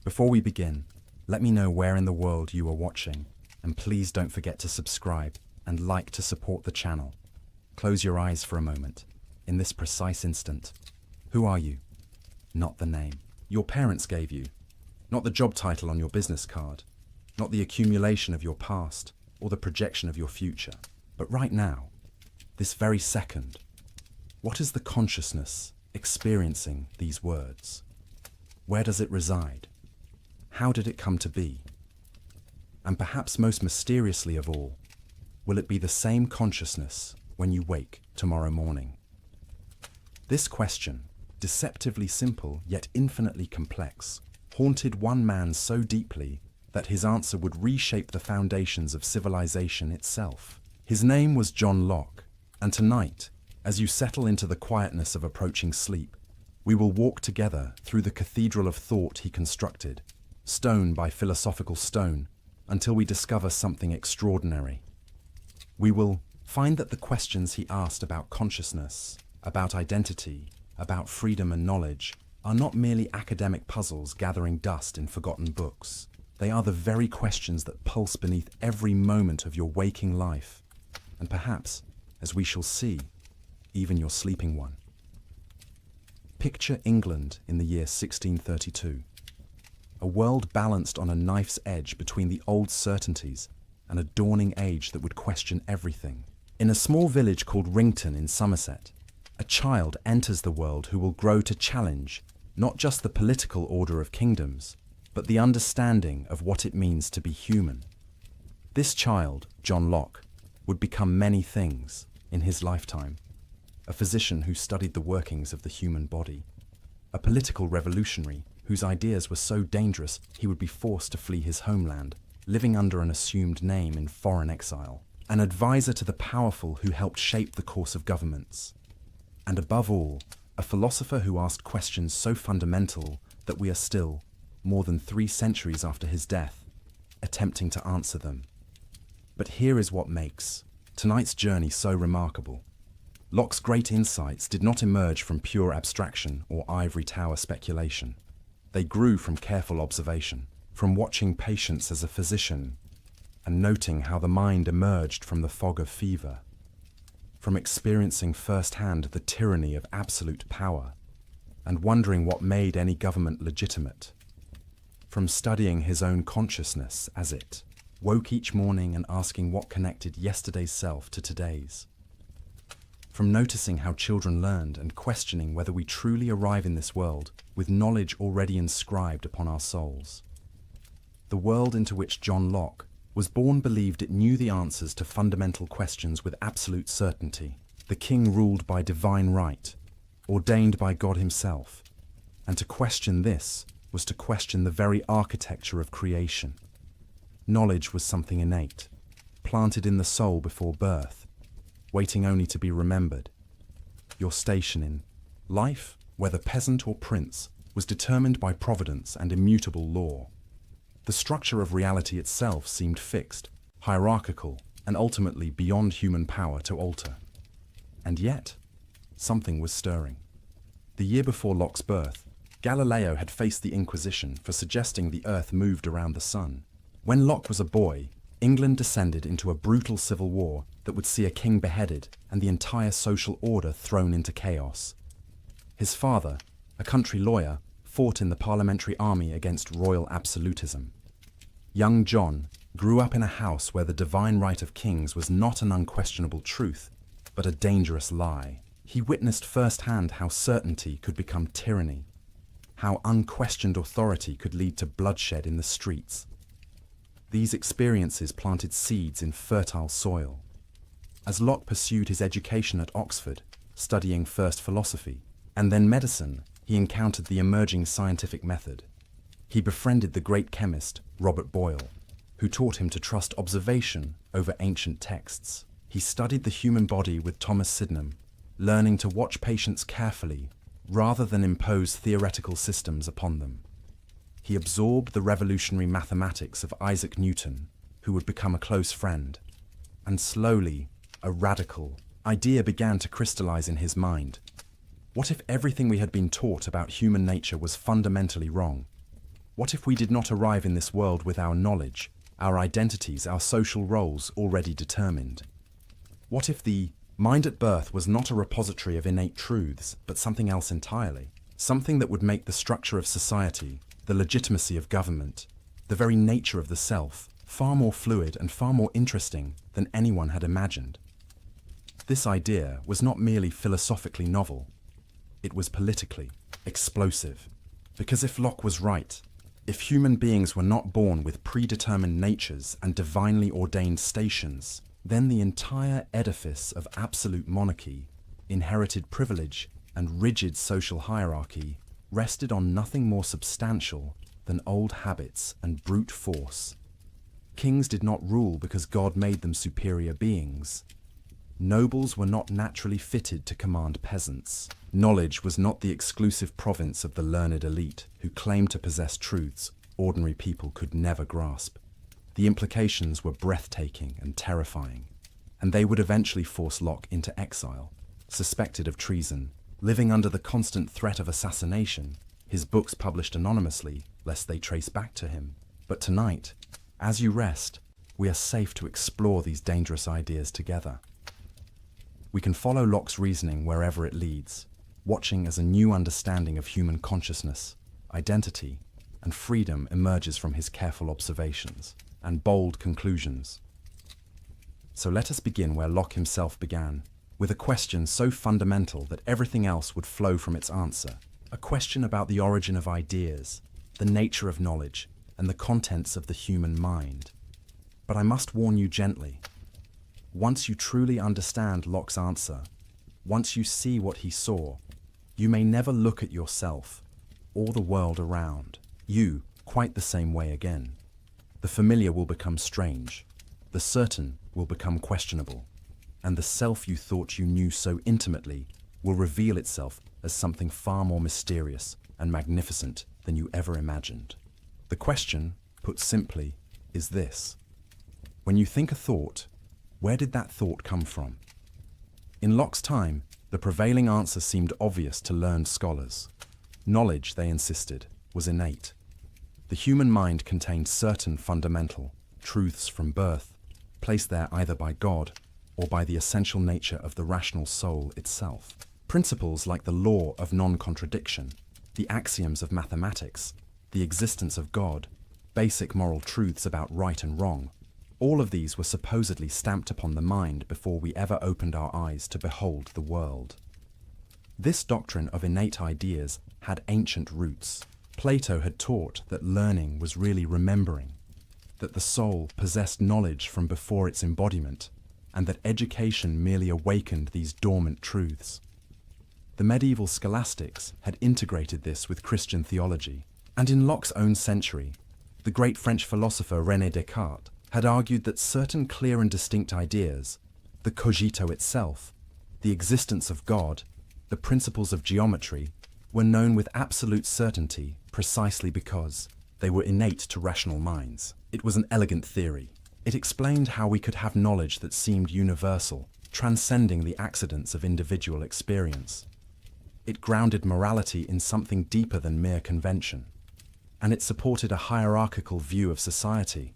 Before we begin, let me know where in the world you are watching, and please don't forget to subscribe and like to support the channel. Close your eyes for a moment. In this precise instant, who are you? Not the name your parents gave you, not the job title on your business card, not the accumulation of your past or the projection of your future, but right now, this very second, what is the consciousness experiencing these words? Where does it reside? How did it come to be? And perhaps most mysteriously of all, will it be the same consciousness when you wake tomorrow morning? This question, deceptively simple yet infinitely complex, haunted one man so deeply that his answer would reshape the foundations of civilization itself. His name was John Locke, and tonight, as you settle into the quietness of approaching sleep, we will walk together through the cathedral of thought he constructed, stone by philosophical stone, until we discover something extraordinary. We will find that the questions he asked about consciousness, about identity, about freedom and knowledge, are not merely academic puzzles gathering dust in forgotten books. They are the very questions that pulse beneath every moment of your waking life, and perhaps, as we shall see, even your sleeping one. Picture England in the year 1632. A world balanced on a knife's edge between the old certainties and a dawning age that would question everything. In a small village called Rington in Somerset, a child enters the world who will grow to challenge not just the political order of kingdoms, but the understanding of what it means to be human. This child, John Locke, would become many things in his lifetime. A physician who studied the workings of the human body, a political revolutionary whose ideas were so dangerous he would be forced to flee his homeland, living under an assumed name in foreign exile, an advisor to the powerful who helped shape the course of governments, and above all, a philosopher who asked questions so fundamental that we are still, more than 3 centuries after his death, attempting to answer them. But here is what makes tonight's journey so remarkable. Locke's great insights did not emerge from pure abstraction or ivory tower speculation. They grew from careful observation, from watching patients as a physician and noting how the mind emerged from the fog of fever, from experiencing firsthand the tyranny of absolute power and wondering what made any government legitimate, from studying his own consciousness as it woke each morning and asking what connected yesterday's self to today's, from noticing how children learned and questioning whether we truly arrive in this world with knowledge already inscribed upon our souls. The world into which John Locke was born believed it knew the answers to fundamental questions with absolute certainty. The king ruled by divine right, ordained by God himself, and to question this was to question the very architecture of creation. Knowledge was something innate, planted in the soul before birth, waiting only to be remembered. Your station in life, whether peasant or prince, was determined by providence and immutable law. The structure of reality itself seemed fixed, hierarchical, and ultimately beyond human power to alter. And yet, something was stirring. The year before Locke's birth, Galileo had faced the Inquisition for suggesting the Earth moved around the sun. When Locke was a boy, England descended into a brutal civil war that would see a king beheaded and the entire social order thrown into chaos. His father, a country lawyer, fought in the parliamentary army against royal absolutism. Young John grew up in a house where the divine right of kings was not an unquestionable truth, but a dangerous lie. He witnessed firsthand how certainty could become tyranny, how unquestioned authority could lead to bloodshed in the streets. These experiences planted seeds in fertile soil. As Locke pursued his education at Oxford, studying first philosophy and then medicine, he encountered the emerging scientific method. He befriended the great chemist, Robert Boyle, who taught him to trust observation over ancient texts. He studied the human body with Thomas Sydenham, learning to watch patients carefully rather than impose theoretical systems upon them. He absorbed the revolutionary mathematics of Isaac Newton, who would become a close friend, and slowly, a radical idea began to crystallize in his mind. What if everything we had been taught about human nature was fundamentally wrong? What if we did not arrive in this world with our knowledge, our identities, our social roles already determined? What if the mind at birth was not a repository of innate truths, but something else entirely? Something that would make the structure of society, the legitimacy of government, the very nature of the self, far more fluid and far more interesting than anyone had imagined. This idea was not merely philosophically novel, it was politically explosive. Because if Locke was right, if human beings were not born with predetermined natures and divinely ordained stations, then the entire edifice of absolute monarchy, inherited privilege, and rigid social hierarchy rested on nothing more substantial than old habits and brute force. Kings did not rule because God made them superior beings. Nobles were not naturally fitted to command peasants. Knowledge was not the exclusive province of the learned elite who claimed to possess truths ordinary people could never grasp. The implications were breathtaking and terrifying, and they would eventually force Locke into exile. Suspected of treason, living under the constant threat of assassination, his books published anonymously lest they trace back to him. But tonight, as you rest, we are safe to explore these dangerous ideas together. We can follow Locke's reasoning wherever it leads, watching as a new understanding of human consciousness, identity, and freedom emerges from his careful observations and bold conclusions. So let us begin where Locke himself began, with a question so fundamental that everything else would flow from its answer, a question about the origin of ideas, the nature of knowledge, and the contents of the human mind. But I must warn you gently. Once you truly understand Locke's answer, once you see what he saw, you may never look at yourself or the world around you quite the same way again. The familiar will become strange, the certain will become questionable, and the self you thought you knew so intimately will reveal itself as something far more mysterious and magnificent than you ever imagined. The question, put simply, is this: when you think a thought, where did that thought come from? In Locke's time, the prevailing answer seemed obvious to learned scholars. Knowledge, they insisted, was innate. The human mind contained certain fundamental truths from birth, placed there either by God or by the essential nature of the rational soul itself. Principles like the law of non-contradiction, the axioms of mathematics, the existence of God, basic moral truths about right and wrong, all of these were supposedly stamped upon the mind before we ever opened our eyes to behold the world. This doctrine of innate ideas had ancient roots. Plato had taught that learning was really remembering, that the soul possessed knowledge from before its embodiment, and that education merely awakened these dormant truths. The medieval scholastics had integrated this with Christian theology, and in Locke's own century, the great French philosopher René Descartes had argued that certain clear and distinct ideas, the cogito itself, the existence of God, the principles of geometry, were known with absolute certainty precisely because they were innate to rational minds. It was an elegant theory. It explained how we could have knowledge that seemed universal, transcending the accidents of individual experience. It grounded morality in something deeper than mere convention. And it supported a hierarchical view of society.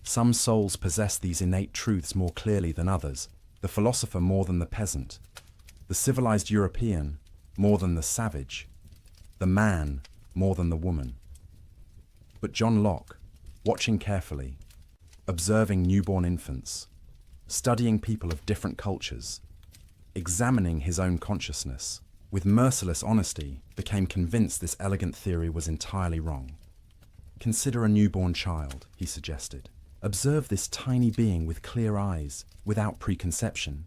Some souls possess these innate truths more clearly than others, the philosopher more than the peasant, the civilized European more than the savage, the man more than the woman. But John Locke, watching carefully, observing newborn infants, studying people of different cultures, examining his own consciousness, with merciless honesty, became convinced this elegant theory was entirely wrong. Consider a newborn child, he suggested. Observe this tiny being with clear eyes, without preconception.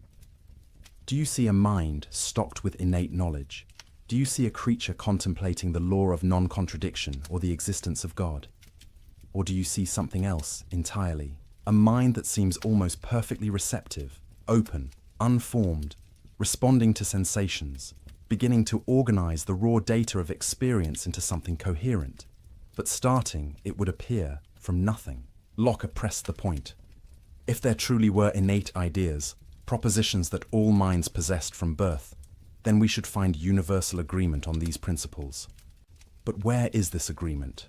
Do you see a mind stocked with innate knowledge? Do you see a creature contemplating the law of non-contradiction or the existence of God? Or do you see something else entirely? A mind that seems almost perfectly receptive, open, unformed, responding to sensations, beginning to organize the raw data of experience into something coherent, but starting, it would appear, from nothing. Locke pressed the point. If there truly were innate ideas, propositions that all minds possessed from birth, then we should find universal agreement on these principles. But where is this agreement?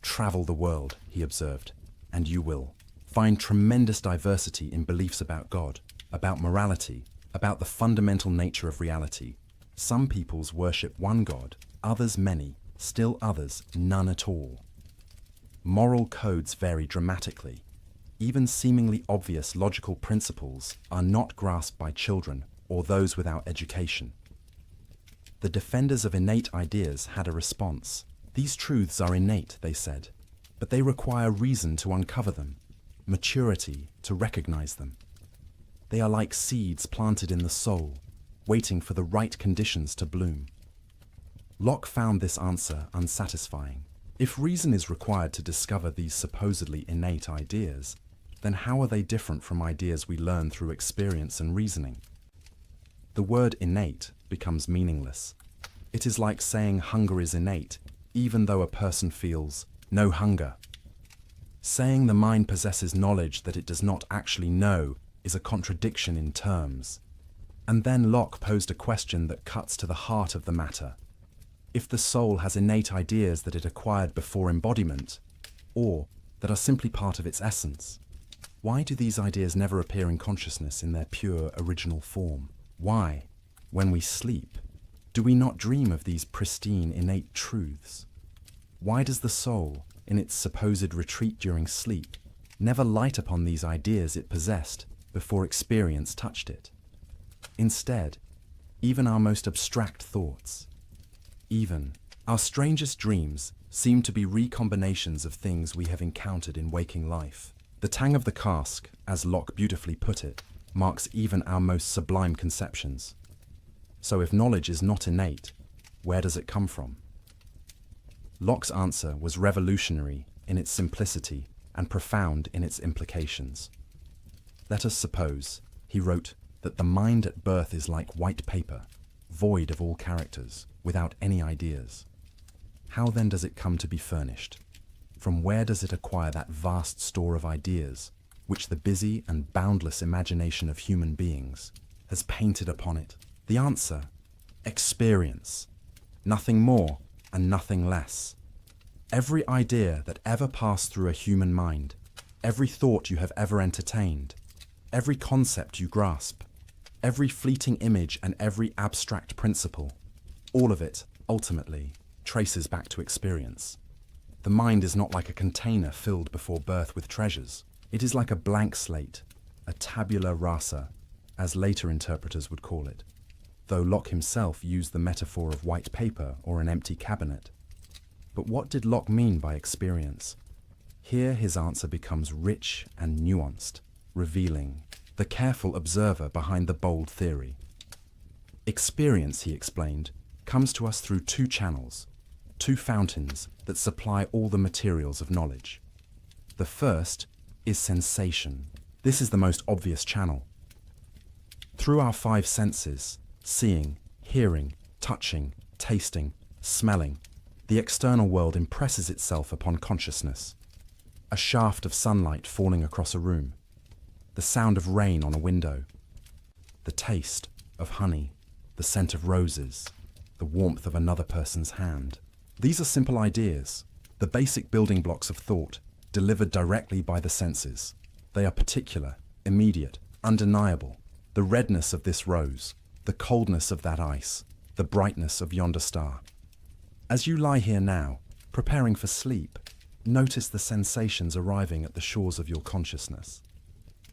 Travel the world, he observed, and you will find tremendous diversity in beliefs about God, about morality, about the fundamental nature of reality. Some peoples worship one God, others many, still others none at all. Moral codes vary dramatically. Even seemingly obvious logical principles are not grasped by children or those without education. The defenders of innate ideas had a response. These truths are innate, they said, but they require reason to uncover them, maturity to recognize them. They are like seeds planted in the soul, waiting for the right conditions to bloom. Locke found this answer unsatisfying. If reason is required to discover these supposedly innate ideas, then how are they different from ideas we learn through experience and reasoning? The word innate becomes meaningless. It is like saying hunger is innate, even though a person feels no hunger. Saying the mind possesses knowledge that it does not actually know is a contradiction in terms. And then Locke posed a question that cuts to the heart of the matter. If the soul has innate ideas that it acquired before embodiment, or that are simply part of its essence, why do these ideas never appear in consciousness in their pure original form? Why, when we sleep, do we not dream of these pristine innate truths? Why does the soul, in its supposed retreat during sleep, never light upon these ideas it possessed before experience touched it? Instead, even our most abstract thoughts, even our strangest dreams, seem to be recombinations of things we have encountered in waking life. The tang of the cask, as Locke beautifully put it, marks even our most sublime conceptions. So if knowledge is not innate, where does it come from? Locke's answer was revolutionary in its simplicity and profound in its implications. Let us suppose, he wrote, that the mind at birth is like white paper, void of all characters, without any ideas. How then does it come to be furnished? From where does it acquire that vast store of ideas, which the busy and boundless imagination of human beings has painted upon it? The answer: experience. Nothing more and nothing less. Every idea that ever passed through a human mind, every thought you have ever entertained, every concept you grasp, every fleeting image and every abstract principle, all of it, ultimately, traces back to experience. The mind is not like a container filled before birth with treasures. It is like a blank slate, a tabula rasa, as later interpreters would call it, though Locke himself used the metaphor of white paper or an empty cabinet. But what did Locke mean by experience? Here his answer becomes rich and nuanced, revealing the careful observer behind the bold theory. Experience, he explained, comes to us through two channels, two fountains that supply all the materials of knowledge. The first is sensation. This is the most obvious channel. Through our five senses, seeing, hearing, touching, tasting, smelling, the external world impresses itself upon consciousness. A shaft of sunlight falling across a room, the sound of rain on a window, the taste of honey, the scent of roses, the warmth of another person's hand. These are simple ideas, the basic building blocks of thought, delivered directly by the senses. They are particular, immediate, undeniable. The redness of this rose, the coldness of that ice, the brightness of yonder star. As you lie here now, preparing for sleep, notice the sensations arriving at the shores of your consciousness.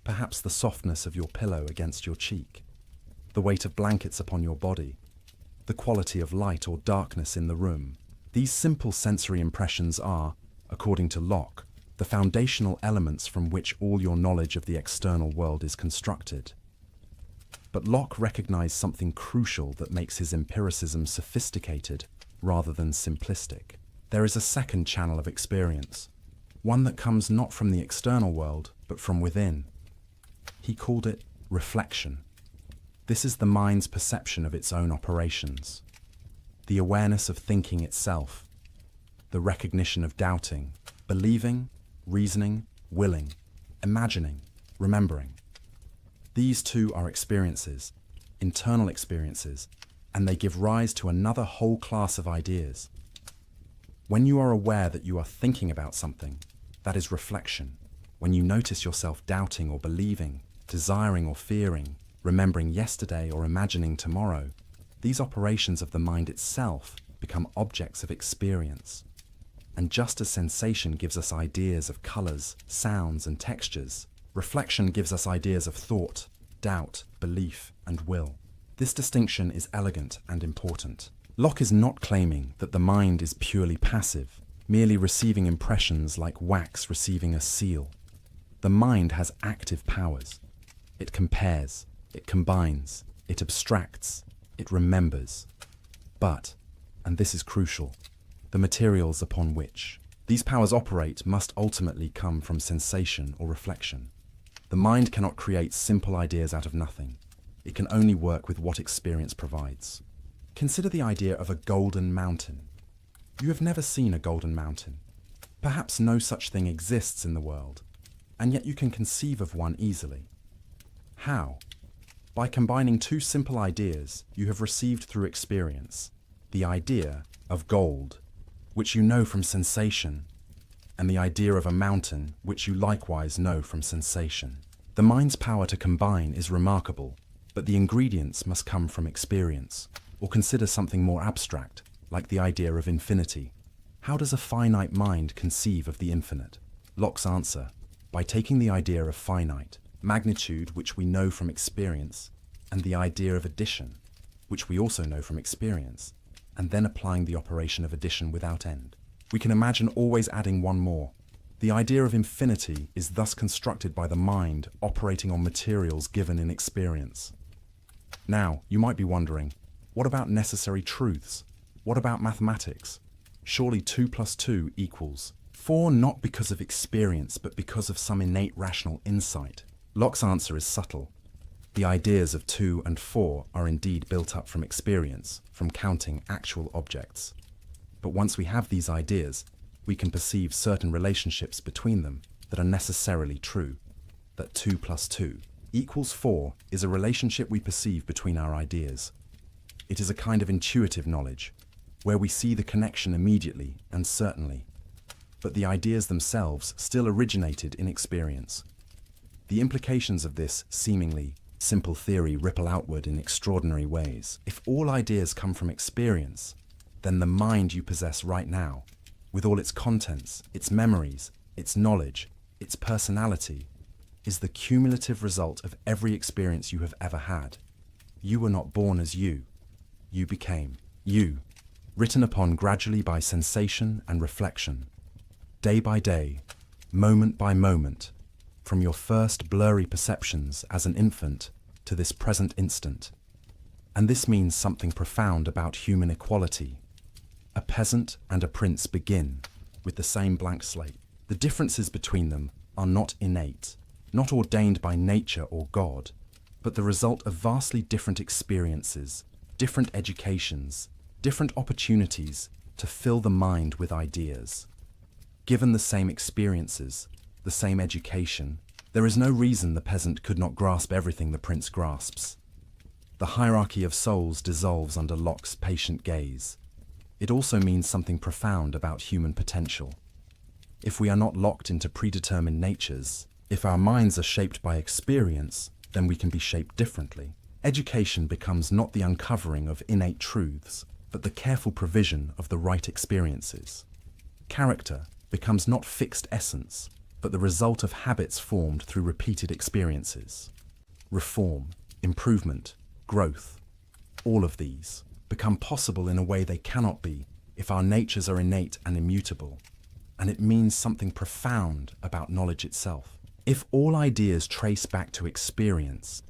Perhaps the softness of your pillow against your cheek, the weight of blankets upon your body, the quality of light or darkness in the room. These simple sensory impressions are, according to Locke, the foundational elements from which all your knowledge of the external world is constructed. But Locke recognized something crucial that makes his empiricism sophisticated rather than simplistic. There is a second channel of experience, one that comes not from the external world, but from within. He called it reflection. This is the mind's perception of its own operations, the awareness of thinking itself, the recognition of doubting, believing, reasoning, willing, imagining, remembering. These two are experiences, internal experiences, and they give rise to another whole class of ideas. When you are aware that you are thinking about something, that is reflection. When you notice yourself doubting or believing, desiring or fearing, remembering yesterday or imagining tomorrow, these operations of the mind itself become objects of experience. And just as sensation gives us ideas of colors, sounds, and textures, reflection gives us ideas of thought, doubt, belief, and will. This distinction is elegant and important. Locke is not claiming that the mind is purely passive, merely receiving impressions like wax receiving a seal. The mind has active powers. It compares, it combines, it abstracts, it remembers. But, and this is crucial, the materials upon which these powers operate must ultimately come from sensation or reflection. The mind cannot create simple ideas out of nothing. It can only work with what experience provides. Consider the idea of a golden mountain. You have never seen a golden mountain. Perhaps no such thing exists in the world, and yet you can conceive of one easily. How? By combining two simple ideas you have received through experience, the idea of gold, which you know from sensation, and the idea of a mountain, which you likewise know from sensation. The mind's power to combine is remarkable, but the ingredients must come from experience. Or consider something more abstract, like the idea of infinity. How does a finite mind conceive of the infinite? Locke's answer: by taking the idea of finite, magnitude which we know from experience, and the idea of addition, which we also know from experience, and then applying the operation of addition without end. We can imagine always adding one more. The idea of infinity is thus constructed by the mind operating on materials given in experience. Now, you might be wondering, what about necessary truths? What about mathematics? Surely 2 + 2 = 4, not because of experience, but because of some innate rational insight. Locke's answer is subtle. The ideas of 2 and 4 are indeed built up from experience, from counting actual objects. But once we have these ideas, we can perceive certain relationships between them that are necessarily true. That 2 + 2 = 4 is a relationship we perceive between our ideas. It is a kind of intuitive knowledge, where we see the connection immediately and certainly. But the ideas themselves still originated in experience. The implications of this seemingly simple theory ripple outward in extraordinary ways. If all ideas come from experience, then the mind you possess right now, with all its contents, its memories, its knowledge, its personality, is the cumulative result of every experience you have ever had. You were not born as you. You became you, written upon gradually by sensation and reflection, day by day, moment by moment, from your first blurry perceptions as an infant to this present instant. And this means something profound about human equality. A peasant and a prince begin with the same blank slate. The differences between them are not innate, not ordained by nature or God, but the result of vastly different experiences, different educations, different opportunities to fill the mind with ideas. Given the same experiences, the same education, there is no reason the peasant could not grasp everything the prince grasps. The hierarchy of souls dissolves under Locke's patient gaze. It also means something profound about human potential. If we are not locked into predetermined natures, if our minds are shaped by experience, then we can be shaped differently. Education becomes not the uncovering of innate truths, but the careful provision of the right experiences. Character becomes not fixed essence, but the result of habits formed through repeated experiences. Reform, improvement, growth, all of these become possible in a way they cannot be if our natures are innate and immutable, and it means something profound about knowledge itself. If all ideas trace back to experience,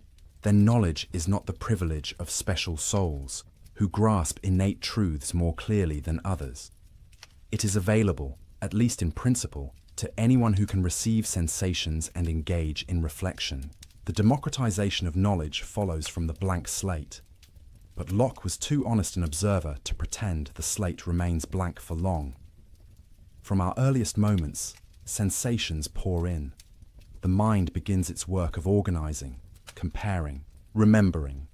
then knowledge is not the privilege of special souls who grasp innate truths more clearly than others. It is available, at least in principle, to anyone who can receive sensations and engage in reflection. The democratization of knowledge follows from the blank slate. But Locke was too honest an observer to pretend the slate remains blank for long. From our earliest moments, sensations pour in. The mind begins its work of organizing, comparing, remembering.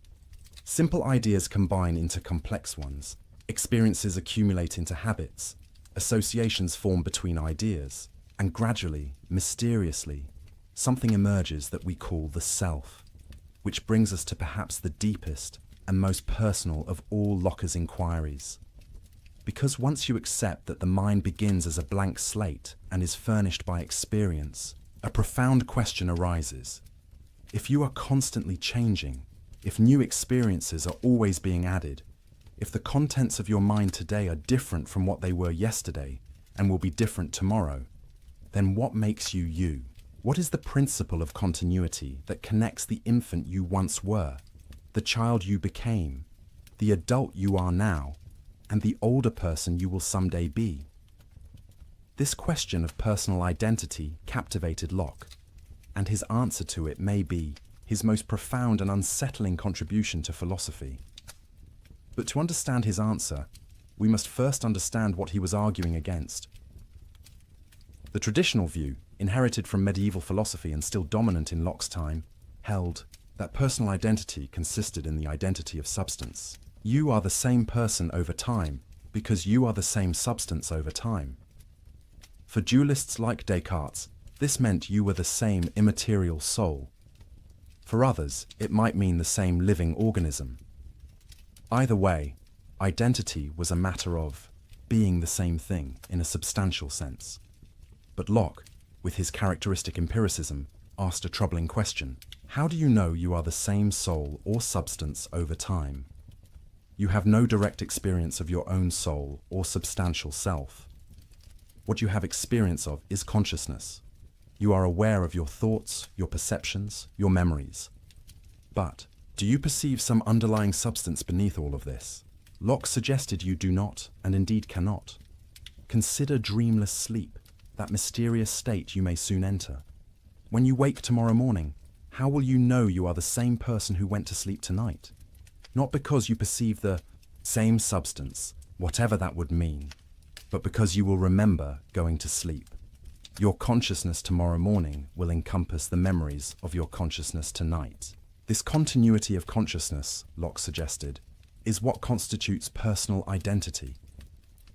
Simple ideas combine into complex ones. Experiences accumulate into habits. Associations form between ideas, and gradually, mysteriously, something emerges that we call the self, which brings us to perhaps the deepest and most personal of all Locke's inquiries. Because once you accept that the mind begins as a blank slate and is furnished by experience, a profound question arises. If you are constantly changing, if new experiences are always being added, if the contents of your mind today are different from what they were yesterday and will be different tomorrow, then what makes you you? What is the principle of continuity that connects the infant you once were, the child you became, the adult you are now, and the older person you will someday be? This question of personal identity captivated Locke, and his answer to it may be his most profound and unsettling contribution to philosophy. But to understand his answer, we must first understand what he was arguing against. The traditional view, inherited from medieval philosophy and still dominant in Locke's time, held that personal identity consisted in the identity of substance. You are the same person over time because you are the same substance over time. For dualists like Descartes, this meant you were the same immaterial soul. For others, it might mean the same living organism. Either way, identity was a matter of being the same thing in a substantial sense. But Locke, with his characteristic empiricism, asked a troubling question. How do you know you are the same soul or substance over time? You have no direct experience of your own soul or substantial self. What you have experience of is consciousness. You are aware of your thoughts, your perceptions, your memories. But do you perceive some underlying substance beneath all of this? Locke suggested you do not, and indeed cannot. Consider dreamless sleep, that mysterious state you may soon enter. When you wake tomorrow morning, how will you know you are the same person who went to sleep tonight? Not because you perceive the same substance, whatever that would mean, but because you will remember going to sleep. Your consciousness tomorrow morning will encompass the memories of your consciousness tonight. This continuity of consciousness, Locke suggested, is what constitutes personal identity.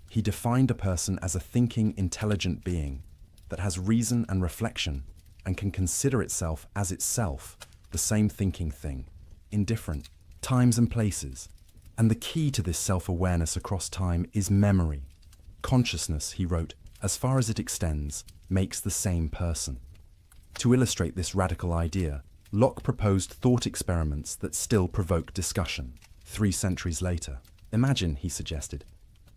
He defined a person as a thinking, intelligent being that has reason and reflection and can consider itself as itself the same thinking thing, in different times and places. And the key to this self-awareness across time is memory. Consciousness, he wrote, as far as it extends, makes the same person. To illustrate this radical idea, Locke proposed thought experiments that still provoke discussion 3 centuries later. Imagine, he suggested,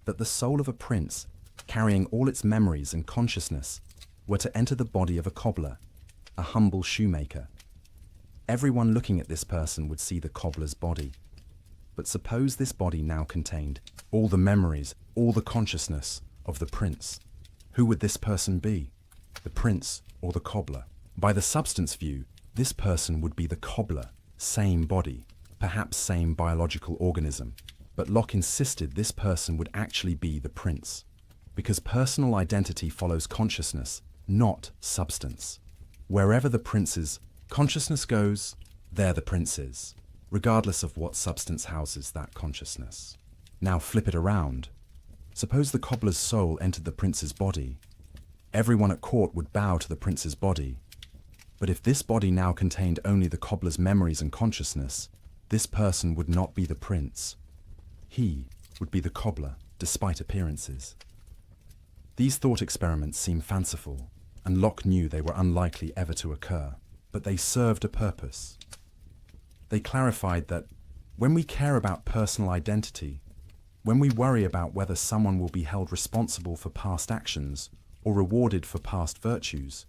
that the soul of a prince, carrying all its memories and consciousness, were to enter the body of a cobbler, a humble shoemaker. Everyone looking at this person would see the cobbler's body. But suppose this body now contained all the memories, all the consciousness of the prince. Who would this person be? The prince or the cobbler? By the substance view, this person would be the cobbler, same body, perhaps same biological organism. But Locke insisted this person would actually be the prince, because personal identity follows consciousness, not substance. Wherever the prince's consciousness goes, there the prince is, regardless of what substance houses that consciousness. Now flip it around. Suppose the cobbler's soul entered the prince's body. Everyone at court would bow to the prince's body. But if this body now contained only the cobbler's memories and consciousness, this person would not be the prince. He would be the cobbler, despite appearances. These thought experiments seem fanciful, and Locke knew they were unlikely ever to occur, but they served a purpose. They clarified that when we care about personal identity, when we worry about whether someone will be held responsible for past actions or rewarded for past virtues,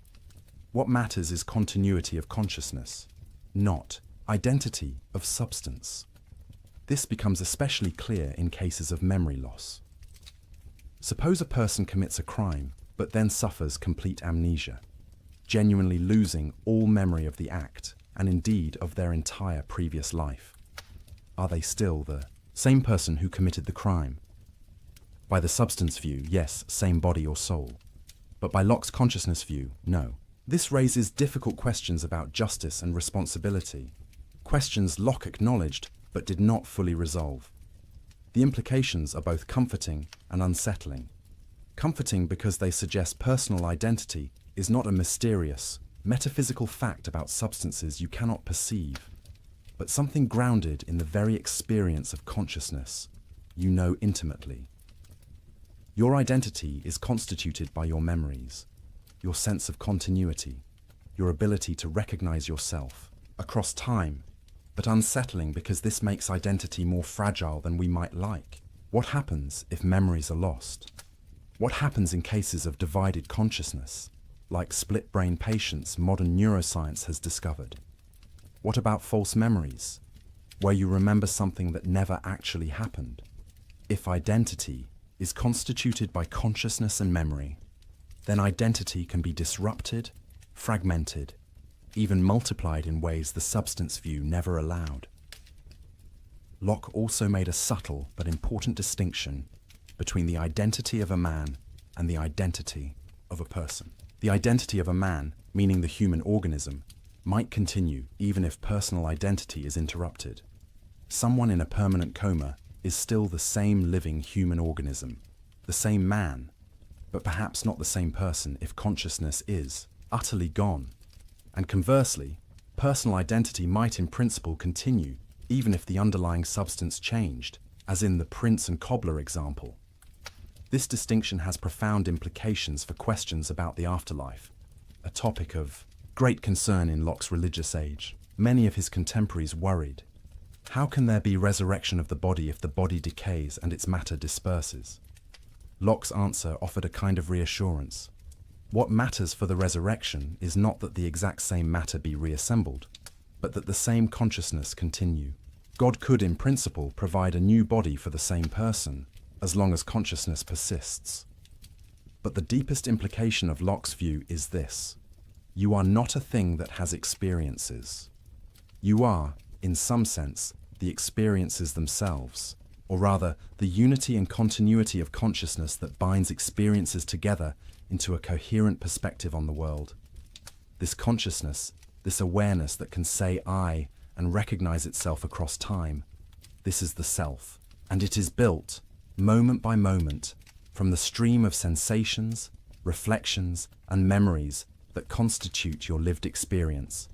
what matters is continuity of consciousness, not identity of substance. This becomes especially clear in cases of memory loss. Suppose a person commits a crime, but then suffers complete amnesia, genuinely losing all memory of the act, and indeed of their entire previous life. Are they still the same person who committed the crime? By the substance view, yes, same body or soul. But by Locke's consciousness view, no. This raises difficult questions about justice and responsibility, questions Locke acknowledged but did not fully resolve. The implications are both comforting and unsettling. Comforting because they suggest personal identity is not a mysterious, metaphysical fact about substances you cannot perceive, but something grounded in the very experience of consciousness you know intimately. Your identity is constituted by your memories, your sense of continuity, your ability to recognize yourself across time, but unsettling because this makes identity more fragile than we might like. What happens if memories are lost? What happens in cases of divided consciousness, like split-brain patients modern neuroscience has discovered? What about false memories, where you remember something that never actually happened? If identity is constituted by consciousness and memory, then identity can be disrupted, fragmented, even multiplied in ways the substance view never allowed. Locke also made a subtle but important distinction between the identity of a man and the identity of a person. The identity of a man, meaning the human organism, might continue even if personal identity is interrupted. Someone in a permanent coma is still the same living human organism, the same man, but perhaps not the same person if consciousness is utterly gone. And conversely, personal identity might in principle continue even if the underlying substance changed, as in the prince and cobbler example. This distinction has profound implications for questions about the afterlife, a topic of great concern in Locke's religious age. Many of his contemporaries worried, how can there be resurrection of the body if the body decays and its matter disperses? Locke's answer offered a kind of reassurance. What matters for the resurrection is not that the exact same matter be reassembled, but that the same consciousness continue. God could, in principle, provide a new body for the same person, as long as consciousness persists. But the deepest implication of Locke's view is this: you are not a thing that has experiences. You are, in some sense, the experiences themselves, or rather, the unity and continuity of consciousness that binds experiences together into a coherent perspective on the world. This consciousness, this awareness that can say I and recognize itself across time, this is the self, and it is built, moment by moment, from the stream of sensations, reflections, and memories that constitute your lived experience.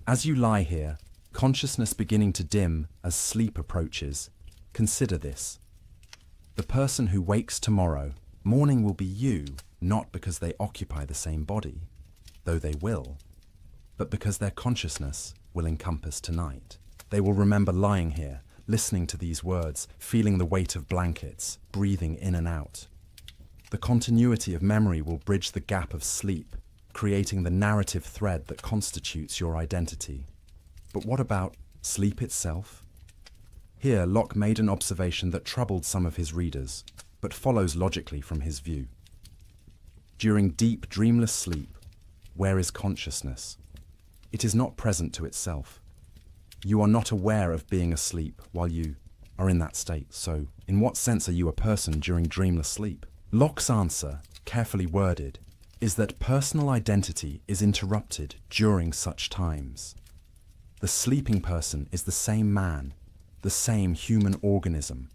As you lie here, consciousness beginning to dim as sleep approaches, consider this. The person who wakes tomorrow, morning will be you, not because they occupy the same body, though they will, but because their consciousness will encompass tonight. They will remember lying here, listening to these words, feeling the weight of blankets, breathing in and out. The continuity of memory will bridge the gap of sleep, creating the narrative thread that constitutes your identity. But what about sleep itself? Here, Locke made an observation that troubled some of his readers, but follows logically from his view. During deep, dreamless sleep, where is consciousness? It is not present to itself. You are not aware of being asleep while you are in that state, so in what sense are you a person during dreamless sleep? Locke's answer, carefully worded, is that personal identity is interrupted during such times. The sleeping person is the same man, the same human organism,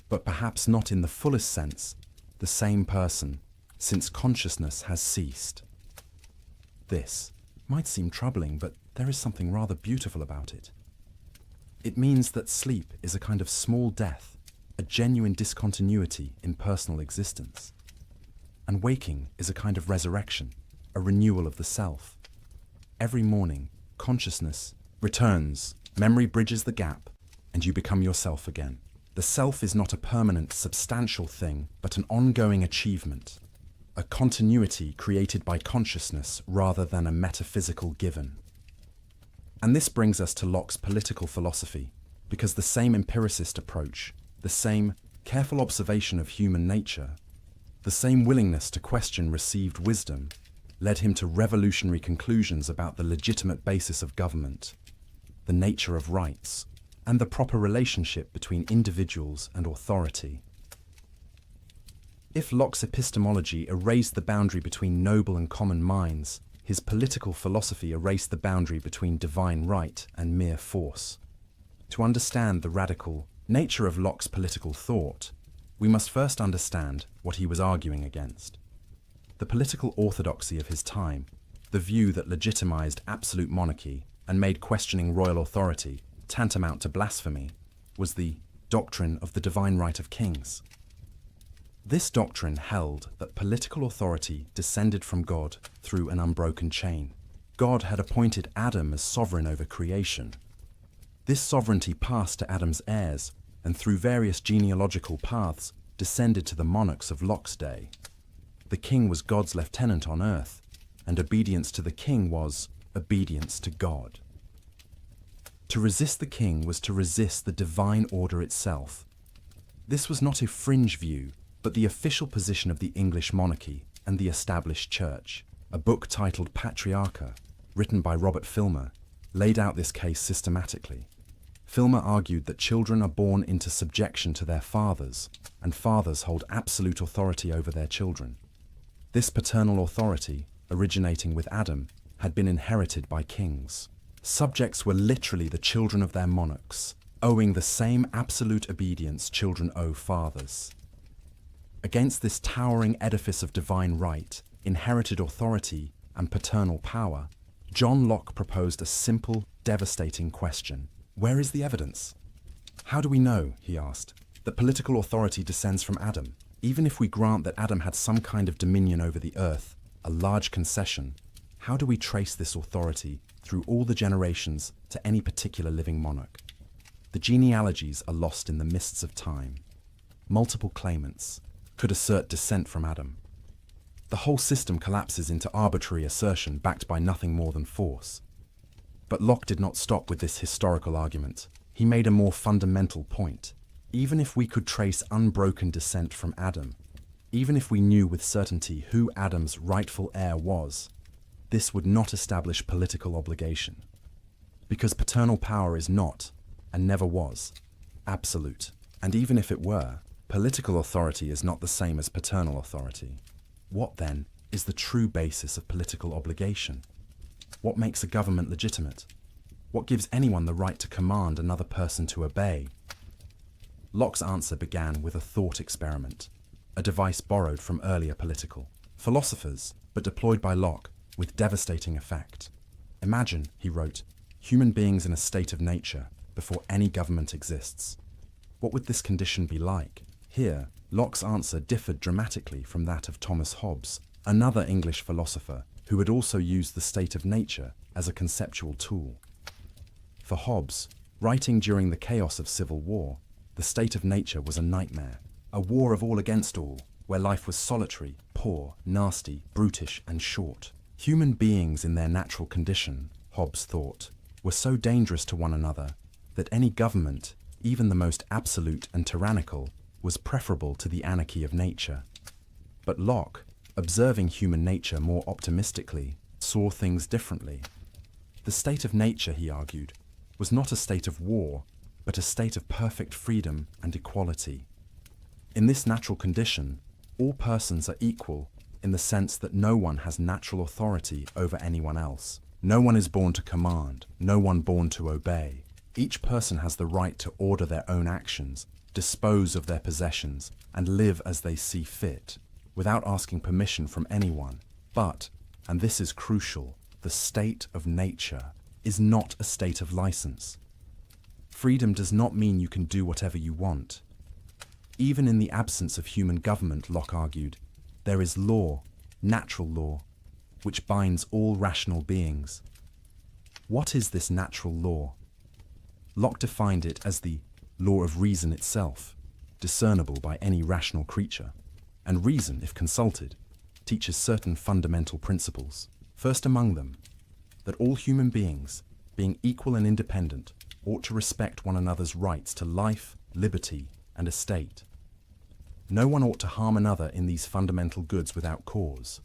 but perhaps not in the fullest sense the same person, since consciousness has ceased. This might seem troubling, but there is something rather beautiful about it. It means that sleep is a kind of small death, a genuine discontinuity in personal existence. And waking is a kind of resurrection, a renewal of the self. Every morning, consciousness returns, memory bridges the gap, and you become yourself again. The self is not a permanent, substantial thing, but an ongoing achievement, a continuity created by consciousness rather than a metaphysical given. And this brings us to Locke's political philosophy, because the same empiricist approach, the same careful observation of human nature, the same willingness to question received wisdom, led him to revolutionary conclusions about the legitimate basis of government, the nature of rights, and the proper relationship between individuals and authority. If Locke's epistemology erased the boundary between noble and common minds, his political philosophy erased the boundary between divine right and mere force. To understand the radical nature of Locke's political thought, We must first understand what he was arguing against. The political orthodoxy of his time, the view that legitimized absolute monarchy and made questioning royal authority tantamount to blasphemy, was the doctrine of the divine right of kings. This doctrine held that political authority descended from God through an unbroken chain. God had appointed Adam as sovereign over creation. This sovereignty passed to Adam's heirs, and through various genealogical paths descended to the monarchs of Locke's day. The king was God's lieutenant on earth, and obedience to the king was obedience to God. To resist the king was to resist the divine order itself. This was not a fringe view, but the official position of the English monarchy and the established church. A book titled Patriarcha, written by Robert Filmer, laid out this case systematically. Filmer argued that children are born into subjection to their fathers, and fathers hold absolute authority over their children. This paternal authority, originating with Adam, had been inherited by kings. Subjects were literally the children of their monarchs, owing the same absolute obedience children owe fathers. Against this towering edifice of divine right, inherited authority, and paternal power, John Locke proposed a simple, devastating question. Where is the evidence? How do we know, he asked, that political authority descends from Adam? Even if we grant that Adam had some kind of dominion over the earth, a large concession, how do we trace this authority through all the generations to any particular living monarch? The genealogies are lost in the mists of time. Multiple claimants could assert descent from Adam. The whole system collapses into arbitrary assertion backed by nothing more than force. But Locke did not stop with this historical argument. He made a more fundamental point. Even if we could trace unbroken descent from Adam, even if we knew with certainty who Adam's rightful heir was, this would not establish political obligation. Because paternal power is not, and never was, absolute. And even if it were, political authority is not the same as paternal authority. What, then, is the true basis of political obligation? What makes a government legitimate? What gives anyone the right to command another person to obey? Locke's answer began with a thought experiment, a device borrowed from earlier political philosophers, but deployed by Locke with devastating effect. Imagine, he wrote, human beings in a state of nature before any government exists. What would this condition be like? Here, Locke's answer differed dramatically from that of Thomas Hobbes, another English philosopher who had also used the state of nature as a conceptual tool. For Hobbes, writing during the chaos of civil war, the state of nature was a nightmare, a war of all against all, where life was solitary, poor, nasty, brutish, and short. Human beings in their natural condition, Hobbes thought, were so dangerous to one another that any government, even the most absolute and tyrannical, was preferable to the anarchy of nature. But Locke, observing human nature more optimistically, saw things differently. The state of nature, he argued, was not a state of war, but a state of perfect freedom and equality. In this natural condition, all persons are equal in the sense that no one has natural authority over anyone else. No one is born to command, no one born to obey. Each person has the right to order their own actions, dispose of their possessions, and live as they see fit, without asking permission from anyone. But, and this is crucial, the state of nature is not a state of license. Freedom does not mean you can do whatever you want. Even in the absence of human government, Locke argued, there is law, natural law, which binds all rational beings. What is this natural law? Locke defined it as the law of reason itself, discernible by any rational creature. And reason, if consulted, teaches certain fundamental principles. First among them, that all human beings, being equal and independent, ought to respect one another's rights to life, liberty, and estate. No one ought to harm another in these fundamental goods without cause.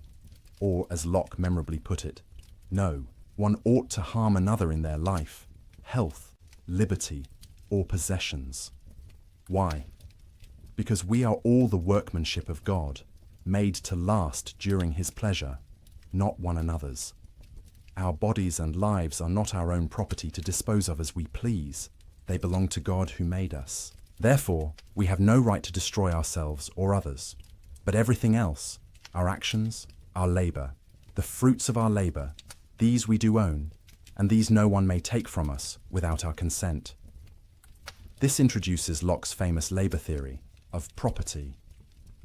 Or, as Locke memorably put it, no, one ought to harm another in their life, health, liberty, or possessions. Why? Because we are all the workmanship of God, made to last during His pleasure, not one another's. Our bodies and lives are not our own property to dispose of as we please. They belong to God who made us. Therefore, we have no right to destroy ourselves or others. But everything else, our actions, our labor, the fruits of our labor, these we do own, and these no one may take from us without our consent. This introduces Locke's famous labor theory of property,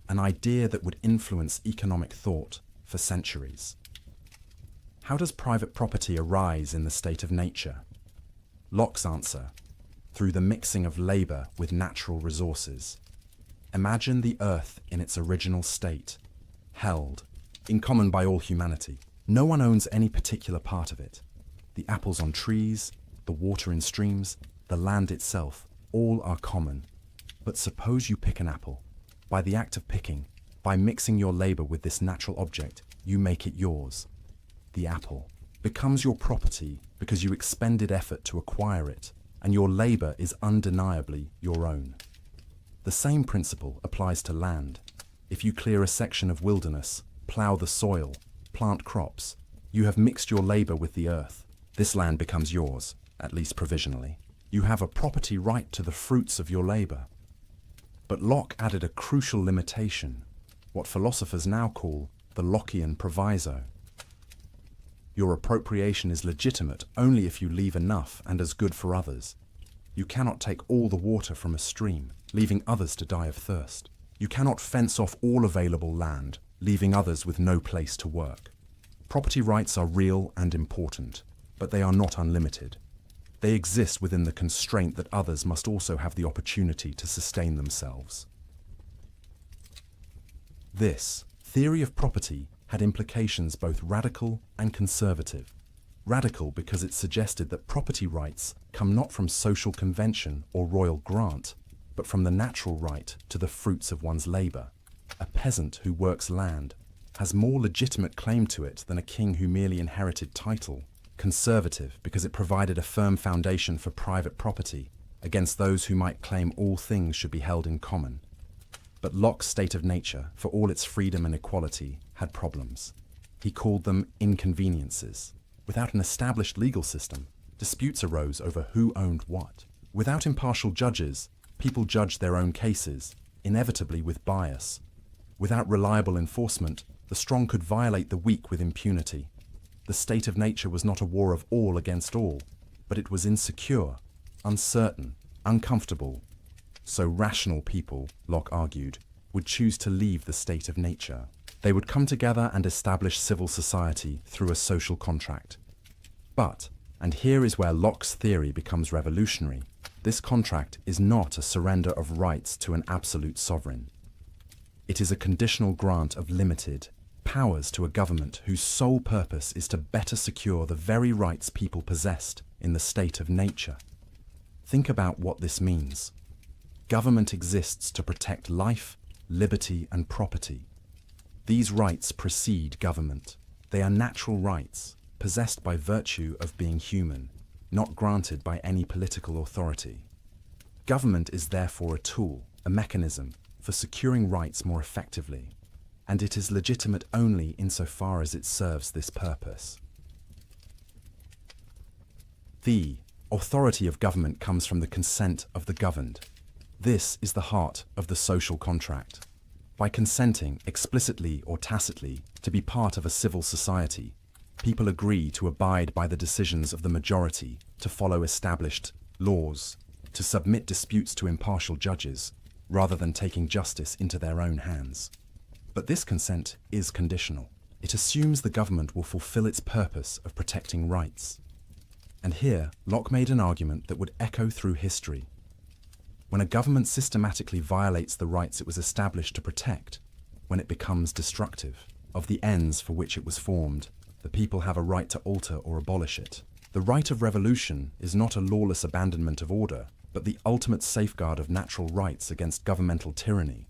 an idea that would influence economic thought for centuries. How does private property arise in the state of nature? Locke's answer: through the mixing of labor with natural resources. Imagine the earth in its original state, held in common by all humanity. No one owns any particular part of it. The apples on trees, the water in streams, the land itself, all are common. But suppose you pick an apple. By the act of picking, by mixing your labor with this natural object, you make it yours. The apple becomes your property because you expended effort to acquire it, and your labor is undeniably your own. The same principle applies to land. If you clear a section of wilderness, plow the soil, plant crops, you have mixed your labor with the earth. This land becomes yours, at least provisionally. You have a property right to the fruits of your labor. But Locke added a crucial limitation, what philosophers now call the Lockean proviso. Your appropriation is legitimate only if you leave enough and as good for others. You cannot take all the water from a stream, leaving others to die of thirst. You cannot fence off all available land, leaving others with no place to work. Property rights are real and important, but they are not unlimited. They exist within the constraint that others must also have the opportunity to sustain themselves. This theory of property had implications both radical and conservative. Radical because it suggested that property rights come not from social convention or royal grant, but from the natural right to the fruits of one's labor. A peasant who works land has more legitimate claim to it than a king who merely inherited title. Conservative because it provided a firm foundation for private property against those who might claim all things should be held in common. But Locke's state of nature, for all its freedom and equality, had problems. He called them inconveniences. Without an established legal system, disputes arose over who owned what. Without impartial judges, people judged their own cases, inevitably with bias. Without reliable enforcement, the strong could violate the weak with impunity. The state of nature was not a war of all against all, but it was insecure, uncertain, uncomfortable. So rational people, Locke argued, would choose to leave the state of nature. They would come together and establish civil society through a social contract. But, and here is where Locke's theory becomes revolutionary, this contract is not a surrender of rights to an absolute sovereign. It is a conditional grant of limited powers to a government whose sole purpose is to better secure the very rights people possessed in the state of nature. Think about what this means. Government exists to protect life, liberty, and property. These rights precede government. They are natural rights, possessed by virtue of being human, not granted by any political authority. Government is therefore a tool, a mechanism, for securing rights more effectively, and it is legitimate only insofar as it serves this purpose. The authority of government comes from the consent of the governed. This is the heart of the social contract. By consenting, explicitly or tacitly, to be part of a civil society, people agree to abide by the decisions of the majority, to follow established laws, to submit disputes to impartial judges, rather than taking justice into their own hands. But this consent is conditional. It assumes the government will fulfill its purpose of protecting rights. And here, Locke made an argument that would echo through history. When a government systematically violates the rights it was established to protect, when it becomes destructive of the ends for which it was formed, the people have a right to alter or abolish it. The right of revolution is not a lawless abandonment of order, but the ultimate safeguard of natural rights against governmental tyranny.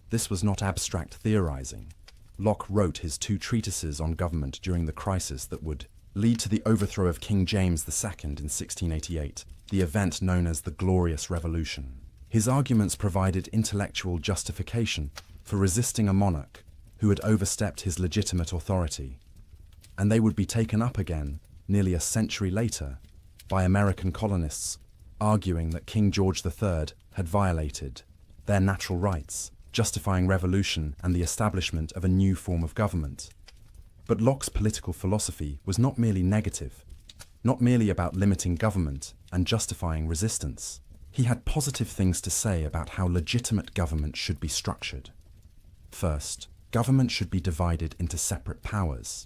This was not abstract theorizing. Locke wrote his 2 treatises on government during the crisis that would lead to the overthrow of King James II in 1688, the event known as the Glorious Revolution. His arguments provided intellectual justification for resisting a monarch who had overstepped his legitimate authority, and they would be taken up again nearly a century later by American colonists arguing that King George III had violated their natural rights, justifying revolution and the establishment of a new form of government. But Locke's political philosophy was not merely negative, not merely about limiting government and justifying resistance. He had positive things to say about how legitimate government should be structured. First, government should be divided into separate powers.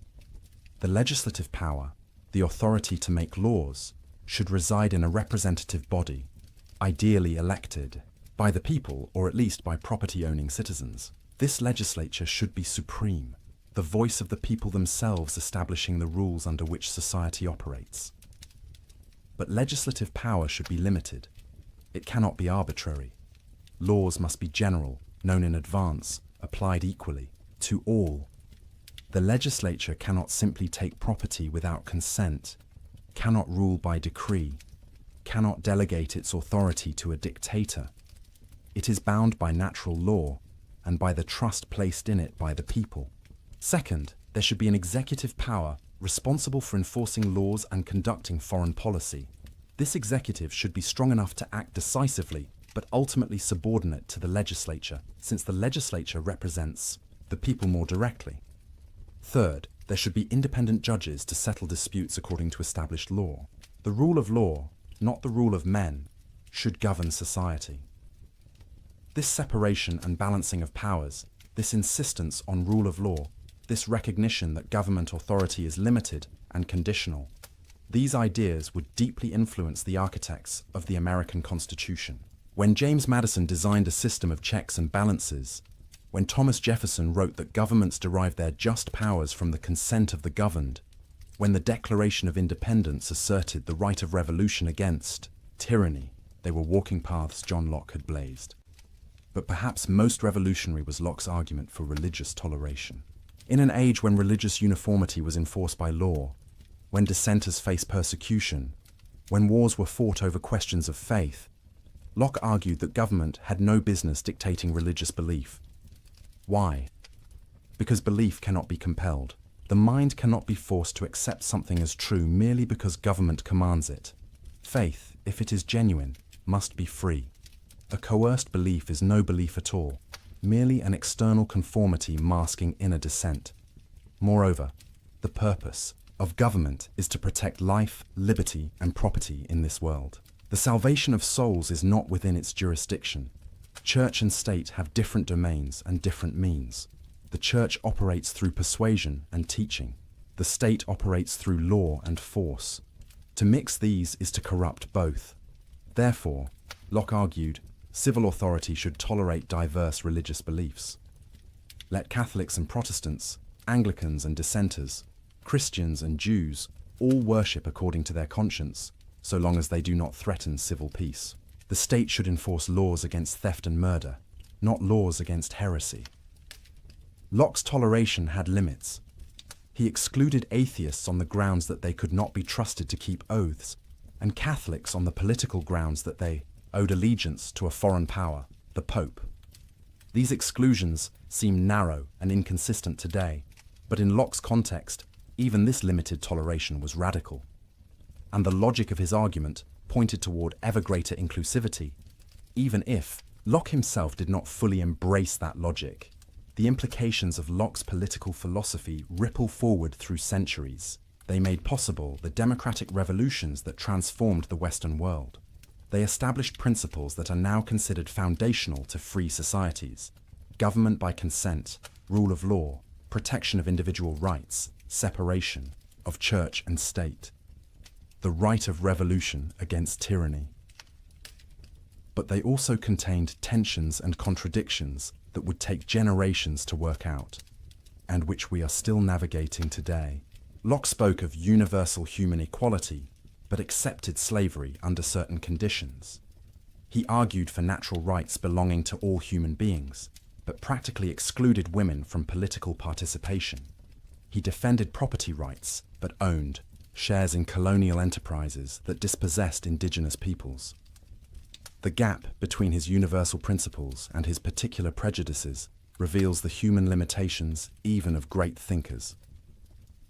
The legislative power, the authority to make laws, should reside in a representative body, ideally elected by the people or at least by property-owning citizens. This legislature should be supreme, the voice of the people themselves establishing the rules under which society operates. But legislative power should be limited. It cannot be arbitrary. Laws must be general, known in advance, applied equally, to all. The legislature cannot simply take property without consent, cannot rule by decree, cannot delegate its authority to a dictator. It is bound by natural law and by the trust placed in it by the people. Second, there should be an executive power responsible for enforcing laws and conducting foreign policy. This executive should be strong enough to act decisively, but ultimately subordinate to the legislature, since the legislature represents the people more directly. Third, there should be independent judges to settle disputes according to established law. The rule of law, not the rule of men, should govern society. This separation and balancing of powers, this insistence on rule of law, this recognition that government authority is limited and conditional, these ideas would deeply influence the architects of the American Constitution. When James Madison designed a system of checks and balances, when Thomas Jefferson wrote that governments derive their just powers from the consent of the governed, when the Declaration of Independence asserted the right of revolution against tyranny, they were walking paths John Locke had blazed. But perhaps most revolutionary was Locke's argument for religious toleration. In an age when religious uniformity was enforced by law, when dissenters faced persecution, when wars were fought over questions of faith, Locke argued that government had no business dictating religious belief. Why? Because belief cannot be compelled. The mind cannot be forced to accept something as true merely because government commands it. Faith, if it is genuine, must be free. A coerced belief is no belief at all, merely an external conformity masking inner dissent. Moreover, the purpose of government is to protect life, liberty, and property in this world. The salvation of souls is not within its jurisdiction. Church and state have different domains and different means. The church operates through persuasion and teaching. The state operates through law and force. To mix these is to corrupt both. Therefore, Locke argued, civil authority should tolerate diverse religious beliefs. Let Catholics and Protestants, Anglicans and dissenters, Christians and Jews all worship according to their conscience, so long as they do not threaten civil peace. The state should enforce laws against theft and murder, not laws against heresy. Locke's toleration had limits. He excluded atheists on the grounds that they could not be trusted to keep oaths, and Catholics on the political grounds that they owed allegiance to a foreign power, the Pope. These exclusions seem narrow and inconsistent today, but in Locke's context, even this limited toleration was radical. And the logic of his argument pointed toward ever greater inclusivity, even if Locke himself did not fully embrace that logic. The implications of Locke's political philosophy ripple forward through centuries. They made possible the democratic revolutions that transformed the Western world. They established principles that are now considered foundational to free societies: government by consent, rule of law, protection of individual rights, separation of church and state, the right of revolution against tyranny. But they also contained tensions and contradictions that would take generations to work out, and which we are still navigating today. Locke spoke of universal human equality, but accepted slavery under certain conditions. He argued for natural rights belonging to all human beings, but practically excluded women from political participation. He defended property rights, but owned shares in colonial enterprises that dispossessed indigenous peoples. The gap between his universal principles and his particular prejudices reveals the human limitations even of great thinkers.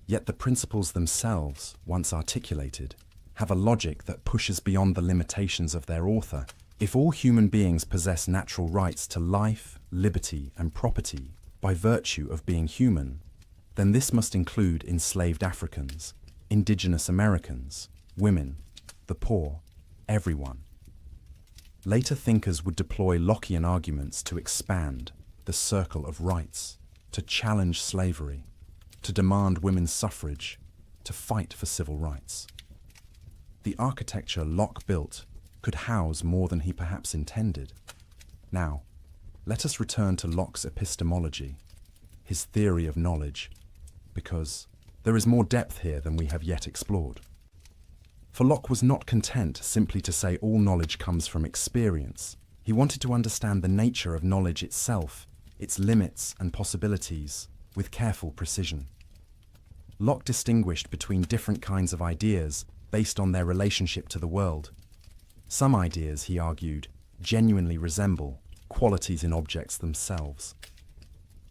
Yet the principles themselves, once articulated, have a logic that pushes beyond the limitations of their author If all human beings possess natural rights to life, liberty, and property by virtue of being human, then this must include enslaved Africans, indigenous Americans, women, the poor, everyone. Later thinkers would deploy Lockean arguments to expand the circle of rights, to challenge slavery, to demand women's suffrage, to fight for civil rights. The architecture Locke built could house more than he perhaps intended. Now, let us return to Locke's epistemology, his theory of knowledge, because there is more depth here than we have yet explored. For Locke was not content simply to say all knowledge comes from experience. He wanted to understand the nature of knowledge itself, its limits and possibilities, with careful precision. Locke distinguished between different kinds of ideas based on their relationship to the world. Some ideas, he argued, genuinely resemble qualities in objects themselves.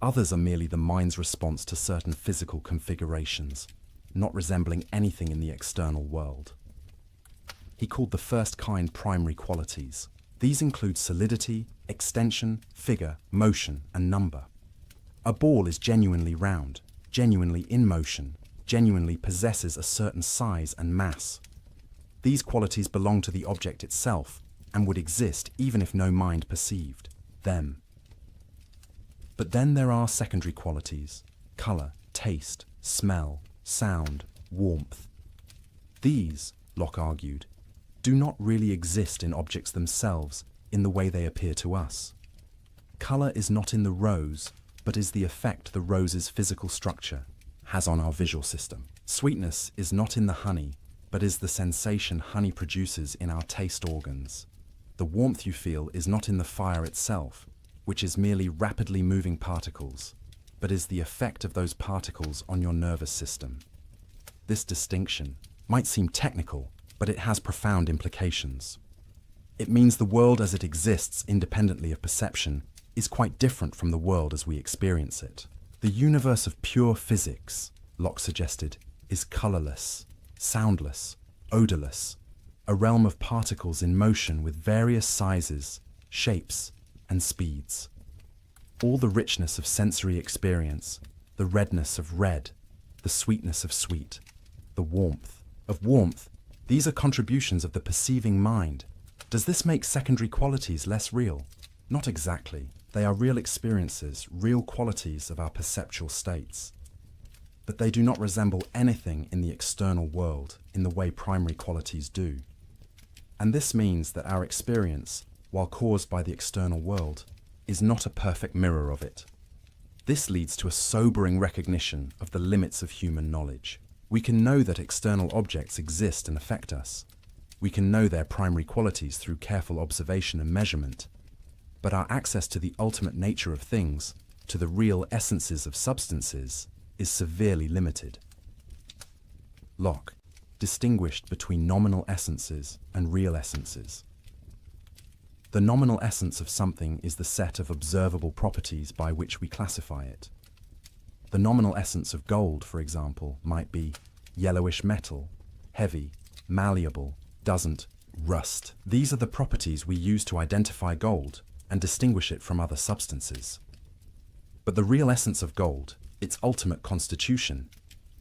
Others are merely the mind's response to certain physical configurations, not resembling anything in the external world. He called the first kind primary qualities. These include solidity, extension, figure, motion, and number. A ball is genuinely round, genuinely in motion, genuinely possesses a certain size and mass. These qualities belong to the object itself and would exist even if no mind perceived them. But then there are secondary qualities: color, taste, smell, sound, warmth. These, Locke argued, do not really exist in objects themselves in the way they appear to us. Color is not in the rose, but is the effect the rose's physical structure has on our visual system. Sweetness is not in the honey, but is the sensation honey produces in our taste organs. The warmth you feel is not in the fire itself, which is merely rapidly moving particles, but is the effect of those particles on your nervous system. This distinction might seem technical, but it has profound implications. It means the world as it exists independently of perception is quite different from the world as we experience it. The universe of pure physics, Locke suggested, is colorless, soundless, odorless, a realm of particles in motion with various sizes, shapes, and speeds. All the richness of sensory experience, the redness of red, the sweetness of sweet, the warmth of warmth, these are contributions of the perceiving mind. Does this make secondary qualities less real? Not exactly. They are real experiences, real qualities of our perceptual states. But they do not resemble anything in the external world in the way primary qualities do. And this means that our experience, while caused by the external world, is not a perfect mirror of it. This leads to a sobering recognition of the limits of human knowledge. We can know that external objects exist and affect us. We can know their primary qualities through careful observation and measurement. But our access to the ultimate nature of things, to the real essences of substances, is severely limited. Locke distinguished between nominal essences and real essences. The nominal essence of something is the set of observable properties by which we classify it. The nominal essence of gold, for example, might be yellowish metal, heavy, malleable, doesn't rust. These are the properties we use to identify gold and distinguish it from other substances. But the real essence of gold, its ultimate constitution,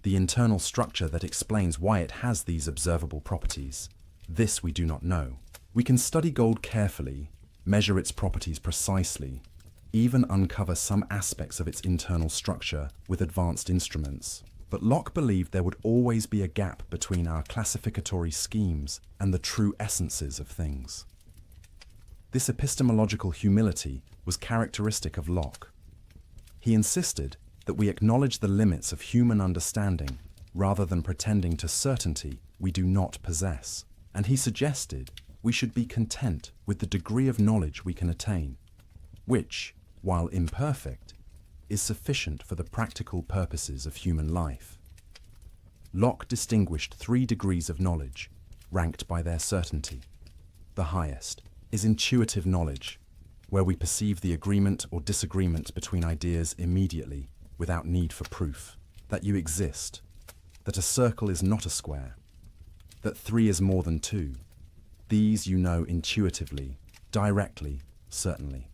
the internal structure that explains why it has these observable properties, this we do not know. We can study gold carefully, measure its properties precisely, even uncover some aspects of its internal structure with advanced instruments. But Locke believed there would always be a gap between our classificatory schemes and the true essences of things. This epistemological humility was characteristic of Locke. He insisted that we acknowledge the limits of human understanding rather than pretending to certainty we do not possess, and he suggested we should be content with the degree of knowledge we can attain, which, while imperfect, is sufficient for the practical purposes of human life. Locke distinguished 3 degrees of knowledge, ranked by their certainty. The highest is intuitive knowledge, where we perceive the agreement or disagreement between ideas immediately, without need for proof, that you exist, that a circle is not a square, that 3 is more than 2. These you know intuitively, Directly, certainly.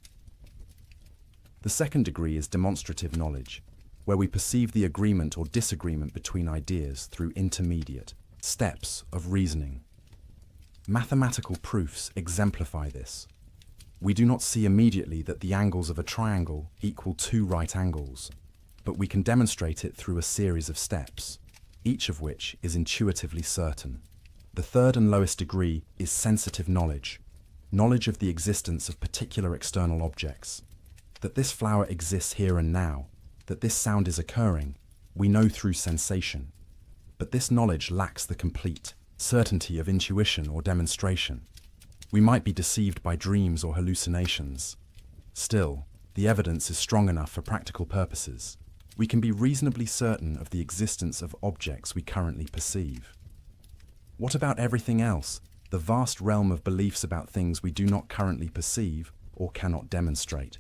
The second degree is demonstrative knowledge, where we perceive the agreement or disagreement between ideas through intermediate steps of reasoning. Mathematical proofs exemplify this. We do not see immediately that the angles of a triangle equal two right angles, but we can demonstrate it through a series of steps, each of which is intuitively certain. The third and lowest degree is sensitive knowledge, knowledge of the existence of particular external objects. That this flower exists here and now, that this sound is occurring, we know through sensation. But this knowledge lacks the complete certainty of intuition or demonstration. We might be deceived by dreams or hallucinations. Still, the evidence is strong enough for practical purposes. We can be reasonably certain of the existence of objects we currently perceive. What about everything else, the vast realm of beliefs about things we do not currently perceive or cannot demonstrate?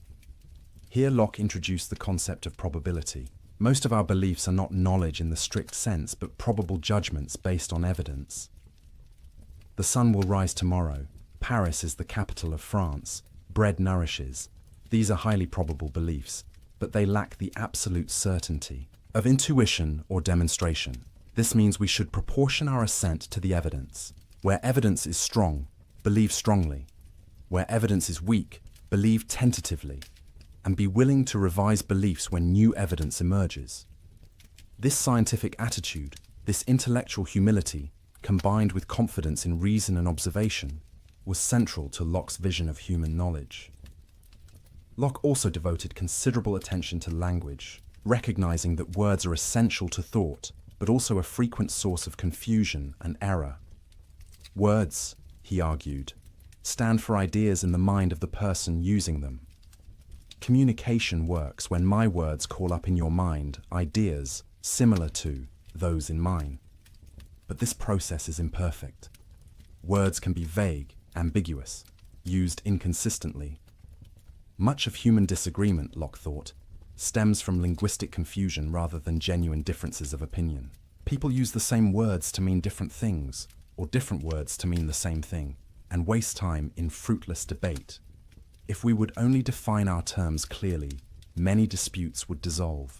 Here Locke introduced the concept of probability. Most of our beliefs are not knowledge in the strict sense, but probable judgments based on evidence. The sun will rise tomorrow. Paris is the capital of France. Bread nourishes. These are highly probable beliefs, but they lack the absolute certainty of intuition or demonstration. This means we should proportion our assent to the evidence. Where evidence is strong, believe strongly. Where evidence is weak, believe tentatively, and be willing to revise beliefs when new evidence emerges. This scientific attitude, this intellectual humility, combined with confidence in reason and observation, was central to Locke's vision of human knowledge. Locke also devoted considerable attention to language, recognizing that words are essential to thought, but also a frequent source of confusion and error. Words, he argued, stand for ideas in the mind of the person using them. Communication works when my words call up in your mind ideas similar to those in mine. But this process is imperfect. Words can be vague, ambiguous, used inconsistently. Much of human disagreement, Locke thought, stems from linguistic confusion rather than genuine differences of opinion. People use the same words to mean different things, or different words to mean the same thing, and waste time in fruitless debate. If we would only define our terms clearly, many disputes would dissolve.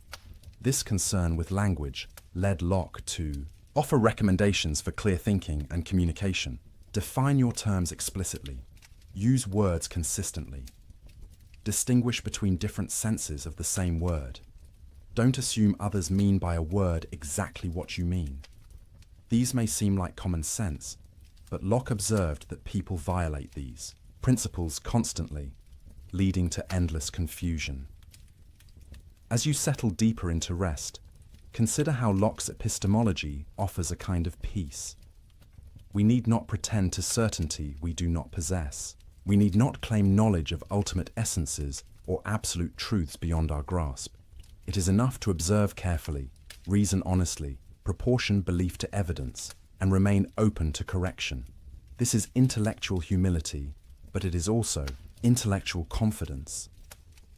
This concern with language led Locke to offer recommendations for clear thinking and communication. Define your terms explicitly. Use words consistently. Distinguish between different senses of the same word. Don't assume others mean by a word exactly what you mean. These may seem like common sense, but Locke observed that people violate these principles constantly, leading to endless confusion. As you settle deeper into rest, consider how Locke's epistemology offers a kind of peace. We need not pretend to certainty we do not possess. We need not claim knowledge of ultimate essences or absolute truths beyond our grasp. It is enough to observe carefully, reason honestly, proportion belief to evidence, and remain open to correction. This is intellectual humility, but it is also intellectual confidence.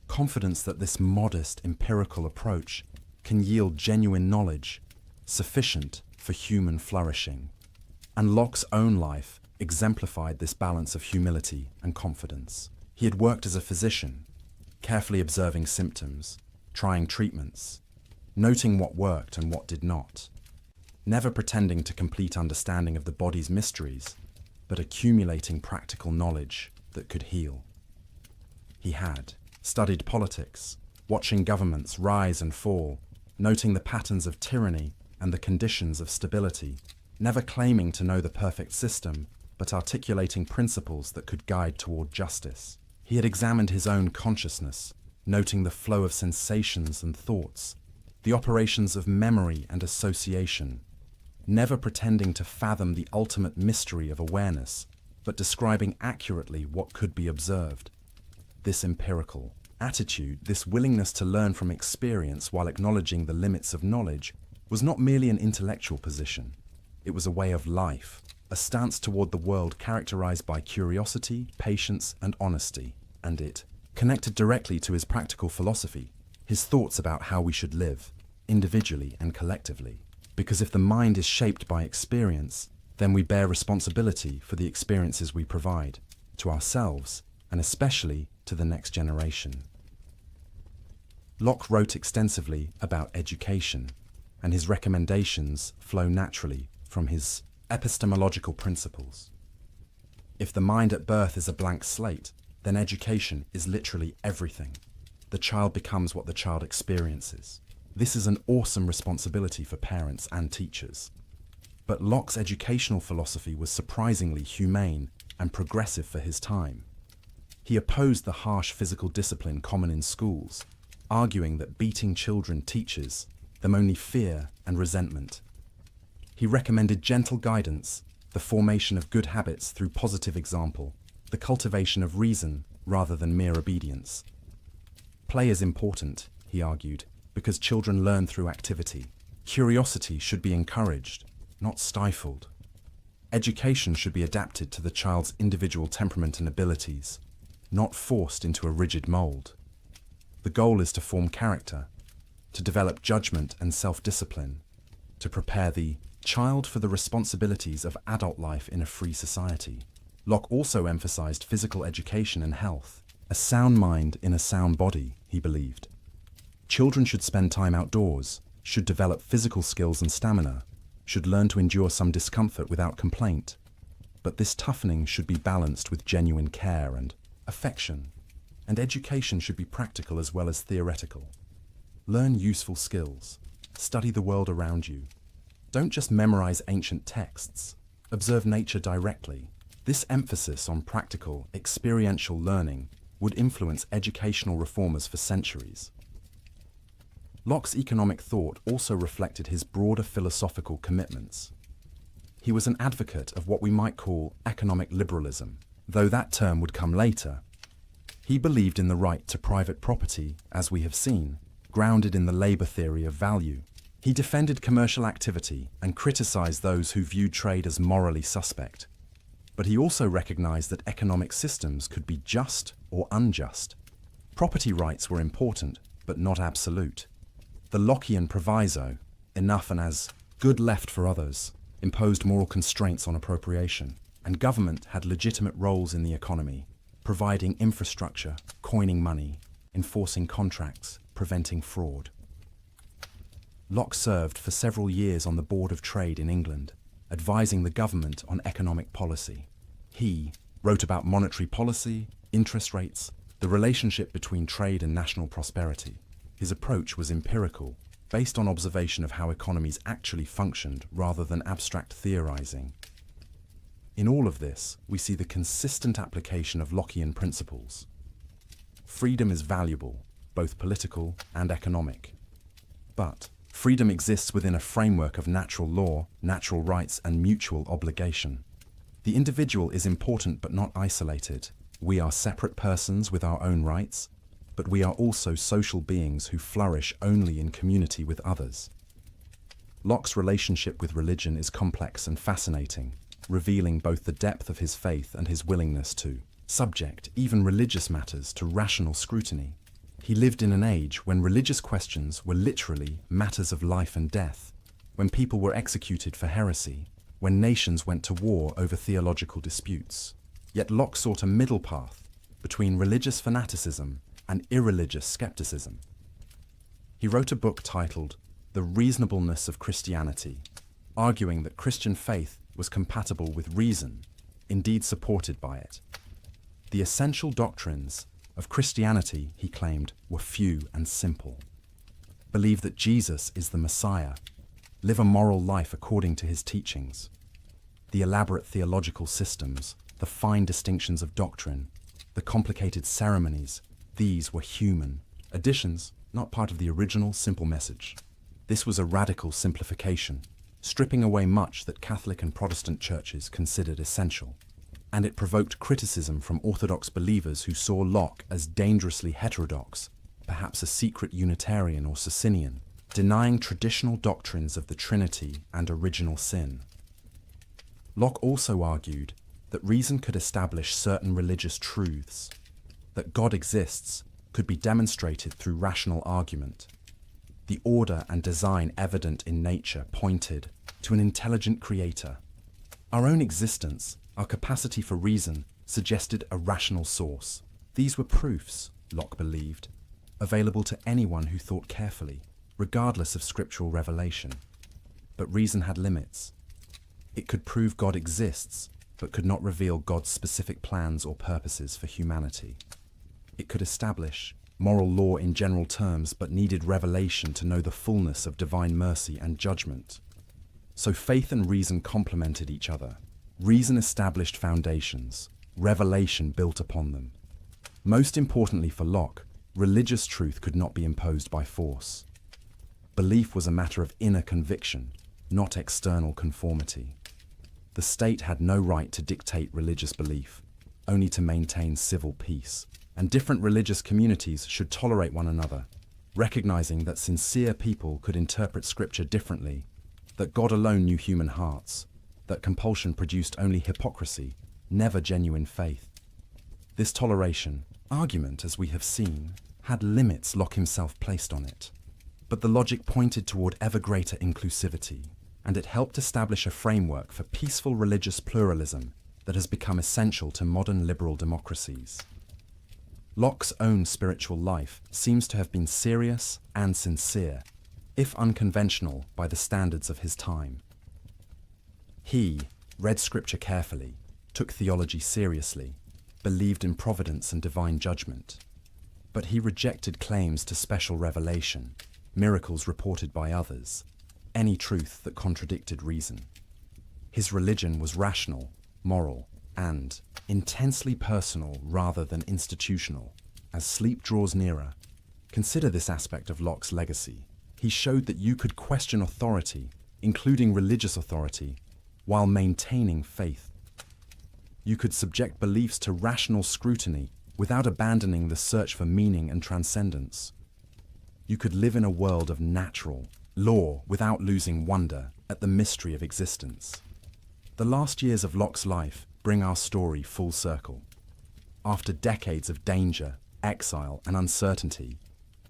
Confidence that this modest empirical approach can yield genuine knowledge, sufficient for human flourishing. And Locke's own life exemplified this balance of humility and confidence. He had worked as a physician, carefully observing symptoms, trying treatments, noting what worked and what did not, never pretending to complete understanding of the body's mysteries, but accumulating practical knowledge that could heal. He had studied politics, watching governments rise and fall, noting the patterns of tyranny and the conditions of stability, never claiming to know the perfect system, but articulating principles that could guide toward justice. He had examined his own consciousness, noting the flow of sensations and thoughts, the operations of memory and association, never pretending to fathom the ultimate mystery of awareness, but describing accurately what could be observed. This empirical attitude, this willingness to learn from experience while acknowledging the limits of knowledge, was not merely an intellectual position. It was a way of life, a stance toward the world characterized by curiosity, patience, and honesty, and it connected directly to his practical philosophy, his thoughts about how we should live, individually and collectively. Because if the mind is shaped by experience, then we bear responsibility for the experiences we provide. to ourselves, and especially to the next generation. Locke wrote extensively about education, and his recommendations flow naturally from his epistemological principles. If the mind at birth is a blank slate, then education is literally everything. The child becomes what the child experiences. This is an awesome responsibility for parents and teachers. But Locke's educational philosophy was surprisingly humane and progressive for his time. He opposed the harsh physical discipline common in schools, arguing that beating children teaches them only fear and resentment. He recommended gentle guidance, the formation of good habits through positive example, the cultivation of reason rather than mere obedience. Play is important, he argued, because children learn through activity. Curiosity should be encouraged, not stifled. Education should be adapted to the child's individual temperament and abilities, not forced into a rigid mold. The goal is to form character, to develop judgment and self-discipline, to prepare the child for the responsibilities of adult life in a free society. Locke also emphasized physical education and health. A sound mind in a sound body, he believed. Children should spend time outdoors, should develop physical skills and stamina, should learn to endure some discomfort without complaint. But this toughening should be balanced with genuine care and affection. And education should be practical as well as theoretical. Learn useful skills. Study the world around you. Don't just memorize ancient texts. Observe nature directly. This emphasis on practical, experiential learning would influence educational reformers for centuries. Locke's economic thought also reflected his broader philosophical commitments. He was an advocate of what we might call economic liberalism, though that term would come later. He believed in the right to private property, as we have seen, grounded in the labor theory of value. He defended commercial activity and criticized those who viewed trade as morally suspect. But he also recognized that economic systems could be just or unjust. Property rights were important, but not absolute. The Lockean proviso, enough and as good left for others, imposed moral constraints on appropriation, and government had legitimate roles in the economy, providing infrastructure, coining money, enforcing contracts, preventing fraud. Locke served for several years on the Board of Trade in England, advising the government on economic policy. He wrote about monetary policy, interest rates, the relationship between trade and national prosperity. His approach was empirical, based on observation of how economies actually functioned rather than abstract theorizing. In all of this, we see the consistent application of Lockean principles. Freedom is valuable, both political and economic. But freedom exists within a framework of natural law, natural rights, and mutual obligation. The individual is important but not isolated. We are separate persons with our own rights, but we are also social beings who flourish only in community with others. Locke's relationship with religion is complex and fascinating, revealing both the depth of his faith and his willingness to subject even religious matters to rational scrutiny. He lived in an age when religious questions were literally matters of life and death, when people were executed for heresy, when nations went to war over theological disputes. Yet Locke sought a middle path between religious fanaticism and irreligious skepticism. He wrote a book titled The Reasonableness of Christianity, arguing that Christian faith was compatible with reason, indeed supported by it. The essential doctrines of Christianity, he claimed, were few and simple. Believe that Jesus is the Messiah. Live a moral life according to his teachings. The elaborate theological systems, the fine distinctions of doctrine, the complicated ceremonies, these were human additions, not part of the original simple message. This was a radical simplification, stripping away much that Catholic and Protestant churches considered essential. And it provoked criticism from Orthodox believers who saw Locke as dangerously heterodox, perhaps a secret Unitarian or Socinian, denying traditional doctrines of the Trinity and original sin. Locke also argued that reason could establish certain religious truths, that God exists could be demonstrated through rational argument. The order and design evident in nature pointed to an intelligent creator. Our own existence, our capacity for reason, suggested a rational source. These were proofs, Locke believed, available to anyone who thought carefully, regardless of scriptural revelation. But reason had limits. It could prove God exists, but could not reveal God's specific plans or purposes for humanity. It could establish moral law in general terms, but needed revelation to know the fullness of divine mercy and judgment. So faith and reason complemented each other. Reason established foundations, revelation built upon them. Most importantly for Locke, religious truth could not be imposed by force. Belief was a matter of inner conviction, not external conformity. The state had no right to dictate religious belief, only to maintain civil peace. And different religious communities should tolerate one another, recognizing that sincere people could interpret Scripture differently, that God alone knew human hearts, that compulsion produced only hypocrisy, never genuine faith. This toleration, argument as we have seen, had limits Locke himself placed on it. But the logic pointed toward ever greater inclusivity, and it helped establish a framework for peaceful religious pluralism that has become essential to modern liberal democracies. Locke's own spiritual life seems to have been serious and sincere, if unconventional by the standards of his time. He read Scripture carefully, took theology seriously, believed in providence and divine judgment. But he rejected claims to special revelation, miracles reported by others, any truth that contradicted reason. His religion was rational, moral, and intensely personal rather than institutional. As sleep draws nearer, consider this aspect of Locke's legacy. He showed that you could question authority, including religious authority, while maintaining faith. You could subject beliefs to rational scrutiny without abandoning the search for meaning and transcendence. You could live in a world of natural law without losing wonder at the mystery of existence. The last years of Locke's life bring our story full circle. After decades of danger, exile, and uncertainty,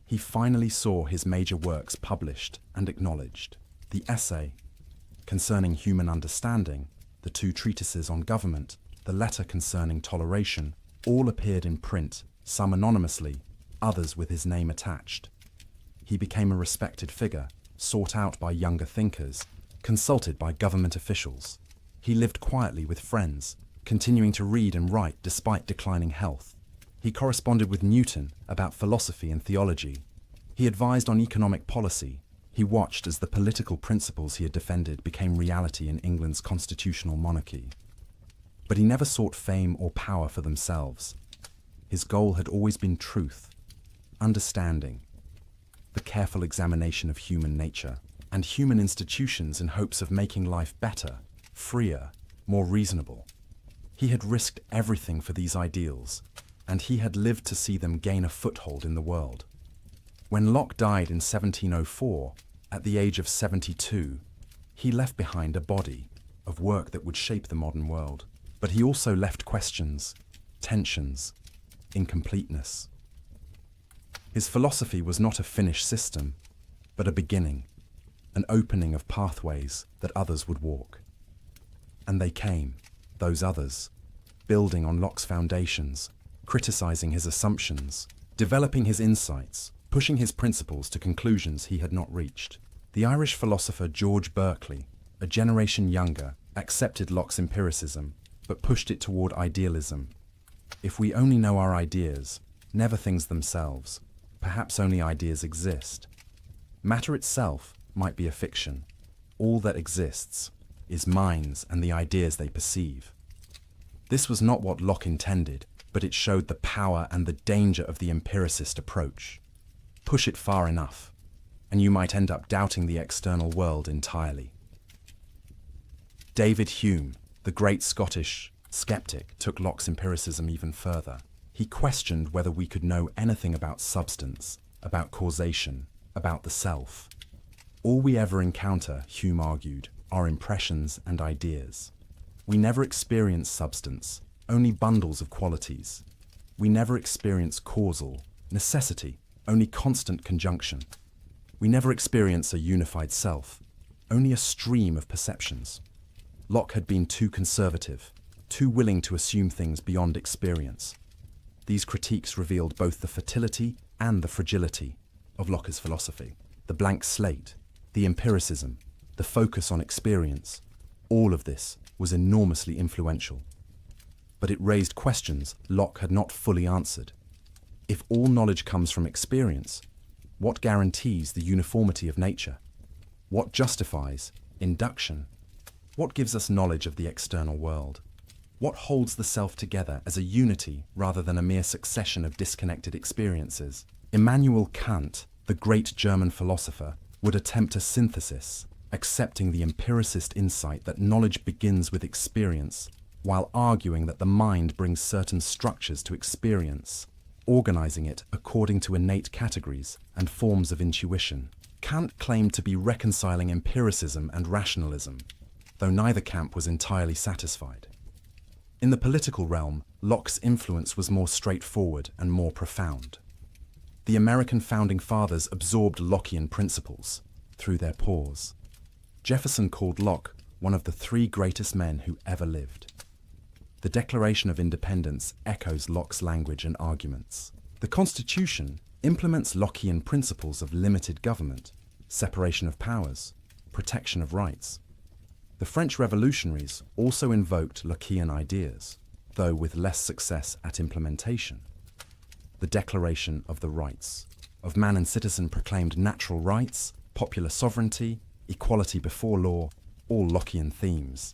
he finally saw his major works published and acknowledged. The essay concerning human understanding, the two treatises on government, the letter concerning toleration, all appeared in print, some anonymously, others with his name attached. He became a respected figure, sought out by younger thinkers, consulted by government officials. He lived quietly with friends, continuing to read and write despite declining health. He corresponded with Newton about philosophy and theology. He advised on economic policy. He watched as the political principles he had defended became reality in England's constitutional monarchy. But he never sought fame or power for themselves. His goal had always been truth, understanding, the careful examination of human nature and human institutions in hopes of making life better, freer, more reasonable. He had risked everything for these ideals, and he had lived to see them gain a foothold in the world. When Locke died in 1704, at the age of 72, he left behind a body of work that would shape the modern world. But he also left questions, tensions, incompleteness. His philosophy was not a finished system, but a beginning, an opening of pathways that others would walk. And they came, those others, building on Locke's foundations, criticizing his assumptions, developing his insights, pushing his principles to conclusions he had not reached. The Irish philosopher George Berkeley, a generation younger, accepted Locke's empiricism, but pushed it toward idealism. If we only know our ideas, never things themselves, perhaps only ideas exist. Matter itself might be a fiction. All that exists is minds and the ideas they perceive. This was not what Locke intended, but it showed the power and the danger of the empiricist approach. Push it far enough, and you might end up doubting the external world entirely. David Hume, the great Scottish skeptic, took Locke's empiricism even further. He questioned whether we could know anything about substance, about causation, about the self. All we ever encounter, Hume argued, are impressions and ideas. We never experience substance, only bundles of qualities. We never experience causal necessity, only constant conjunction. We never experience a unified self, only a stream of perceptions. Locke had been too conservative. too willing to assume things beyond experience. These critiques revealed both the fertility and the fragility of Locke's philosophy. The blank slate, the empiricism, the focus on experience, all of this was enormously influential. But it raised questions Locke had not fully answered. If all knowledge comes from experience, what guarantees the uniformity of nature? What justifies induction? What gives us knowledge of the external world? What holds the self together as a unity rather than a mere succession of disconnected experiences? Immanuel Kant, the great German philosopher, would attempt a synthesis, accepting the empiricist insight that knowledge begins with experience, while arguing that the mind brings certain structures to experience, organizing it according to innate categories and forms of intuition. Kant claimed to be reconciling empiricism and rationalism, though neither camp was entirely satisfied. In the political realm, Locke's influence was more straightforward and more profound. The American founding fathers absorbed Lockean principles through their pores. Jefferson called Locke one of the three greatest men who ever lived. The Declaration of Independence echoes Locke's language and arguments. The Constitution implements Lockean principles of limited government, separation of powers, protection of rights. The French revolutionaries also invoked Lockean ideas, though with less success at implementation. The Declaration of the Rights of Man and Citizen proclaimed natural rights, popular sovereignty, equality before law, all Lockean themes.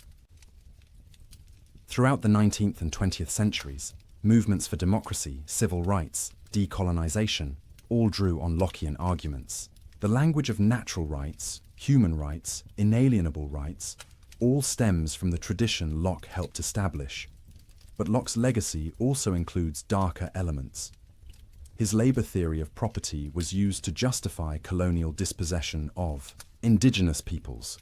Throughout the 19th and 20th centuries, movements for democracy, civil rights, decolonization, all drew on Lockean arguments. The language of natural rights, human rights, inalienable rights, all stems from the tradition Locke helped establish. But Locke's legacy also includes darker elements. His labor theory of property was used to justify colonial dispossession of indigenous peoples.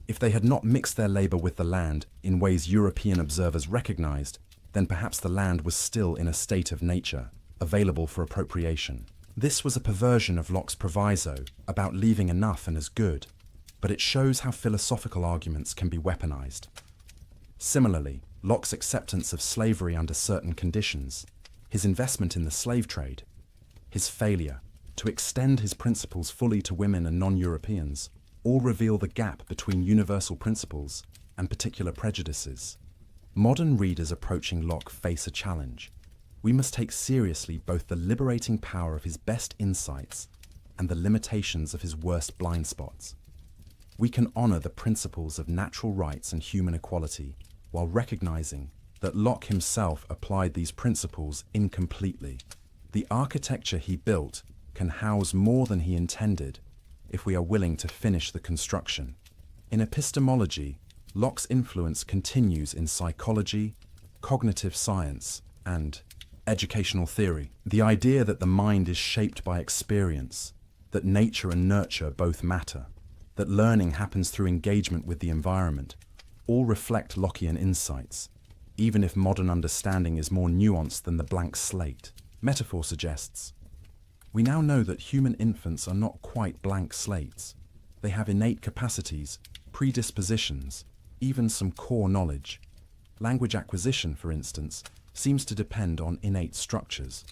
If they had not mixed their labor with the land in ways European observers recognized, then perhaps the land was still in a state of nature, available for appropriation. This was a perversion of Locke's proviso about leaving enough and as good, but it shows how philosophical arguments can be weaponized. Similarly, Locke's acceptance of slavery under certain conditions, his investment in the slave trade, his failure to extend his principles fully to women and non-Europeans, all reveal the gap between universal principles and particular prejudices. Modern readers approaching Locke face a challenge. We must take seriously both the liberating power of his best insights and the limitations of his worst blind spots. We can honor the principles of natural rights and human equality while recognizing that Locke himself applied these principles incompletely. The architecture he built can house more than he intended if we are willing to finish the construction. In epistemology, Locke's influence continues in psychology, cognitive science, and educational theory. The idea that the mind is shaped by experience, that nature and nurture both matter, that learning happens through engagement with the environment, all reflect Lockean insights, even if modern understanding is more nuanced than the blank slate. Metaphor suggests, we now know that human infants are not quite blank slates. They have innate capacities, predispositions, even some core knowledge. Language acquisition, for instance, seems to depend on innate structures.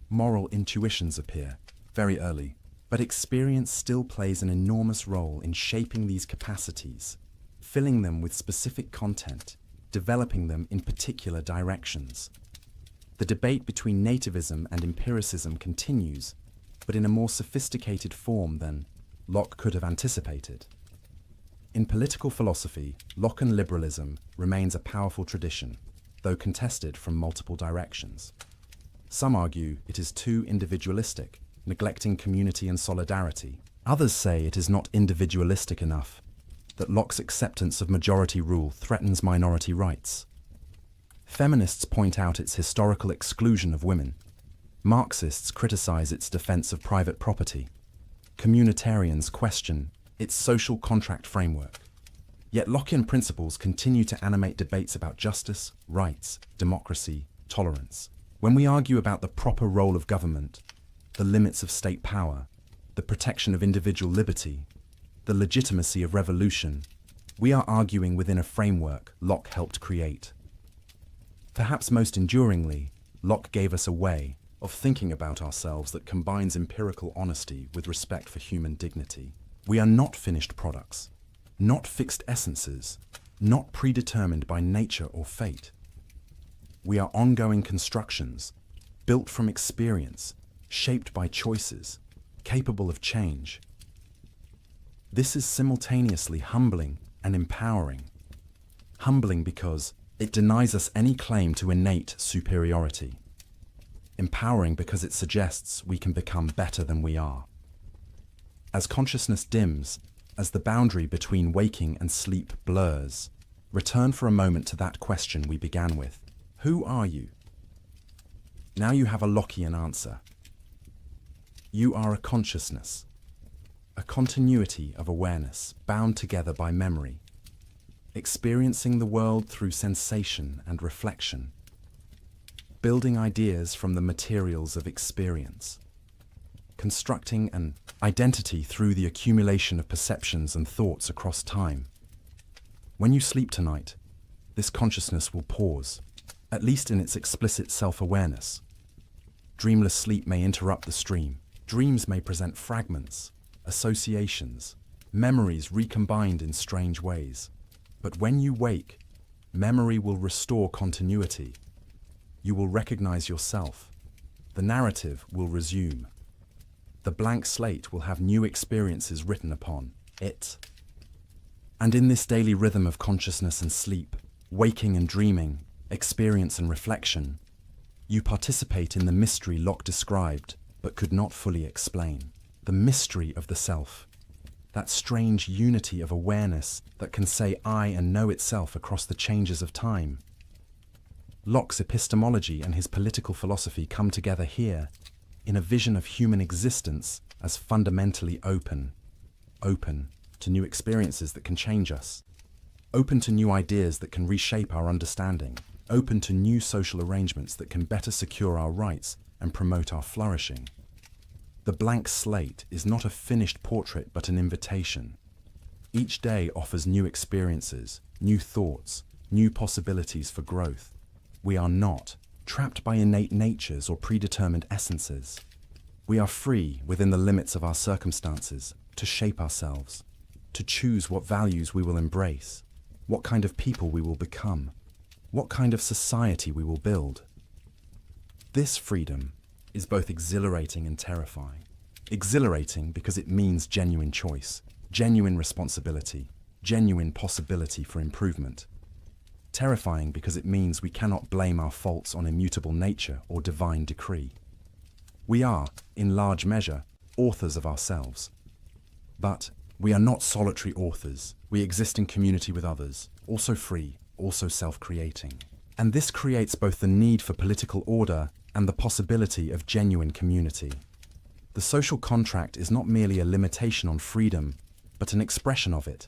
Moral intuitions appear very early, but experience still plays an enormous role in shaping these capacities, filling them with specific content, developing them in particular directions. The debate between nativism and empiricism continues, but in a more sophisticated form than Locke could have anticipated. In political philosophy, Lockean liberalism remains a powerful tradition, though contested from multiple directions. Some argue it is too individualistic, neglecting community and solidarity. Others say it is not individualistic enough, that Locke's acceptance of majority rule threatens minority rights. Feminists point out its historical exclusion of women. Marxists criticize its defense of private property. Communitarians question its social contract framework. Yet Lockean principles continue to animate debates about justice, rights, democracy, tolerance. When we argue about the proper role of government, the limits of state power, the protection of individual liberty, the legitimacy of revolution, we are arguing within a framework Locke helped create. Perhaps most enduringly, Locke gave us a way of thinking about ourselves that combines empirical honesty with respect for human dignity. We are not finished products, not fixed essences, not predetermined by nature or fate. We are ongoing constructions, built from experience, shaped by choices, capable of change. This is simultaneously humbling and empowering. Humbling because it denies us any claim to innate superiority. Empowering because it suggests we can become better than we are. As consciousness dims, as the boundary between waking and sleep blurs, return for a moment to that question we began with. Who are you? Now you have a Lockean answer. You are a consciousness, a continuity of awareness bound together by memory, experiencing the world through sensation and reflection, building ideas from the materials of experience, constructing an identity through the accumulation of perceptions and thoughts across time. When you sleep tonight, this consciousness will pause, at least in its explicit self-awareness. Dreamless sleep may interrupt the stream. Dreams may present fragments, associations, memories recombined in strange ways. But when you wake, memory will restore continuity. You will recognize yourself. The narrative will resume. The blank slate will have new experiences written upon it. And in this daily rhythm of consciousness and sleep, waking and dreaming, experience and reflection, you participate in the mystery Locke described but could not fully explain. The mystery of the self. That strange unity of awareness that can say I and know itself across the changes of time. Locke's epistemology and his political philosophy come together here in a vision of human existence as fundamentally open to new experiences that can change us, open to new ideas that can reshape our understanding, open to new social arrangements that can better secure our rights and promote our flourishing. The blank slate is not a finished portrait but an invitation. Each day offers new experiences, new thoughts, new possibilities for growth. We are not trapped by innate natures or predetermined essences. We are free within the limits of our circumstances to shape ourselves, to choose what values we will embrace, what kind of people we will become, what kind of society we will build. This freedom is both exhilarating and terrifying. Exhilarating because it means genuine choice, genuine responsibility, genuine possibility for improvement. Terrifying because it means we cannot blame our faults on immutable nature or divine decree. We are, in large measure, authors of ourselves. But we are not solitary authors. We exist in community with others, also free, also self-creating. And this creates both the need for political order and the possibility of genuine community. The social contract is not merely a limitation on freedom, but an expression of it,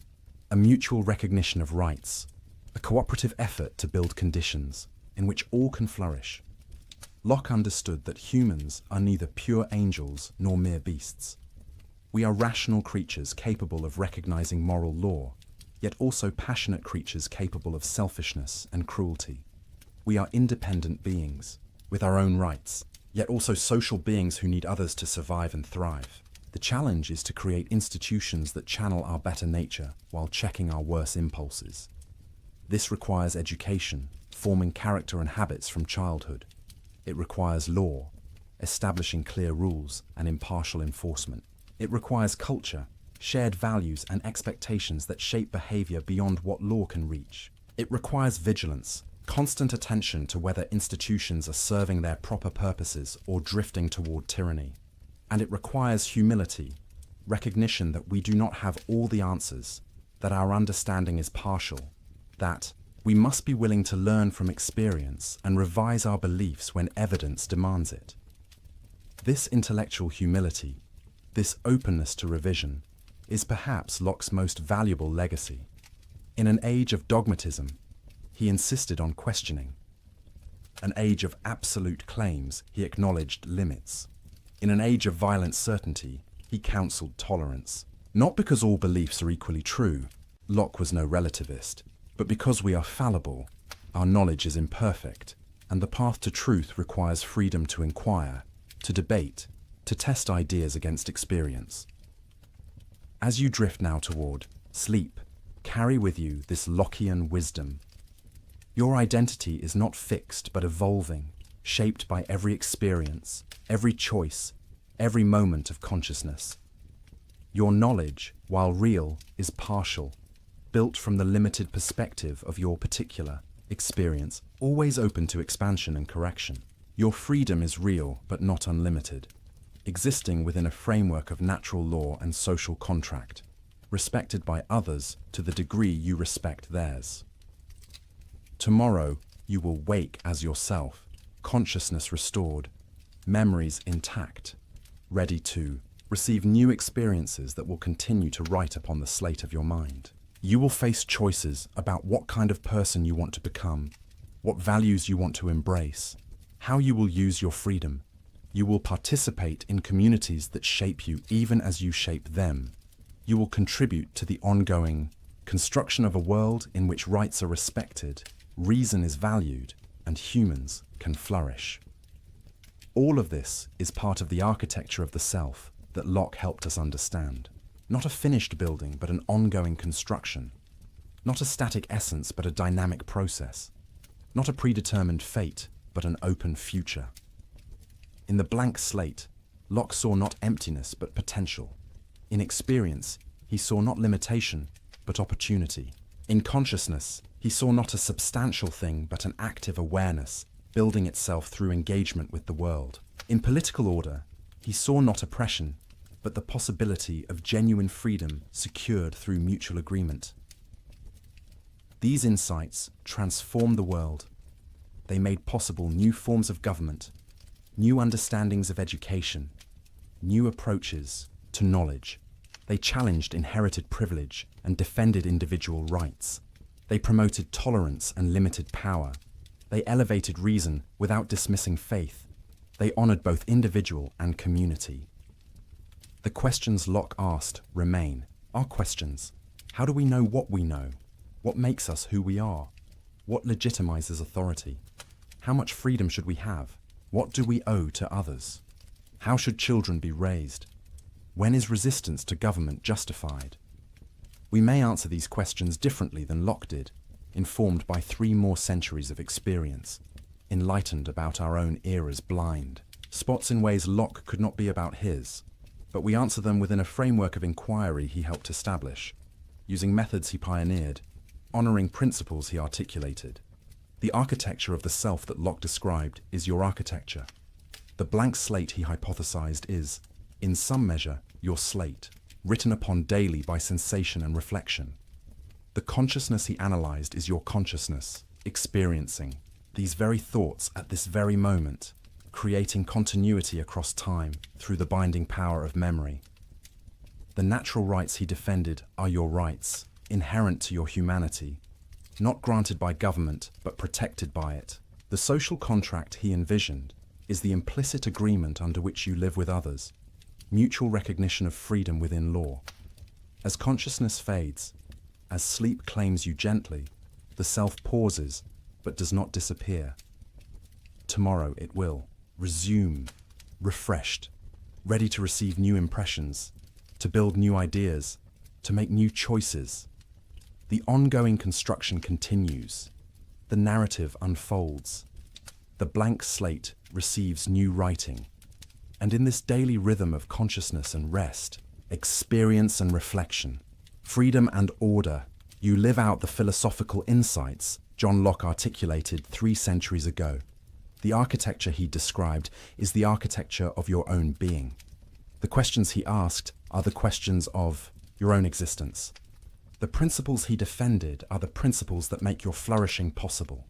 a mutual recognition of rights, a cooperative effort to build conditions in which all can flourish. Locke understood that humans are neither pure angels nor mere beasts. We are rational creatures capable of recognizing moral law, yet also passionate creatures capable of selfishness and cruelty. We are independent beings, with our own rights, yet also social beings who need others to survive and thrive. The challenge is to create institutions that channel our better nature while checking our worse impulses. This requires education, forming character and habits from childhood. It requires law, establishing clear rules and impartial enforcement. It requires culture, shared values and expectations that shape behavior beyond what law can reach. It requires vigilance, constant attention to whether institutions are serving their proper purposes or drifting toward tyranny. And it requires humility, recognition that we do not have all the answers, that our understanding is partial, that we must be willing to learn from experience and revise our beliefs when evidence demands it. This intellectual humility, this openness to revision, is perhaps Locke's most valuable legacy. In an age of dogmatism, he insisted on questioning. An age of absolute claims, he acknowledged limits. In an age of violent certainty, he counseled tolerance. Not because all beliefs are equally true, Locke was no relativist, but because we are fallible, Our knowledge is imperfect, and the path to truth requires freedom to inquire, to debate, to test ideas against experience. As you drift now toward sleep, carry with you this Lockean wisdom. Your identity is not fixed but evolving, shaped by every experience, every choice, every moment of consciousness. Your knowledge, while real, is partial, built from the limited perspective of your particular experience, always open to expansion and correction. Your freedom is real but not unlimited, existing within a framework of natural law and social contract, respected by others to the degree you respect theirs. Tomorrow, you will wake as yourself, consciousness restored, memories intact, ready to receive new experiences that will continue to write upon the slate of your mind. You will face choices about what kind of person you want to become, what values you want to embrace, how you will use your freedom. You will participate in communities that shape you even as you shape them. You will contribute to the ongoing construction of a world in which rights are respected, reason is valued, and humans can flourish. All of this is part of the architecture of the self that Locke helped us understand. Not a finished building, but an ongoing construction. Not a static essence, but a dynamic process. Not a predetermined fate, but an open future. In the blank slate, Locke saw not emptiness, but potential. In experience, he saw not limitation, but opportunity. In consciousness, he saw not a substantial thing, but an active awareness, building itself through engagement with the world. In political order, he saw not oppression, but the possibility of genuine freedom secured through mutual agreement. These insights transformed the world. They made possible new forms of government, new understandings of education, new approaches to knowledge. They challenged inherited privilege and defended individual rights. They promoted tolerance and limited power. They elevated reason without dismissing faith. They honored both individual and community. The questions Locke asked remain our questions. How do we know what we know? What makes us who we are? What legitimizes authority? How much freedom should we have? What do we owe to others? How should children be raised? When is resistance to government justified? We may answer these questions differently than Locke did, informed by 3 more centuries of experience, enlightened about our own era's blind spots in ways Locke could not be about his. But we answer them within a framework of inquiry he helped establish, using methods he pioneered, honoring principles he articulated. The architecture of the self that Locke described is your architecture. The blank slate he hypothesized is, in some measure, your slate, written upon daily by sensation and reflection. The consciousness he analyzed is your consciousness, experiencing these very thoughts at this very moment, creating continuity across time through the binding power of memory. The natural rights he defended are your rights, inherent to your humanity, not granted by government, but protected by it. The social contract he envisioned is the implicit agreement under which you live with others, mutual recognition of freedom within law. As consciousness fades, as sleep claims you gently, the self pauses, but does not disappear. Tomorrow it will resume, refreshed, ready to receive new impressions, to build new ideas, to make new choices. The ongoing construction continues. The narrative unfolds. The blank slate receives new writing. And in this daily rhythm of consciousness and rest, experience and reflection, freedom and order, you live out the philosophical insights John Locke articulated 3 centuries ago. The architecture he described is the architecture of your own being. The questions he asked are the questions of your own existence. The principles he defended are the principles that make your flourishing possible.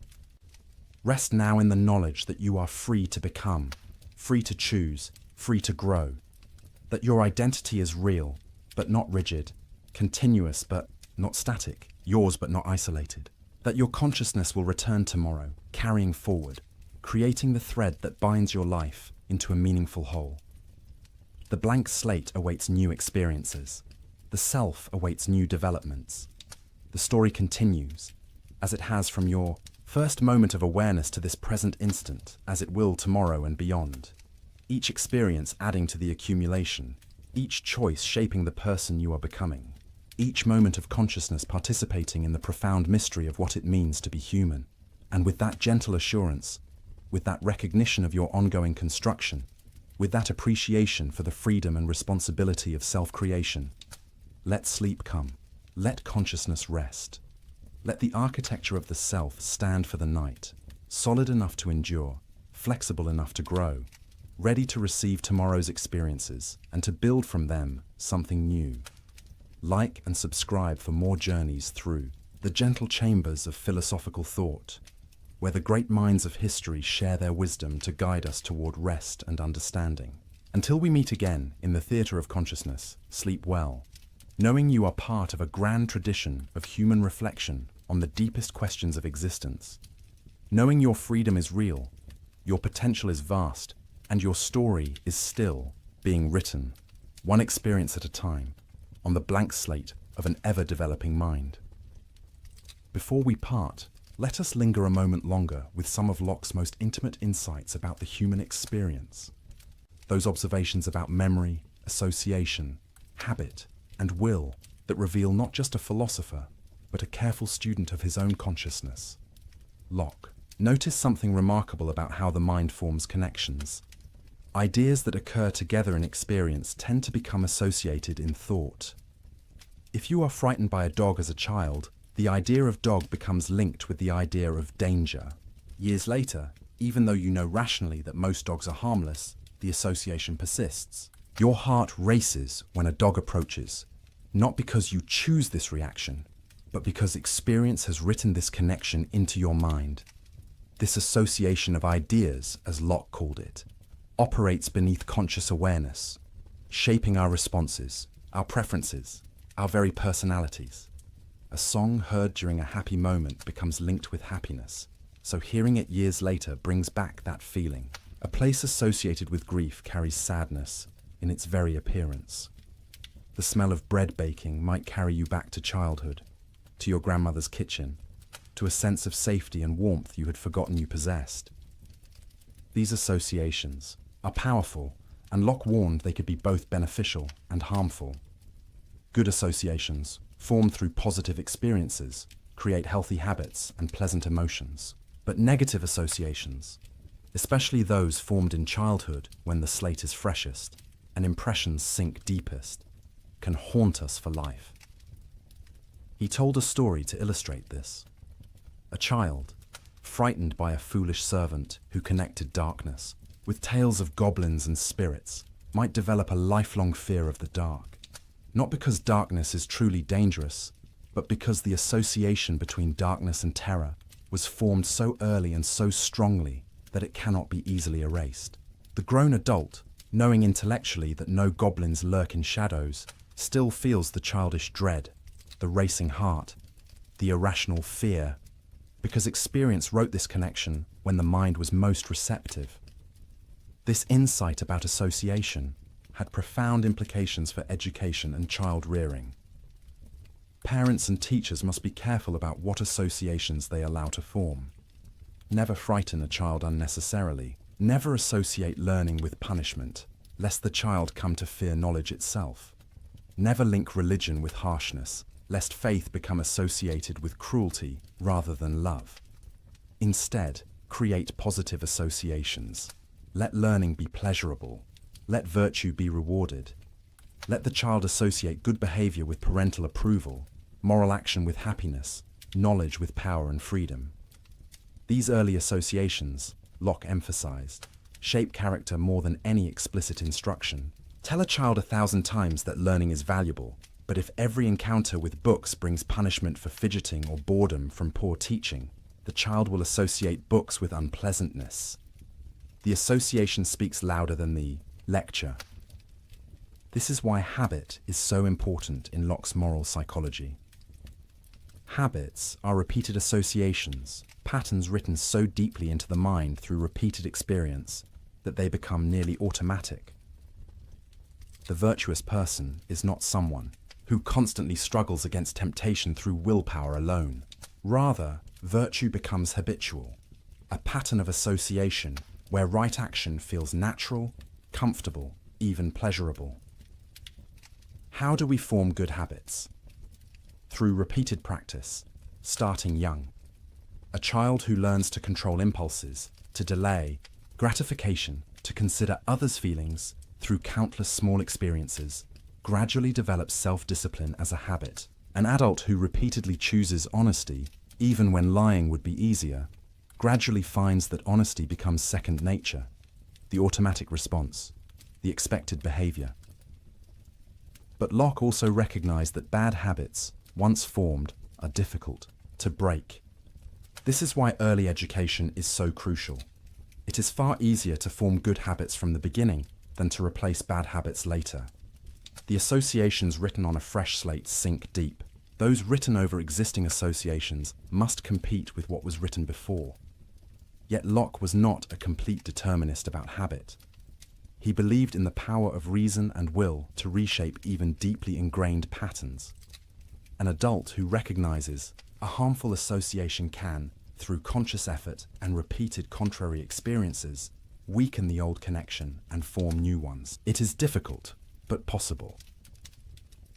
Rest now in the knowledge that you are free to become, free to choose, free to grow. That your identity is real, but not rigid, continuous but not static, yours but not isolated. That your consciousness will return tomorrow, carrying forward, creating the thread that binds your life into a meaningful whole. The blank slate awaits new experiences. The self awaits new developments. The story continues, as it has from your First moment of awareness to this present instant, as it will tomorrow and beyond. Each experience adding to the accumulation, each choice shaping the person you are becoming. Each moment of consciousness participating in the profound mystery of what it means to be human. And with that gentle assurance, with that recognition of your ongoing construction, with that appreciation for the freedom and responsibility of self-creation, let sleep come. Let consciousness rest. Let the architecture of the self stand for the night, solid enough to endure, flexible enough to grow, ready to receive tomorrow's experiences and to build from them something new. Like and subscribe for more journeys through the gentle chambers of philosophical thought, where the great minds of history share their wisdom to guide us toward rest and understanding. Until we meet again in the theatre of consciousness, sleep well, knowing you are part of a grand tradition of human reflection on the deepest questions of existence, knowing your freedom is real, your potential is vast, and your story is still being written, one experience at a time, on the blank slate of an ever-developing mind. Before we part, let us linger a moment longer with some of Locke's most intimate insights about the human experience. Those observations about memory, association, habit, and will that reveal not just a philosopher, but a careful student of his own consciousness. Locke noticed something remarkable about how the mind forms connections. Ideas that occur together in experience tend to become associated in thought. If you are frightened by a dog as a child, the idea of dog becomes linked with the idea of danger. Years later, even though you know rationally that most dogs are harmless, the association persists. Your heart races when a dog approaches, not because you choose this reaction, but because experience has written this connection into your mind. This association of ideas, as Locke called it, operates beneath conscious awareness, shaping our responses, our preferences, our very personalities. A song heard during a happy moment becomes linked with happiness, so hearing it years later brings back that feeling. A place associated with grief carries sadness in its very appearance. The smell of bread baking might carry you back to childhood, to your grandmother's kitchen, to a sense of safety and warmth you had forgotten you possessed. These associations are powerful, and Locke warned they could be both beneficial and harmful. Good associations, formed through positive experiences, create healthy habits and pleasant emotions. But negative associations, especially those formed in childhood when the slate is freshest and impressions sink deepest, can haunt us for life. He told a story to illustrate this. A child, frightened by a foolish servant who connected darkness with tales of goblins and spirits, might develop a lifelong fear of the dark. Not because darkness is truly dangerous, but because the association between darkness and terror was formed so early and so strongly that it cannot be easily erased. The grown adult, knowing intellectually that no goblins lurk in shadows, still feels the childish dread, the racing heart, the irrational fear, because experience wrote this connection when the mind was most receptive. This insight about association had profound implications for education and child rearing. Parents and teachers must be careful about what associations they allow to form. Never frighten a child unnecessarily. Never associate learning with punishment, lest the child come to fear knowledge itself. Never link religion with harshness, lest faith become associated with cruelty rather than love. Instead, create positive associations. Let learning be pleasurable. Let virtue be rewarded. Let the child associate good behavior with parental approval, moral action with happiness, knowledge with power and freedom. These early associations, Locke emphasized, shape character more than any explicit instruction. Tell a child 1,000 times that learning is valuable, but if every encounter with books brings punishment for fidgeting or boredom from poor teaching, the child will associate books with unpleasantness. The association speaks louder than the lecture. This is why habit is so important in Locke's moral psychology. Habits are repeated associations, patterns written so deeply into the mind through repeated experience that they become nearly automatic. The virtuous person is not someone who constantly struggles against temptation through willpower alone. Rather, virtue becomes habitual, a pattern of association where right action feels natural, comfortable, even pleasurable. How do we form good habits? Through repeated practice, starting young. A child who learns to control impulses, to delay gratification, to consider others' feelings through countless small experiences, gradually develops self-discipline as a habit. An adult who repeatedly chooses honesty, even when lying would be easier, gradually finds that honesty becomes second nature, the automatic response, the expected behavior. But Locke also recognized that bad habits, once formed, are difficult to break. This is why early education is so crucial. It is far easier to form good habits from the beginning than to replace bad habits later. The associations written on a fresh slate sink deep. Those written over existing associations must compete with what was written before. Yet Locke was not a complete determinist about habit. He believed in the power of reason and will to reshape even deeply ingrained patterns. An adult who recognizes a harmful association can, through conscious effort and repeated contrary experiences, weaken the old connection and form new ones. It is difficult, but possible.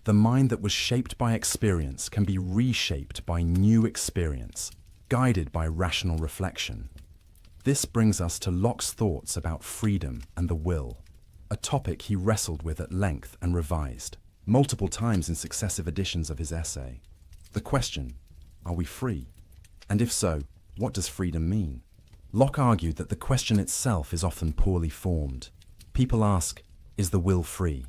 The mind that was shaped by experience can be reshaped by new experience, guided by rational reflection. This brings us to Locke's thoughts about freedom and the will, a topic he wrestled with at length and revised multiple times in successive editions of his essay. The question, are we free? And if so, what does freedom mean? Locke argued that the question itself is often poorly formed. People ask, is the will free?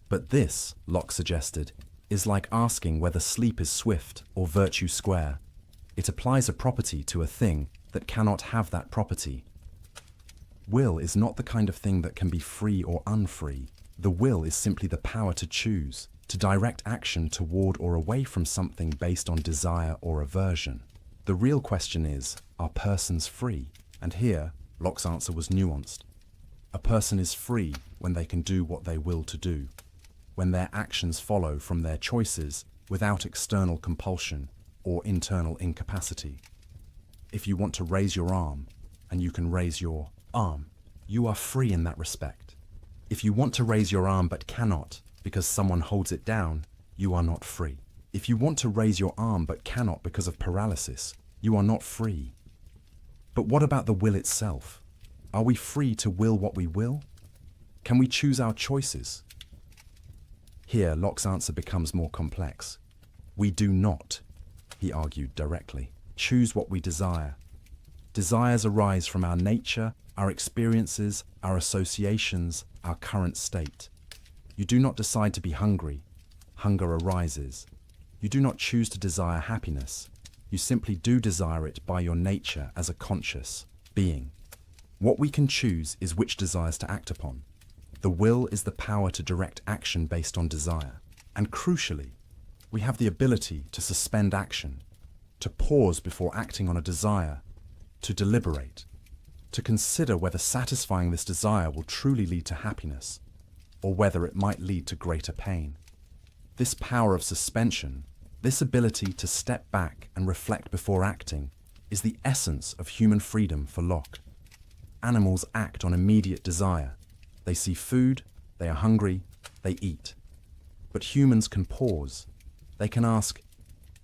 But this, Locke suggested, is like asking whether sleep is swift or virtue square. It applies a property to a thing that cannot have that property. Will is not the kind of thing that can be free or unfree. The will is simply the power to choose, to direct action toward or away from something based on desire or aversion. The real question is, are persons free? And here, Locke's answer was nuanced. A person is free when they can do what they will to do, when their actions follow from their choices without external compulsion or internal incapacity. If you want to raise your arm, and you can raise your arm, you are free in that respect. If you want to raise your arm but cannot because someone holds it down, you are not free. If you want to raise your arm but cannot because of paralysis, you are not free. But what about the will itself? Are we free to will what we will? Can we choose our choices? Here, Locke's answer becomes more complex. We do not, he argued directly, choose what we desire. Desires arise from our nature, our experiences, our associations, our current state. You do not decide to be hungry. Hunger arises. You do not choose to desire happiness. You simply do desire it by your nature as a conscious being. What we can choose is which desires to act upon. The will is the power to direct action based on desire. And crucially, we have the ability to suspend action, to pause before acting on a desire, to deliberate, to consider whether satisfying this desire will truly lead to happiness, or whether it might lead to greater pain. This power of suspension, this ability to step back and reflect before acting, is the essence of human freedom for Locke. Animals act on immediate desire. They see food, they are hungry, they eat. But humans can pause. They can ask,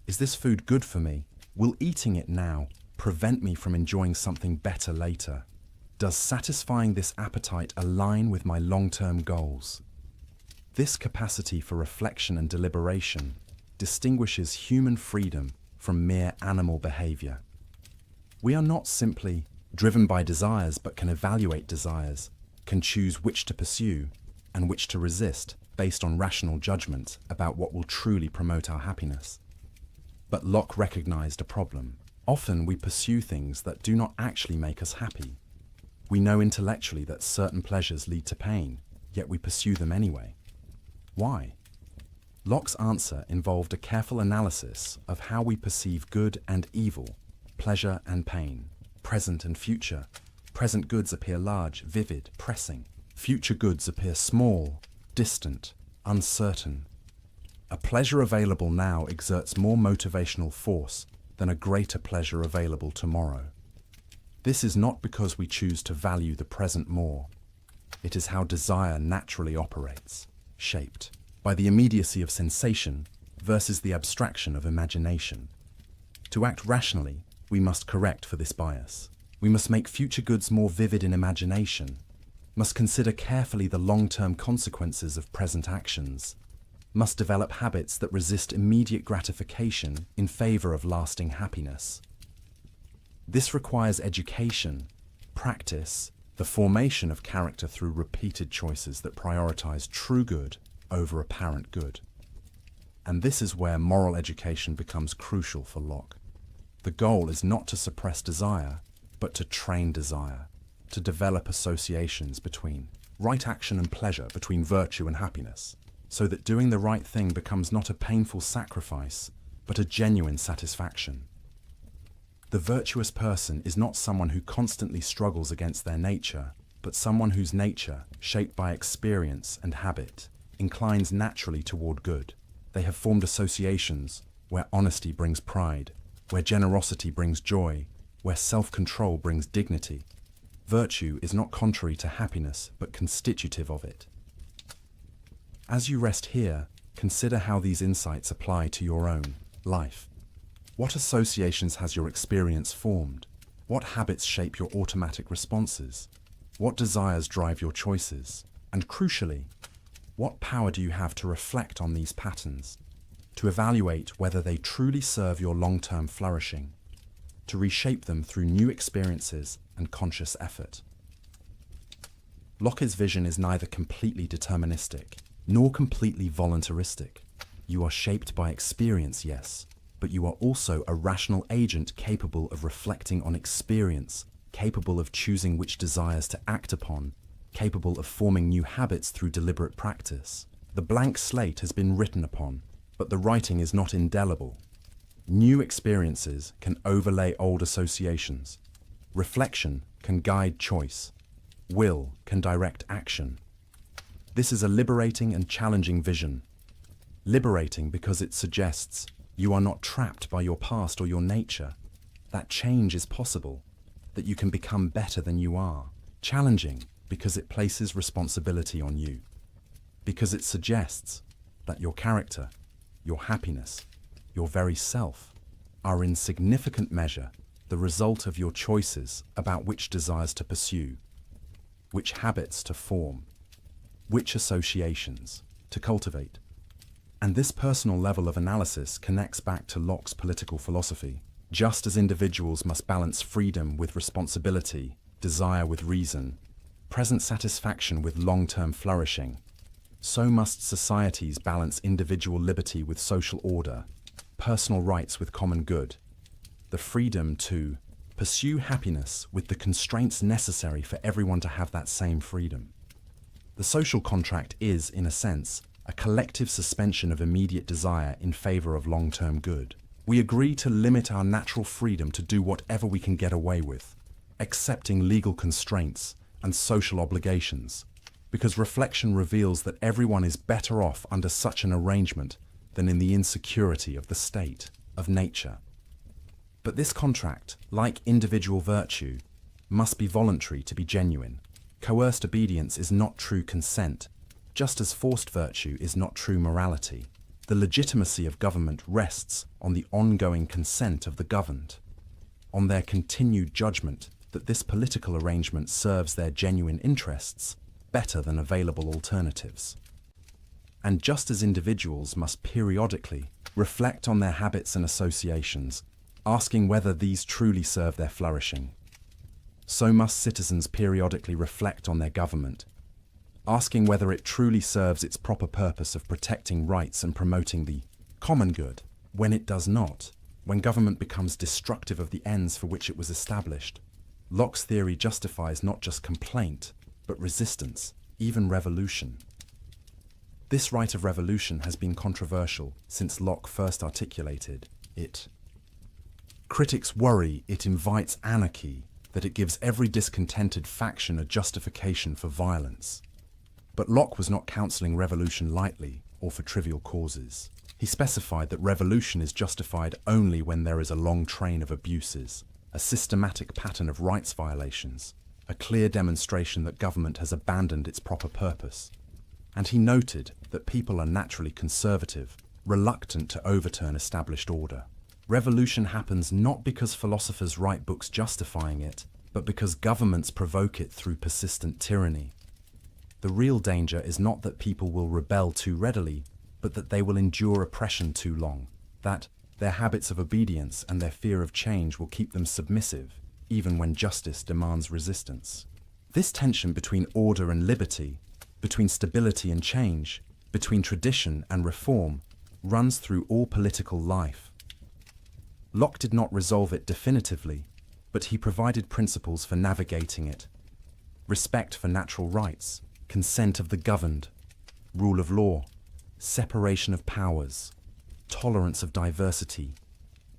is this food good for me? Will eating it now prevent me from enjoying something better later? Does satisfying this appetite align with my long-term goals? This capacity for reflection and deliberation distinguishes human freedom from mere animal behavior. We are not simply driven by desires, but can evaluate desires, can choose which to pursue and which to resist based on rational judgment about what will truly promote our happiness. But Locke recognized a problem. Often we pursue things that do not actually make us happy. We know intellectually that certain pleasures lead to pain, yet we pursue them anyway. Why? Locke's answer involved a careful analysis of how we perceive good and evil, pleasure and pain, present and future. Present goods appear large, vivid, pressing. Future goods appear small, distant, uncertain. A pleasure available now exerts more motivational force than a greater pleasure available tomorrow. This is not because we choose to value the present more. It is how desire naturally operates, shaped by the immediacy of sensation versus the abstraction of imagination. To act rationally, we must correct for this bias. We must make future goods more vivid in imagination, must consider carefully the long-term consequences of present actions, must develop habits that resist immediate gratification in favor of lasting happiness. This requires education, practice, the formation of character through repeated choices that prioritize true good over apparent good. And this is where moral education becomes crucial for Locke. The goal is not to suppress desire, but to train desire, to develop associations between right action and pleasure, between virtue and happiness, so that doing the right thing becomes not a painful sacrifice, but a genuine satisfaction. The virtuous person is not someone who constantly struggles against their nature, but someone whose nature, shaped by experience and habit, inclines naturally toward good. They have formed associations where honesty brings pride, where generosity brings joy, where self-control brings dignity. Virtue is not contrary to happiness, but constitutive of it. As you rest here, consider how these insights apply to your own life. What associations has your experience formed? What habits shape your automatic responses? What desires drive your choices? And crucially, what power do you have to reflect on these patterns, to evaluate whether they truly serve your long-term flourishing, to reshape them through new experiences and conscious effort? Locke's vision is neither completely deterministic, nor completely voluntaristic. You are shaped by experience, yes, but you are also a rational agent capable of reflecting on experience, capable of choosing which desires to act upon, capable of forming new habits through deliberate practice. The blank slate has been written upon, but the writing is not indelible. New experiences can overlay old associations. Reflection can guide choice. Will can direct action. This is a liberating and challenging vision. Liberating because it suggests you are not trapped by your past or your nature, that change is possible, that you can become better than you are. Challenging because it places responsibility on you, because it suggests that your character, your happiness, your very self are in significant measure the result of your choices about which desires to pursue, which habits to form, which associations to cultivate. And this personal level of analysis connects back to Locke's political philosophy. Just as individuals must balance freedom with responsibility, desire with reason, present satisfaction with long-term flourishing, so must societies balance individual liberty with social order, personal rights with common good, the freedom to pursue happiness with the constraints necessary for everyone to have that same freedom. The social contract is, in a sense, a collective suspension of immediate desire in favor of long-term good. We agree to limit our natural freedom to do whatever we can get away with, accepting legal constraints and social obligations, because reflection reveals that everyone is better off under such an arrangement than in the insecurity of the state, of nature. But this contract, like individual virtue, must be voluntary to be genuine. Coerced obedience is not true consent, just as forced virtue is not true morality. The legitimacy of government rests on the ongoing consent of the governed, on their continued judgment that this political arrangement serves their genuine interests better than available alternatives. And just as individuals must periodically reflect on their habits and associations, asking whether these truly serve their flourishing, so must citizens periodically reflect on their government, asking whether it truly serves its proper purpose of protecting rights and promoting the common good. When it does not, when government becomes destructive of the ends for which it was established, Locke's theory justifies not just complaint, but resistance, even revolution. This right of revolution has been controversial since Locke first articulated it. Critics worry it invites anarchy, that it gives every discontented faction a justification for violence. But Locke was not counselling revolution lightly or for trivial causes. He specified that revolution is justified only when there is a long train of abuses, a systematic pattern of rights violations, a clear demonstration that government has abandoned its proper purpose. And he noted that people are naturally conservative, reluctant to overturn established order. Revolution happens not because philosophers write books justifying it, but because governments provoke it through persistent tyranny. The real danger is not that people will rebel too readily, but that they will endure oppression too long, that their habits of obedience and their fear of change will keep them submissive, even when justice demands resistance. This tension between order and liberty, between stability and change, between tradition and reform, runs through all political life. Locke did not resolve it definitively, but he provided principles for navigating it. Respect for natural rights, consent of the governed, rule of law, separation of powers, tolerance of diversity,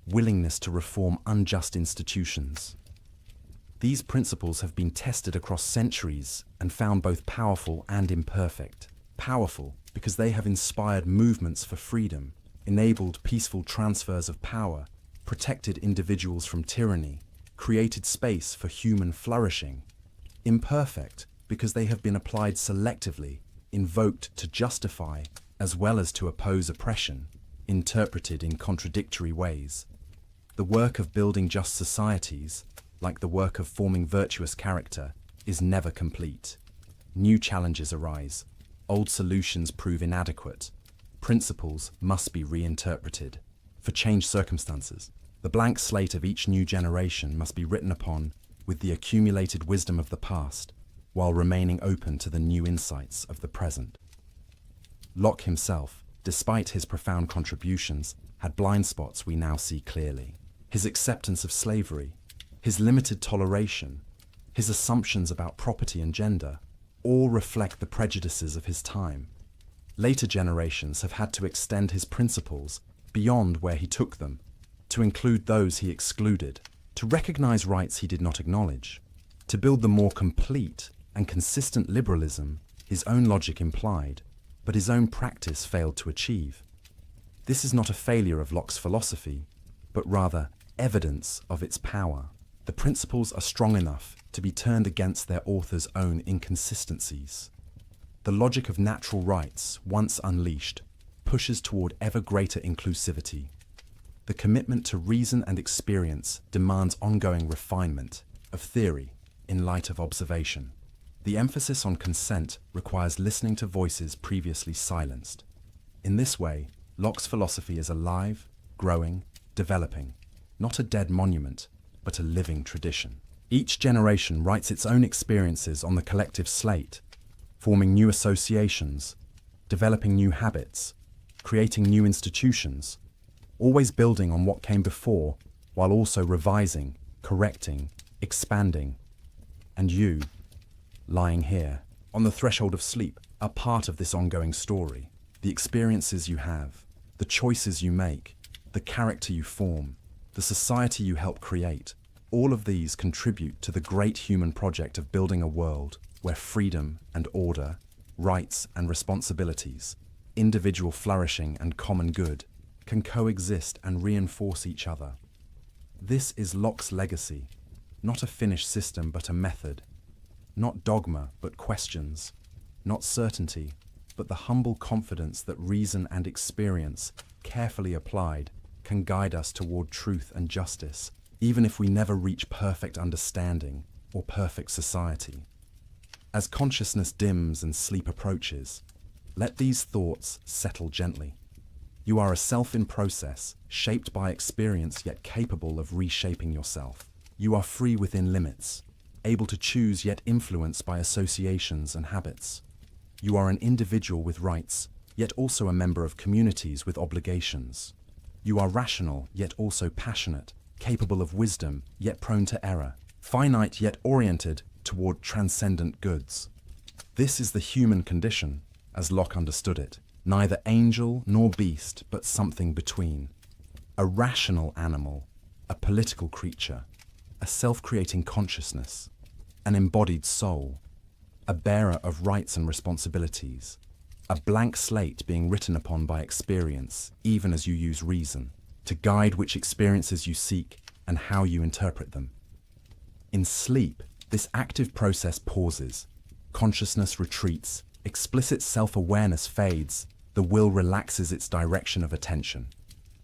willingness to reform unjust institutions. These principles have been tested across centuries and found both powerful and imperfect. Powerful because they have inspired movements for freedom, enabled peaceful transfers of power, protected individuals from tyranny, created space for human flourishing. Imperfect because they have been applied selectively, invoked to justify as well as to oppose oppression, interpreted in contradictory ways. The work of building just societies, like the work of forming virtuous character, is never complete. New challenges arise, old solutions prove inadequate, principles must be reinterpreted. For changed circumstances, the blank slate of each new generation must be written upon with the accumulated wisdom of the past, while remaining open to the new insights of the present. Locke himself, despite his profound contributions, had blind spots we now see clearly. His acceptance of slavery, his limited toleration, his assumptions about property and gender, all reflect the prejudices of his time. Later generations have had to extend his principles beyond where he took them, to include those he excluded, to recognize rights he did not acknowledge, to build the more complete and consistent liberalism his own logic implied, but his own practice failed to achieve. This is not a failure of Locke's philosophy, but rather evidence of its power. The principles are strong enough to be turned against their author's own inconsistencies. The logic of natural rights, once unleashed, pushes toward ever greater inclusivity. The commitment to reason and experience demands ongoing refinement of theory in light of observation. The emphasis on consent requires listening to voices previously silenced. In this way, Locke's philosophy is alive, growing, developing, not a dead monument, but a living tradition. Each generation writes its own experiences on the collective slate, forming new associations, developing new habits, creating new institutions, always building on what came before, while also revising, correcting, expanding. And you, lying here, on the threshold of sleep, are part of this ongoing story. The experiences you have, the choices you make, the character you form, the society you help create, all of these contribute to the great human project of building a world where freedom and order, rights and responsibilities, individual flourishing and common good can coexist and reinforce each other. This is Locke's legacy, not a finished system but a method, not dogma but questions, not certainty but the humble confidence that reason and experience, carefully applied, can guide us toward truth and justice, even if we never reach perfect understanding or perfect society. As consciousness dims and sleep approaches, let these thoughts settle gently. You are a self in process, shaped by experience yet capable of reshaping yourself. You are free within limits, able to choose yet influenced by associations and habits. You are an individual with rights, yet also a member of communities with obligations. You are rational yet also passionate, capable of wisdom yet prone to error, finite yet oriented toward transcendent goods. This is the human condition, as Locke understood it, neither angel nor beast, but something between. A rational animal, a political creature, a self-creating consciousness, an embodied soul, a bearer of rights and responsibilities, a blank slate being written upon by experience, even as you use reason, to guide which experiences you seek and how you interpret them. In sleep, this active process pauses, consciousness retreats, explicit self-awareness fades, the will relaxes its direction of attention.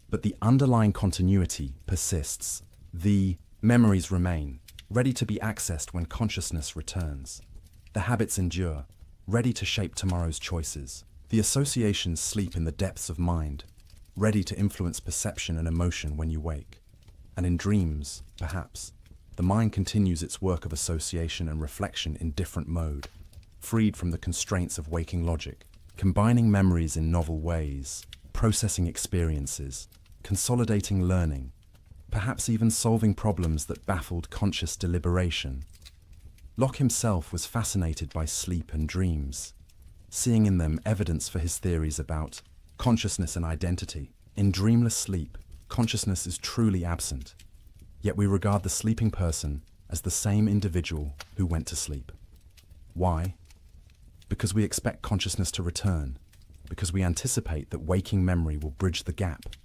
But the underlying continuity persists. The memories remain, ready to be accessed when consciousness returns. The habits endure, ready to shape tomorrow's choices. The associations sleep in the depths of mind, ready to influence perception and emotion when you wake. And in dreams, perhaps, the mind continues its work of association and reflection in different mode, freed from the constraints of waking logic, combining memories in novel ways, processing experiences, consolidating learning, perhaps even solving problems that baffled conscious deliberation. Locke himself was fascinated by sleep and dreams, seeing in them evidence for his theories about consciousness and identity. In dreamless sleep, consciousness is truly absent, yet we regard the sleeping person as the same individual who went to sleep. Why? Because we expect consciousness to return, because we anticipate that waking memory will bridge the gap,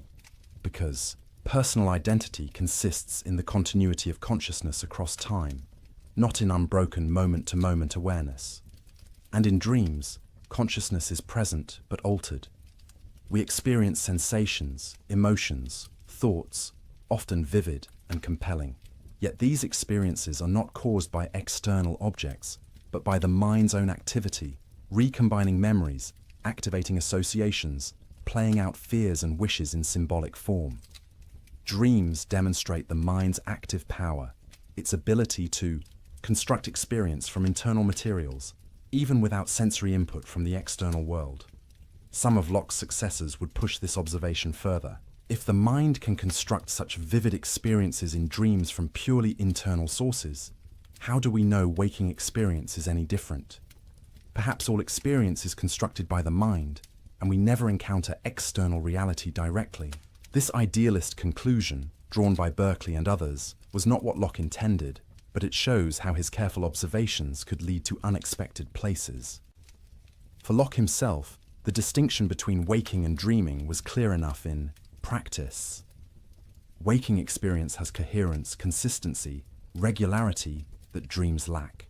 because personal identity consists in the continuity of consciousness across time, not in unbroken moment-to-moment awareness. And in dreams, consciousness is present but altered. We experience sensations, emotions, thoughts, often vivid and compelling. Yet these experiences are not caused by external objects, but by the mind's own activity, recombining memories, activating associations, playing out fears and wishes in symbolic form. Dreams demonstrate the mind's active power, its ability to construct experience from internal materials, even without sensory input from the external world. Some of Locke's successors would push this observation further. If the mind can construct such vivid experiences in dreams from purely internal sources, how do we know waking experience is any different? Perhaps all experience is constructed by the mind, and we never encounter external reality directly. This idealist conclusion, drawn by Berkeley and others, was not what Locke intended, but it shows how his careful observations could lead to unexpected places. For Locke himself, the distinction between waking and dreaming was clear enough in practice. Waking experience has coherence, consistency, regularity that dreams lack.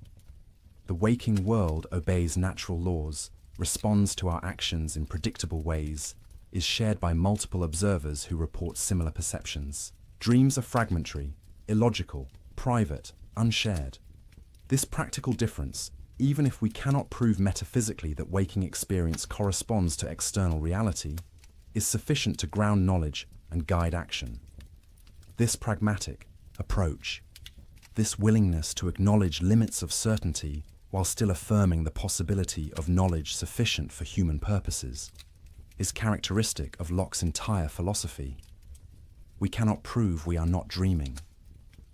The waking world obeys natural laws, responds to our actions in predictable ways, is shared by multiple observers who report similar perceptions. Dreams are fragmentary, illogical, private, unshared. This practical difference, even if we cannot prove metaphysically that waking experience corresponds to external reality, is sufficient to ground knowledge and guide action. This pragmatic approach, this willingness to acknowledge limits of certainty while still affirming the possibility of knowledge sufficient for human purposes, is characteristic of Locke's entire philosophy. We cannot prove we are not dreaming,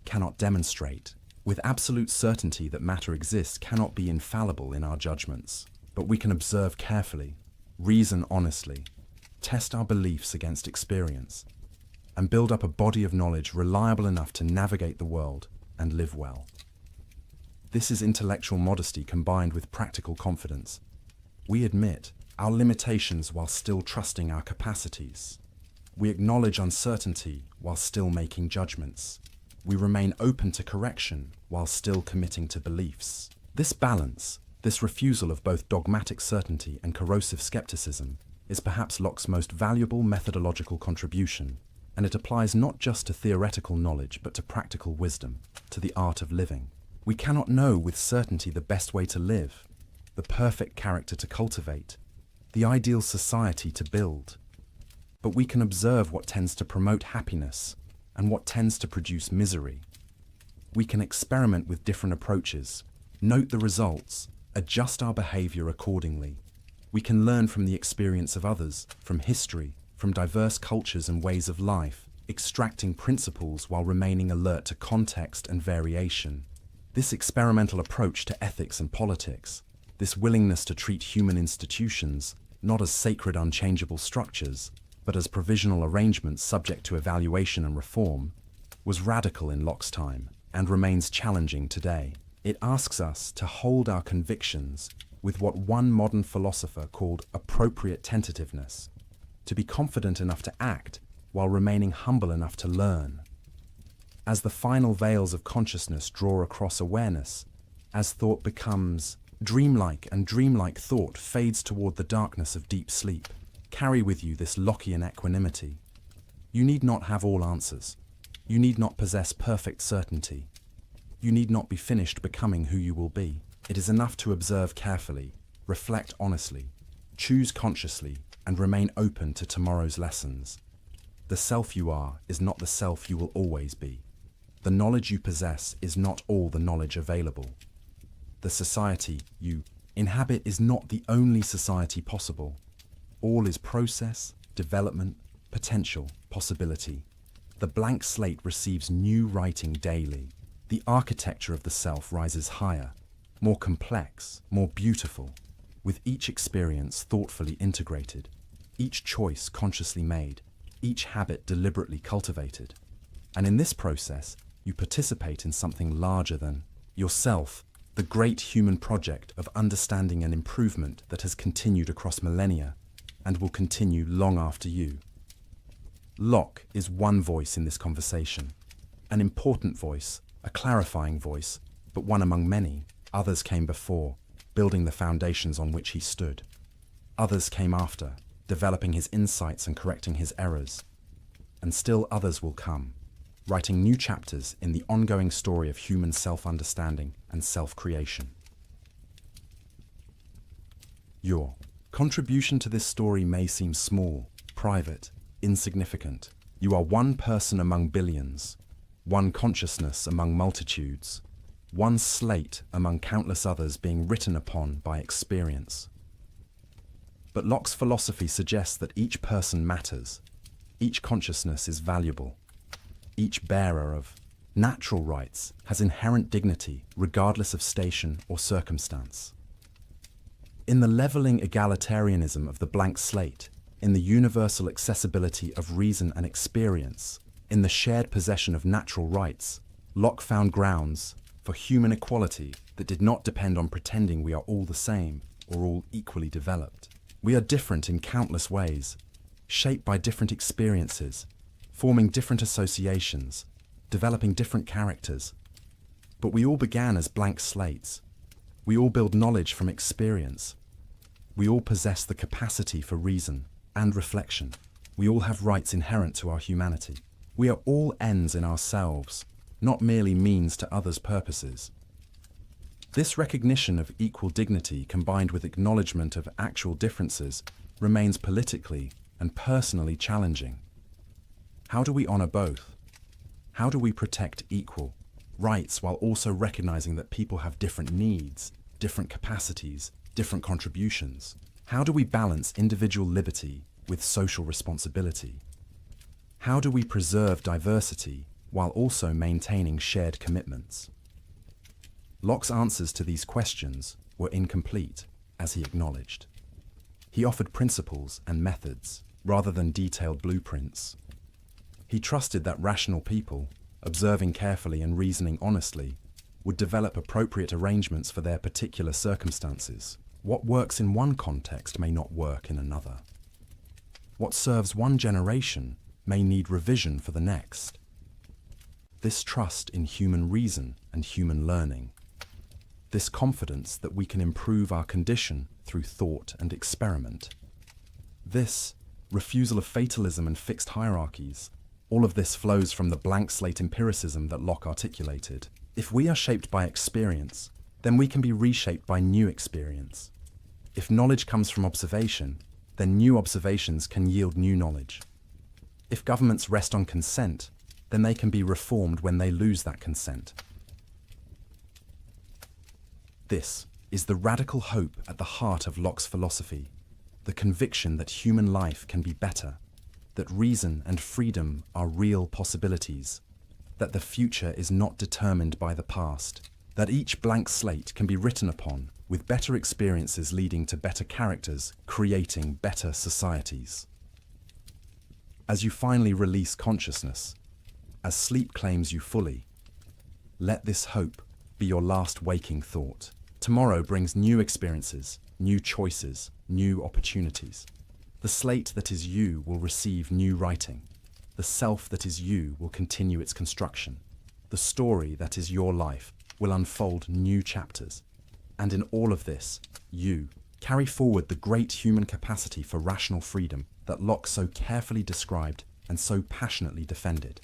cannot demonstrate with absolute certainty that matter exists, cannot be infallible in our judgments, but we can observe carefully, reason honestly, test our beliefs against experience, and build up a body of knowledge reliable enough to navigate the world and live well. This is intellectual modesty combined with practical confidence. We admit our limitations while still trusting our capacities. We acknowledge uncertainty while still making judgments. We remain open to correction while still committing to beliefs. This balance, this refusal of both dogmatic certainty and corrosive skepticism, is perhaps Locke's most valuable methodological contribution, and it applies not just to theoretical knowledge but to practical wisdom, to the art of living. We cannot know with certainty the best way to live, the perfect character to cultivate, the ideal society to build, but we can observe what tends to promote happiness and what tends to produce misery. We can experiment with different approaches, note the results, adjust our behavior accordingly. We can learn from the experience of others, from history, from diverse cultures and ways of life, extracting principles while remaining alert to context and variation. This experimental approach to ethics and politics, this willingness to treat human institutions not as sacred unchangeable structures, but as provisional arrangements subject to evaluation and reform, was radical in Locke's time and remains challenging today. It asks us to hold our convictions, with what one modern philosopher called appropriate tentativeness, to be confident enough to act while remaining humble enough to learn. As the final veils of consciousness draw across awareness, as thought becomes dreamlike and dreamlike thought fades toward the darkness of deep sleep, carry with you this Lockean equanimity. You need not have all answers. You need not possess perfect certainty. You need not be finished becoming who you will be. It is enough to observe carefully, reflect honestly, choose consciously, and remain open to tomorrow's lessons. The self you are is not the self you will always be. The knowledge you possess is not all the knowledge available. The society you inhabit is not the only society possible. All is process, development, potential, possibility. The blank slate receives new writing daily. The architecture of the self rises higher, more complex, more beautiful, with each experience thoughtfully integrated, each choice consciously made, each habit deliberately cultivated. And in this process, you participate in something larger than yourself, the great human project of understanding and improvement that has continued across millennia and will continue long after you. Locke is one voice in this conversation, an important voice, a clarifying voice, but one among many. Others came before, building the foundations on which he stood. Others came after, developing his insights and correcting his errors. And still others will come, writing new chapters in the ongoing story of human self-understanding and self-creation. Your contribution to this story may seem small, private, insignificant. You are one person among billions, one consciousness among multitudes, one slate among countless others being written upon by experience. But Locke's philosophy suggests that each person matters, each consciousness is valuable, each bearer of natural rights has inherent dignity regardless of station or circumstance. In the leveling egalitarianism of the blank slate, in the universal accessibility of reason and experience, in the shared possession of natural rights, Locke found grounds for human equality that did not depend on pretending we are all the same or all equally developed. We are different in countless ways, shaped by different experiences, forming different associations, developing different characters. But we all began as blank slates. We all build knowledge from experience. We all possess the capacity for reason and reflection. We all have rights inherent to our humanity. We are all ends in ourselves, not merely means to others' purposes. This recognition of equal dignity combined with acknowledgement of actual differences remains politically and personally challenging. How do we honor both? How do we protect equal rights while also recognizing that people have different needs, different capacities, different contributions? How do we balance individual liberty with social responsibility? How do we preserve diversity while also maintaining shared commitments? Locke's answers to these questions were incomplete, as he acknowledged. He offered principles and methods rather than detailed blueprints. He trusted that rational people, observing carefully and reasoning honestly, would develop appropriate arrangements for their particular circumstances. What works in one context may not work in another. What serves one generation may need revision for the next. This trust in human reason and human learning, this confidence that we can improve our condition through thought and experiment, this refusal of fatalism and fixed hierarchies, all of this flows from the blank slate empiricism that Locke articulated. If we are shaped by experience, then we can be reshaped by new experience. If knowledge comes from observation, then new observations can yield new knowledge. If governments rest on consent, then they can be reformed when they lose that consent. This is the radical hope at the heart of Locke's philosophy, the conviction that human life can be better, that reason and freedom are real possibilities, that the future is not determined by the past, that each blank slate can be written upon with better experiences leading to better characters, creating better societies. As you finally release consciousness, as sleep claims you fully, let this hope be your last waking thought. Tomorrow brings new experiences, new choices, new opportunities. The slate that is you will receive new writing. The self that is you will continue its construction. The story that is your life will unfold new chapters. And in all of this, you carry forward the great human capacity for rational freedom that Locke so carefully described and so passionately defended.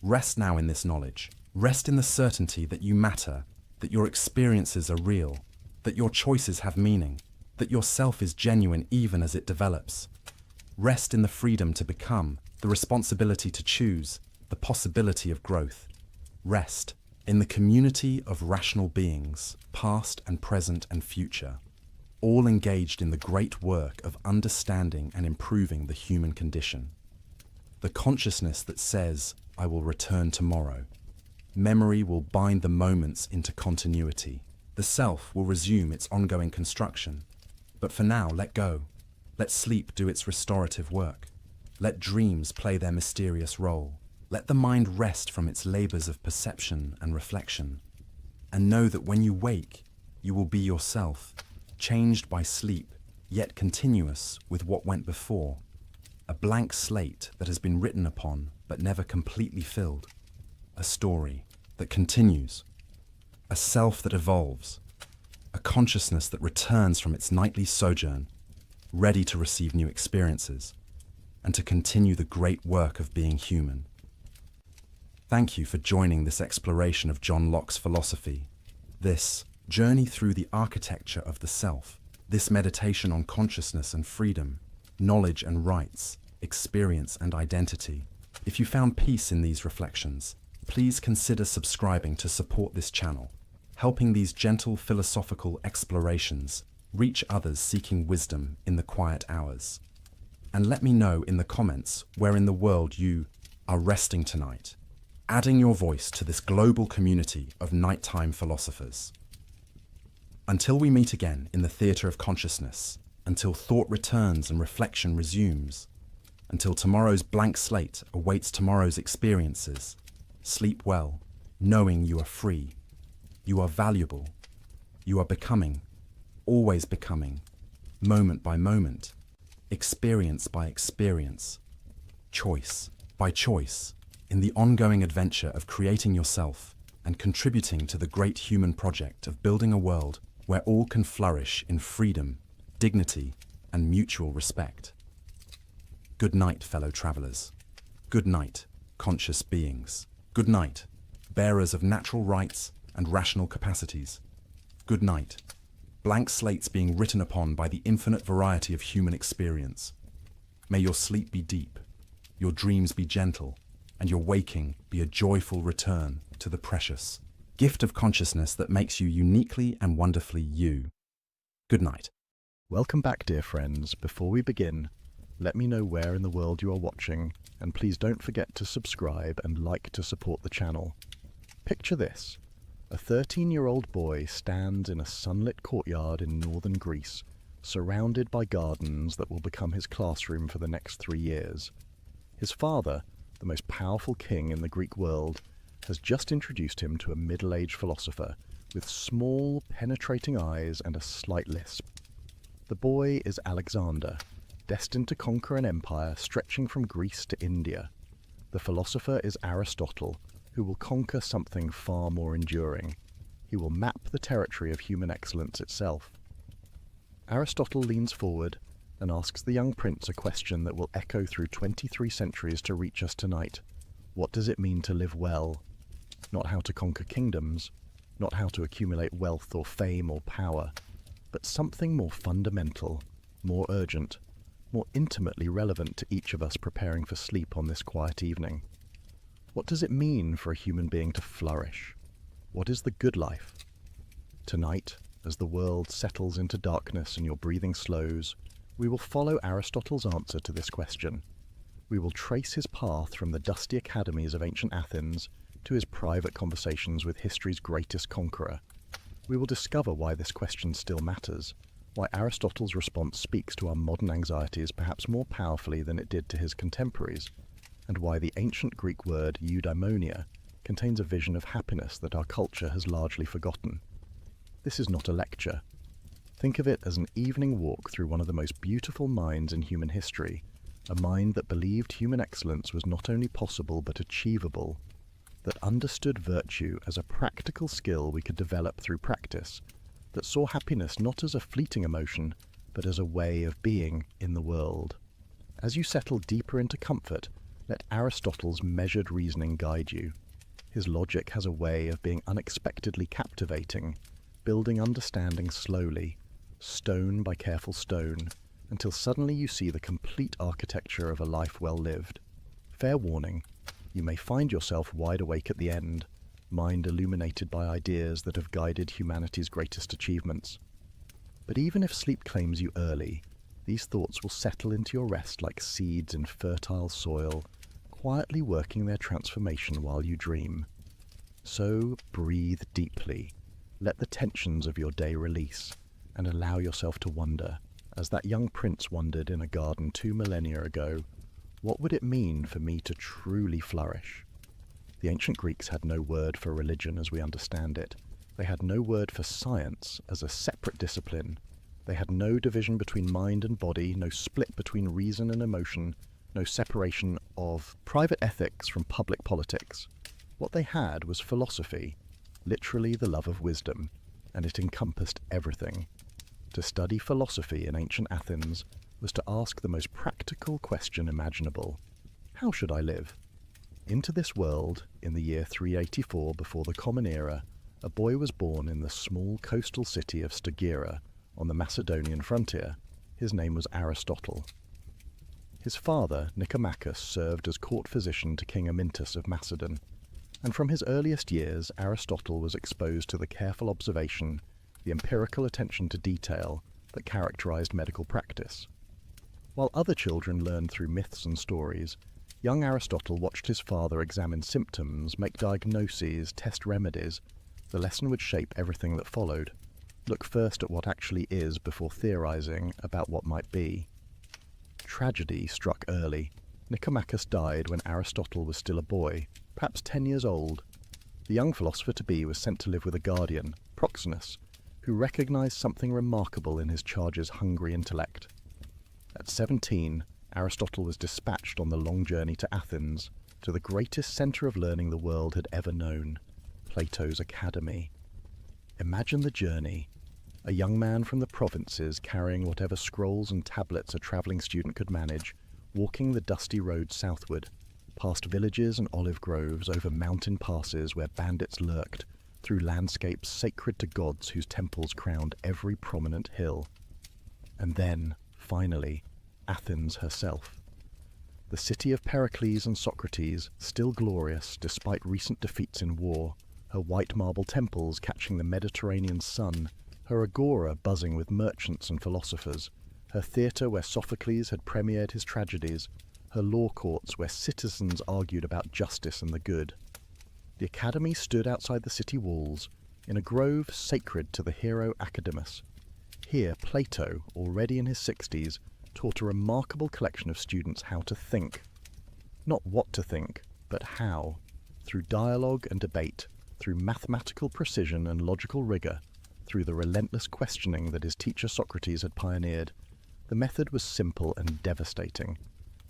Rest now in this knowledge. Rest in the certainty that you matter, that your experiences are real, that your choices have meaning, that your self is genuine even as it develops. Rest in the freedom to become, the responsibility to choose, the possibility of growth. Rest in the community of rational beings, past and present and future, all engaged in the great work of understanding and improving the human condition. The consciousness that says, I will return tomorrow. Memory will bind the moments into continuity. The self will resume its ongoing construction. But for now, let go. Let sleep do its restorative work. Let dreams play their mysterious role. Let the mind rest from its labors of perception and reflection. And know that when you wake, you will be yourself, changed by sleep, yet continuous with what went before. A blank slate that has been written upon, but never completely filled. A story that continues. A self that evolves. A consciousness that returns from its nightly sojourn, ready to receive new experiences, and to continue the great work of being human. Thank you for joining this exploration of John Locke's philosophy, this journey through the architecture of the self, this meditation on consciousness and freedom, knowledge and rights, experience and identity. If you found peace in these reflections, please consider subscribing to support this channel, helping these gentle philosophical explorations reach others seeking wisdom in the quiet hours. And let me know in the comments where in the world you are resting tonight, adding your voice to this global community of nighttime philosophers. Until we meet again in the theatre of consciousness, until thought returns and reflection resumes, until tomorrow's blank slate awaits tomorrow's experiences, sleep well, knowing you are free, you are valuable, you are becoming, always becoming, moment by moment, experience by experience, choice by choice, in the ongoing adventure of creating yourself and contributing to the great human project of building a world where all can flourish in freedom, dignity, and mutual respect. Good night, fellow travelers. Good night, conscious beings. Good night, bearers of natural rights and rational capacities. Good night, blank slates being written upon by the infinite variety of human experience. May your sleep be deep, your dreams be gentle, and your waking be a joyful return to the precious gift of consciousness that makes you uniquely and wonderfully you. Good night. Welcome back, dear friends. Before we begin, let me know where in the world you are watching, and please don't forget to subscribe and like to support the channel. Picture this. A 13-year-old boy stands in a sunlit courtyard in northern Greece, surrounded by gardens that will become his classroom for the next 3 years. His father, the most powerful king in the Greek world, has just introduced him to a middle-aged philosopher with small, penetrating eyes and a slight lisp. The boy is Alexander, destined to conquer an empire stretching from Greece to India. The philosopher is Aristotle, who will conquer something far more enduring. He will map the territory of human excellence itself. Aristotle leans forward and asks the young prince a question that will echo through 23 centuries to reach us tonight. What does it mean to live well? Not how to conquer kingdoms, not how to accumulate wealth or fame or power, but something more fundamental, more urgent, more intimately relevant to each of us preparing for sleep on this quiet evening. What does it mean for a human being to flourish? What is the good life? Tonight, as the world settles into darkness and your breathing slows, we will follow Aristotle's answer to this question. We will trace his path from the dusty academies of ancient Athens to his private conversations with history's greatest conqueror. We will discover why this question still matters, why Aristotle's response speaks to our modern anxieties perhaps more powerfully than it did to his contemporaries, and why the ancient Greek word eudaimonia contains a vision of happiness that our culture has largely forgotten. This is not a lecture. Think of it as an evening walk through one of the most beautiful minds in human history, a mind that believed human excellence was not only possible but achievable, that understood virtue as a practical skill we could develop through practice, that saw happiness not as a fleeting emotion, but as a way of being in the world. As you settle deeper into comfort, let Aristotle's measured reasoning guide you. His logic has a way of being unexpectedly captivating, building understanding slowly, stone by careful stone, until suddenly you see the complete architecture of a life well lived. Fair warning, you may find yourself wide awake at the end, mind illuminated by ideas that have guided humanity's greatest achievements. But even if sleep claims you early, these thoughts will settle into your rest like seeds in fertile soil, quietly working their transformation while you dream. So breathe deeply, let the tensions of your day release, and allow yourself to wonder, as that young prince wondered in a garden 2 millennia ago, what would it mean for me to truly flourish? The ancient Greeks had no word for religion as we understand it. They had no word for science as a separate discipline. They had no division between mind and body, no split between reason and emotion, no separation of private ethics from public politics. What they had was philosophy, literally the love of wisdom, and it encompassed everything. To study philosophy in ancient Athens was to ask the most practical question imaginable. How should I live? Into this world, in the year 384 before the Common Era, a boy was born in the small coastal city of Stagira on the Macedonian frontier. His name was Aristotle. His father, Nicomachus, served as court physician to King Amyntas of Macedon, and from his earliest years Aristotle was exposed to the careful observation, the empirical attention to detail that characterized medical practice. While other children learned through myths and stories, young Aristotle watched his father examine symptoms, make diagnoses, test remedies. The lesson would shape everything that followed. Look first at what actually is before theorizing about what might be. Tragedy struck early. Nicomachus died when Aristotle was still a boy, perhaps 10 years old. The young philosopher-to-be was sent to live with a guardian, Proxenus, who recognized something remarkable in his charge's hungry intellect. At 17, Aristotle was dispatched on the long journey to Athens, to the greatest center of learning the world had ever known, Plato's Academy. Imagine the journey. A young man from the provinces carrying whatever scrolls and tablets a traveling student could manage, walking the dusty road southward, past villages and olive groves, over mountain passes where bandits lurked, through landscapes sacred to gods whose temples crowned every prominent hill. And then, finally, Athens herself. The city of Pericles and Socrates, still glorious despite recent defeats in war, her white marble temples catching the Mediterranean sun, her agora buzzing with merchants and philosophers, her theatre where Sophocles had premiered his tragedies, her law courts where citizens argued about justice and the good. The Academy stood outside the city walls, in a grove sacred to the hero Academus. Here Plato, already in his 60s, taught a remarkable collection of students how to think. Not what to think, but how, through dialogue and debate, through mathematical precision and logical rigor, through the relentless questioning that his teacher Socrates had pioneered. The method was simple and devastating.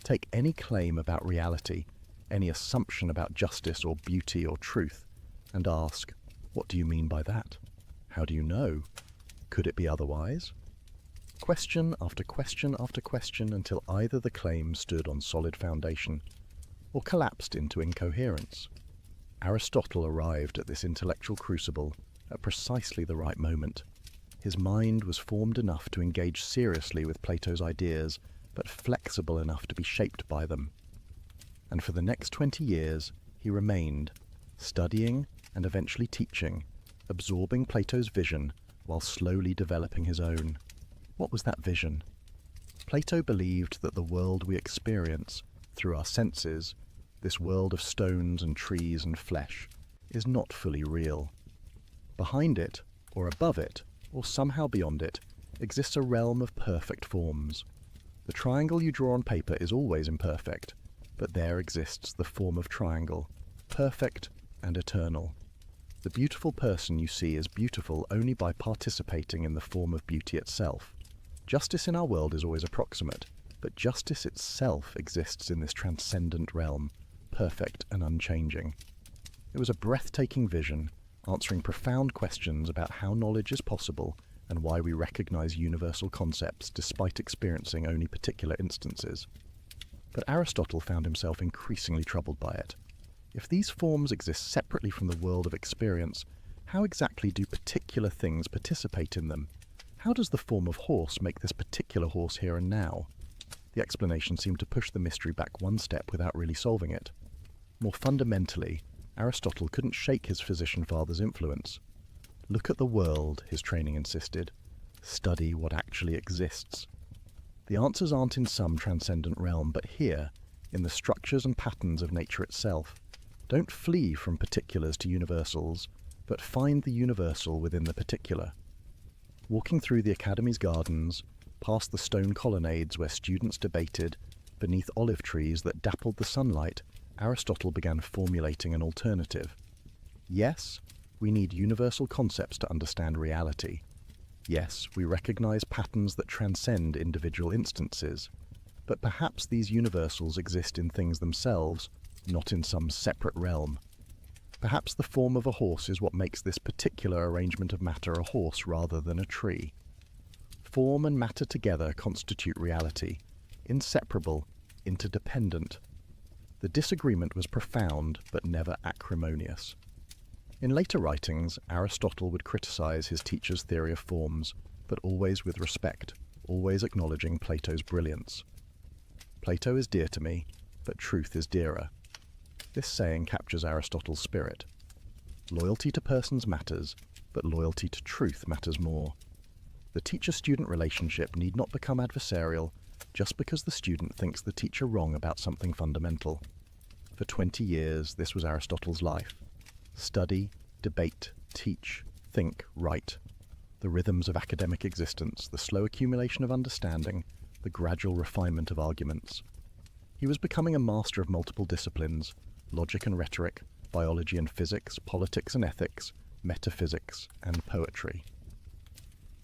Take any claim about reality, any assumption about justice or beauty or truth, and ask, what do you mean by that? How do you know? Could it be otherwise? Question after question after question until either the claim stood on solid foundation or collapsed into incoherence. Aristotle arrived at this intellectual crucible at precisely the right moment. His mind was formed enough to engage seriously with Plato's ideas, but flexible enough to be shaped by them. And for the next 20 years, he remained, studying and eventually teaching, absorbing Plato's vision while slowly developing his own. What was that vision? Plato believed that the world we experience through our senses, this world of stones and trees and flesh, is not fully real. Behind it, or above it, or somehow beyond it, exists a realm of perfect forms. The triangle you draw on paper is always imperfect, but there exists the form of triangle, perfect and eternal. The beautiful person you see is beautiful only by participating in the form of beauty itself. Justice in our world is always approximate, but justice itself exists in this transcendent realm, perfect and unchanging. It was a breathtaking vision, answering profound questions about how knowledge is possible and why we recognize universal concepts despite experiencing only particular instances. But Aristotle found himself increasingly troubled by it. If these forms exist separately from the world of experience, how exactly do particular things participate in them? How does the form of horse make this particular horse here and now? The explanation seemed to push the mystery back one step without really solving it. More fundamentally, Aristotle couldn't shake his physician father's influence. Look at the world, his training insisted. Study what actually exists. The answers aren't in some transcendent realm, but here, in the structures and patterns of nature itself. Don't flee from particulars to universals, but find the universal within the particular. Walking through the Academy's gardens, past the stone colonnades where students debated, beneath olive trees that dappled the sunlight, Aristotle began formulating an alternative. Yes, we need universal concepts to understand reality. Yes, we recognize patterns that transcend individual instances. But perhaps these universals exist in things themselves, not in some separate realm. Perhaps the form of a horse is what makes this particular arrangement of matter a horse rather than a tree. Form and matter together constitute reality, inseparable, interdependent. The disagreement was profound, but never acrimonious. In later writings, Aristotle would criticize his teacher's theory of forms, but always with respect, always acknowledging Plato's brilliance. Plato is dear to me, but truth is dearer. This saying captures Aristotle's spirit. Loyalty to persons matters, but loyalty to truth matters more. The teacher-student relationship need not become adversarial just because the student thinks the teacher wrong about something fundamental. For 20 years, this was Aristotle's life. Study, debate, teach, think, write. The rhythms of academic existence, the slow accumulation of understanding, the gradual refinement of arguments. He was becoming a master of multiple disciplines, logic and rhetoric, biology and physics, politics and ethics, metaphysics and poetry.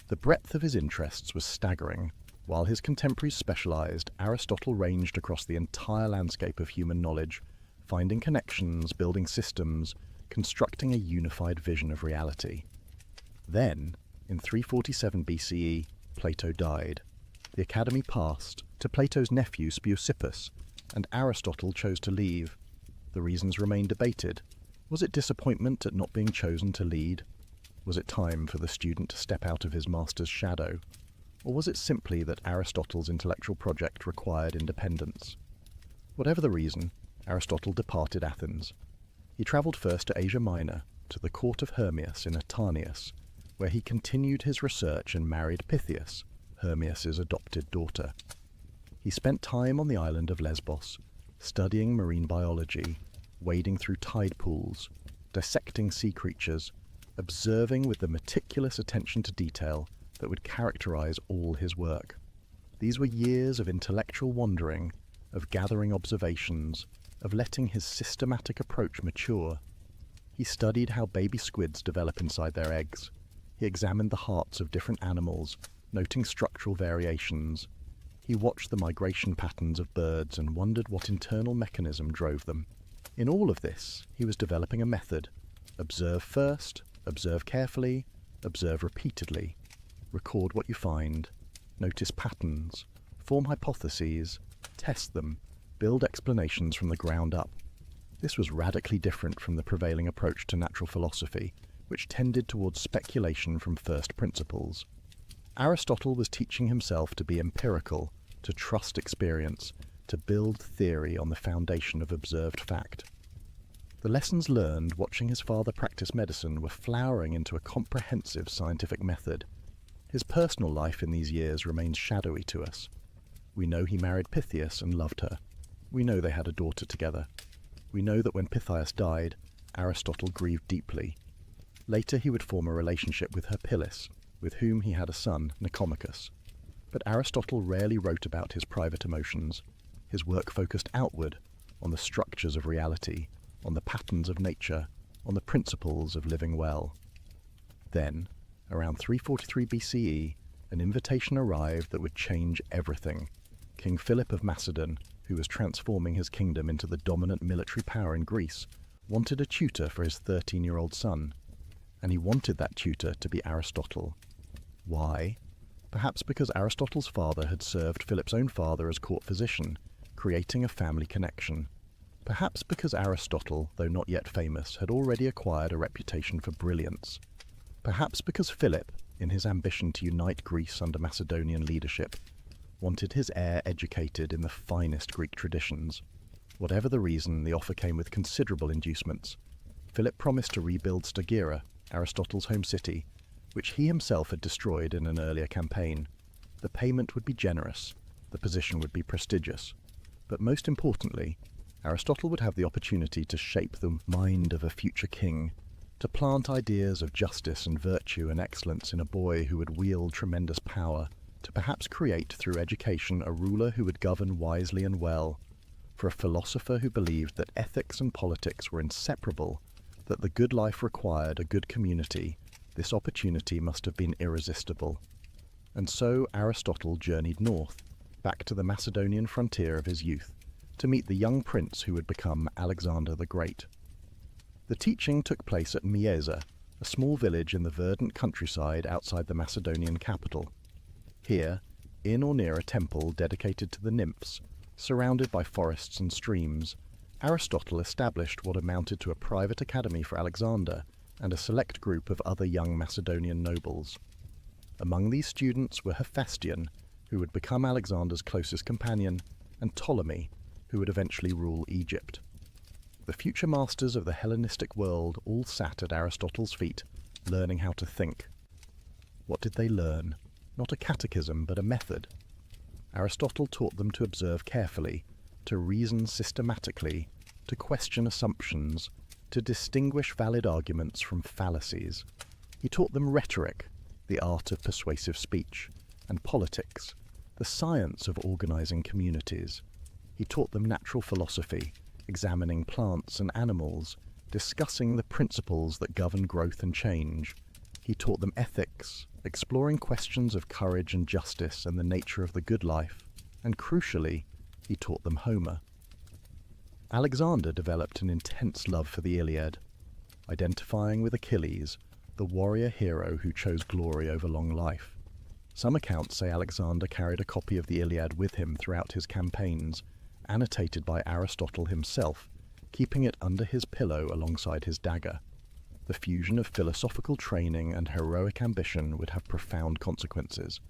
The breadth of his interests was staggering. While his contemporaries specialized, Aristotle ranged across the entire landscape of human knowledge, finding connections, building systems, constructing a unified vision of reality. Then, in 347 BCE, Plato died. The Academy passed to Plato's nephew Speusippus, and Aristotle chose to leave. The reasons remain debated. Was it disappointment at not being chosen to lead? Was it time for the student to step out of his master's shadow? Or was it simply that Aristotle's intellectual project required independence? Whatever the reason, Aristotle departed Athens. He travelled first to Asia Minor, to the court of Hermias in Atarneus, where he continued his research and married Pythias, Hermias's adopted daughter. He spent time on the island of Lesbos, studying marine biology, wading through tide pools, dissecting sea creatures, observing with the meticulous attention to detail that would characterize all his work. These were years of intellectual wandering, of gathering observations, of letting his systematic approach mature. He studied how baby squids develop inside their eggs. He examined the hearts of different animals, noting structural variations. He watched the migration patterns of birds and wondered what internal mechanism drove them. In all of this, he was developing a method. Observe first, observe carefully, observe repeatedly. Record what you find. Notice patterns. Form hypotheses. Test them. Build explanations from the ground up. This was radically different from the prevailing approach to natural philosophy, which tended towards speculation from first principles. Aristotle was teaching himself to be empirical, to trust experience, to build theory on the foundation of observed fact. The lessons learned watching his father practice medicine were flowering into a comprehensive scientific method. His personal life in these years remains shadowy to us. We know he married Pythias and loved her. We know they had a daughter together. We know that when Pythias died, Aristotle grieved deeply. Later he would form a relationship with Herpyllis, with whom he had a son, Nicomachus. But Aristotle rarely wrote about his private emotions. His work focused outward, on the structures of reality, on the patterns of nature, on the principles of living well. Then, around 343 BCE, an invitation arrived that would change everything. King Philip of Macedon, who was transforming his kingdom into the dominant military power in Greece, wanted a tutor for his 13-year-old son. And he wanted that tutor to be Aristotle. Why? Perhaps because Aristotle's father had served Philip's own father as court physician, creating a family connection. Perhaps because Aristotle, though not yet famous, had already acquired a reputation for brilliance. Perhaps because Philip, in his ambition to unite Greece under Macedonian leadership, wanted his heir educated in the finest Greek traditions. Whatever the reason, the offer came with considerable inducements. Philip promised to rebuild Stagira, Aristotle's home city, which he himself had destroyed in an earlier campaign. The payment would be generous, the position would be prestigious. But most importantly, Aristotle would have the opportunity to shape the mind of a future king, to plant ideas of justice and virtue and excellence in a boy who would wield tremendous power, to perhaps create through education a ruler who would govern wisely and well, for a philosopher who believed that ethics and politics were inseparable, that the good life required a good community. This opportunity must have been irresistible. And so Aristotle journeyed north, back to the Macedonian frontier of his youth, to meet the young prince who would become Alexander the Great. The teaching took place at Mieza, a small village in the verdant countryside outside the Macedonian capital. Here, in or near a temple dedicated to the nymphs, surrounded by forests and streams, Aristotle established what amounted to a private academy for Alexander and a select group of other young Macedonian nobles. Among these students were Hephaestion, who would become Alexander's closest companion, and Ptolemy, who would eventually rule Egypt. The future masters of the Hellenistic world all sat at Aristotle's feet, learning how to think. What did they learn? Not a catechism, but a method. Aristotle taught them to observe carefully, to reason systematically, to question assumptions, to distinguish valid arguments from fallacies. He taught them rhetoric, the art of persuasive speech, and politics, the science of organizing communities. He taught them natural philosophy, examining plants and animals, discussing the principles that govern growth and change. He taught them ethics, exploring questions of courage and justice and the nature of the good life, and crucially, he taught them Homer. Alexander developed an intense love for the Iliad, identifying with Achilles, the warrior hero who chose glory over long life. Some accounts say Alexander carried a copy of the Iliad with him throughout his campaigns, annotated by Aristotle himself, keeping it under his pillow alongside his dagger. The fusion of philosophical training and heroic ambition would have profound consequences.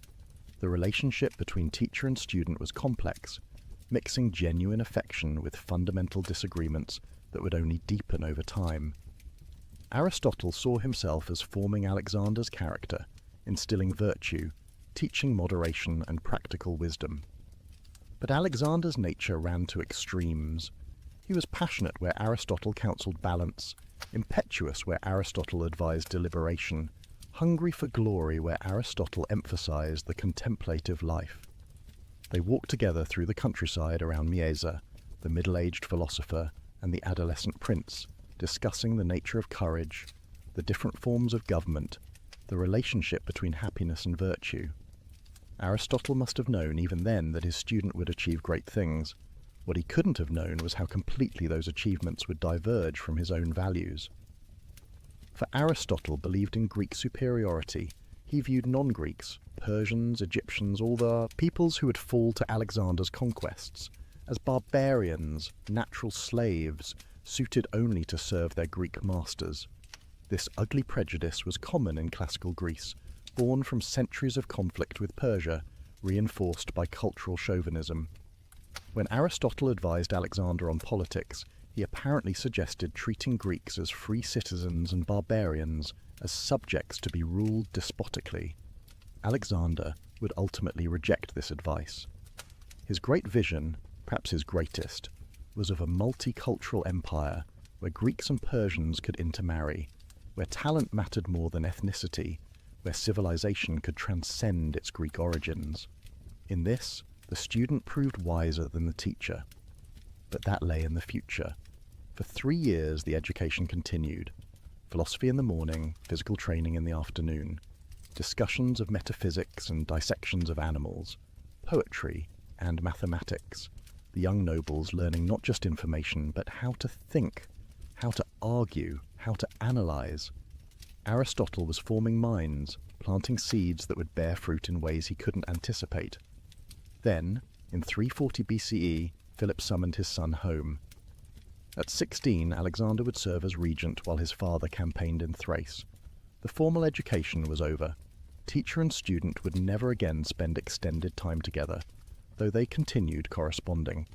The relationship between teacher and student was complex, mixing genuine affection with fundamental disagreements that would only deepen over time. Aristotle saw himself as forming Alexander's character, instilling virtue, teaching moderation and practical wisdom. But Alexander's nature ran to extremes. He was passionate where Aristotle counseled balance, impetuous where Aristotle advised deliberation, hungry for glory where Aristotle emphasized the contemplative life. They walked together through the countryside around Mieza, the middle-aged philosopher and the adolescent prince, discussing the nature of courage, the different forms of government, the relationship between happiness and virtue. Aristotle must have known even then that his student would achieve great things. What he couldn't have known was how completely those achievements would diverge from his own values. For Aristotle believed in Greek superiority. He viewed non-Greeks, Persians, Egyptians, all the peoples who would fall to Alexander's conquests, as barbarians, natural slaves, suited only to serve their Greek masters. This ugly prejudice was common in classical Greece, born from centuries of conflict with Persia, reinforced by cultural chauvinism. When Aristotle advised Alexander on politics, he apparently suggested treating Greeks as free citizens and barbarians, as subjects to be ruled despotically. Alexander would ultimately reject this advice. His great vision, perhaps his greatest, was of a multicultural empire where Greeks and Persians could intermarry, where talent mattered more than ethnicity, where civilization could transcend its Greek origins. In this, the student proved wiser than the teacher. But that lay in the future. For 3 years the education continued. philosophy in the morning, physical training in the afternoon, discussions of metaphysics and dissections of animals, poetry and mathematics, the young nobles learning not just information, but how to think, how to argue, how to analyze. Aristotle was forming minds, planting seeds that would bear fruit in ways he couldn't anticipate. Then, in 340 BCE, Philip summoned his son home. At 16, Alexander would serve as regent while his father campaigned in Thrace. The formal education was over. Teacher and student would never again spend extended time together, though they continued corresponding.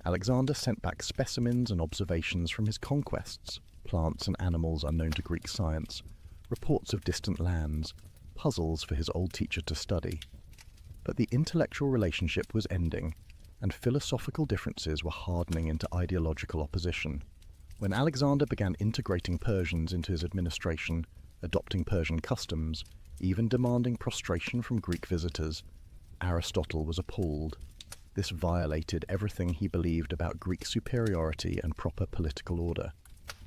Alexander sent back specimens and observations from his conquests, plants and animals unknown to Greek science, reports of distant lands, puzzles for his old teacher to study. But the intellectual relationship was ending, and philosophical differences were hardening into ideological opposition. When Alexander began integrating Persians into his administration, adopting Persian customs, even demanding prostration from Greek visitors, Aristotle was appalled. This violated everything he believed about Greek superiority and proper political order.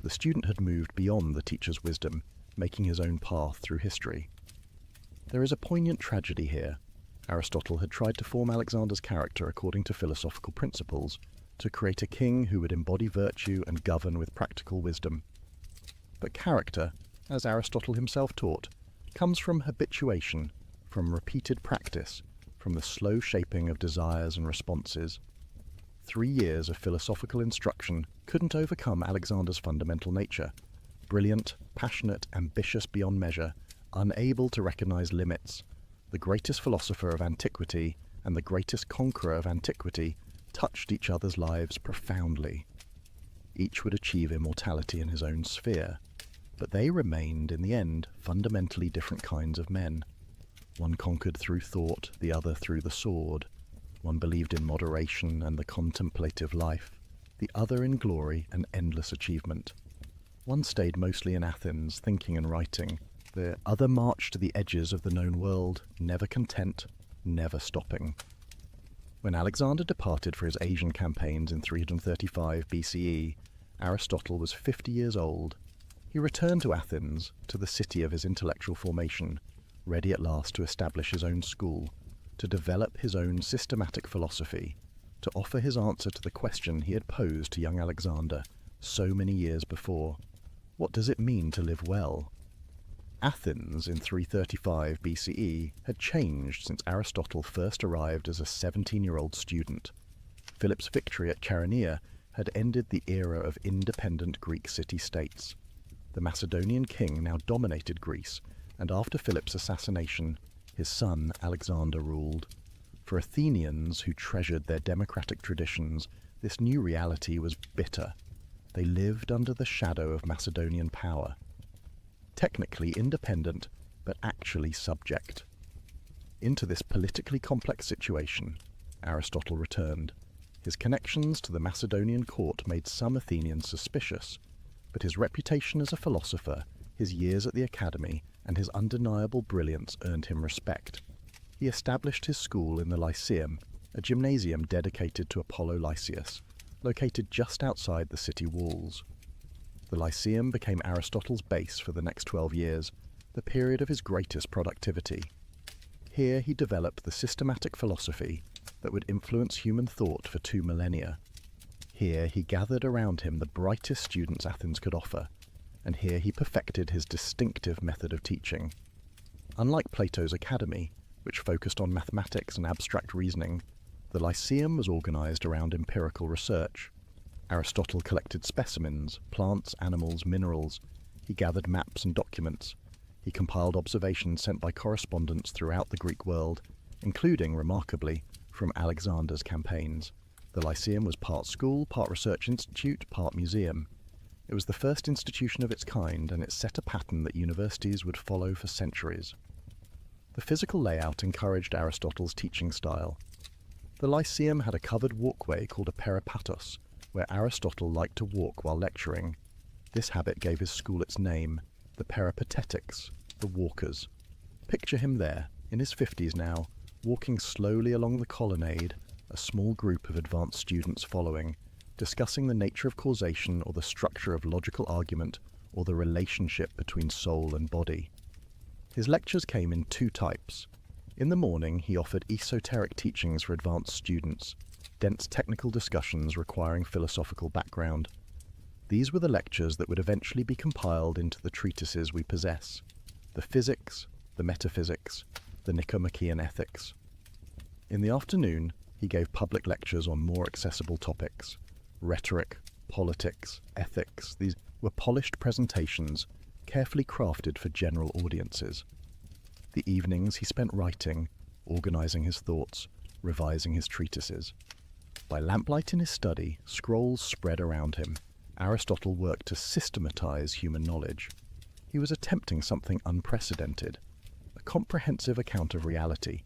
The student had moved beyond the teacher's wisdom, making his own path through history. There is a poignant tragedy here. Aristotle had tried to form Alexander's character according to philosophical principles, to create a king who would embody virtue and govern with practical wisdom. But character, as Aristotle himself taught, comes from habituation, from repeated practice, from the slow shaping of desires and responses. 3 years of philosophical instruction couldn't overcome Alexander's fundamental nature. Brilliant, passionate, ambitious beyond measure, unable to recognize limits, the greatest philosopher of antiquity and the greatest conqueror of antiquity touched each other's lives profoundly. Each would achieve immortality in his own sphere, but they remained, in the end, fundamentally different kinds of men. One conquered through thought, the other through the sword. One believed in moderation and the contemplative life, the other in glory and endless achievement. One stayed mostly in Athens, thinking and writing. The other marched to the edges of the known world, never content, never stopping. When Alexander departed for his Asian campaigns in 335 BCE, Aristotle was 50 years old. He returned to Athens, to the city of his intellectual formation, ready at last to establish his own school, to develop his own systematic philosophy, to offer his answer to the question he had posed to young Alexander so many years before. What does it mean to live well? Athens in 335 BCE had changed since Aristotle first arrived as a 17-year-old student. Philip's victory at Chaeronea had ended the era of independent Greek city-states. The Macedonian king now dominated Greece, and after Philip's assassination, his son Alexander ruled. For Athenians who treasured their democratic traditions, this new reality was bitter. They lived under the shadow of Macedonian power. Technically independent, but actually subject. Into this politically complex situation, Aristotle returned. His connections to the Macedonian court made some Athenians suspicious, but his reputation as a philosopher, his years at the academy, and his undeniable brilliance earned him respect. He established his school in the Lyceum, a gymnasium dedicated to Apollo Lysias, located just outside the city walls. The Lyceum became Aristotle's base for the next 12 years, the period of his greatest productivity. Here he developed the systematic philosophy that would influence human thought for 2 millennia. Here he gathered around him the brightest students Athens could offer, and here he perfected his distinctive method of teaching. Unlike Plato's academy, which focused on mathematics and abstract reasoning, the Lyceum was organized around empirical research. Aristotle collected specimens, plants, animals, minerals. He gathered maps and documents. He compiled observations sent by correspondents throughout the Greek world, including, remarkably, from Alexander's campaigns. The Lyceum was part school, part research institute, part museum. It was the first institution of its kind, and it set a pattern that universities would follow for centuries. The physical layout encouraged Aristotle's teaching style. The Lyceum had a covered walkway called a peripatos, where Aristotle liked to walk while lecturing. This habit gave his school its name, the Peripatetics, the walkers. Picture him there, in his 50s now, walking slowly along the colonnade, a small group of advanced students following, discussing the nature of causation or the structure of logical argument, or the relationship between soul and body. His lectures came in two types. In the morning, he offered esoteric teachings for advanced students, dense technical discussions requiring philosophical background. These were the lectures that would eventually be compiled into the treatises we possess: the physics, the metaphysics, the Nicomachean ethics. In the afternoon, he gave public lectures on more accessible topics: rhetoric, politics, ethics. These were polished presentations, carefully crafted for general audiences. The evenings he spent writing, organizing his thoughts, revising his treatises. By lamplight in his study, scrolls spread around him. Aristotle worked to systematize human knowledge. He was attempting something unprecedented, a comprehensive account of reality,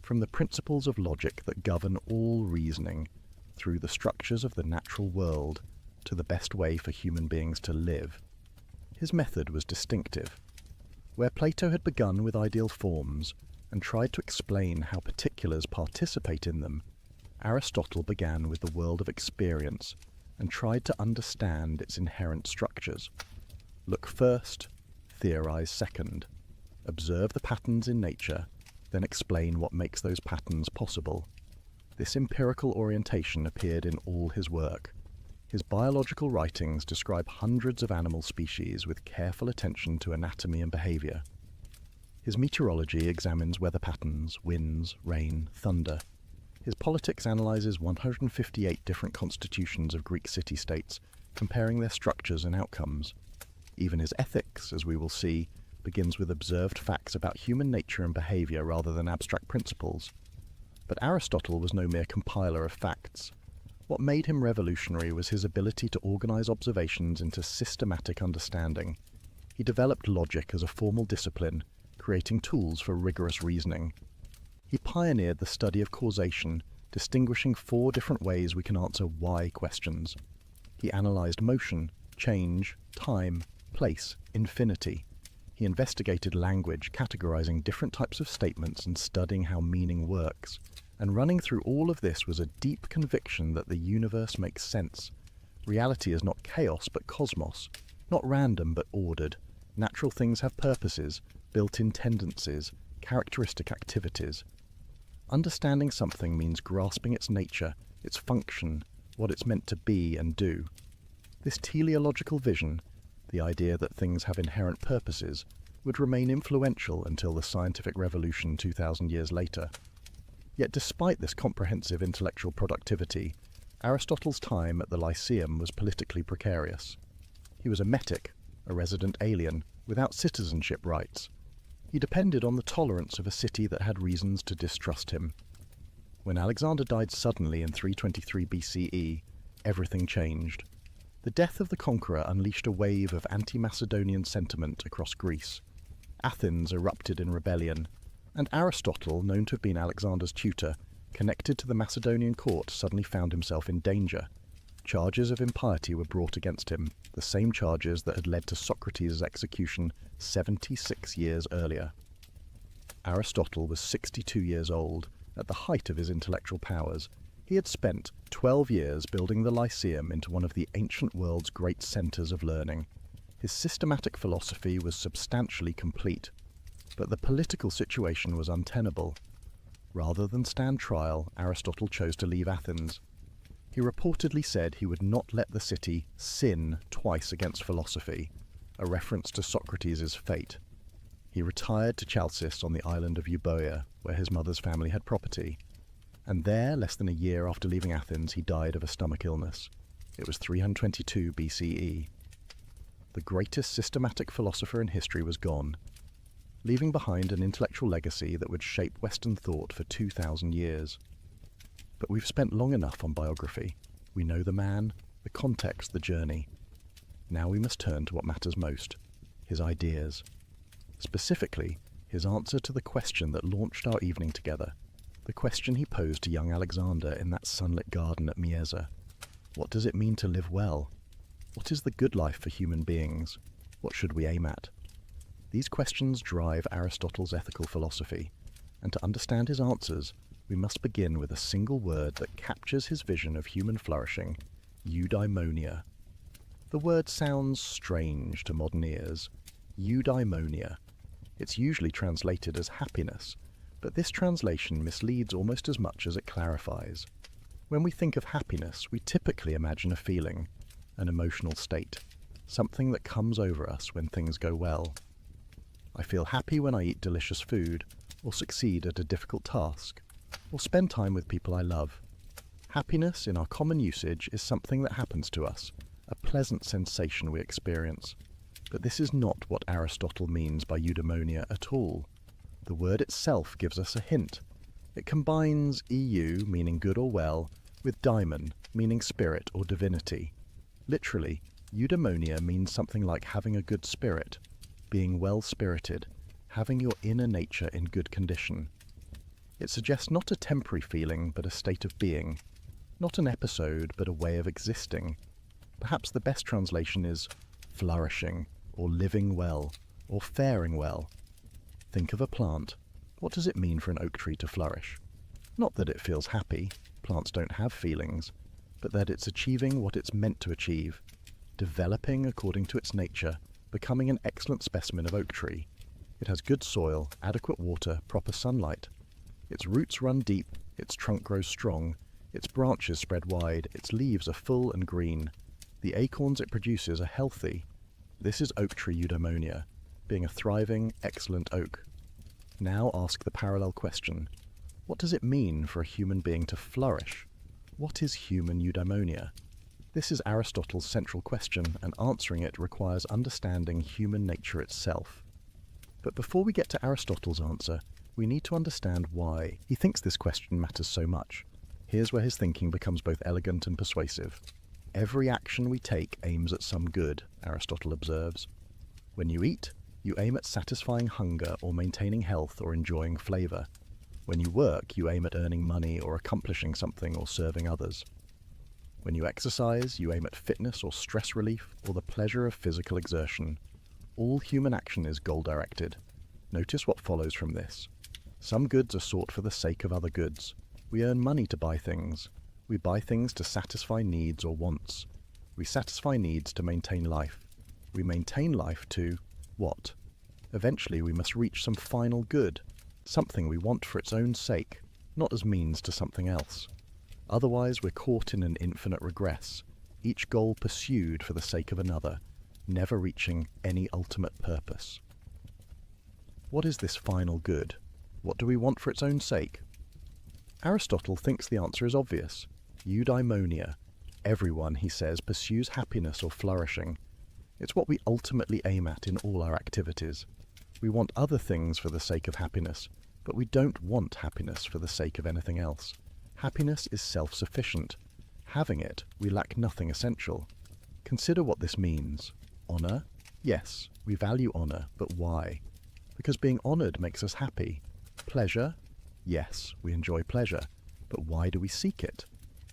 from the principles of logic that govern all reasoning, through the structures of the natural world, to the best way for human beings to live. His method was distinctive. Where Plato had begun with ideal forms and tried to explain how particulars participate in them, Aristotle began with the world of experience and tried to understand its inherent structures. Look first, theorize second. Observe the patterns in nature, then explain what makes those patterns possible. This empirical orientation appeared in all his work. His biological writings describe hundreds of animal species with careful attention to anatomy and behavior. His meteorology examines weather patterns, winds, rain, thunder. His politics analyzes 158 different constitutions of Greek city-states, comparing their structures and outcomes. Even his ethics, as we will see, begins with observed facts about human nature and behavior rather than abstract principles. But Aristotle was no mere compiler of facts. What made him revolutionary was his ability to organize observations into systematic understanding. He developed logic as a formal discipline, creating tools for rigorous reasoning. He pioneered the study of causation, distinguishing 4 different ways we can answer why questions. He analyzed motion, change, time, place, infinity. He investigated language, categorizing different types of statements and studying how meaning works. And running through all of this was a deep conviction that the universe makes sense. Reality is not chaos but cosmos, not random but ordered. Natural things have purposes, built-in tendencies, characteristic activities. Understanding something means grasping its nature, its function, what it's meant to be and do. This teleological vision, the idea that things have inherent purposes, would remain influential until the scientific revolution 2,000 years later. Yet despite this comprehensive intellectual productivity, Aristotle's time at the Lyceum was politically precarious. He was a metic, a resident alien, without citizenship rights. He depended on the tolerance of a city that had reasons to distrust him. When Alexander died suddenly in 323 BCE, everything changed. The death of the conqueror unleashed a wave of anti-Macedonian sentiment across Greece. Athens erupted in rebellion, and Aristotle, known to have been Alexander's tutor, connected to the Macedonian court, suddenly found himself in danger. Charges of impiety were brought against him, the same charges that had led to Socrates' execution 76 years earlier. Aristotle was 62 years old, at the height of his intellectual powers. He had spent 12 years building the Lyceum into one of the ancient world's great centers of learning. His systematic philosophy was substantially complete, but the political situation was untenable. Rather than stand trial, Aristotle chose to leave Athens. He reportedly said he would not let the city sin twice against philosophy, a reference to Socrates' fate. He retired to Chalcis on the island of Euboea, where his mother's family had property. And there, less than a year after leaving Athens, he died of a stomach illness. It was 322 BCE. The greatest systematic philosopher in history was gone, leaving behind an intellectual legacy that would shape Western thought for 2,000 years. But we've spent long enough on biography. We know the man, the context, the journey. Now we must turn to what matters most, his ideas. Specifically, his answer to the question that launched our evening together, the question he posed to young Alexander in that sunlit garden at Mieza. What does it mean to live well? What is the good life for human beings? What should we aim at? These questions drive Aristotle's ethical philosophy, and to understand his answers, we must begin with a single word that captures his vision of human flourishing: eudaimonia. The word sounds strange to modern ears. Eudaimonia. It's usually translated as happiness, but this translation misleads almost as much as it clarifies. When we think of happiness, we typically imagine a feeling, an emotional state, something that comes over us when things go well. I feel happy when I eat delicious food, or succeed at a difficult task, or spend time with people I love. Happiness, in our common usage, is something that happens to us, a pleasant sensation we experience. But this is not what Aristotle means by eudaimonia at all. The word itself gives us a hint. It combines eu, meaning good or well, with daimon, meaning spirit or divinity. Literally, eudaimonia means something like having a good spirit, being well-spirited, having your inner nature in good condition. It suggests not a temporary feeling, but a state of being, not an episode, but a way of existing. Perhaps the best translation is flourishing, or living well, or faring well. Think of a plant. What does it mean for an oak tree to flourish? Not that it feels happy, plants don't have feelings, but that it's achieving what it's meant to achieve, developing according to its nature, becoming an excellent specimen of oak tree. It has good soil, adequate water, proper sunlight. Its roots run deep, its trunk grows strong, its branches spread wide, its leaves are full and green. The acorns it produces are healthy. This is oak tree eudaimonia, being a thriving, excellent oak. Now ask the parallel question. What does it mean for a human being to flourish? What is human eudaimonia? This is Aristotle's central question, and answering it requires understanding human nature itself. But before we get to Aristotle's answer, we need to understand why he thinks this question matters so much. Here's where his thinking becomes both elegant and persuasive. Every action we take aims at some good, Aristotle observes. When you eat, you aim at satisfying hunger or maintaining health or enjoying flavor. When you work, you aim at earning money or accomplishing something or serving others. When you exercise, you aim at fitness or stress relief or the pleasure of physical exertion. All human action is goal-directed. Notice what follows from this. Some goods are sought for the sake of other goods. We earn money to buy things. We buy things to satisfy needs or wants. We satisfy needs to maintain life. We maintain life to what? Eventually we must reach some final good, something we want for its own sake, not as means to something else. Otherwise we're caught in an infinite regress, each goal pursued for the sake of another, never reaching any ultimate purpose. What is this final good? What do we want for its own sake? Aristotle thinks the answer is obvious. Eudaimonia. Everyone, he says, pursues happiness or flourishing. It's what we ultimately aim at in all our activities. We want other things for the sake of happiness, but we don't want happiness for the sake of anything else. Happiness is self-sufficient. Having it, we lack nothing essential. Consider what this means. Honor? Yes, we value honor, but why? Because being honored makes us happy. Pleasure? Yes, we enjoy pleasure, but why do we seek it?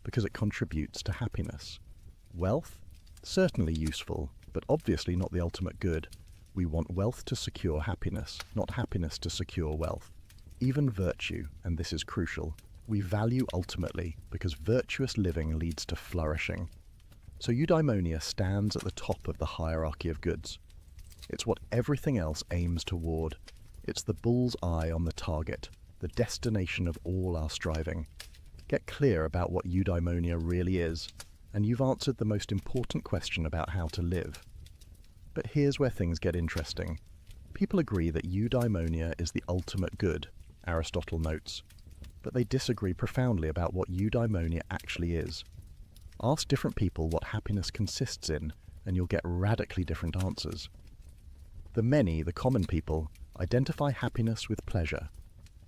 Because it contributes to happiness. Wealth? Certainly useful, but obviously not the ultimate good. We want wealth to secure happiness, not happiness to secure wealth. Even virtue, and this is crucial, we value ultimately because virtuous living leads to flourishing. So eudaimonia stands at the top of the hierarchy of goods. It's what everything else aims toward. It's the bull's eye on the target, the destination of all our striving. Get clear about what eudaimonia really is, and you've answered the most important question about how to live. But here's where things get interesting. People agree that eudaimonia is the ultimate good, Aristotle notes, but they disagree profoundly about what eudaimonia actually is. Ask different people what happiness consists in, and you'll get radically different answers. The common people, identify happiness with pleasure.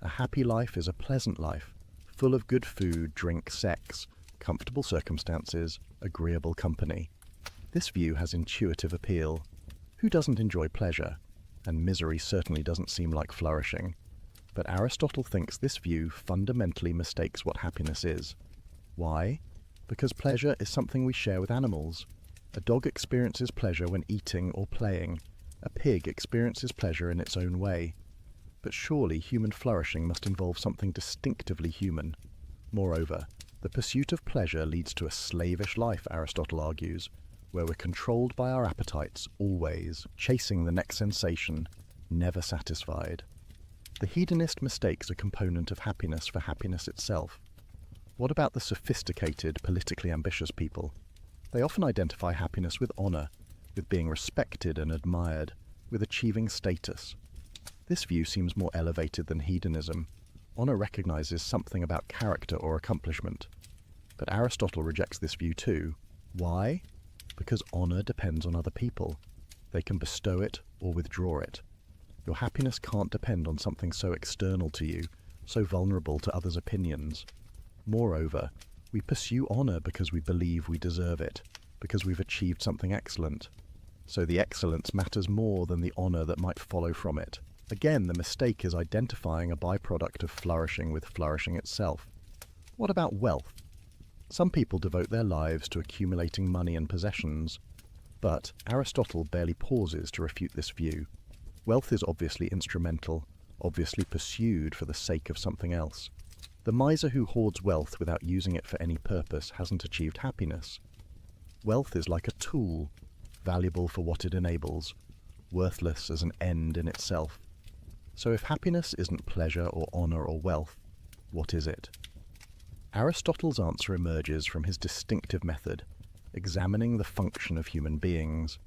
A happy life is a pleasant life, full of good food, drink, sex, comfortable circumstances, agreeable company. This view has intuitive appeal. Who doesn't enjoy pleasure? And misery certainly doesn't seem like flourishing. But Aristotle thinks this view fundamentally mistakes what happiness is. Why? Because pleasure is something we share with animals. A dog experiences pleasure when eating or playing. A pig experiences pleasure in its own way. But surely human flourishing must involve something distinctively human. Moreover, the pursuit of pleasure leads to a slavish life, Aristotle argues. where we're controlled by our appetites always, chasing the next sensation, never satisfied. The hedonist mistakes a component of happiness for happiness itself. What about the sophisticated, politically ambitious people? They often identify happiness with honor, with being respected and admired, with achieving status. This view seems more elevated than hedonism. Honor recognizes something about character or accomplishment. But Aristotle rejects this view too. Why? Because honor depends on other people. They can bestow it or withdraw it. Your happiness can't depend on something so external to you, so vulnerable to others' opinions. Moreover, we pursue honor because we believe we deserve it, because we've achieved something excellent. So the excellence matters more than the honor that might follow from it. Again, the mistake is identifying a byproduct of flourishing with flourishing itself. What about wealth? Some people devote their lives to accumulating money and possessions, but Aristotle barely pauses to refute this view. Wealth is obviously instrumental, obviously pursued for the sake of something else. The miser who hoards wealth without using it for any purpose hasn't achieved happiness. Wealth is like a tool, valuable for what it enables, worthless as an end in itself. So if happiness isn't pleasure or honor or wealth, what is it? Aristotle's answer emerges from his distinctive method, examining the function of human beings.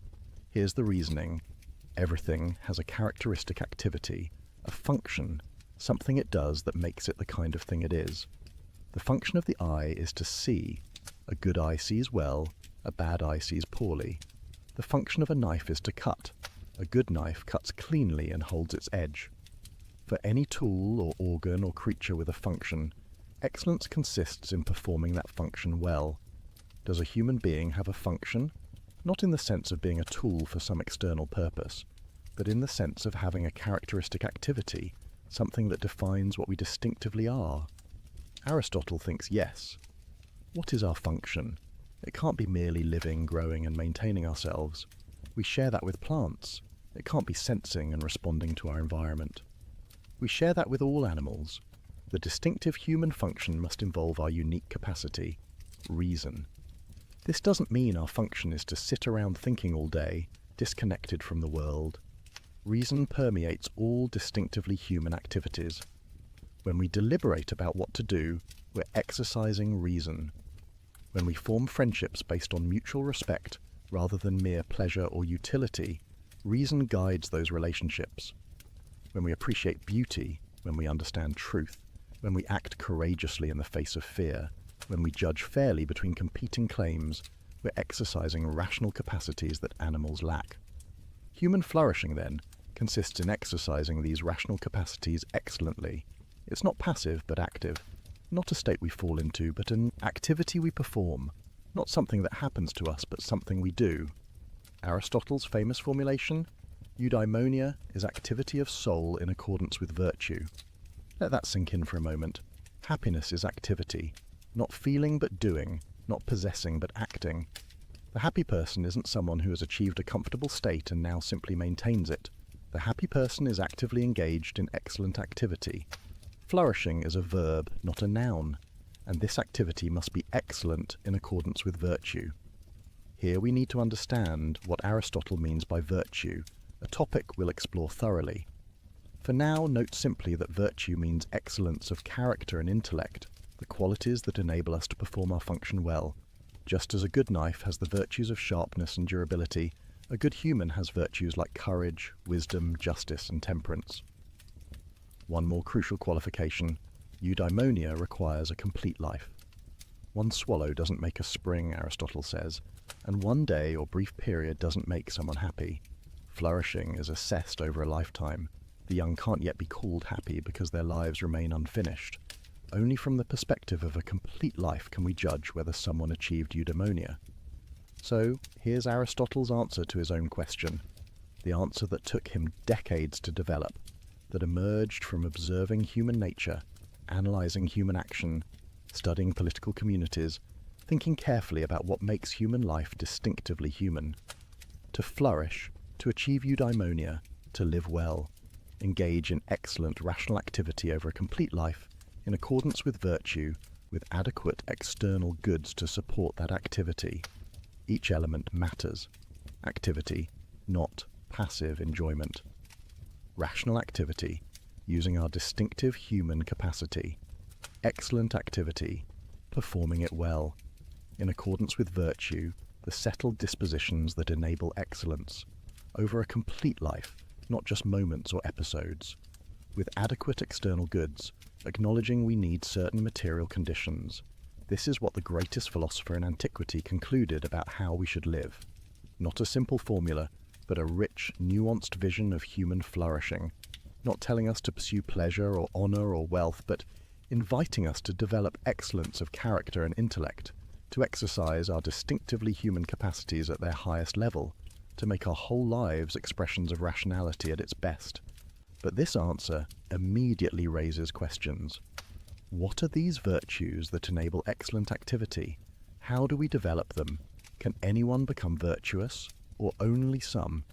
Here's the reasoning. Everything has a characteristic activity, a function, something it does that makes it the kind of thing it is. The function of the eye is to see. A good eye sees well, a bad eye sees poorly. The function of a knife is to cut. A good knife cuts cleanly and holds its edge. For any tool or organ or creature with a function, excellence consists in performing that function well. Does a human being have a function? Not in the sense of being a tool for some external purpose, but in the sense of having a characteristic activity, something that defines what we distinctively are. Aristotle thinks yes. What is our function? It can't be merely living, growing, and maintaining ourselves. We share that with plants. It can't be sensing and responding to our environment. We share that with all animals. The distinctive human function must involve our unique capacity, reason. This doesn't mean our function is to sit around thinking all day, disconnected from the world. Reason permeates all distinctively human activities. When we deliberate about what to do, we're exercising reason. When we form friendships based on mutual respect rather than mere pleasure or utility, reason guides those relationships. When we appreciate beauty, when we understand truth, when we act courageously in the face of fear, when we judge fairly between competing claims, we're exercising rational capacities that animals lack. Human flourishing, then, consists in exercising these rational capacities excellently. It's not passive, but active. Not a state we fall into, but an activity we perform. Not something that happens to us, but something we do. Aristotle's famous formulation? Eudaimonia is activity of soul in accordance with virtue. Let that sink in for a moment. Happiness is activity. Not feeling but doing, not possessing but acting. The happy person isn't someone who has achieved a comfortable state and now simply maintains it. The happy person is actively engaged in excellent activity. Flourishing is a verb, not a noun, and this activity must be excellent in accordance with virtue. Here we need to understand what Aristotle means by virtue, a topic we'll explore thoroughly. For now, note simply that virtue means excellence of character and intellect, the qualities that enable us to perform our function well. Just as a good knife has the virtues of sharpness and durability, a good human has virtues like courage, wisdom, justice, and temperance. One more crucial qualification: eudaimonia requires a complete life. One swallow doesn't make a spring, Aristotle says, and one day or brief period doesn't make someone happy. Flourishing is assessed over a lifetime. The young can't yet be called happy because their lives remain unfinished. Only from the perspective of a complete life can we judge whether someone achieved eudaimonia. So, here's Aristotle's answer to his own question, the answer that took him decades to develop, that emerged from observing human nature, analyzing human action, studying political communities, thinking carefully about what makes human life distinctively human. To flourish, to achieve eudaimonia, to live well, engage in excellent rational activity over a complete life, in accordance with virtue, with adequate external goods to support that activity. Each element matters. Activity, not passive enjoyment. Rational activity, using our distinctive human capacity. Excellent activity, performing it well, in accordance with virtue, the settled dispositions that enable excellence, over a complete life, not just moments or episodes, with adequate external goods, acknowledging we need certain material conditions. This is what the greatest philosopher in antiquity concluded about how we should live. Not a simple formula, but a rich, nuanced vision of human flourishing, not telling us to pursue pleasure or honor or wealth, but inviting us to develop excellence of character and intellect, to exercise our distinctively human capacities at their highest level, to make our whole lives expressions of rationality at its best. But this answer immediately raises questions. What are these virtues that enable excellent activity? How do we develop them? Can anyone become virtuous, or only some?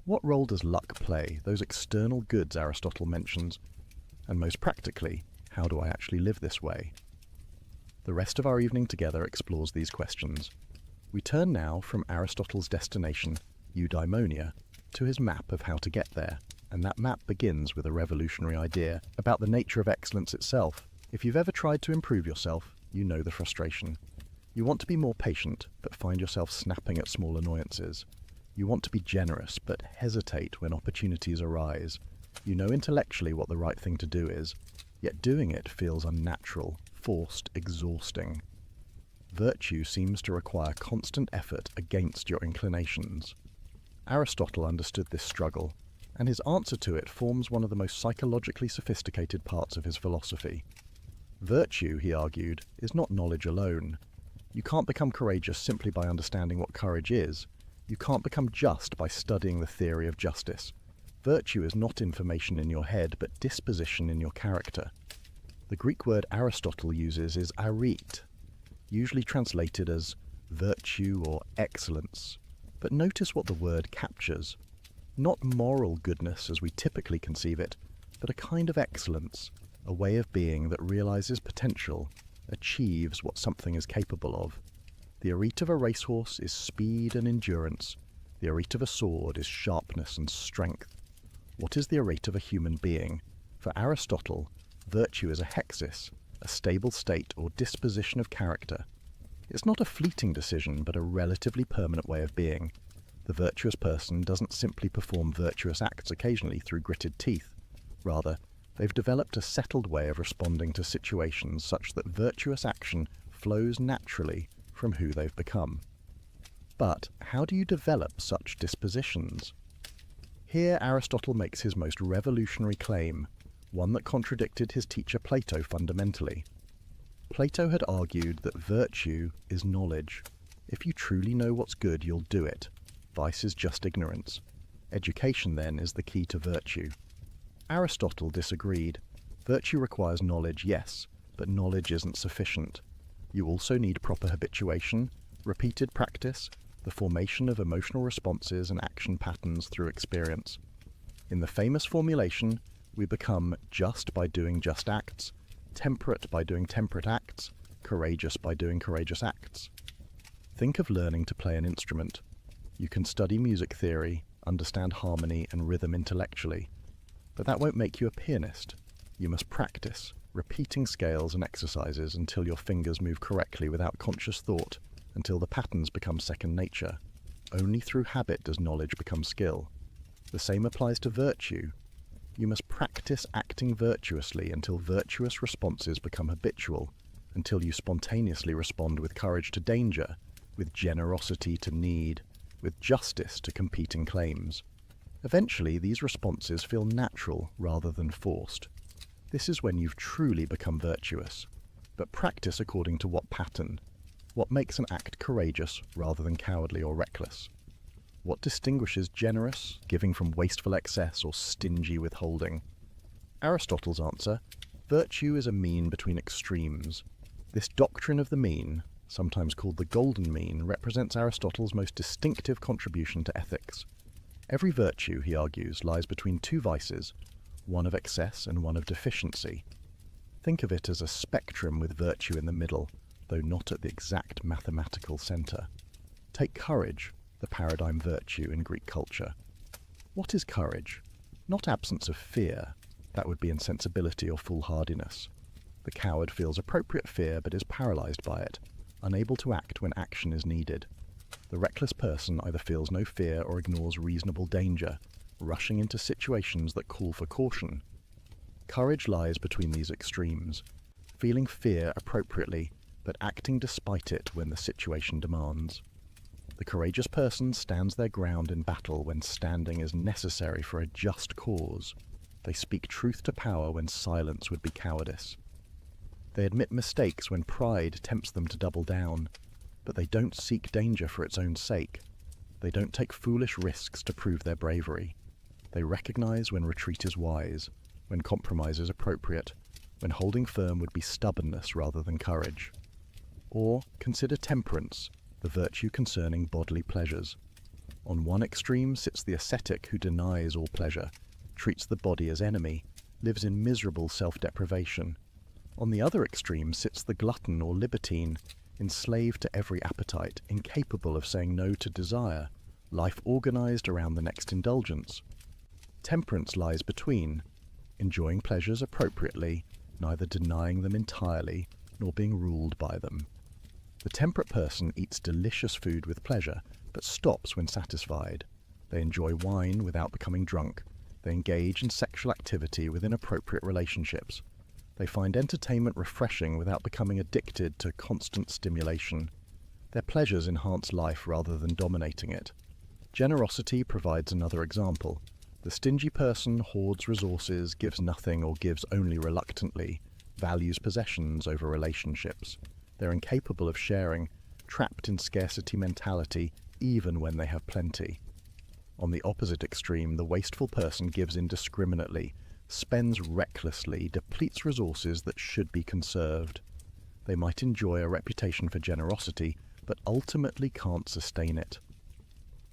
What role does luck play, those external goods Aristotle mentions? And most practically, how do I actually live this way? The rest of our evening together explores these questions. We turn now from Aristotle's destination, eudaimonia, to his map of how to get there, and that map begins with a revolutionary idea about the nature of excellence itself. If you've ever tried to improve yourself, you know the frustration. You want to be more patient, but find yourself snapping at small annoyances. You want to be generous, but hesitate when opportunities arise. You know intellectually what the right thing to do is, yet doing it feels unnatural, forced, exhausting. Virtue seems to require constant effort against your inclinations. Aristotle understood this struggle, and his answer to it forms one of the most psychologically sophisticated parts of his philosophy. Virtue, he argued, is not knowledge alone. You can't become courageous simply by understanding what courage is. You can't become just by studying the theory of justice. Virtue is not information in your head, but disposition in your character. The Greek word Aristotle uses is arete, usually translated as virtue or excellence. But notice what the word captures. Not moral goodness as we typically conceive it, but a kind of excellence, a way of being that realizes potential, achieves what something is capable of. The arete of a racehorse is speed and endurance. The arete of a sword is sharpness and strength. What is the arete of a human being? For Aristotle, virtue is a hexis, a stable state or disposition of character. It's not a fleeting decision, but a relatively permanent way of being. The virtuous person doesn't simply perform virtuous acts occasionally through gritted teeth. Rather, they've developed a settled way of responding to situations such that virtuous action flows naturally from who they've become. But how do you develop such dispositions? Here Aristotle makes his most revolutionary claim, one that contradicted his teacher Plato fundamentally. Plato had argued that virtue is knowledge. If you truly know what's good, you'll do it. Vice is just ignorance. Education, then, is the key to virtue. Aristotle disagreed. Virtue requires knowledge, yes, but knowledge isn't sufficient. You also need proper habituation, repeated practice, the formation of emotional responses and action patterns through experience. In the famous formulation, we become just by doing just acts, temperate by doing temperate acts, courageous by doing courageous acts. Think of learning to play an instrument. You can study music theory, understand harmony and rhythm intellectually, but that won't make you a pianist. You must practice, repeating scales and exercises until your fingers move correctly without conscious thought, until the patterns become second nature. Only through habit does knowledge become skill. The same applies to virtue. You must practice acting virtuously until virtuous responses become habitual, until you spontaneously respond with courage to danger, with generosity to need, with justice to competing claims. Eventually, these responses feel natural rather than forced. This is when you've truly become virtuous. But practice according to what pattern? What makes an act courageous rather than cowardly or reckless? What distinguishes generous, giving from wasteful excess, or stingy withholding? Aristotle's answer: virtue is a mean between extremes. This doctrine of the mean, sometimes called the golden mean, represents Aristotle's most distinctive contribution to ethics. Every virtue, he argues, lies between two vices, one of excess and one of deficiency. Think of it as a spectrum with virtue in the middle, though not at the exact mathematical center. Take courage, the paradigm virtue in Greek culture. What is courage? Not absence of fear. That would be insensibility or foolhardiness. The coward feels appropriate fear but is paralyzed by it, unable to act when action is needed. The reckless person either feels no fear or ignores reasonable danger, rushing into situations that call for caution. Courage lies between these extremes, feeling fear appropriately but acting despite it when the situation demands. The courageous person stands their ground in battle when standing is necessary for a just cause. They speak truth to power when silence would be cowardice. They admit mistakes when pride tempts them to double down, but they don't seek danger for its own sake. They don't take foolish risks to prove their bravery. They recognize when retreat is wise, when compromise is appropriate, when holding firm would be stubbornness rather than courage. Or consider temperance, the virtue concerning bodily pleasures. On one extreme sits the ascetic who denies all pleasure, treats the body as enemy, lives in miserable self-deprivation. On the other extreme sits the glutton or libertine, enslaved to every appetite, incapable of saying no to desire, life organized around the next indulgence. Temperance lies between, enjoying pleasures appropriately, neither denying them entirely, nor being ruled by them. The temperate person eats delicious food with pleasure, but stops when satisfied. They enjoy wine without becoming drunk. They engage in sexual activity within appropriate relationships. They find entertainment refreshing without becoming addicted to constant stimulation. Their pleasures enhance life rather than dominating it. Generosity provides another example. The stingy person hoards resources, gives nothing or gives only reluctantly, values possessions over relationships. They're incapable of sharing, trapped in scarcity mentality, even when they have plenty. On the opposite extreme, the wasteful person gives indiscriminately, spends recklessly, depletes resources that should be conserved. They might enjoy a reputation for generosity, but ultimately can't sustain it.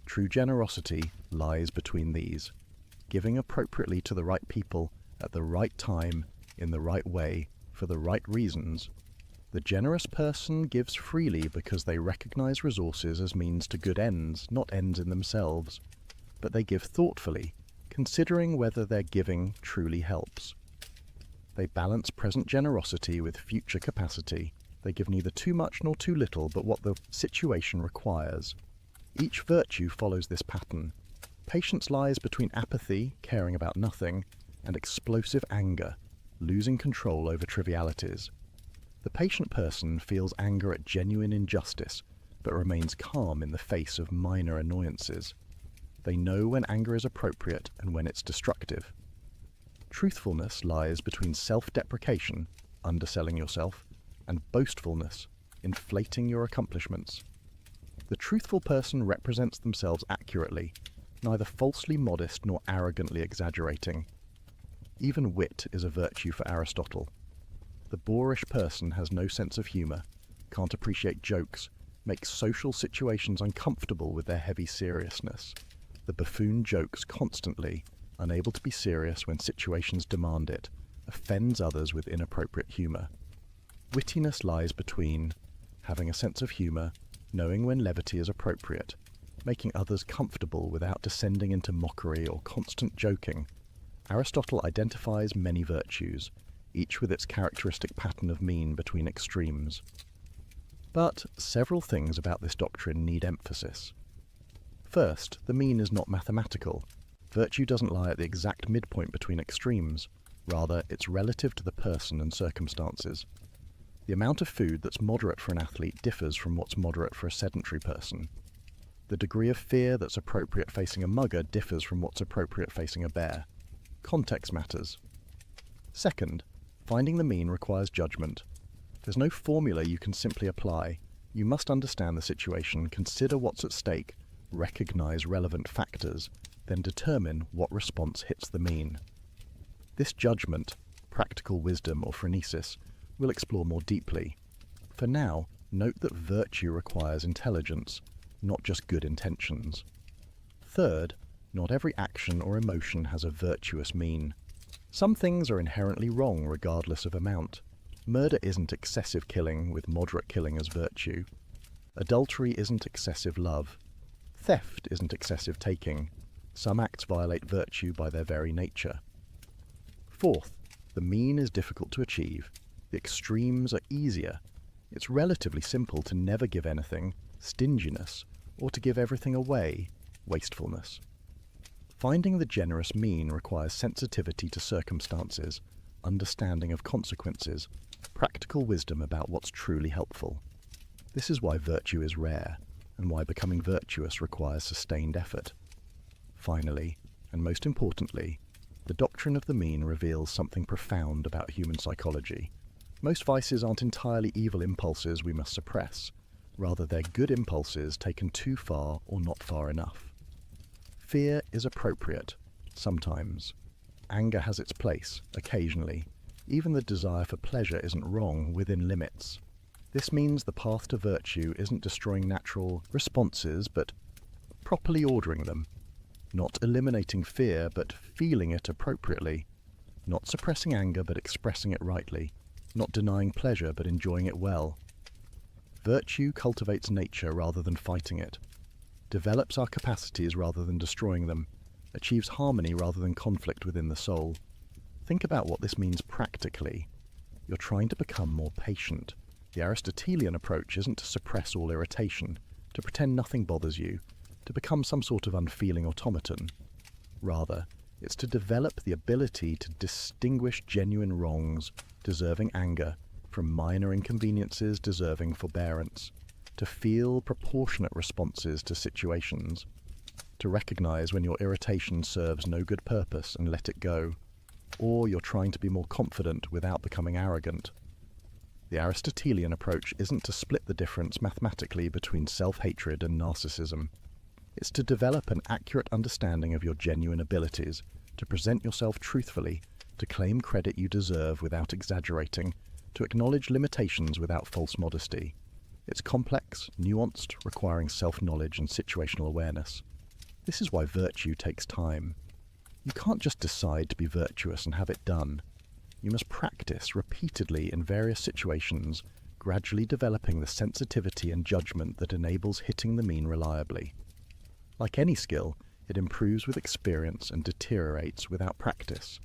True generosity lies between these, giving appropriately to the right people, at the right time, in the right way, for the right reasons. The generous person gives freely because they recognize resources as means to good ends, not ends in themselves. But they give thoughtfully, considering whether their giving truly helps. They balance present generosity with future capacity. They give neither too much nor too little, but what the situation requires. Each virtue follows this pattern. Patience lies between apathy, caring about nothing, and explosive anger, losing control over trivialities. The patient person feels anger at genuine injustice, but remains calm in the face of minor annoyances. They know when anger is appropriate and when it's destructive. Truthfulness lies between self-deprecation, underselling yourself, and boastfulness, inflating your accomplishments. The truthful person represents themselves accurately, neither falsely modest nor arrogantly exaggerating. Even wit is a virtue for Aristotle. The boorish person has no sense of humor, can't appreciate jokes, makes social situations uncomfortable with their heavy seriousness. The buffoon jokes constantly, unable to be serious when situations demand it, offends others with inappropriate humor. Wittiness lies between having a sense of humor, knowing when levity is appropriate, making others comfortable without descending into mockery or constant joking. Aristotle identifies many virtues, each with its characteristic pattern of mean between extremes. But several things about this doctrine need emphasis. First, the mean is not mathematical. Virtue doesn't lie at the exact midpoint between extremes. Rather, it's relative to the person and circumstances. The amount of food that's moderate for an athlete differs from what's moderate for a sedentary person. The degree of fear that's appropriate facing a mugger differs from what's appropriate facing a bear. Context matters. Second, finding the mean requires judgment. There's no formula you can simply apply. You must understand the situation, consider what's at stake, recognize relevant factors, then determine what response hits the mean. This judgment, practical wisdom or phronesis, we'll explore more deeply. For now, note that virtue requires intelligence, not just good intentions. Third, not every action or emotion has a virtuous mean. Some things are inherently wrong regardless of amount. Murder isn't excessive killing with moderate killing as virtue. Adultery isn't excessive love. Theft isn't excessive taking. Some acts violate virtue by their very nature. Fourth, the mean is difficult to achieve. The extremes are easier. It's relatively simple to never give anything, stinginess, or to give everything away, wastefulness. Finding the generous mean requires sensitivity to circumstances, understanding of consequences, practical wisdom about what's truly helpful. This is why virtue is rare, and why becoming virtuous requires sustained effort. Finally, and most importantly, the doctrine of the mean reveals something profound about human psychology. Most vices aren't entirely evil impulses we must suppress. Rather, they're good impulses taken too far or not far enough. Fear is appropriate, sometimes. Anger has its place, occasionally. Even the desire for pleasure isn't wrong within limits. This means the path to virtue isn't destroying natural responses, but properly ordering them. Not eliminating fear, but feeling it appropriately. Not suppressing anger, but expressing it rightly. Not denying pleasure, but enjoying it well. Virtue cultivates nature rather than fighting it. Develops our capacities rather than destroying them. Achieves harmony rather than conflict within the soul. Think about what this means practically. You're trying to become more patient. The Aristotelian approach isn't to suppress all irritation, to pretend nothing bothers you, to become some sort of unfeeling automaton. Rather, it's to develop the ability to distinguish genuine wrongs, deserving anger, from minor inconveniences deserving forbearance, to feel proportionate responses to situations, to recognize when your irritation serves no good purpose and let it go, or you're trying to be more confident without becoming arrogant. The Aristotelian approach isn't to split the difference mathematically between self-hatred and narcissism. It's to develop an accurate understanding of your genuine abilities, to present yourself truthfully, to claim credit you deserve without exaggerating, to acknowledge limitations without false modesty. It's complex, nuanced, requiring self-knowledge and situational awareness. This is why virtue takes time. You can't just decide to be virtuous and have it done. You must practice repeatedly in various situations, gradually developing the sensitivity and judgment that enables hitting the mean reliably. Like any skill, it improves with experience and deteriorates without practice.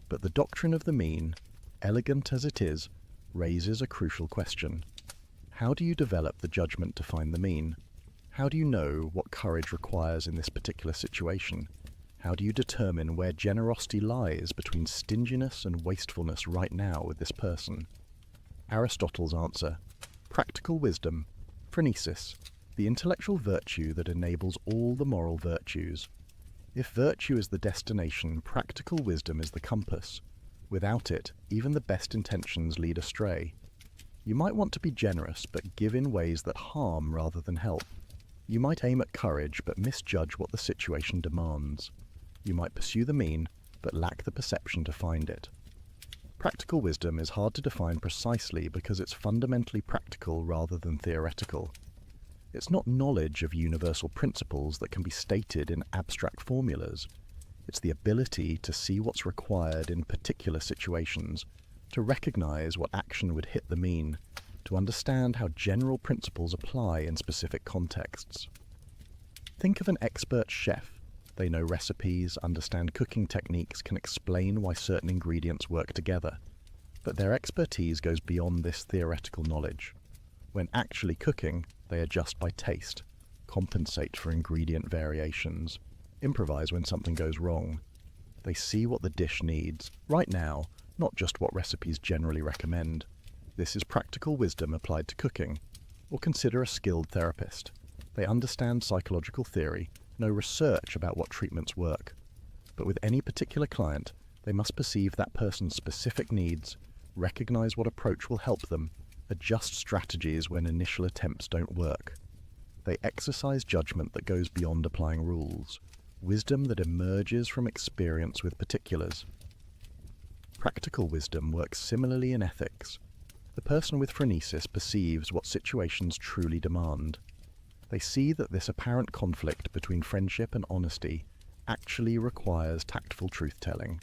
But the doctrine of the mean, elegant as it is, raises a crucial question. How do you develop the judgment to find the mean? How do you know what courage requires in this particular situation? How do you determine where generosity lies between stinginess and wastefulness right now with this person? Aristotle's answer: practical wisdom, phronesis, the intellectual virtue that enables all the moral virtues. If virtue is the destination, practical wisdom is the compass. Without it, even the best intentions lead astray. You might want to be generous, but give in ways that harm rather than help. You might aim at courage, but misjudge what the situation demands. You might pursue the mean, but lack the perception to find it. Practical wisdom is hard to define precisely because it's fundamentally practical rather than theoretical. It's not knowledge of universal principles that can be stated in abstract formulas. It's the ability to see what's required in particular situations, to recognize what action would hit the mean, to understand how general principles apply in specific contexts. Think of an expert chef. They know recipes, understand cooking techniques, can explain why certain ingredients work together. But their expertise goes beyond this theoretical knowledge. When actually cooking, they adjust by taste, compensate for ingredient variations, improvise when something goes wrong. They see what the dish needs, right now, not just what recipes generally recommend. This is practical wisdom applied to cooking. Or consider a skilled therapist. They understand psychological theory, know research about what treatments work. But with any particular client, they must perceive that person's specific needs, recognize what approach will help them, adjust strategies when initial attempts don't work. They exercise judgment that goes beyond applying rules, wisdom that emerges from experience with particulars. Practical wisdom works similarly in ethics. The person with phronesis perceives what situations truly demand. They see that this apparent conflict between friendship and honesty actually requires tactful truth-telling.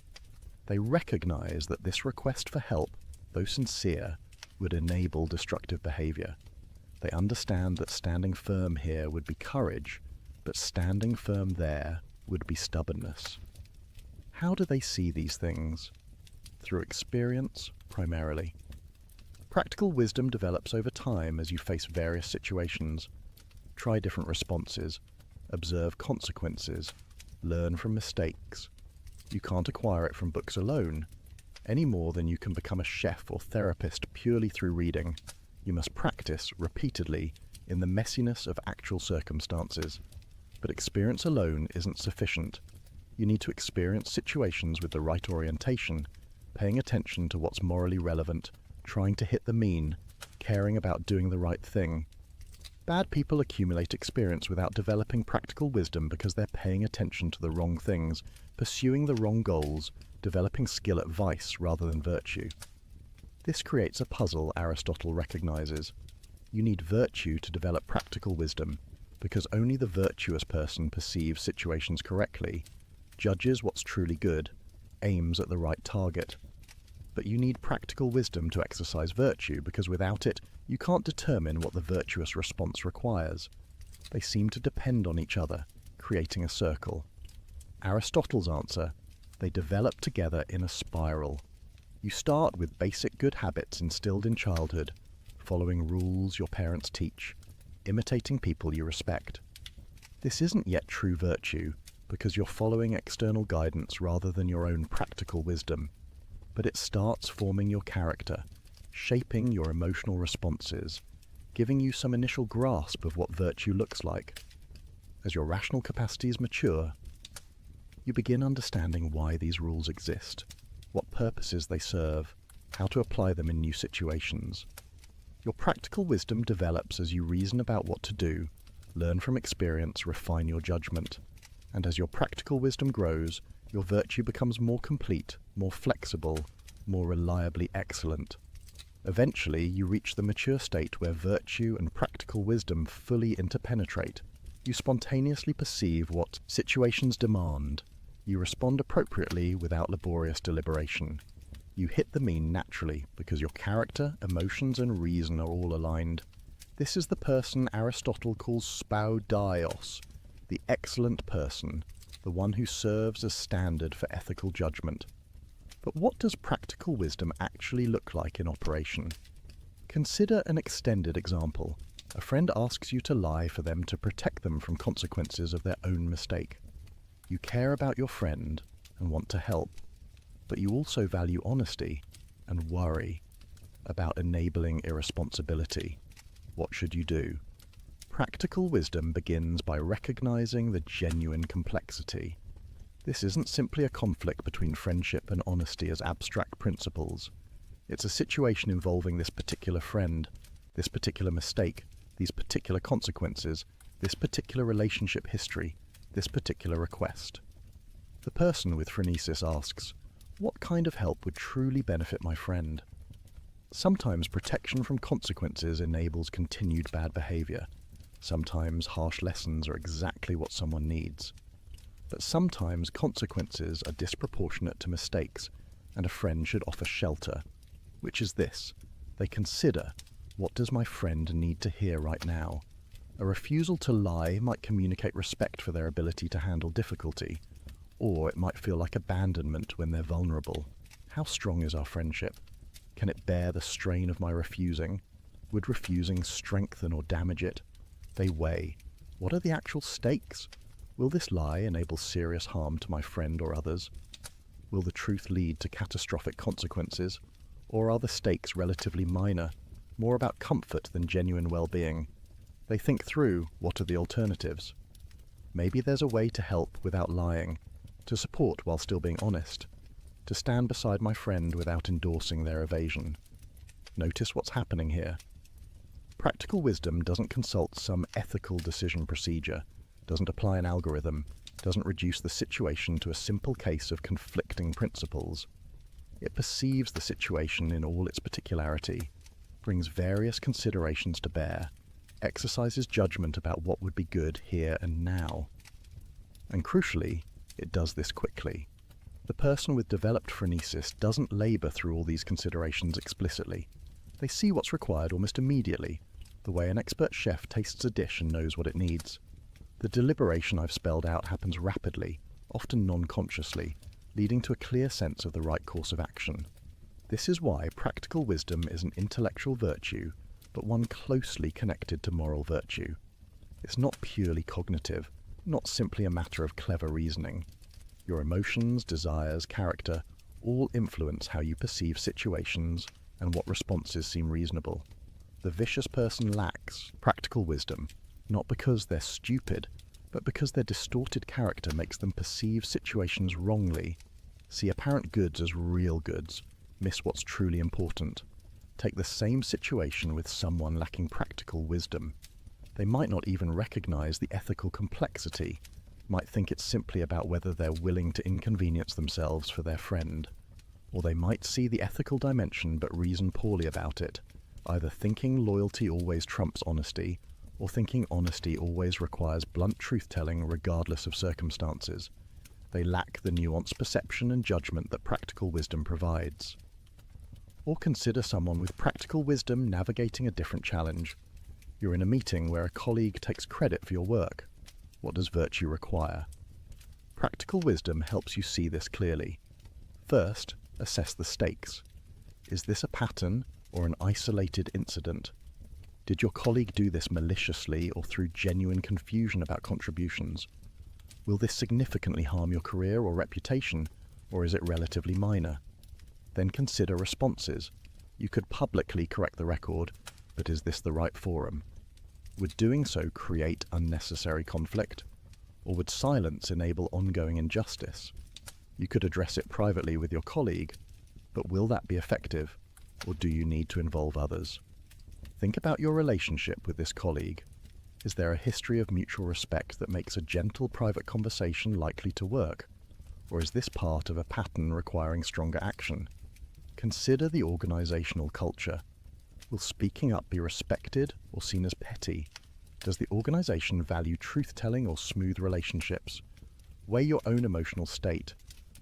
They recognize that this request for help, though sincere, would enable destructive behavior. They understand that standing firm here would be courage, but standing firm there would be stubbornness. How do they see these things? Through experience, primarily. Practical wisdom develops over time as you face various situations. Try different responses, observe consequences, learn from mistakes. You can't acquire it from books alone, any more than you can become a chef or therapist purely through reading. You must practice repeatedly in the messiness of actual circumstances. But experience alone isn't sufficient. You need to experience situations with the right orientation, paying attention to what's morally relevant, trying to hit the mean, caring about doing the right thing. Bad people accumulate experience without developing practical wisdom because they're paying attention to the wrong things, pursuing the wrong goals, developing skill at vice rather than virtue. This creates a puzzle Aristotle recognizes. You need virtue to develop practical wisdom, because only the virtuous person perceives situations correctly, judges what's truly good, aims at the right target. But you need practical wisdom to exercise virtue, because without it, you can't determine what the virtuous response requires. They seem to depend on each other, creating a circle. Aristotle's answer: they develop together in a spiral. You start with basic good habits instilled in childhood, following rules your parents teach, imitating people you respect. This isn't yet true virtue, because you're following external guidance rather than your own practical wisdom. But it starts forming your character, shaping your emotional responses, giving you some initial grasp of what virtue looks like. As your rational capacities mature, you begin understanding why these rules exist, what purposes they serve, how to apply them in new situations. Your practical wisdom develops as you reason about what to do, learn from experience, refine your judgment. And as your practical wisdom grows, your virtue becomes more complete, more flexible, more reliably excellent. Eventually, you reach the mature state where virtue and practical wisdom fully interpenetrate. You spontaneously perceive what situations demand. You respond appropriately without laborious deliberation. You hit the mean naturally because your character, emotions, and reason are all aligned. This is the person Aristotle calls spoudios, the excellent person, the one who serves as standard for ethical judgment. But what does practical wisdom actually look like in operation? Consider an extended example. A friend asks you to lie for them to protect them from consequences of their own mistake. You care about your friend and want to help, but you also value honesty and worry about enabling irresponsibility. What should you do? Practical wisdom begins by recognizing the genuine complexity. This isn't simply a conflict between friendship and honesty as abstract principles. It's a situation involving this particular friend, this particular mistake, these particular consequences, this particular relationship history, this particular request. The person with phronesis asks, what kind of help would truly benefit my friend? Sometimes protection from consequences enables continued bad behavior. Sometimes harsh lessons are exactly what someone needs. But sometimes consequences are disproportionate to mistakes, and a friend should offer shelter, which is this: they consider, what does my friend need to hear right now? A refusal to lie might communicate respect for their ability to handle difficulty, or it might feel like abandonment when they're vulnerable. How strong is our friendship? Can it bear the strain of my refusing? Would refusing strengthen or damage it? They weigh. What are the actual stakes? Will this lie enable serious harm to my friend or others? Will the truth lead to catastrophic consequences? Or are the stakes relatively minor, more about comfort than genuine well-being? They think through, what are the alternatives? Maybe there's a way to help without lying, to support while still being honest, to stand beside my friend without endorsing their evasion. Notice what's happening here. Practical wisdom doesn't consult some ethical decision procedure, doesn't apply an algorithm, doesn't reduce the situation to a simple case of conflicting principles. It perceives the situation in all its particularity, brings various considerations to bear, exercises judgment about what would be good here and now. And crucially, it does this quickly. The person with developed phronesis doesn't labor through all these considerations explicitly. They see what's required almost immediately, the way an expert chef tastes a dish and knows what it needs. The deliberation I've spelled out happens rapidly, often non-consciously, leading to a clear sense of the right course of action. This is why practical wisdom is an intellectual virtue, but one closely connected to moral virtue. It's not purely cognitive, not simply a matter of clever reasoning. Your emotions, desires, character all influence how you perceive situations and what responses seem reasonable. The vicious person lacks practical wisdom, not because they're stupid, but because their distorted character makes them perceive situations wrongly, see apparent goods as real goods, miss what's truly important. Take the same situation with someone lacking practical wisdom. They might not even recognize the ethical complexity, might think it's simply about whether they're willing to inconvenience themselves for their friend. Or they might see the ethical dimension but reason poorly about it, either thinking loyalty always trumps honesty, or thinking honesty always requires blunt truth-telling regardless of circumstances. They lack the nuanced perception and judgment that practical wisdom provides. Or consider someone with practical wisdom navigating a different challenge. You're in a meeting where a colleague takes credit for your work. What does virtue require? Practical wisdom helps you see this clearly. First, assess the stakes. Is this a pattern or an isolated incident? Did your colleague do this maliciously or through genuine confusion about contributions? Will this significantly harm your career or reputation, or is it relatively minor? Then consider responses. You could publicly correct the record, but is this the right forum? Would doing so create unnecessary conflict? Or would silence enable ongoing injustice? You could address it privately with your colleague, but will that be effective, or do you need to involve others? Think about your relationship with this colleague. Is there a history of mutual respect that makes a gentle private conversation likely to work? Or is this part of a pattern requiring stronger action? Consider the organizational culture. Will speaking up be respected or seen as petty? Does the organization value truth-telling or smooth relationships? Weigh your own emotional state.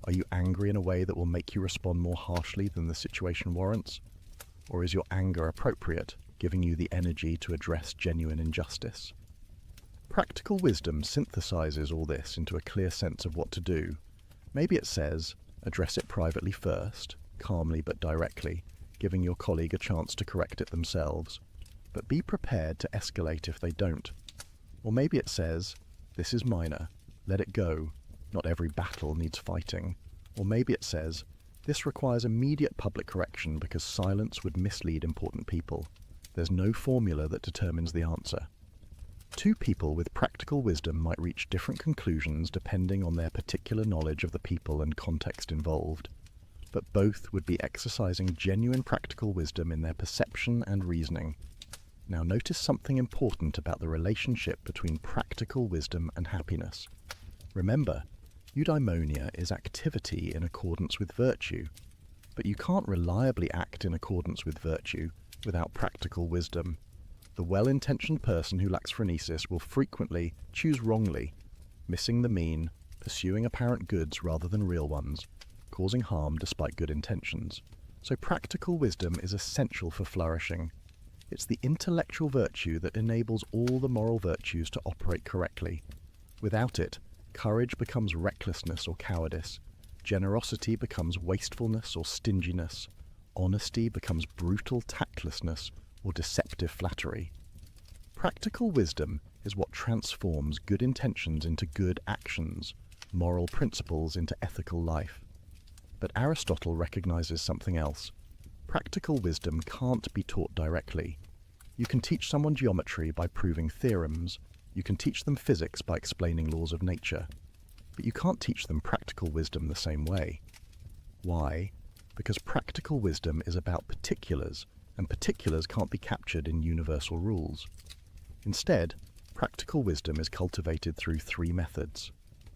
Are you angry in a way that will make you respond more harshly than the situation warrants? Or is your anger appropriate, giving you the energy to address genuine injustice? Practical wisdom synthesizes all this into a clear sense of what to do. Maybe it says, address it privately first, calmly but directly, giving your colleague a chance to correct it themselves, but be prepared to escalate if they don't. Or maybe it says, this is minor, let it go, not every battle needs fighting. Or maybe it says, this requires immediate public correction because silence would mislead important people. There's no formula that determines the answer. Two people with practical wisdom might reach different conclusions depending on their particular knowledge of the people and context involved, but both would be exercising genuine practical wisdom in their perception and reasoning. Now notice something important about the relationship between practical wisdom and happiness. Remember, eudaimonia is activity in accordance with virtue, but you can't reliably act in accordance with virtue without practical wisdom. The well-intentioned person who lacks phronesis will frequently choose wrongly, missing the mean, pursuing apparent goods rather than real ones, causing harm despite good intentions. So practical wisdom is essential for flourishing. It's the intellectual virtue that enables all the moral virtues to operate correctly. Without it, courage becomes recklessness or cowardice, generosity becomes wastefulness or stinginess, honesty becomes brutal tactlessness or deceptive flattery. Practical wisdom is what transforms good intentions into good actions, moral principles into ethical life. But Aristotle recognizes something else. Practical wisdom can't be taught directly. You can teach someone geometry by proving theorems, you can teach them physics by explaining laws of nature, but you can't teach them practical wisdom the same way. Why? Because practical wisdom is about particulars, and particulars can't be captured in universal rules. Instead, practical wisdom is cultivated through three methods.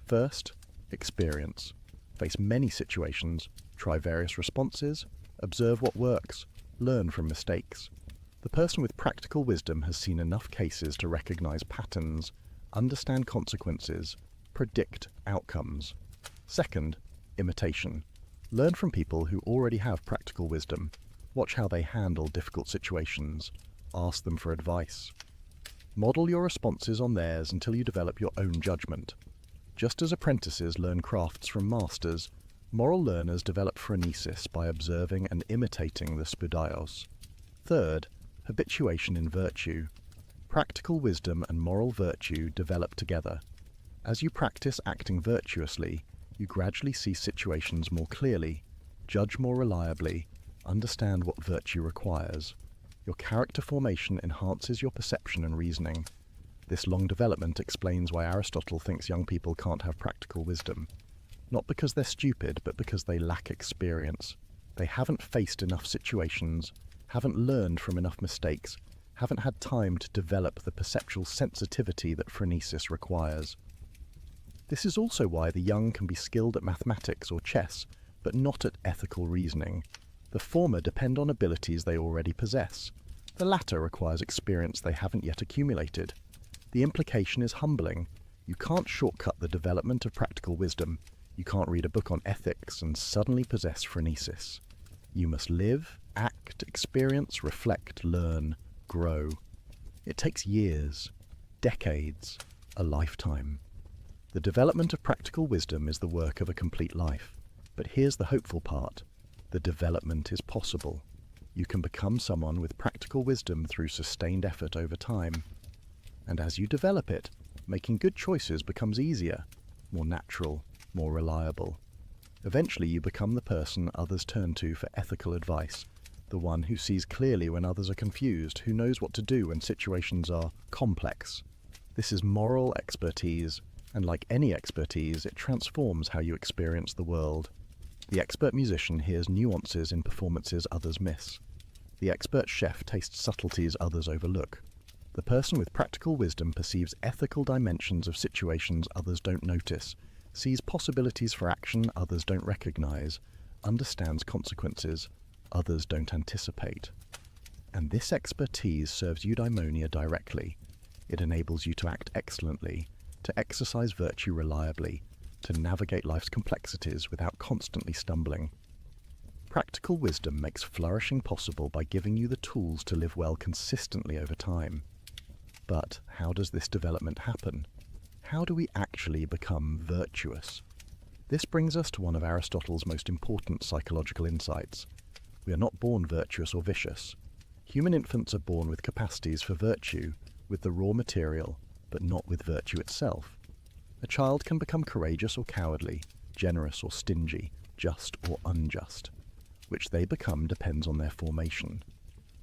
First, experience. Face many situations, try various responses, observe what works, learn from mistakes. The person with practical wisdom has seen enough cases to recognize patterns, understand consequences, predict outcomes. Second, imitation. Learn from people who already have practical wisdom. Watch how they handle difficult situations. ask them for advice. Model your responses on theirs until you develop your own judgment. Just as apprentices learn crafts from masters, moral learners develop phronesis by observing and imitating the spoudios. Third, habituation in virtue. Practical wisdom and moral virtue develop together. As you practice acting virtuously, you gradually see situations more clearly, judge more reliably, understand what virtue requires. Your character formation enhances your perception and reasoning. This long development explains why Aristotle thinks young people can't have practical wisdom. Not because they're stupid, but because they lack experience. They haven't faced enough situations, haven't learned from enough mistakes, haven't had time to develop the perceptual sensitivity that phronesis requires. This is also why the young can be skilled at mathematics or chess, but not at ethical reasoning. The former depend on abilities they already possess. The latter requires experience they haven't yet accumulated. The implication is humbling. You can't shortcut the development of practical wisdom. You can't read a book on ethics and suddenly possess phronesis. You must live, act, experience, reflect, learn, grow. It takes years, decades, a lifetime. The development of practical wisdom is the work of a complete life. But here's the hopeful part. The development is possible. You can become someone with practical wisdom through sustained effort over time. And as you develop it, making good choices becomes easier, more natural, more reliable. Eventually you become the person others turn to for ethical advice, the one who sees clearly when others are confused, who knows what to do when situations are complex. This is moral expertise, and like any expertise, it transforms how you experience the world. The expert musician hears nuances in performances others miss. The expert chef tastes subtleties others overlook. The person with practical wisdom perceives ethical dimensions of situations others don't notice, sees possibilities for action others don't recognize, understands consequences others don't anticipate. And this expertise serves eudaimonia directly. It enables you to act excellently, to exercise virtue reliably, to navigate life's complexities without constantly stumbling. Practical wisdom makes flourishing possible by giving you the tools to live well consistently over time. But how does this development happen? How do we actually become virtuous? This brings us to one of Aristotle's most important psychological insights. We are not born virtuous or vicious. Human infants are born with capacities for virtue, with the raw material, but not with virtue itself. A child can become courageous or cowardly, generous or stingy, just or unjust. Which they become depends on their formation.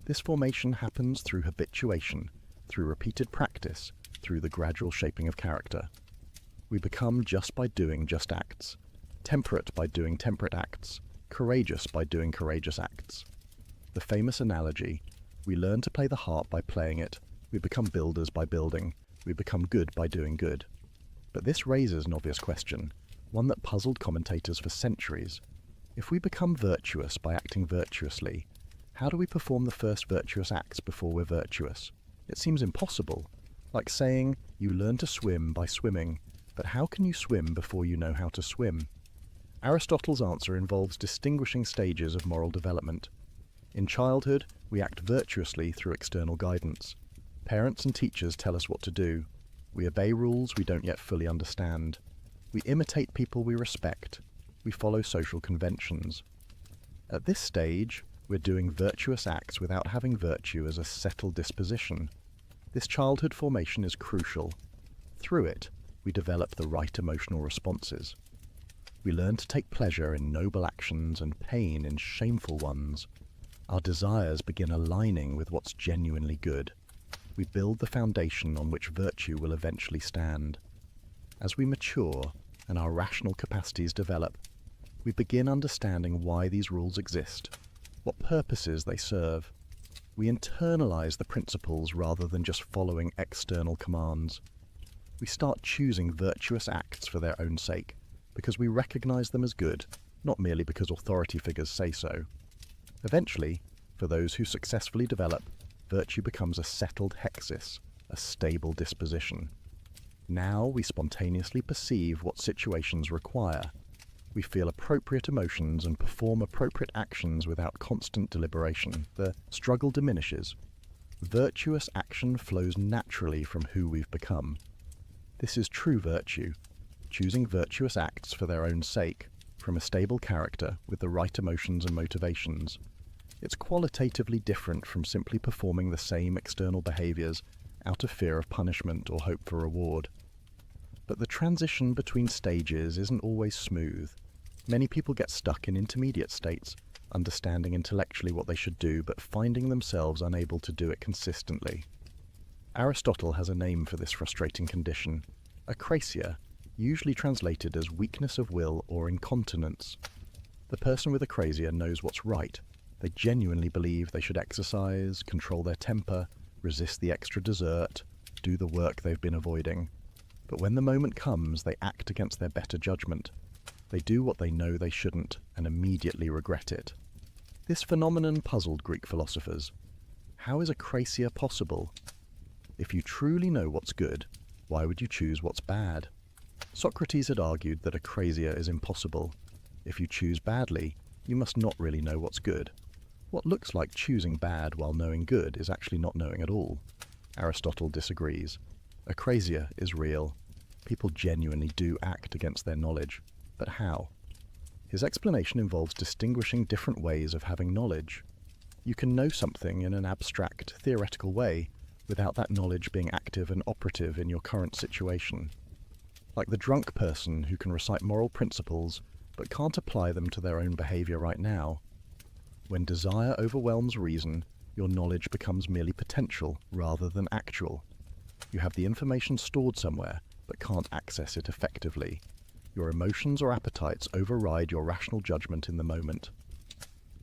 This formation happens through habituation, through repeated practice, through the gradual shaping of character. We become just by doing just acts, temperate by doing temperate acts, courageous by doing courageous acts. The famous analogy, we learn to play the harp by playing it, we become builders by building, we become good by doing good. But this raises an obvious question, one that puzzled commentators for centuries. If we become virtuous by acting virtuously, how do we perform the first virtuous acts before we're virtuous? It seems impossible. Like saying, you learn to swim by swimming, but how can you swim before you know how to swim? Aristotle's answer involves distinguishing stages of moral development. In childhood, we act virtuously through external guidance. Parents and teachers tell us what to do. We obey rules we don't yet fully understand. We imitate people we respect. We follow social conventions. At this stage, we're doing virtuous acts without having virtue as a settled disposition. This childhood formation is crucial. Through it, we develop the right emotional responses. We learn to take pleasure in noble actions and pain in shameful ones. Our desires begin aligning with what's genuinely good. We build the foundation on which virtue will eventually stand. As we mature and our rational capacities develop, we begin understanding why these rules exist, what purposes they serve. We internalize the principles rather than just following external commands. We start choosing virtuous acts for their own sake, because we recognize them as good, not merely because authority figures say so. Eventually, for those who successfully develop, virtue becomes a settled hexis, a stable disposition. Now we spontaneously perceive what situations require. We feel appropriate emotions and perform appropriate actions without constant deliberation. The struggle diminishes. Virtuous action flows naturally from who we've become. This is true virtue, choosing virtuous acts for their own sake, from a stable character with the right emotions and motivations. It's qualitatively different from simply performing the same external behaviors out of fear of punishment or hope for reward. But the transition between stages isn't always smooth. Many people get stuck in intermediate states, understanding intellectually what they should do, but finding themselves unable to do it consistently. Aristotle has a name for this frustrating condition: acrasia, usually translated as weakness of will or incontinence. The person with acrasia knows what's right. They genuinely believe they should exercise, control their temper, resist the extra dessert, do the work they've been avoiding. But when the moment comes, they act against their better judgment. They do what they know they shouldn't and immediately regret it. This phenomenon puzzled Greek philosophers. How is acrasia possible? If you truly know what's good, why would you choose what's bad? Socrates had argued that acrasia is impossible. If you choose badly, you must not really know what's good. What looks like choosing bad while knowing good is actually not knowing at all. Aristotle disagrees. Acrasia is real. People genuinely do act against their knowledge. But how? His explanation involves distinguishing different ways of having knowledge. You can know something in an abstract, theoretical way without that knowledge being active and operative in your current situation. Like the drunk person who can recite moral principles but can't apply them to their own behavior right now. When desire overwhelms reason, your knowledge becomes merely potential rather than actual. You have the information stored somewhere but can't access it effectively. Your emotions or appetites override your rational judgment in the moment.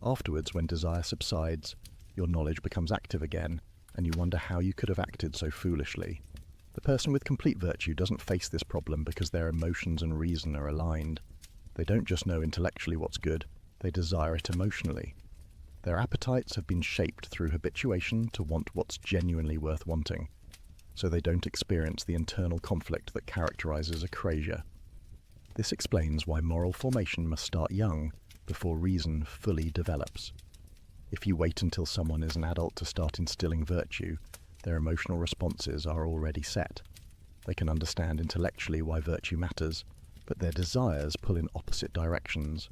Afterwards, when desire subsides, your knowledge becomes active again, and you wonder how you could have acted so foolishly. The person with complete virtue doesn't face this problem because their emotions and reason are aligned. They don't just know intellectually what's good, they desire it emotionally. Their appetites have been shaped through habituation to want what's genuinely worth wanting, so they don't experience the internal conflict that characterizes acrasia. This explains why moral formation must start young, before reason fully develops. If you wait until someone is an adult to start instilling virtue, their emotional responses are already set. They can understand intellectually why virtue matters, but their desires pull in opposite directions.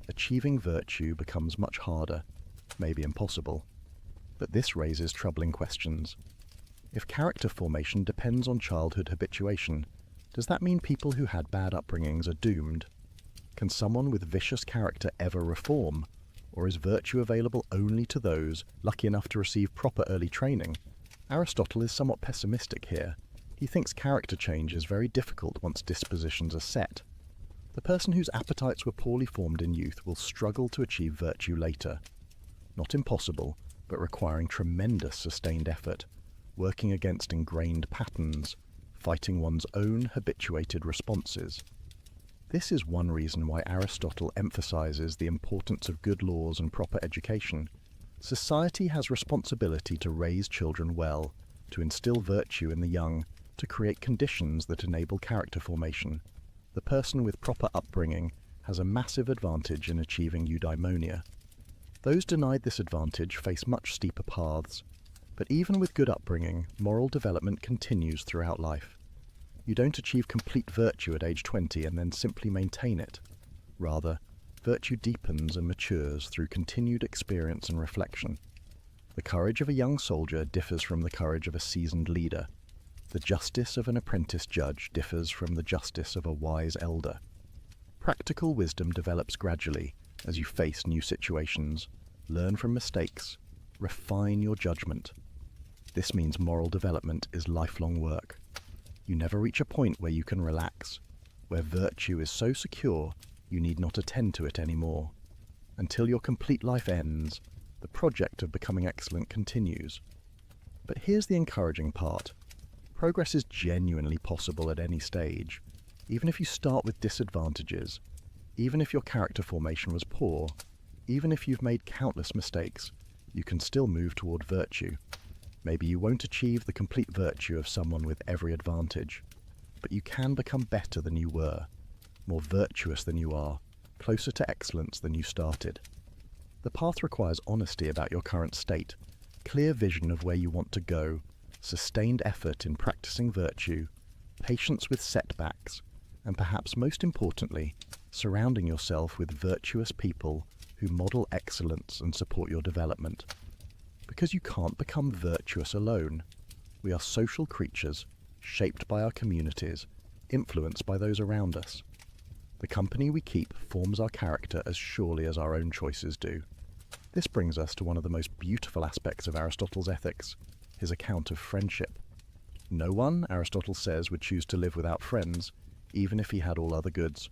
Achieving virtue becomes much harder, maybe impossible. But this raises troubling questions. If character formation depends on childhood habituation, does that mean people who had bad upbringings are doomed? Can someone with vicious character ever reform? Or is virtue available only to those lucky enough to receive proper early training? Aristotle is somewhat pessimistic here. He thinks character change is very difficult once dispositions are set. The person whose appetites were poorly formed in youth will struggle to achieve virtue later. Not impossible, but requiring tremendous sustained effort, working against ingrained patterns, fighting one's own habituated responses. This is one reason why Aristotle emphasizes the importance of good laws and proper education. Society has responsibility to raise children well, to instill virtue in the young, to create conditions that enable character formation. The person with proper upbringing has a massive advantage in achieving eudaimonia. Those denied this advantage face much steeper paths. But even with good upbringing, moral development continues throughout life. You don't achieve complete virtue at age 20 and then simply maintain it. Rather, virtue deepens and matures through continued experience and reflection. The courage of a young soldier differs from the courage of a seasoned leader. The justice of an apprentice judge differs from the justice of a wise elder. Practical wisdom develops gradually as you face new situations, learn from mistakes, refine your judgment. This means moral development is lifelong work. You never reach a point where you can relax, where virtue is so secure you need not attend to it anymore. Until your complete life ends, the project of becoming excellent continues. But here's the encouraging part. Progress is genuinely possible at any stage. Even if you start with disadvantages, even if your character formation was poor, even if you've made countless mistakes, you can still move toward virtue. Maybe you won't achieve the complete virtue of someone with every advantage, but you can become better than you were, more virtuous than you are, closer to excellence than you started. The path requires honesty about your current state, clear vision of where you want to go, sustained effort in practicing virtue, patience with setbacks, and perhaps most importantly, surrounding yourself with virtuous people who model excellence and support your development. Because you can't become virtuous alone. We are social creatures, shaped by our communities, influenced by those around us. The company we keep forms our character as surely as our own choices do. This brings us to one of the most beautiful aspects of Aristotle's ethics, his account of friendship. No one, Aristotle says, would choose to live without friends, even if he had all other goods.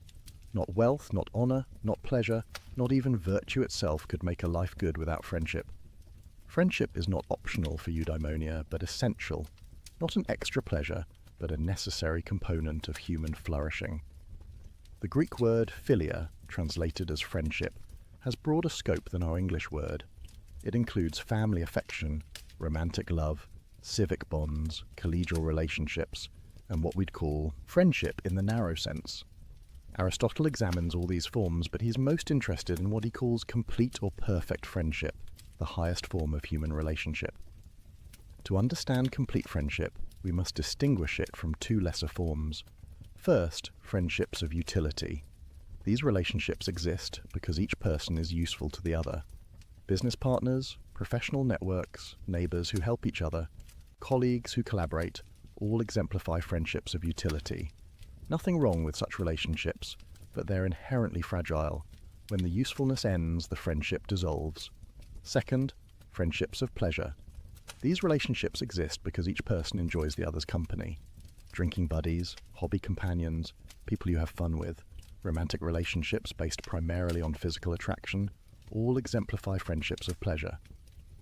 Not wealth, not honour, not pleasure, not even virtue itself could make a life good without friendship. Friendship is not optional for eudaimonia, but essential, not an extra pleasure, but a necessary component of human flourishing. The Greek word philia, translated as friendship, has broader scope than our English word. It includes family affection, romantic love, civic bonds, collegial relationships, and what we'd call friendship in the narrow sense. Aristotle examines all these forms, but he's most interested in what he calls complete or perfect friendship, the highest form of human relationship. To understand complete friendship, we must distinguish it from two lesser forms. First, friendships of utility. These relationships exist because each person is useful to the other. Business partners, professional networks, neighbours who help each other, colleagues who collaborate, all exemplify friendships of utility. Nothing wrong with such relationships, but they're inherently fragile. When the usefulness ends, the friendship dissolves. Second, friendships of pleasure. These relationships exist because each person enjoys the other's company. Drinking buddies, hobby companions, people you have fun with, romantic relationships based primarily on physical attraction, all exemplify friendships of pleasure.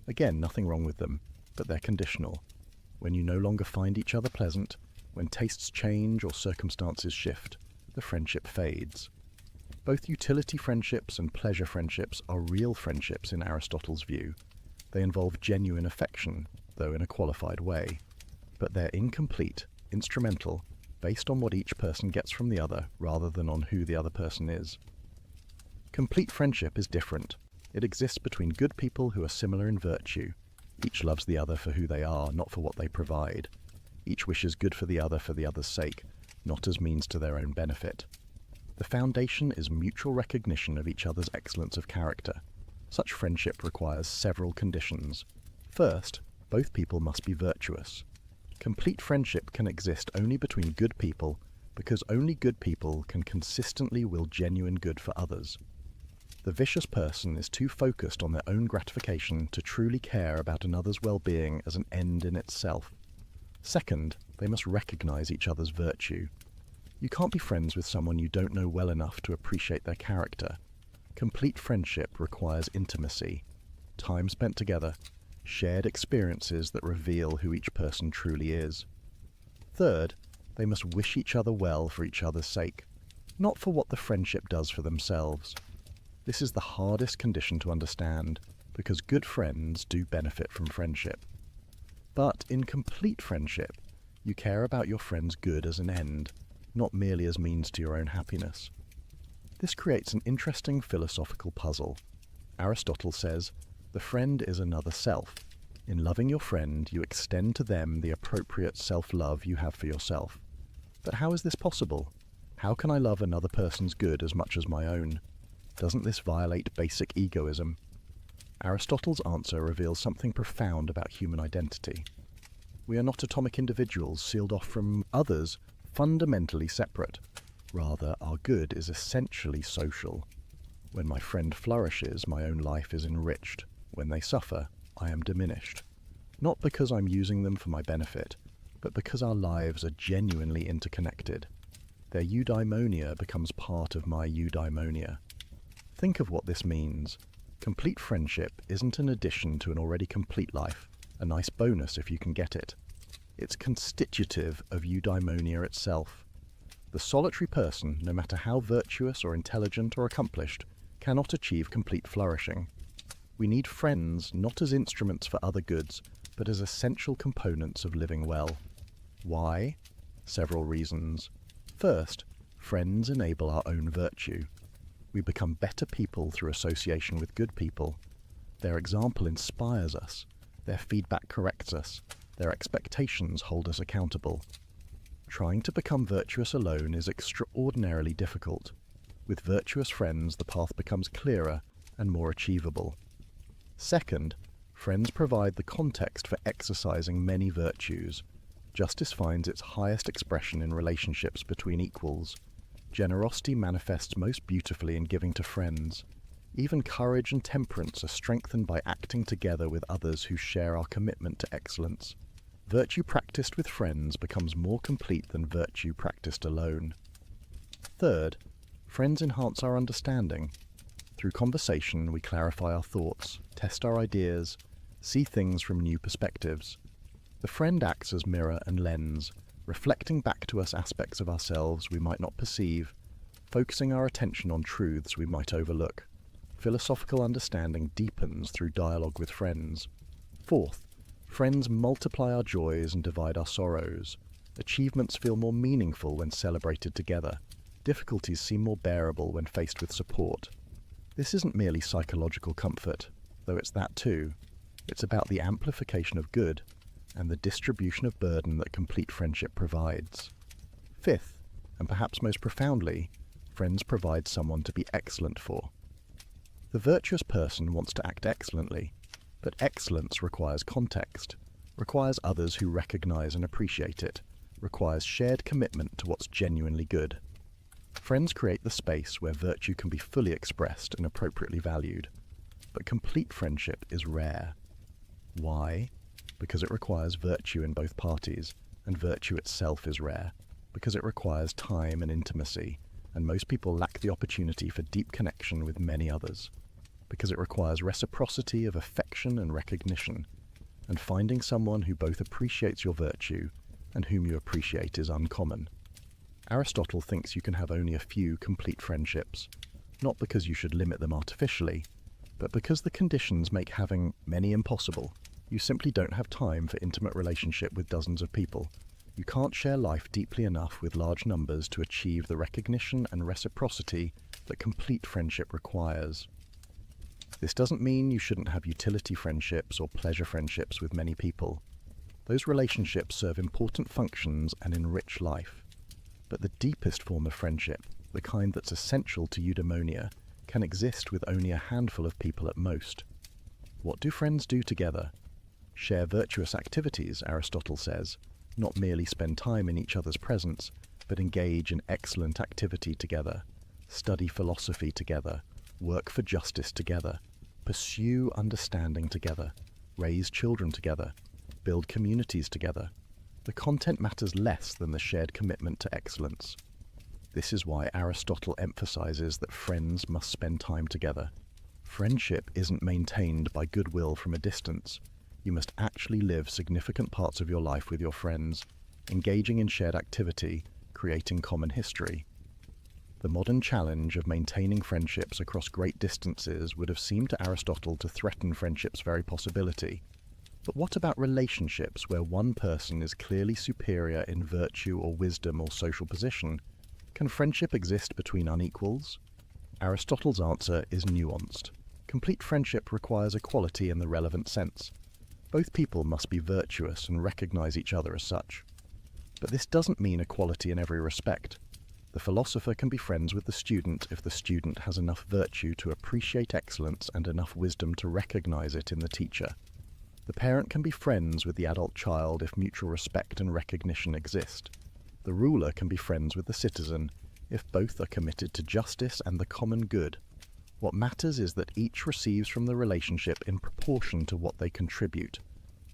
Again, nothing wrong with them, but they're conditional. When you no longer find each other pleasant, when tastes change or circumstances shift, the friendship fades. Both utility friendships and pleasure friendships are real friendships in Aristotle's view. They involve genuine affection, though in a qualified way. But they're incomplete, instrumental, based on what each person gets from the other rather than on who the other person is. Complete friendship is different. It exists between good people who are similar in virtue. Each loves the other for who they are, not for what they provide. Each wishes good for the other's sake, not as means to their own benefit. The foundation is mutual recognition of each other's excellence of character. Such friendship requires several conditions. First, both people must be virtuous. Complete friendship can exist only between good people because only good people can consistently will genuine good for others. The vicious person is too focused on their own gratification to truly care about another's well-being as an end in itself. Second, they must recognize each other's virtue. You can't be friends with someone you don't know well enough to appreciate their character. Complete friendship requires intimacy, time spent together, shared experiences that reveal who each person truly is. Third, they must wish each other well for each other's sake, not for what the friendship does for themselves. This is the hardest condition to understand, because good friends do benefit from friendship. But in complete friendship, you care about your friend's good as an end, not merely as means to your own happiness. This creates an interesting philosophical puzzle. Aristotle says, the friend is another self. In loving your friend, you extend to them the appropriate self-love you have for yourself. But how is this possible? How can I love another person's good as much as my own? Doesn't this violate basic egoism? Aristotle's answer reveals something profound about human identity. We are not atomic individuals sealed off from others, fundamentally separate. Rather, our good is essentially social. When my friend flourishes, my own life is enriched. When they suffer, I am diminished. Not because I'm using them for my benefit, but because our lives are genuinely interconnected. Their eudaimonia becomes part of my eudaimonia. Think of what this means. Complete friendship isn't an addition to an already complete life, a nice bonus if you can get it. It's constitutive of eudaimonia itself. The solitary person, no matter how virtuous or intelligent or accomplished, cannot achieve complete flourishing. We need friends not as instruments for other goods, but as essential components of living well. Why? Several reasons. First, friends enable our own virtue. We become better people through association with good people. Their example inspires us, Their feedback corrects us. Their expectations hold us accountable. Trying to become virtuous alone is extraordinarily difficult. With virtuous friends, the path becomes clearer and more achievable. Second, friends provide the context for exercising many virtues. Justice finds its highest expression in relationships between equals. Generosity manifests most beautifully in giving to friends. Even courage and temperance are strengthened by acting together with others who share our commitment to excellence. Virtue practiced with friends becomes more complete than virtue practiced alone. Third, friends enhance our understanding. Through conversation, we clarify our thoughts, test our ideas, see things from new perspectives. The friend acts as mirror and lens, reflecting back to us aspects of ourselves we might not perceive, focusing our attention on truths we might overlook. Philosophical understanding deepens through dialogue with friends. Fourth, friends multiply our joys and divide our sorrows. Achievements feel more meaningful when celebrated together. Difficulties seem more bearable when faced with support. This isn't merely psychological comfort, though it's that too. It's about the amplification of good and the distribution of burden that complete friendship provides. Fifth, and perhaps most profoundly, friends provide someone to be excellent for. The virtuous person wants to act excellently, but excellence requires context, requires others who recognize and appreciate it, requires shared commitment to what's genuinely good. Friends create the space where virtue can be fully expressed and appropriately valued, but complete friendship is rare. Why? Because it requires virtue in both parties, and virtue itself is rare, because it requires time and intimacy, and most people lack the opportunity for deep connection with many others, because it requires reciprocity of affection and recognition, and finding someone who both appreciates your virtue and whom you appreciate is uncommon. Aristotle thinks you can have only a few complete friendships, not because you should limit them artificially, but because the conditions make having many impossible. You simply don't have time for intimate relationship with dozens of people. You can't share life deeply enough with large numbers to achieve the recognition and reciprocity that complete friendship requires. This doesn't mean you shouldn't have utility friendships or pleasure friendships with many people. Those relationships serve important functions and enrich life. But the deepest form of friendship, the kind that's essential to eudaimonia, can exist with only a handful of people at most. What do friends do together? Share virtuous activities, Aristotle says, not merely spend time in each other's presence, but engage in excellent activity together, study philosophy together, work for justice together, pursue understanding together, raise children together, build communities together. The content matters less than the shared commitment to excellence. This is why Aristotle emphasizes that friends must spend time together. Friendship isn't maintained by goodwill from a distance. You must actually live significant parts of your life with your friends, engaging in shared activity, creating common history. The modern challenge of maintaining friendships across great distances would have seemed to Aristotle to threaten friendship's very possibility. But what about relationships where one person is clearly superior in virtue or wisdom or social position? Can friendship exist between unequals? Aristotle's answer is nuanced. Complete friendship requires equality in the relevant sense. Both people must be virtuous and recognize each other as such. But this doesn't mean equality in every respect. The philosopher can be friends with the student if the student has enough virtue to appreciate excellence and enough wisdom to recognize it in the teacher. The parent can be friends with the adult child if mutual respect and recognition exist. The ruler can be friends with the citizen if both are committed to justice and the common good. What matters is that each receives from the relationship in proportion to what they contribute.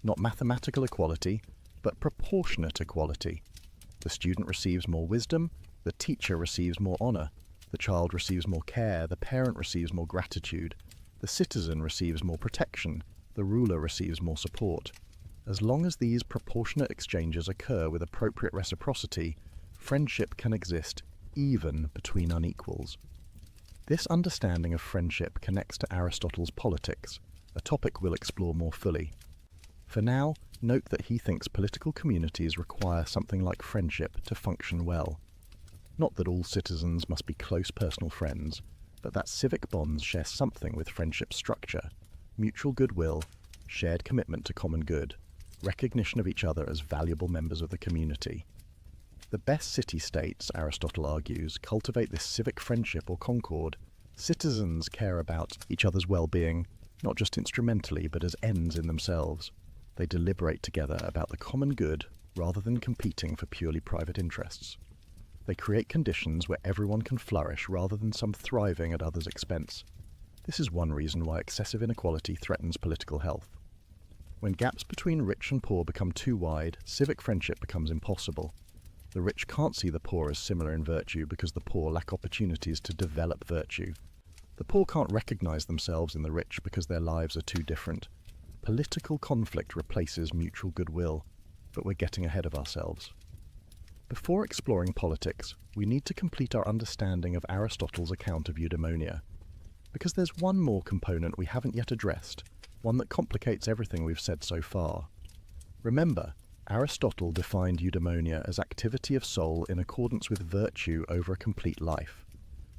Not mathematical equality, but proportionate equality. The student receives more wisdom, the teacher receives more honor, the child receives more care, the parent receives more gratitude, the citizen receives more protection, the ruler receives more support. As long as these proportionate exchanges occur with appropriate reciprocity, friendship can exist even between unequals. This understanding of friendship connects to Aristotle's politics, a topic we'll explore more fully. For now, note that he thinks political communities require something like friendship to function well. Not that all citizens must be close personal friends, but that civic bonds share something with friendship structure, mutual goodwill, shared commitment to common good, recognition of each other as valuable members of the community. The best city-states, Aristotle argues, cultivate this civic friendship or concord. Citizens care about each other's well-being, not just instrumentally, but as ends in themselves. They deliberate together about the common good rather than competing for purely private interests. They create conditions where everyone can flourish rather than some thriving at others' expense. This is one reason why excessive inequality threatens political health. When gaps between rich and poor become too wide, civic friendship becomes impossible. The rich can't see the poor as similar in virtue because the poor lack opportunities to develop virtue. The poor can't recognize themselves in the rich because their lives are too different. Political conflict replaces mutual goodwill, but we're getting ahead of ourselves. Before exploring politics, we need to complete our understanding of Aristotle's account of eudaimonia. Because there's one more component we haven't yet addressed, one that complicates everything we've said so far. Remember, Aristotle defined eudaimonia as activity of soul in accordance with virtue over a complete life.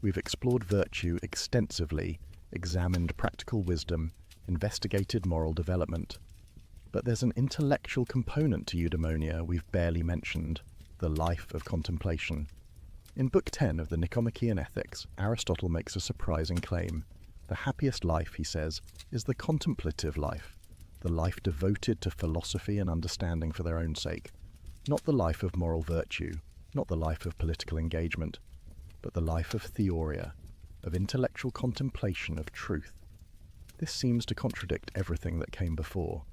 We've explored virtue extensively, examined practical wisdom, investigated moral development. But there's an intellectual component to eudaimonia we've barely mentioned, the life of contemplation. In Book 10 of the Nicomachean Ethics, Aristotle makes a surprising claim. The happiest life, he says, is the contemplative life, the life devoted to philosophy and understanding for their own sake, not the life of moral virtue, not the life of political engagement, but the life of theoria, of intellectual contemplation of truth. This seems to contradict everything that came before.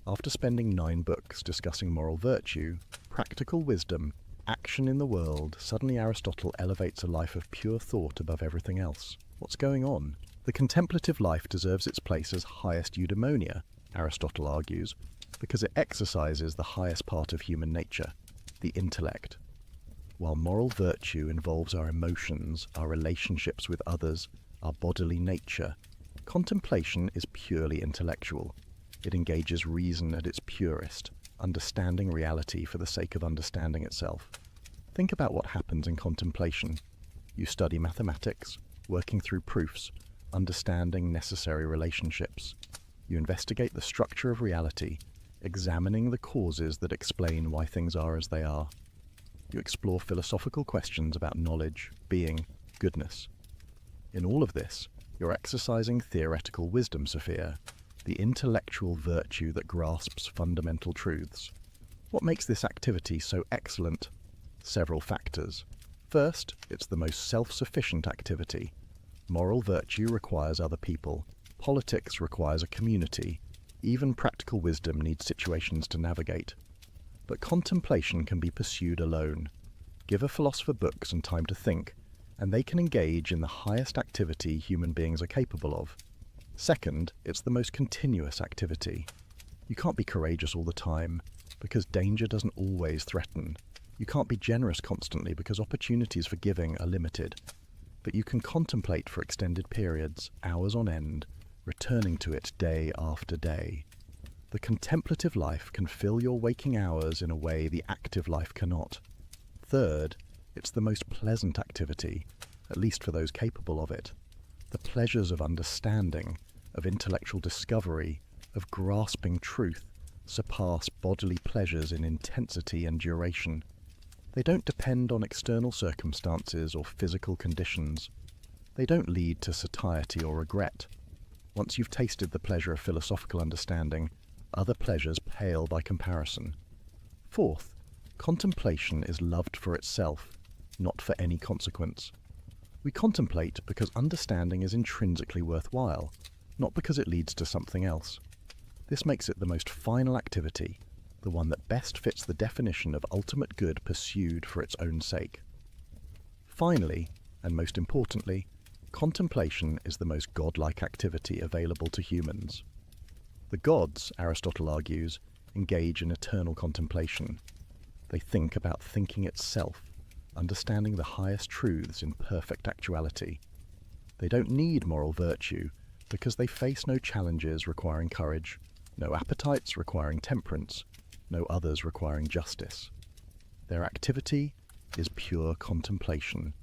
After spending 9 books discussing moral virtue, practical wisdom, action in the world, suddenly Aristotle elevates a life of pure thought above everything else. What's going on? The contemplative life deserves its place as highest eudaimonia, Aristotle argues, because it exercises the highest part of human nature, the intellect. While moral virtue involves our emotions, our relationships with others, our bodily nature, contemplation is purely intellectual. It engages reason at its purest, understanding reality for the sake of understanding itself. Think about what happens in contemplation. You study mathematics, working through proofs, understanding necessary relationships. You investigate the structure of reality, examining the causes that explain why things are as they are. You explore philosophical questions about knowledge, being, goodness. In all of this, you're exercising theoretical wisdom, Sophia, the intellectual virtue that grasps fundamental truths. What makes this activity so excellent? Several factors. First, it's the most self-sufficient activity. Moral virtue requires other people. Politics requires a community. Even practical wisdom needs situations to navigate. But contemplation can be pursued alone. Give a philosopher books and time to think, and they can engage in the highest activity human beings are capable of. Second, it's the most continuous activity. You can't be courageous all the time, because danger doesn't always threaten. You can't be generous constantly because opportunities for giving are limited. But you can contemplate for extended periods, hours on end, returning to it day after day. The contemplative life can fill your waking hours in a way the active life cannot. Third, it's the most pleasant activity, at least for those capable of it. The pleasures of understanding, of intellectual discovery, of grasping truth, surpass bodily pleasures in intensity and duration. They don't depend on external circumstances or physical conditions. They don't lead to satiety or regret. Once you've tasted the pleasure of philosophical understanding, other pleasures pale by comparison. Fourth, contemplation is loved for itself, not for any consequence. We contemplate because understanding is intrinsically worthwhile, not because it leads to something else. This makes it the most final activity, the one that best fits the definition of ultimate good pursued for its own sake. Finally, and most importantly, contemplation is the most godlike activity available to humans. The gods, Aristotle argues, engage in eternal contemplation. They think about thinking itself, understanding the highest truths in perfect actuality. They don't need moral virtue because they face no challenges requiring courage, no appetites requiring temperance, no others requiring justice. Their activity is pure contemplation.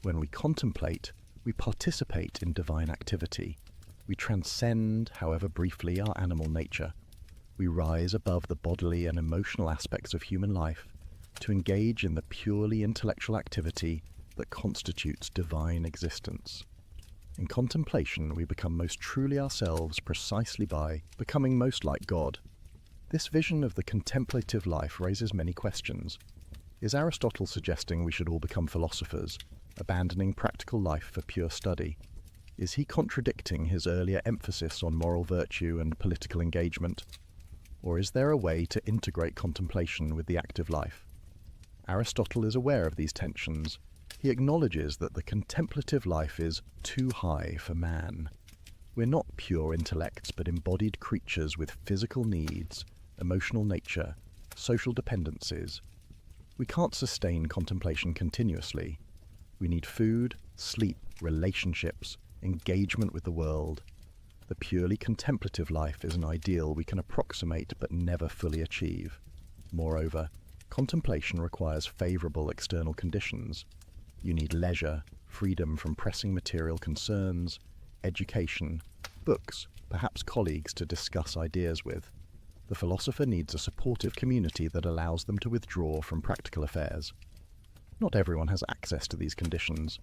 When we contemplate, we participate in divine activity. We transcend, however briefly, our animal nature. We rise above the bodily and emotional aspects of human life to engage in the purely intellectual activity that constitutes divine existence. In contemplation, we become most truly ourselves precisely by becoming most like God. This vision of the contemplative life raises many questions. Is Aristotle suggesting we should all become philosophers, abandoning practical life for pure study? Is he contradicting his earlier emphasis on moral virtue and political engagement? Or is there a way to integrate contemplation with the active life? Aristotle is aware of these tensions. He acknowledges that the contemplative life is too high for man. We're not pure intellects, but embodied creatures with physical needs, emotional nature, social dependencies. We can't sustain contemplation continuously. We need food, sleep, relationships, engagement with the world. The purely contemplative life is an ideal we can approximate but never fully achieve. Moreover, contemplation requires favorable external conditions. You need leisure, freedom from pressing material concerns, education, books, perhaps colleagues to discuss ideas with. The philosopher needs a supportive community that allows them to withdraw from practical affairs. Not everyone has access to these conditions.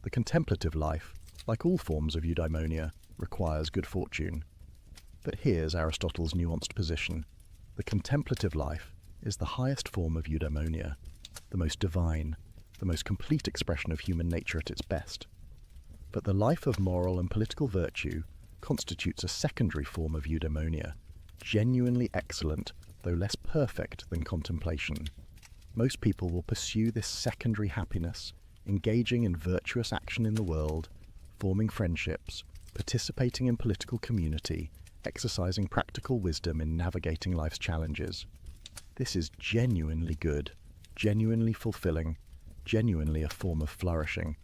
The contemplative life, like all forms of eudaimonia, requires good fortune. But here's Aristotle's nuanced position. The contemplative life is the highest form of eudaimonia, the most divine, the most complete expression of human nature at its best. But the life of moral and political virtue constitutes a secondary form of eudaimonia, genuinely excellent, though less perfect than contemplation. Most people will pursue this secondary happiness, engaging in virtuous action in the world, forming friendships, participating in political community, exercising practical wisdom in navigating life's challenges. This is genuinely good, genuinely fulfilling, genuinely a form of flourishing.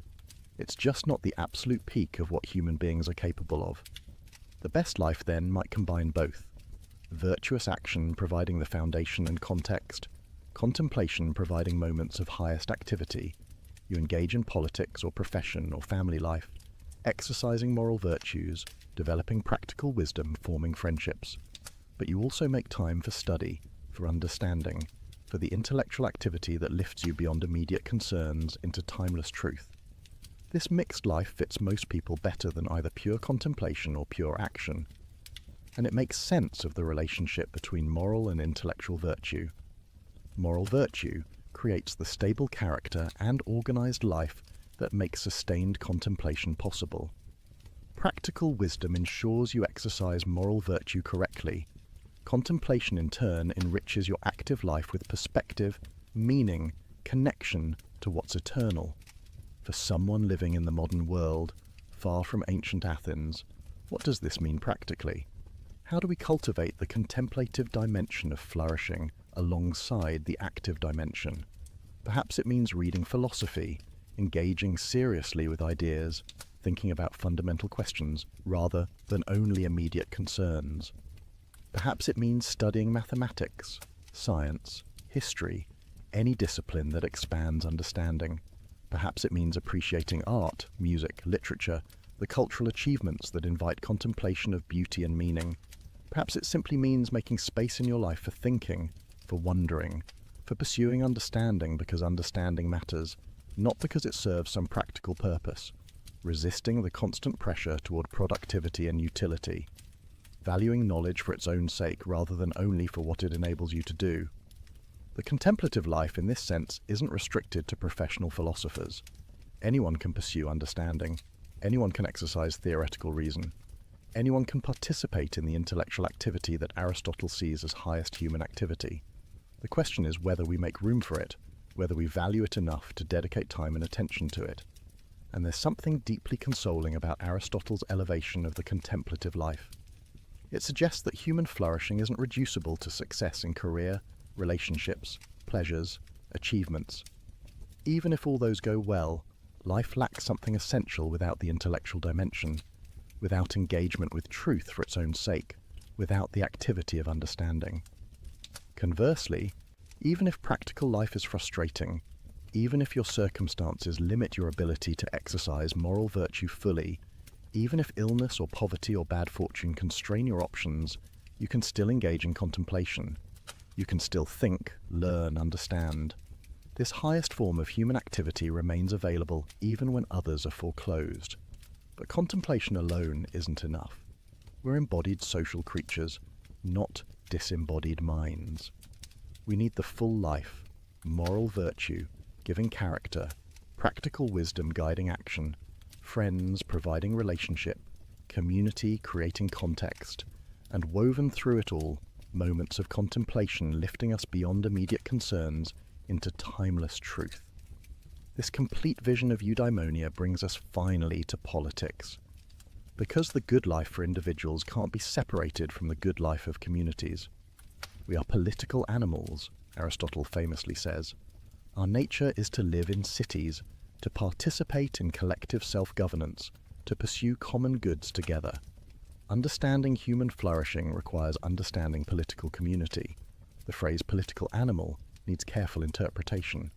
It's just not the absolute peak of what human beings are capable of. The best life, then, might combine both. Virtuous action providing the foundation and context, contemplation providing moments of highest activity. You engage in politics or profession or family life, exercising moral virtues, developing practical wisdom, forming friendships. But you also make time for study, for understanding, for the intellectual activity that lifts you beyond immediate concerns into timeless truth. This mixed life fits most people better than either pure contemplation or pure action, and it makes sense of the relationship between moral and intellectual virtue. Moral virtue creates the stable character and organized life that makes sustained contemplation possible. Practical wisdom ensures you exercise moral virtue correctly. Contemplation, in turn, enriches your active life with perspective, meaning, connection to what's eternal. For someone living in the modern world, far from ancient Athens, what does this mean practically? How do we cultivate the contemplative dimension of flourishing alongside the active dimension? Perhaps it means reading philosophy, engaging seriously with ideas, thinking about fundamental questions rather than only immediate concerns. Perhaps it means studying mathematics, science, history, any discipline that expands understanding. Perhaps it means appreciating art, music, literature, the cultural achievements that invite contemplation of beauty and meaning. Perhaps it simply means making space in your life for thinking, for wondering, for pursuing understanding because understanding matters, not because it serves some practical purpose, resisting the constant pressure toward productivity and utility, valuing knowledge for its own sake rather than only for what it enables you to do. The contemplative life in this sense isn't restricted to professional philosophers. Anyone can pursue understanding. Anyone can exercise theoretical reason. Anyone can participate in the intellectual activity that Aristotle sees as highest human activity. The question is whether we make room for it, whether we value it enough to dedicate time and attention to it. And there's something deeply consoling about Aristotle's elevation of the contemplative life. It suggests that human flourishing isn't reducible to success in career, relationships, pleasures, achievements. Even if all those go well, life lacks something essential without the intellectual dimension, without engagement with truth for its own sake, without the activity of understanding. Conversely, even if practical life is frustrating, even if your circumstances limit your ability to exercise moral virtue fully, Even if illness or poverty or bad fortune constrain your options, you can still engage in contemplation. You can still think, learn, understand. This highest form of human activity remains available even when others are foreclosed. But contemplation alone isn't enough. We're embodied social creatures, not disembodied minds. We need the full life, moral virtue, giving character, practical wisdom guiding action, friends providing relationship, community creating context, and woven through it all, moments of contemplation lifting us beyond immediate concerns into timeless truth. This complete vision of eudaimonia brings us finally to politics. Because the good life for individuals can't be separated from the good life of communities. We are political animals, Aristotle famously says. Our nature is to live in cities, to participate in collective self-governance, to pursue common goods together. Understanding human flourishing requires understanding political community. The phrase political animal needs careful interpretation.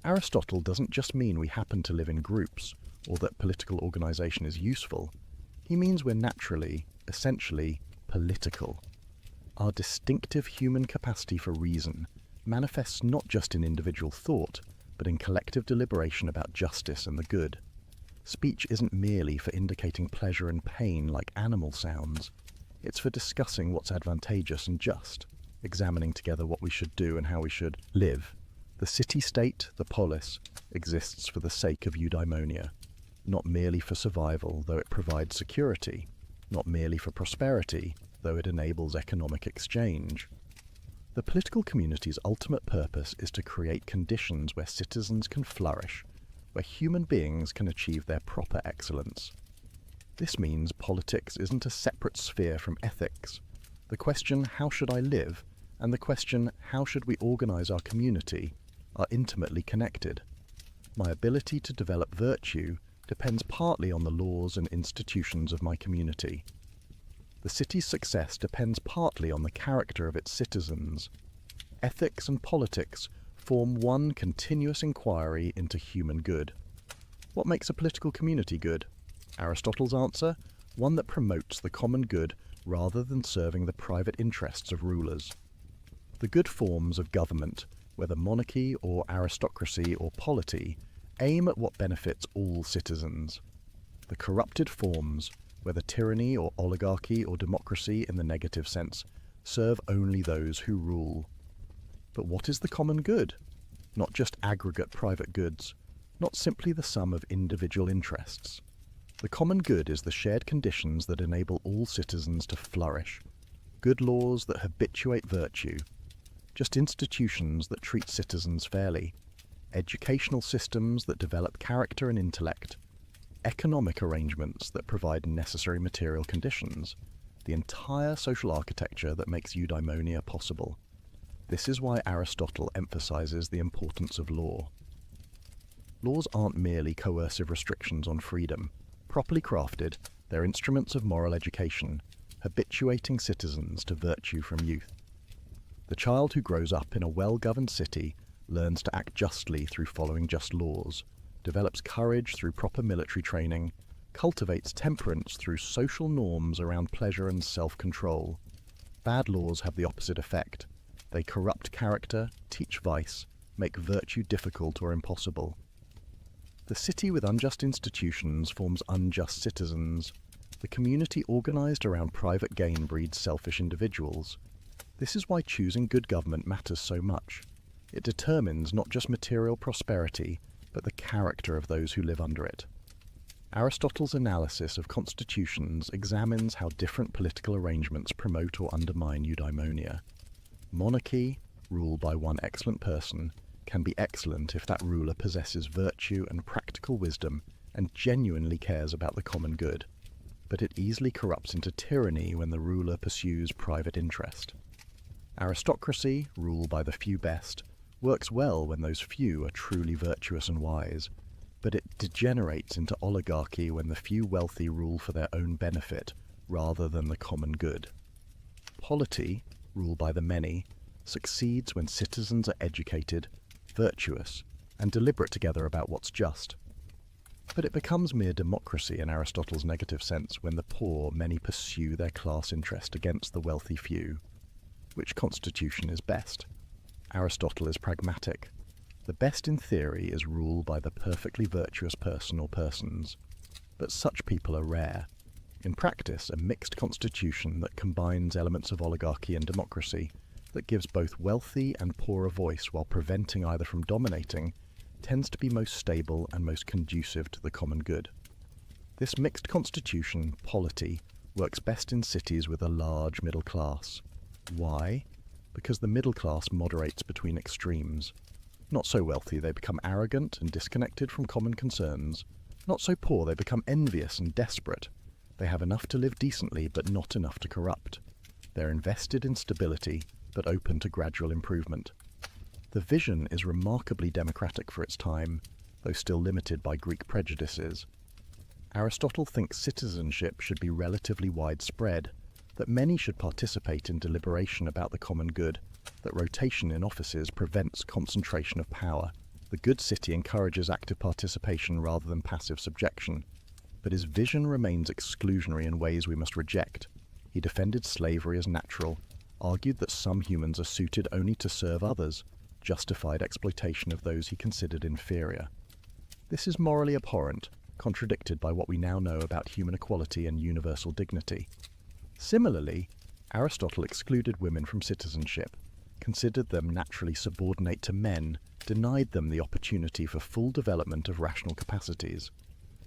Aristotle doesn't just mean we happen to live in groups, or that political organization is useful. He means we're naturally, essentially, political. Our distinctive human capacity for reason manifests not just in individual thought, but in collective deliberation about justice and the good. Speech isn't merely for indicating pleasure and pain like animal sounds. It's for discussing what's advantageous and just, examining together what we should do and how we should live. The city-state, the polis, exists for the sake of eudaimonia, not merely for survival, though it provides security, not merely for prosperity, though it enables economic exchange. The political community's ultimate purpose is to create conditions where citizens can flourish, where human beings can achieve their proper excellence. This means politics isn't a separate sphere from ethics. The question, how should I live, and the question, how should we organize our community, are intimately connected. My ability to develop virtue depends partly on the laws and institutions of my community. The city's success depends partly on the character of its citizens. Ethics and politics form one continuous inquiry into human good. What makes a political community good? Aristotle's answer, one that promotes the common good rather than serving the private interests of rulers. The good forms of government, whether monarchy or aristocracy or polity, aim at what benefits all citizens. The corrupted forms, whether tyranny or oligarchy or democracy in the negative sense, serve only those who rule. But what is the common good? Not just aggregate private goods, not simply the sum of individual interests. The common good is the shared conditions that enable all citizens to flourish, good laws that habituate virtue, just institutions that treat citizens fairly, educational systems that develop character and intellect, economic arrangements that provide necessary material conditions, the entire social architecture that makes eudaimonia possible. This is why Aristotle emphasizes the importance of law. Laws aren't merely coercive restrictions on freedom. Properly crafted, they're instruments of moral education, habituating citizens to virtue from youth. The child who grows up in a well-governed city learns to act justly through following just laws, develops courage through proper military training, cultivates temperance through social norms around pleasure and self-control. Bad laws have the opposite effect. They corrupt character, teach vice, make virtue difficult or impossible. The city with unjust institutions forms unjust citizens. The community organized around private gain breeds selfish individuals. This is why choosing good government matters so much. It determines not just material prosperity, but the character of those who live under it. Aristotle's analysis of constitutions examines how different political arrangements promote or undermine eudaimonia. Monarchy, ruled by one excellent person, can be excellent if that ruler possesses virtue and practical wisdom and genuinely cares about the common good. But it easily corrupts into tyranny when the ruler pursues private interest. Aristocracy, ruled by the few best, works well when those few are truly virtuous and wise, but it degenerates into oligarchy when the few wealthy rule for their own benefit rather than the common good. Polity, ruled by the many, succeeds when citizens are educated, virtuous, and deliberate together about what's just. But it becomes mere democracy in Aristotle's negative sense when the poor many pursue their class interest against the wealthy few. Which constitution is best? Aristotle is pragmatic. The best in theory is rule by the perfectly virtuous person or persons, but such people are rare. In practice, a mixed constitution that combines elements of oligarchy and democracy, that gives both wealthy and poor a voice while preventing either from dominating, tends to be most stable and most conducive to the common good. This mixed constitution, polity, works best in cities with a large middle class. Why? Because the middle class moderates between extremes. Not so wealthy, they become arrogant and disconnected from common concerns. Not so poor, they become envious and desperate. They have enough to live decently, but not enough to corrupt. They're invested in stability, but open to gradual improvement. The vision is remarkably democratic for its time, though still limited by Greek prejudices. Aristotle thinks citizenship should be relatively widespread, that many should participate in deliberation about the common good, that rotation in offices prevents concentration of power. The good city encourages active participation rather than passive subjection. But his vision remains exclusionary in ways we must reject. He defended slavery as natural, argued that some humans are suited only to serve others, justified exploitation of those he considered inferior. This is morally abhorrent, contradicted by what we now know about human equality and universal dignity. Similarly, Aristotle excluded women from citizenship, considered them naturally subordinate to men, denied them the opportunity for full development of rational capacities.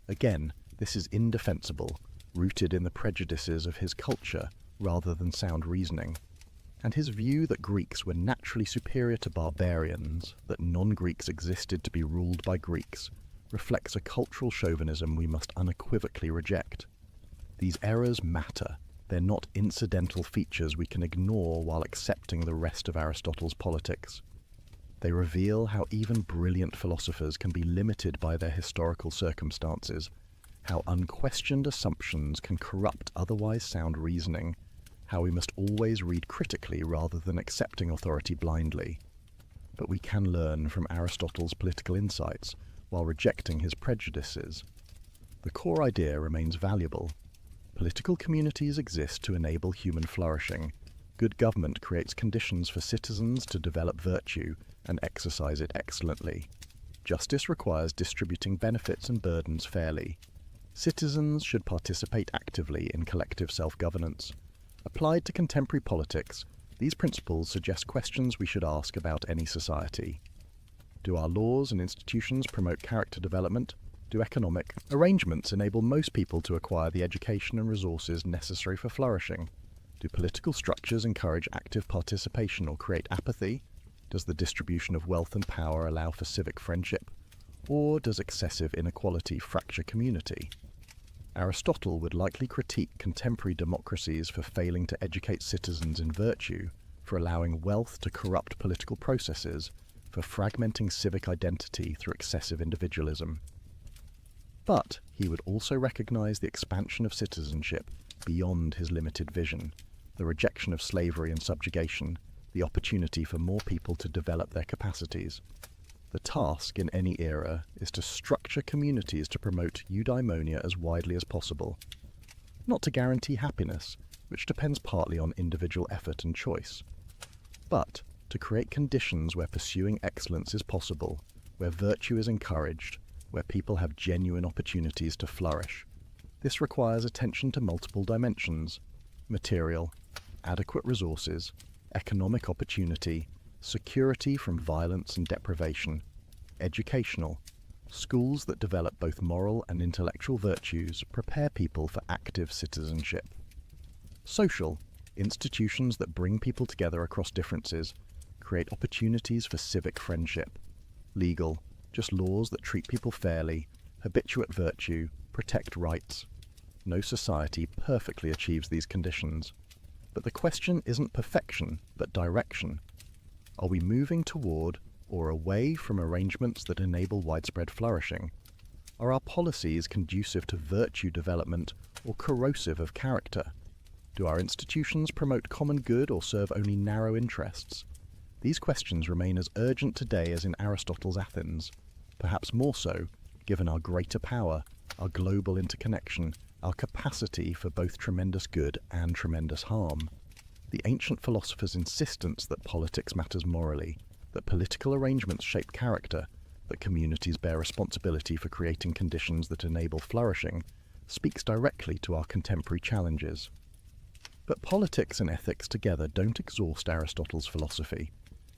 Again, this is indefensible, rooted in the prejudices of his culture rather than sound reasoning. And his view that Greeks were naturally superior to barbarians, that non-Greeks existed to be ruled by Greeks, reflects a cultural chauvinism we must unequivocally reject. These errors matter. They're not incidental features we can ignore while accepting the rest of Aristotle's politics. They reveal how even brilliant philosophers can be limited by their historical circumstances, how unquestioned assumptions can corrupt otherwise sound reasoning, how we must always read critically rather than accepting authority blindly. But we can learn from Aristotle's political insights while rejecting his prejudices. The core idea remains valuable. Political communities exist to enable human flourishing. Good government creates conditions for citizens to develop virtue and exercise it excellently. Justice requires distributing benefits and burdens fairly. Citizens should participate actively in collective self-governance. Applied to contemporary politics, these principles suggest questions we should ask about any society. Do our laws and institutions promote character development? Do economic arrangements enable most people to acquire the education and resources necessary for flourishing? Do political structures encourage active participation or create apathy? Does the distribution of wealth and power allow for civic friendship? Or does excessive inequality fracture community? Aristotle would likely critique contemporary democracies for failing to educate citizens in virtue, for allowing wealth to corrupt political processes, for fragmenting civic identity through excessive individualism. But he would also recognize the expansion of citizenship beyond his limited vision, the rejection of slavery and subjugation, the opportunity for more people to develop their capacities. The task in any era is to structure communities to promote eudaimonia as widely as possible, not to guarantee happiness, which depends partly on individual effort and choice, but to create conditions where pursuing excellence is possible, where virtue is encouraged, where people have genuine opportunities to flourish. This requires attention to multiple dimensions: material, adequate resources, economic opportunity, security from violence and deprivation, educational, schools that develop both moral and intellectual virtues prepare people for active citizenship. Social, institutions that bring people together across differences, create opportunities for civic friendship. Legal, just laws that treat people fairly, habituate virtue, protect rights. No society perfectly achieves these conditions. But the question isn't perfection, but direction. Are we moving toward or away from arrangements that enable widespread flourishing? Are our policies conducive to virtue development or corrosive of character? Do our institutions promote common good or serve only narrow interests? These questions remain as urgent today as in Aristotle's Athens, perhaps more so, given our greater power, our global interconnection, our capacity for both tremendous good and tremendous harm. The ancient philosophers' insistence that politics matters morally, that political arrangements shape character, that communities bear responsibility for creating conditions that enable flourishing, speaks directly to our contemporary challenges. But politics and ethics together don't exhaust Aristotle's philosophy.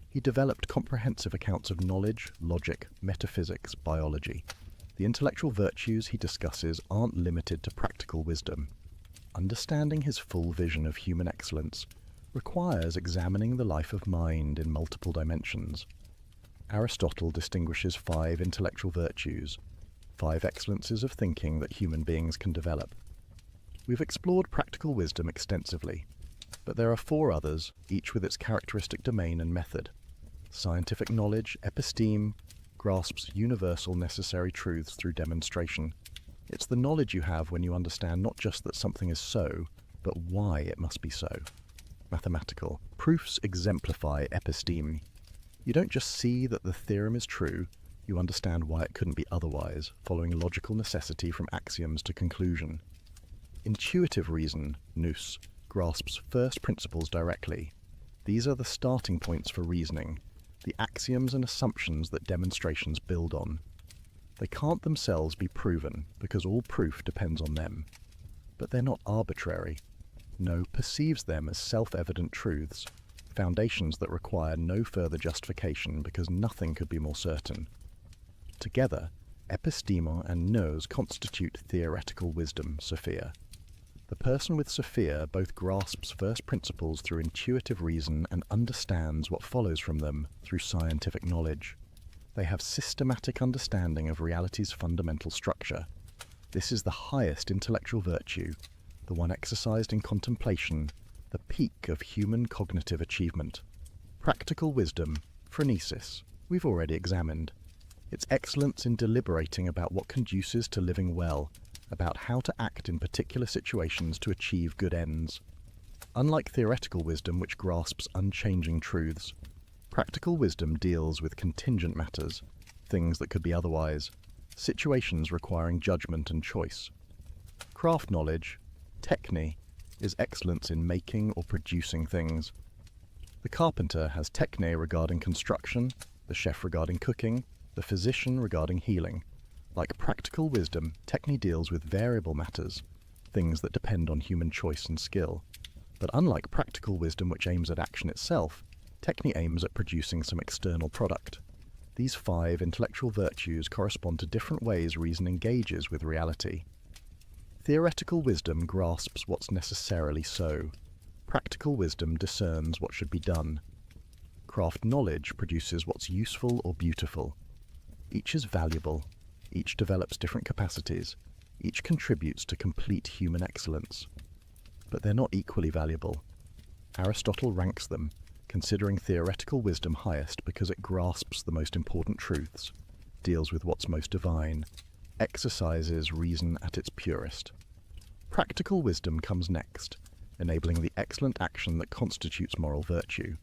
He developed comprehensive accounts of knowledge, logic, metaphysics, biology. The intellectual virtues he discusses aren't limited to practical wisdom. Understanding his full vision of human excellence requires examining the life of mind in multiple dimensions. Aristotle distinguishes 5 intellectual virtues, 5 excellences of thinking that human beings can develop. We've explored practical wisdom extensively, but there are 4 others, each with its characteristic domain and method. Scientific knowledge, episteme, grasps universal necessary truths through demonstration. It's the knowledge you have when you understand not just that something is so, but why it must be so. Mathematical. Proofs exemplify episteme. You don't just see that the theorem is true, you understand why it couldn't be otherwise, following logical necessity from axioms to conclusion. Intuitive reason, nous, grasps first principles directly. These are the starting points for reasoning, the axioms and assumptions that demonstrations build on. They can't themselves be proven, because all proof depends on them. But they're not arbitrary. No perceives them as self-evident truths, foundations that require no further justification because nothing could be more certain. Together, episteme and nous constitute theoretical wisdom, Sophia. The person with Sophia both grasps first principles through intuitive reason and understands what follows from them through scientific knowledge. They have systematic understanding of reality's fundamental structure. This is the highest intellectual virtue, the one exercised in contemplation, the peak of human cognitive achievement. Practical wisdom, phronesis, we've already examined. Its excellence in deliberating about what conduces to living well, about how to act in particular situations to achieve good ends. Unlike theoretical wisdom, which grasps unchanging truths, practical wisdom deals with contingent matters, things that could be otherwise, situations requiring judgment and choice. Craft knowledge, techne, is excellence in making or producing things. The carpenter has techne regarding construction, the chef regarding cooking, the physician regarding healing. Like practical wisdom, techne deals with variable matters, things that depend on human choice and skill. But unlike practical wisdom, which aims at action itself, techne aims at producing some external product. These 5 intellectual virtues correspond to different ways reason engages with reality. Theoretical wisdom grasps what's necessarily so. Practical wisdom discerns what should be done. Craft knowledge produces what's useful or beautiful. Each is valuable. Each develops different capacities. Each contributes to complete human excellence. But they're not equally valuable. Aristotle ranks them, considering theoretical wisdom highest because it grasps the most important truths, deals with what's most divine, exercises reason at its purest. Practical wisdom comes next, enabling the excellent action that constitutes moral virtue.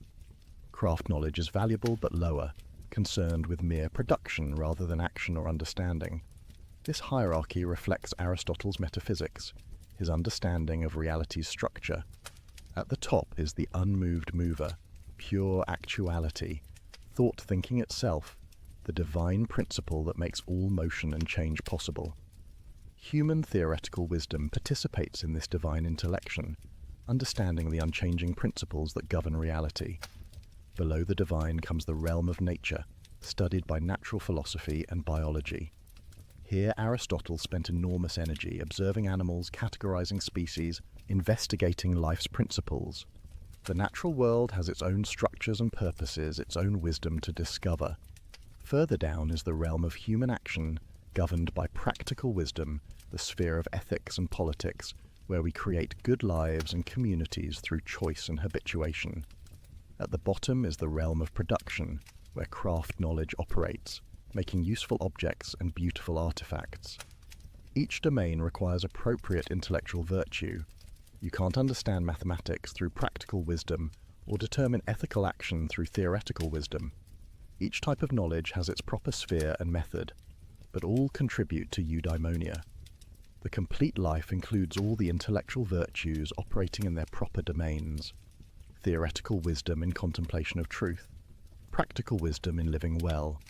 Craft knowledge is valuable but lower, concerned with mere production rather than action or understanding. This hierarchy reflects Aristotle's metaphysics, his understanding of reality's structure. At the top is the unmoved mover, pure actuality, thought thinking itself, the divine principle that makes all motion and change possible. Human theoretical wisdom participates in this divine intellection, understanding the unchanging principles that govern reality. Below the divine comes the realm of nature, studied by natural philosophy and biology. Here Aristotle spent enormous energy observing animals, categorizing species, investigating life's principles. The natural world has its own structures and purposes, its own wisdom to discover. Further down is the realm of human action, governed by practical wisdom, the sphere of ethics and politics, where we create good lives and communities through choice and habituation. At the bottom is the realm of production, where craft knowledge operates, making useful objects and beautiful artifacts. Each domain requires appropriate intellectual virtue. You can't understand mathematics through practical wisdom or determine ethical action through theoretical wisdom. Each type of knowledge has its proper sphere and method. but all contribute to eudaimonia. The complete life includes all the intellectual virtues operating in their proper domains: theoretical wisdom in contemplation of truth, practical wisdom in living well,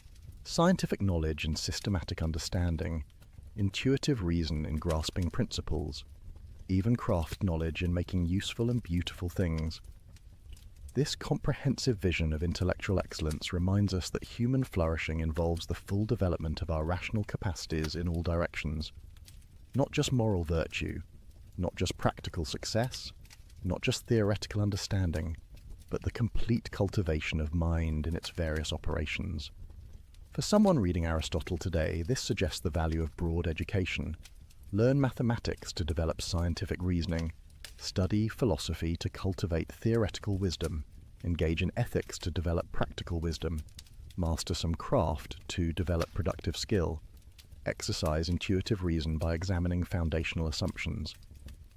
scientific knowledge in systematic understanding, intuitive reason in grasping principles, even craft knowledge in making useful and beautiful things. This comprehensive vision of intellectual excellence reminds us that human flourishing involves the full development of our rational capacities in all directions. Not just moral virtue, not just practical success, not just theoretical understanding, but the complete cultivation of mind in its various operations. For someone reading Aristotle today, this suggests the value of broad education. Learn mathematics to develop scientific reasoning, study philosophy to cultivate theoretical wisdom, engage in ethics to develop practical wisdom, master some craft to develop productive skill, exercise intuitive reason by examining foundational assumptions.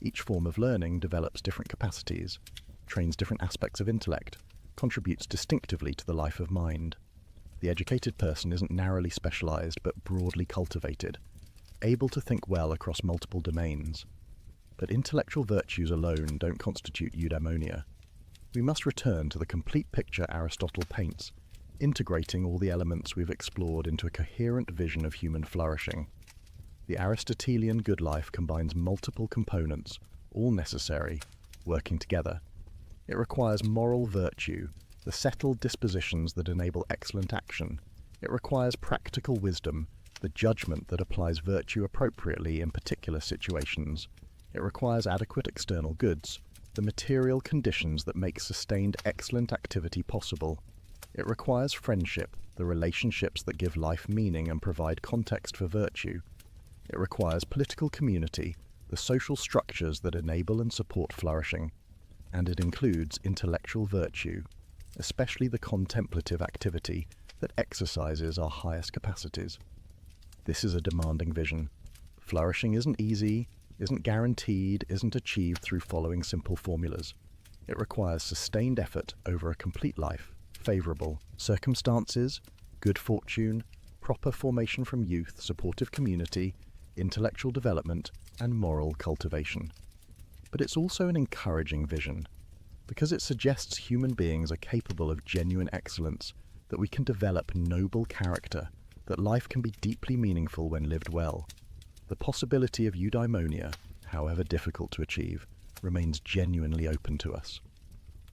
Each form of learning develops different capacities, trains different aspects of intellect, contributes distinctively to the life of mind. The educated person isn't narrowly specialized but broadly cultivated, able to think well across multiple domains. But intellectual virtues alone don't constitute eudaimonia. We must return to the complete picture Aristotle paints, integrating all the elements we've explored into a coherent vision of human flourishing. The Aristotelian good life combines multiple components, all necessary, working together. It requires moral virtue, the settled dispositions that enable excellent action. It requires practical wisdom, the judgment that applies virtue appropriately in particular situations. It requires adequate external goods, the material conditions that make sustained excellent activity possible. It requires friendship, the relationships that give life meaning and provide context for virtue. It requires political community, the social structures that enable and support flourishing. And it includes intellectual virtue, especially the contemplative activity that exercises our highest capacities. This is a demanding vision. Flourishing isn't easy, isn't guaranteed, isn't achieved through following simple formulas. It requires sustained effort over a complete life, favorable circumstances, good fortune, proper formation from youth, supportive community, intellectual development, and moral cultivation. But it's also an encouraging vision, because it suggests human beings are capable of genuine excellence, that we can develop noble character, that life can be deeply meaningful when lived well. The possibility of eudaimonia, however difficult to achieve, remains genuinely open to us.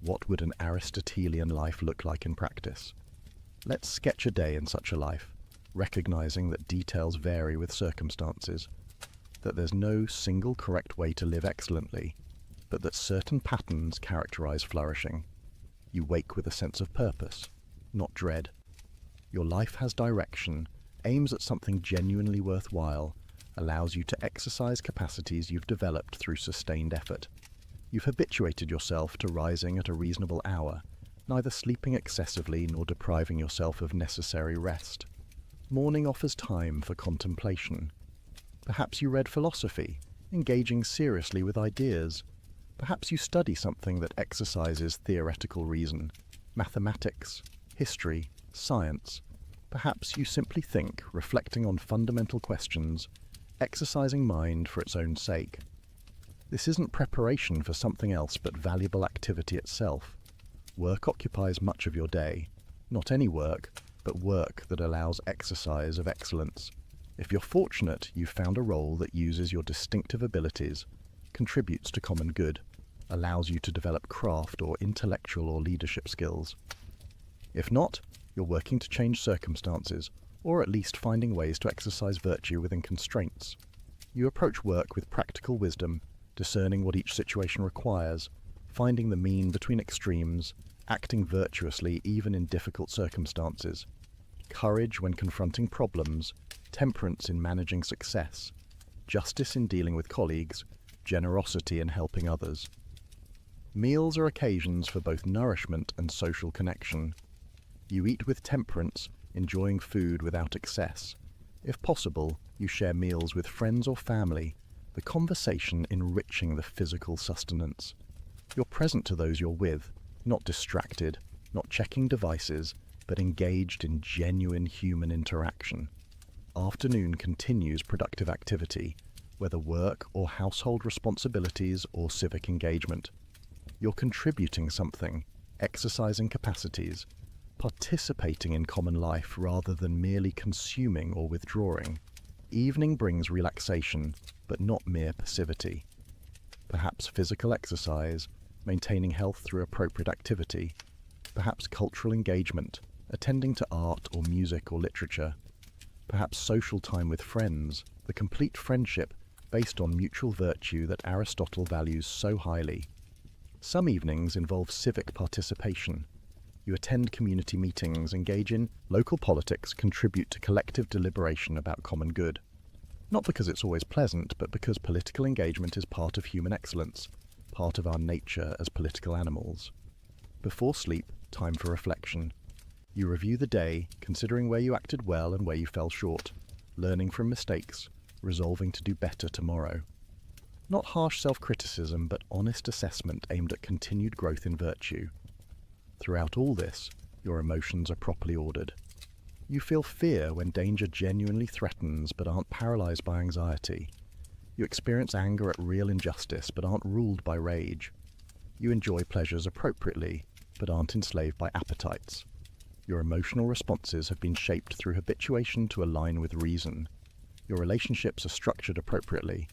What would an Aristotelian life look like in practice? Let's sketch a day in such a life, recognizing that details vary with circumstances, that there's no single correct way to live excellently, but that certain patterns characterize flourishing. You wake with a sense of purpose, not dread. Your life has direction, aims at something genuinely worthwhile, allows you to exercise capacities you've developed through sustained effort. You've habituated yourself to rising at a reasonable hour, neither sleeping excessively nor depriving yourself of necessary rest. Morning offers time for contemplation. Perhaps you read philosophy, engaging seriously with ideas. Perhaps you study something that exercises theoretical reason, mathematics, history, science. Perhaps you simply think, reflecting on fundamental questions, exercising mind for its own sake. This isn't preparation for something else but valuable activity itself. Work occupies much of your day. Not any work, but work that allows exercise of excellence. If you're fortunate, you've found a role that uses your distinctive abilities, contributes to common good, allows you to develop craft or intellectual or leadership skills. If not, you're working to change circumstances, or at least finding ways to exercise virtue within constraints. You approach work with practical wisdom, discerning what each situation requires, finding the mean between extremes, acting virtuously even in difficult circumstances, courage when confronting problems, temperance in managing success, justice in dealing with colleagues, generosity in helping others. Meals are occasions for both nourishment and social connection. You eat with temperance, enjoying food without excess. If possible, you share meals with friends or family, the conversation enriching the physical sustenance. You're present to those you're with, not distracted, not checking devices, but engaged in genuine human interaction. afternoon continues productive activity, whether work or household responsibilities or civic engagement. You're contributing something, exercising capacities, participating in common life rather than merely consuming or withdrawing. Evening brings relaxation, but not mere passivity. Perhaps physical exercise, maintaining health through appropriate activity, perhaps cultural engagement, attending to art or music or literature, perhaps social time with friends, the complete friendship based on mutual virtue that Aristotle values so highly. Some evenings involve civic participation. You attend community meetings, engage in local politics, contribute to collective deliberation about common good. Not because it's always pleasant, but because political engagement is part of human excellence, part of our nature as political animals. Before sleep, time for reflection. You review the day, considering where you acted well and where you fell short, learning from mistakes, resolving to do better tomorrow. Not harsh self-criticism, but honest assessment aimed at continued growth in virtue. Throughout all this, your emotions are properly ordered. You feel fear when danger genuinely threatens but aren't paralyzed by anxiety. You experience anger at real injustice but aren't ruled by rage. You enjoy pleasures appropriately but aren't enslaved by appetites. Your emotional responses have been shaped through habituation to align with reason. Your relationships are structured appropriately.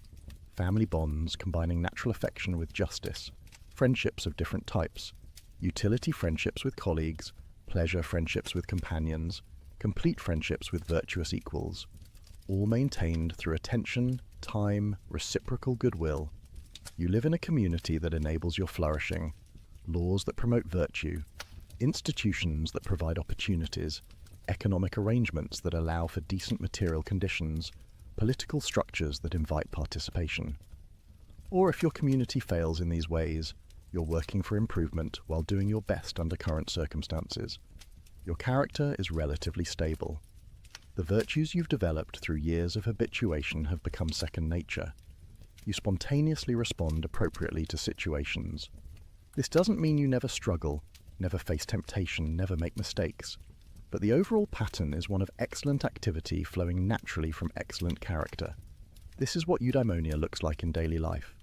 Family bonds combining natural affection with justice. Friendships of different types. Utility friendships with colleagues. Pleasure friendships with companions. Complete friendships with virtuous equals. All maintained through attention, time, reciprocal goodwill. You live in a community that enables your flourishing. Laws that promote virtue. Institutions that provide opportunities. Economic arrangements that allow for decent material conditions. Political structures that invite participation. Or if your community fails in these ways, you're working for improvement while doing your best under current circumstances. Your character is relatively stable. The virtues you've developed through years of habituation have become second nature. You spontaneously respond appropriately to situations. This doesn't mean you never struggle, never face temptation, never make mistakes. But the overall pattern is one of excellent activity flowing naturally from excellent character. This is what eudaimonia looks like in daily life.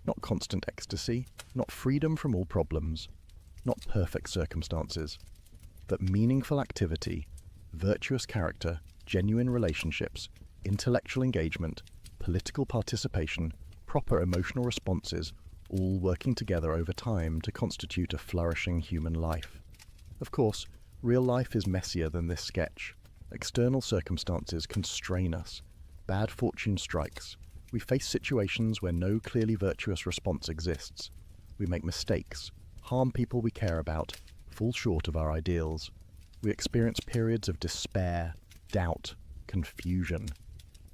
Not constant ecstasy, not freedom from all problems, not perfect circumstances, but meaningful activity, virtuous character, genuine relationships, intellectual engagement, political participation, proper emotional responses, all working together over time to constitute a flourishing human life. Of course, real life is messier than this sketch. External circumstances constrain us. Bad fortune strikes. We face situations where no clearly virtuous response exists. We make mistakes, harm people we care about, fall short of our ideals. We experience periods of despair, doubt, confusion.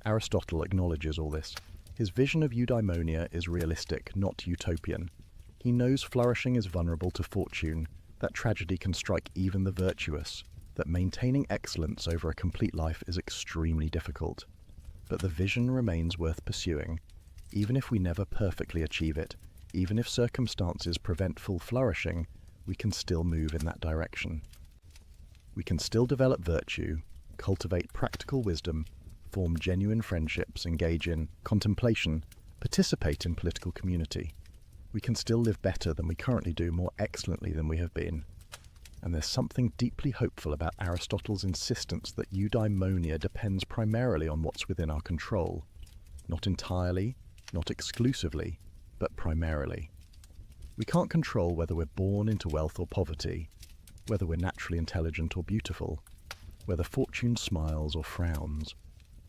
Aristotle acknowledges all this. His vision of eudaimonia is realistic, not utopian. He knows flourishing is vulnerable to fortune, that tragedy can strike even the virtuous, that maintaining excellence over a complete life is extremely difficult. But the vision remains worth pursuing, even if we never perfectly achieve it, even if circumstances prevent full flourishing, we can still move in that direction. We can still develop virtue, cultivate practical wisdom, form genuine friendships, engage in contemplation, participate in political community. We can still live better than we currently do, more excellently than we have been. And there's something deeply hopeful about Aristotle's insistence that eudaimonia depends primarily on what's within our control. Not entirely, not exclusively, but primarily. We can't control whether we're born into wealth or poverty, whether we're naturally intelligent or beautiful, whether fortune smiles or frowns,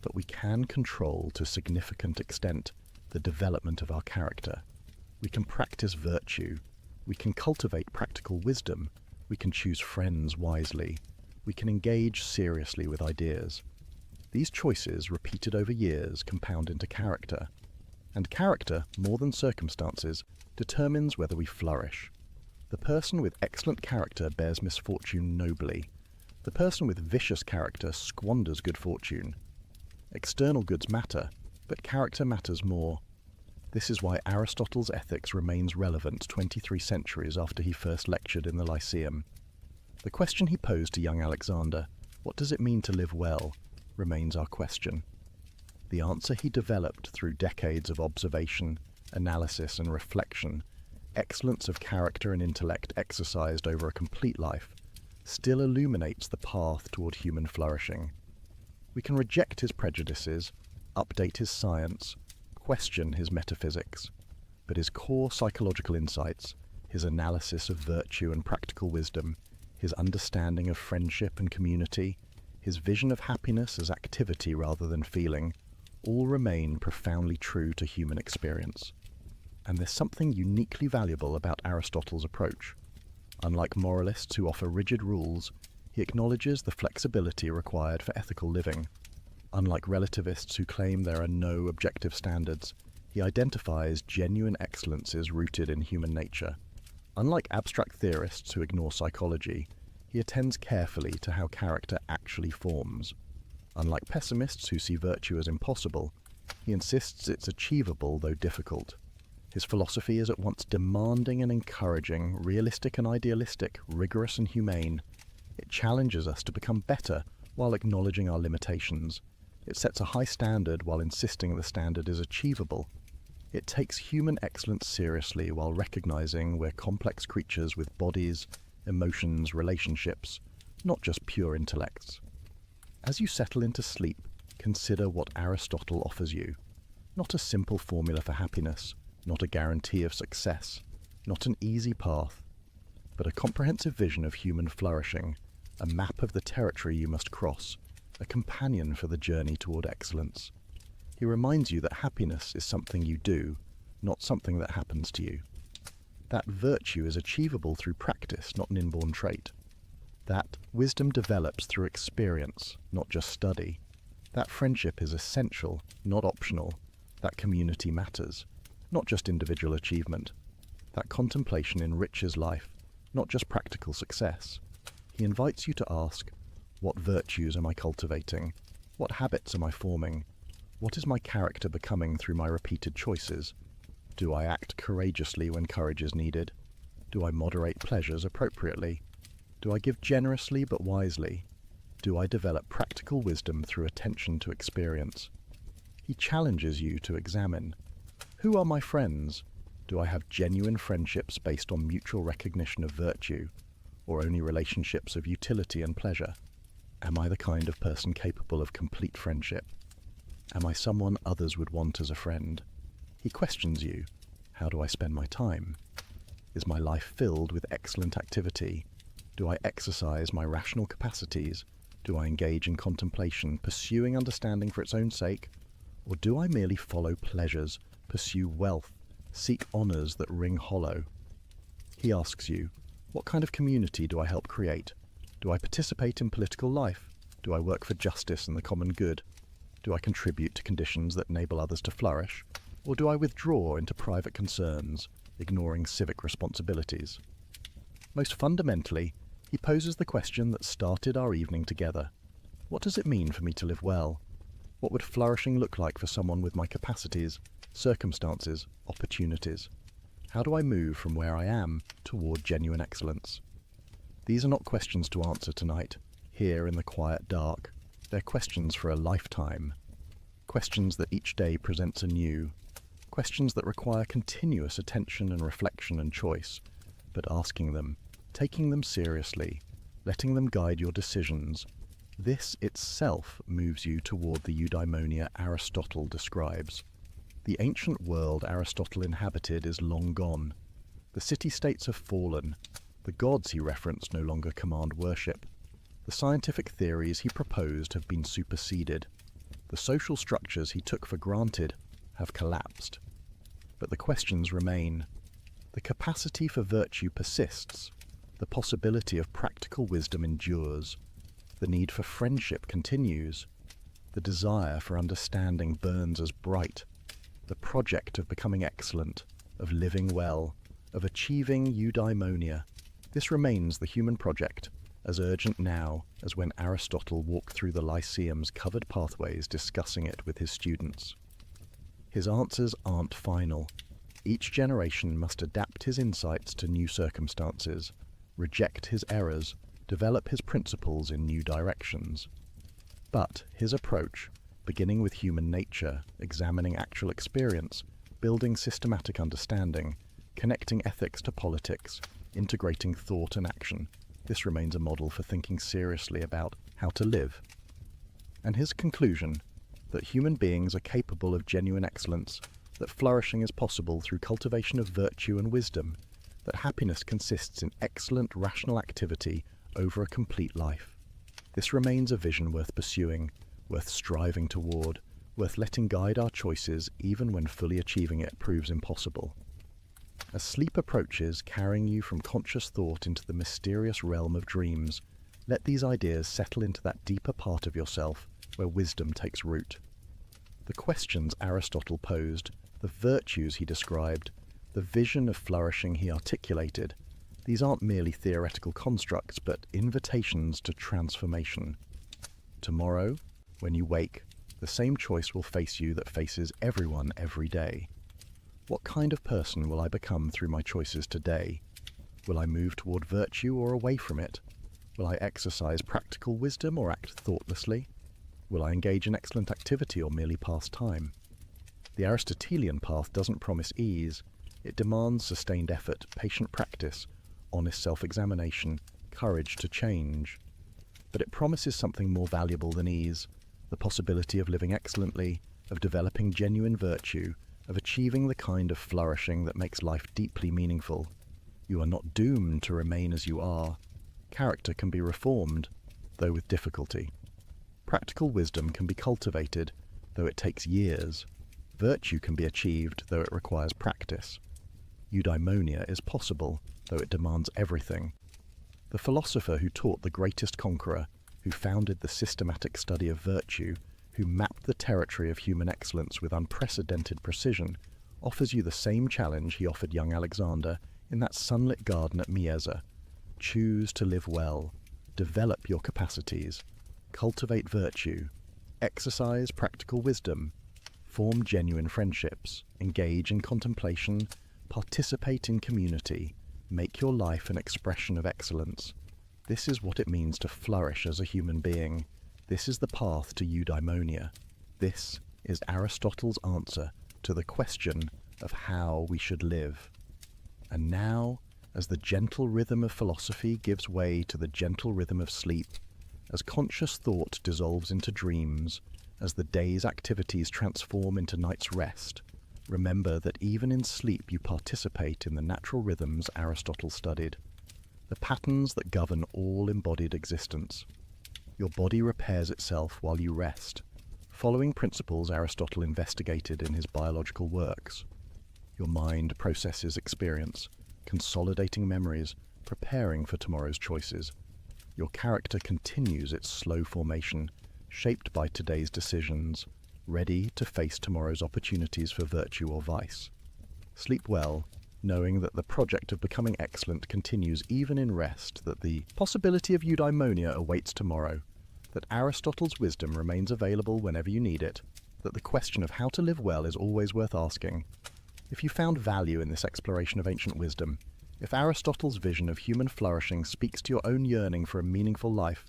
but we can control to a significant extent the development of our character. We can practice virtue, we can cultivate practical wisdom, we can choose friends wisely, we can engage seriously with ideas. These choices, repeated over years, compound into character. And character, more than circumstances, determines whether we flourish. The person with excellent character bears misfortune nobly. The person with vicious character squanders good fortune. External goods matter, but character matters more. This is why Aristotle's ethics remains relevant 23 centuries after he first lectured in the Lyceum. The question he posed to young Alexander, what does it mean to live well, remains our question. The answer he developed through decades of observation, analysis and reflection, excellence of character and intellect exercised over a complete life, still illuminates the path toward human flourishing. We can reject his prejudices, update his science, question his metaphysics, but his core psychological insights, his analysis of virtue and practical wisdom, his understanding of friendship and community, his vision of happiness as activity rather than feeling, all remain profoundly true to human experience. And there's something uniquely valuable about Aristotle's approach. Unlike moralists who offer rigid rules, he acknowledges the flexibility required for ethical living. Unlike relativists who claim there are no objective standards, he identifies genuine excellences rooted in human nature. Unlike abstract theorists who ignore psychology, he attends carefully to how character actually forms. Unlike pessimists who see virtue as impossible, he insists it's achievable though difficult. His philosophy is at once demanding and encouraging, realistic and idealistic, rigorous and humane. It challenges us to become better while acknowledging our limitations. It sets a high standard while insisting the standard is achievable. It takes human excellence seriously while recognizing we're complex creatures with bodies, emotions, relationships, not just pure intellects. As you settle into sleep, consider what Aristotle offers you. Not a simple formula for happiness, not a guarantee of success, not an easy path, but a comprehensive vision of human flourishing, a map of the territory you must cross, a companion for the journey toward excellence. He reminds you that happiness is something you do, not something that happens to you. That virtue is achievable through practice, not an inborn trait. That wisdom develops through experience, not just study. That friendship is essential, not optional. That community matters, not just individual achievement. That contemplation enriches life, not just practical success. He invites you to ask, what virtues am I cultivating? What habits am I forming? What is my character becoming through my repeated choices? Do I act courageously when courage is needed? Do I moderate pleasures appropriately? Do I give generously but wisely? Do I develop practical wisdom through attention to experience? He challenges you to examine, who are my friends? Do I have genuine friendships based on mutual recognition of virtue, or only relationships of utility and pleasure? Am I the kind of person capable of complete friendship? Am I someone others would want as a friend? He questions you. How do I spend my time? Is my life filled with excellent activity? Do I exercise my rational capacities? Do I engage in contemplation, pursuing understanding for its own sake? Or do I merely follow pleasures, pursue wealth, seek honours that ring hollow? He asks you, what kind of community do I help create? Do I participate in political life? Do I work for justice and the common good? Do I contribute to conditions that enable others to flourish? Or do I withdraw into private concerns, ignoring civic responsibilities? Most fundamentally, he poses the question that started our evening together. What does it mean for me to live well? What would flourishing look like for someone with my capacities, circumstances, opportunities? How do I move from where I am toward genuine excellence? These are not questions to answer tonight, here in the quiet dark. They're questions for a lifetime. Questions that each day presents anew. Questions that require continuous attention and reflection and choice, but asking them, taking them seriously, letting them guide your decisions. This itself moves you toward the eudaimonia Aristotle describes. The ancient world Aristotle inhabited is long gone. The city-states have fallen. The gods he referenced no longer command worship. The scientific theories he proposed have been superseded. The social structures he took for granted have collapsed. But the questions remain. The capacity for virtue persists. The possibility of practical wisdom endures. The need for friendship continues. The desire for understanding burns as bright. The project of becoming excellent, of living well, of achieving eudaimonia, this remains the human project, as urgent now as when Aristotle walked through the Lyceum's covered pathways discussing it with his students. His answers aren't final. Each generation must adapt his insights to new circumstances, reject his errors, develop his principles in new directions. But his approach, beginning with human nature, examining actual experience, building systematic understanding, connecting ethics to politics, integrating thought and action, this remains a model for thinking seriously about how to live. And his conclusion, that human beings are capable of genuine excellence, that flourishing is possible through cultivation of virtue and wisdom, that happiness consists in excellent rational activity over a complete life. This remains a vision worth pursuing, worth striving toward, worth letting guide our choices even when fully achieving it proves impossible. As sleep approaches, carrying you from conscious thought into the mysterious realm of dreams, let these ideas settle into that deeper part of yourself where wisdom takes root. The questions Aristotle posed, the virtues he described, the vision of flourishing he articulated, these aren't merely theoretical constructs, but invitations to transformation. Tomorrow, when you wake, the same choice will face you that faces everyone every day. What kind of person will I become through my choices today? Will I move toward virtue or away from it? Will I exercise practical wisdom or act thoughtlessly? Will I engage in excellent activity or merely pass time? The Aristotelian path doesn't promise ease. It demands sustained effort, patient practice, honest self-examination, courage to change. But it promises something more valuable than ease, the possibility of living excellently, of developing genuine virtue, of achieving the kind of flourishing that makes life deeply meaningful. You are not doomed to remain as you are. Character can be reformed, though with difficulty. Practical wisdom can be cultivated, though it takes years. Virtue can be achieved, though it requires practice. Eudaimonia is possible, though it demands everything. The philosopher who taught the greatest conqueror, who founded the systematic study of virtue, who mapped the territory of human excellence with unprecedented precision, offers you the same challenge he offered young Alexander in that sunlit garden at Mieza. Choose to live well, develop your capacities, cultivate virtue, exercise practical wisdom, form genuine friendships, engage in contemplation, participate in community, make your life an expression of excellence. This is what it means to flourish as a human being. This is the path to eudaimonia. This is Aristotle's answer to the question of how we should live. And now, as the gentle rhythm of philosophy gives way to the gentle rhythm of sleep, as conscious thought dissolves into dreams, as the day's activities transform into night's rest, remember that even in sleep you participate in the natural rhythms Aristotle studied, the patterns that govern all embodied existence. Your body repairs itself while you rest, following principles Aristotle investigated in his biological works. Your mind processes experience, consolidating memories, preparing for tomorrow's choices. Your character continues its slow formation, shaped by today's decisions, ready to face tomorrow's opportunities for virtue or vice. Sleep well, knowing that the project of becoming excellent continues even in rest, that the possibility of eudaimonia awaits tomorrow, that Aristotle's wisdom remains available whenever you need it, that the question of how to live well is always worth asking. If you found value in this exploration of ancient wisdom, if Aristotle's vision of human flourishing speaks to your own yearning for a meaningful life,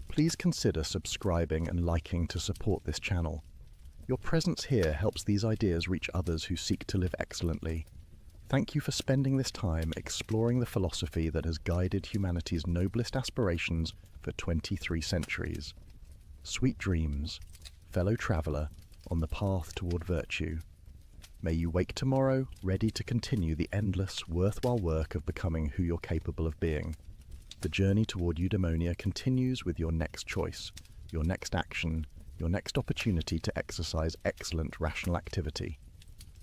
please consider subscribing and liking to support this channel. Your presence here helps these ideas reach others who seek to live excellently. Thank you for spending this time exploring the philosophy that has guided humanity's noblest aspirations for 23 centuries. Sweet dreams, fellow traveller, on the path toward virtue. May you wake tomorrow ready to continue the endless, worthwhile work of becoming who you're capable of being. The journey toward eudaimonia continues with your next choice, your next action, your next opportunity to exercise excellent rational activity.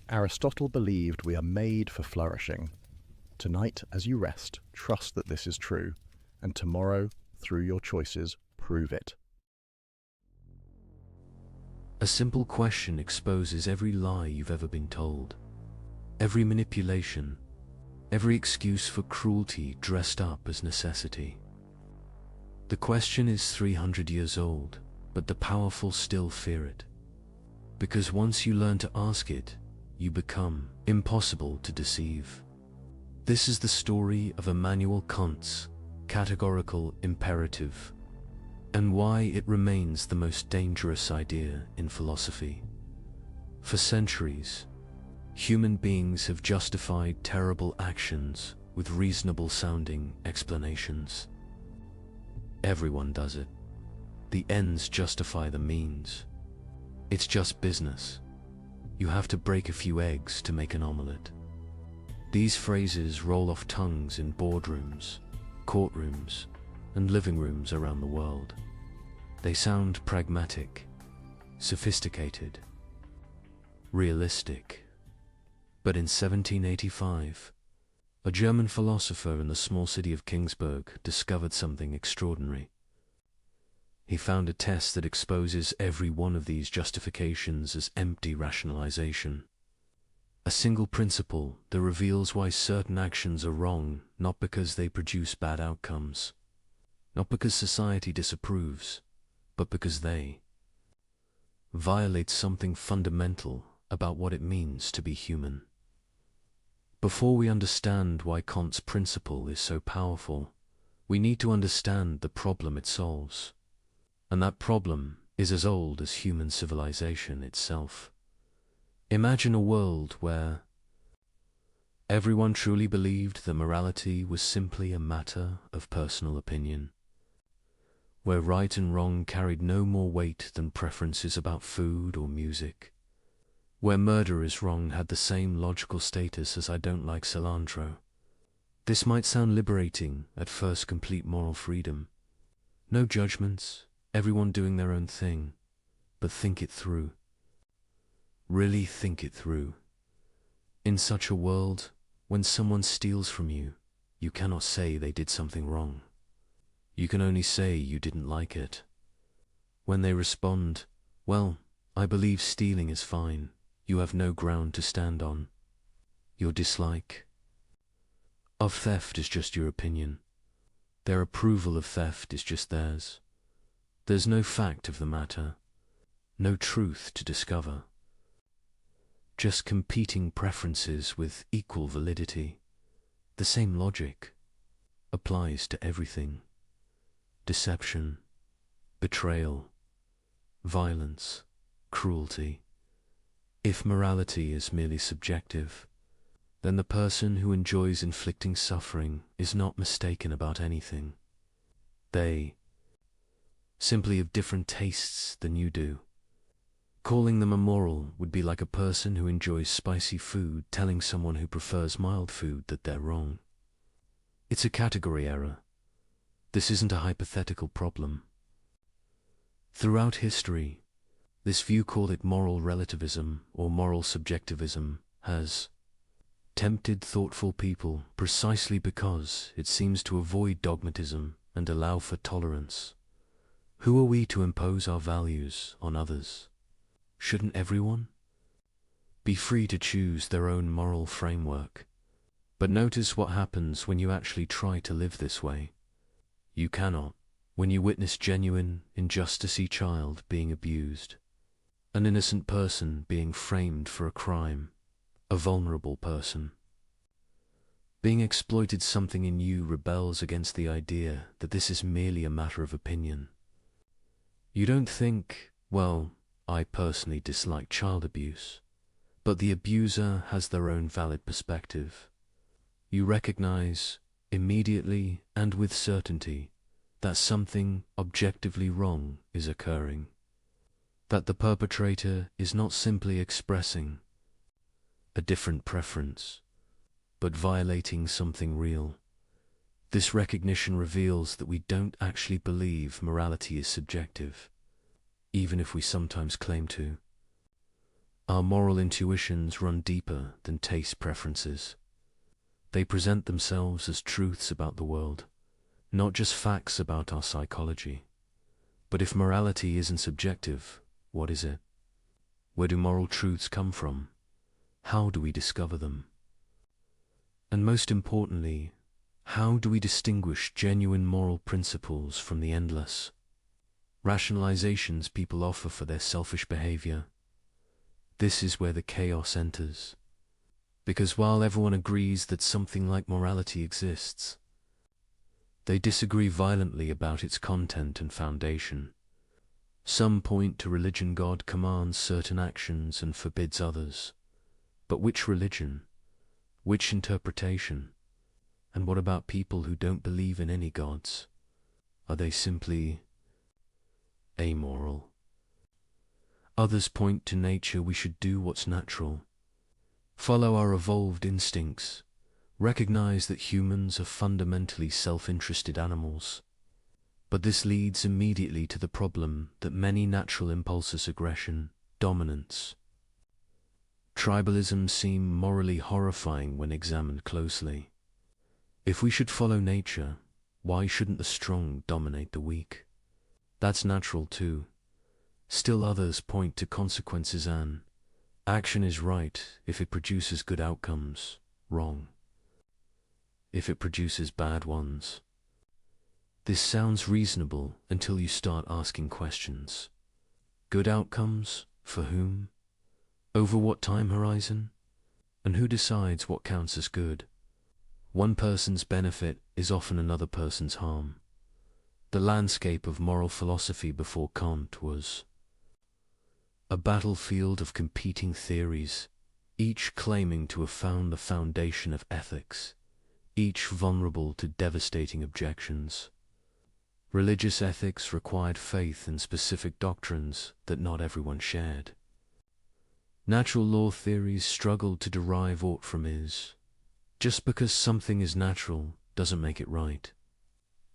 Aristotle believed we are made for flourishing. Tonight, as you rest, trust that this is true, and tomorrow, through your choices, prove it. A simple question exposes every lie you've ever been told, every manipulation, every excuse for cruelty dressed up as necessity. The question is 300 years old, but the powerful still fear it. Because once you learn to ask it, you become impossible to deceive. This is the story of Immanuel Kant's categorical imperative. and why it remains the most dangerous idea in philosophy. For centuries, human beings have justified terrible actions with reasonable-sounding explanations. Everyone does it. The ends justify the means. It's just business. You have to break a few eggs to make an omelette. These phrases roll off tongues in boardrooms, courtrooms, and living rooms around the world. They sound pragmatic, sophisticated, realistic. But in 1785, a German philosopher in the small city of Kingsburg discovered something extraordinary. He found a test that exposes every one of these justifications as empty rationalization. A single principle that reveals why certain actions are wrong, not because they produce bad outcomes, not because society disapproves, but because they violate something fundamental about what it means to be human. Before we understand why Kant's principle is so powerful, we need to understand the problem it solves. And that problem is as old as human civilization itself. Imagine a world where everyone truly believed that morality was simply a matter of personal opinion, where right and wrong carried no more weight than preferences about food or music, where murder is wrong had the same logical status as I don't like cilantro. This might sound liberating at first, complete moral freedom. No judgments, everyone doing their own thing. But think it through. Really think it through. In such a world, when someone steals from you, you cannot say they did something wrong. You can only say you didn't like it. When they respond, well, I believe stealing is fine, you have no ground to stand on. Your dislike of theft is just your opinion. Their approval of theft is just theirs. There's no fact of the matter, no truth to discover. Just competing preferences with equal validity. The same logic applies to everything. Deception, betrayal, violence, cruelty. If morality is merely subjective, then the person who enjoys inflicting suffering is not mistaken about anything. They simply have different tastes than you do. Calling them immoral would be like a person who enjoys spicy food telling someone who prefers mild food that they're wrong. It's a category error. This isn't a hypothetical problem. Throughout history, this view, call it moral relativism or moral subjectivism, has tempted thoughtful people precisely because it seems to avoid dogmatism and allow for tolerance. Who are we to impose our values on others? Shouldn't everyone be free to choose their own moral framework? But notice what happens when you actually try to live this way. You cannot. When you witness genuine, injustice-y child being abused, an innocent person being framed for a crime, a vulnerable person being exploited, something in you rebels against the idea that this is merely a matter of opinion. You don't think, well, I personally dislike child abuse, but the abuser has their own valid perspective. You recognize immediately and with certainty that something objectively wrong is occurring, that the perpetrator is not simply expressing a different preference, but violating something real. This recognition reveals that we don't actually believe morality is subjective, even if we sometimes claim to. Our moral intuitions run deeper than taste preferences. They present themselves as truths about the world, not just facts about our psychology. But if morality isn't subjective, what is it? Where do moral truths come from? How do we discover them? And most importantly, how do we distinguish genuine moral principles from the endless rationalizations people offer for their selfish behavior? This is where the chaos enters. Because while everyone agrees that something like morality exists, They disagree violently about its content and foundation. Some point to religion. God commands certain actions and forbids others. But which religion? Which interpretation? And what about people who don't believe in any gods? Are they simply amoral? Others point to nature. We should do what's natural. Follow our evolved instincts. Recognize that humans are fundamentally self-interested animals. But this leads immediately to the problem that many natural impulses, aggression, dominance, tribalism, seem morally horrifying when examined closely. If we should follow nature, why shouldn't the strong dominate the weak? That's natural too. Still others point to consequences. An action is right if it produces good outcomes, wrong if it produces bad ones. This sounds reasonable until you start asking questions. Good outcomes? For whom? Over what time horizon? And who decides what counts as good? One person's benefit is often another person's harm. The landscape of moral philosophy before Kant was a battlefield of competing theories, each claiming to have found the foundation of ethics, each vulnerable to devastating objections. Religious ethics required faith in specific doctrines that not everyone shared. Natural law theories struggled to derive aught from is. Just because something is natural doesn't make it right.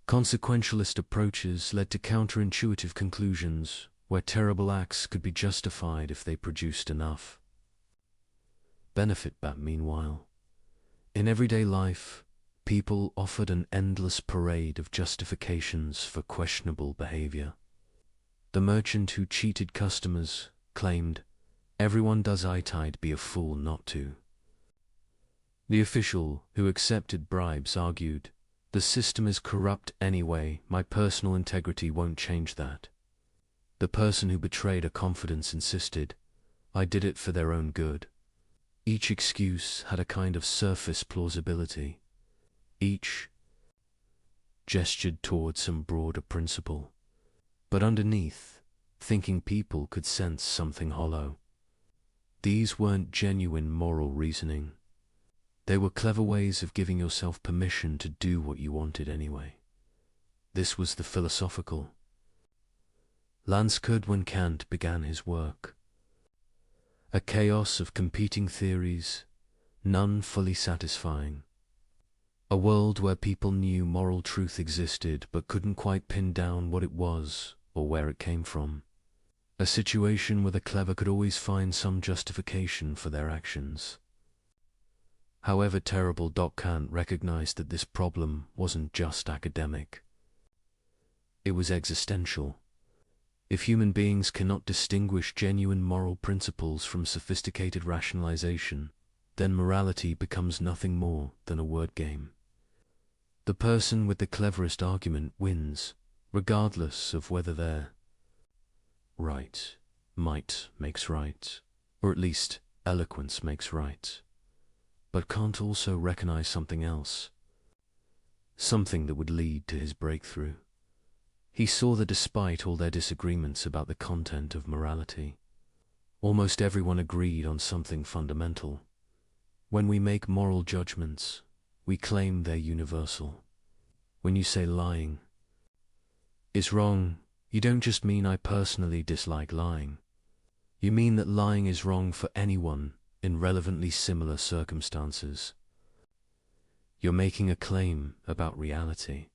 Consequentialist approaches led to counterintuitive conclusions where terrible acts could be justified if they produced enough benefit. But meanwhile, in everyday life, people offered an endless parade of justifications for questionable behavior. The merchant who cheated customers claimed, "Everyone does it, I'd be a fool not to." The official who accepted bribes argued, "The system is corrupt anyway, my personal integrity won't change that." The person who betrayed a confidence insisted, "I did it for their own good." Each excuse had a kind of surface plausibility. Each gestured toward some broader principle. But underneath, thinking people could sense something hollow. These weren't genuine moral reasoning. They were clever ways of giving yourself permission to do what you wanted anyway. This was the philosophical landscape when Kant began his work. A chaos of competing theories, none fully satisfying. A world where people knew moral truth existed but couldn't quite pin down what it was or where it came from. A situation where the clever could always find some justification for their actions. However terrible, Kant recognized that this problem wasn't just academic. It was existential. If human beings cannot distinguish genuine moral principles from sophisticated rationalization, then morality becomes nothing more than a word game. The person with the cleverest argument wins, regardless of whether their right, might makes right, or at least eloquence makes right. But Kant also recognized something else, something that would lead to his breakthrough. He saw that despite all their disagreements about the content of morality, almost everyone agreed on something fundamental. When we make moral judgments, we claim they're universal. When you say lying is wrong, you don't just mean I personally dislike lying. You mean that lying is wrong for anyone in relevantly similar circumstances. You're making a claim about reality,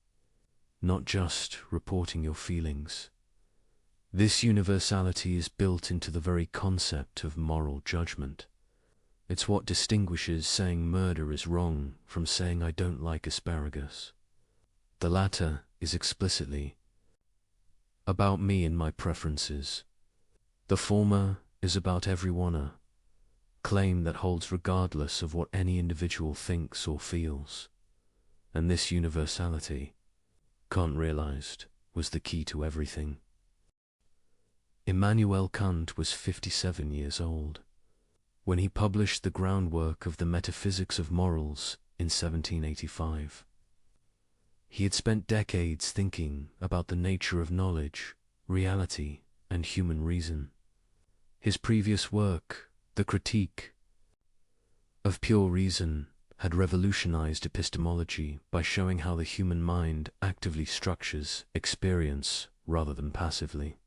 not just reporting your feelings. This universality is built into the very concept of moral judgment. It's what distinguishes saying murder is wrong from saying I don't like asparagus. The latter is explicitly about me and my preferences. The former is about everyone, a claim that holds regardless of what any individual thinks or feels. And this universality, Kant realized, was the key to everything. Immanuel Kant was 57 years old when he published the groundwork of the Metaphysics of Morals in 1785. He had spent decades thinking about the nature of knowledge, reality, and human reason. His previous work, The Critique of Pure Reason, had revolutionized epistemology by showing how the human mind actively structures experience rather than passively.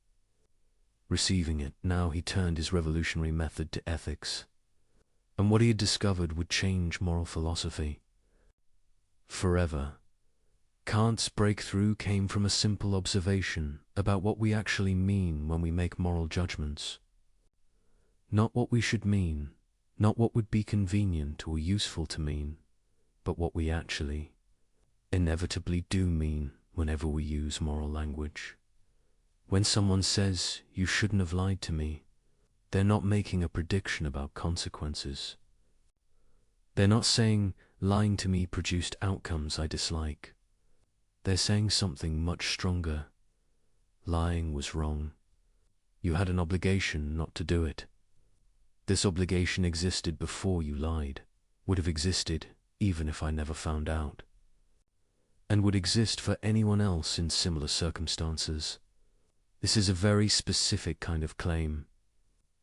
Receiving it, now he turned his revolutionary method to ethics, and what he had discovered would change moral philosophy forever. Kant's breakthrough came from a simple observation about what we actually mean when we make moral judgments. Not what we should mean, not what would be convenient or useful to mean, but what we actually, inevitably do mean whenever we use moral language. When someone says, "You shouldn't have lied to me," they're not making a prediction about consequences. They're not saying, "Lying to me produced outcomes I dislike." They're saying something much stronger. Lying was wrong. You had an obligation not to do it. This obligation existed before you lied, would have existed even if I never found out, and would exist for anyone else in similar circumstances. This is a very specific kind of claim.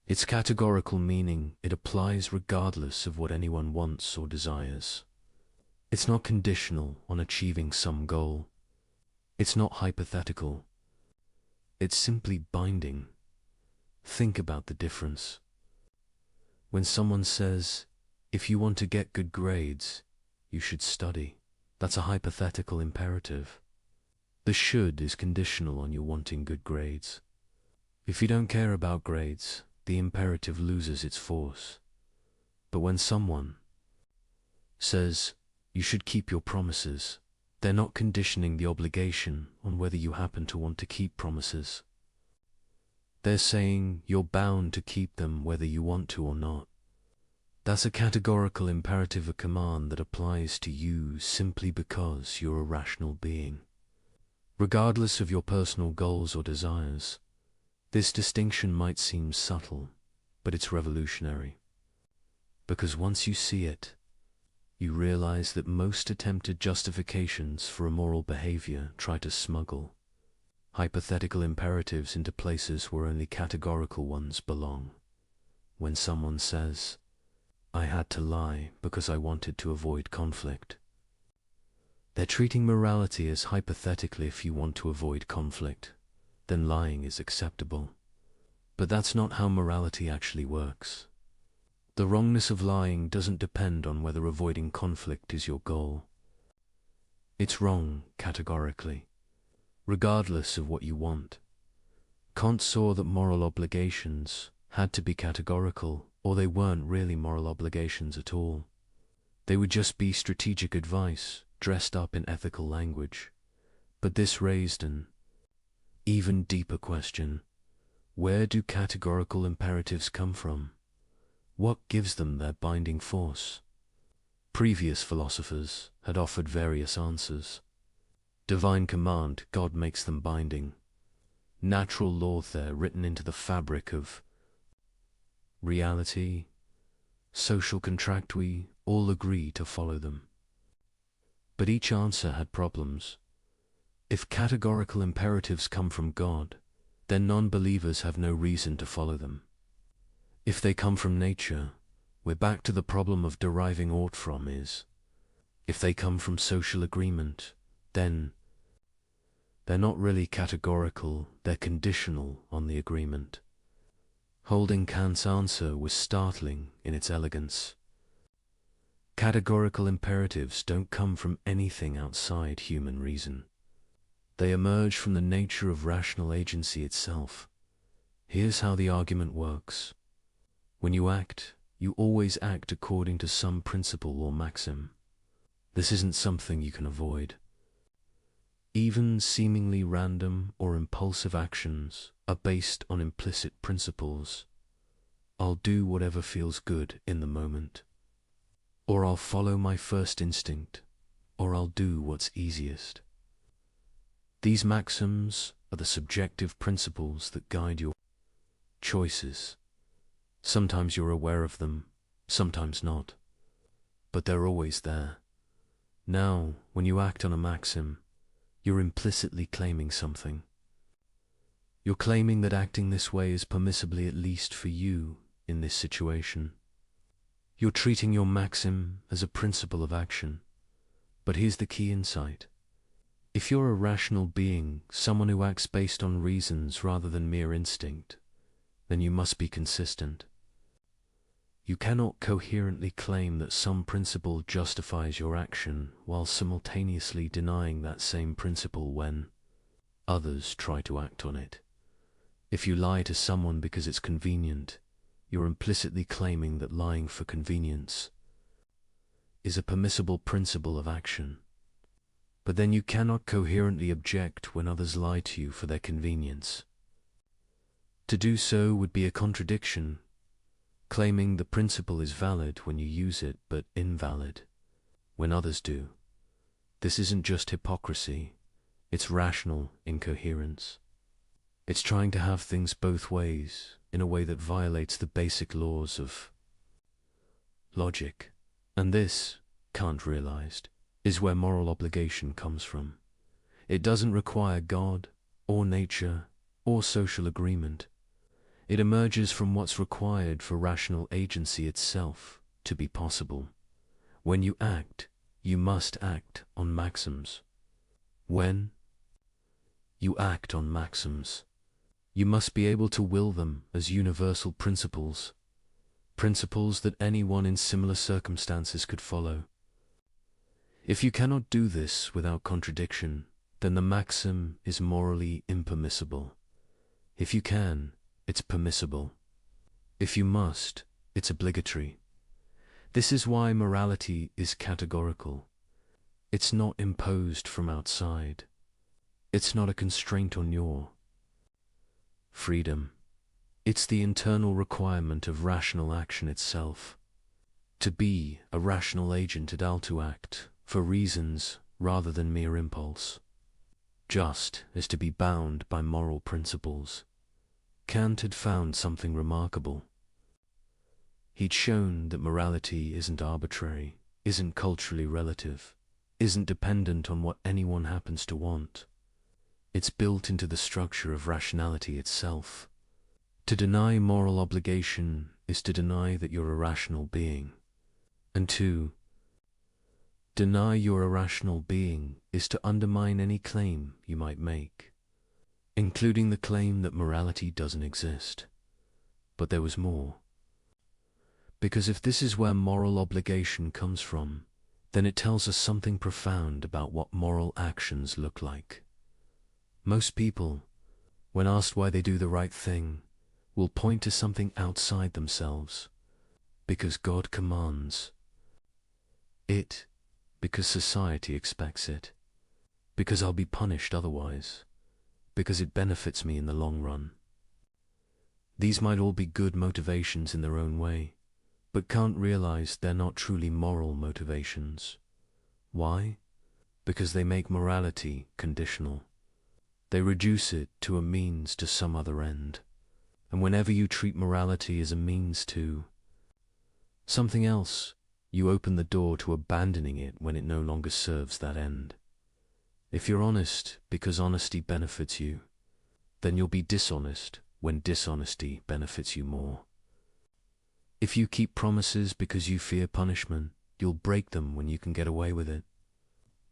Its categorical meaning, it applies regardless of what anyone wants or desires. It's not conditional on achieving some goal. It's not hypothetical. It's simply binding. Think about the difference. When someone says, "If you want to get good grades, you should study," that's a hypothetical imperative. The should is conditional on you wanting good grades. If you don't care about grades, the imperative loses its force. But when someone says, "You should keep your promises," they're not conditioning the obligation on whether you happen to want to keep promises. They're saying you're bound to keep them whether you want to or not. That's a categorical imperative, a command that applies to you simply because you're a rational being. Regardless of your personal goals or desires, this distinction might seem subtle, but it's revolutionary. Because once you see it, you realize that most attempted justifications for immoral behavior try to smuggle hypothetical imperatives into places where only categorical ones belong. When someone says, "I had to lie because I wanted to avoid conflict," they're treating morality as hypothetically, if you want to avoid conflict, then lying is acceptable. But that's not how morality actually works. The wrongness of lying doesn't depend on whether avoiding conflict is your goal. It's wrong categorically, regardless of what you want. Kant saw that moral obligations had to be categorical, or they weren't really moral obligations at all. They would just be strategic advice, dressed up in ethical language. But this raised an even deeper question. Where do categorical imperatives come from? What gives them their binding force? Previous philosophers had offered various answers. Divine command, God makes them binding. Natural law, they're written into the fabric of reality. Social contract, we all agree to follow them. But each answer had problems. If categorical imperatives come from God, then non-believers have no reason to follow them. If they come from nature, we're back to the problem of deriving ought from is. If they come from social agreement, then they're not really categorical, they're conditional on the agreement. Holding Kant's answer was startling in its elegance. Categorical imperatives don't come from anything outside human reason. They emerge from the nature of rational agency itself. Here's how the argument works. When you act, you always act according to some principle or maxim. This isn't something you can avoid. Even seemingly random or impulsive actions are based on implicit principles. I'll do whatever feels good in the moment. Or I'll follow my first instinct. Or I'll do what's easiest. These maxims are the subjective principles that guide your choices. Sometimes you're aware of them, sometimes not. But they're always there. Now, when you act on a maxim, you're implicitly claiming something. You're claiming that acting this way is permissibly at least for you in this situation. You're treating your maxim as a principle of action. But here's the key insight. If you're a rational being, someone who acts based on reasons rather than mere instinct, then you must be consistent. You cannot coherently claim that some principle justifies your action while simultaneously denying that same principle when others try to act on it. If you lie to someone because it's convenient, you're implicitly claiming that lying for convenience is a permissible principle of action. But then you cannot coherently object when others lie to you for their convenience. To do so would be a contradiction, claiming the principle is valid when you use it, but invalid when others do. This isn't just hypocrisy, it's rational incoherence. It's trying to have things both ways in a way that violates the basic laws of logic. And this, Kant realized, is where moral obligation comes from. It doesn't require God, or nature, or social agreement. It emerges from what's required for rational agency itself to be possible. When you act, you must act on maxims. When you act on maxims, you must be able to will them as universal principles, principles that anyone in similar circumstances could follow. If you cannot do this without contradiction, then the maxim is morally impermissible. If you can, it's permissible. If you must, it's obligatory. This is why morality is categorical. It's not imposed from outside. It's not a constraint on your freedom. It's the internal requirement of rational action itself. To be a rational agent at all, to act for reasons rather than mere impulse. Just as to be bound by moral principles. Kant had found something remarkable. He'd shown that morality isn't arbitrary, isn't culturally relative, isn't dependent on what anyone happens to want. It's built into the structure of rationality itself. To deny moral obligation is to deny that you're a rational being. And to deny you're a rational being is to undermine any claim you might make, including the claim that morality doesn't exist. But there was more. Because if this is where moral obligation comes from, then it tells us something profound about what moral actions look like. Most people, when asked why they do the right thing, will point to something outside themselves, because God commands it, because society expects it, because I'll be punished otherwise, because it benefits me in the long run. These might all be good motivations in their own way, but Kant realized they're not truly moral motivations. Why? Because they make morality conditional. They reduce it to a means to some other end. And whenever you treat morality as a means to something else, you open the door to abandoning it when it no longer serves that end. If you're honest because honesty benefits you, then you'll be dishonest when dishonesty benefits you more. If you keep promises because you fear punishment, you'll break them when you can get away with it.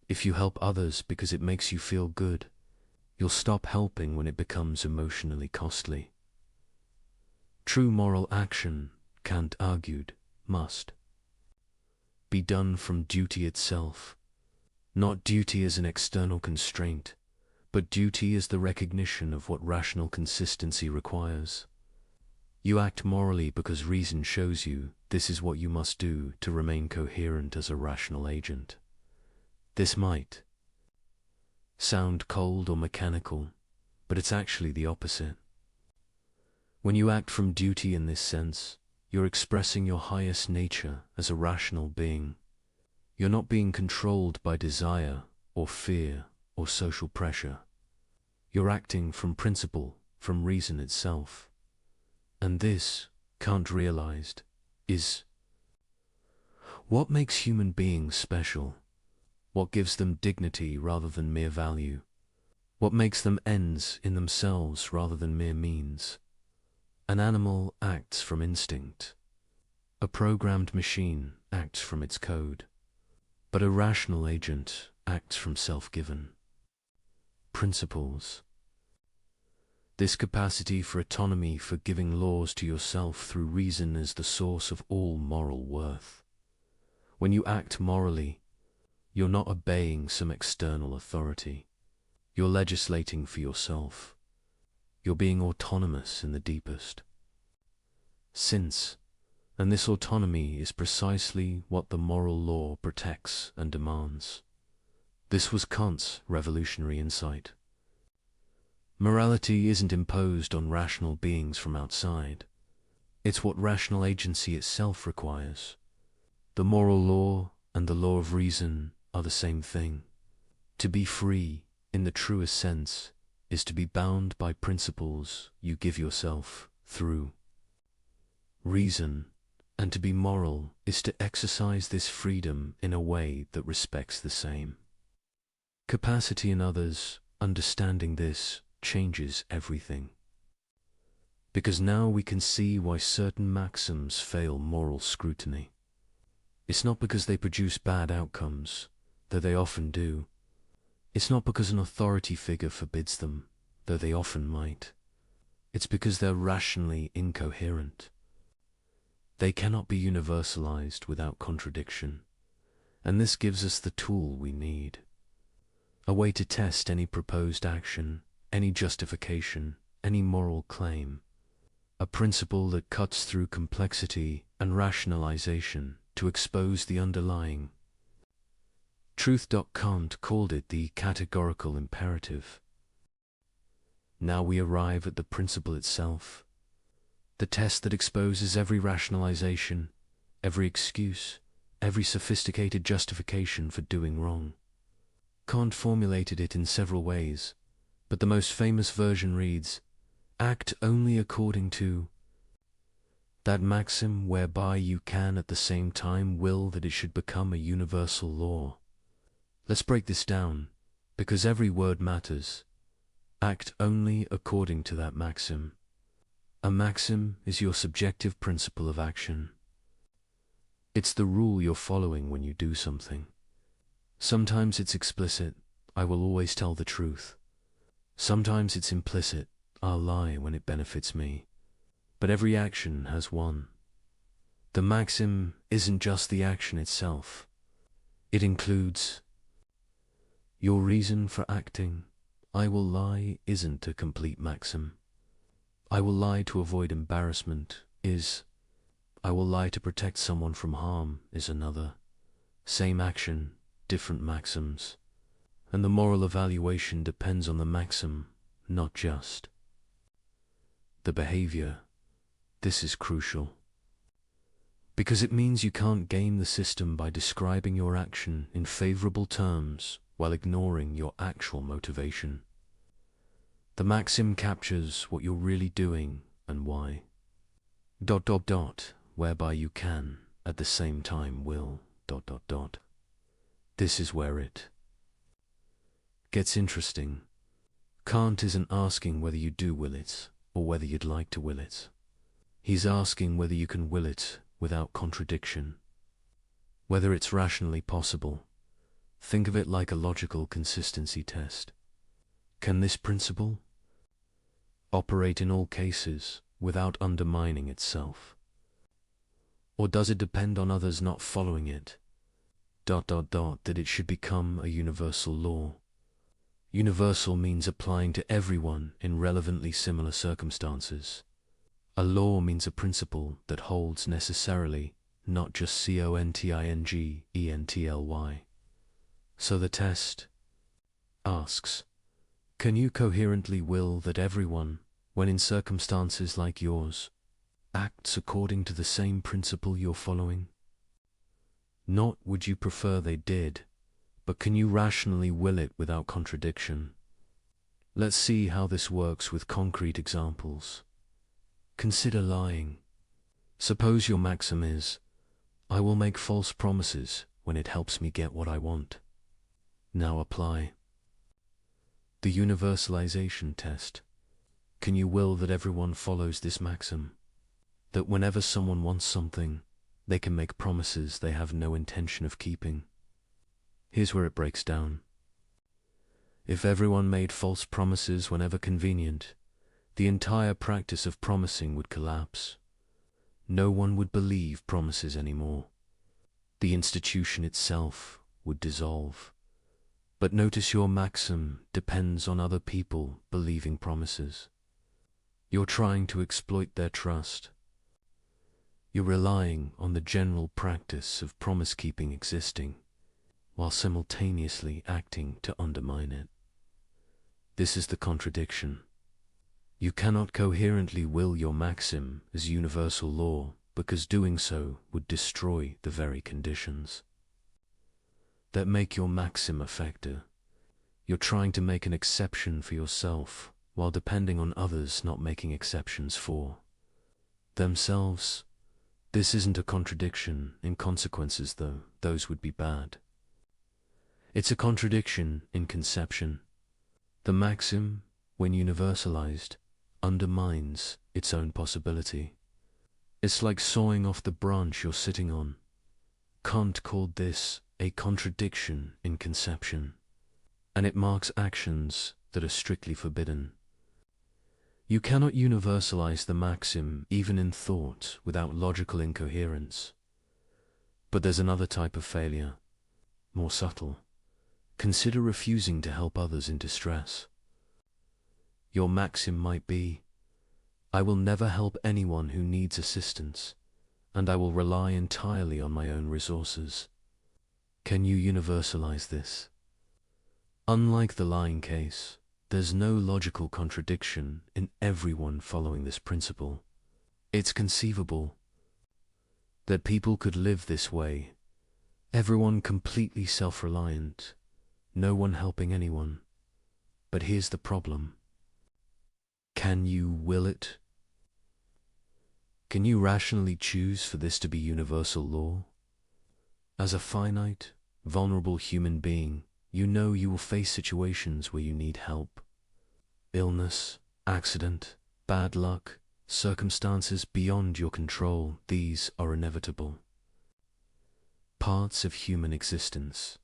If you help others because it makes you feel good, you'll stop helping when it becomes emotionally costly. True moral action, Kant argued, must be done from duty itself, not duty as an external constraint, but duty as the recognition of what rational consistency requires. You act morally because reason shows you this is what you must do to remain coherent as a rational agent. This might sound cold or mechanical, but it's actually the opposite. When you act from duty in this sense, you're expressing your highest nature as a rational being. You're not being controlled by desire or fear or social pressure. You're acting from principle, from reason itself. And this, Kant realized, is what makes human beings special. what gives them dignity rather than mere value, what makes them ends in themselves rather than mere means. An animal acts from instinct. A programmed machine acts from its code. But a rational agent acts from self-given principles. This capacity for autonomy, for giving laws to yourself through reason, is the source of all moral worth. When you act morally, you're not obeying some external authority. You're legislating for yourself. You're being autonomous in the deepest sense, and this autonomy is precisely what the moral law protects and demands. This was Kant's revolutionary insight. Morality isn't imposed on rational beings from outside. It's what rational agency itself requires. The moral law and the law of reason are the same thing. To be free, in the truest sense, is to be bound by principles you give yourself through reason, and to be moral is to exercise this freedom in a way that respects the same capacity in others. Understanding this changes everything. Because now we can see why certain maxims fail moral scrutiny. It's not because they produce bad outcomes, though they often do. It's not because an authority figure forbids them, though they often might. It's because they're rationally incoherent. They cannot be universalized without contradiction, and this gives us the tool we need. A way to test any proposed action, any justification, any moral claim. A principle that cuts through complexity and rationalization to expose the underlying truth. Kant called it the categorical imperative. Now we arrive at the principle itself, the test that exposes every rationalization, every excuse, every sophisticated justification for doing wrong. Kant formulated it in several ways, but the most famous version reads, "Act only according to that maxim whereby you can at the same time will that it should become a universal law." Let's break this down, because every word matters. Act only according to that maxim. A maxim is your subjective principle of action. It's the rule you're following when you do something. Sometimes it's explicit, I will always tell the truth. Sometimes it's implicit, I'll lie when it benefits me. But every action has one. The maxim isn't just the action itself. It includes your reason for acting. I will lie isn't a complete maxim. I will lie to avoid embarrassment is. I will lie to protect someone from harm is another. Same action, different maxims. And the moral evaluation depends on the maxim, not just the behavior. This is crucial, because it means you can't game the system by describing your action in favorable terms while ignoring your actual motivation. The maxim captures what you're really doing and why. ... whereby you can, at the same time will... This is where it gets interesting. Kant isn't asking whether you do will it, or whether you'd like to will it. He's asking whether you can will it without contradiction, whether it's rationally possible. Think of it like a logical consistency test. Can this principle operate in all cases without undermining itself? Or does it depend on others not following it? That it should become a universal law. Universal means applying to everyone in relevantly similar circumstances. A law means a principle that holds necessarily, not just contingently. So the test asks, can you coherently will that everyone, when in circumstances like yours, acts according to the same principle you're following? Not would you prefer they did, but can you rationally will it without contradiction? Let's see how this works with concrete examples. Consider lying. Suppose your maxim is, I will make false promises when it helps me get what I want. Now apply. The universalization test. Can you will that everyone follows this maxim? That whenever someone wants something, they can make promises they have no intention of keeping. Here's where it breaks down. If everyone made false promises whenever convenient, the entire practice of promising would collapse. No one would believe promises anymore. The institution itself would dissolve. But notice your maxim depends on other people believing promises. You're trying to exploit their trust. You're relying on the general practice of promise-keeping existing, while simultaneously acting to undermine it. This is the contradiction. You cannot coherently will your maxim as universal law, because doing so would destroy the very conditions that make your maxim effective. You're trying to make an exception for yourself, while depending on others not making exceptions for themselves. This isn't a contradiction in consequences, though those would be bad. It's a contradiction in conception. The maxim, when universalized, undermines its own possibility. It's like sawing off the branch you're sitting on. Kant called this a contradiction in conception, and it marks actions that are strictly forbidden. You cannot universalize the maxim even in thought without logical incoherence. But there's another type of failure, more subtle. Consider refusing to help others in distress. Your maxim might be, I will never help anyone who needs assistance, and I will rely entirely on my own resources. Can you universalize this? Unlike the lying case, there's no logical contradiction in everyone following this principle. It's conceivable that people could live this way, everyone completely self-reliant, no one helping anyone. But here's the problem. Can you will it? Can you rationally choose for this to be universal law? As a finite, vulnerable human being, you know you will face situations where you need help. Illness, accident, bad luck, circumstances beyond your control, these are inevitable. Parts of human existence.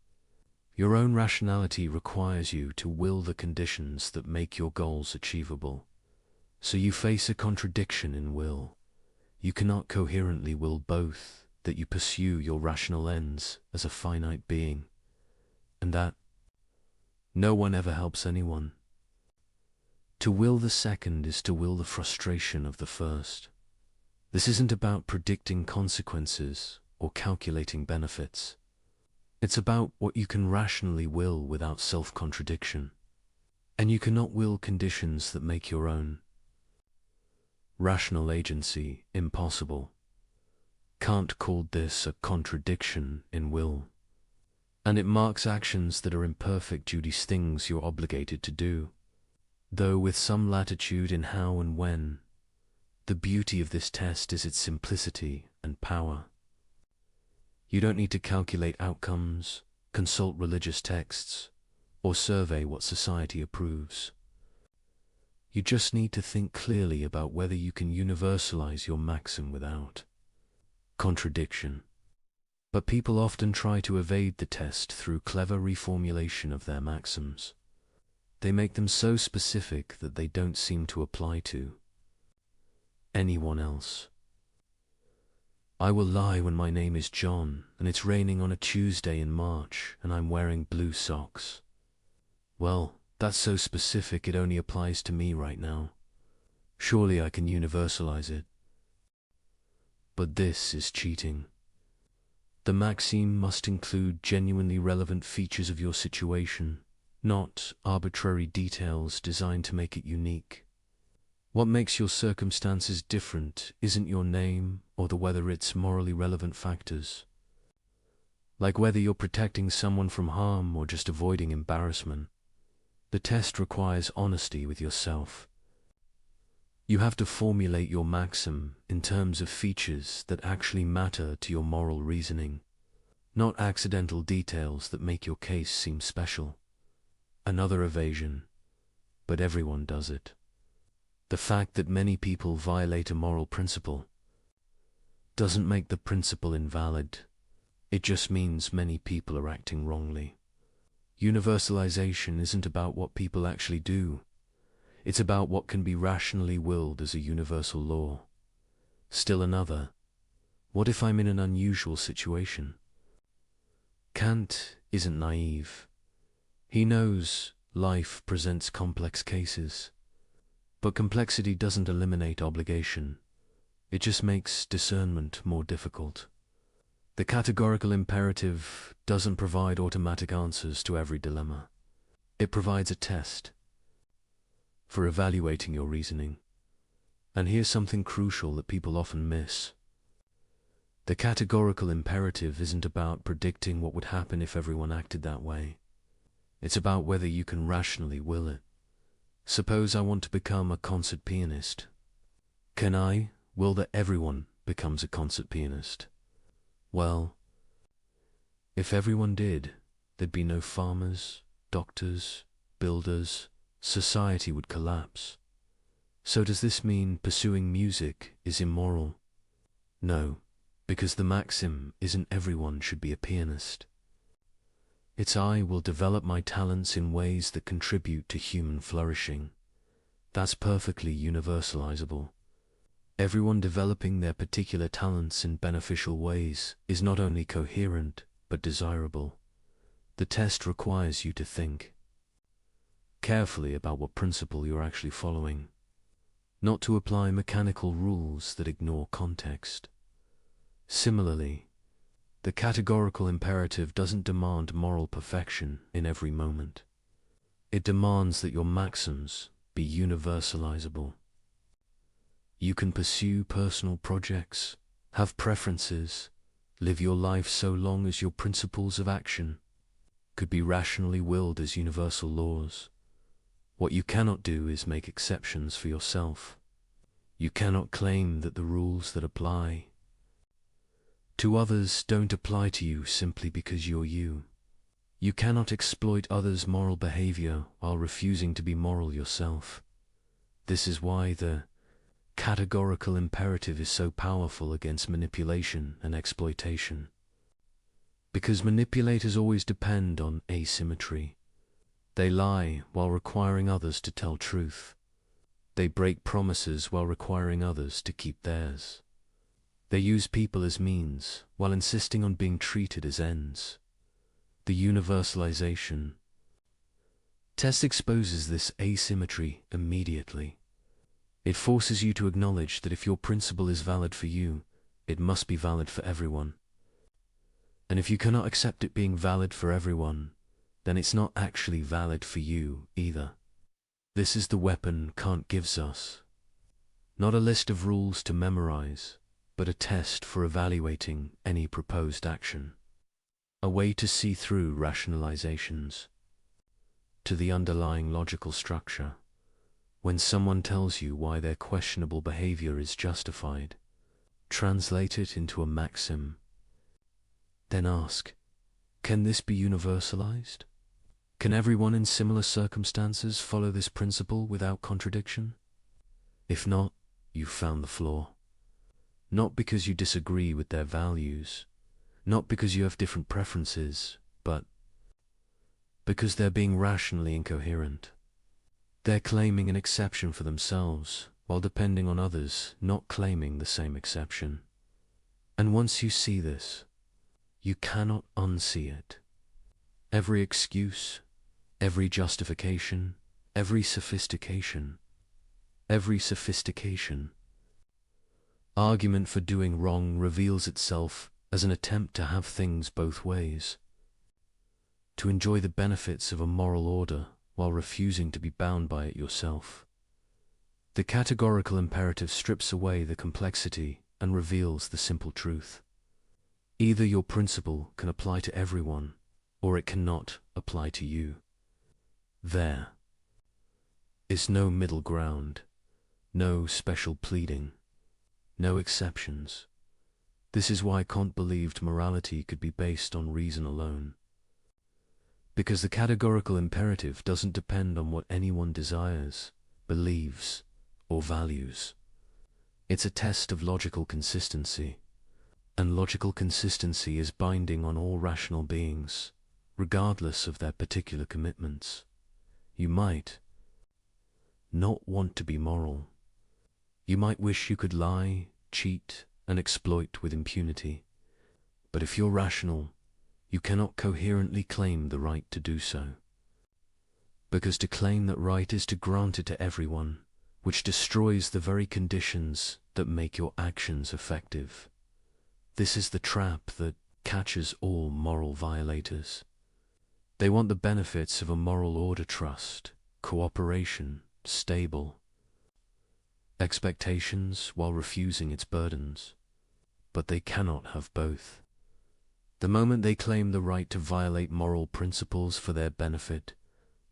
Your own rationality requires you to will the conditions that make your goals achievable. So you face a contradiction in will. You cannot coherently will both, that you pursue your rational ends as a finite being, and that no one ever helps anyone. To will the second is to will the frustration of the first. This isn't about predicting consequences or calculating benefits. It's about what you can rationally will without self-contradiction. And you cannot will conditions that make your own. Rational agency impossible. Kant called this a contradiction in will. And it marks actions that are imperfect duties, things you're obligated to do, though with some latitude in how and when. The beauty of this test is its simplicity and power. You don't need to calculate outcomes, consult religious texts, or survey what society approves. You just need to think clearly about whether you can universalize your maxim without contradiction. But people often try to evade the test through clever reformulation of their maxims. They make them so specific that they don't seem to apply to anyone else. I will lie when my name is John, and it's raining on a Tuesday in March, and I'm wearing blue socks. Well, that's so specific it only applies to me right now. Surely I can universalize it. But this is cheating. The maxim must include genuinely relevant features of your situation, not arbitrary details designed to make it unique. What makes your circumstances different isn't your name or the whether it's morally relevant factors. Like whether you're protecting someone from harm or just avoiding embarrassment. The test requires honesty with yourself. You have to formulate your maxim in terms of features that actually matter to your moral reasoning, not accidental details that make your case seem special. Another evasion, but everyone does it. The fact that many people violate a moral principle doesn't make the principle invalid. It just means many people are acting wrongly. Universalization isn't about what people actually do. It's about what can be rationally willed as a universal law. Still another. What if I'm in an unusual situation? Kant isn't naive. He knows life presents complex cases. But complexity doesn't eliminate obligation. It just makes discernment more difficult. The categorical imperative doesn't provide automatic answers to every dilemma. It provides a test for evaluating your reasoning. And here's something crucial that people often miss. The categorical imperative isn't about predicting what would happen if everyone acted that way. It's about whether you can rationally will it. Suppose I want to become a concert pianist. Can I will that everyone becomes a concert pianist? Well, if everyone did, there'd be no farmers, doctors, builders. Society would collapse. So does this mean pursuing music is immoral? No, because the maxim isn't everyone should be a pianist. It's I will develop my talents in ways that contribute to human flourishing. That's perfectly universalizable. Everyone developing their particular talents in beneficial ways is not only coherent, but desirable. The test requires you to think carefully about what principle you're actually following, not to apply mechanical rules that ignore context. Similarly, the categorical imperative doesn't demand moral perfection in every moment. It demands that your maxims be universalizable. You can pursue personal projects, have preferences, live your life so long as your principles of action could be rationally willed as universal laws. What you cannot do is make exceptions for yourself. You cannot claim that the rules that apply to others don't apply to you simply because you're you. You cannot exploit others' moral behavior while refusing to be moral yourself. This is why the categorical imperative is so powerful against manipulation and exploitation. Because manipulators always depend on asymmetry. They lie while requiring others to tell truth. They break promises while requiring others to keep theirs. They use people as means while insisting on being treated as ends. The universalization test exposes this asymmetry immediately. It forces you to acknowledge that if your principle is valid for you, it must be valid for everyone. And if you cannot accept it being valid for everyone, then it's not actually valid for you either. This is the weapon Kant gives us. Not a list of rules to memorize, but a test for evaluating any proposed action. A way to see through rationalizations to the underlying logical structure. When someone tells you why their questionable behavior is justified, translate it into a maxim. Then ask, can this be universalized? Can everyone in similar circumstances follow this principle without contradiction? If not, you've found the flaw. Not because you disagree with their values, not because you have different preferences, but because they're being rationally incoherent. They're claiming an exception for themselves, while depending on others not claiming the same exception. And once you see this, you cannot unsee it. Every excuse, every justification, every sophistication, argument for doing wrong reveals itself as an attempt to have things both ways, to enjoy the benefits of a moral order while refusing to be bound by it yourself. The categorical imperative strips away the complexity and reveals the simple truth. Either your principle can apply to everyone, or it cannot apply to you. There is no middle ground, no special pleading, no exceptions. This is why Kant believed morality could be based on reason alone. Because the categorical imperative doesn't depend on what anyone desires, believes, or values. It's a test of logical consistency, and logical consistency is binding on all rational beings, regardless of their particular commitments. You might not want to be moral. You might wish you could lie, cheat, and exploit with impunity. But if you're rational, you cannot coherently claim the right to do so. Because to claim that right is to grant it to everyone, which destroys the very conditions that make your actions effective. This is the trap that catches all moral violators. They want the benefits of a moral order trust, cooperation, stable expectations while refusing its burdens. But they cannot have both. The moment they claim the right to violate moral principles for their benefit,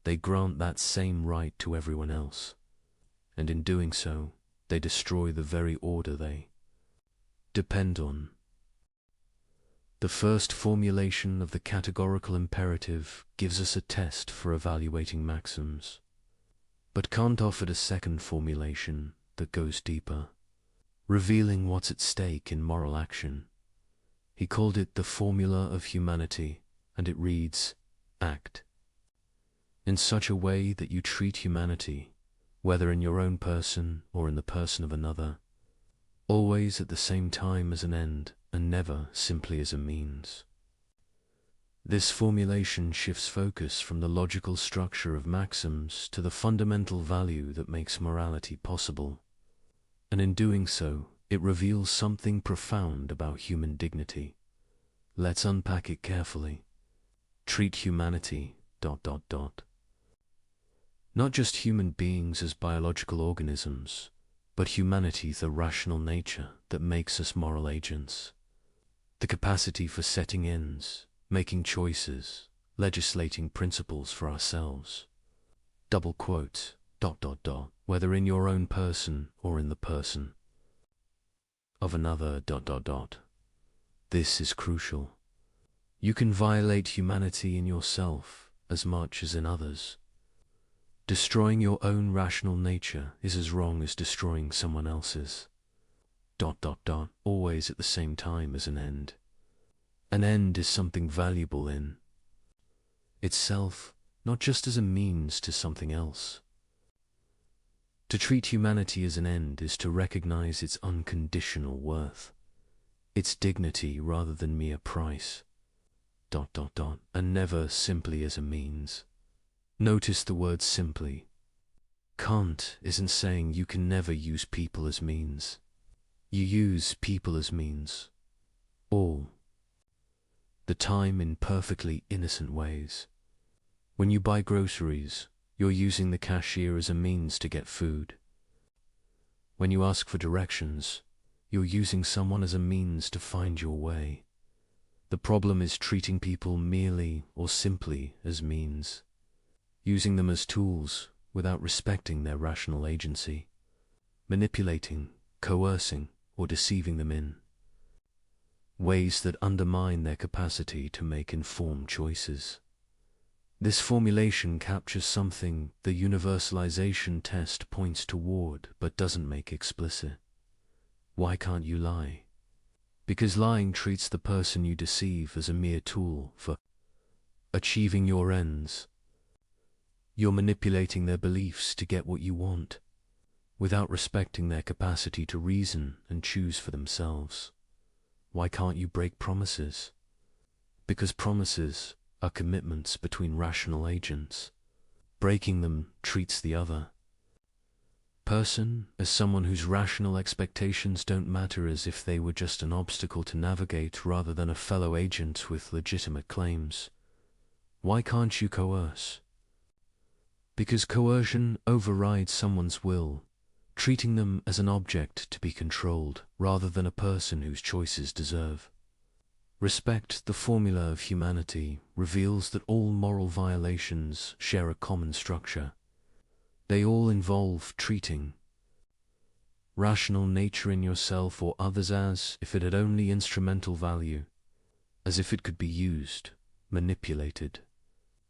they grant that same right to everyone else. And in doing so, they destroy the very order they depend on. The first formulation of the categorical imperative gives us a test for evaluating maxims. But Kant offered a second formulation that goes deeper, revealing what's at stake in moral action. He called it the formula of humanity, and it reads, act in such a way that you treat humanity, whether in your own person or in the person of another, always at the same time as an end and never simply as a means. This formulation shifts focus from the logical structure of maxims to the fundamental value that makes morality possible. And in doing so, it reveals something profound about human dignity. Let's unpack it carefully. Treat humanity ... Not just human beings as biological organisms, but humanity, the rational nature that makes us moral agents. The capacity for setting ends, making choices, legislating principles for ourselves. Double quote, ... whether in your own person or in the person of another ... This is crucial. You can violate humanity in yourself as much as in others. Destroying your own rational nature is as wrong as destroying someone else's. ... Always at the same time as an end. An end is something valuable in itself, not just as a means to something else. To treat humanity as an end is to recognize its unconditional worth, its dignity rather than mere price. ... And never simply as a means. Notice the word simply. Kant isn't saying you can never use people as means. You use people as means all the time in perfectly innocent ways. When you buy groceries, you're using the cashier as a means to get food. When you ask for directions, you're using someone as a means to find your way. The problem is treating people merely or simply as means, using them as tools without respecting their rational agency, manipulating, coercing, or deceiving them in ways that undermine their capacity to make informed choices. This formulation captures something the universalization test points toward but doesn't make explicit. Why can't you lie? Because lying treats the person you deceive as a mere tool for achieving your ends. You're manipulating their beliefs to get what you want, without respecting their capacity to reason and choose for themselves. Why can't you break promises? Because promises are commitments between rational agents. Breaking them treats the other person as someone whose rational expectations don't matter, as if they were just an obstacle to navigate rather than a fellow agent with legitimate claims. Why can't you coerce? Because coercion overrides someone's will, treating them as an object to be controlled rather than a person whose choices deserve. Respect, the formula of humanity, reveals that all moral violations share a common structure. They all involve treating rational nature in yourself or others as if it had only instrumental value, as if it could be used, manipulated,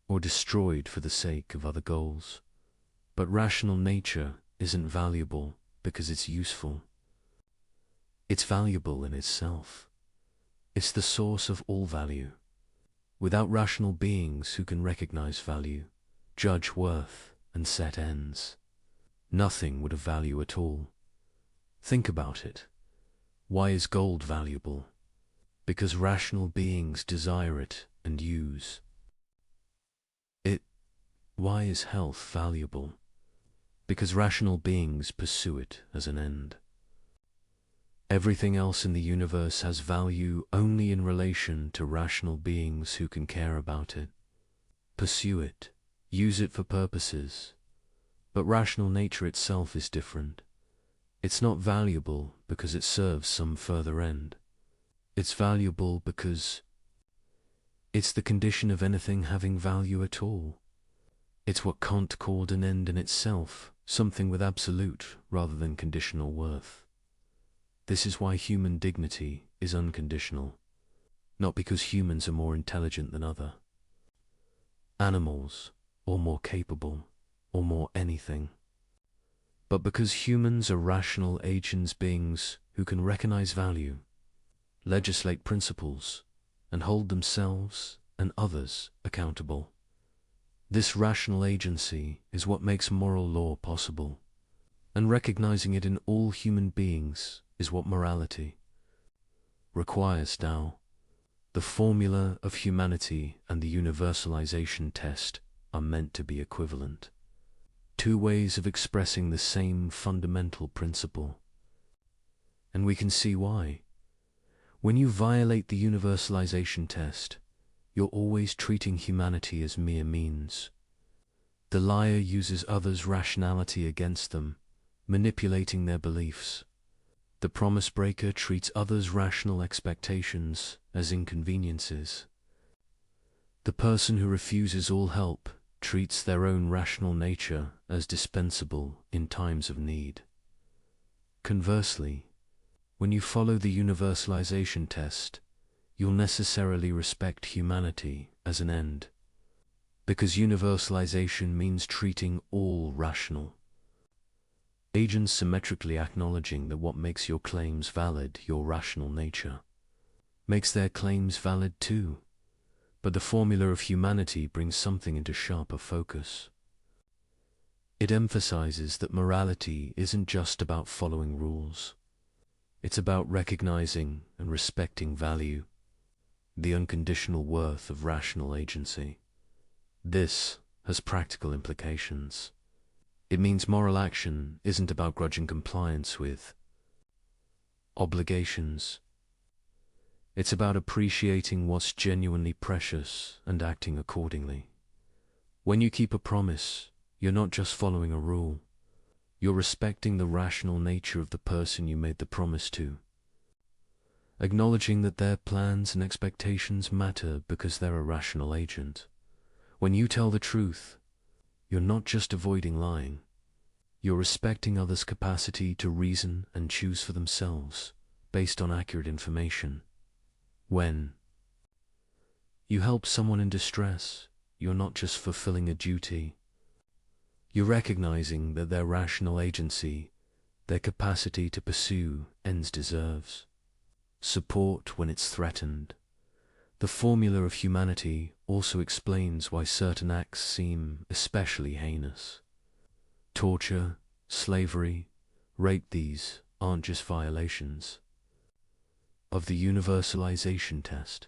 or destroyed for the sake of other goals. But rational nature isn't valuable because it's useful. It's valuable in itself. It's the source of all value. Without rational beings who can recognize value, judge worth, and set ends, nothing would have value at all. Think about it. Why is gold valuable? Because rational beings desire it and use it. Why is health valuable? Because rational beings pursue it as an end. Everything else in the universe has value only in relation to rational beings who can care about it, pursue it, use it for purposes. But rational nature itself is different. It's not valuable because it serves some further end. It's valuable because it's the condition of anything having value at all. It's what Kant called an end in itself, something with absolute rather than conditional worth. This is why human dignity is unconditional, not because humans are more intelligent than other animals, or more capable, or more anything, but because humans are rational agents, beings who can recognize value, legislate principles, and hold themselves and others accountable. This rational agency is what makes moral law possible, and recognizing it in all human beings is what morality requires now. The formula of humanity and the universalization test are meant to be equivalent. Two ways of expressing the same fundamental principle. And we can see why. When you violate the universalization test, you're always treating humanity as mere means. The liar uses others' rationality against them, manipulating their beliefs. The promise breaker treats others' rational expectations as inconveniences. The person who refuses all help treats their own rational nature as dispensable in times of need. Conversely, when you follow the universalization test, you'll necessarily respect humanity as an end, because universalization means treating all rational agents symmetrically, acknowledging that what makes your claims valid, your rational nature, makes their claims valid too. But the formula of humanity brings something into sharper focus. It emphasizes that morality isn't just about following rules. It's about recognizing and respecting value, the unconditional worth of rational agency. This has practical implications. It means moral action isn't about grudging compliance with obligations. It's about appreciating what's genuinely precious and acting accordingly. When you keep a promise, you're not just following a rule. You're respecting the rational nature of the person you made the promise to, acknowledging that their plans and expectations matter because they're a rational agent. When you tell the truth, you're not just avoiding lying. You're respecting others' capacity to reason and choose for themselves based on accurate information. When you help someone in distress, you're not just fulfilling a duty. You're recognizing that their rational agency, their capacity to pursue ends, deserves support when it's threatened. The formula of humanity also explains why certain acts seem especially heinous. Torture, slavery, rape, these aren't just violations of the universalization test.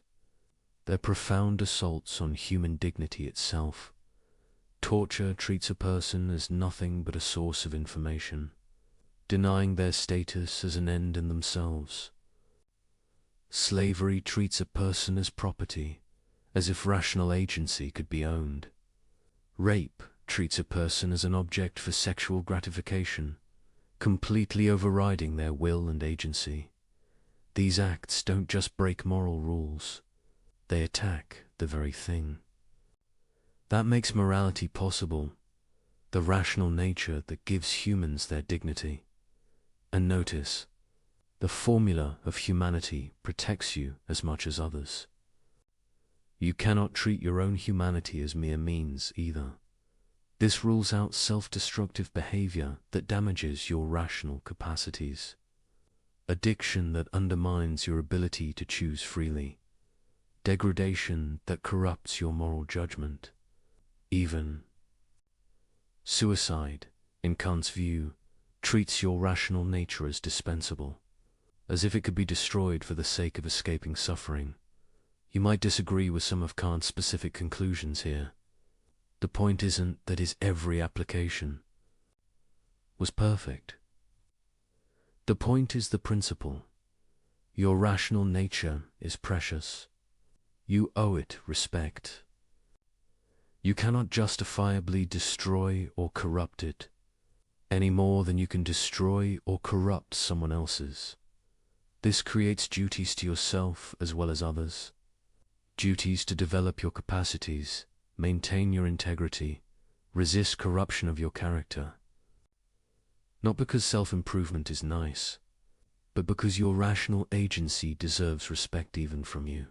They're profound assaults on human dignity itself. Torture treats a person as nothing but a source of information, denying their status as an end in themselves. Slavery treats a person as property, as if rational agency could be owned. Rape treats a person as an object for sexual gratification, completely overriding their will and agency. These acts don't just break moral rules, they attack the very thing that makes morality possible, the rational nature that gives humans their dignity. And notice, the formula of humanity protects you as much as others. You cannot treat your own humanity as mere means either. This rules out self-destructive behavior that damages your rational capacities, addiction that undermines your ability to choose freely, degradation that corrupts your moral judgment, even suicide, in Kant's view, treats your rational nature as dispensable, as if it could be destroyed for the sake of escaping suffering. You might disagree with some of Kant's specific conclusions here. The point isn't that his every application was perfect. The point is the principle. Your rational nature is precious. You owe it respect. You cannot justifiably destroy or corrupt it, any more than you can destroy or corrupt someone else's. This creates duties to yourself as well as others. Duties to develop your capacities, maintain your integrity, resist corruption of your character. Not because self-improvement is nice, but because your rational agency deserves respect even from you.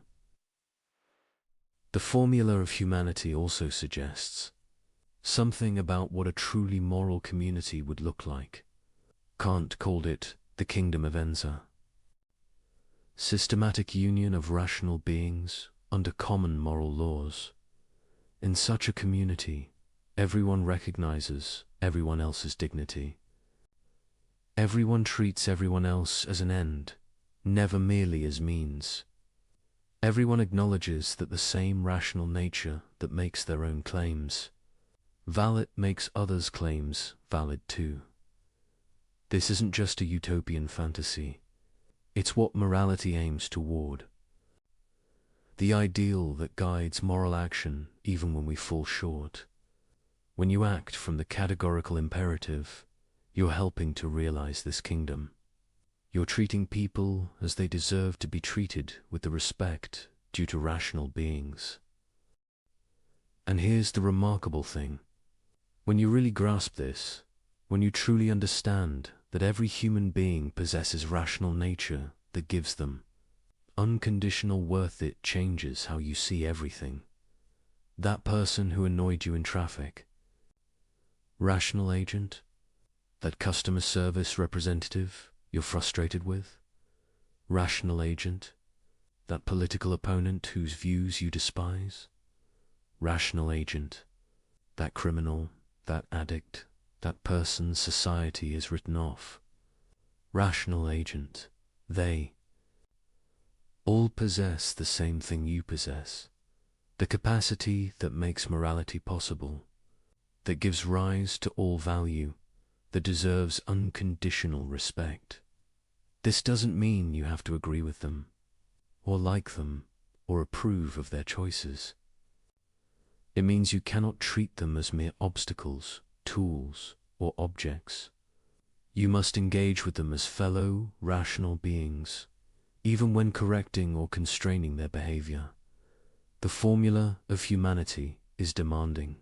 The formula of humanity also suggests something about what a truly moral community would look like. Kant called it the kingdom of Enza. Systematic union of rational beings under common moral laws. In such a community, everyone recognizes everyone else's dignity. Everyone treats everyone else as an end, never merely as means. Everyone acknowledges that the same rational nature that makes their own claims valid makes others' claims valid too. This isn't just a utopian fantasy. It's what morality aims toward. The ideal that guides moral action even when we fall short. When you act from the categorical imperative, you're helping to realize this kingdom. You're treating people as they deserve to be treated with the respect due to rational beings. And here's the remarkable thing. When you really grasp this, when you truly understand that every human being possesses rational nature that gives them unconditional worth, it changes how you see everything. That person who annoyed you in traffic, rational agent, that customer service representative you're frustrated with, rational agent, that political opponent whose views you despise, rational agent, that criminal, that addict, that person society has written off, rational agent, they all possess the same thing you possess, the capacity that makes morality possible, that gives rise to all value, that deserves unconditional respect. This doesn't mean you have to agree with them, or like them, or approve of their choices. It means you cannot treat them as mere obstacles, tools, or objects. You must engage with them as fellow, rational beings, even when correcting or constraining their behavior. The formula of humanity is demanding,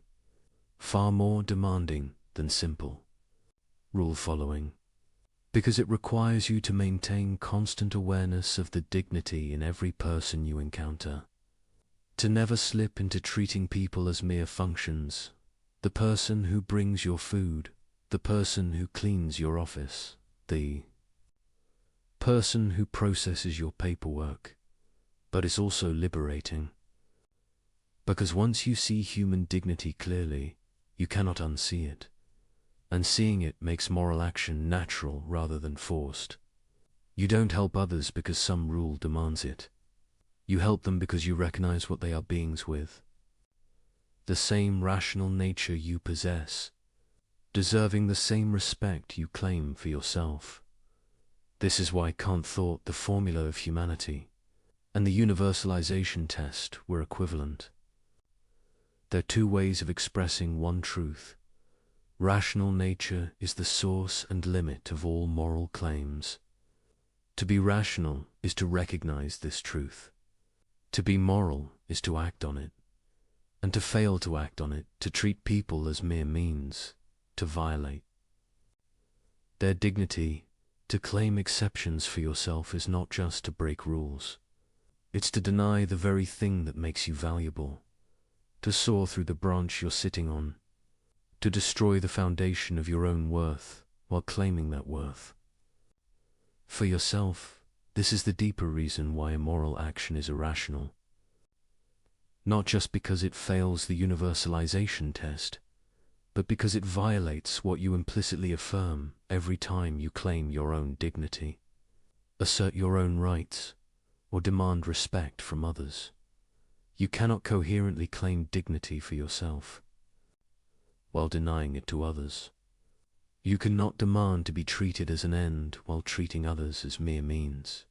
far more demanding than simple rule following, because it requires you to maintain constant awareness of the dignity in every person you encounter, to never slip into treating people as mere functions, the person who brings your food, the person who cleans your office, the person who processes your paperwork. But it's also liberating, because once you see human dignity clearly, you cannot unsee it. And seeing it makes moral action natural rather than forced. You don't help others because some rule demands it. You help them because you recognize what they are beings with, the same rational nature you possess, deserving the same respect you claim for yourself. This is why Kant thought the formula of humanity and the universalization test were equivalent. They're two ways of expressing one truth. Rational nature is the source and limit of all moral claims. To be rational is to recognize this truth. To be moral is to act on it. And to fail to act on it, to treat people as mere means, to violate their dignity, To claim exceptions for yourself is not just to break rules. It's to deny the very thing that makes you valuable, to saw through the branch you're sitting on, to destroy the foundation of your own worth while claiming that worth. For yourself, this is the deeper reason why immoral action is irrational. Not just because it fails the universalization test, but because it violates what you implicitly affirm every time you claim your own dignity, assert your own rights, or demand respect from others. You cannot coherently claim dignity for yourself while denying it to others. You cannot demand to be treated as an end while treating others as mere means.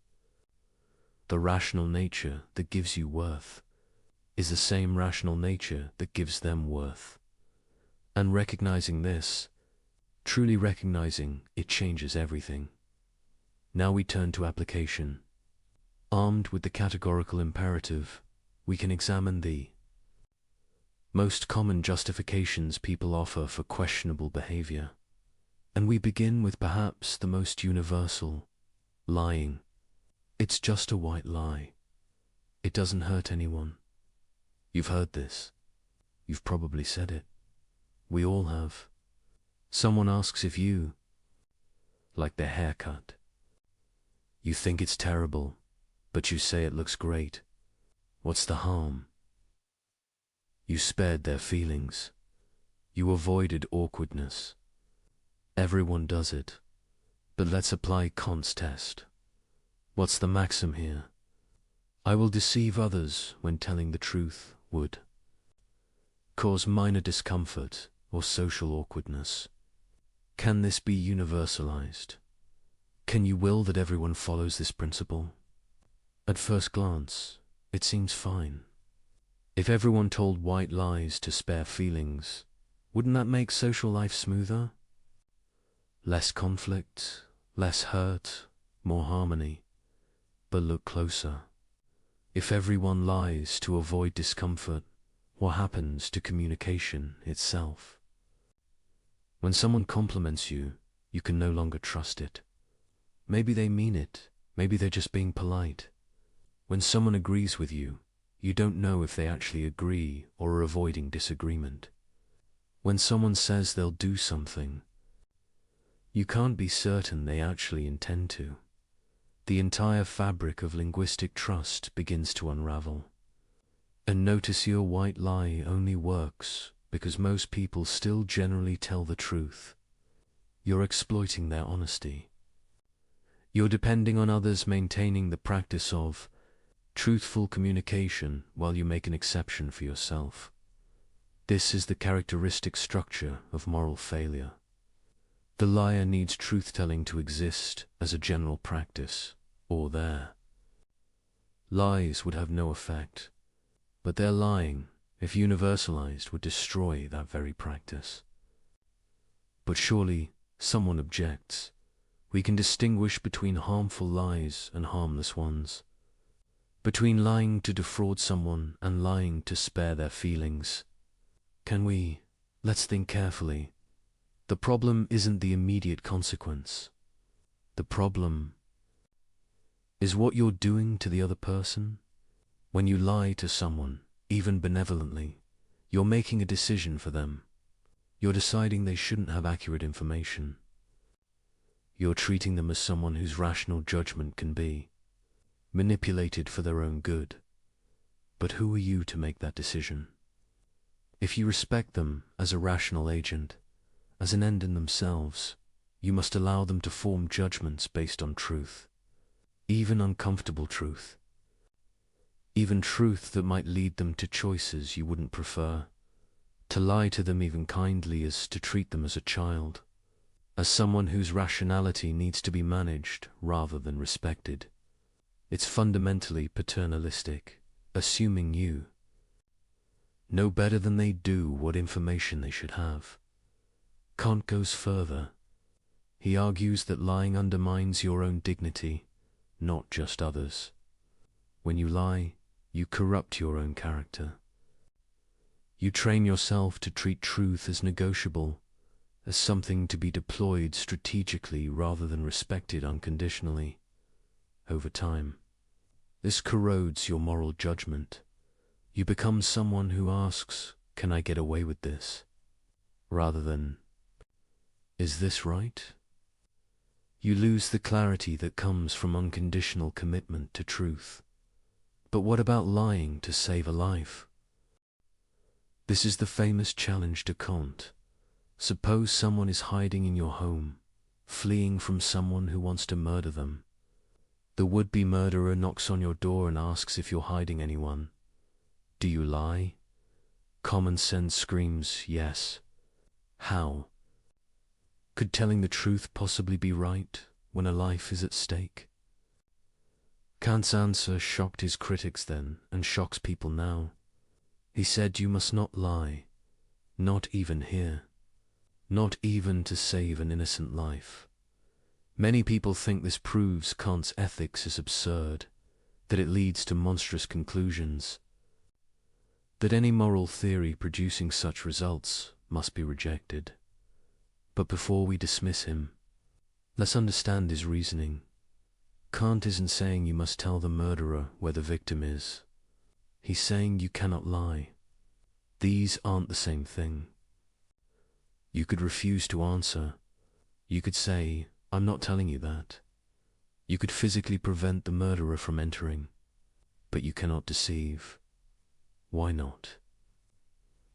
The rational nature that gives you worth is the same rational nature that gives them worth. And recognizing this, truly recognizing it, changes everything. Now we turn to application. Armed with the categorical imperative, we can examine the most common justifications people offer for questionable behavior. And we begin with perhaps the most universal: lying. It's just a white lie. It doesn't hurt anyone. You've heard this. You've probably said it. We all have. Someone asks if you like their haircut. You think it's terrible, but you say it looks great. What's the harm? You spared their feelings. You avoided awkwardness. Everyone does it. But let's apply Kant's test. What's the maxim here? I will deceive others when telling the truth would cause minor discomfort or social awkwardness. Can this be universalized? Can you will that everyone follows this principle? At first glance, it seems fine. If everyone told white lies to spare feelings, wouldn't that make social life smoother? Less conflict, less hurt, more harmony. But look closer. If everyone lies to avoid discomfort, what happens to communication itself? When someone compliments you, you can no longer trust it. Maybe they mean it, maybe they're just being polite. When someone agrees with you, you don't know if they actually agree or are avoiding disagreement. When someone says they'll do something, you can't be certain they actually intend to. The entire fabric of linguistic trust begins to unravel. And notice your white lie only works because most people still generally tell the truth. You're exploiting their honesty. You're depending on others maintaining the practice of truthful communication while you make an exception for yourself. This is the characteristic structure of moral failure. The liar needs truth-telling to exist as a general practice, or their lies would have no effect, but their lying, if universalized, would destroy that very practice. But surely, someone objects, we can distinguish between harmful lies and harmless ones, between lying to defraud someone and lying to spare their feelings. Can we? Let's think carefully. The problem isn't the immediate consequence. The problem is what you're doing to the other person. When you lie to someone, even benevolently, you're making a decision for them. You're deciding they shouldn't have accurate information. You're treating them as someone whose rational judgment can be manipulated for their own good. But who are you to make that decision? If you respect them as a rational agent, as an end in themselves, you must allow them to form judgments based on truth, even uncomfortable truth, even truth that might lead them to choices you wouldn't prefer. To lie to them even kindly is to treat them as a child, as someone whose rationality needs to be managed rather than respected. It's fundamentally paternalistic, assuming you know better than they do what information they should have. Kant goes further. He argues that lying undermines your own dignity, not just others. When you lie, you corrupt your own character. You train yourself to treat truth as negotiable, as something to be deployed strategically rather than respected unconditionally. Over time, this corrodes your moral judgment. You become someone who asks, "Can I get away with this?" rather than, "Is this right?" You lose the clarity that comes from unconditional commitment to truth. But what about lying to save a life? This is the famous challenge to Kant. Suppose someone is hiding in your home, fleeing from someone who wants to murder them. The would-be murderer knocks on your door and asks if you're hiding anyone. Do you lie? Common sense screams yes. How? Could telling the truth possibly be right when a life is at stake? Kant's answer shocked his critics then and shocks people now. He said you must not lie, not even here, not even to save an innocent life. Many people think this proves Kant's ethics is absurd, that it leads to monstrous conclusions, that any moral theory producing such results must be rejected. But before we dismiss him, let's understand his reasoning. Kant isn't saying you must tell the murderer where the victim is. He's saying you cannot lie. These aren't the same thing. You could refuse to answer. You could say, "I'm not telling you that." You could physically prevent the murderer from entering, but you cannot deceive. Why not?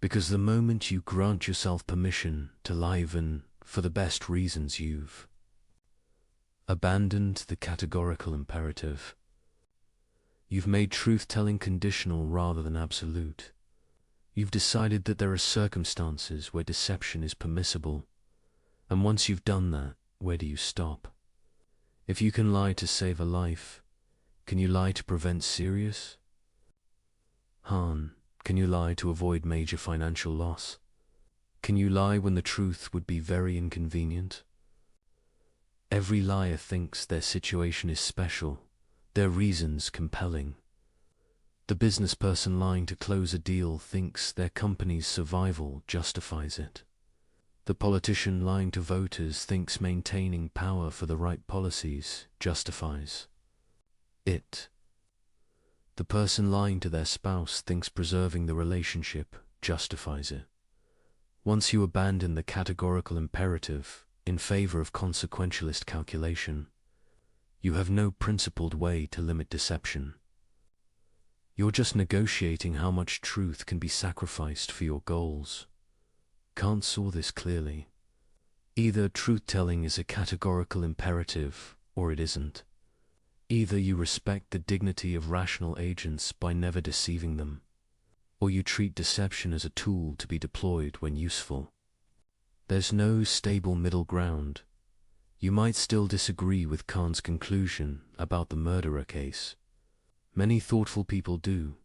Because the moment you grant yourself permission to lie even for the best reasons, you've abandoned the categorical imperative. You've made truth-telling conditional rather than absolute. You've decided that there are circumstances where deception is permissible, and once you've done that, where do you stop? If you can lie to save a life, can you lie to prevent serious harm? Can you lie to avoid major financial loss? Can you lie when the truth would be very inconvenient? Every liar thinks their situation is special, their reasons compelling. The business person lying to close a deal thinks their company's survival justifies it. The politician lying to voters thinks maintaining power for the right policies justifies it. The person lying to their spouse thinks preserving the relationship justifies it. Once you abandon the categorical imperative in favor of consequentialist calculation, you have no principled way to limit deception. You're just negotiating how much truth can be sacrificed for your goals. Kant saw this clearly. Either truth-telling is a categorical imperative, or it isn't. Either you respect the dignity of rational agents by never deceiving them, or you treat deception as a tool to be deployed when useful. There's no stable middle ground. You might still disagree with Kant's conclusion about the murderer case. Many thoughtful people do,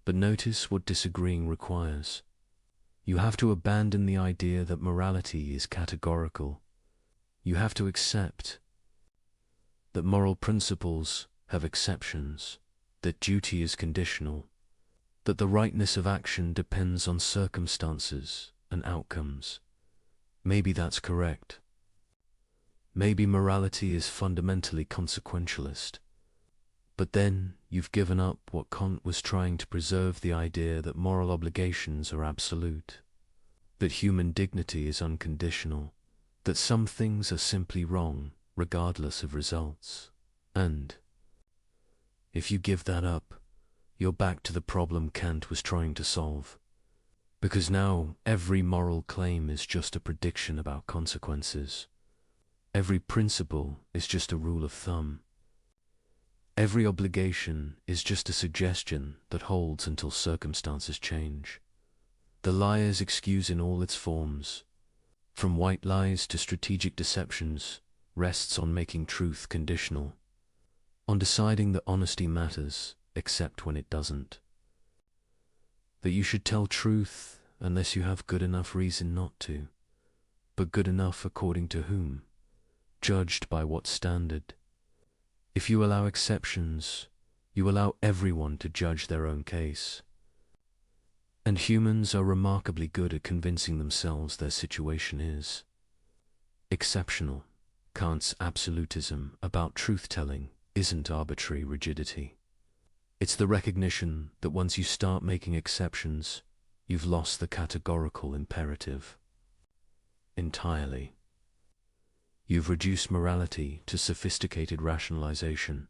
but notice what disagreeing requires. You have to abandon the idea that morality is categorical. You have to accept that moral principles have exceptions, that duty is conditional, that the rightness of action depends on circumstances and outcomes. Maybe that's correct. Maybe morality is fundamentally consequentialist. But then you've given up what Kant was trying to preserve, the idea that moral obligations are absolute, that human dignity is unconditional, that some things are simply wrong regardless of results. And if you give that up, you're back to the problem Kant was trying to solve. Because now every moral claim is just a prediction about consequences. Every principle is just a rule of thumb. Every obligation is just a suggestion that holds until circumstances change. The liar's excuse in all its forms, from white lies to strategic deceptions, rests on making truth conditional, on deciding that honesty matters except when it doesn't, that you should tell truth unless you have good enough reason not to, but good enough according to whom? Judged by what standard? If you allow exceptions, you allow everyone to judge their own case. And humans are remarkably good at convincing themselves their situation is Exceptional. Kant's absolutism about truth-telling isn't arbitrary rigidity. It's the recognition that once you start making exceptions, you've lost the categorical imperative entirely. You've reduced morality to sophisticated rationalization,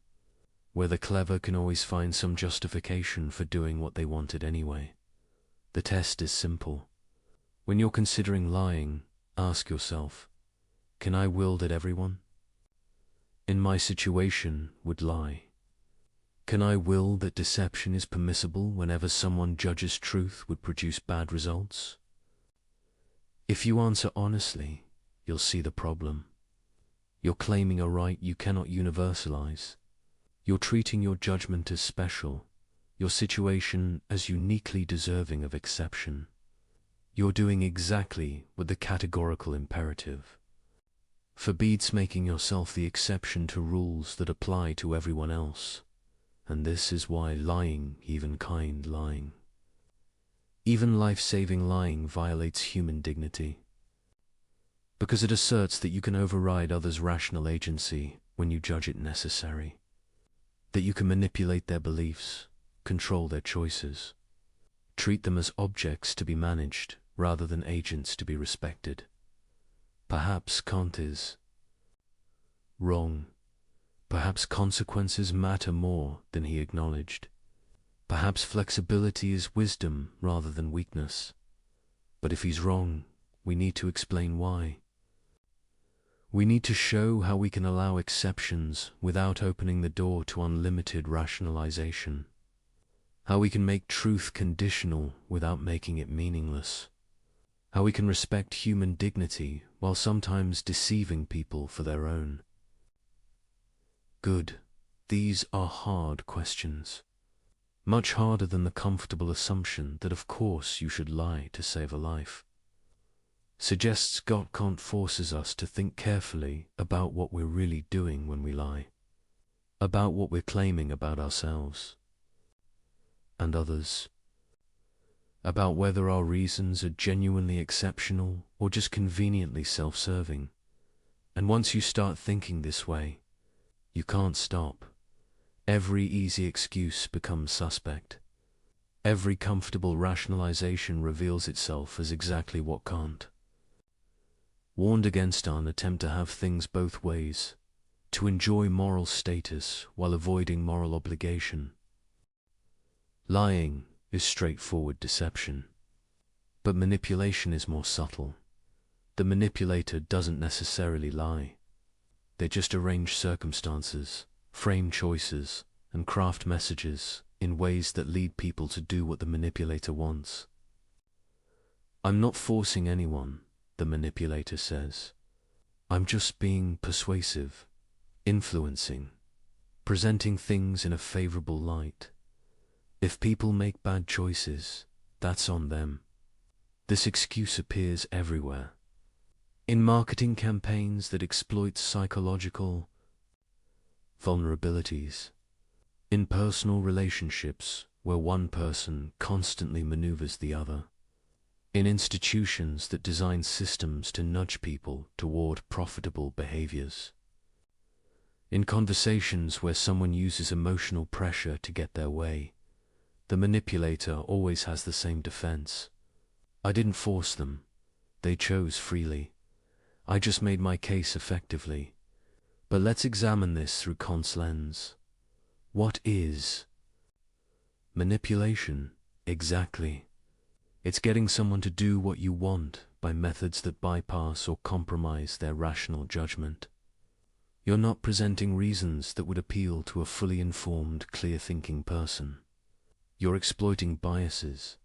where the clever can always find some justification for doing what they wanted anyway. The test is simple. When you're considering lying, ask yourself, can I will that everyone in my situation would lie? Can I will that deception is permissible whenever someone judges truth would produce bad results? If you answer honestly, you'll see the problem. You're claiming a right you cannot universalize. You're treating your judgment as special, your situation as uniquely deserving of exception. You're doing exactly what the categorical imperative forbids, making yourself the exception to rules that apply to everyone else. And this is why lying, even kind lying, even life-saving lying, violates human dignity. Because it asserts that you can override others' rational agency when you judge it necessary. That you can manipulate their beliefs, control their choices, treat them as objects to be managed rather than agents to be respected. Perhaps Kant is wrong. Perhaps consequences matter more than he acknowledged. Perhaps flexibility is wisdom rather than weakness. But if he's wrong, we need to explain why. We need to show how we can allow exceptions without opening the door to unlimited rationalization. How we can make truth conditional without making it meaningless. How we can respect human dignity while sometimes deceiving people for their own. Good. These are hard questions. Much harder than the comfortable assumption that of course you should lie to save a life. Suggests Kant forces us to think carefully about what we're really doing when we lie. About what we're claiming about ourselves and others. About whether our reasons are genuinely exceptional or just conveniently self-serving. And once you start thinking this way, you can't stop. Every easy excuse becomes suspect. Every comfortable rationalization reveals itself as exactly what Kant warned against: an attempt to have things both ways, to enjoy moral status while avoiding moral obligation. Lying is straightforward deception, but manipulation is more subtle. The manipulator doesn't necessarily lie. They just arrange circumstances, frame choices, and craft messages in ways that lead people to do what the manipulator wants. I'm not forcing anyone, the manipulator says. I'm just being persuasive, influencing, presenting things in a favorable light. If people make bad choices, that's on them. This excuse appears everywhere. In marketing campaigns that exploit psychological vulnerabilities. In personal relationships where one person constantly maneuvers the other. In institutions that design systems to nudge people toward profitable behaviors. In conversations where someone uses emotional pressure to get their way, the manipulator always has the same defense. I didn't force them. They chose freely. I just made my case effectively. But let's examine this through Kant's lens. What is manipulation exactly? It's getting someone to do what you want by methods that bypass or compromise their rational judgment. You're not presenting reasons that would appeal to a fully informed, clear-thinking person. You're exploiting biases,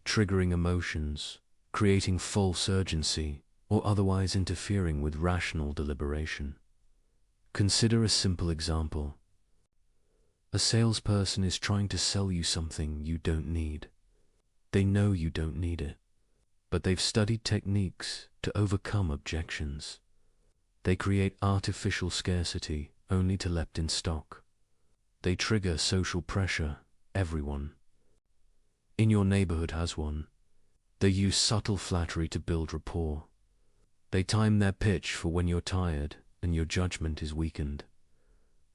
triggering emotions, creating false urgency, or otherwise interfering with rational deliberation. Consider a simple example. A salesperson is trying to sell you something you don't need. They know you don't need it, but they've studied techniques to overcome objections. They create artificial scarcity only to left in stock. They trigger social pressure. Everyone in your neighborhood has one. They use subtle flattery to build rapport. They time their pitch for when you're tired and your judgment is weakened.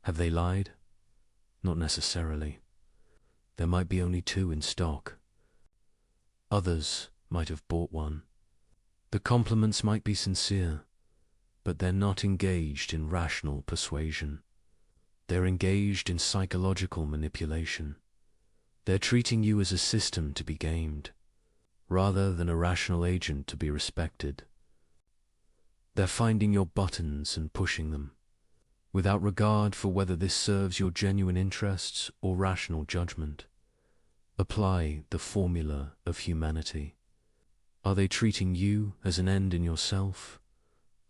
Have they lied? Not necessarily. There might be only 2 in stock. Others might have bought one. The compliments might be sincere, but they're not engaged in rational persuasion. They're engaged in psychological manipulation. They're treating you as a system to be gamed, rather than a rational agent to be respected. They're finding your buttons and pushing them, without regard for whether this serves your genuine interests or rational judgment. Apply the formula of humanity. Are they treating you as an end in yourself?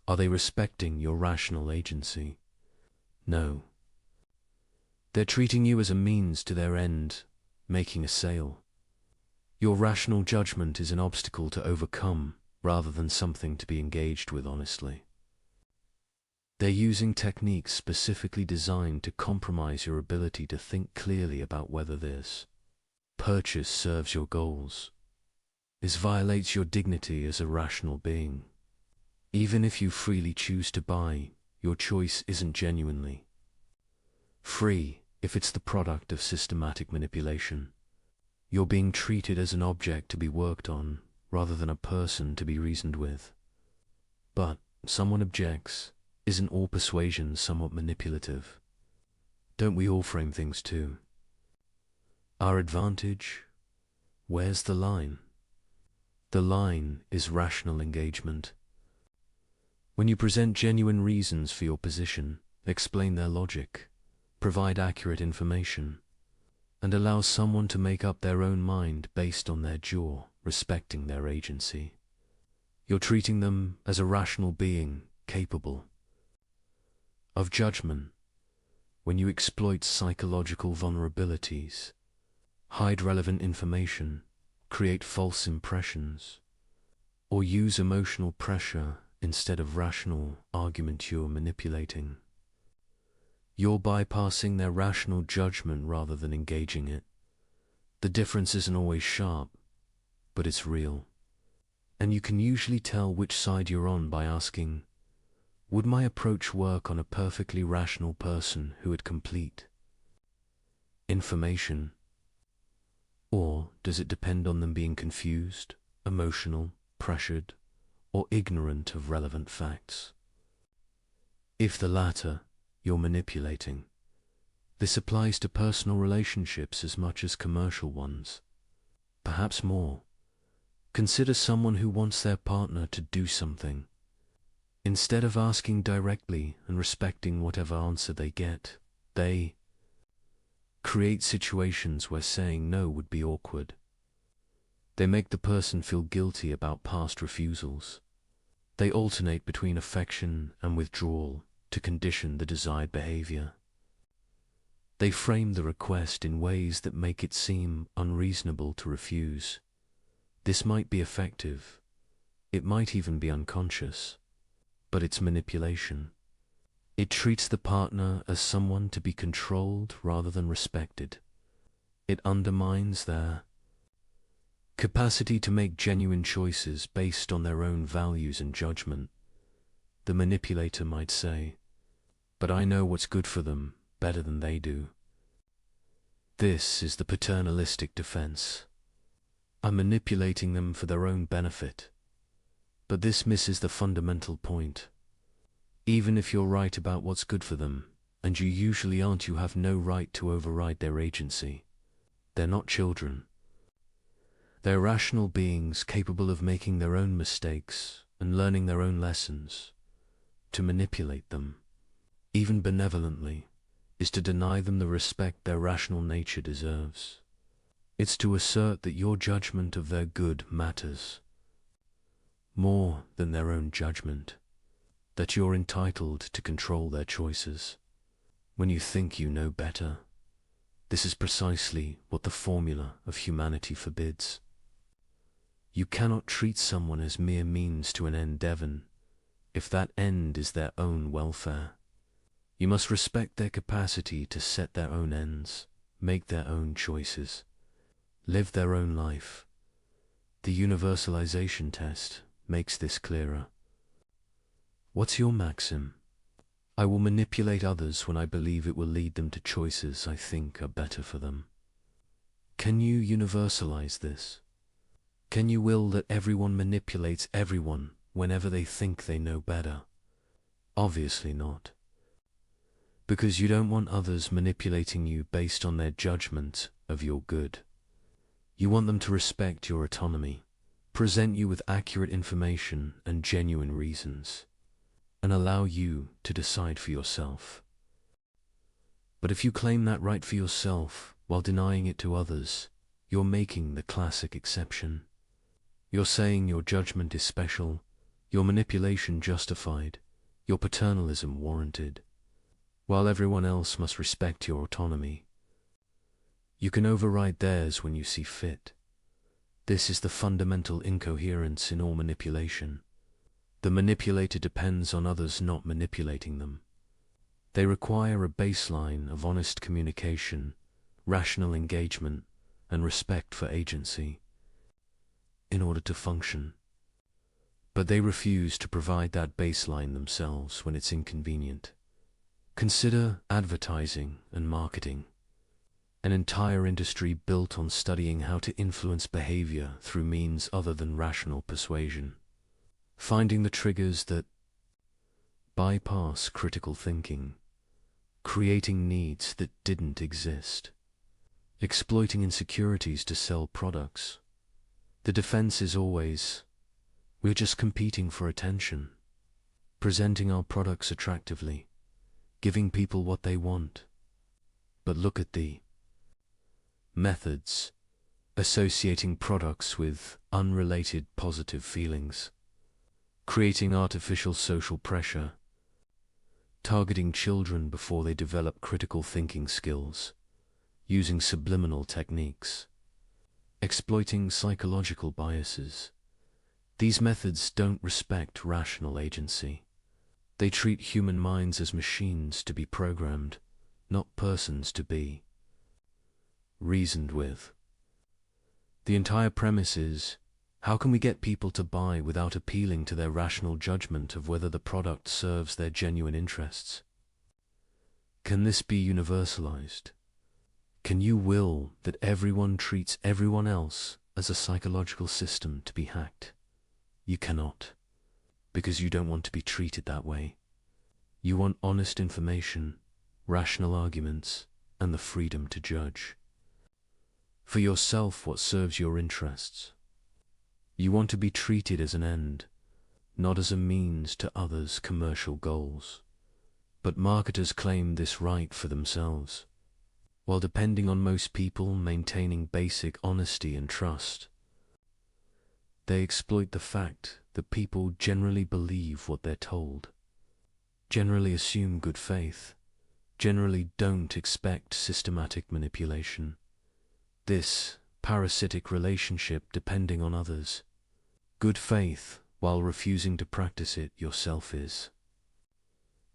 Are they respecting your rational agency? No. They're treating you as a means to their end, making a sale. Your rational judgment is an obstacle to overcome rather than something to be engaged with honestly. They're using techniques specifically designed to compromise your ability to think clearly about whether this purchase serves your goals. This violates your dignity as a rational being. Even if you freely choose to buy, your choice isn't genuinely free if it's the product of systematic manipulation. You're being treated as an object to be worked on, rather than a person to be reasoned with. But, someone objects, isn't all persuasion somewhat manipulative? Don't we all frame things too? Our advantage? Where's the line? The line is rational engagement. When you present genuine reasons for your position, explain their logic, provide accurate information, and allow someone to make up their own mind based on their jaw, respecting their agency. You're treating them as a rational being capable of judgment. When you exploit psychological vulnerabilities, hide relevant information, create false impressions, or use emotional pressure instead of rational argument, you're manipulating. You're bypassing their rational judgment rather than engaging it. The difference isn't always sharp, but it's real. And you can usually tell which side you're on by asking, would my approach work on a perfectly rational person who had complete information? Or does it depend on them being confused, emotional, pressured, or ignorant of relevant facts? If the latter, you're manipulating. This applies to personal relationships as much as commercial ones. Perhaps more. Consider someone who wants their partner to do something. Instead of asking directly and respecting whatever answer they get, they create situations where saying no would be awkward. They make the person feel guilty about past refusals. They alternate between affection and withdrawal to condition the desired behavior. They frame the request in ways that make it seem unreasonable to refuse. This might be effective. It might even be unconscious. But it's manipulation. It treats the partner as someone to be controlled rather than respected. It undermines their capacity to make genuine choices based on their own values and judgment. The manipulator might say, but I know what's good for them better than they do. This is the paternalistic defense. I'm manipulating them for their own benefit. But this misses the fundamental point. Even if you're right about what's good for them, and you usually aren't, you have no right to override their agency. They're not children. They're rational beings capable of making their own mistakes and learning their own lessons. To manipulate them, even benevolently, is to deny them the respect their rational nature deserves. It's to assert that your judgment of their good matters more than their own judgment, that you're entitled to control their choices when you think you know better. This is precisely what the formula of humanity forbids. You cannot treat someone as mere means to an end, Devon, if that end is their own welfare. You must respect their capacity to set their own ends, make their own choices, live their own life. The universalization test makes this clearer. What's your maxim? I will manipulate others when I believe it will lead them to choices I think are better for them. Can you universalize this? Can you will that everyone manipulates everyone whenever they think they know better? Obviously not. Because you don't want others manipulating you based on their judgment of your good. You want them to respect your autonomy, present you with accurate information and genuine reasons, and allow you to decide for yourself. But if you claim that right for yourself while denying it to others, you're making the classic exception. You're saying your judgment is special, your manipulation justified, your paternalism warranted, while everyone else must respect your autonomy. You can override theirs when you see fit. This is the fundamental incoherence in all manipulation. The manipulator depends on others not manipulating them. They require a baseline of honest communication, rational engagement, and respect for agency in order to function. But they refuse to provide that baseline themselves when it's inconvenient. Consider advertising and marketing, an entire industry built on studying how to influence behavior through means other than rational persuasion, finding the triggers that bypass critical thinking, creating needs that didn't exist, exploiting insecurities to sell products. The defense is always, we're just competing for attention, presenting our products attractively, giving people what they want. But look at the methods, associating products with unrelated positive feelings, creating artificial social pressure, targeting children before they develop critical thinking skills, using subliminal techniques, exploiting psychological biases. These methods don't respect rational agency. They treat human minds as machines to be programmed, not persons to be reasoned with. The entire premise is, how can we get people to buy without appealing to their rational judgment of whether the product serves their genuine interests? Can this be universalized? Can you will that everyone treats everyone else as a psychological system to be hacked? You cannot, because you don't want to be treated that way. You want honest information, rational arguments, and the freedom to judge for yourself what serves your interests. You want to be treated as an end, not as a means to others' commercial goals. But marketers claim this right for themselves, while depending on most people maintaining basic honesty and trust. They exploit the fact that people generally believe what they're told, generally assume good faith, generally don't expect systematic manipulation. This parasitic relationship depending on others, good faith while refusing to practice it yourself is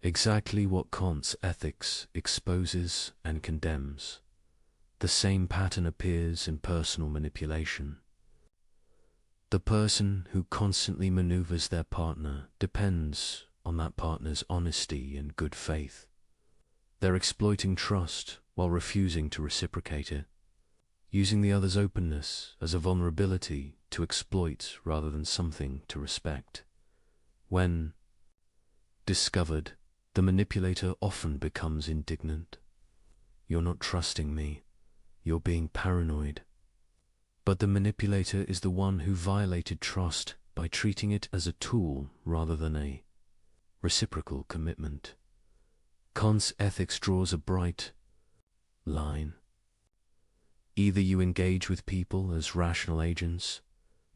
exactly what Kant's ethics exposes and condemns. The same pattern appears in personal manipulation. The person who constantly maneuvers their partner depends on that partner's honesty and good faith. They're exploiting trust while refusing to reciprocate it, using the other's openness as a vulnerability to exploit rather than something to respect. When discovered, the manipulator often becomes indignant. You're not trusting me. You're being paranoid. But the manipulator is the one who violated trust by treating it as a tool rather than a reciprocal commitment. Kant's ethics draws a bright line. Either you engage with people as rational agents,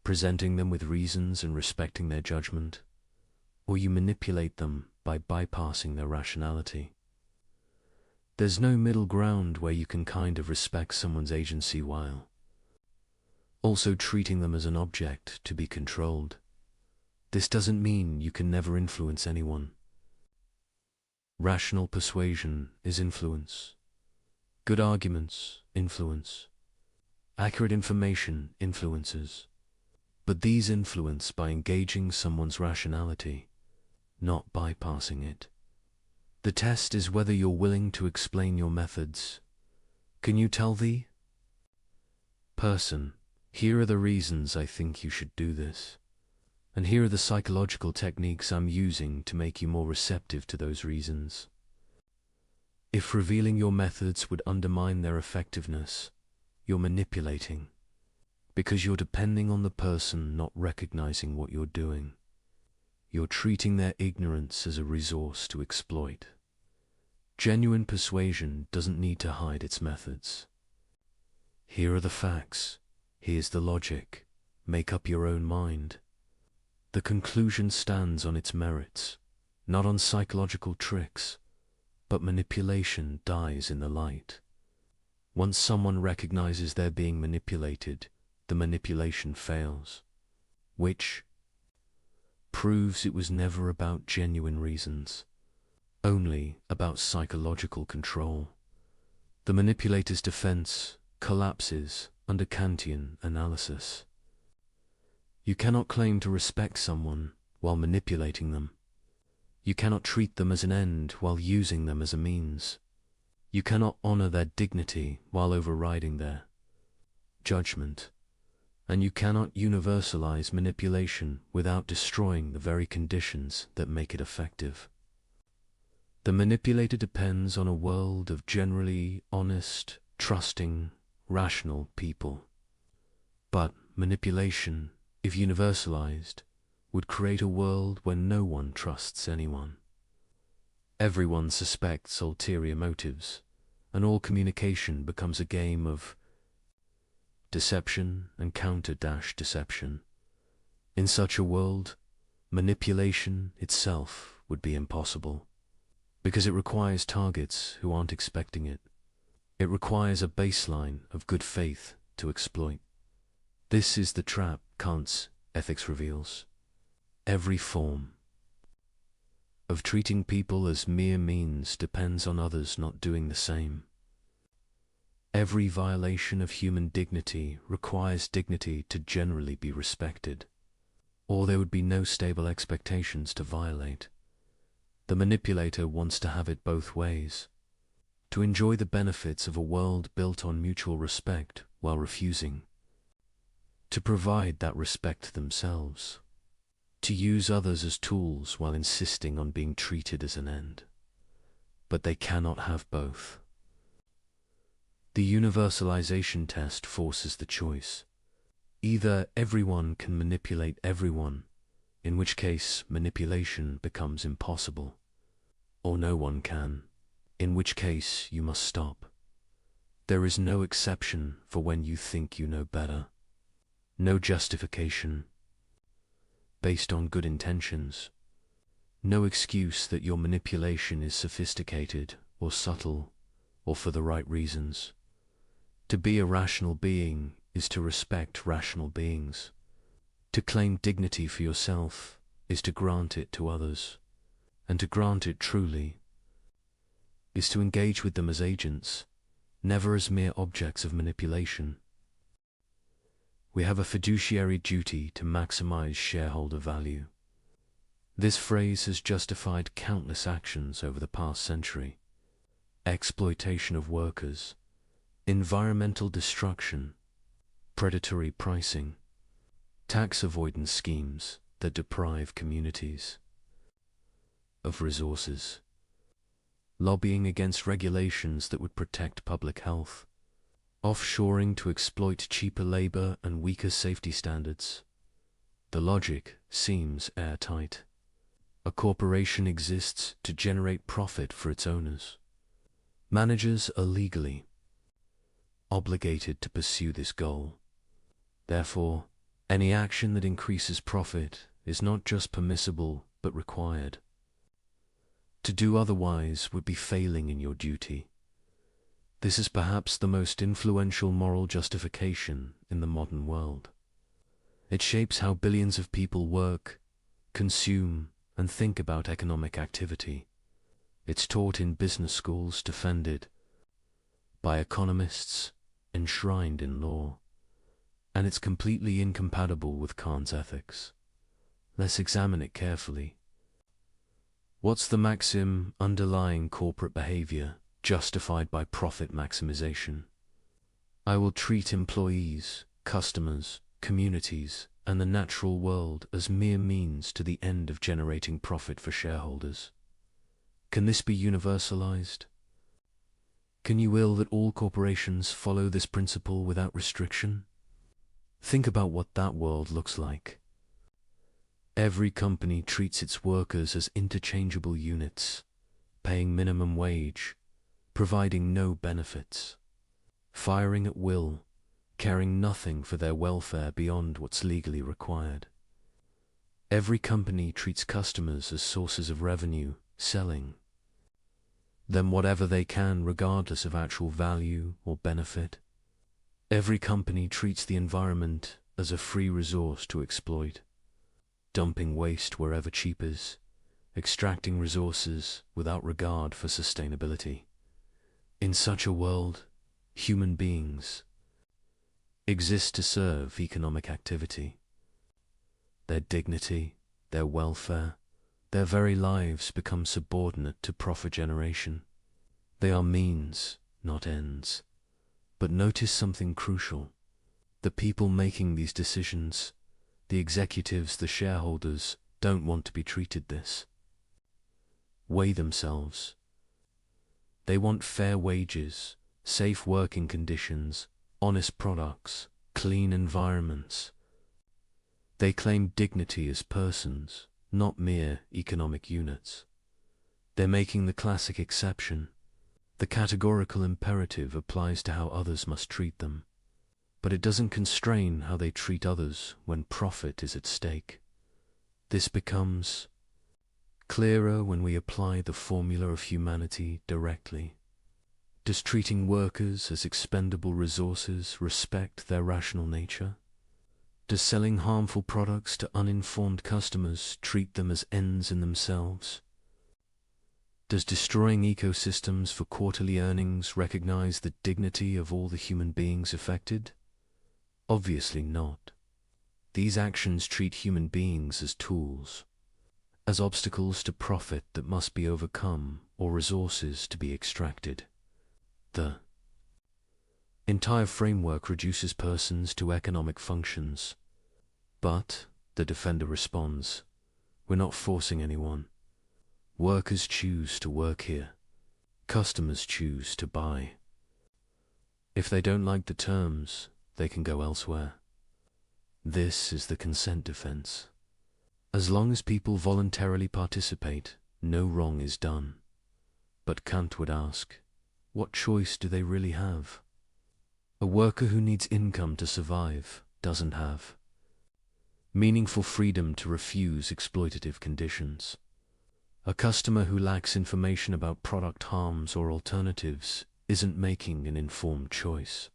presenting them with reasons and respecting their judgment, or you manipulate them by bypassing their rationality. There's no middle ground where you can kind of respect someone's agency while also treating them as an object to be controlled. This doesn't mean you can never influence anyone. Rational persuasion is influence. Good arguments, influence. Accurate information influences. But these influence by engaging someone's rationality, not bypassing it. The test is whether you're willing to explain your methods. Can you tell the person, here are the reasons I think you should do this, and here are the psychological techniques I'm using to make you more receptive to those reasons? If revealing your methods would undermine their effectiveness, you're manipulating, because you're depending on the person not recognizing what you're doing. You're treating their ignorance as a resource to exploit. Genuine persuasion doesn't need to hide its methods. Here are the facts. Here's the logic. Make up your own mind. The conclusion stands on its merits, not on psychological tricks, but manipulation dies in the light. Once someone recognizes they're being manipulated, the manipulation fails, which proves it was never about genuine reasons, only about psychological control. The manipulator's defense collapses under Kantian analysis. You cannot claim to respect someone while manipulating them. You cannot treat them as an end while using them as a means. You cannot honor their dignity while overriding their judgment. And you cannot universalize manipulation without destroying the very conditions that make it effective. The manipulator depends on a world of generally honest, trusting, rational people. But manipulation, if universalized, would create a world where no one trusts anyone. Everyone suspects ulterior motives, and all communication becomes a game of deception and counter-deception. In such a world, manipulation itself would be impossible, because it requires targets who aren't expecting it. It requires a baseline of good faith to exploit. This is the trap Kant's ethics reveals. Every form of treating people as mere means depends on others not doing the same. Every violation of human dignity requires dignity to generally be respected, or there would be no stable expectations to violate. The manipulator wants to have it both ways, to enjoy the benefits of a world built on mutual respect while refusing to provide that respect themselves, to use others as tools while insisting on being treated as an end. But they cannot have both. The universalization test forces the choice. Either everyone can manipulate everyone, in which case manipulation becomes impossible, or no one can, in which case you must stop. There is no exception for when you think you know better, no justification based on good intentions, no excuse that your manipulation is sophisticated or subtle or for the right reasons. To be a rational being is to respect rational beings. To claim dignity for yourself is to grant it to others, and to grant it truly is to engage with them as agents, never as mere objects of manipulation. We have a fiduciary duty to maximize shareholder value. This phrase has justified countless actions over the past century: exploitation of workers, environmental destruction, predatory pricing, tax avoidance schemes that deprive communities of resources, lobbying against regulations that would protect public health, offshoring to exploit cheaper labor and weaker safety standards. The logic seems airtight. A corporation exists to generate profit for its owners. Managers are legally obligated to pursue this goal. Therefore, any action that increases profit is not just permissible but required. To do otherwise would be failing in your duty. This is perhaps the most influential moral justification in the modern world. It shapes how billions of people work, consume, and think about economic activity. It's taught in business schools, defended by economists, enshrined in law, and it's completely incompatible with Kant's ethics. Let's examine it carefully. What's the maxim underlying corporate behavior justified by profit maximization? I will treat employees, customers, communities, and the natural world as mere means to the end of generating profit for shareholders. Can this be universalized? Can you will that all corporations follow this principle without restriction? Think about what that world looks like. Every company treats its workers as interchangeable units, paying minimum wage, providing no benefits, firing at will, caring nothing for their welfare beyond what's legally required. Every company treats customers as sources of revenue, selling them whatever they can regardless of actual value or benefit. Every company treats the environment as a free resource to exploit, dumping waste wherever cheap is, extracting resources without regard for sustainability. In such a world, human beings exist to serve economic activity. Their dignity, their welfare, their very lives become subordinate to profit generation. They are means, not ends. But notice something crucial. The people making these decisions, the executives, the shareholders, don't want to be treated this way themselves. They want fair wages, safe working conditions, honest products, clean environments. They claim dignity as persons, not mere economic units. They're making the classic exception. The categorical imperative applies to how others must treat them, but it doesn't constrain how they treat others when profit is at stake. This becomes clearer when we apply the formula of humanity directly. Does treating workers as expendable resources respect their rational nature? Does selling harmful products to uninformed customers treat them as ends in themselves? Does destroying ecosystems for quarterly earnings recognize the dignity of all the human beings affected? Obviously not. These actions treat human beings as tools, as obstacles to profit that must be overcome or resources to be extracted. The entire framework reduces persons to economic functions. But, the defender responds, we're not forcing anyone. Workers choose to work here. Customers choose to buy. If they don't like the terms, they can go elsewhere. This is the consent defense. As long as people voluntarily participate, no wrong is done. But Kant would ask, what choice do they really have? A worker who needs income to survive doesn't have meaningful freedom to refuse exploitative conditions. A customer who lacks information about product harms or alternatives isn't making an informed choice.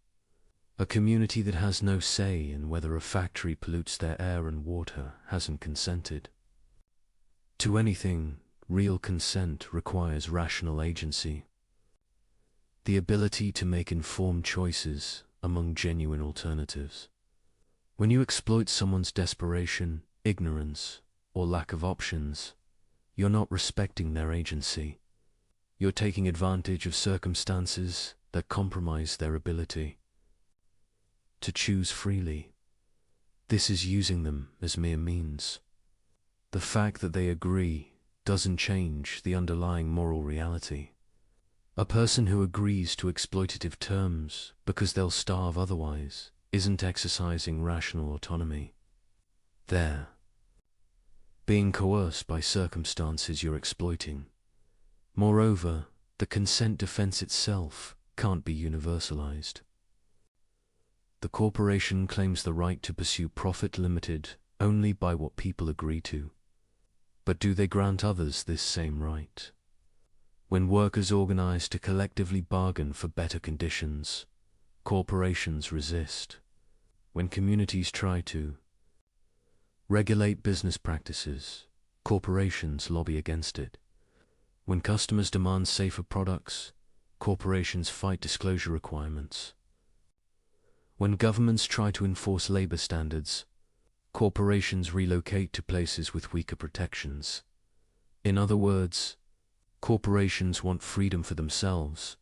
A community that has no say in whether a factory pollutes their air and water hasn't consented. To anything, real consent requires rational agency. The ability to make informed choices among genuine alternatives. When you exploit someone's desperation, ignorance, or lack of options, you're not respecting their agency. You're taking advantage of circumstances that compromise their ability to choose freely. This is using them as mere means. The fact that they agree doesn't change the underlying moral reality. A person who agrees to exploitative terms because they'll starve otherwise isn't exercising rational autonomy. They're being coerced by circumstances you're exploiting. Moreover, the consent defense itself can't be universalized. The corporation claims the right to pursue profit limited only by what people agree to. But do they grant others this same right? When workers organize to collectively bargain for better conditions, corporations resist. When communities try to regulate business practices, corporations lobby against it. When customers demand safer products, corporations fight disclosure requirements. When governments try to enforce labor standards, corporations relocate to places with weaker protections. In other words, corporations want freedom for themselves,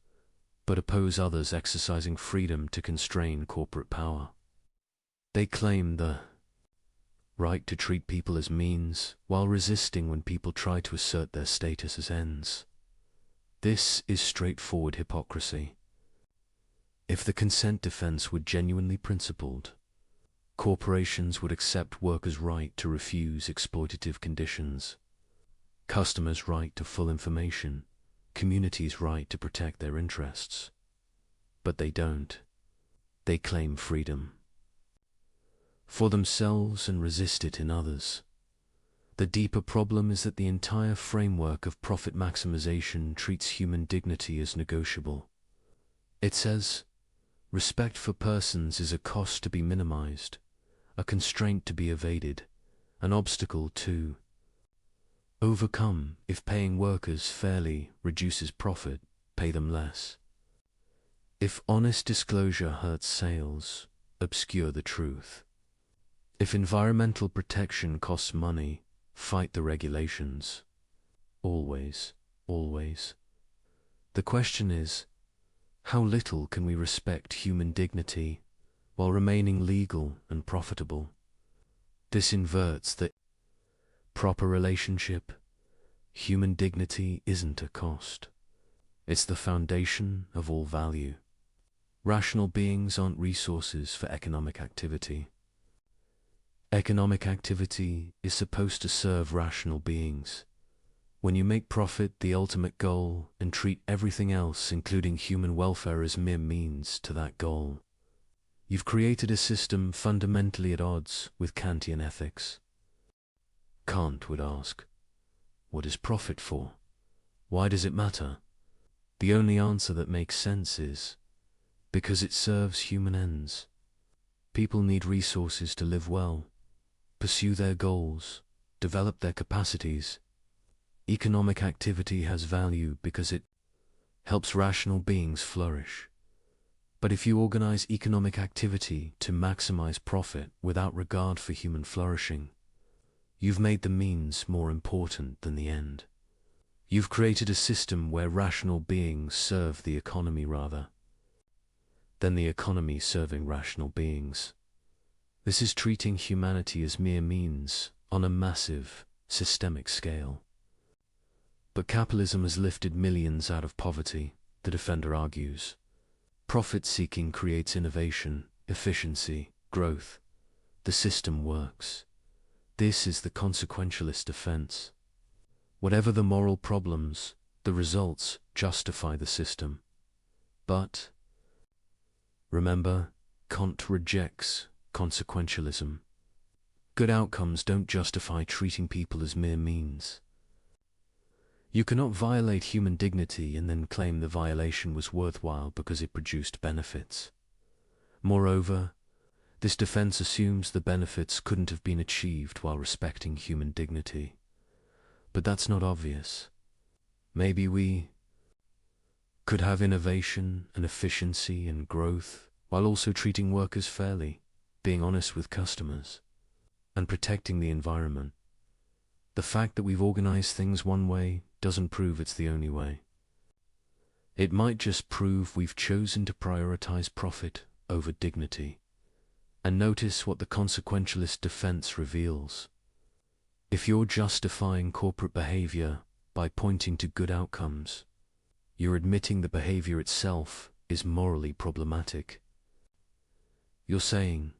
but oppose others exercising freedom to constrain corporate power. They claim the right to treat people as means, while resisting when people try to assert their status as ends. This is straightforward hypocrisy. If the consent defense were genuinely principled, corporations would accept workers' right to refuse exploitative conditions, customers' right to full information, communities' right to protect their interests. But they don't. They claim freedom for themselves and resist it in others. The deeper problem is that the entire framework of profit maximization treats human dignity as negotiable. It says, respect for persons is a cost to be minimized, a constraint to be evaded, an obstacle to overcome. If paying workers fairly reduces profit, pay them less. If honest disclosure hurts sales, obscure the truth. If environmental protection costs money, fight the regulations. Always, always. The question is, how little can we respect human dignity while remaining legal and profitable? This inverts the proper relationship. Human dignity isn't a cost. It's the foundation of all value. Rational beings aren't resources for economic activity. Economic activity is supposed to serve rational beings. When you make profit the ultimate goal and treat everything else, including human welfare, as mere means to that goal, you've created a system fundamentally at odds with Kantian ethics. Kant would ask, what is profit for? Why does it matter? The only answer that makes sense is, because it serves human ends. People need resources to live well, pursue their goals, develop their capacities. Economic activity has value because it helps rational beings flourish. But if you organize economic activity to maximize profit without regard for human flourishing, you've made the means more important than the end. You've created a system where rational beings serve the economy rather than the economy serving rational beings. This is treating humanity as mere means on a massive, systemic scale. But capitalism has lifted millions out of poverty, the defender argues. Profit-seeking creates innovation, efficiency, growth. The system works. This is the consequentialist defense. Whatever the moral problems, the results justify the system. But remember, Kant rejects consequentialism. Good outcomes don't justify treating people as mere means. You cannot violate human dignity and then claim the violation was worthwhile because it produced benefits. Moreover, this defense assumes the benefits couldn't have been achieved while respecting human dignity. But that's not obvious. Maybe we could have innovation and efficiency and growth while also treating workers fairly, being honest with customers, and protecting the environment. The fact that we've organized things one way doesn't prove it's the only way. It might just prove we've chosen to prioritize profit over dignity. And notice what the consequentialist defense reveals. If you're justifying corporate behavior by pointing to good outcomes, you're admitting the behavior itself is morally problematic. You're saying,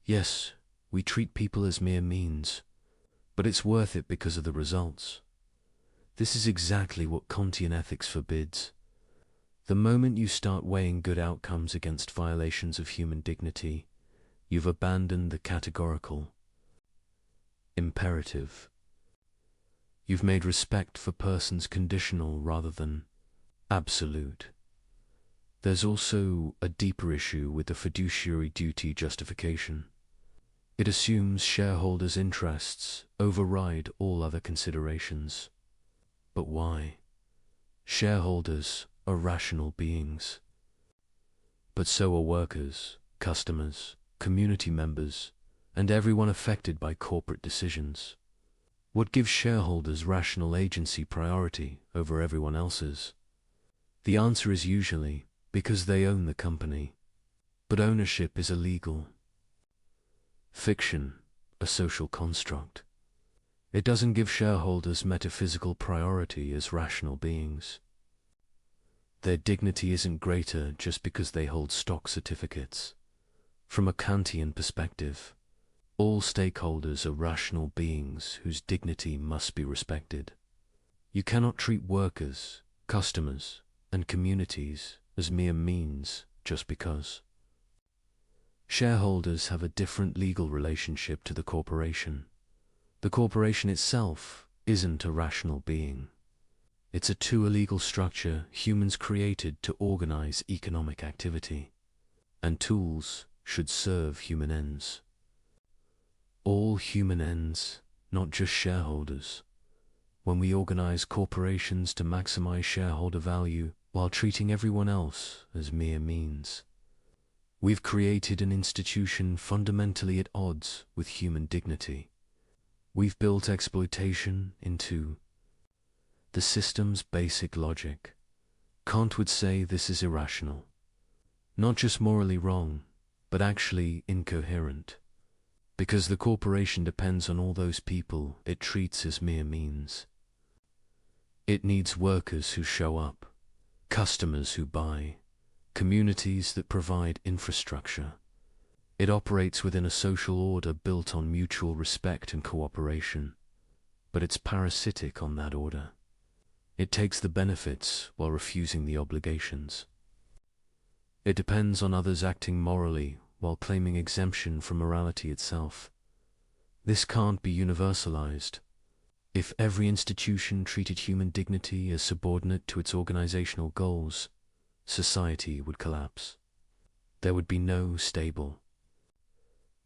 yes, we treat people as mere means, but it's worth it because of the results. This is exactly what Kantian ethics forbids. The moment you start weighing good outcomes against violations of human dignity, you've abandoned the categorical imperative. You've made respect for persons conditional rather than absolute. There's also a deeper issue with the fiduciary duty justification. It assumes shareholders' interests override all other considerations. But why? Shareholders are rational beings. But so are workers, customers, community members, and everyone affected by corporate decisions. What gives shareholders rational agency priority over everyone else's? The answer is usually because they own the company. But ownership is illegal. Fiction, a social construct. It doesn't give shareholders metaphysical priority as rational beings. Their dignity isn't greater just because they hold stock certificates. From a Kantian perspective, all stakeholders are rational beings whose dignity must be respected. You cannot treat workers, customers, and communities as mere means just because. Shareholders have a different legal relationship to the corporation. The corporation itself isn't a rational being. It's a too illegal structure humans created to organize economic activity, and tools should serve human ends. All human ends, not just shareholders. When we organize corporations to maximize shareholder value while treating everyone else as mere means, we've created an institution fundamentally at odds with human dignity. We've built exploitation into the system's basic logic. Kant would say this is irrational. Not just morally wrong, but actually incoherent. Because the corporation depends on all those people it treats as mere means. It needs workers who show up, customers who buy, communities that provide infrastructure. It operates within a social order built on mutual respect and cooperation, but it's parasitic on that order. It takes the benefits while refusing the obligations. It depends on others acting morally while claiming exemption from morality itself. This can't be universalized. If every institution treated human dignity as subordinate to its organizational goals, society would collapse. There would be no stable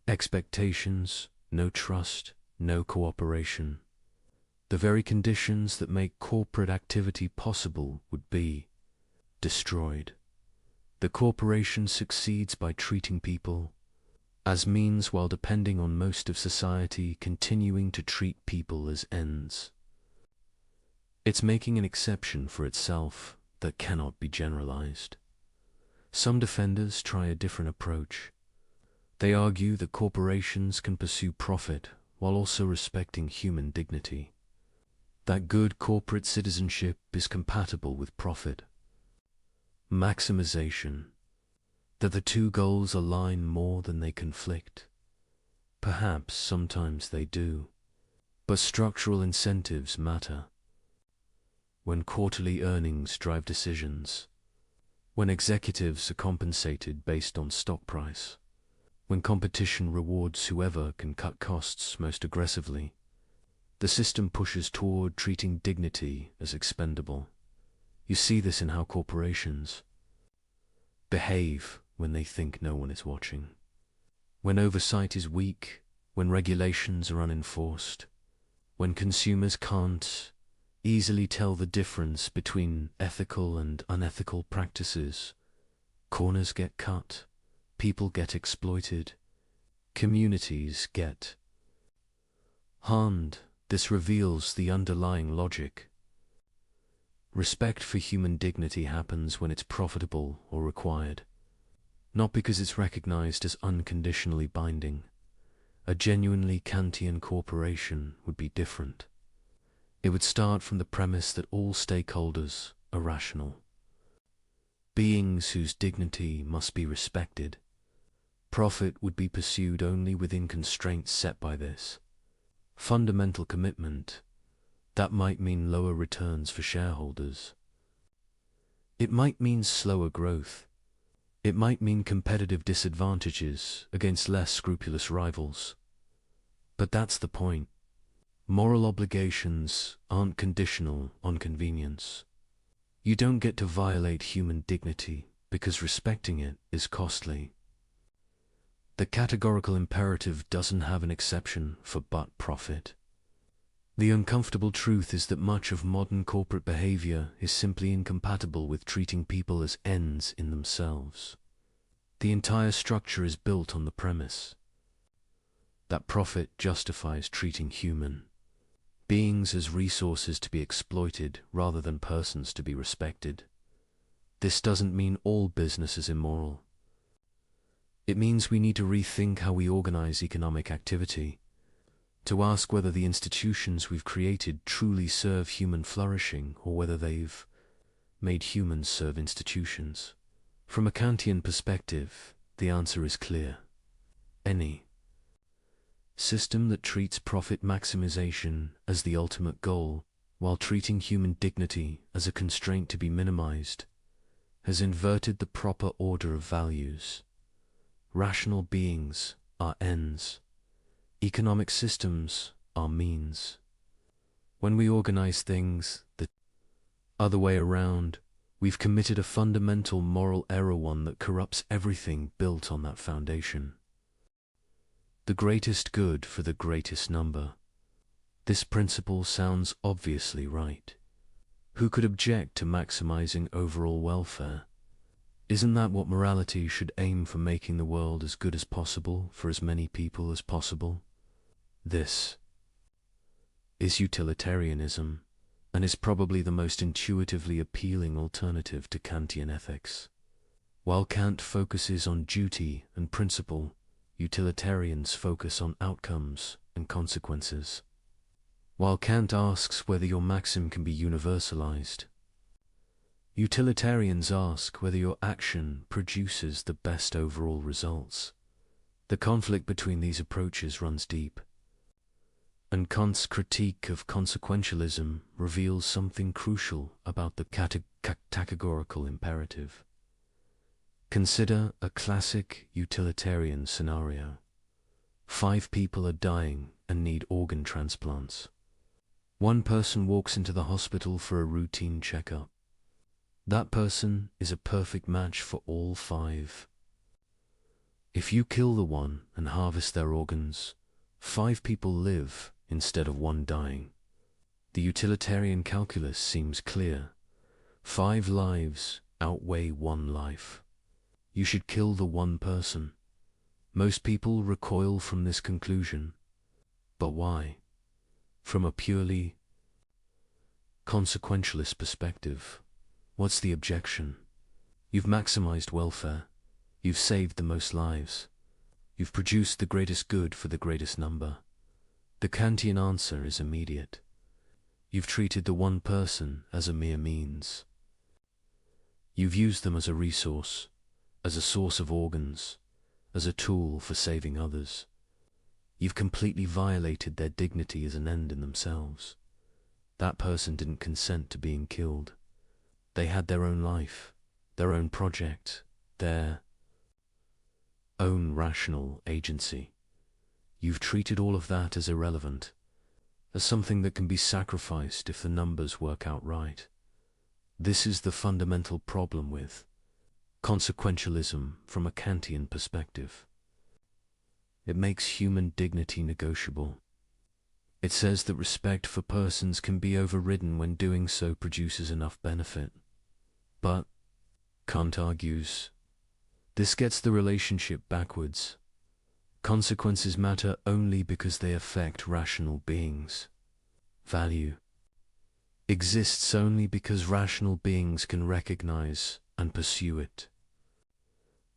expectations, no trust, no cooperation. The very conditions that make corporate activity possible would be destroyed. The corporation succeeds by treating people as means while depending on most of society continuing to treat people as ends. It's making an exception for itself that cannot be generalized. Some defenders try a different approach. They argue that corporations can pursue profit while also respecting human dignity. That good corporate citizenship is compatible with profit. Maximization. That the two goals align more than they conflict. Perhaps sometimes they do, but structural incentives matter. When quarterly earnings drive decisions, when executives are compensated based on stock price, when competition rewards whoever can cut costs most aggressively, the system pushes toward treating dignity as expendable. You see this in how corporations behave when they think no one is watching. When oversight is weak, when regulations are unenforced, when consumers can't easily tell the difference between ethical and unethical practices, corners get cut, people get exploited, communities get harmed. This reveals the underlying logic. Respect for human dignity happens when it's profitable or required, not because it's recognized as unconditionally binding. A genuinely Kantian corporation would be different. It would start from the premise that all stakeholders are rational, beings whose dignity must be respected. Profit would be pursued only within constraints set by this fundamental commitment. That might mean lower returns for shareholders. It might mean slower growth. It might mean competitive disadvantages against less scrupulous rivals. But that's the point. Moral obligations aren't conditional on convenience. You don't get to violate human dignity because respecting it is costly. The categorical imperative doesn't have an exception for but profit. The uncomfortable truth is that much of modern corporate behavior is simply incompatible with treating people as ends in themselves. The entire structure is built on the premise that profit justifies treating human beings as resources to be exploited rather than persons to be respected. This doesn't mean all business is immoral. It means we need to rethink how we organize economic activity, to ask whether the institutions we've created truly serve human flourishing or whether they've made humans serve institutions. From a Kantian perspective, the answer is clear. Any system that treats profit maximization as the ultimate goal, while treating human dignity as a constraint to be minimized, has inverted the proper order of values. Rational beings are ends. Economic systems are means. When we organize things the other way around, we've committed a fundamental moral error, one that corrupts everything built on that foundation. The greatest good for the greatest number. This principle sounds obviously right. Who could object to maximizing overall welfare? Isn't that what morality should aim for, making the world as good as possible for as many people as possible? This is utilitarianism, and is probably the most intuitively appealing alternative to Kantian ethics. While Kant focuses on duty and principle, utilitarians focus on outcomes and consequences. While Kant asks whether your maxim can be universalized, utilitarians ask whether your action produces the best overall results. The conflict between these approaches runs deep, and Kant's critique of consequentialism reveals something crucial about the categorical imperative. Consider a classic utilitarian scenario. 5 people are dying and need organ transplants. One person walks into the hospital for a routine checkup. That person is a perfect match for all 5. If you kill the one and harvest their organs, 5 people live instead of 1 dying. The utilitarian calculus seems clear. 5 lives outweigh 1 life. You should kill the one person. Most people recoil from this conclusion. But why? From a purely consequentialist perspective, what's the objection? You've maximized welfare. You've saved the most lives. You've produced the greatest good for the greatest number. The Kantian answer is immediate. You've treated the one person as a mere means. You've used them as a resource, as a source of organs, as a tool for saving others. You've completely violated their dignity as an end in themselves. That person didn't consent to being killed. They had their own life, their own project, their own rational agency. You've treated all of that as irrelevant, as something that can be sacrificed if the numbers work out right. This is the fundamental problem with consequentialism from a Kantian perspective. It makes human dignity negotiable. It says that respect for persons can be overridden when doing so produces enough benefit. But, Kant argues, this gets the relationship backwards. Consequences matter only because they affect rational beings. Value exists only because rational beings can recognize and pursue it.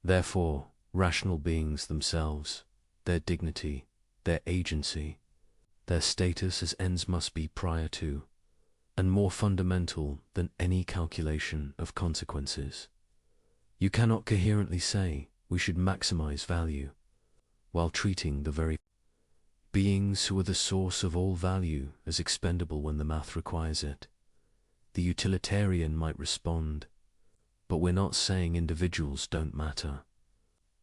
Therefore, rational beings themselves, their dignity, their agency, their status as ends must be prior to, and more fundamental than any calculation of consequences. You cannot coherently say we should maximize value, while treating the very beings who are the source of all value as expendable when the math requires it. The utilitarian might respond, but we're not saying individuals don't matter.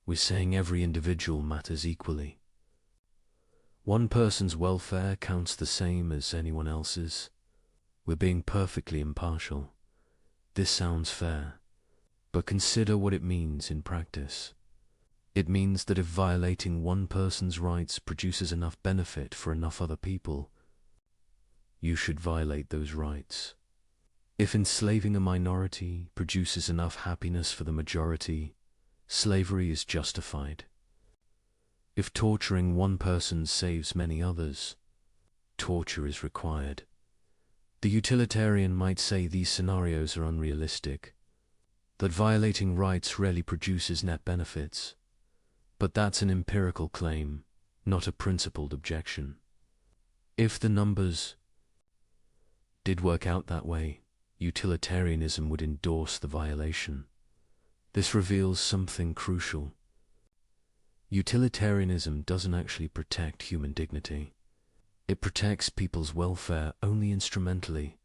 We're saying every individual matters equally. One person's welfare counts the same as anyone else's. We're being perfectly impartial. This sounds fair, but consider what it means in practice. It means that if violating one person's rights produces enough benefit for enough other people, you should violate those rights. If enslaving a minority produces enough happiness for the majority, slavery is justified. If torturing one person saves many others, torture is required. The utilitarian might say these scenarios are unrealistic, that violating rights rarely produces net benefits. But that's an empirical claim, not a principled objection. If the numbers did work out that way, utilitarianism would endorse the violation. This reveals something crucial. Utilitarianism doesn't actually protect human dignity. It protects people's welfare only instrumentally,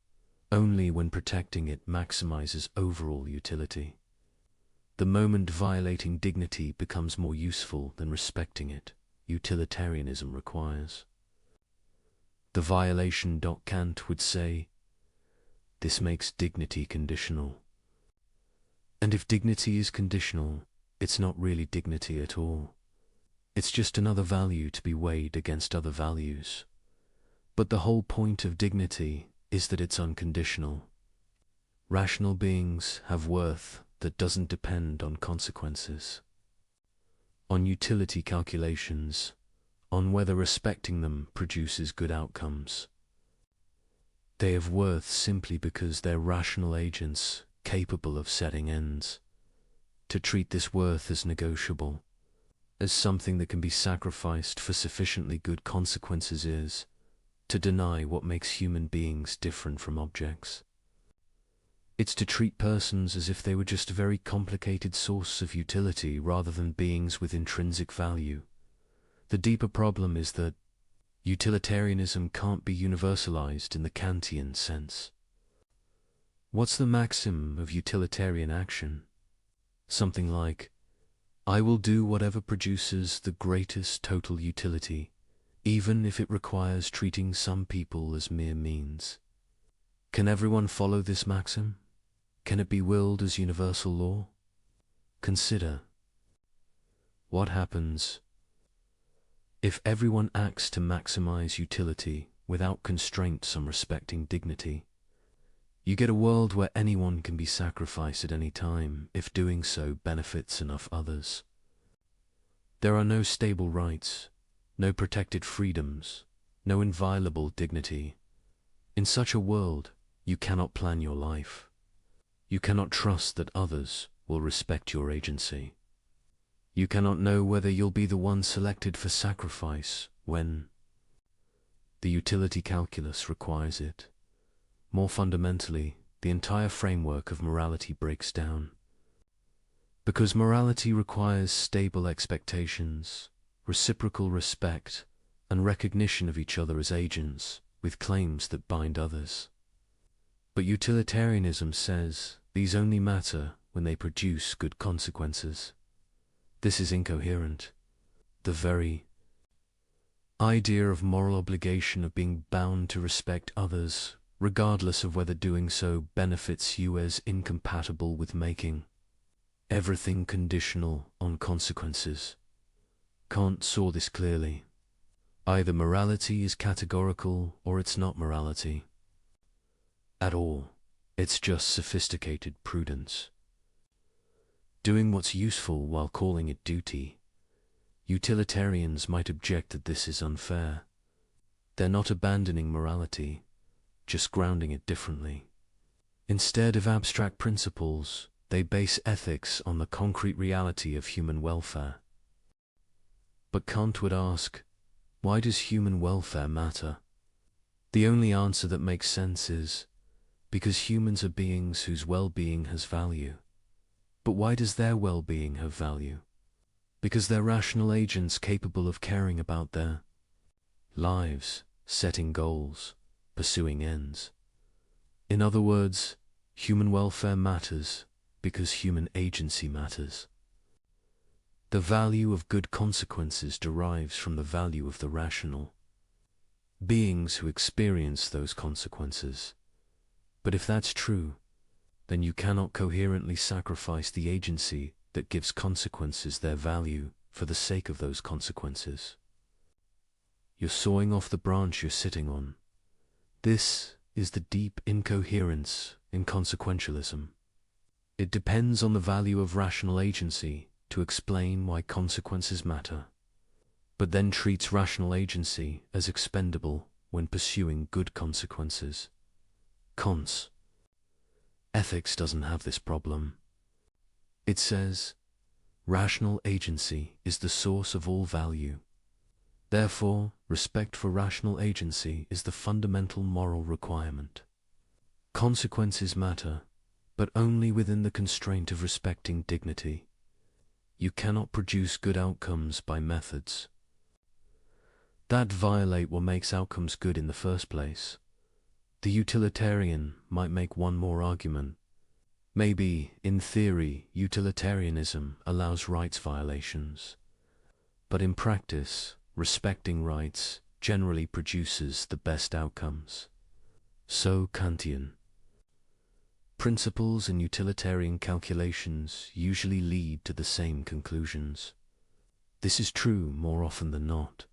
only when protecting it maximizes overall utility. The moment violating dignity becomes more useful than respecting it, utilitarianism requires. The violation. Kant would say, this makes dignity conditional. And if dignity is conditional, it's not really dignity at all. It's just another value to be weighed against other values. But the whole point of dignity is that it's unconditional. Rational beings have worth that doesn't depend on consequences, on utility calculations, on whether respecting them produces good outcomes. They have worth simply because they're rational agents capable of setting ends. To treat this worth as negotiable, as something that can be sacrificed for sufficiently good consequences, is to deny what makes human beings different from objects. It's to treat persons as if they were just a very complicated source of utility rather than beings with intrinsic value. The deeper problem is that utilitarianism can't be universalized in the Kantian sense. What's the maxim of utilitarian action? Something like, I will do whatever produces the greatest total utility, even if it requires treating some people as mere means. Can everyone follow this maxim? Can it be willed as universal law? Consider, what happens if everyone acts to maximize utility without constraints on respecting dignity? You get a world where anyone can be sacrificed at any time if doing so benefits enough others. There are no stable rights, no protected freedoms, no inviolable dignity. In such a world, you cannot plan your life. You cannot trust that others will respect your agency. You cannot know whether you'll be the one selected for sacrifice when the utility calculus requires it. More fundamentally, the entire framework of morality breaks down. Because morality requires stable expectations, reciprocal respect, and recognition of each other as agents with claims that bind others. But utilitarianism says these only matter when they produce good consequences. This is incoherent. The very idea of moral obligation of being bound to respect others, regardless of whether doing so benefits you, is incompatible with making everything conditional on consequences. Kant saw this clearly. Either morality is categorical or it's not morality at all. It's just sophisticated prudence. Doing what's useful while calling it duty. Utilitarians might object that this is unfair. They're not abandoning morality, just grounding it differently. Instead of abstract principles, they base ethics on the concrete reality of human welfare. But Kant would ask, why does human welfare matter? The only answer that makes sense is, because humans are beings whose well-being has value. But why does their well-being have value? Because they're rational agents capable of caring about their lives, setting goals, pursuing ends. In other words, human welfare matters because human agency matters. The value of good consequences derives from the value of the rational beings who experience those consequences. But if that's true, then you cannot coherently sacrifice the agency that gives consequences their value for the sake of those consequences. You're sawing off the branch you're sitting on. This is the deep incoherence in consequentialism. It depends on the value of rational agency to explain why consequences matter, but then treats rational agency as expendable when pursuing good consequences. Cons. Ethics doesn't have this problem. It says, rational agency is the source of all value. Therefore, respect for rational agency is the fundamental moral requirement. Consequences matter, but only within the constraint of respecting dignity. You cannot produce good outcomes by methods that violate what makes outcomes good in the first place. The utilitarian might make one more argument. Maybe, in theory, utilitarianism allows rights violations. But in practice, respecting rights generally produces the best outcomes. So Kantian. Principles and utilitarian calculations usually lead to the same conclusions. This is true more often than not.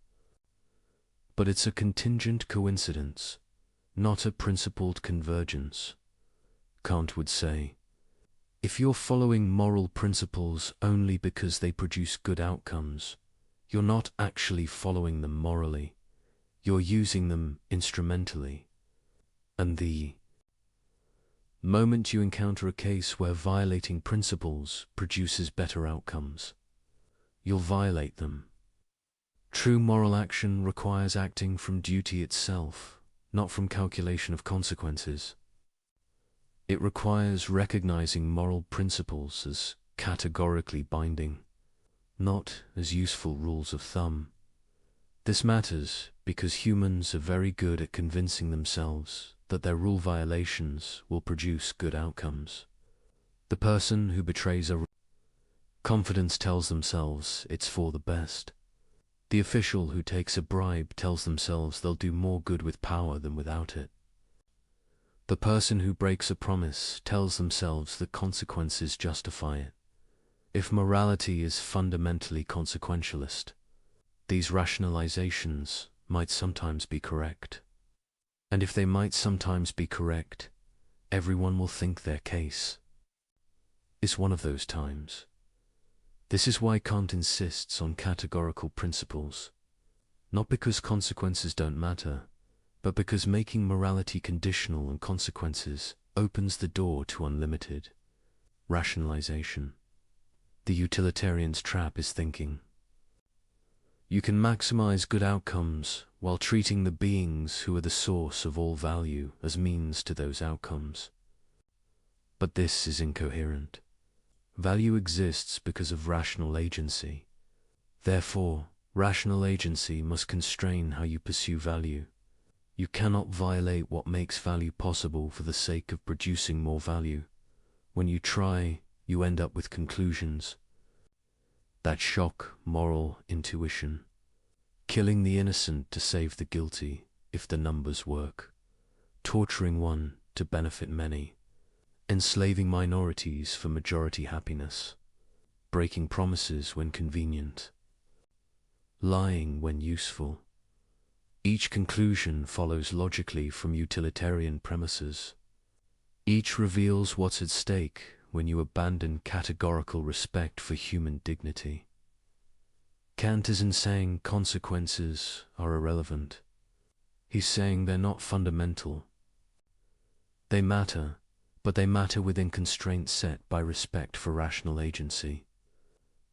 But it's a contingent coincidence, not a principled convergence. Kant would say, if you're following moral principles only because they produce good outcomes, you're not actually following them morally. You're using them instrumentally. And the moment you encounter a case where violating principles produces better outcomes, you'll violate them. True moral action requires acting from duty itself, not from calculation of consequences. It requires recognizing moral principles as categorically binding, not as useful rules of thumb. This matters because humans are very good at convincing themselves that their rule violations will produce good outcomes. The person who betrays a confidence tells themselves it's for the best. The official who takes a bribe tells themselves they'll do more good with power than without it. The person who breaks a promise tells themselves that consequences justify it. If morality is fundamentally consequentialist, these rationalizations might sometimes be correct. And if they might sometimes be correct, everyone will think their case is one of those times. This is why Kant insists on categorical principles, not because consequences don't matter, but because making morality conditional on consequences opens the door to unlimited rationalization. The utilitarian's trap is thinking you can maximize good outcomes while treating the beings who are the source of all value as means to those outcomes. But this is incoherent. Value exists because of rational agency. Therefore, rational agency must constrain how you pursue value. You cannot violate what makes value possible for the sake of producing more value. When you try, you end up with conclusions that shock moral intuition. Killing the innocent to save the guilty if the numbers work. Torturing one to benefit many. Enslaving minorities for majority happiness, breaking promises when convenient, lying when useful. Each conclusion follows logically from utilitarian premises. Each reveals what's at stake when you abandon categorical respect for human dignity. Kant isn't saying consequences are irrelevant. He's saying they're not fundamental. They matter, but they matter within constraints set by respect for rational agency.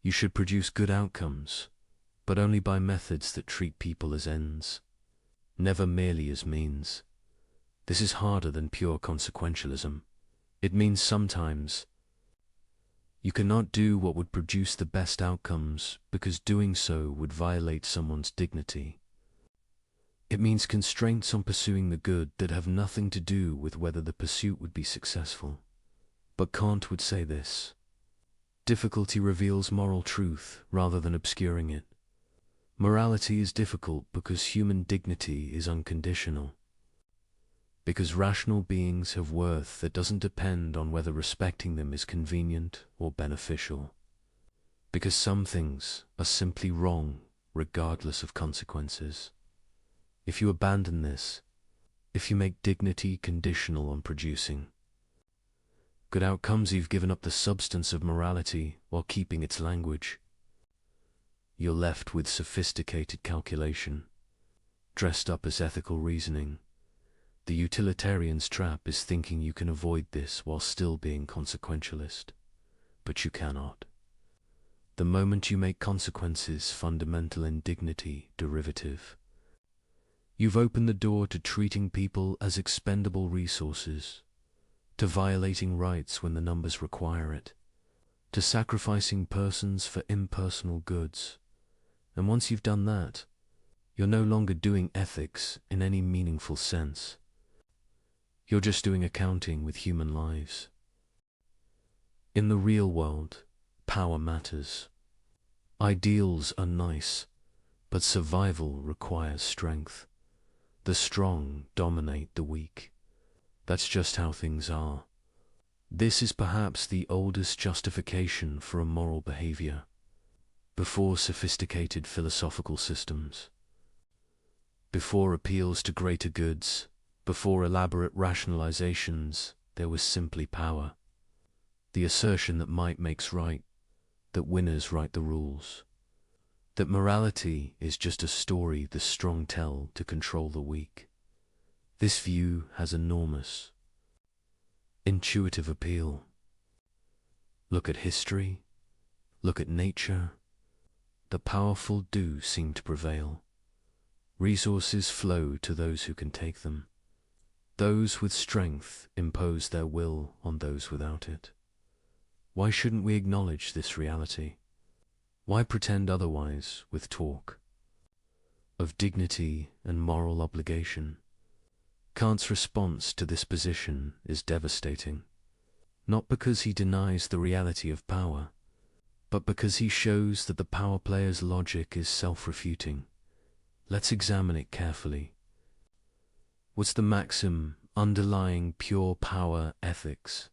You should produce good outcomes, but only by methods that treat people as ends, never merely as means. This is harder than pure consequentialism. It means sometimes you cannot do what would produce the best outcomes because doing so would violate someone's dignity. It means constraints on pursuing the good that have nothing to do with whether the pursuit would be successful. But Kant would say this: difficulty reveals moral truth rather than obscuring it. Morality is difficult because human dignity is unconditional. Because rational beings have worth that doesn't depend on whether respecting them is convenient or beneficial. Because some things are simply wrong regardless of consequences. If you abandon this, if you make dignity conditional on producing good outcomes, you've given up the substance of morality while keeping its language. You're left with sophisticated calculation, dressed up as ethical reasoning. The utilitarian's trap is thinking you can avoid this while still being consequentialist. But you cannot. The moment you make consequences fundamental in dignity derivative, you've opened the door to treating people as expendable resources, to violating rights when the numbers require it, to sacrificing persons for impersonal goods. And once you've done that, you're no longer doing ethics in any meaningful sense. You're just doing accounting with human lives. In the real world, power matters. Ideals are nice, but survival requires strength. The strong dominate the weak. That's just how things are. This is perhaps the oldest justification for a moral behavior. Before sophisticated philosophical systems, before appeals to greater goods, before elaborate rationalizations, there was simply power. The assertion that might makes right, that winners write the rules, that morality is just a story the strong tell to control the weak. This view has enormous, intuitive appeal. Look at history, look at nature. The powerful do seem to prevail. Resources flow to those who can take them. Those with strength impose their will on those without it. Why shouldn't we acknowledge this reality? Why pretend otherwise with talk of dignity and moral obligation? Kant's response to this position is devastating, not because he denies the reality of power, but because he shows that the power player's logic is self-refuting. Let's examine it carefully. What's the maxim underlying pure power ethics?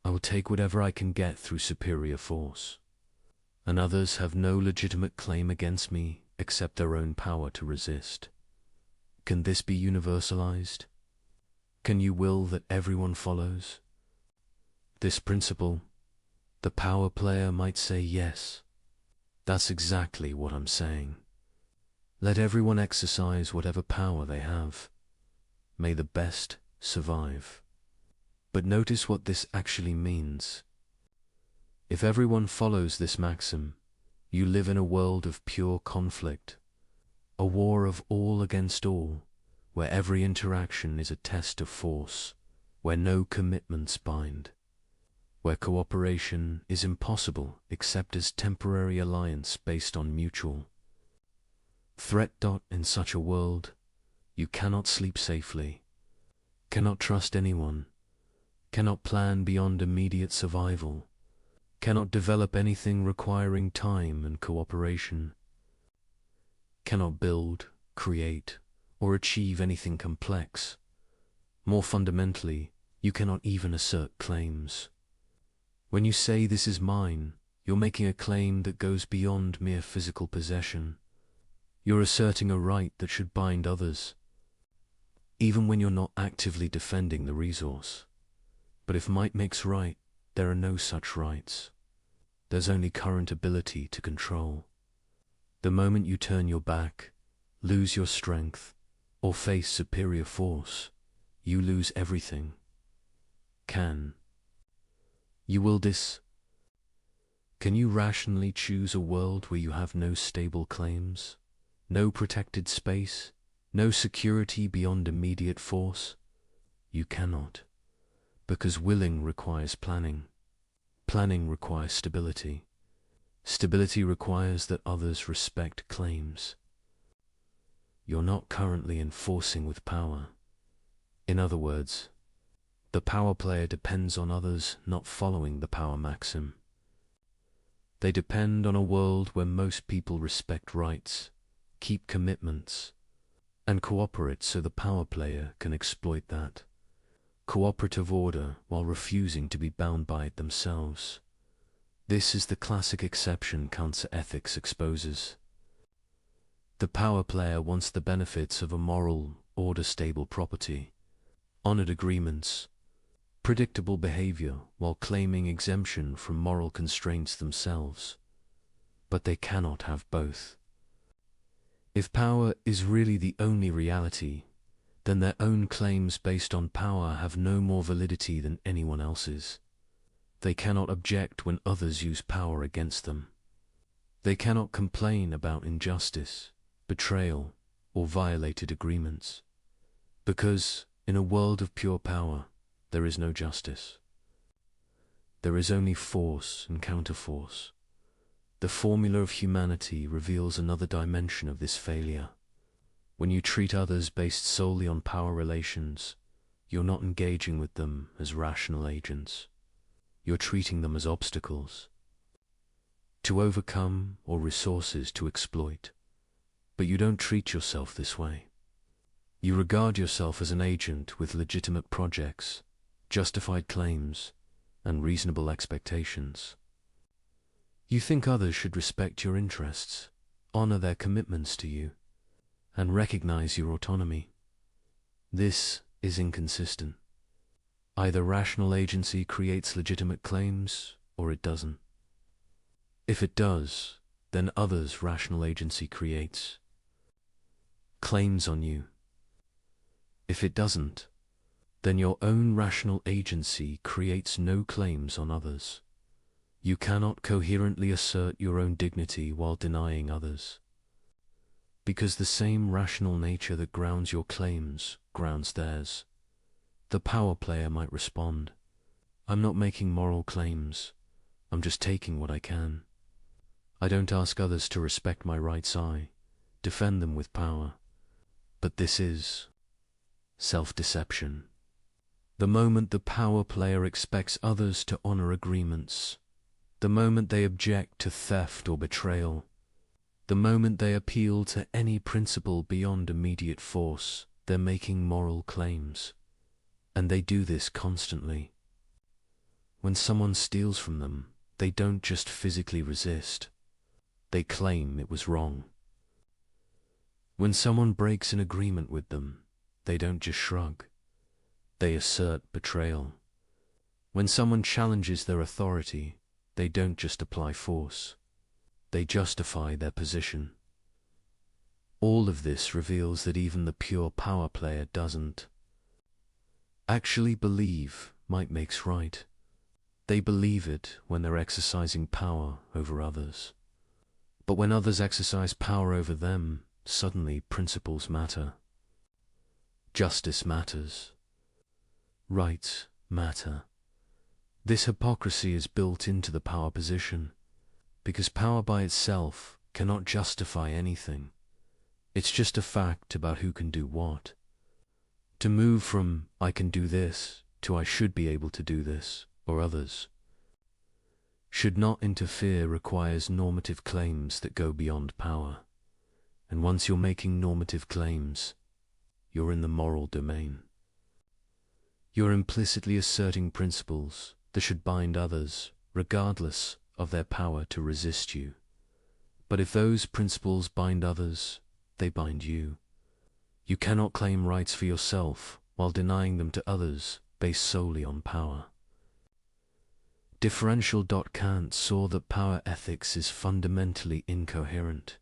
I will take whatever I can get through superior force, and others have no legitimate claim against me except their own power to resist. Can this be universalized? Can you will that everyone follows this principle? The power player might say yes. That's exactly what I'm saying. Let everyone exercise whatever power they have. May the best survive. But notice what this actually means. If everyone follows this maxim, you live in a world of pure conflict, a war of all against all, where every interaction is a test of force, where no commitments bind, where cooperation is impossible except as temporary alliance based on mutual threat. In such a world, you cannot sleep safely, cannot trust anyone, cannot plan beyond immediate survival, cannot develop anything requiring time and cooperation, cannot build, create, or achieve anything complex. More fundamentally, you cannot even assert claims. When you say this is mine, you're making a claim that goes beyond mere physical possession. You're asserting a right that should bind others, even when you're not actively defending the resource. But if might makes right, there are no such rights. There's only current ability to control. The moment you turn your back, lose your strength, or face superior force, you lose everything. Can you will this? Can you rationally choose a world where you have no stable claims, no protected space, no security beyond immediate force? You cannot. Because willing requires planning. Planning requires stability. Stability requires that others respect claims. You're not currently enforcing with power. In other words, the power player depends on others not following the power maxim. They depend on a world where most people respect rights, keep commitments, and cooperate so the power player can exploit that cooperative order while refusing to be bound by it themselves. This is the classic exception Kant's ethics exposes. The power player wants the benefits of a moral, order-stable property, honored agreements, predictable behavior while claiming exemption from moral constraints themselves. But they cannot have both. If power is really the only reality, then their own claims based on power have no more validity than anyone else's. They cannot object when others use power against them. They cannot complain about injustice, betrayal, or violated agreements. Because, in a world of pure power, there is no justice. There is only force and counterforce. The formula of humanity reveals another dimension of this failure. When you treat others based solely on power relations, you're not engaging with them as rational agents. You're treating them as obstacles to overcome or resources to exploit. But you don't treat yourself this way. You regard yourself as an agent with legitimate projects, justified claims, and reasonable expectations. You think others should respect your interests, honor their commitments to you, and recognize your autonomy. This is inconsistent. Either rational agency creates legitimate claims, or it doesn't. If it does, then others' rational agency creates claims on you. If it doesn't, then your own rational agency creates no claims on others. You cannot coherently assert your own dignity while denying others. Because the same rational nature that grounds your claims grounds theirs. The power player might respond, "I'm not making moral claims. I'm just taking what I can. I don't ask others to respect my rights. I defend them with power." But this is self-deception. The moment the power player expects others to honor agreements, the moment they object to theft or betrayal, the moment they appeal to any principle beyond immediate force, they're making moral claims. And they do this constantly. When someone steals from them, they don't just physically resist. They claim it was wrong. When someone breaks an agreement with them, they don't just shrug. They assert betrayal. When someone challenges their authority, they don't just apply force. They justify their position. All of this reveals that even the pure power player doesn't actually believe might makes right. They believe it when they're exercising power over others. But when others exercise power over them, suddenly principles matter. Justice matters. Rights matter. This hypocrisy is built into the power position, because power by itself cannot justify anything. It's just a fact about who can do what. To move from "I can do this" to "I should be able to do this," or others should not interfere requires normative claims that go beyond power. And once you're making normative claims, you're in the moral domain. You're implicitly asserting principles that should bind others, regardless of their power to resist you. But if those principles bind others, they bind you. You cannot claim rights for yourself while denying them to others based solely on power. Differential. Kant saw that power ethics is fundamentally incoherent.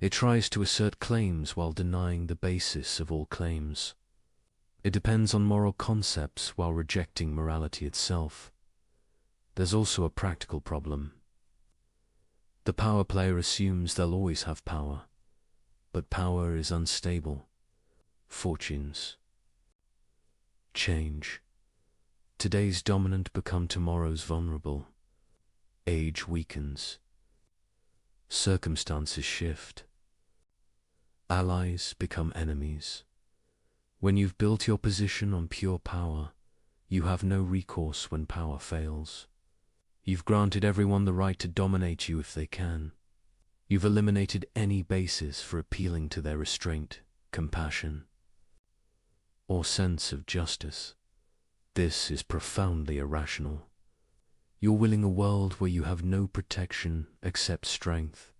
It tries to assert claims while denying the basis of all claims. It depends on moral concepts while rejecting morality itself. There's also a practical problem. The power player assumes they'll always have power, but power is unstable. Fortunes change. Today's dominant become tomorrow's vulnerable. Age weakens. Circumstances shift. Allies become enemies. When you've built your position on pure power, you have no recourse when power fails. You've granted everyone the right to dominate you if they can. You've eliminated any basis for appealing to their restraint, compassion, or sense of justice. This is profoundly irrational. You're willing a world where you have no protection except strength,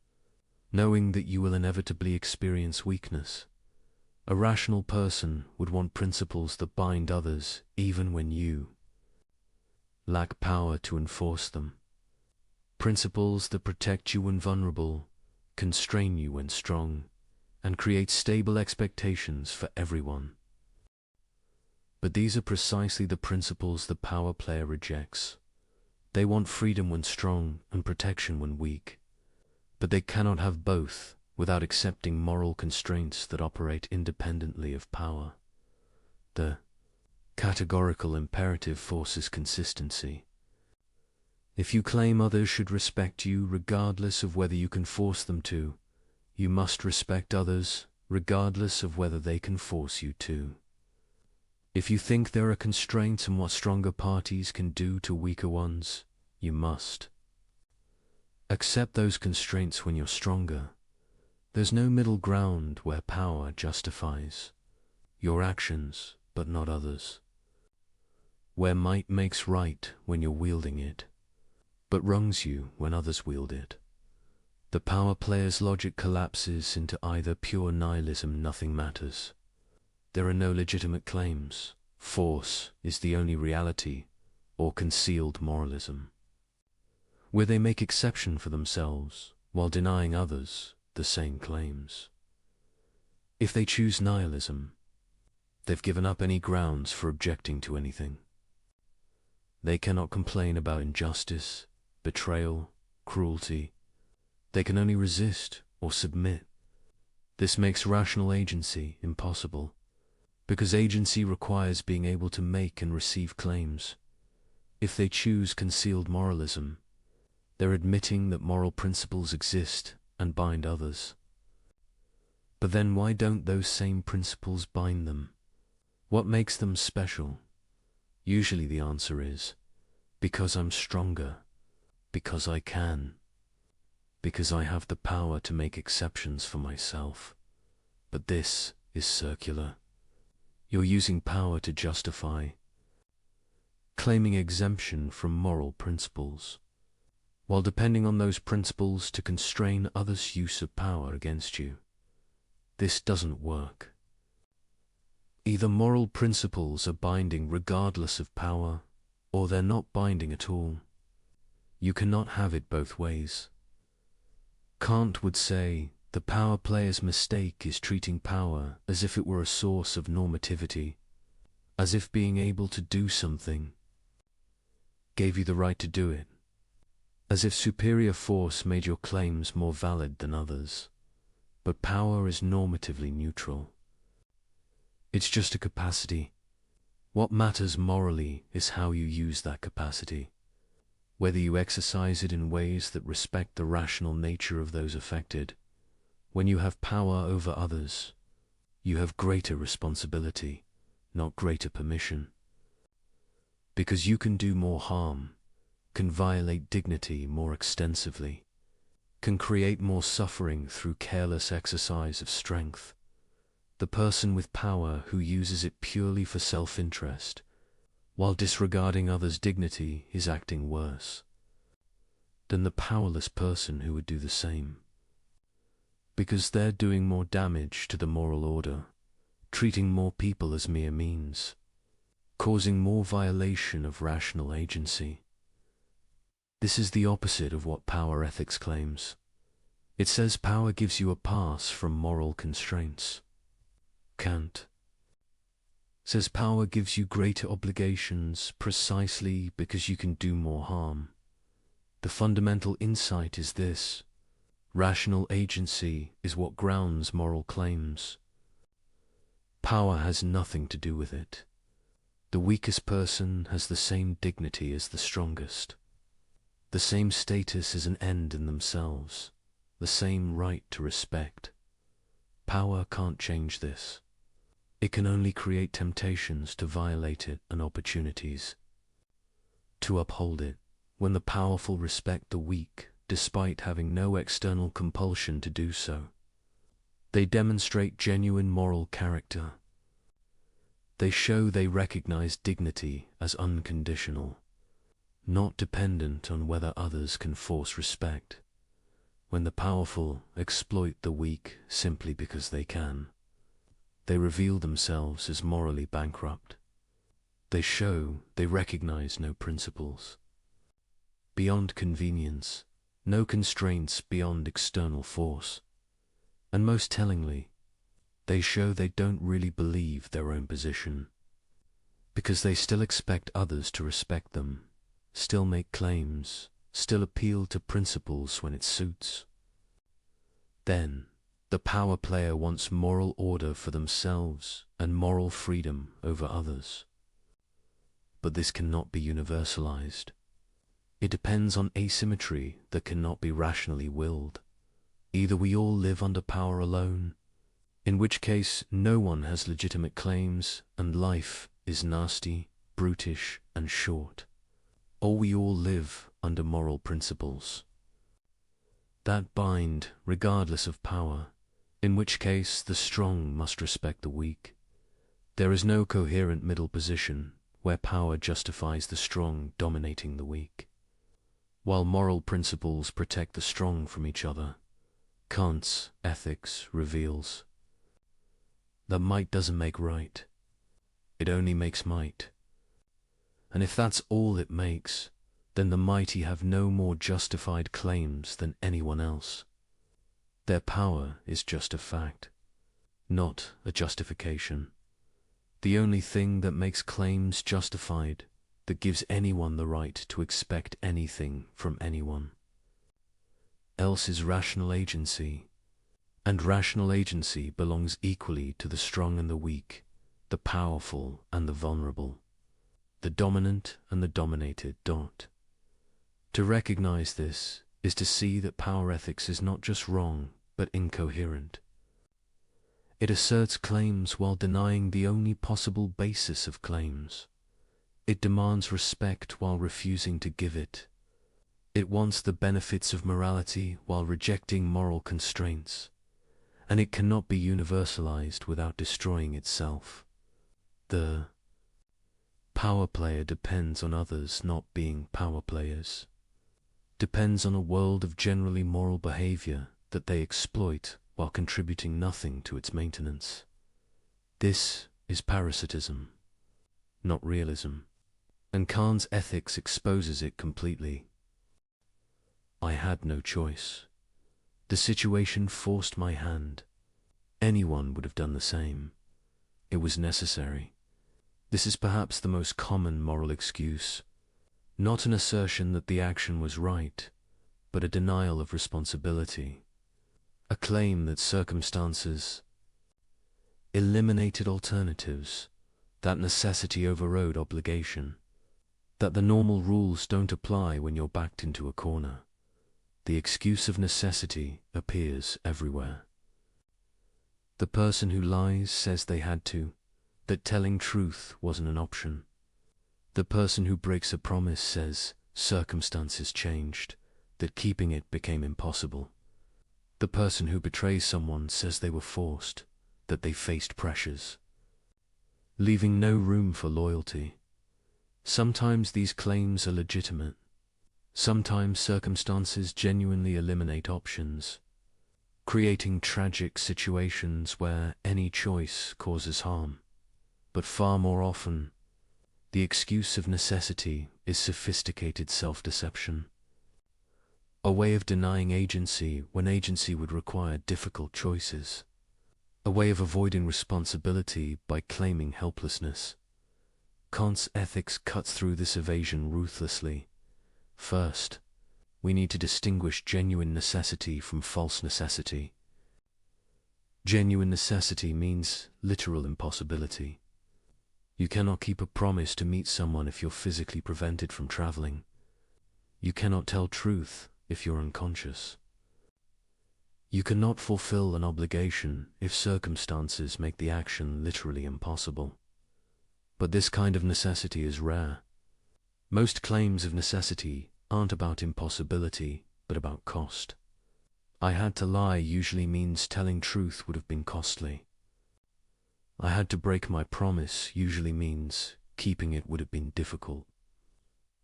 knowing that you will inevitably experience weakness. A rational person would want principles that bind others even when you lack power to enforce them. Principles that protect you when vulnerable, constrain you when strong, and create stable expectations for everyone. But these are precisely the principles the power player rejects. They want freedom when strong and protection when weak, but they cannot have both without accepting moral constraints that operate independently of power. The categorical imperative forces consistency. If you claim others should respect you regardless of whether you can force them to, you must respect others regardless of whether they can force you to. If you think there are constraints on what stronger parties can do to weaker ones, you must accept those constraints when you're stronger. There's no middle ground where power justifies your actions, but not others. Where might makes right when you're wielding it, but wrongs you when others wield it. The power player's logic collapses into either pure nihilism, nothing matters. There are no legitimate claims, force is the only reality, or concealed moralism, where they make exception for themselves while denying others the same claims. If they choose nihilism, they've given up any grounds for objecting to anything. They cannot complain about injustice, betrayal, cruelty. They can only resist or submit. This makes rational agency impossible, because agency requires being able to make and receive claims. If they choose concealed moralism, they're admitting that moral principles exist and bind others. But then why don't those same principles bind them? What makes them special? Usually the answer is, because I'm stronger, because I can, because I have the power to make exceptions for myself. But this is circular. You're using power to justify claiming exemption from moral principles, while depending on those principles to constrain others' use of power against you. This doesn't work. Either moral principles are binding regardless of power, or they're not binding at all. You cannot have it both ways. Kant would say, the power player's mistake is treating power as if it were a source of normativity, as if being able to do something gave you the right to do it, as if superior force made your claims more valid than others. But power is normatively neutral. It's just a capacity. What matters morally is how you use that capacity, whether you exercise it in ways that respect the rational nature of those affected. When you have power over others, you have greater responsibility, not greater permission. Because you can do more harm, can violate dignity more extensively, can create more suffering through careless exercise of strength. The person with power who uses it purely for self-interest, while disregarding others' dignity, is acting worse than the powerless person who would do the same. Because they're doing more damage to the moral order, treating more people as mere means, causing more violation of rational agency. This is the opposite of what power ethics claims. It says power gives you a pass from moral constraints. Kant says power gives you greater obligations precisely because you can do more harm. The fundamental insight is this: rational agency is what grounds moral claims. Power has nothing to do with it. The weakest person has the same dignity as the strongest, the same status as an end in themselves, the same right to respect. Power can't change this. It can only create temptations to violate it and opportunities to uphold it. When the powerful respect the weak, despite having no external compulsion to do so, they demonstrate genuine moral character. They show they recognize dignity as unconditional, not dependent on whether others can force respect. When the powerful exploit the weak simply because they can, they reveal themselves as morally bankrupt. They show they recognize no principles. Beyond convenience, no constraints beyond external force. And most tellingly, they show they don't really believe their own position, because they still expect others to respect them, still make claims, still appeal to principles when it suits. Then, the power player wants moral order for themselves and moral freedom over others. But this cannot be universalized. It depends on asymmetry that cannot be rationally willed. Either we all live under power alone, in which case no one has legitimate claims and life is nasty, brutish, and short, or we all live under moral principles that bind regardless of power, in which case the strong must respect the weak. There is no coherent middle position where power justifies the strong dominating the weak, while moral principles protect the strong from each other. Kant's ethics reveals that might doesn't make right, it only makes might. And if that's all it makes, then the mighty have no more justified claims than anyone else. Their power is just a fact, not a justification. The only thing that makes claims justified, that gives anyone the right to expect anything from anyone, else is rational agency. And rational agency belongs equally to the strong and the weak, the powerful and the vulnerable, the dominant and the dominated. To recognize this is to see that power ethics is not just wrong, but incoherent. It asserts claims while denying the only possible basis of claims. It demands respect while refusing to give it. It wants the benefits of morality while rejecting moral constraints. And it cannot be universalized without destroying itself. The power player depends on others not being power players, depends on a world of generally moral behavior that they exploit while contributing nothing to its maintenance. This is parasitism, not realism, and Kant's ethics exposes it completely. I had no choice. The situation forced my hand. Anyone would have done the same. It was necessary. This is perhaps the most common moral excuse, not an assertion that the action was right, but a denial of responsibility, a claim that circumstances eliminated alternatives, that necessity overrode obligation, that the normal rules don't apply when you're backed into a corner. The excuse of necessity appears everywhere. The person who lies says they had to, that telling truth wasn't an option. The person who breaks a promise says circumstances changed, that keeping it became impossible. The person who betrays someone says they were forced, that they faced pressures, leaving no room for loyalty. Sometimes these claims are legitimate. Sometimes circumstances genuinely eliminate options, creating tragic situations where any choice causes harm. But far more often, the excuse of necessity is sophisticated self-deception, a way of denying agency when agency would require difficult choices, a way of avoiding responsibility by claiming helplessness. Kant's ethics cuts through this evasion ruthlessly. First, we need to distinguish genuine necessity from false necessity. Genuine necessity means literal impossibility. You cannot keep a promise to meet someone if you're physically prevented from traveling. You cannot tell truth if you're unconscious. You cannot fulfill an obligation if circumstances make the action literally impossible. But this kind of necessity is rare. Most claims of necessity aren't about impossibility, but about cost. I had to lie usually means telling truth would have been costly. I had to break my promise usually means keeping it would have been difficult.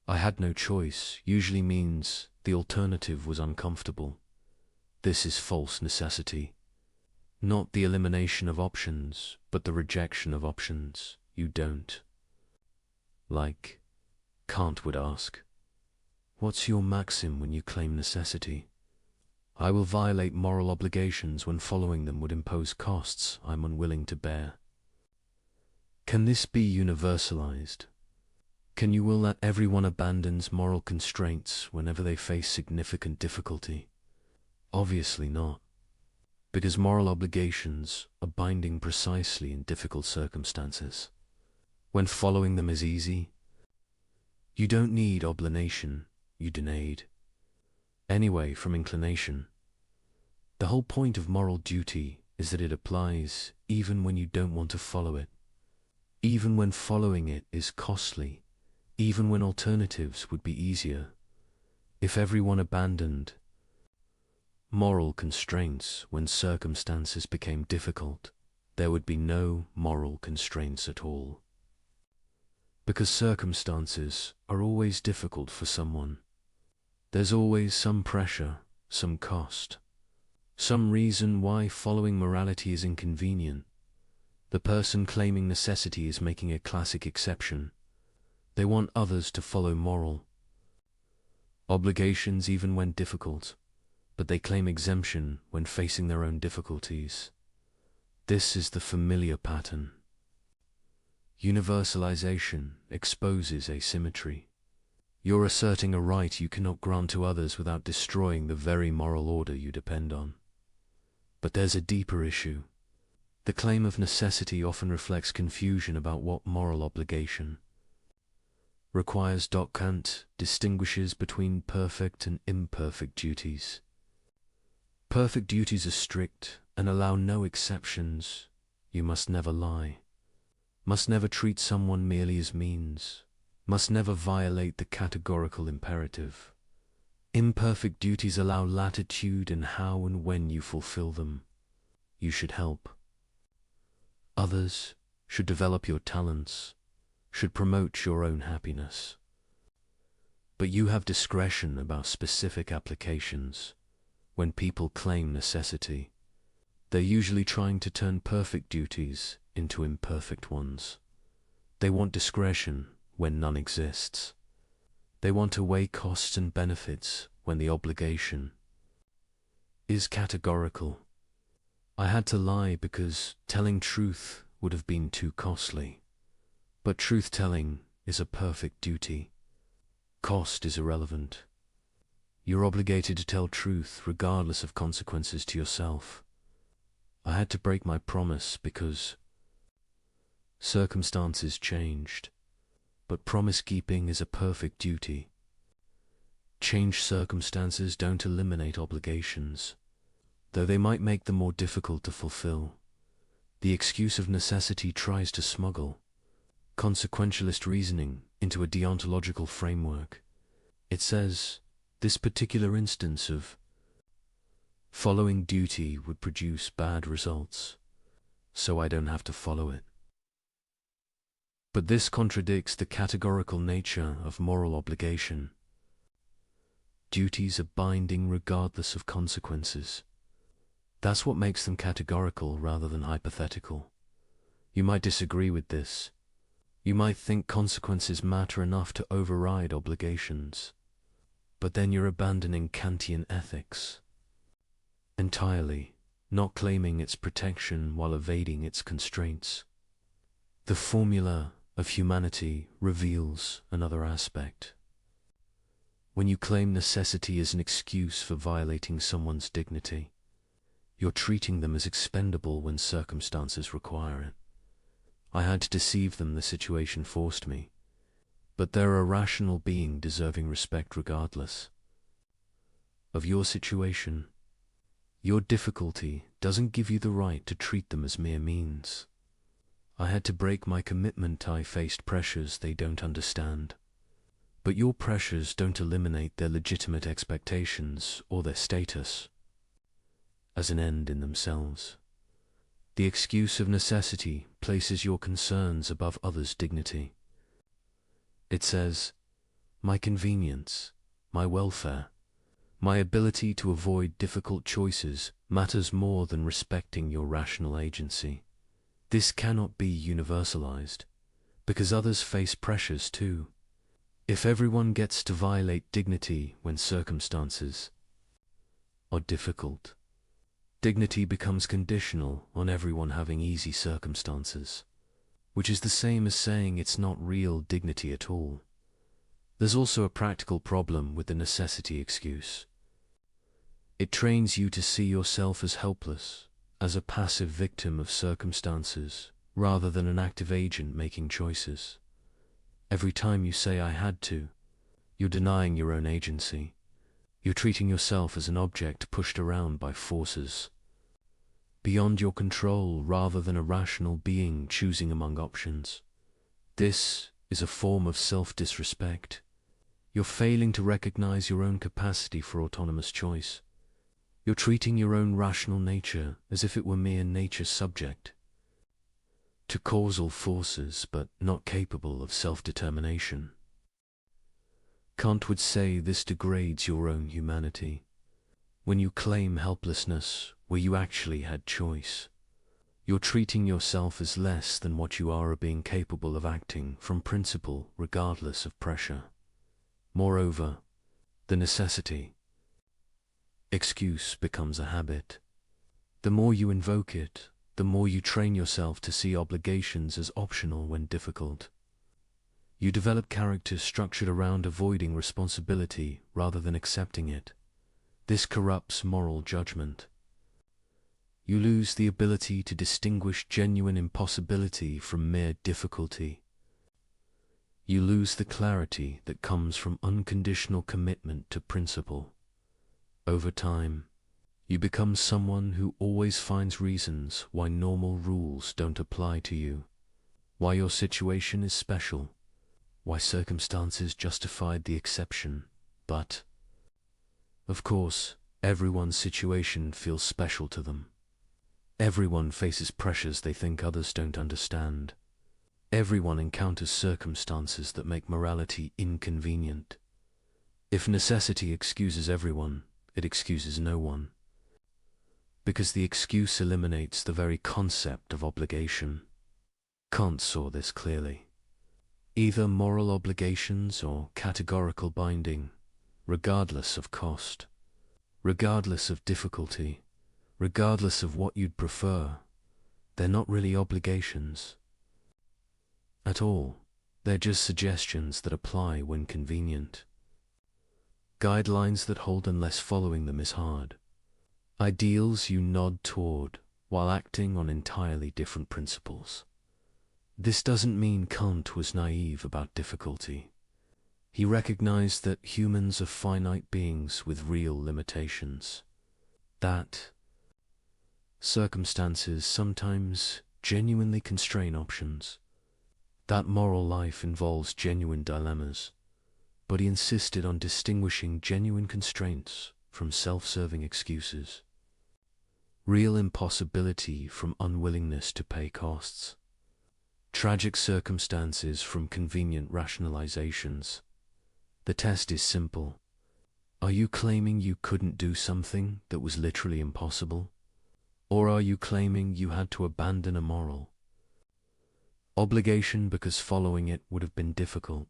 I had no choice usually means the alternative was uncomfortable. This is false necessity. Not the elimination of options, but the rejection of options you don't. Like, Kant would ask, What's your maxim when you claim necessity? I will violate moral obligations when following them would impose costs I'm unwilling to bear. Can this be universalized? Can you will that everyone abandons moral constraints whenever they face significant difficulty? Obviously not, because moral obligations are binding precisely in difficult circumstances. When following them is easy, you don't need obligation, you denade. Anyway, from inclination. The whole point of moral duty is that it applies even when you don't want to follow it, even when following it is costly, even when alternatives would be easier. If everyone abandoned moral constraints when circumstances became difficult, there would be no moral constraints at all. Because circumstances are always difficult for someone. There's always some pressure, some cost, some reason why following morality is inconvenient. The person claiming necessity is making a classic exception. They want others to follow moral obligations even when difficult, but they claim exemption when facing their own difficulties. This is the familiar pattern. Universalization exposes asymmetry. You're asserting a right you cannot grant to others without destroying the very moral order you depend on. But there's a deeper issue. The claim of necessity often reflects confusion about what moral obligation requires. Kant distinguishes between perfect and imperfect duties. Perfect duties are strict and allow no exceptions. You must never lie, must never treat someone merely as means, must never violate the categorical imperative. Imperfect duties allow latitude in how and when you fulfill them. You should help others, should develop your talents, should promote your own happiness. But you have discretion about specific applications. When people claim necessity, they're usually trying to turn perfect duties into imperfect ones. They want discretion when none exists. They want to weigh costs and benefits when the obligation is categorical. I had to lie because telling truth would have been too costly. But truth-telling is a perfect duty. Cost is irrelevant. You're obligated to tell truth regardless of consequences to yourself. I had to break my promise because circumstances changed, but promise-keeping is a perfect duty. Changed circumstances don't eliminate obligations, though they might make them more difficult to fulfill. The excuse of necessity tries to smuggle consequentialist reasoning into a deontological framework. It says, this particular instance of following duty would produce bad results, so I don't have to follow it. But this contradicts the categorical nature of moral obligation. Duties are binding regardless of consequences. That's what makes them categorical rather than hypothetical. You might disagree with this. You might think consequences matter enough to override obligations. But then you're abandoning Kantian ethics entirely, not claiming its protection while evading its constraints. The formula of humanity reveals another aspect. When you claim necessity as an excuse for violating someone's dignity, you're treating them as expendable when circumstances require it. I had to deceive them, the situation forced me. But they're a rational being deserving respect regardless of your situation. Your difficulty doesn't give you the right to treat them as mere means. I had to break my commitment. I faced pressures they don't understand. But your pressures don't eliminate their legitimate expectations or their status as an end in themselves. The excuse of necessity places your concerns above others' dignity. It says, my convenience, my welfare, my ability to avoid difficult choices matters more than respecting your rational agency. This cannot be universalized, because others face pressures too. If everyone gets to violate dignity when circumstances are difficult, dignity becomes conditional on everyone having easy circumstances, which is the same as saying it's not real dignity at all. There's also a practical problem with the necessity excuse. It trains you to see yourself as helpless, as a passive victim of circumstances, rather than an active agent making choices. Every time you say "I had to," you're denying your own agency. You're treating yourself as an object pushed around by forces beyond your control rather than a rational being choosing among options. This is a form of self-disrespect. You're failing to recognize your own capacity for autonomous choice. You're treating your own rational nature as if it were mere nature subject to causal forces but not capable of self-determination. Kant would say this degrades your own humanity. When you claim helplessness where you actually had choice, you're treating yourself as less than what you are being capable of acting from principle regardless of pressure. Moreover, the necessity excuse becomes a habit. The more you invoke it, the more you train yourself to see obligations as optional when difficult. You develop character structured around avoiding responsibility rather than accepting it. This corrupts moral judgment. You lose the ability to distinguish genuine impossibility from mere difficulty. You lose the clarity that comes from unconditional commitment to principle. Over time, you become someone who always finds reasons why normal rules don't apply to you, why your situation is special, why circumstances justified the exception. But, of course, everyone's situation feels special to them. Everyone faces pressures they think others don't understand. Everyone encounters circumstances that make morality inconvenient. If necessity excuses everyone, it excuses no one. Because the excuse eliminates the very concept of obligation. Kant saw this clearly. Either moral obligations or categorical binding, regardless of cost, regardless of difficulty, regardless of what you'd prefer, they're not really obligations at all. They're just suggestions that apply when convenient. Guidelines that hold unless following them is hard. Ideals you nod toward while acting on entirely different principles. This doesn't mean Kant was naive about difficulty. He recognized that humans are finite beings with real limitations. That circumstances sometimes genuinely constrain options. That moral life involves genuine dilemmas. But he insisted on distinguishing genuine constraints from self-serving excuses. Real impossibility from unwillingness to pay costs. Tragic circumstances from convenient rationalizations. The test is simple. Are you claiming you couldn't do something that was literally impossible? Or are you claiming you had to abandon a moral obligation because following it would have been difficult?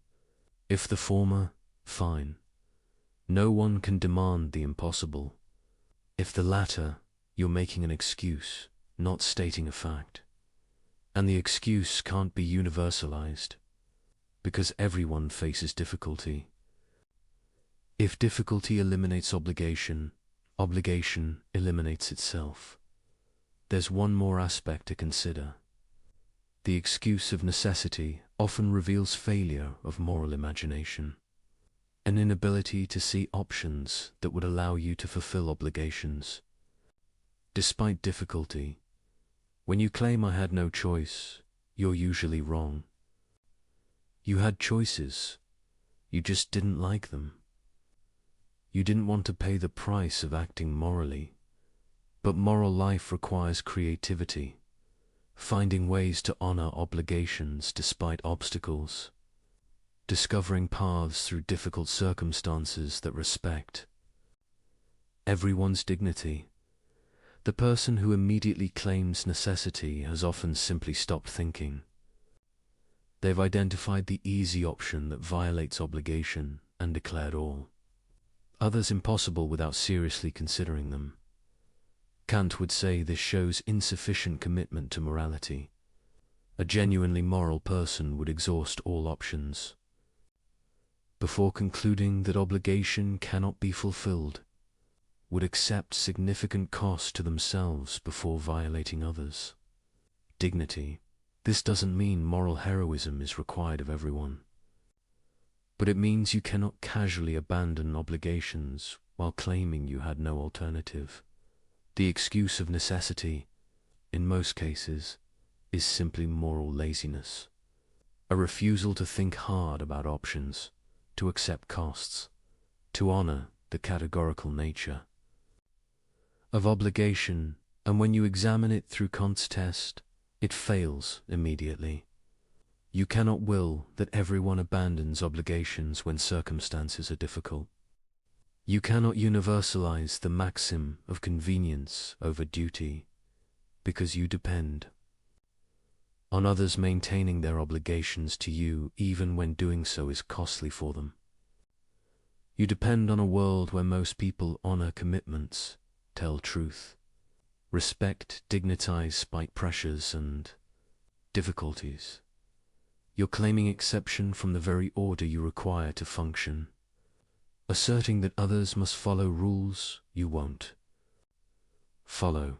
If the former, fine. No one can demand the impossible. If the latter, you're making an excuse, not stating a fact. And the excuse can't be universalized, because everyone faces difficulty. If difficulty eliminates obligation, obligation eliminates itself. There's one more aspect to consider. The excuse of necessity often reveals failure of moral imagination, an inability to see options that would allow you to fulfill obligations. Despite difficulty, when you claim "I had no choice," you're usually wrong. You had choices, you just didn't like them. You didn't want to pay the price of acting morally, but moral life requires creativity. Finding ways to honor obligations despite obstacles, discovering paths through difficult circumstances that respect everyone's dignity. The person who immediately claims necessity has often simply stopped thinking. They've identified the easy option that violates obligation and declared all others impossible without seriously considering them. Kant would say this shows insufficient commitment to morality. A genuinely moral person would exhaust all options before concluding that obligation cannot be fulfilled, would accept significant cost to themselves before violating others. Dignity. This doesn't mean moral heroism is required of everyone, but it means you cannot casually abandon obligations while claiming you had no alternative. The excuse of necessity, in most cases, is simply moral laziness, a refusal to think hard about options, to accept costs, to honor the categorical nature of obligation, and when you examine it through Kant's test, it fails immediately. You cannot will that everyone abandons obligations when circumstances are difficult. You cannot universalize the maxim of convenience over duty, because you depend on others maintaining their obligations to you even when doing so is costly for them. You depend on a world where most people honor commitments, tell truth, respect, dignitize spite pressures and difficulties. You're claiming exception from the very order you require to function, asserting that others must follow rules you won't follow,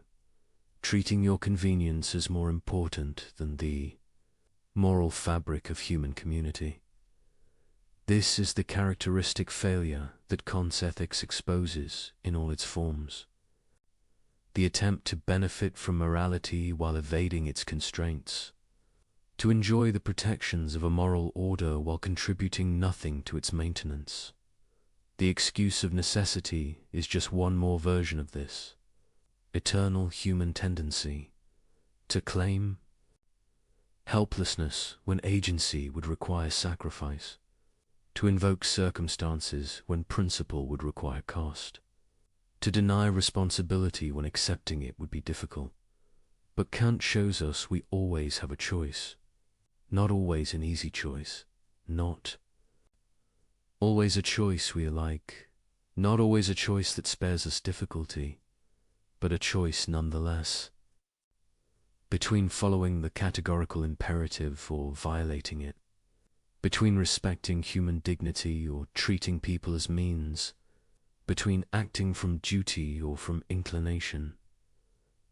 treating your convenience as more important than the moral fabric of human community. This is the characteristic failure that Kant's ethics exposes in all its forms. The attempt to benefit from morality while evading its constraints, to enjoy the protections of a moral order while contributing nothing to its maintenance. The excuse of necessity is just one more version of this eternal human tendency to claim helplessness when agency would require sacrifice, to invoke circumstances when principle would require cost, to deny responsibility when accepting it would be difficult. But Kant shows us we always have a choice. Not always an easy choice, not always a choice we like, not always a choice that spares us difficulty, but a choice nonetheless, between following the categorical imperative or violating it, between respecting human dignity or treating people as means, between acting from duty or from inclination.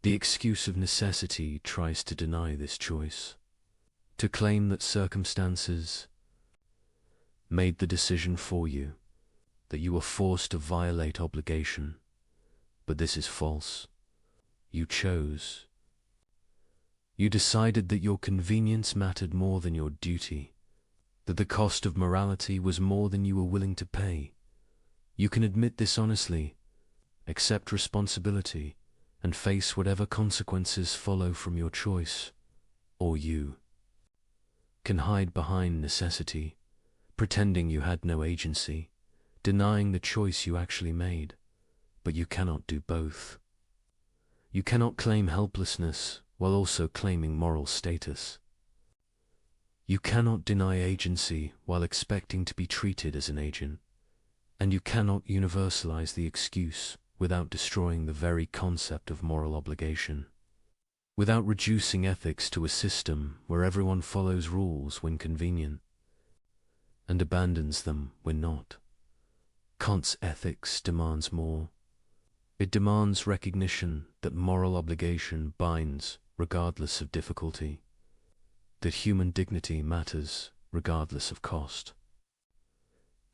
The excuse of necessity tries to deny this choice, to claim that circumstances made the decision for you, that you were forced to violate obligation. But this is false. You chose. You decided that your convenience mattered more than your duty, that the cost of morality was more than you were willing to pay. You can admit this honestly, accept responsibility, and face whatever consequences follow from your choice, or you can hide behind necessity, pretending you had no agency, denying the choice you actually made. But you cannot do both. You cannot claim helplessness while also claiming moral status. You cannot deny agency while expecting to be treated as an agent, and you cannot universalize the excuse without destroying the very concept of moral obligation, without reducing ethics to a system where everyone follows rules when convenient and abandons them when not. Kant's ethics demands more. It demands recognition that moral obligation binds regardless of difficulty, that human dignity matters regardless of cost,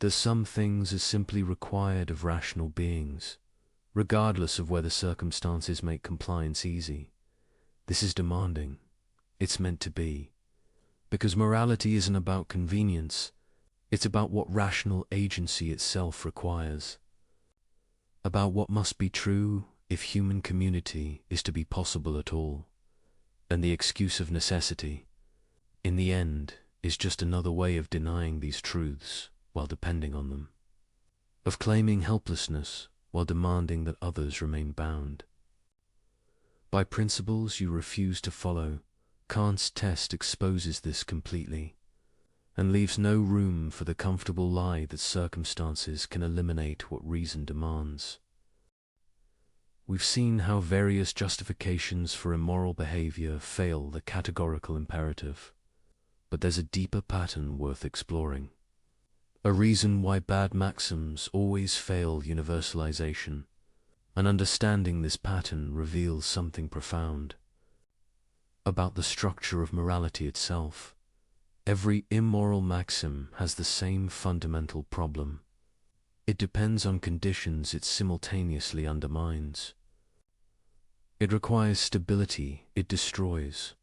that some things are simply required of rational beings, regardless of whether circumstances make compliance easy. This is demanding. It's meant to be. Because morality isn't about convenience, it's about what rational agency itself requires, about what must be true if human community is to be possible at all. And the excuse of necessity, in the end, is just another way of denying these truths while depending on them, of claiming helplessness while demanding that others remain bound by principles you refuse to follow. Kant's test exposes this completely. and leaves no room for the comfortable lie that circumstances can eliminate what reason demands. We've seen how various justifications for immoral behavior fail the categorical imperative, but there's a deeper pattern worth exploring. A reason why bad maxims always fail universalization, and understanding this pattern reveals something profound about the structure of morality itself. Every immoral maxim has the same fundamental problem. It depends on conditions it simultaneously undermines. It requires stability it destroys.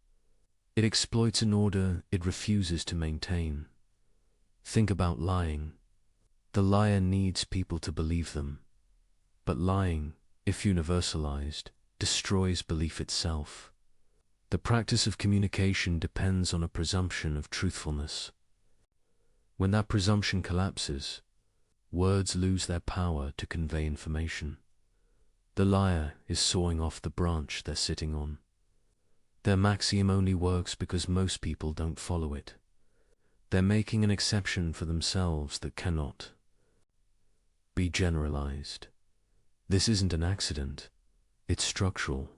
It exploits an order it refuses to maintain. Think about lying. The liar needs people to believe them. But lying, if universalized, destroys belief itself. The practice of communication depends on a presumption of truthfulness. When that presumption collapses, words lose their power to convey information. The liar is sawing off the branch they're sitting on. Their maxim only works because most people don't follow it. They're making an exception for themselves that cannot be generalized. This isn't an accident. It's structural,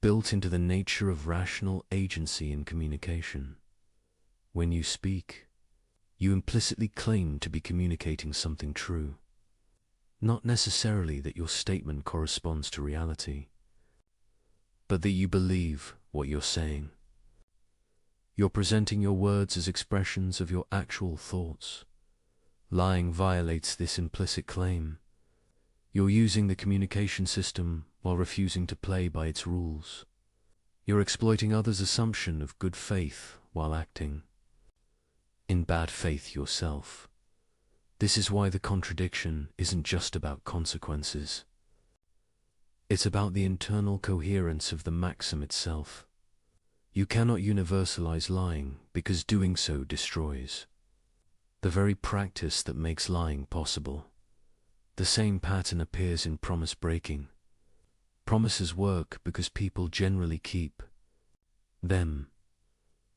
built into the nature of rational agency in communication. When you speak, you implicitly claim to be communicating something true. Not necessarily that your statement corresponds to reality, but that you believe what you're saying. You're presenting your words as expressions of your actual thoughts. Lying violates this implicit claim. You're using the communication system while refusing to play by its rules. You're exploiting others' assumption of good faith while acting in bad faith yourself. This is why the contradiction isn't just about consequences. It's about the internal coherence of the maxim itself. You cannot universalize lying because doing so destroys the very practice that makes lying possible. The same pattern appears in promise breaking. Promises work because people generally keep them.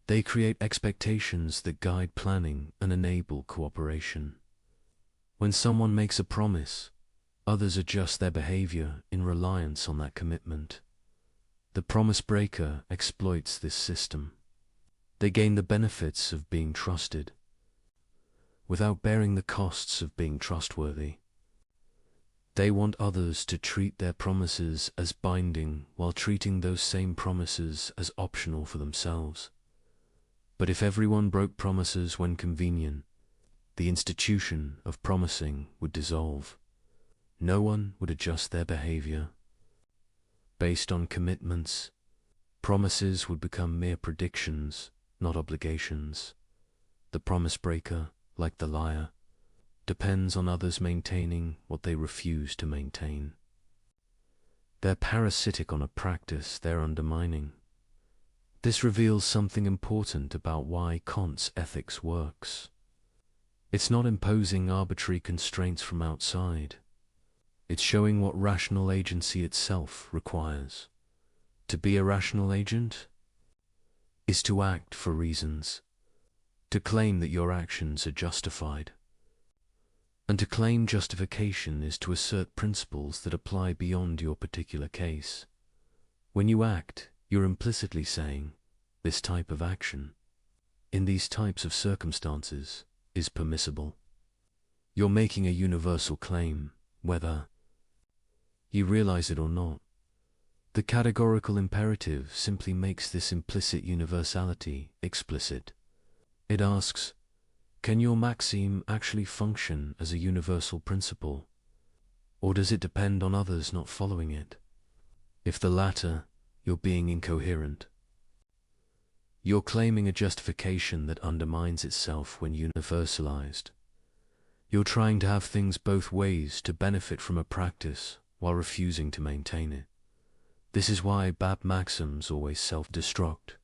They create expectations that guide planning and enable cooperation. When someone makes a promise, others adjust their behavior in reliance on that commitment. The promise breaker exploits this system. They gain the benefits of being trusted, without bearing the costs of being trustworthy. They want others to treat their promises as binding while treating those same promises as optional for themselves. But if everyone broke promises when convenient, the institution of promising would dissolve. No one would adjust their behavior based on commitments. Promises would become mere predictions, not obligations. The promise breaker, like the liar, depends on others maintaining what they refuse to maintain. They're parasitic on a practice they're undermining. This reveals something important about why Kant's ethics works. It's not imposing arbitrary constraints from outside. It's showing what rational agency itself requires. To be a rational agent is to act for reasons, to claim that your actions are justified. And to claim justification is to assert principles that apply beyond your particular case. When you act, you're implicitly saying, this type of action, in these types of circumstances, is permissible. You're making a universal claim, whether you realize it or not. The categorical imperative simply makes this implicit universality explicit. It asks, can your maxim actually function as a universal principle, or does it depend on others not following it? If the latter, you're being incoherent. You're claiming a justification that undermines itself when universalized. You're trying to have things both ways to benefit from a practice while refusing to maintain it. This is why bad maxims always self-destruct,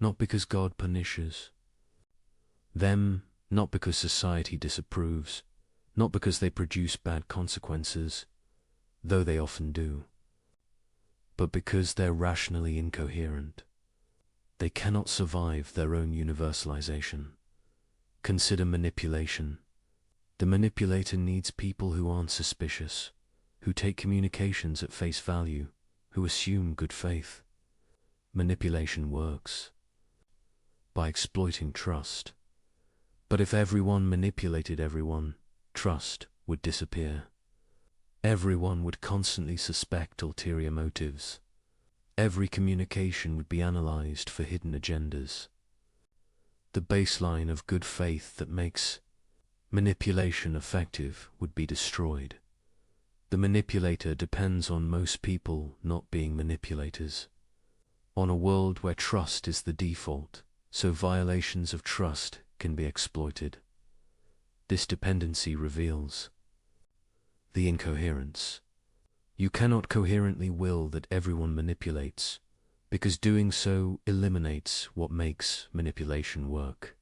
not because God punishes them, not because society disapproves, not because they produce bad consequences, though they often do, but because they're rationally incoherent. They cannot survive their own universalization. Consider manipulation. The manipulator needs people who aren't suspicious, who take communications at face value, who assume good faith. Manipulation works by exploiting trust. But if everyone manipulated everyone, trust would disappear. Everyone would constantly suspect ulterior motives. Every communication would be analyzed for hidden agendas. The baseline of good faith that makes manipulation effective would be destroyed. The manipulator depends on most people not being manipulators. On a world where trust is the default, so violations of trust can be exploited. This dependency reveals the incoherence. You cannot coherently will that everyone manipulates, because doing so eliminates what makes manipulation work.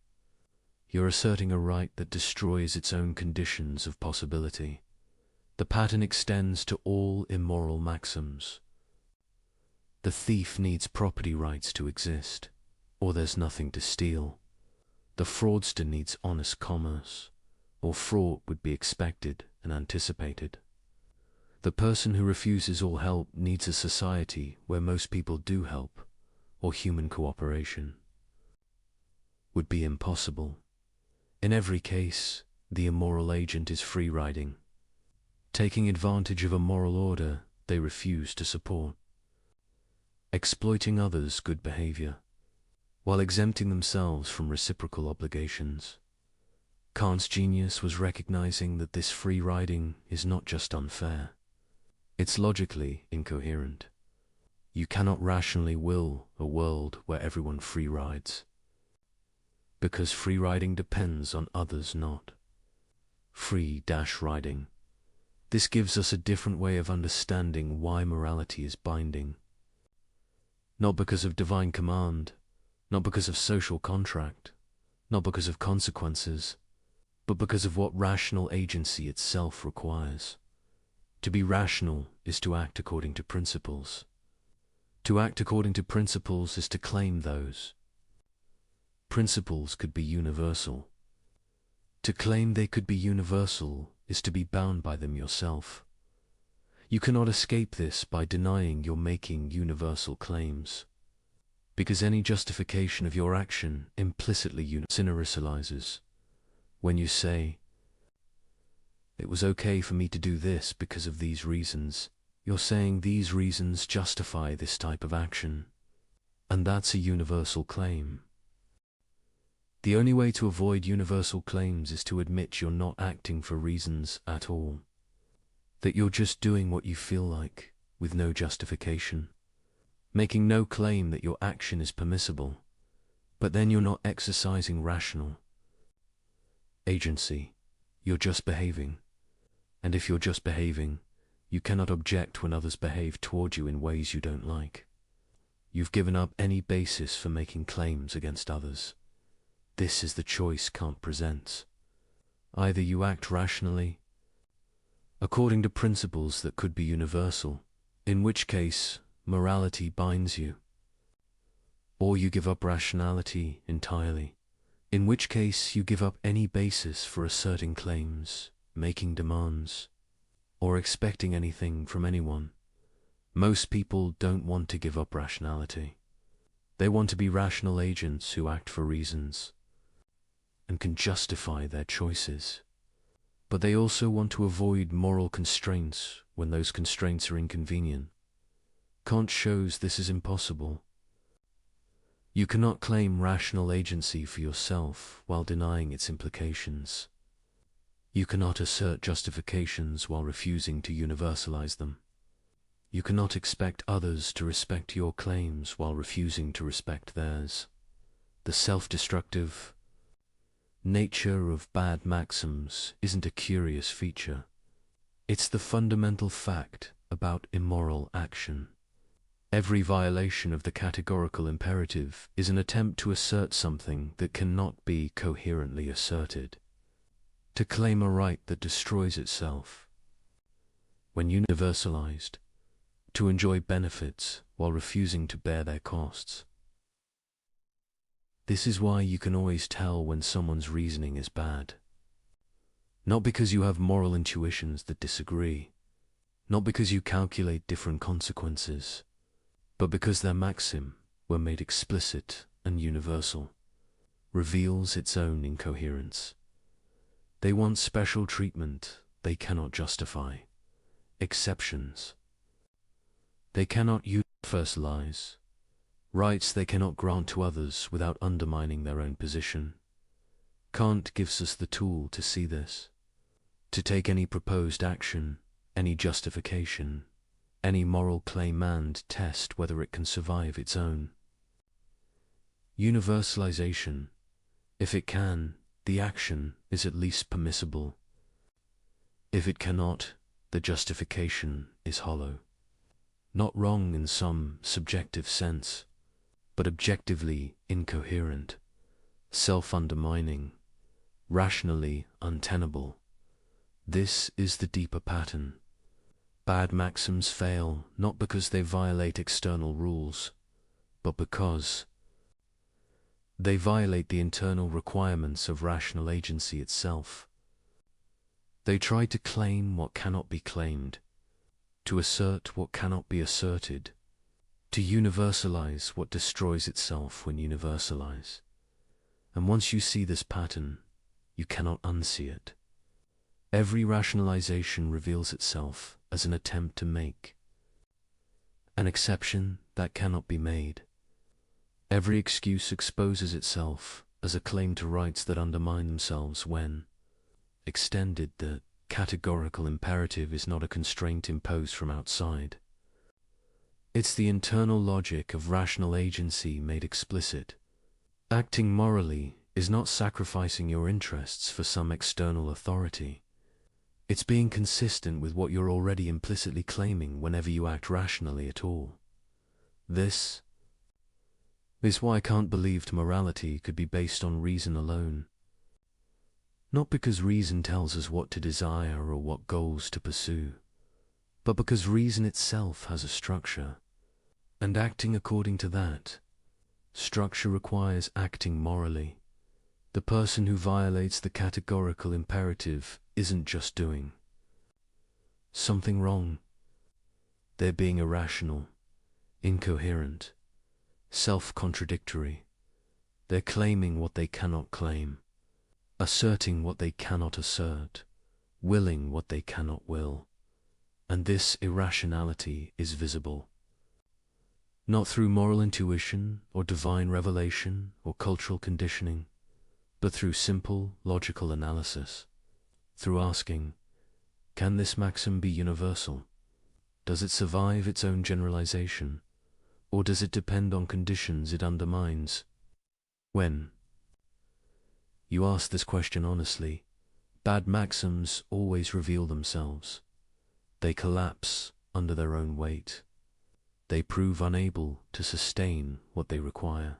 You're asserting a right that destroys its own conditions of possibility. The pattern extends to all immoral maxims. The thief needs property rights to exist, or there's nothing to steal. The fraudster needs honest commerce, or fraud would be expected and anticipated. The person who refuses all help needs a society where most people do help, or human cooperation would be impossible. In every case, the immoral agent is free-riding, taking advantage of a moral order they refuse to support, exploiting others' good behavior, while exempting themselves from reciprocal obligations. Kant's genius was recognizing that this free-riding is not just unfair, it's logically incoherent. You cannot rationally will a world where everyone free rides, because free riding depends on others not. Free-riding. This gives us a different way of understanding why morality is binding. Not because of divine command, not because of social contract, not because of consequences, but because of what rational agency itself requires. To be rational is to act according to principles. To act according to principles is to claim those. Principles could be universal. To claim they could be universal is to be bound by them yourself. You cannot escape this by denying you're making universal claims, because any justification of your action implicitly universalizes. When you say, "It was okay for me to do this because of these reasons," you're saying these reasons justify this type of action, and that's a universal claim. The only way to avoid universal claims is to admit you're not acting for reasons at all, that you're just doing what you feel like, with no justification, making no claim that your action is permissible, but then you're not exercising rational agency. You're just behaving. And if you're just behaving, you cannot object when others behave toward you in ways you don't like. You've given up any basis for making claims against others. This is the choice Kant presents. Either you act rationally, according to principles that could be universal, in which case morality binds you, or you give up rationality entirely, in which case you give up any basis for asserting claims, making demands, or expecting anything from anyone. Most people don't want to give up rationality. They want to be rational agents who act for reasons and can justify their choices. But they also want to avoid moral constraints when those constraints are inconvenient. Kant shows this is impossible. You cannot claim rational agency for yourself while denying its implications. You cannot assert justifications while refusing to universalize them. You cannot expect others to respect your claims while refusing to respect theirs. The self-destructive nature of bad maxims isn't a curious feature. It's the fundamental fact about immoral action. Every violation of the categorical imperative is an attempt to assert something that cannot be coherently asserted, to claim a right that destroys itself. When universalized, to enjoy benefits while refusing to bear their costs. This is why you can always tell when someone's reasoning is bad. Not because you have moral intuitions that disagree, not because you calculate different consequences, but because their maxim, when made explicit and universal, reveals its own incoherence. They want special treatment they cannot justify, exceptions they cannot universalize, rights they cannot grant to others without undermining their own position. Kant gives us the tool to see this, to take any proposed action, any justification, any moral claim and test whether it can survive its own. Universalization, if it can, the action is at least permissible. If it cannot, the justification is hollow. Not wrong in some subjective sense, but objectively incoherent, self-undermining, rationally untenable. This is the deeper pattern. Bad maxims fail not because they violate external rules, but because they violate the internal requirements of rational agency itself. They try to claim what cannot be claimed, to assert what cannot be asserted, to universalize what destroys itself when universalized. And once you see this pattern, you cannot unsee it. Every rationalization reveals itself as an attempt to make an exception that cannot be made. Every excuse exposes itself as a claim to rights that undermine themselves when, extended, the categorical imperative is not a constraint imposed from outside. It's the internal logic of rational agency made explicit. Acting morally is not sacrificing your interests for some external authority. It's being consistent with what you're already implicitly claiming whenever you act rationally at all. This is why Kant believed morality could be based on reason alone. Not because reason tells us what to desire or what goals to pursue, but because reason itself has a structure, and acting according to that structure requires acting morally. The person who violates the categorical imperative isn't just doing something wrong. They're being irrational, incoherent, self-contradictory. They're claiming what they cannot claim, asserting what they cannot assert, willing what they cannot will. And this irrationality is visible, not through moral intuition or divine revelation or cultural conditioning, but through simple logical analysis, through asking, can this maxim be universal? Does it survive its own generalization, or does it depend on conditions it undermines? When you ask this question honestly, bad maxims always reveal themselves. They collapse under their own weight. They prove unable to sustain what they require.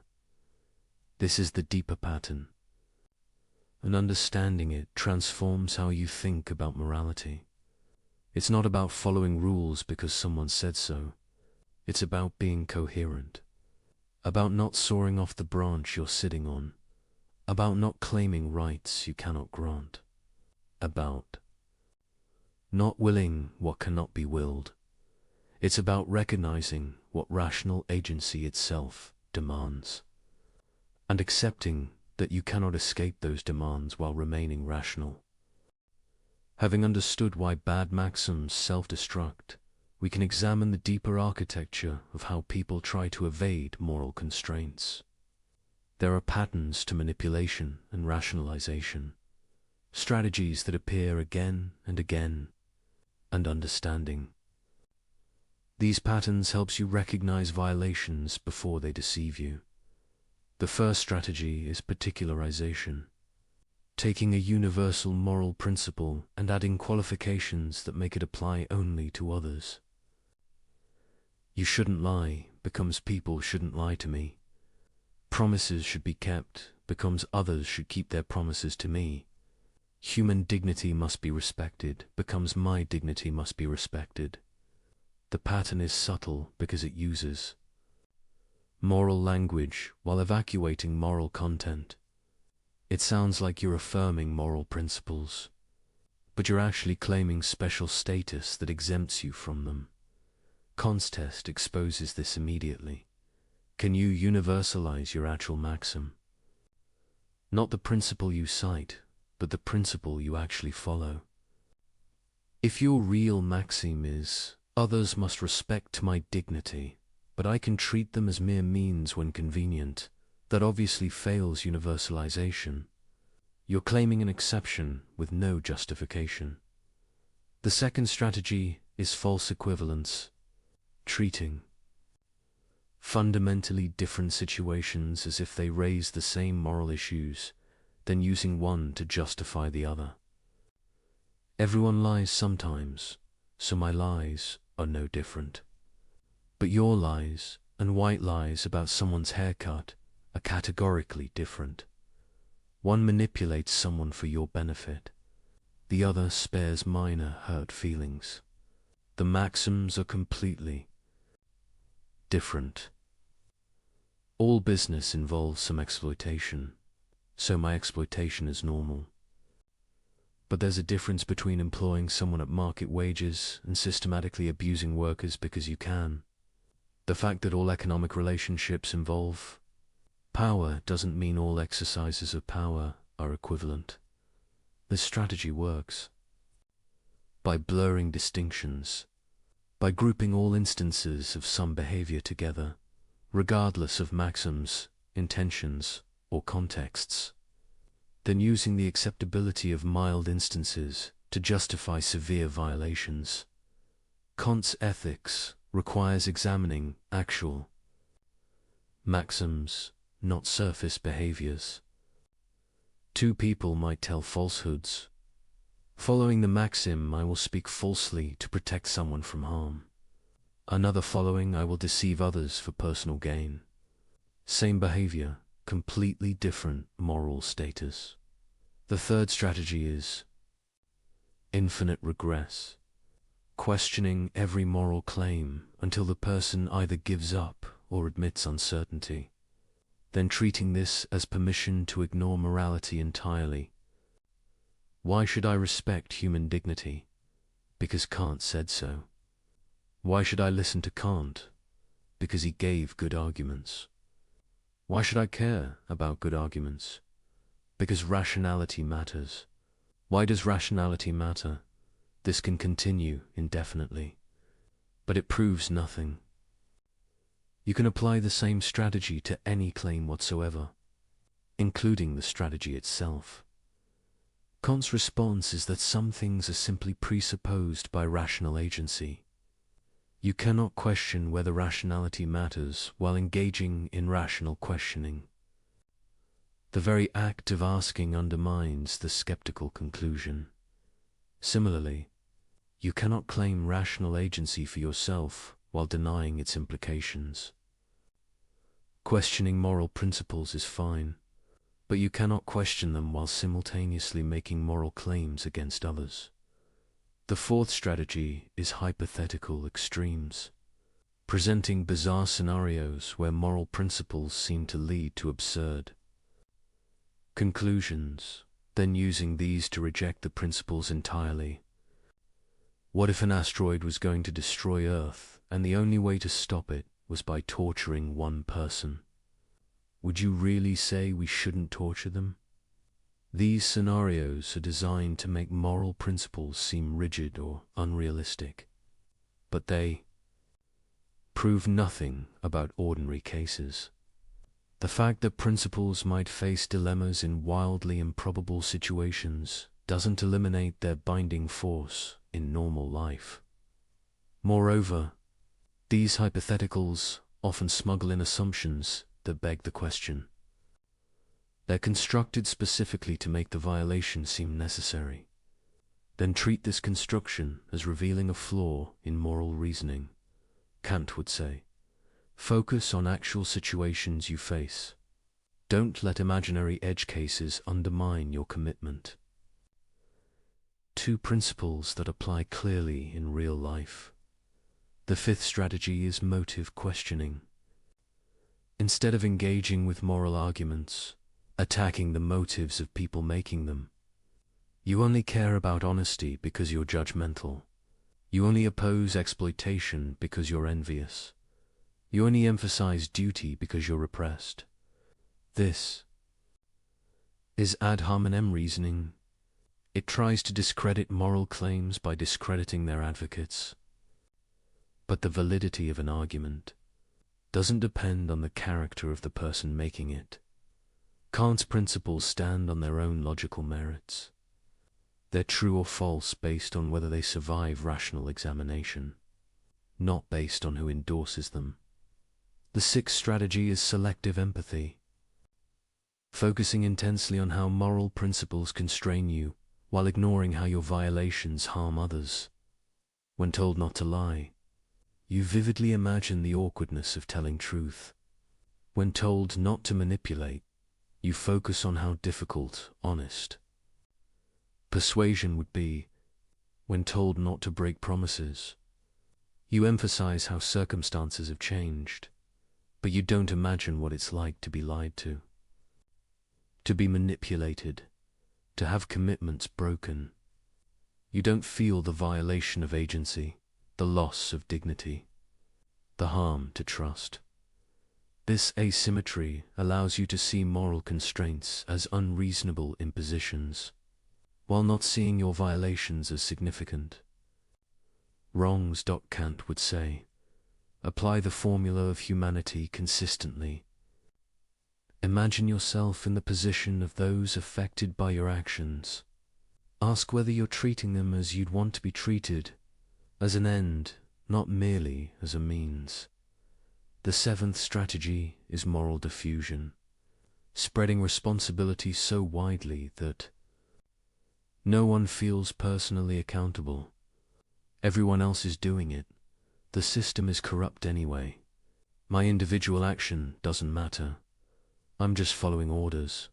This is the deeper pattern, and understanding it transforms how you think about morality. It's not about following rules because someone said so. It's about being coherent, about not soaring off the branch you're sitting on, about not claiming rights you cannot grant, about not willing what cannot be willed. It's about recognizing what rational agency itself demands, and accepting that you cannot escape those demands while remaining rational. Having understood why bad maxims self-destruct, we can examine the deeper architecture of how people try to evade moral constraints. There are patterns to manipulation and rationalization, strategies that appear again and again, and understanding these patterns helps you recognize violations before they deceive you. The first strategy is particularization, taking a universal moral principle and adding qualifications that make it apply only to others. You shouldn't lie becomes people shouldn't lie to me. Promises should be kept becomes others should keep their promises to me. Human dignity must be respected becomes my dignity must be respected. The pattern is subtle because it uses moral language while evacuating moral content. It sounds like you're affirming moral principles, but you're actually claiming special status that exempts you from them. Kant's test exposes this immediately. Can you universalize your actual maxim? Not the principle you cite, but the principle you actually follow. If your real maxim is, others must respect my dignity, but I can treat them as mere means when convenient, that obviously fails universalization. You're claiming an exception with no justification. The second strategy is false equivalence, treating fundamentally different situations as if they raise the same moral issues, then using one to justify the other. Everyone lies sometimes, so my lies are no different. But your lies and white lies about someone's haircut are categorically different. One manipulates someone for your benefit. The other spares minor hurt feelings. The maxims are completely different. All business involves some exploitation, so my exploitation is normal. But there's a difference between employing someone at market wages and systematically abusing workers because you can. The fact that all economic relationships involve power doesn't mean all exercises of power are equivalent. This strategy works by blurring distinctions, by grouping all instances of some behavior together, regardless of maxims, intentions, or contexts, then using the acceptability of mild instances to justify severe violations. Kant's ethics requires examining actual maxims, not surface behaviors. Two people might tell falsehoods. Following the maxim, I will speak falsely to protect someone from harm. Another following, I will deceive others for personal gain. Same behavior, completely different moral status. The third strategy is infinite regress, questioning every moral claim until the person either gives up or admits uncertainty, then treating this as permission to ignore morality entirely. Why should I respect human dignity? Because Kant said so. Why should I listen to Kant? Because he gave good arguments. Why should I care about good arguments? Because rationality matters. Why does rationality matter? This can continue indefinitely, but it proves nothing. You can apply the same strategy to any claim whatsoever, including the strategy itself. Kant's response is that some things are simply presupposed by rational agency. You cannot question whether rationality matters while engaging in rational questioning. The very act of asking undermines the skeptical conclusion. Similarly, you cannot claim rational agency for yourself while denying its implications. Questioning moral principles is fine, but you cannot question them while simultaneously making moral claims against others. The fourth strategy is hypothetical extremes, presenting bizarre scenarios where moral principles seem to lead to absurd conclusions, then using these to reject the principles entirely. What if an asteroid was going to destroy Earth and the only way to stop it was by torturing one person? Would you really say we shouldn't torture them? These scenarios are designed to make moral principles seem rigid or unrealistic, but they prove nothing about ordinary cases. The fact that principles might face dilemmas in wildly improbable situations doesn't eliminate their binding force in normal life. Moreover, these hypotheticals often smuggle in assumptions that beg the question. They're constructed specifically to make the violation seem necessary. Then treat this construction as revealing a flaw in moral reasoning. Kant would say, focus on actual situations you face. Don't let imaginary edge cases undermine your commitment. Two principles that apply clearly in real life. The fifth strategy is motive questioning. Instead of engaging with moral arguments, attacking the motives of people making them, you only care about honesty because you're judgmental. You only oppose exploitation because you're envious. You only emphasize duty because you're repressed. This is ad hominem reasoning. It tries to discredit moral claims by discrediting their advocates. But the validity of an argument doesn't depend on the character of the person making it. Kant's principles stand on their own logical merits. They're true or false based on whether they survive rational examination, not based on who endorses them. The sixth strategy is selective empathy, focusing intensely on how moral principles constrain you while ignoring how your violations harm others. When told not to lie, you vividly imagine the awkwardness of telling truth. When told not to manipulate, you focus on how difficult, honest persuasion would be. When told not to break promises, you emphasize how circumstances have changed, but you don't imagine what it's like to be lied to be manipulated, to have commitments broken. You don't feel the violation of agency, the loss of dignity, the harm to trust. This asymmetry allows you to see moral constraints as unreasonable impositions, while not seeing your violations as significant. Wrongs, Kant would say, apply the formula of humanity consistently. Imagine yourself in the position of those affected by your actions. Ask whether you're treating them as you'd want to be treated, as an end, not merely as a means. The seventh strategy is moral diffusion, spreading responsibility so widely that no one feels personally accountable. Everyone else is doing it. The system is corrupt anyway. My individual action doesn't matter. I'm just following orders.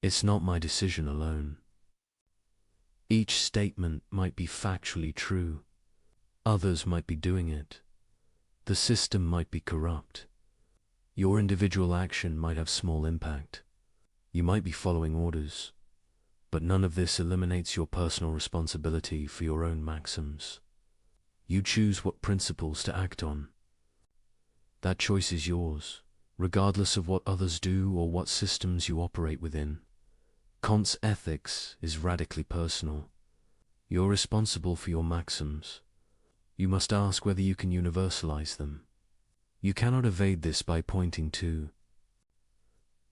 It's not my decision alone. Each statement might be factually true. Others might be doing it. The system might be corrupt. Your individual action might have small impact. You might be following orders, but none of this eliminates your personal responsibility for your own maxims. You choose what principles to act on. That choice is yours, regardless of what others do or what systems you operate within. Kant's ethics is radically personal. You're responsible for your maxims. You must ask whether you can universalize them. You cannot evade this by pointing to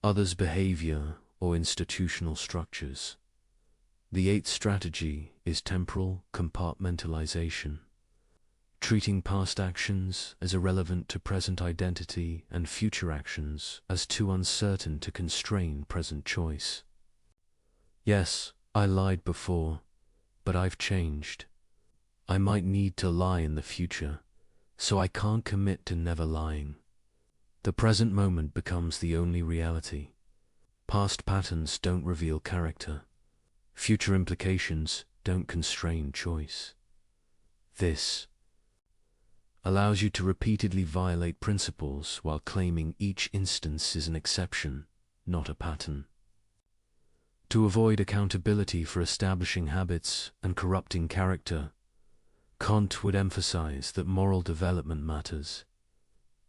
others' behavior or institutional structures. The eighth strategy is temporal compartmentalization, treating past actions as irrelevant to present identity and future actions as too uncertain to constrain present choice. Yes, I lied before, but I've changed. I might need to lie in the future, so I can't commit to never lying. The present moment becomes the only reality. Past patterns don't reveal character. Future implications don't constrain choice. This allows you to repeatedly violate principles while claiming each instance is an exception, not a pattern. To avoid accountability for establishing habits and corrupting character, Kant would emphasize that moral development matters.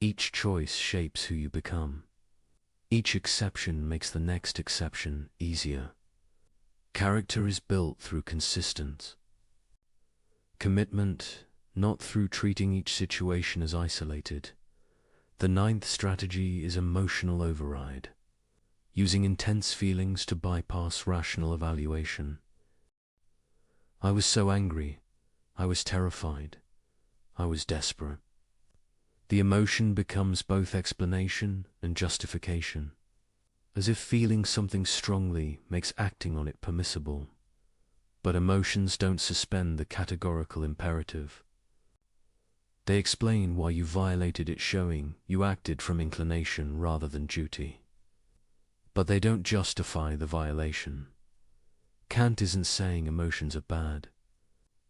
Each choice shapes who you become. Each exception makes the next exception easier. Character is built through consistent commitment, not through treating each situation as isolated. The ninth strategy is emotional override, using intense feelings to bypass rational evaluation. I was so angry. I was terrified. I was desperate. The emotion becomes both explanation and justification, as if feeling something strongly makes acting on it permissible. But emotions don't suspend the categorical imperative. They explain why you violated it, showing you acted from inclination rather than duty. But they don't justify the violation. Kant isn't saying emotions are bad.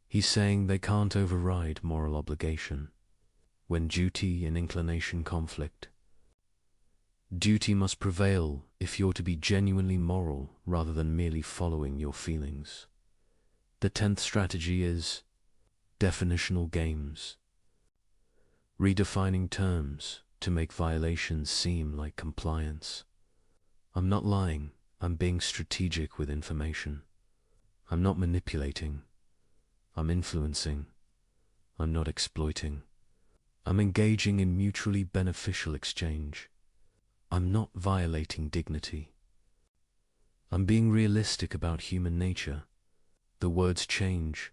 He's saying they can't override moral obligation. When duty and inclination conflict, Duty must prevail if you're to be genuinely moral rather than merely following your feelings. The 10th strategy is definitional games. Redefining terms to make violations seem like compliance. I'm not lying, I'm being strategic with information. I'm not manipulating, I'm influencing. I'm not exploiting. I'm engaging in mutually beneficial exchange. I'm not violating dignity. I'm being realistic about human nature. The words change,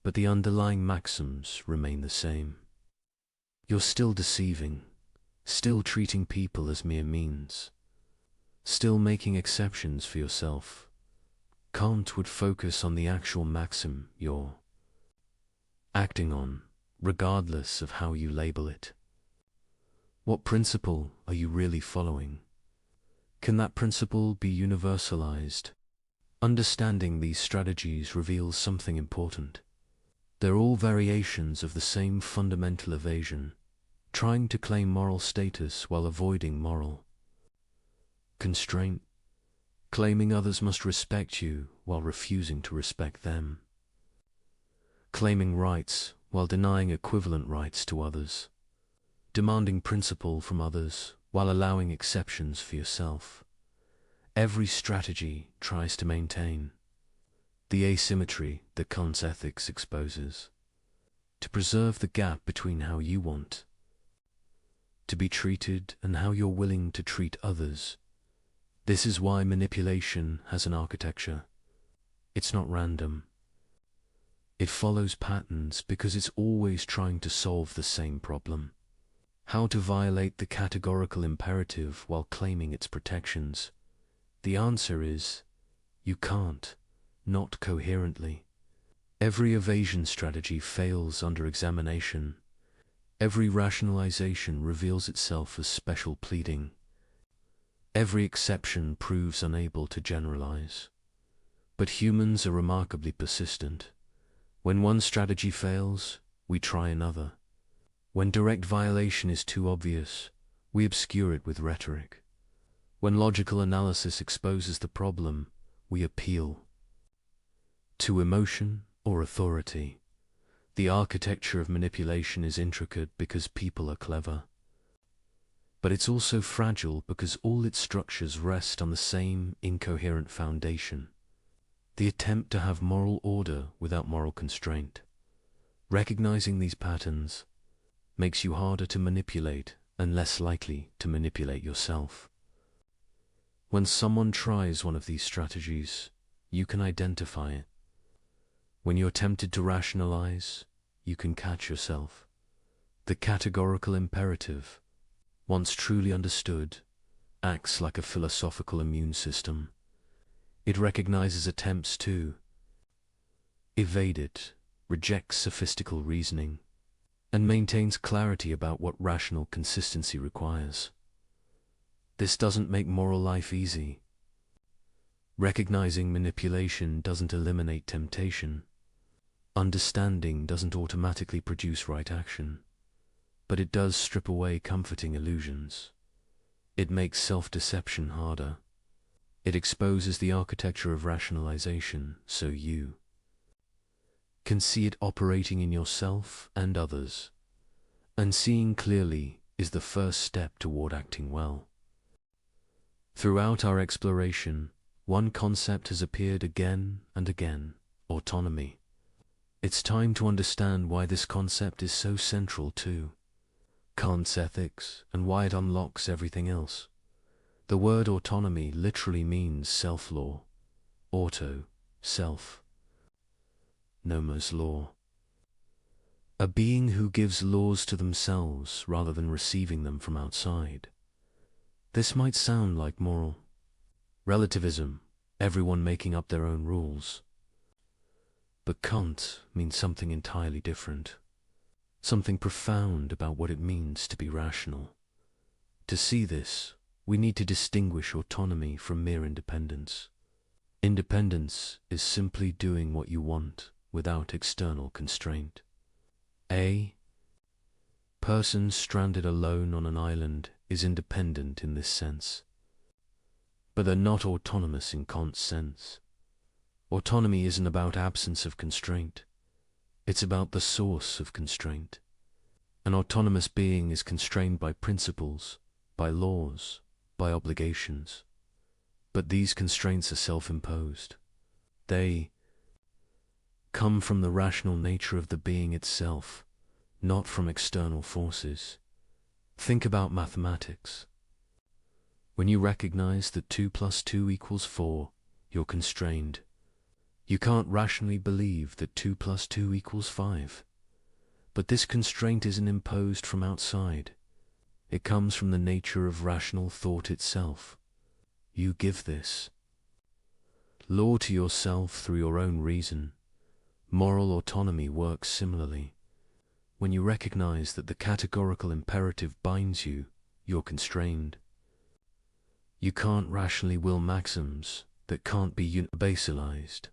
but the underlying maxims remain the same. You're still deceiving, still treating people as mere means, still making exceptions for yourself. Kant would focus on the actual maxim you're acting on, regardless of how you label it. What principle are you really following? Can that principle be universalized? Understanding these strategies reveals something important. They're all variations of the same fundamental evasion, trying to claim moral status while avoiding moral constraint, claiming others must respect you while refusing to respect them, claiming rights while denying equivalent rights to others, demanding principle from others while allowing exceptions for yourself. Every strategy tries to maintain the asymmetry that Kant's ethics exposes, to preserve the gap between how you want to be treated and how you're willing to treat others. This is why manipulation has an architecture. It's not random. It follows patterns because it's always trying to solve the same problem. How to violate the categorical imperative while claiming its protections? The answer is, you can't, not coherently. Every evasion strategy fails under examination. Every rationalization reveals itself as special pleading. Every exception proves unable to generalize. But humans are remarkably persistent. When one strategy fails, we try another. When direct violation is too obvious, we obscure it with rhetoric. When logical analysis exposes the problem, we appeal to emotion or authority. The architecture of manipulation is intricate because people are clever. But it's also fragile because all its structures rest on the same incoherent foundation. The attempt to have moral order without moral constraint. Recognizing these patterns makes you harder to manipulate and less likely to manipulate yourself. When someone tries one of these strategies, you can identify it. When you're tempted to rationalize, you can catch yourself. The categorical imperative, once truly understood, acts like a philosophical immune system. It recognizes attempts to evade it, rejects sophistical reasoning, and maintains clarity about what rational consistency requires. This doesn't make moral life easy. Recognizing manipulation doesn't eliminate temptation. Understanding doesn't automatically produce right action, but it does strip away comforting illusions. It makes self-deception harder. It exposes the architecture of rationalization so you can see it operating in yourself and others. And seeing clearly is the first step toward acting well. Throughout our exploration, one concept has appeared again and again: autonomy. It's time to understand why this concept is so central to Kant's ethics and why it unlocks everything else. The word autonomy literally means self-law. Auto, self. Nomos, law. A being who gives laws to themselves rather than receiving them from outside. This might sound like moral relativism, everyone making up their own rules. But Kant means something entirely different. Something profound about what it means to be rational. To see this, we need to distinguish autonomy from mere independence. Independence is simply doing what you want without external constraint. A person stranded alone on an island is independent in this sense, but they're not autonomous in Kant's sense. Autonomy isn't about absence of constraint. It's about the source of constraint. An autonomous being is constrained by principles, by laws, by obligations. But these constraints are self-imposed. They come from the rational nature of the being itself, not from external forces. Think about mathematics. When you recognize that 2 plus 2 equals 4, you're constrained. You can't rationally believe that 2 plus 2 equals 5. But this constraint isn't imposed from outside. It comes from the nature of rational thought itself. You give this law to yourself through your own reason. Moral autonomy works similarly. When you recognize that the categorical imperative binds you, you're constrained. You can't rationally will maxims that can't be universalized.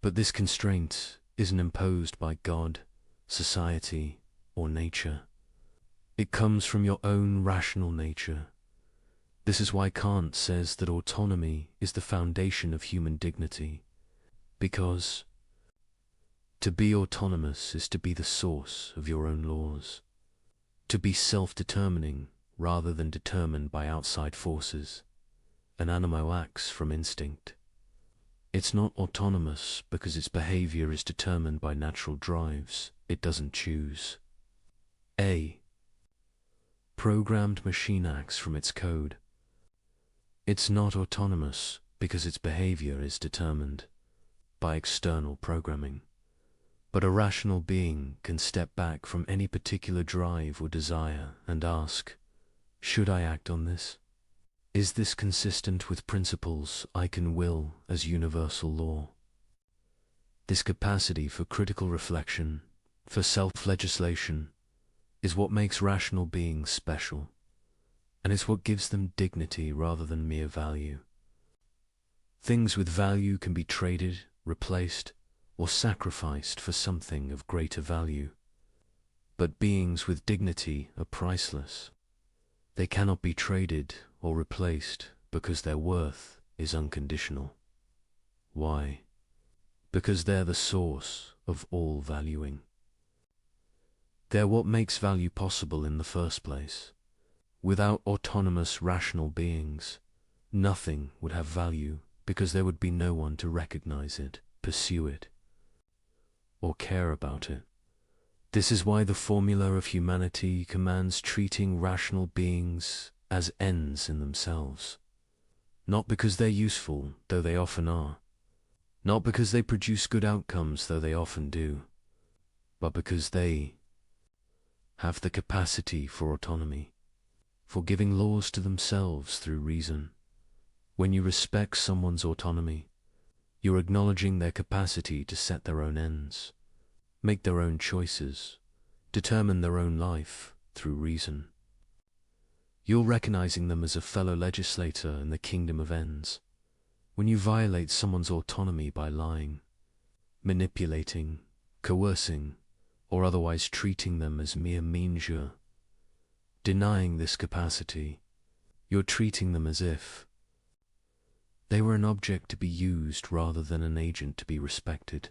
But this constraint isn't imposed by God, society, or nature. It comes from your own rational nature. This is why Kant says that autonomy is the foundation of human dignity, because to be autonomous is to be the source of your own laws, to be self-determining rather than determined by outside forces. An animal acts from instinct. It's not autonomous because its behavior is determined by natural drives. It doesn't choose. A programmed machine acts from its code. It's not autonomous because its behavior is determined by external programming. But a rational being can step back from any particular drive or desire and ask, should I act on this? Is this consistent with principles I can will as universal law? This capacity for critical reflection, for self-legislation, is what makes rational beings special, and it's what gives them dignity rather than mere value. Things with value can be traded, replaced, or sacrificed for something of greater value. But beings with dignity are priceless. They cannot be traded or replaced because their worth is unconditional. Why? Because they're the source of all valuing. They're what makes value possible in the first place. Without autonomous, rational beings, nothing would have value because there would be no one to recognize it, pursue it, or care about it. This is why the formula of humanity commands treating rational beings as ends in themselves. Not because they're useful, though they often are. Not because they produce good outcomes, though they often do. But because they have the capacity for autonomy, for giving laws to themselves through reason. When you respect someone's autonomy, you're acknowledging their capacity to set their own ends, make their own choices, determine their own life through reason. You're recognizing them as a fellow legislator in the kingdom of ends. When you violate someone's autonomy by lying, manipulating, coercing, or otherwise treating them as mere means, denying this capacity, you're treating them as if they were an object to be used rather than an agent to be respected.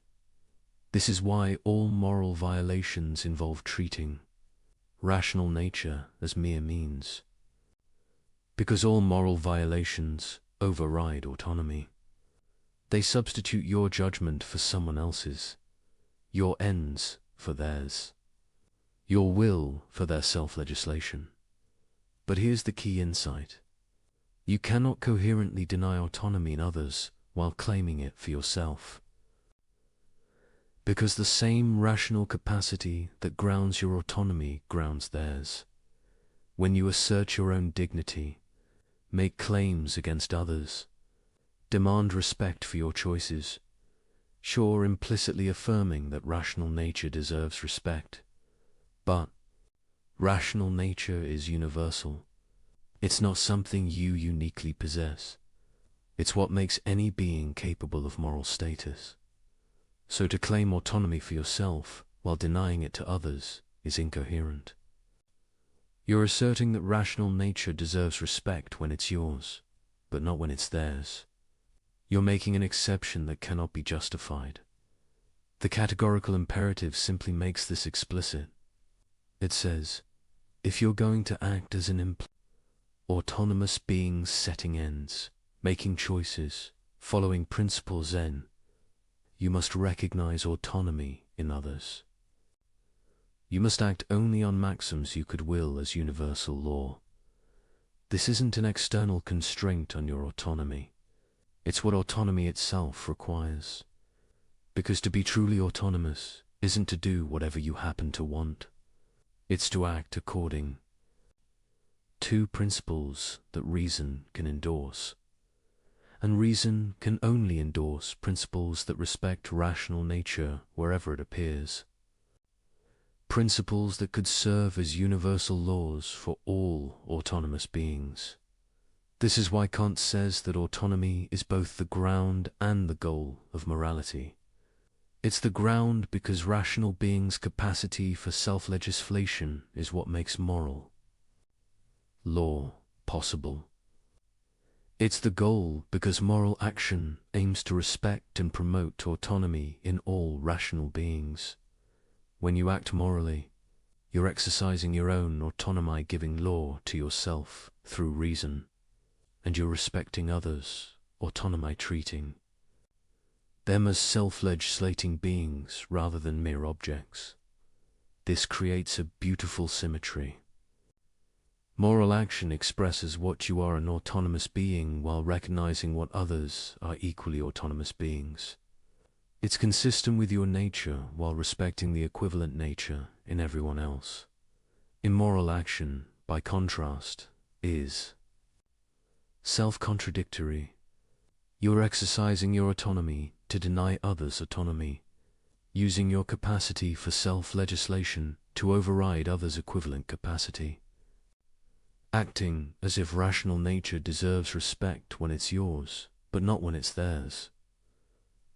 This is why all moral violations involve treating rational nature as mere means. Because all moral violations override autonomy. They substitute your judgment for someone else's, your ends for theirs, your will for their self-legislation. But here's the key insight. You cannot coherently deny autonomy in others while claiming it for yourself. Because the same rational capacity that grounds your autonomy grounds theirs. When you assert your own dignity, make claims against others, demand respect for your choices, sure, implicitly affirming that rational nature deserves respect. But rational nature is universal. It's not something you uniquely possess. It's what makes any being capable of moral status. So to claim autonomy for yourself while denying it to others is incoherent. You're asserting that rational nature deserves respect when it's yours, but not when it's theirs. You're making an exception that cannot be justified. The categorical imperative simply makes this explicit. It says, if you're going to act as an autonomous being setting ends, making choices, following principles Zen, you must recognize autonomy in others. You must act only on maxims you could will as universal law. This isn't an external constraint on your autonomy. It's what autonomy itself requires. Because to be truly autonomous isn't to do whatever you happen to want. It's to act according to principles that reason can endorse. And reason can only endorse principles that respect rational nature wherever it appears. Principles that could serve as universal laws for all autonomous beings. This is why Kant says that autonomy is both the ground and the goal of morality. It's the ground because rational beings' capacity for self-legislation is what makes moral law possible. It's the goal because moral action aims to respect and promote autonomy in all rational beings. When you act morally, you're exercising your own autonomy, giving law to yourself through reason, and you're respecting others, autonomy treating them as self-legislating beings rather than mere objects. This creates a beautiful symmetry. Moral action expresses what you are, an autonomous being, while recognizing what others are equally autonomous beings. It's consistent with your nature while respecting the equivalent nature in everyone else. Immoral action, by contrast, is self-contradictory. You're exercising your autonomy to deny others autonomy, using your capacity for self-legislation to override others' equivalent capacity. Acting as if rational nature deserves respect when it's yours, but not when it's theirs.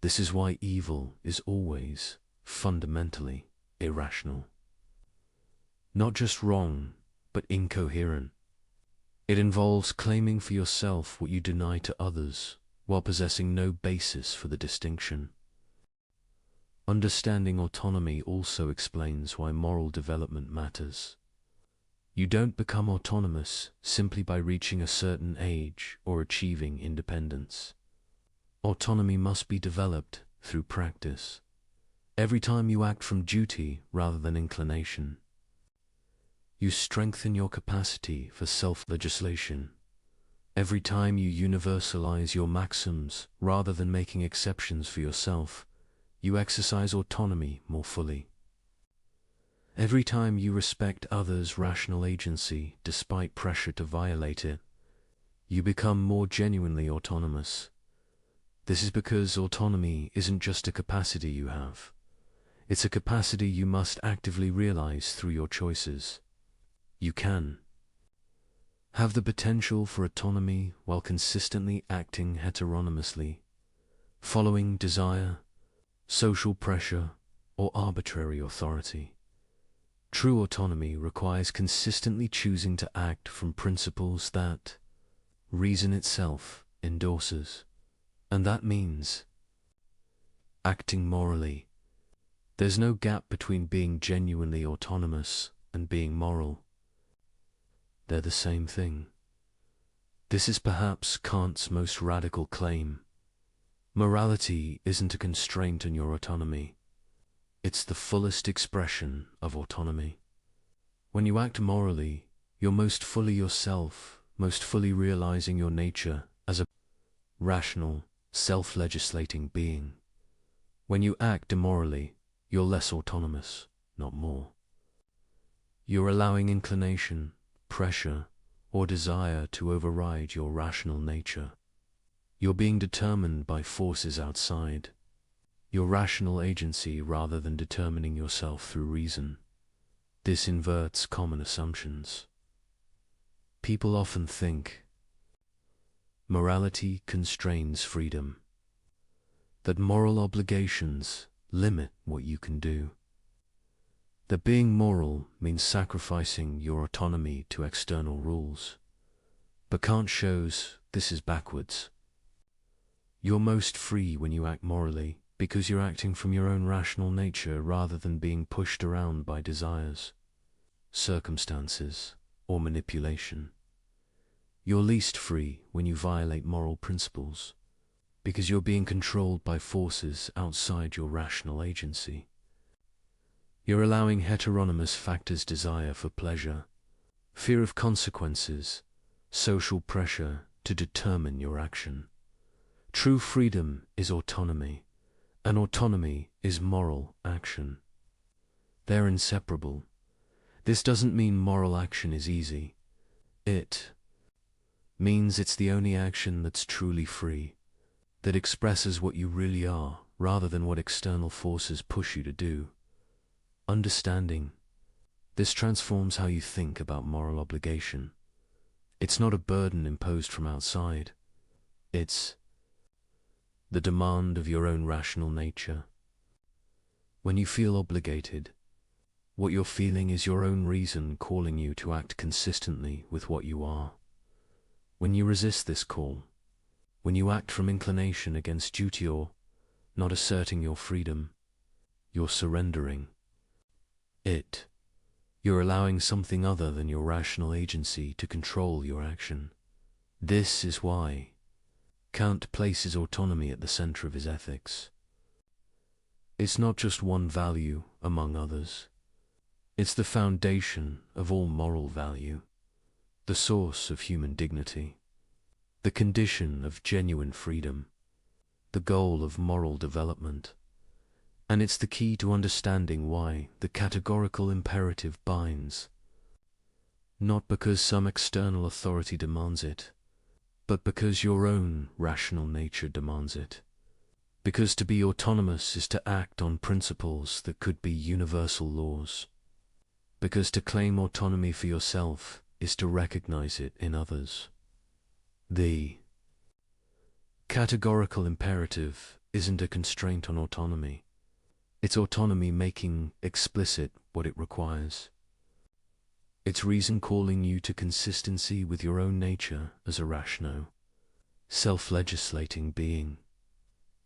This is why evil is always, fundamentally, irrational. Not just wrong, but incoherent. It involves claiming for yourself what you deny to others, while possessing no basis for the distinction. Understanding autonomy also explains why moral development matters. You don't become autonomous simply by reaching a certain age or achieving independence. Autonomy must be developed through practice. Every time you act from duty rather than inclination, you strengthen your capacity for self-legislation. Every time you universalize your maxims rather than making exceptions for yourself, you exercise autonomy more fully. Every time you respect others' rational agency despite pressure to violate it, you become more genuinely autonomous. This is because autonomy isn't just a capacity you have. It's a capacity you must actively realize through your choices. You can have the potential for autonomy while consistently acting heteronomously, following desire, social pressure, or arbitrary authority. True autonomy requires consistently choosing to act from principles that reason itself endorses, and that means acting morally. There's no gap between being genuinely autonomous and being moral. They're the same thing. This is perhaps Kant's most radical claim. Morality isn't a constraint on your autonomy. It's the fullest expression of autonomy. When you act morally, you're most fully yourself, most fully realizing your nature as a rational, self-legislating being. When you act immorally, you're less autonomous, not more. You're allowing inclination, pressure, or desire to override your rational nature. You're being determined by forces outside, your rational agency rather than determining yourself through reason. This inverts common assumptions. People often think morality constrains freedom, that moral obligations limit what you can do. That being moral means sacrificing your autonomy to external rules. But Kant shows this is backwards. You're most free when you act morally, because you're acting from your own rational nature rather than being pushed around by desires, circumstances, or manipulation. You're least free when you violate moral principles, because you're being controlled by forces outside your rational agency. You're allowing heteronymous factors: desire for pleasure, fear of consequences, social pressure to determine your action. True freedom is autonomy, and autonomy is moral action. They're inseparable. This doesn't mean moral action is easy. It means it's the only action that's truly free, that expresses what you really are rather than what external forces push you to do. Understanding this transforms how you think about moral obligation. It's not a burden imposed from outside. It's the demand of your own rational nature. When you feel obligated, what you're feeling is your own reason calling you to act consistently with what you are. When you resist this call, when you act from inclination against duty or not asserting your freedom, you're surrendering it. You're allowing something other than your rational agency to control your action. This is why Kant places autonomy at the center of his ethics. It's not just one value among others. It's the foundation of all moral value, the source of human dignity, the condition of genuine freedom, the goal of moral development. And it's the key to understanding why the categorical imperative binds, not because some external authority demands it, but because your own rational nature demands it. Because to be autonomous is to act on principles that could be universal laws. Because to claim autonomy for yourself is to recognize it in others. The categorical imperative isn't a constraint on autonomy. It's autonomy making explicit what it requires. It's reason calling you to consistency with your own nature as a rational, self-legislating being.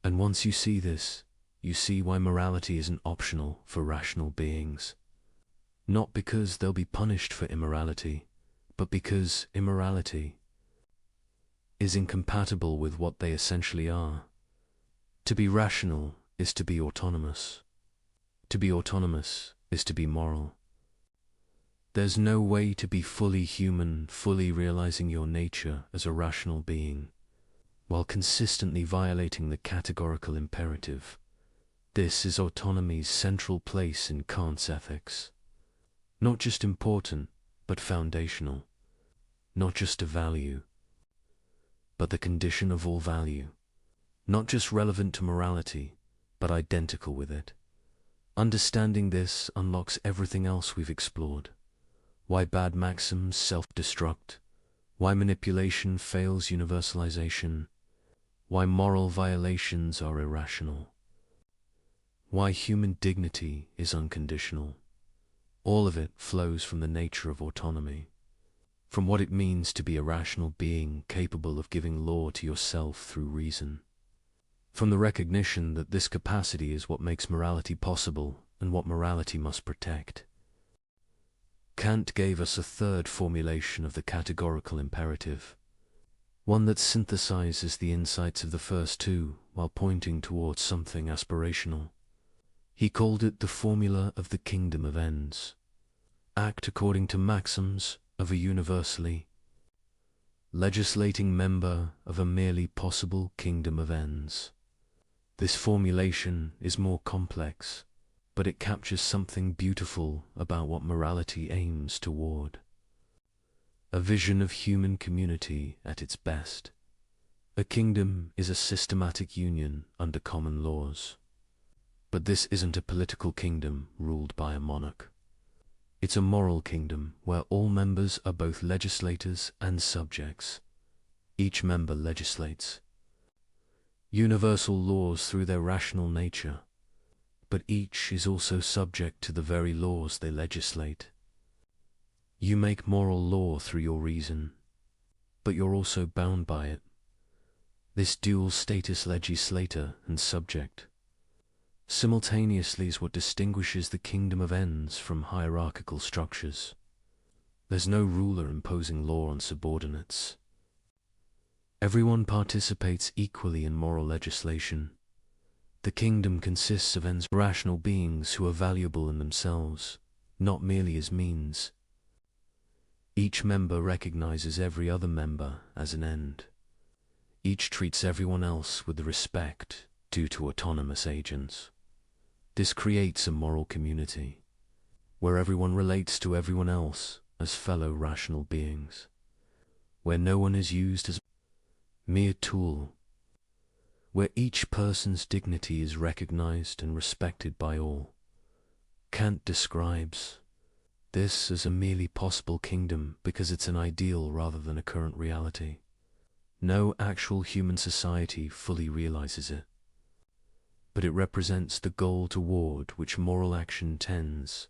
And once you see this, you see why morality isn't optional for rational beings. Not because they'll be punished for immorality, but because immorality is incompatible with what they essentially are. To be rational is to be autonomous. To be autonomous is to be moral. There's no way to be fully human, fully realizing your nature as a rational being, while consistently violating the categorical imperative. This is autonomy's central place in Kant's ethics. Not just important, but foundational. Not just a value, but the condition of all value. Not just relevant to morality, but identical with it. Understanding this unlocks everything else we've explored. Why bad maxims self-destruct, why manipulation fails universalization, why moral violations are irrational, why human dignity is unconditional. All of it flows from the nature of autonomy, from what it means to be a rational being capable of giving law to yourself through reason. From the recognition that this capacity is what makes morality possible and what morality must protect. Kant gave us a third formulation of the categorical imperative, one that synthesizes the insights of the first two while pointing towards something aspirational. He called it the formula of the kingdom of ends. Act according to maxims of a universally legislating member of a merely possible kingdom of ends. This formulation is more complex, but it captures something beautiful about what morality aims toward. A vision of human community at its best. A kingdom is a systematic union under common laws. But this isn't a political kingdom ruled by a monarch. It's a moral kingdom where all members are both legislators and subjects. Each member legislates universal laws through their rational nature, but each is also subject to the very laws they legislate. You make moral law through your reason, but you're also bound by it. This dual status, legislator and subject, simultaneously is what distinguishes the kingdom of ends from hierarchical structures. There's no ruler imposing law on subordinates. Everyone participates equally in moral legislation. The kingdom consists of ends, rational beings who are valuable in themselves, not merely as means. Each member recognizes every other member as an end. Each treats everyone else with the respect due to autonomous agents. This creates a moral community, where everyone relates to everyone else as fellow rational beings, where no one is used as a mere tool, where each person's dignity is recognized and respected by all. Kant describes this as a merely possible kingdom because it's an ideal rather than a current reality. No actual human society fully realizes it, but it represents the goal toward which moral action tends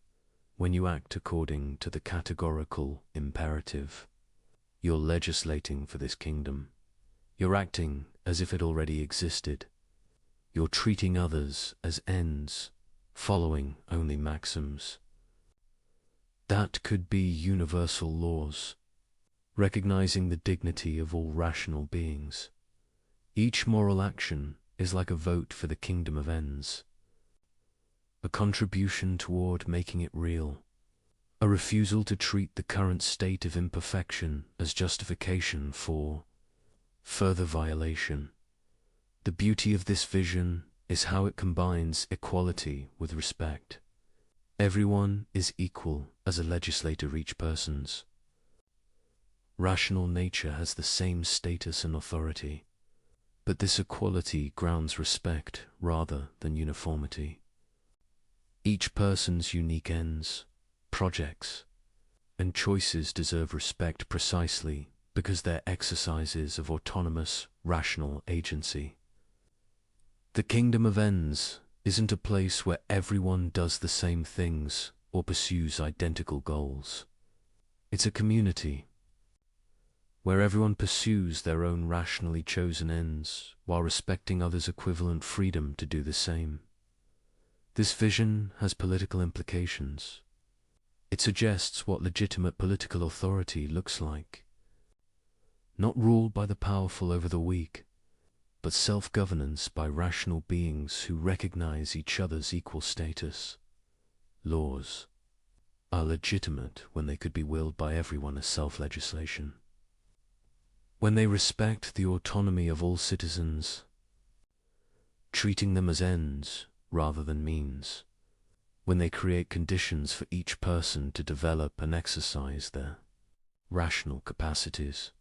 when you act according to the categorical imperative. You're legislating for this kingdom. You're acting as if it already existed. You're treating others as ends, following only maxims. That could be universal laws, recognizing the dignity of all rational beings. Each moral action is like a vote for the kingdom of ends, a contribution toward making it real, a refusal to treat the current state of imperfection as justification for further violation. The beauty of this vision is how it combines equality with respect. Everyone is equal as a legislator each person's. Rational nature has the same status and authority, but this equality grounds respect rather than uniformity. Each person's unique ends, projects, and choices deserve respect precisely because they're exercises of autonomous, rational agency. The kingdom of ends isn't a place where everyone does the same things or pursues identical goals. It's a community where everyone pursues their own rationally chosen ends while respecting others' equivalent freedom to do the same. This vision has political implications. It suggests what legitimate political authority looks like. Not rule by the powerful over the weak, but self-governance by rational beings who recognize each other's equal status. Laws are legitimate when they could be willed by everyone as self-legislation. When they respect the autonomy of all citizens, treating them as ends rather than means. When they create conditions for each person to develop and exercise their rational capacities.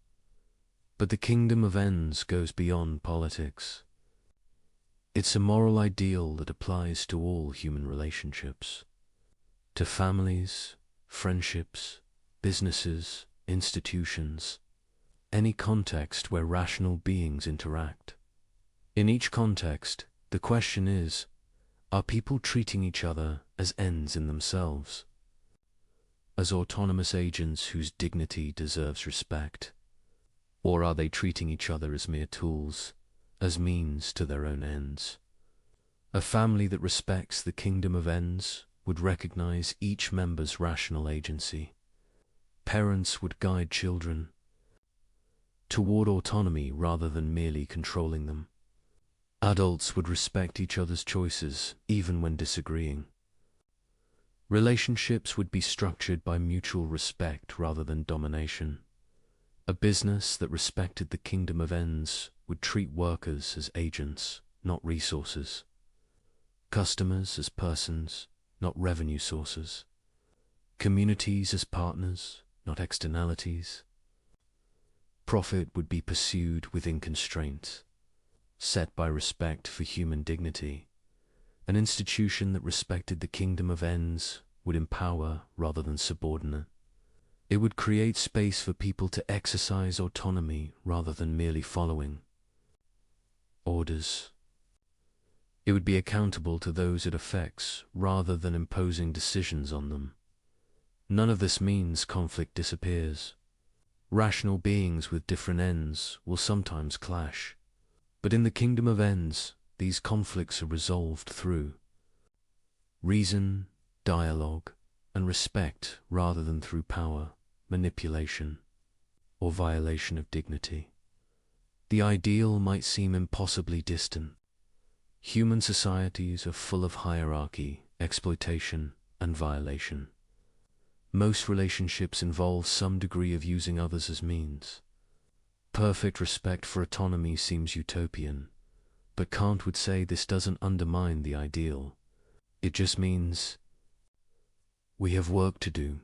But the kingdom of ends goes beyond politics. It's a moral ideal that applies to all human relationships, to families, friendships, businesses, institutions, any context where rational beings interact. In each context, the question is, are people treating each other as ends in themselves, as autonomous agents whose dignity deserves respect? Or are they treating each other as mere tools, as means to their own ends? A family that respects the kingdom of ends would recognize each member's rational agency. Parents would guide children toward autonomy rather than merely controlling them. Adults would respect each other's choices, even when disagreeing. Relationships would be structured by mutual respect rather than domination. A business that respected the kingdom of ends would treat workers as agents, not resources. Customers as persons, not revenue sources. Communities as partners, not externalities. Profit would be pursued within constraints, set by respect for human dignity. An institution that respected the kingdom of ends would empower rather than subordinate. It would create space for people to exercise autonomy rather than merely following orders. It would be accountable to those it affects rather than imposing decisions on them. None of this means conflict disappears. Rational beings with different ends will sometimes clash, but in the kingdom of ends, these conflicts are resolved through reason, dialogue, and respect rather than through power, manipulation, or violation of dignity. The ideal might seem impossibly distant. Human societies are full of hierarchy, exploitation, and violation. Most relationships involve some degree of using others as means. Perfect respect for autonomy seems utopian, but Kant would say this doesn't undermine the ideal. It just means we have work to do.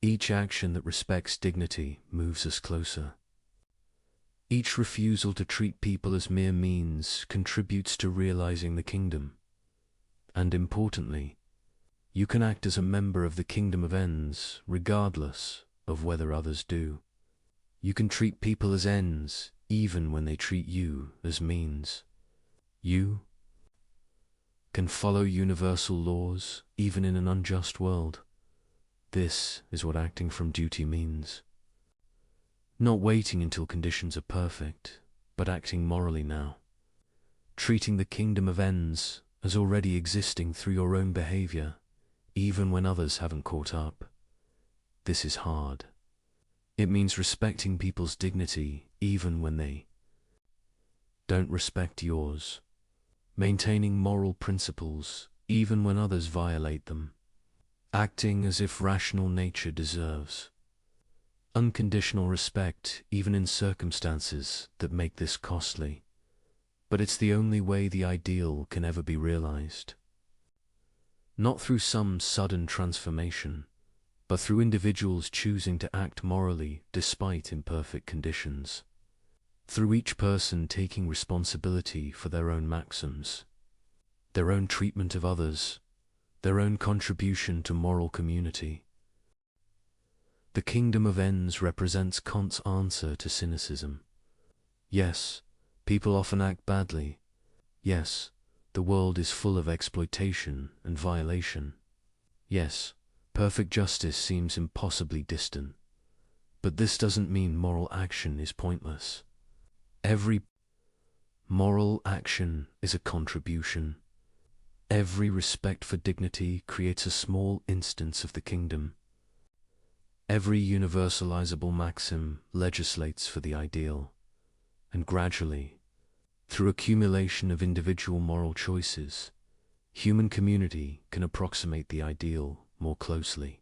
Each action that respects dignity moves us closer. Each refusal to treat people as mere means contributes to realizing the kingdom. And importantly, you can act as a member of the kingdom of ends regardless of whether others do. You can treat people as ends even when they treat you as means. You can follow universal laws even in an unjust world. This is what acting from duty means. Not waiting until conditions are perfect, but acting morally now. Treating the kingdom of ends as already existing through your own behavior, even when others haven't caught up. This is hard. It means respecting people's dignity even when they don't respect yours. Maintaining moral principles even when others violate them. Acting as if rational nature deserves unconditional respect even in circumstances that make this costly. But it's the only way the ideal can ever be realized. Not through some sudden transformation, but through individuals choosing to act morally despite imperfect conditions. Through each person taking responsibility for their own maxims, their own treatment of others, their own contribution to moral community. The kingdom of ends represents Kant's answer to cynicism. Yes, people often act badly. Yes, the world is full of exploitation and violation. Yes, perfect justice seems impossibly distant. But this doesn't mean moral action is pointless. Every moral action is a contribution. Every respect for dignity creates a small instance of the kingdom. Every universalizable maxim legislates for the ideal, and gradually, through accumulation of individual moral choices, human community can approximate the ideal more closely.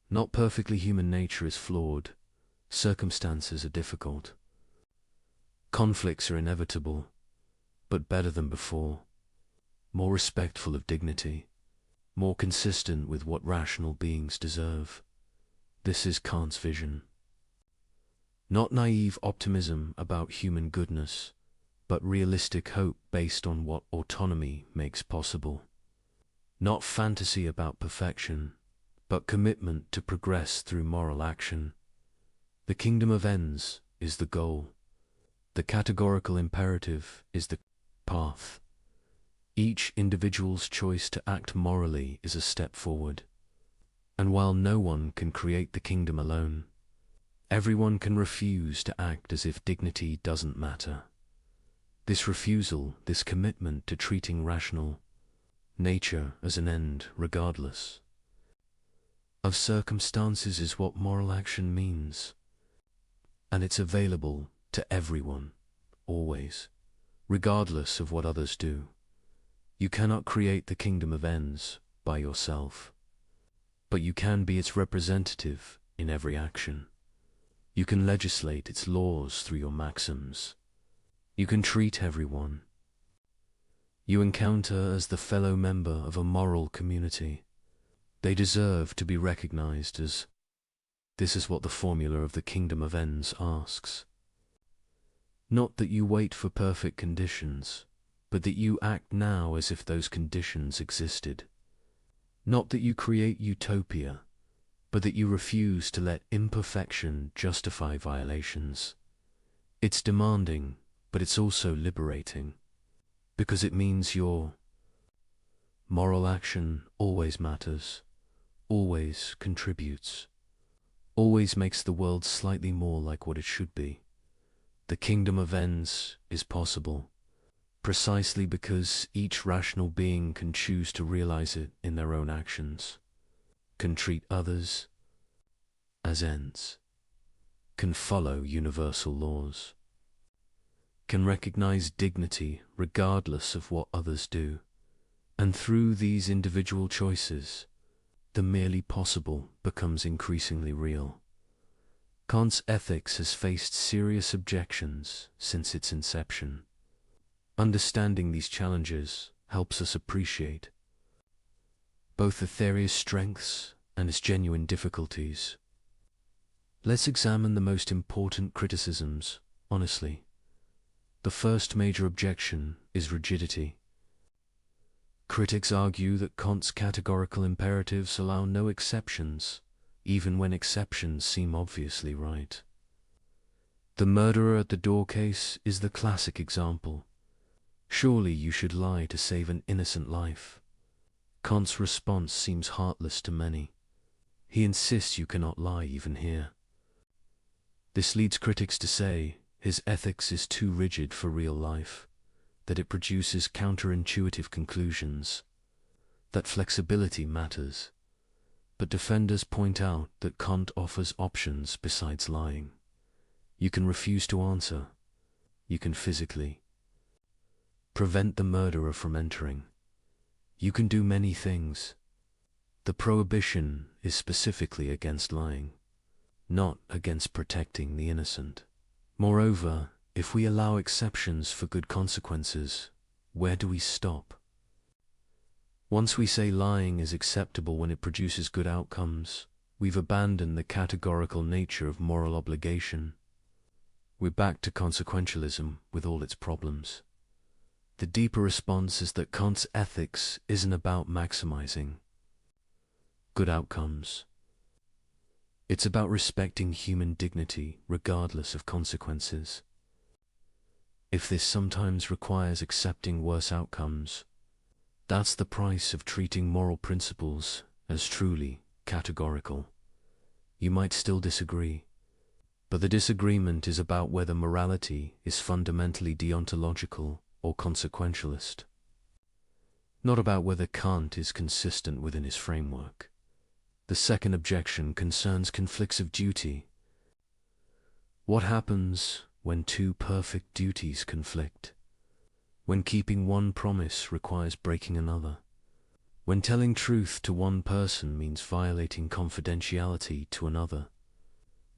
Not perfectly. Human nature is flawed, circumstances are difficult, conflicts are inevitable, but better than before, more respectful of dignity, more consistent with what rational beings deserve. This is Kant's vision. Not naive optimism about human goodness, but realistic hope based on what autonomy makes possible. Not fantasy about perfection, but commitment to progress through moral action. The kingdom of ends is the goal. The categorical imperative is the path. Each individual's choice to act morally is a step forward. And while no one can create the kingdom alone, everyone can refuse to act as if dignity doesn't matter. This refusal, this commitment to treating rational nature as an end regardless of circumstances is what moral action means. And it's available to everyone, always, regardless of what others do. You cannot create the kingdom of ends by yourself, but you can be its representative in every action. You can legislate its laws through your maxims. You can treat everyone you encounter as the fellow member of a moral community. They deserve to be recognized as. This is what the formula of the kingdom of ends asks. Not that you wait for perfect conditions, but that you act now as if those conditions existed. Not that you create utopia, but that you refuse to let imperfection justify violations. It's demanding, but it's also liberating. because it means your moral action always matters, always contributes, always makes the world slightly more like what it should be. The kingdom of ends is possible, precisely because each rational being can choose to realize it in their own actions, can treat others as ends, can follow universal laws, can recognize dignity regardless of what others do, and through these individual choices, the merely possible becomes increasingly real. Kant's ethics has faced serious objections since its inception. Understanding these challenges helps us appreciate both the theory's strengths and its genuine difficulties. Let's examine the most important criticisms, honestly. The first major objection is rigidity. Critics argue that Kant's categorical imperatives allow no exceptions, even when exceptions seem obviously right. The murderer at the door case is the classic example. Surely you should lie to save an innocent life. Kant's response seems heartless to many. He insists you cannot lie even here. This leads critics to say his ethics is too rigid for real life, that it produces counterintuitive conclusions, that flexibility matters. But defenders point out that Kant offers options besides lying. You can refuse to answer. You can physically prevent the murderer from entering. You can do many things. The prohibition is specifically against lying, not against protecting the innocent. Moreover, if we allow exceptions for good consequences, where do we stop? Once we say lying is acceptable when it produces good outcomes, we've abandoned the categorical nature of moral obligation. We're back to consequentialism with all its problems. The deeper response is that Kant's ethics isn't about maximizing good outcomes. It's about respecting human dignity regardless of consequences. If this sometimes requires accepting worse outcomes, that's the price of treating moral principles as truly categorical. You might still disagree, but the disagreement is about whether morality is fundamentally deontological or consequentialist, not about whether Kant is consistent within his framework. The second objection concerns conflicts of duty. What happens when two perfect duties conflict? When keeping one promise requires breaking another? When telling truth to one person means violating confidentiality to another?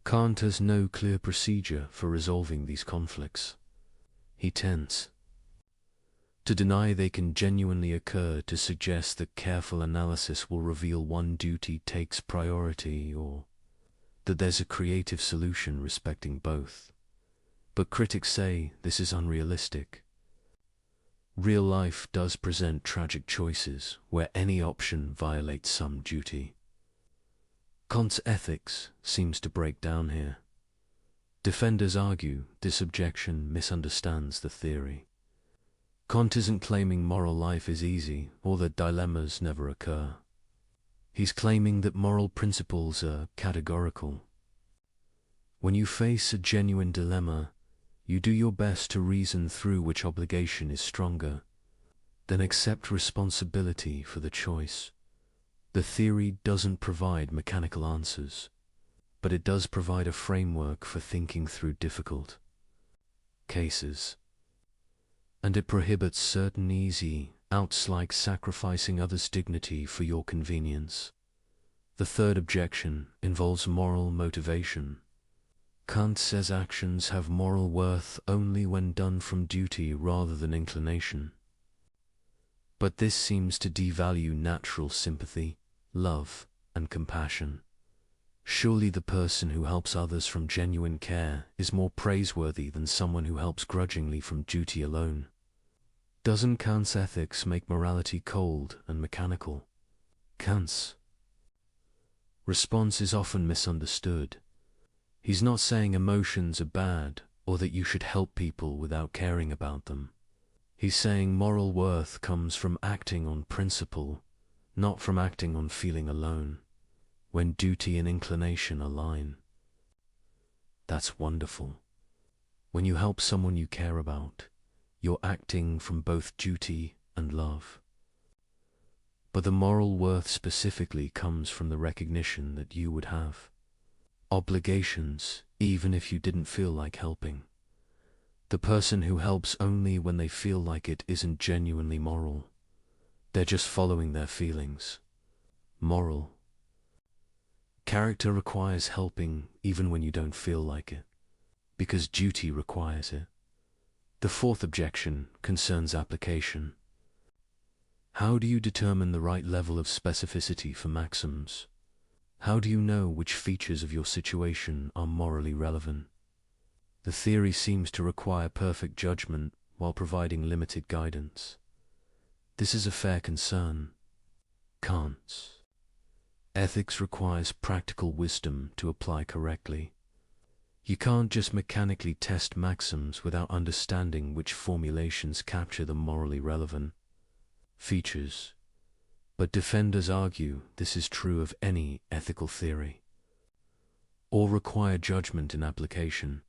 Kant has no clear procedure for resolving these conflicts. He tends to deny they can genuinely occur, to suggest that careful analysis will reveal one duty takes priority, or that there's a creative solution respecting both. But critics say this is unrealistic. Real life does present tragic choices where any option violates some duty. Kant's ethics seems to break down here. Defenders argue this objection misunderstands the theory. Kant isn't claiming moral life is easy or that dilemmas never occur. He's claiming that moral principles are categorical. When you face a genuine dilemma, you do your best to reason through which obligation is stronger, then accept responsibility for the choice. The theory doesn't provide mechanical answers, but it does provide a framework for thinking through difficult cases. And it prohibits certain easy outs like sacrificing others' dignity for your convenience. The third objection involves moral motivation. Kant says actions have moral worth only when done from duty rather than inclination. But this seems to devalue natural sympathy, love, and compassion. Surely the person who helps others from genuine care is more praiseworthy than someone who helps grudgingly from duty alone. Doesn't Kant's ethics make morality cold and mechanical? Kant's response is often misunderstood. He's not saying emotions are bad or that you should help people without caring about them. He's saying moral worth comes from acting on principle, not from acting on feeling alone, when duty and inclination align. That's wonderful. When you help someone you care about, you're acting from both duty and love. But the moral worth specifically comes from the recognition that you would have obligations, even if you didn't feel like helping. The person who helps only when they feel like it isn't genuinely moral. They're just following their feelings. Moral. Character requires helping even when you don't feel like it, because duty requires it. The fourth objection concerns application. How do you determine the right level of specificity for maxims? How do you know which features of your situation are morally relevant? The theory seems to require perfect judgment while providing limited guidance. This is a fair concern. Kant's ethics requires practical wisdom to apply correctly. You can't just mechanically test maxims without understanding which formulations capture the morally relevant features. But defenders argue this is true of any ethical theory. All require judgment in application.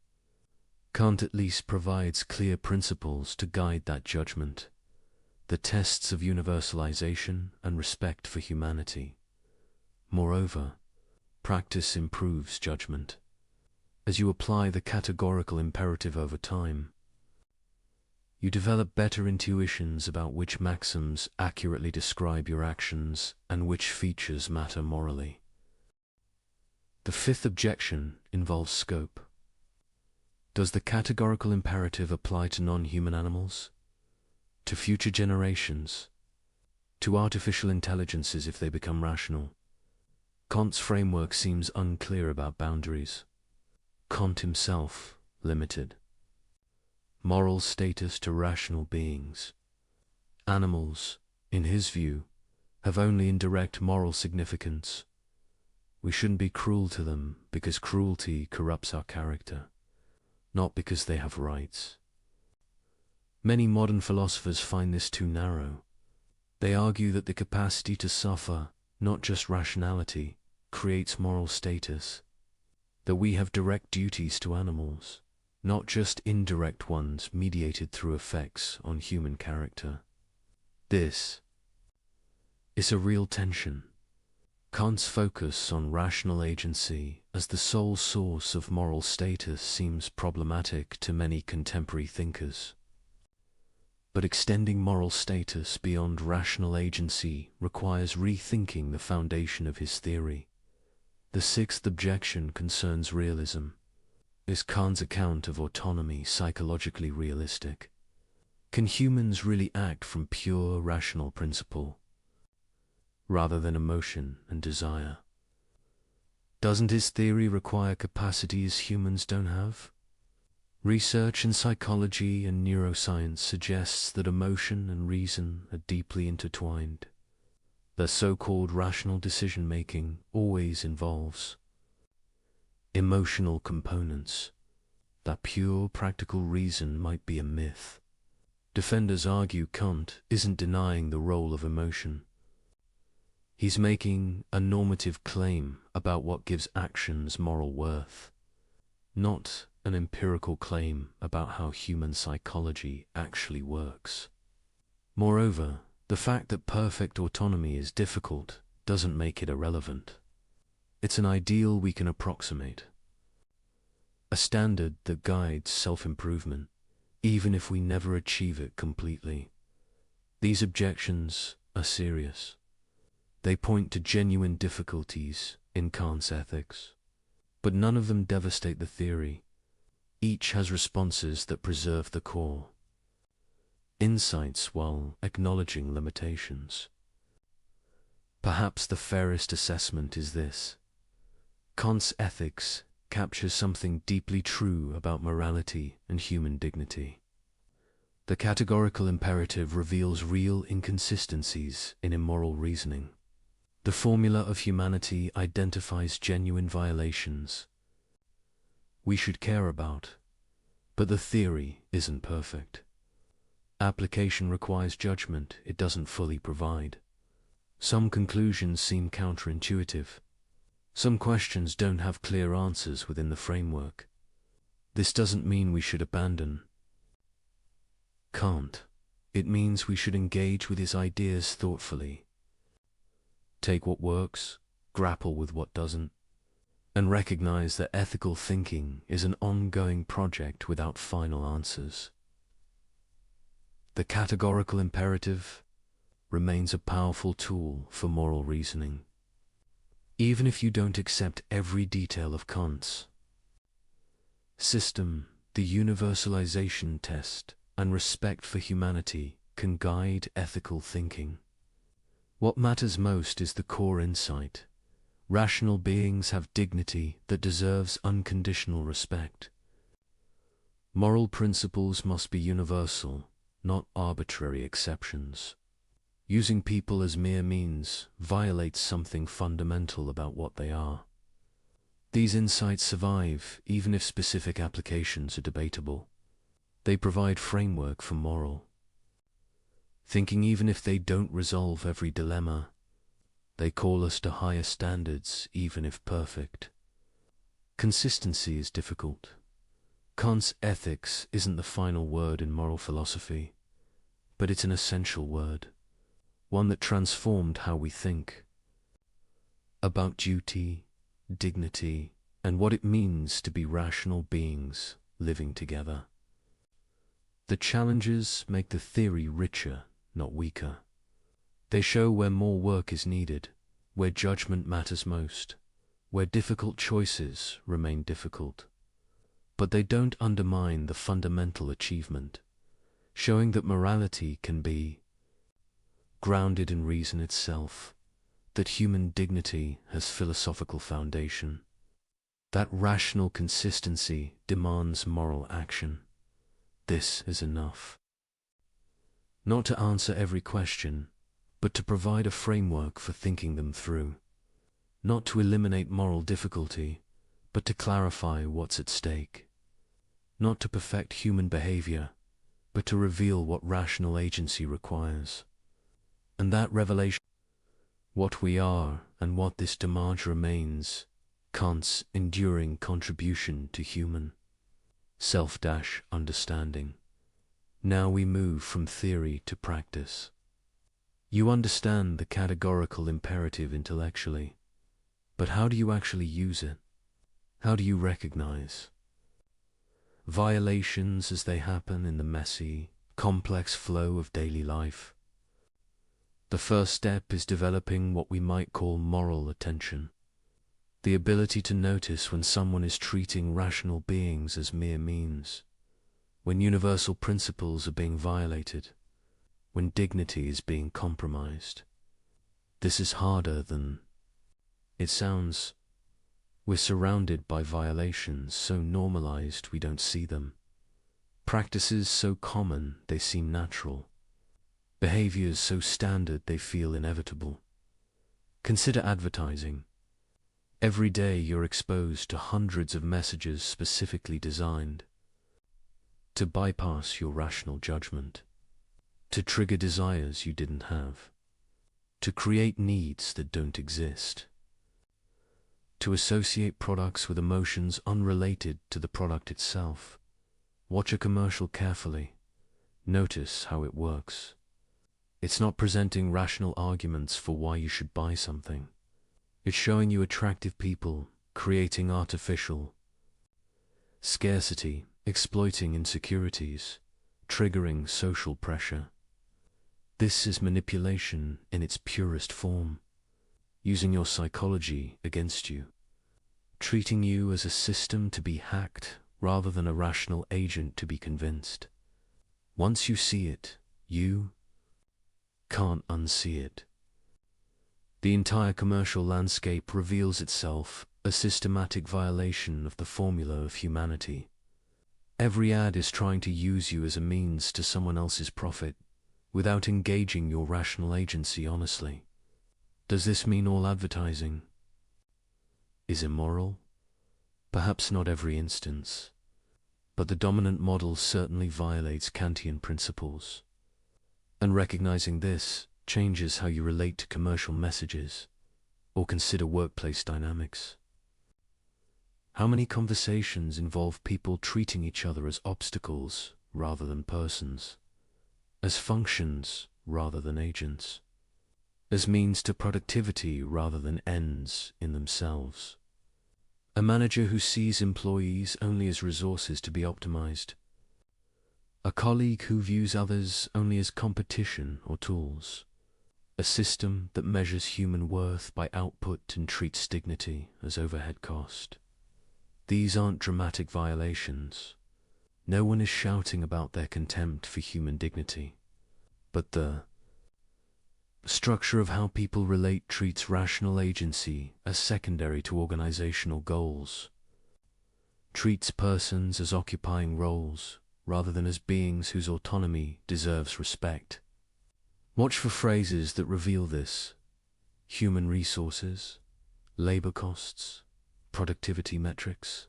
Kant at least provides clear principles to guide that judgment, the tests of universalization and respect for humanity. Moreover, practice improves judgment. As you apply the categorical imperative over time, you develop better intuitions about which maxims accurately describe your actions and which features matter morally. The fifth objection involves scope. Does the categorical imperative apply to non-human animals, to future generations, to artificial intelligences if they become rational? Kant's framework seems unclear about boundaries. Kant himself limited moral status to rational beings. Animals, in his view, have only indirect moral significance. We shouldn't be cruel to them because cruelty corrupts our character, not because they have rights. Many modern philosophers find this too narrow. They argue that the capacity to suffer, not just rationality, creates moral status, that we have direct duties to animals, not just indirect ones mediated through effects on human character. This is a real tension. Kant's focus on rational agency as the sole source of moral status seems problematic to many contemporary thinkers. But extending moral status beyond rational agency requires rethinking the foundation of his theory. The sixth objection concerns realism. Is Kant's account of autonomy psychologically realistic? Can humans really act from pure rational principle, rather than emotion and desire? Doesn't his theory require capacities humans don't have? Research in psychology and neuroscience suggests that emotion and reason are deeply intertwined. The so-called rational decision-making always involves emotional components. That pure practical reason might be a myth. Defenders argue Kant isn't denying the role of emotion. He's making a normative claim about what gives actions moral worth, not an empirical claim about how human psychology actually works. Moreover, the fact that perfect autonomy is difficult doesn't make it irrelevant. It's an ideal we can approximate, a standard that guides self-improvement, even if we never achieve it completely. These objections are serious. They point to genuine difficulties in Kant's ethics, but none of them devastate the theory. Each has responses that preserve the core, insights while acknowledging limitations. Perhaps the fairest assessment is this: Kant's ethics captures something deeply true about morality and human dignity. The categorical imperative reveals real inconsistencies in immoral reasoning. The formula of humanity identifies genuine violations we should care about, but the theory isn't perfect. Application requires judgment it doesn't fully provide. Some conclusions seem counterintuitive. Some questions don't have clear answers within the framework. This doesn't mean we should abandon Kant. It means we should engage with his ideas thoughtfully. Take what works, grapple with what doesn't, and recognize that ethical thinking is an ongoing project without final answers. The categorical imperative remains a powerful tool for moral reasoning, even if you don't accept every detail of Kant's system. The universalization test and respect for humanity can guide ethical thinking. What matters most is the core insight. Rational beings have dignity that deserves unconditional respect. Moral principles must be universal, not arbitrary exceptions. Using people as mere means violates something fundamental about what they are. These insights survive even if specific applications are debatable. They provide framework for moral thinking even if they don't resolve every dilemma. They call us to higher standards even if perfect. Consistency is difficult. Kant's ethics isn't the final word in moral philosophy, but it's an essential word, one that transformed how we think about duty, dignity, and what it means to be rational beings living together. The challenges make the theory richer, not weaker. They show where more work is needed, where judgment matters most, where difficult choices remain difficult. But they don't undermine the fundamental achievement, showing that morality can be grounded in reason itself, that human dignity has philosophical foundation, that rational consistency demands moral action. This is enough. Not to answer every question, but to provide a framework for thinking them through. Not to eliminate moral difficulty, but to clarify what's at stake. Not to perfect human behavior, but to reveal what rational agency requires. And that revelation, what we are and what this demands remains, Kant's enduring contribution to human self-understanding. Now we move from theory to practice. You understand the categorical imperative intellectually, but how do you actually use it? How do you recognize violations as they happen in the messy, complex flow of daily life? The first step is developing what we might call moral attention, the ability to notice when someone is treating rational beings as mere means, when universal principles are being violated, when dignity is being compromised. This is harder than it sounds. We're surrounded by violations so normalized we don't see them, practices so common they seem natural, behaviors so standard they feel inevitable. Consider advertising. Every day you're exposed to hundreds of messages specifically designed to bypass your rational judgment, to trigger desires you didn't have, to create needs that don't exist, to associate products with emotions unrelated to the product itself. Watch a commercial carefully. Notice how it works. It's not presenting rational arguments for why you should buy something. It's showing you attractive people, creating artificial scarcity, exploiting insecurities, triggering social pressure. This is manipulation in its purest form, using your psychology against you, treating you as a system to be hacked rather than a rational agent to be convinced. Once you see it, you can't unsee it. The entire commercial landscape reveals itself a systematic violation of the formula of humanity. Every ad is trying to use you as a means to someone else's profit, without engaging your rational agency honestly. Does this mean all advertising is immoral? Perhaps not every instance, but the dominant model certainly violates Kantian principles. And recognizing this changes how you relate to commercial messages or consider workplace dynamics. How many conversations involve people treating each other as obstacles rather than persons, as functions rather than agents, as means to productivity rather than ends in themselves? A manager who sees employees only as resources to be optimized. A colleague who views others only as competition or tools. A system that measures human worth by output and treats dignity as overhead cost. These aren't dramatic violations. No one is shouting about their contempt for human dignity. But the structure of how people relate treats rational agency as secondary to organizational goals. Treats persons as occupying roles rather than as beings whose autonomy deserves respect. Watch for phrases that reveal this: human resources, labor costs, productivity metrics.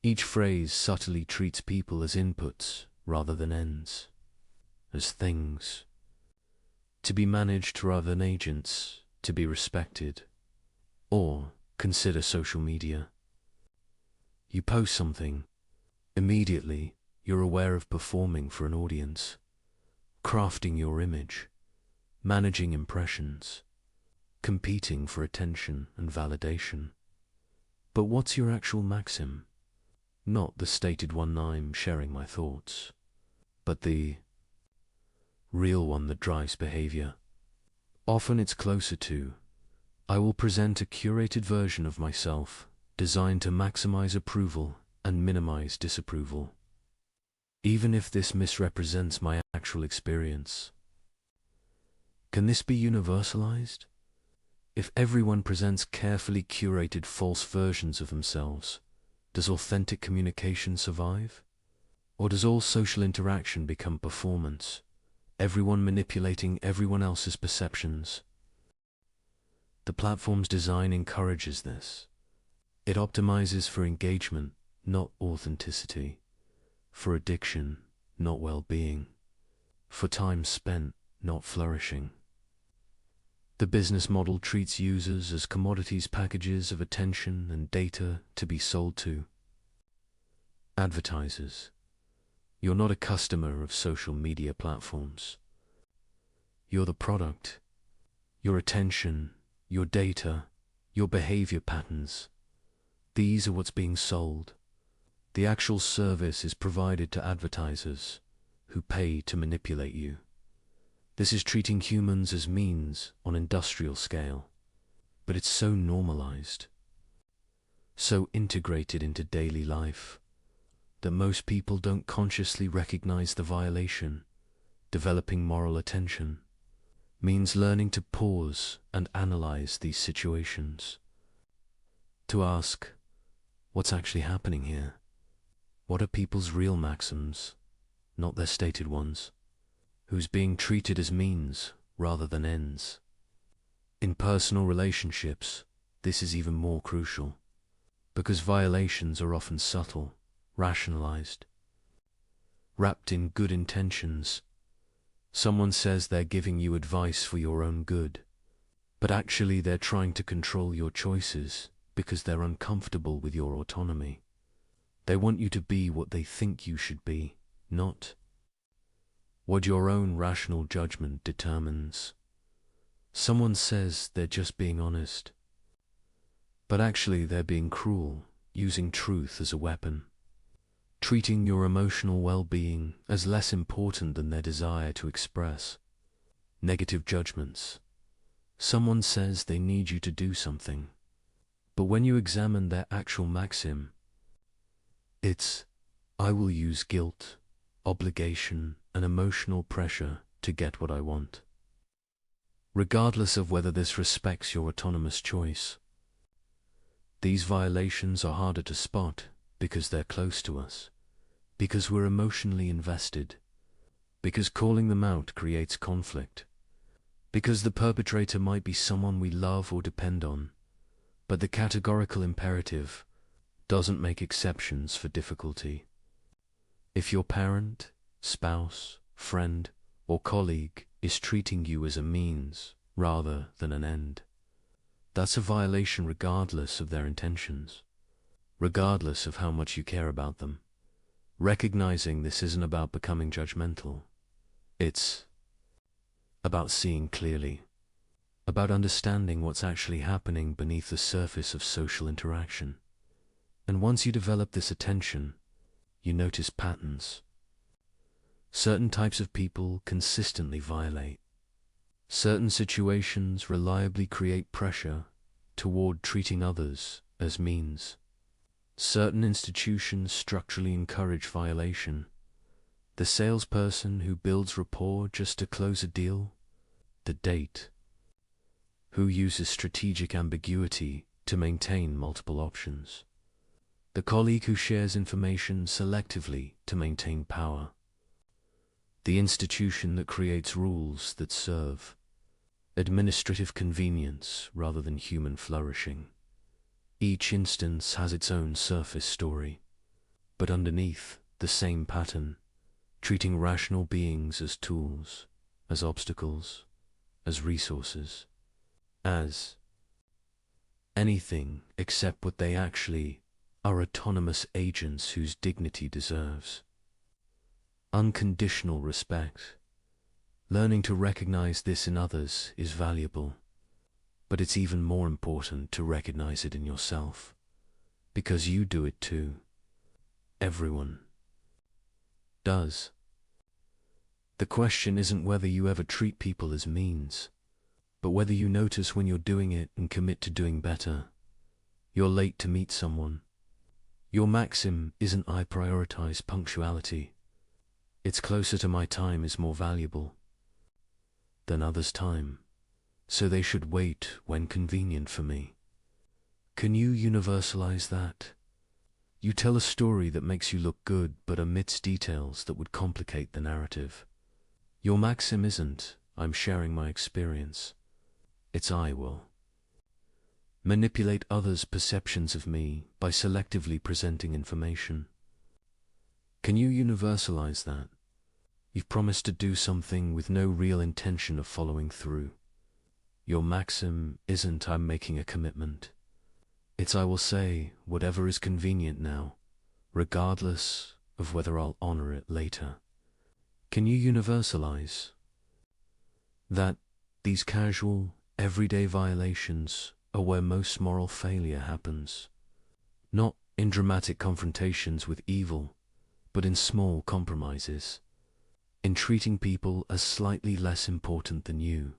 Each phrase subtly treats people as inputs rather than ends, as things to be managed rather than agents to be respected. Or consider social media. You post something, immediately you're aware of performing for an audience, crafting your image, managing impressions, competing for attention and validation. But what's your actual maxim? Not the stated one I'm sharing my thoughts, but the real one that drives behavior. Often it's closer to, I will present a curated version of myself designed to maximize approval and minimize disapproval, even if this misrepresents my actual experience. Can this be universalized? If everyone presents carefully curated false versions of themselves, does authentic communication survive? Or does all social interaction become performance, everyone manipulating everyone else's perceptions? The platform's design encourages this. It optimizes for engagement, not authenticity, for addiction, not well-being, for time spent, not flourishing. The business model treats users as commodities, packages of attention and data to be sold to. Advertisers, you're not a customer of social media platforms. You're the product. Your attention, your data, your behavior patterns. These are what's being sold. The actual service is provided to advertisers who pay to manipulate you. This is treating humans as means on industrial scale, but it's so normalized, so integrated into daily life, that most people don't consciously recognize the violation. Developing moral attention means learning to pause and analyze these situations. To ask, what's actually happening here? What are people's real maxims, not their stated ones? Who's being treated as means rather than ends? In personal relationships, this is even more crucial, because violations are often subtle, rationalized, wrapped in good intentions. Someone says they're giving you advice for your own good, but actually they're trying to control your choices because they're uncomfortable with your autonomy. They want you to be what they think you should be, not what your own rational judgment determines. Someone says they're just being honest, but actually they're being cruel, using truth as a weapon, treating your emotional well-being as less important than their desire to express negative judgments. Someone says they need you to do something, but when you examine their actual maxim, it's, I will use guilt, obligation, and emotional pressure to get what I want, regardless of whether this respects your autonomous choice. These violations are harder to spot because they're close to us, because we're emotionally invested, because calling them out creates conflict, because the perpetrator might be someone we love or depend on, but the categorical imperative doesn't make exceptions for difficulty. If your parent, spouse, friend, or colleague is treating you as a means rather than an end, that's a violation regardless of their intentions, regardless of how much you care about them. Recognizing this isn't about becoming judgmental. It's about seeing clearly, about understanding what's actually happening beneath the surface of social interaction. And once you develop this attention, you notice patterns. Certain types of people consistently violate. Certain situations reliably create pressure toward treating others as means. Certain institutions structurally encourage violation. The salesperson who builds rapport just to close a deal, the date who uses strategic ambiguity to maintain multiple options, the colleague who shares information selectively to maintain power, the institution that creates rules that serve administrative convenience rather than human flourishing. Each instance has its own surface story, but underneath, the same pattern, treating rational beings as tools, as obstacles, as resources, as anything except what they actually are: autonomous agents whose dignity deserves unconditional respect. Learning to recognize this in others is valuable, but it's even more important to recognize it in yourself, because you do it too. Everyone does. The question isn't whether you ever treat people as means, but whether you notice when you're doing it and commit to doing better. You're late to meet someone. Your maxim isn't "I prioritize punctuality." It's "closer to my time is more valuable than others' time, so they should wait when convenient for me." Can you universalize that? You tell a story that makes you look good but omits details that would complicate the narrative. Your maxim isn't "I'm sharing my experience." It's "I will manipulate others' perceptions of me by selectively presenting information." Can you universalize that? You've promised to do something with no real intention of following through. Your maxim isn't "I'm making a commitment." It's "I will say whatever is convenient now, regardless of whether I'll honor it later." Can you universalize that these casual, everyday violations are where most moral failure happens? Not in dramatic confrontations with evil, but in small compromises, in treating people as slightly less important than you,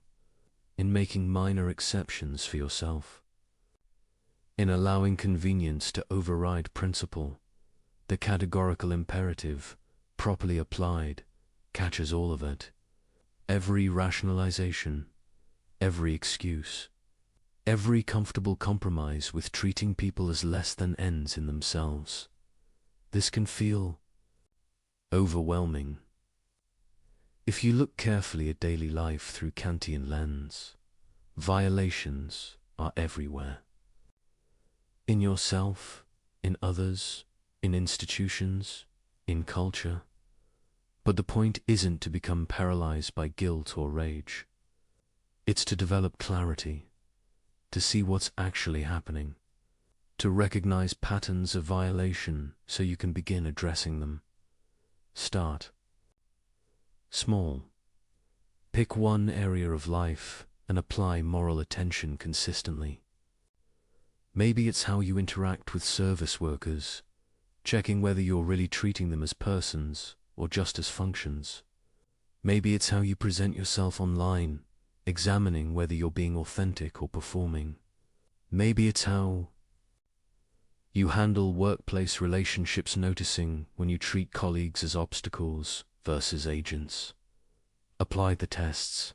in making minor exceptions for yourself, in allowing convenience to override principle. The categorical imperative, properly applied, catches all of it. Every rationalization, every excuse, every comfortable compromise with treating people as less than ends in themselves. This can feel overwhelming. If you look carefully at daily life through Kantian lens, violations are everywhere. In yourself, in others, in institutions, in culture. But the point isn't to become paralyzed by guilt or rage. It's to develop clarity, to see what's actually happening, to recognize patterns of violation so you can begin addressing them. Start small. Pick one area of life and apply moral attention consistently. Maybe it's how you interact with service workers, checking whether you're really treating them as persons or just as functions. Maybe it's how you present yourself online, examining whether you're being authentic or performing. Maybe it's how you handle workplace relationships, noticing when you treat colleagues as obstacles versus agents. Apply the tests.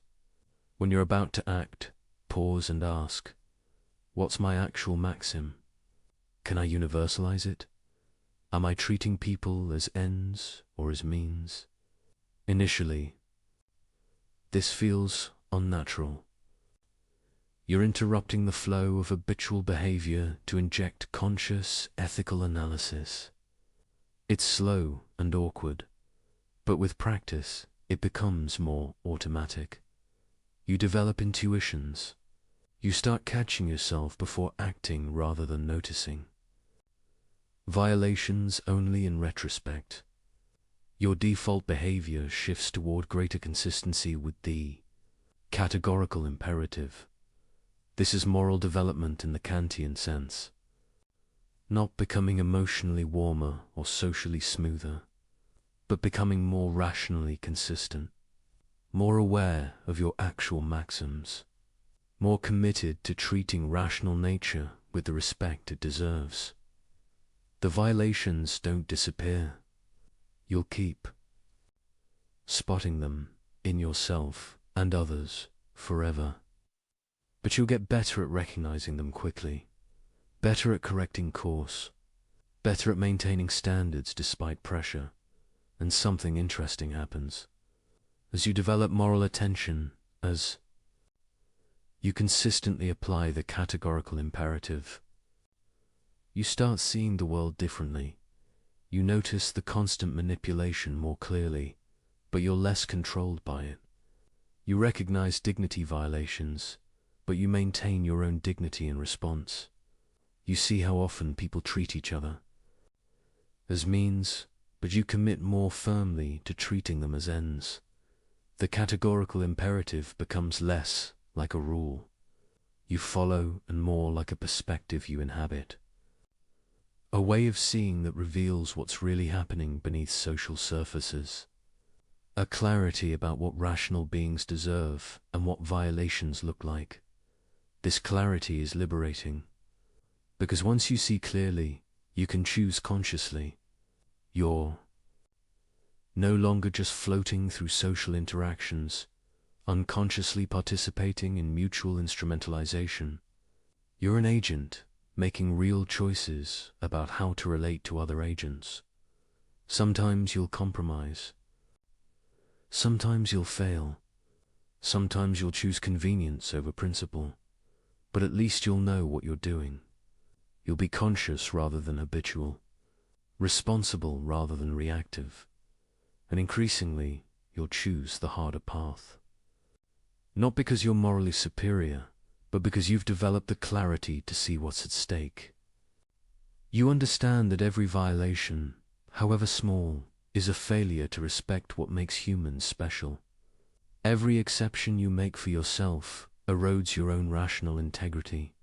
When you're about to act, pause and ask, what's my actual maxim? Can I universalize it? Am I treating people as ends or as means? Initially, this feels unnatural. You're interrupting the flow of habitual behavior to inject conscious, ethical analysis. It's slow and awkward, but with practice, it becomes more automatic. You develop intuitions. You start catching yourself before acting rather than noticing. Violations only in retrospect. Your default behavior shifts toward greater consistency with the categorical imperative. This is moral development in the Kantian sense. Not becoming emotionally warmer or socially smoother, but becoming more rationally consistent, more aware of your actual maxims, more committed to treating rational nature with the respect it deserves. The violations don't disappear. You'll keep spotting them in yourself and others forever. But you'll get better at recognizing them quickly, better at correcting course, better at maintaining standards despite pressure, and something interesting happens. As you develop moral attention, as you consistently apply the categorical imperative, you start seeing the world differently. You notice the constant manipulation more clearly, but you're less controlled by it. You recognize dignity violations, but you maintain your own dignity in response. You see how often people treat each other as means, but you commit more firmly to treating them as ends. The categorical imperative becomes less like a rule you follow and more like a perspective you inhabit. A way of seeing that reveals what's really happening beneath social surfaces. A clarity about what rational beings deserve and what violations look like. This clarity is liberating, because once you see clearly, you can choose consciously. You're no longer just floating through social interactions, unconsciously participating in mutual instrumentalization. You're an agent, making real choices about how to relate to other agents. Sometimes you'll compromise. Sometimes you'll fail. Sometimes you'll choose convenience over principle. But at least you'll know what you're doing. You'll be conscious rather than habitual, responsible rather than reactive, and increasingly you'll choose the harder path. Not because you're morally superior, but because you've developed the clarity to see what's at stake. You understand that every violation, however small, is a failure to respect what makes humans special. Every exception you make for yourself erodes your own rational integrity.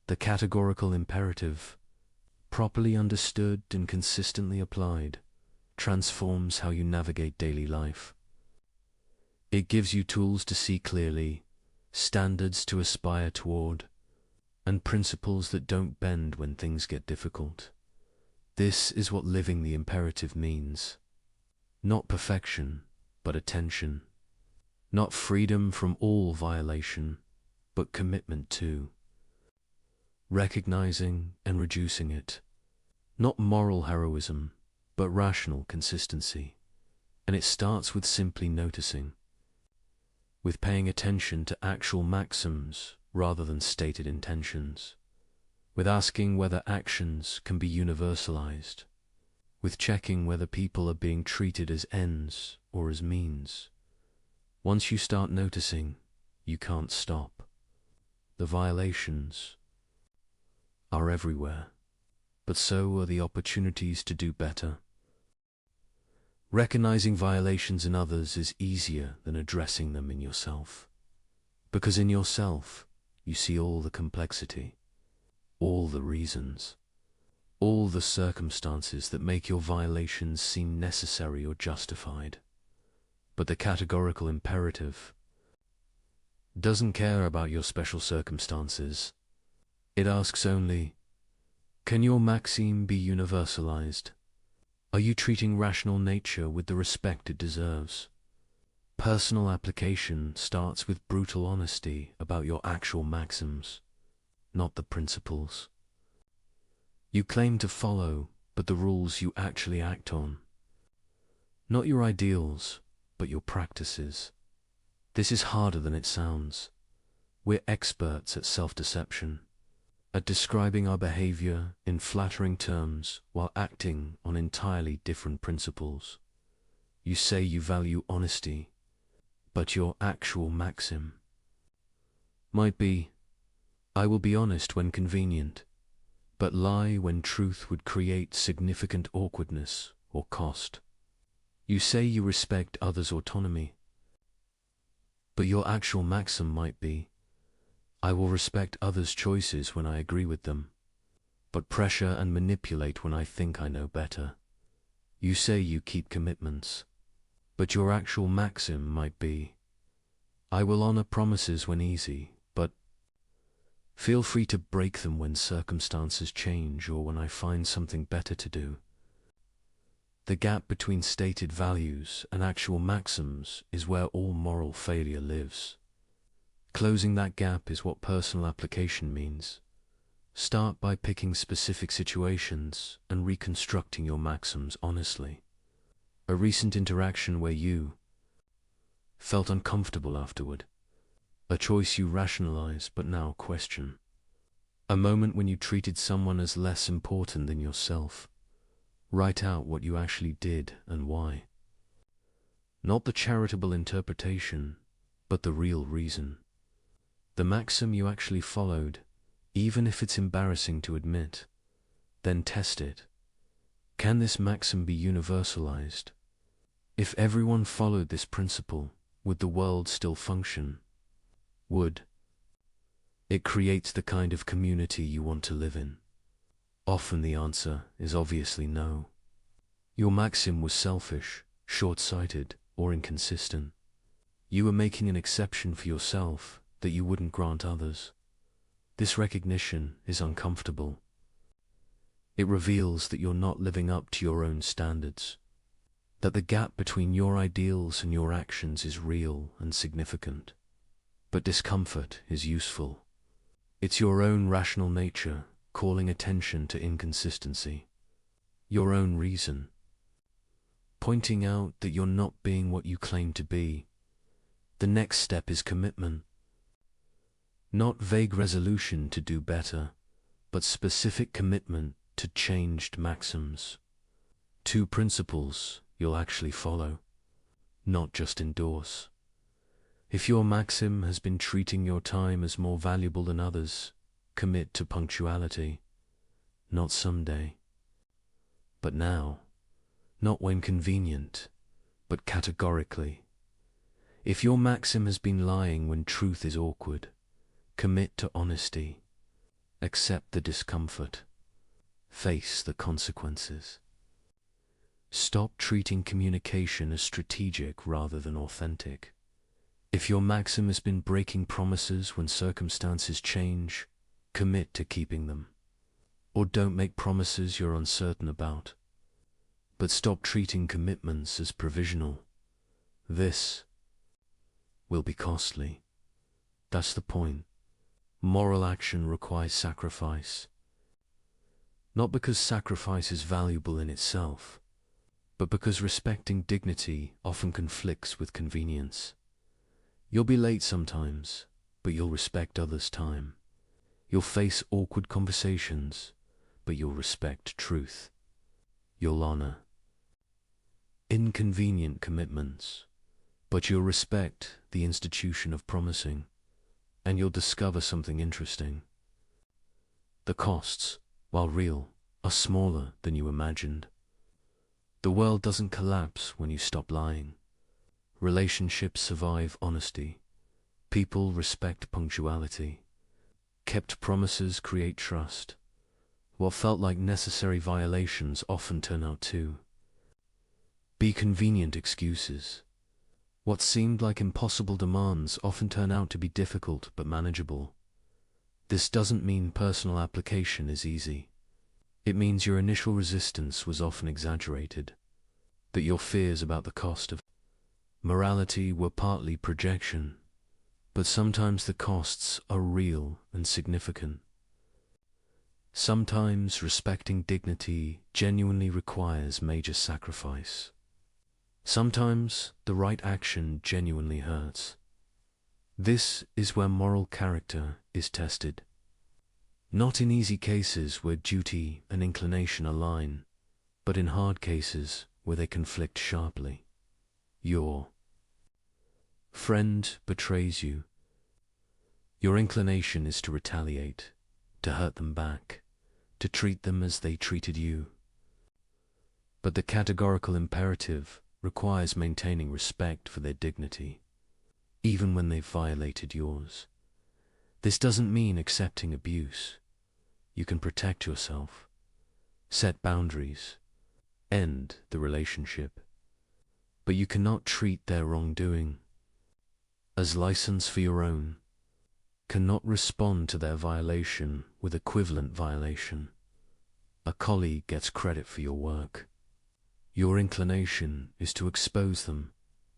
The categorical imperative, properly understood and consistently applied, transforms how you navigate daily life. It gives you tools to see clearly, standards to aspire toward, and principles that don't bend when things get difficult. This is what living the imperative means. Not perfection, but attention. Not freedom from all violation, but commitment to recognizing and reducing it. Not moral heroism, but rational consistency. And it starts with simply noticing, with paying attention to actual maxims rather than stated intentions, with asking whether actions can be universalized, with checking whether people are being treated as ends or as means. Once you start noticing, you can't stop. The violations are everywhere, but so are the opportunities to do better. Recognizing violations in others is easier than addressing them in yourself, because in yourself you see all the complexity, all the reasons, all the circumstances that make your violations seem necessary or justified. But the categorical imperative doesn't care about your special circumstances. It asks only, can your maxim be universalized? Are you treating rational nature with the respect it deserves? Personal application starts with brutal honesty about your actual maxims, not the principles you claim to follow, but the rules you actually act on. Not your ideals, but your practices. This is harder than it sounds. We're experts at self-deception, at describing our behavior in flattering terms while acting on entirely different principles. You say you value honesty, but your actual maxim might be, I will be honest when convenient, but lie when truth would create significant awkwardness or cost. You say you respect others' autonomy, but your actual maxim might be, I will respect others' choices when I agree with them, but pressure and manipulate when I think I know better. You say you keep commitments, but your actual maxim might be, I will honor promises when easy, but feel free to break them when circumstances change or when I find something better to do. The gap between stated values and actual maxims is where all moral failure lives. Closing that gap is what personal application means. Start by picking specific situations and reconstructing your maxims honestly. A recent interaction where you felt uncomfortable afterward. A choice you rationalize but now question. A moment when you treated someone as less important than yourself. Write out what you actually did and why. Not the charitable interpretation, but the real reason. The maxim you actually followed, even if it's embarrassing to admit. Then test it. Can this maxim be universalized? If everyone followed this principle, would the world still function? Would it create the kind of community you want to live in? Often the answer is obviously no. Your maxim was selfish, short-sighted, or inconsistent. You were making an exception for yourself that you wouldn't grant others. This recognition is uncomfortable. It reveals that you're not living up to your own standards, that the gap between your ideals and your actions is real and significant. But discomfort is useful. It's your own rational nature calling attention to inconsistency, your own reason, pointing out that you're not being what you claim to be. The next step is commitment. Not vague resolution to do better, but specific commitment to changed maxims. 2 principles you'll actually follow, not just endorse. If your maxim has been treating your time as more valuable than others, commit to punctuality. Not someday, but now. Not when convenient, but categorically. If your maxim has been lying when truth is awkward, commit to honesty. Accept the discomfort. Face the consequences. Stop treating communication as strategic rather than authentic. If your maxim has been breaking promises when circumstances change, commit to keeping them. Or don't make promises you're uncertain about. But stop treating commitments as provisional. This will be costly. That's the point. Moral action requires sacrifice. Not because sacrifice is valuable in itself, but because respecting dignity often conflicts with convenience. You'll be late sometimes, but you'll respect others' time. You'll face awkward conversations, but you'll respect truth. You'll honor inconvenient commitments, but you'll respect the institution of promising, and you'll discover something interesting. The costs, while real, are smaller than you imagined. The world doesn't collapse when you stop lying. Relationships survive honesty. People respect punctuality. Kept promises create trust. What felt like necessary violations often turn out to be convenient excuses. What seemed like impossible demands often turn out to be difficult but manageable. This doesn't mean personal application is easy. It means your initial resistance was often exaggerated, that your fears about the cost of morality were partly projection, but sometimes the costs are real and significant. Sometimes respecting dignity genuinely requires major sacrifice. Sometimes the right action genuinely hurts. This is where moral character is tested. Not in easy cases where duty and inclination align, but in hard cases where they conflict sharply. Your friend betrays you. Your inclination is to retaliate, to hurt them back, to treat them as they treated you. But the categorical imperative requires maintaining respect for their dignity, even when they've violated yours. This doesn't mean accepting abuse. You can protect yourself, set boundaries, end the relationship. But you cannot treat their wrongdoing as license for your own, cannot respond to their violation with equivalent violation. A colleague gets credit for your work. Your inclination is to expose them,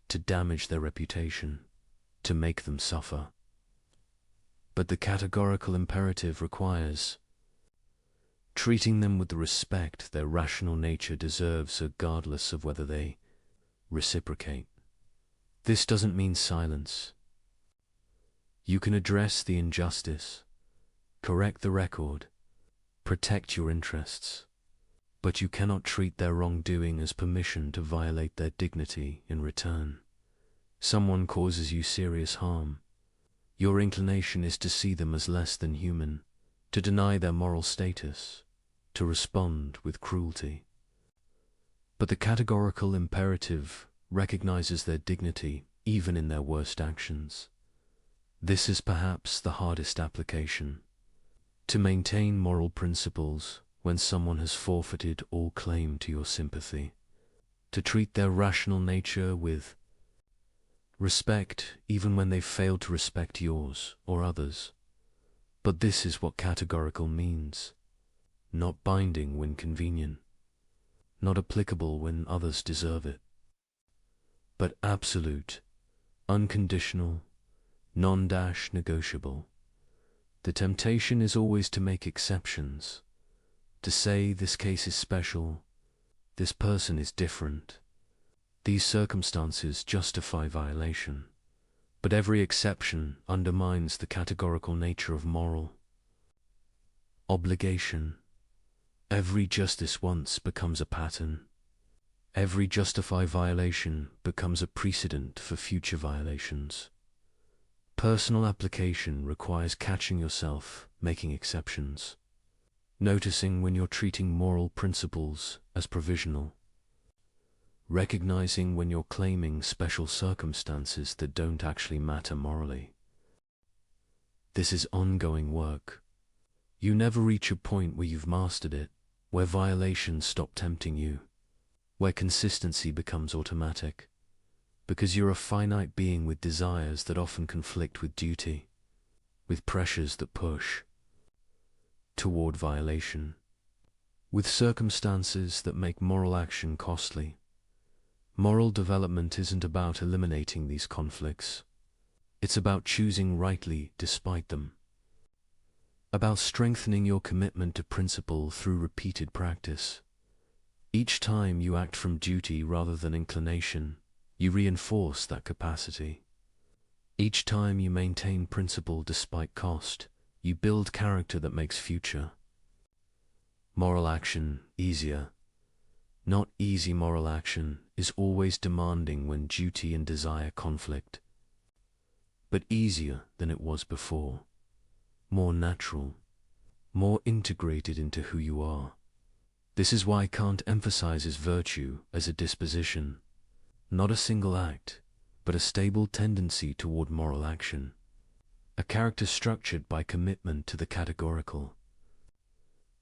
to damage their reputation, to make them suffer. But the categorical imperative requires treating them with the respect their rational nature deserves, regardless of whether they reciprocate. This doesn't mean silence. You can address the injustice, correct the record, protect your interests, but you cannot treat their wrongdoing as permission to violate their dignity in return. Someone causes you serious harm. Your inclination is to see them as less than human, to deny their moral status, to respond with cruelty. But the categorical imperative recognizes their dignity even in their worst actions. This is perhaps the hardest application. To maintain moral principles when someone has forfeited all claim to your sympathy. To treat their rational nature with respect even when they failed to respect yours or others. But this is what categorical means. Not binding when convenient, not applicable when others deserve it, but absolute, unconditional, non-negotiable. The temptation is always to make exceptions, to say this case is special, this person is different, these circumstances justify violation. But every exception undermines the categorical nature of moral obligation. Every justice once becomes a pattern. Every justified violation becomes a precedent for future violations. Personal application requires catching yourself making exceptions, noticing when you're treating moral principles as provisional, recognizing when you're claiming special circumstances that don't actually matter morally. This is ongoing work. You never reach a point where you've mastered it, where violations stop tempting you, where consistency becomes automatic, because you're a finite being with desires that often conflict with duty, with pressures that push toward violation, with circumstances that make moral action costly. Moral development isn't about eliminating these conflicts. It's about choosing rightly despite them, about strengthening your commitment to principle through repeated practice. Each time you act from duty rather than inclination, you reinforce that capacity. Each time you maintain principle despite cost, you build character that makes future moral action easier. Not easy moral action is always demanding when duty and desire conflict, but easier than it was before, more natural, more integrated into who you are. This is why Kant emphasizes virtue as a disposition, not a single act, but a stable tendency toward moral action, a character structured by commitment to the categorical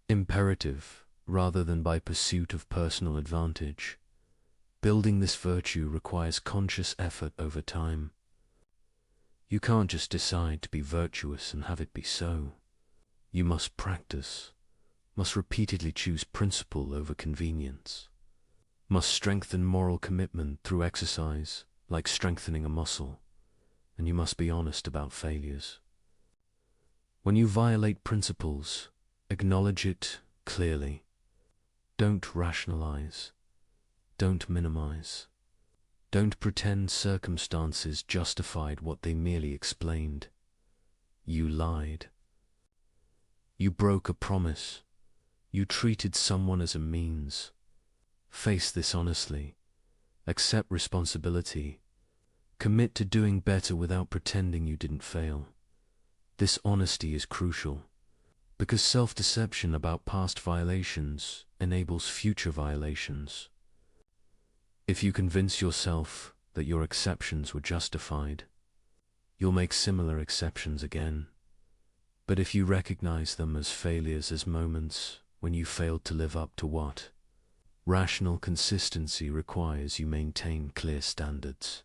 imperative rather than by pursuit of personal advantage. Building this virtue requires conscious effort over time. You can't just decide to be virtuous and have it be so. You must practice, must repeatedly choose principle over convenience, must strengthen moral commitment through exercise, like strengthening a muscle, and you must be honest about failures. When you violate principles, acknowledge it clearly. Don't rationalize. Don't minimize. Don't pretend circumstances justified what they merely explained. You lied. You broke a promise. You treated someone as a means. Face this honestly. Accept responsibility. Commit to doing better without pretending you didn't fail. This honesty is crucial, because self-deception about past violations enables future violations. If you convince yourself that your exceptions were justified, you'll make similar exceptions again. But if you recognize them as failures, as moments when you failed to live up to what rational consistency requires, you maintain clear standards.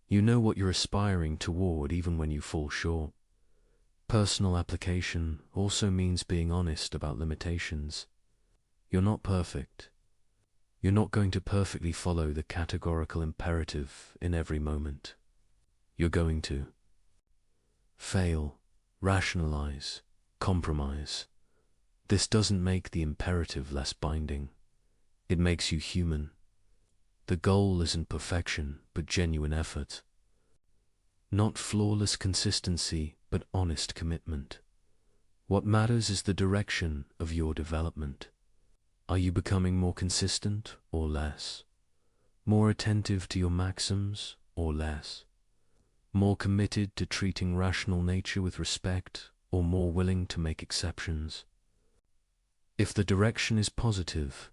You know what you're aspiring toward even when you fall short. Personal application also means being honest about limitations. You're not perfect. You're not going to perfectly follow the categorical imperative in every moment. You're going to fail, rationalize, compromise. This doesn't make the imperative less binding. It makes you human. The goal isn't perfection, but genuine effort. Not flawless consistency, but honest commitment. What matters is the direction of your development. Are you becoming more consistent or less? More attentive to your maxims or less? More committed to treating rational nature with respect or more willing to make exceptions? If the direction is positive,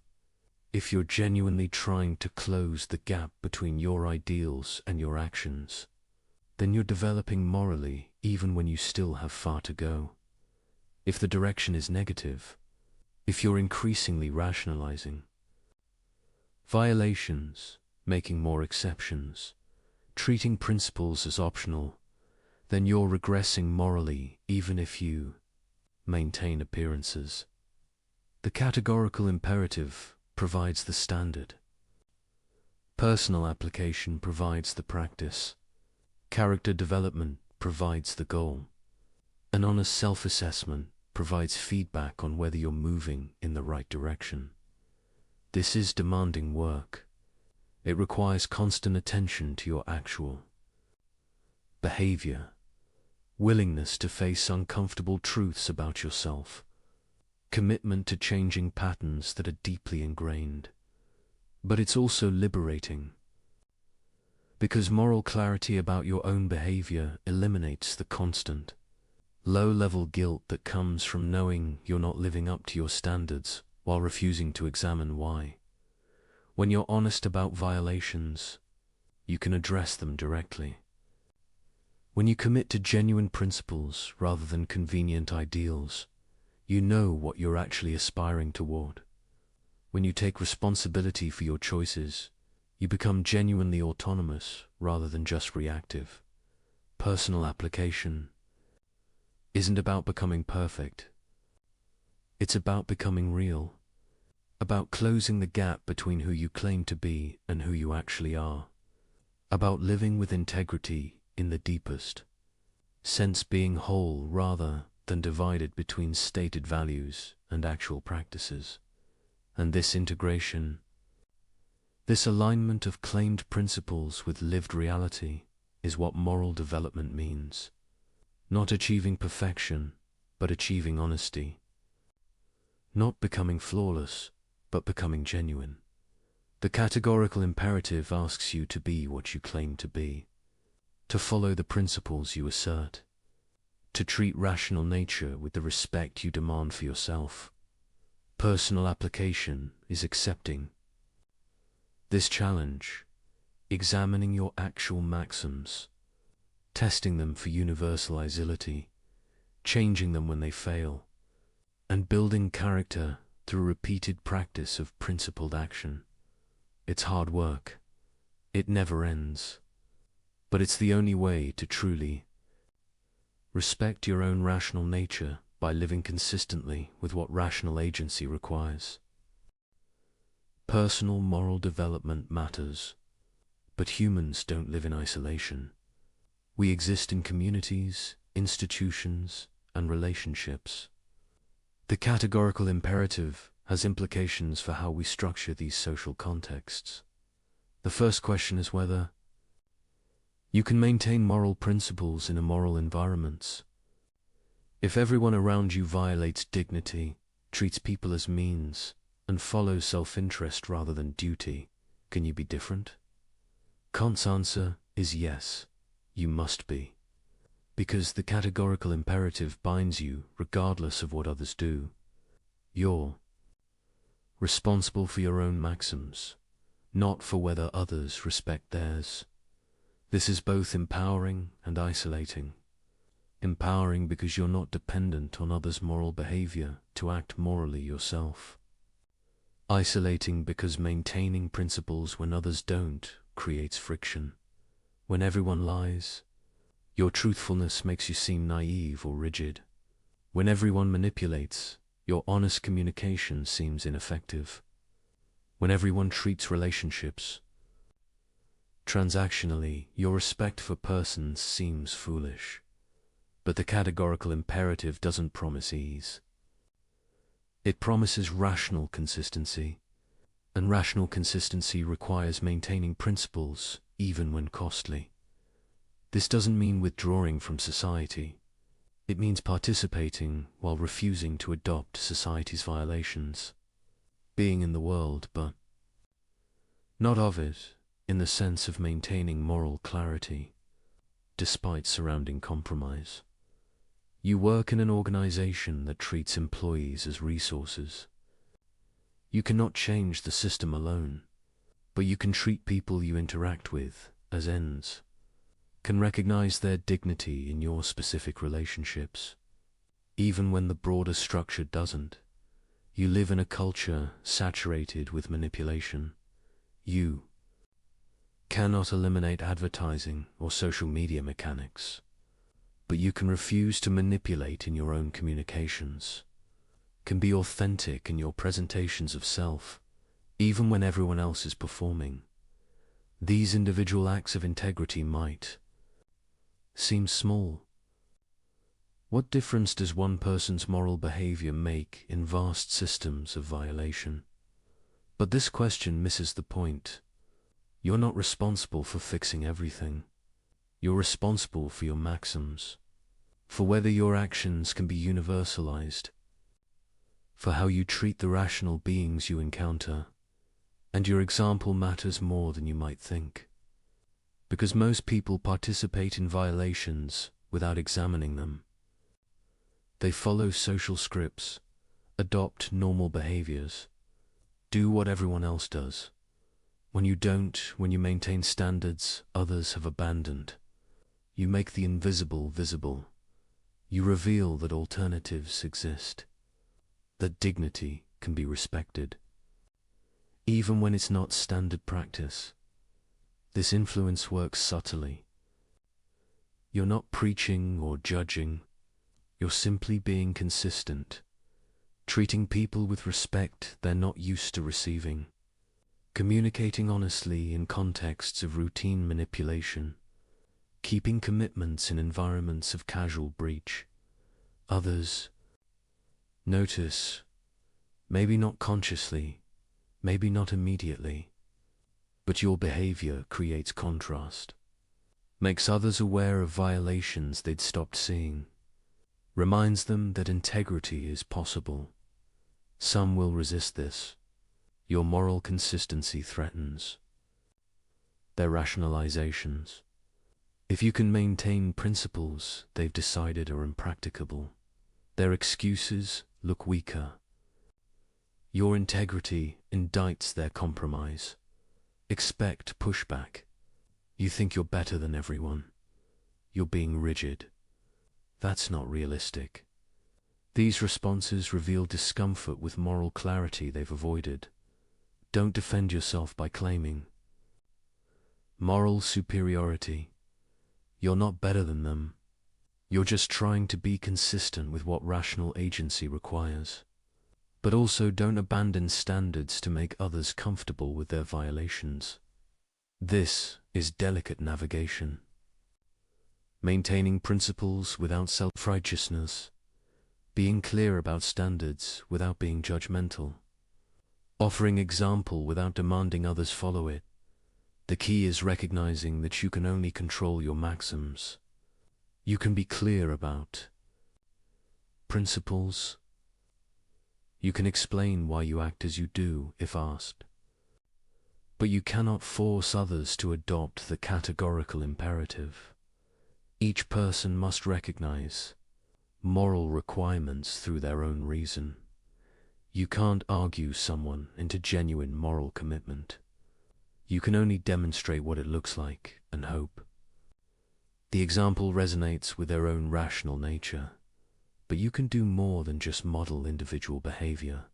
if you're genuinely trying to close the gap between your ideals and your actions, then you're developing morally even when you still have far to go. If the direction is negative, if you're increasingly rationalizing violations, making more exceptions, treating principles as optional, then you're regressing morally even if you maintain appearances. The categorical imperative provides the standard. Personal application provides the practice. Character development provides the goal. An honest self-assessment provides feedback on whether you're moving in the right direction. This is demanding work. It requires constant attention to your actual behavior, willingness to face uncomfortable truths about yourself, commitment to changing patterns that are deeply ingrained. But it's also liberating, because moral clarity about your own behavior eliminates the constant, low-level guilt that comes from knowing you're not living up to your standards while refusing to examine why. When you're honest about violations, you can address them directly. When you commit to genuine principles rather than convenient ideals, you know what you're actually aspiring toward. When you take responsibility for your choices, you become genuinely autonomous rather than just reactive. Personal application isn't about becoming perfect. It's about becoming real, about closing the gap between who you claim to be and who you actually are, about living with integrity in the deepest sense, being whole rather than divided between stated values and actual practices. And this integration, this alignment of claimed principles with lived reality, is what moral development means. Not achieving perfection, but achieving honesty. Not becoming flawless, but becoming genuine. The categorical imperative asks you to be what you claim to be, to follow the principles you assert, to treat rational nature with the respect you demand for yourself. Personal application is accepting this challenge, examining your actual maxims, testing them for universalizability, changing them when they fail, and building character through repeated practice of principled action. It's hard work. It never ends. But it's the only way to truly respect your own rational nature by living consistently with what rational agency requires. Personal moral development matters, but humans don't live in isolation. We exist in communities, institutions, and relationships. The categorical imperative has implications for how we structure these social contexts. The first question is whether you can maintain moral principles in immoral environments. If everyone around you violates dignity, treats people as means, and follows self-interest rather than duty, Can you be different? Kant's answer is yes, you must be. Because the categorical imperative binds you regardless of what others do. You're responsible for your own maxims, not for whether others respect theirs. This is both empowering and isolating. Empowering because you're not dependent on others' moral behavior to act morally yourself. Isolating because maintaining principles when others don't creates friction. When everyone lies, your truthfulness makes you seem naive or rigid. When everyone manipulates, your honest communication seems ineffective. When everyone treats relationships transactionally, your respect for persons seems foolish. But the categorical imperative doesn't promise ease. It promises rational consistency, and rational consistency requires maintaining principles even when costly. This doesn't mean withdrawing from society. It means participating while refusing to adopt society's violations. Being in the world, but not of it, in the sense of maintaining moral clarity, despite surrounding compromise. You work in an organization that treats employees as resources. You cannot change the system alone, but you can treat people you interact with as ends, can recognize their dignity in your specific relationships. Even when the broader structure doesn't, you live in a culture saturated with manipulation. You cannot eliminate advertising or social media mechanics, but you can refuse to manipulate in your own communications, can be authentic in your presentations of self, even when everyone else is performing. These individual acts of integrity might seem small. What difference does one person's moral behavior make in vast systems of violation? But this question misses the point. You're not responsible for fixing everything. You're responsible for your maxims, for whether your actions can be universalized, for how you treat the rational beings you encounter, and your example matters more than you might think. Because most people participate in violations without examining them. They follow social scripts, adopt normal behaviors, do what everyone else does. When you don't, when you maintain standards others have abandoned, you make the invisible visible. You reveal that alternatives exist, that dignity can be respected, even when it's not standard practice. This influence works subtly. You're not preaching or judging, you're simply being consistent, treating people with respect they're not used to receiving, communicating honestly in contexts of routine manipulation, keeping commitments in environments of casual breach. Others notice, maybe not consciously, maybe not immediately, but your behavior creates contrast, makes others aware of violations they'd stopped seeing, reminds them that integrity is possible. Some will resist this. Your moral consistency threatens their rationalizations. If you can maintain principles they've decided are impracticable, their excuses look weaker. Your integrity indicts their compromise. Expect pushback. You think you're better than everyone. You're being rigid. That's not realistic. These responses reveal discomfort with moral clarity they've avoided. Don't defend yourself by claiming moral superiority. You're not better than them. You're just trying to be consistent with what rational agency requires. But also don't abandon standards to make others comfortable with their violations. This is delicate navigation. Maintaining principles without self-righteousness, being clear about standards without being judgmental, offering example without demanding others follow it. The key is recognizing that you can only control your maxims. You can be clear about principles. You can explain why you act as you do if asked. But you cannot force others to adopt the categorical imperative. Each person must recognize moral requirements through their own reason. You can't argue someone into genuine moral commitment. You can only demonstrate what it looks like and hope. The example resonates with their own rational nature, but you can do more than just model individual behavior.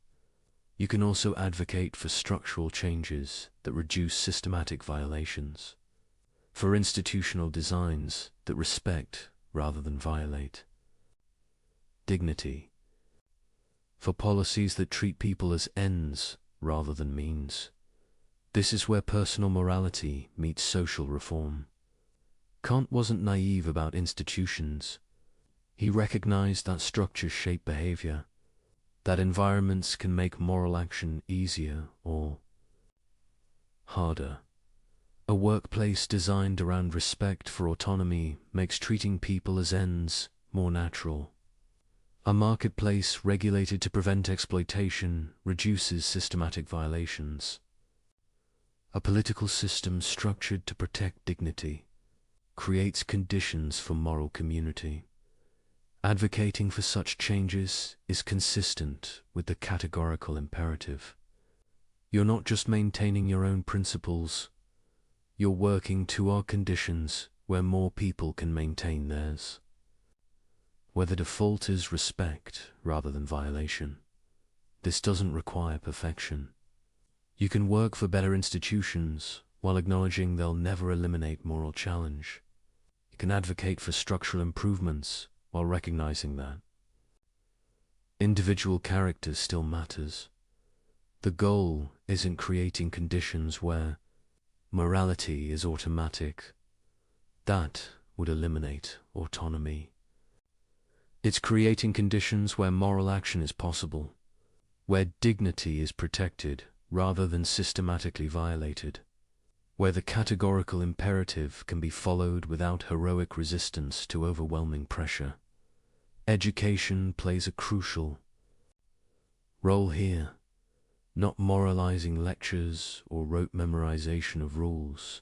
You can also advocate for structural changes that reduce systematic violations, for institutional designs that respect rather than violate, dignity, for policies that treat people as ends rather than means. This is where personal morality meets social reform. Kant wasn't naive about institutions. He recognized that structures shape behavior, that environments can make moral action easier or harder. A workplace designed around respect for autonomy makes treating people as ends more natural. A marketplace regulated to prevent exploitation reduces systematic violations. A political system structured to protect dignity creates conditions for moral community. Advocating for such changes is consistent with the categorical imperative. You're not just maintaining your own principles, you're working toward conditions where more people can maintain theirs. Where the default is respect rather than violation, this doesn't require perfection. You can work for better institutions while acknowledging they'll never eliminate moral challenge. You can advocate for structural improvements while recognizing that individual character still matters. The goal isn't creating conditions where morality is automatic. That would eliminate autonomy. It's creating conditions where moral action is possible, where dignity is protected rather than systematically violated, where the categorical imperative can be followed without heroic resistance to overwhelming pressure. Education plays a crucial role here, not moralizing lectures or rote memorization of rules,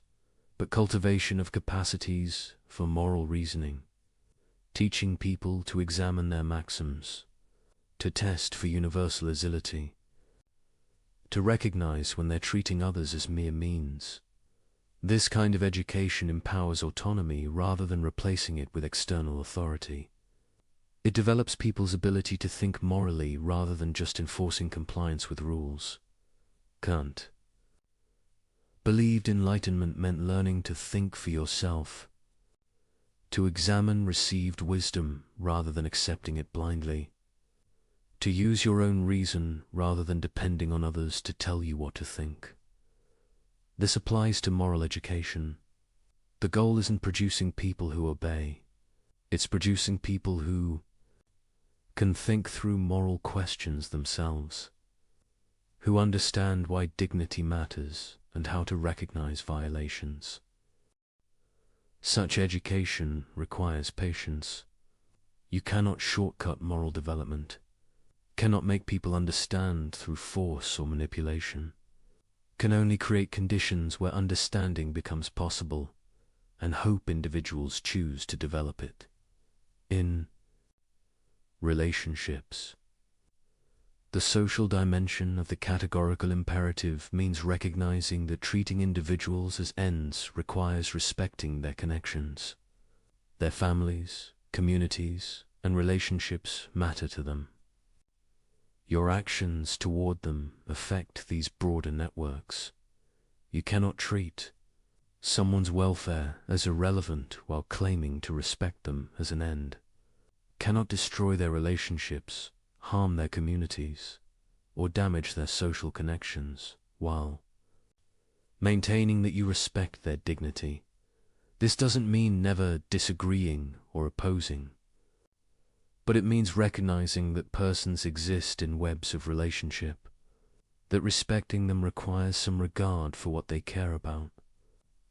but cultivation of capacities for moral reasoning, teaching people to examine their maxims, to test for universality, to recognize when they're treating others as mere means. This kind of education empowers autonomy rather than replacing it with external authority. It develops people's ability to think morally rather than just enforcing compliance with rules. Kant believed enlightenment meant learning to think for yourself, to examine received wisdom rather than accepting it blindly, to use your own reason rather than depending on others to tell you what to think. This applies to moral education. The goal isn't producing people who obey. It's producing people who can think through moral questions themselves, who understand why dignity matters and how to recognize violations. Such education requires patience. You cannot shortcut moral development, cannot make people understand through force or manipulation, can only create conditions where understanding becomes possible and hope individuals choose to develop it. In relationships, the social dimension of the categorical imperative means recognizing that treating individuals as ends requires respecting their connections. Their families, communities, and relationships matter to them. Your actions toward them affect these broader networks. You cannot treat someone's welfare as irrelevant while claiming to respect them as an end. Cannot destroy their relationships, harm their communities, or damage their social connections while maintaining that you respect their dignity. This doesn't mean never disagreeing or opposing, but it means recognizing that persons exist in webs of relationship, that respecting them requires some regard for what they care about,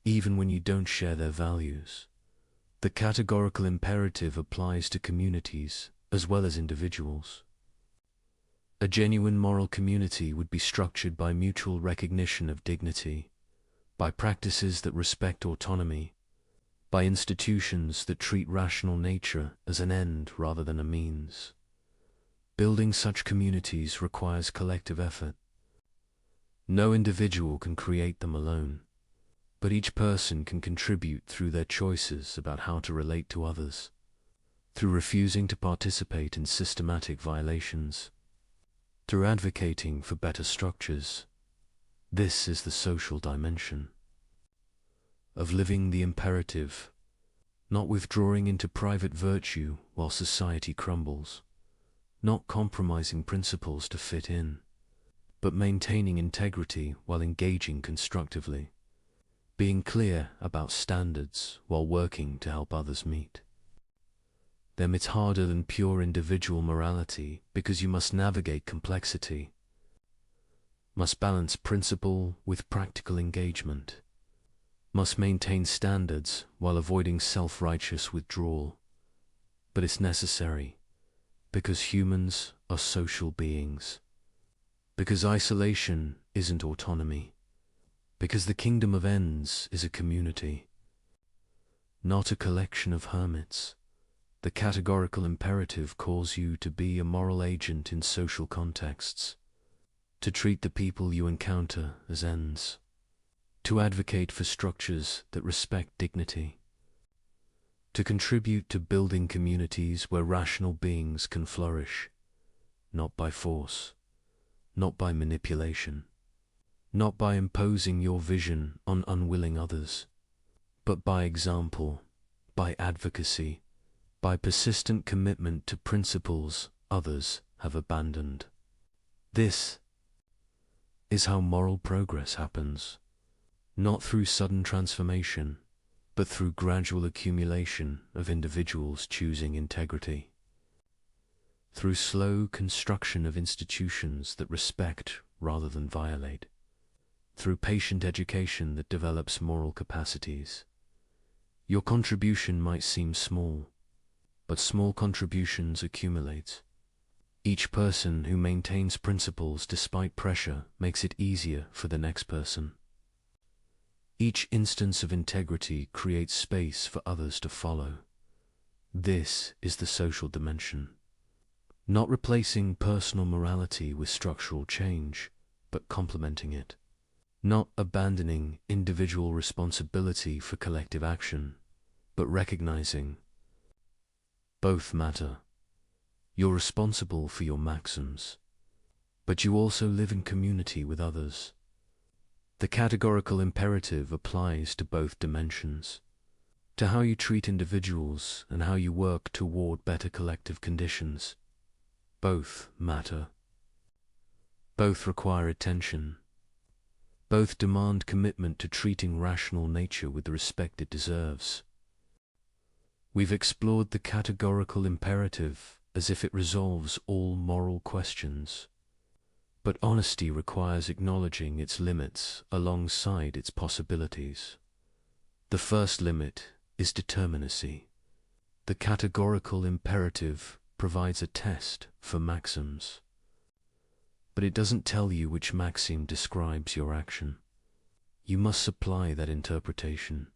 even when you don't share their values. The categorical imperative applies to communities as well as individuals. A genuine moral community would be structured by mutual recognition of dignity, by practices that respect autonomy, by institutions that treat rational nature as an end rather than a means. Building such communities requires collective effort. No individual can create them alone, but each person can contribute through their choices about how to relate to others, through refusing to participate in systematic violations, through advocating for better structures. This is the social dimension of living the imperative, not withdrawing into private virtue while society crumbles, not compromising principles to fit in, but maintaining integrity while engaging constructively, being clear about standards while working to help others meet them. It's harder than pure individual morality because you must navigate complexity, must balance principle with practical engagement, must maintain standards while avoiding self-righteous withdrawal. But it's necessary because humans are social beings, because isolation isn't autonomy, because the kingdom of ends is a community, not a collection of hermits. The categorical imperative calls you to be a moral agent in social contexts, to treat the people you encounter as ends, to advocate for structures that respect dignity, to contribute to building communities where rational beings can flourish, not by force, not by manipulation, not by imposing your vision on unwilling others, but by example, by advocacy, by persistent commitment to principles others have abandoned. This is how moral progress happens, not through sudden transformation, but through gradual accumulation of individuals choosing integrity, through slow construction of institutions that respect rather than violate, through patient education that develops moral capacities. Your contribution might seem small, but small contributions accumulate. Each person who maintains principles despite pressure makes it easier for the next person. Each instance of integrity creates space for others to follow. This is the social dimension. Not replacing personal morality with structural change, but complementing it. Not abandoning individual responsibility for collective action, but recognizing both matter. You're responsible for your maxims, but you also live in community with others. The categorical imperative applies to both dimensions, to how you treat individuals and how you work toward better collective conditions. Both matter. Both require attention. Both demand commitment to treating rational nature with the respect it deserves. We've explored the categorical imperative as if it resolves all moral questions. But honesty requires acknowledging its limits alongside its possibilities. The first limit is determinacy. The categorical imperative provides a test for maxims, but it doesn't tell you which maxim describes your action. You must supply that interpretation,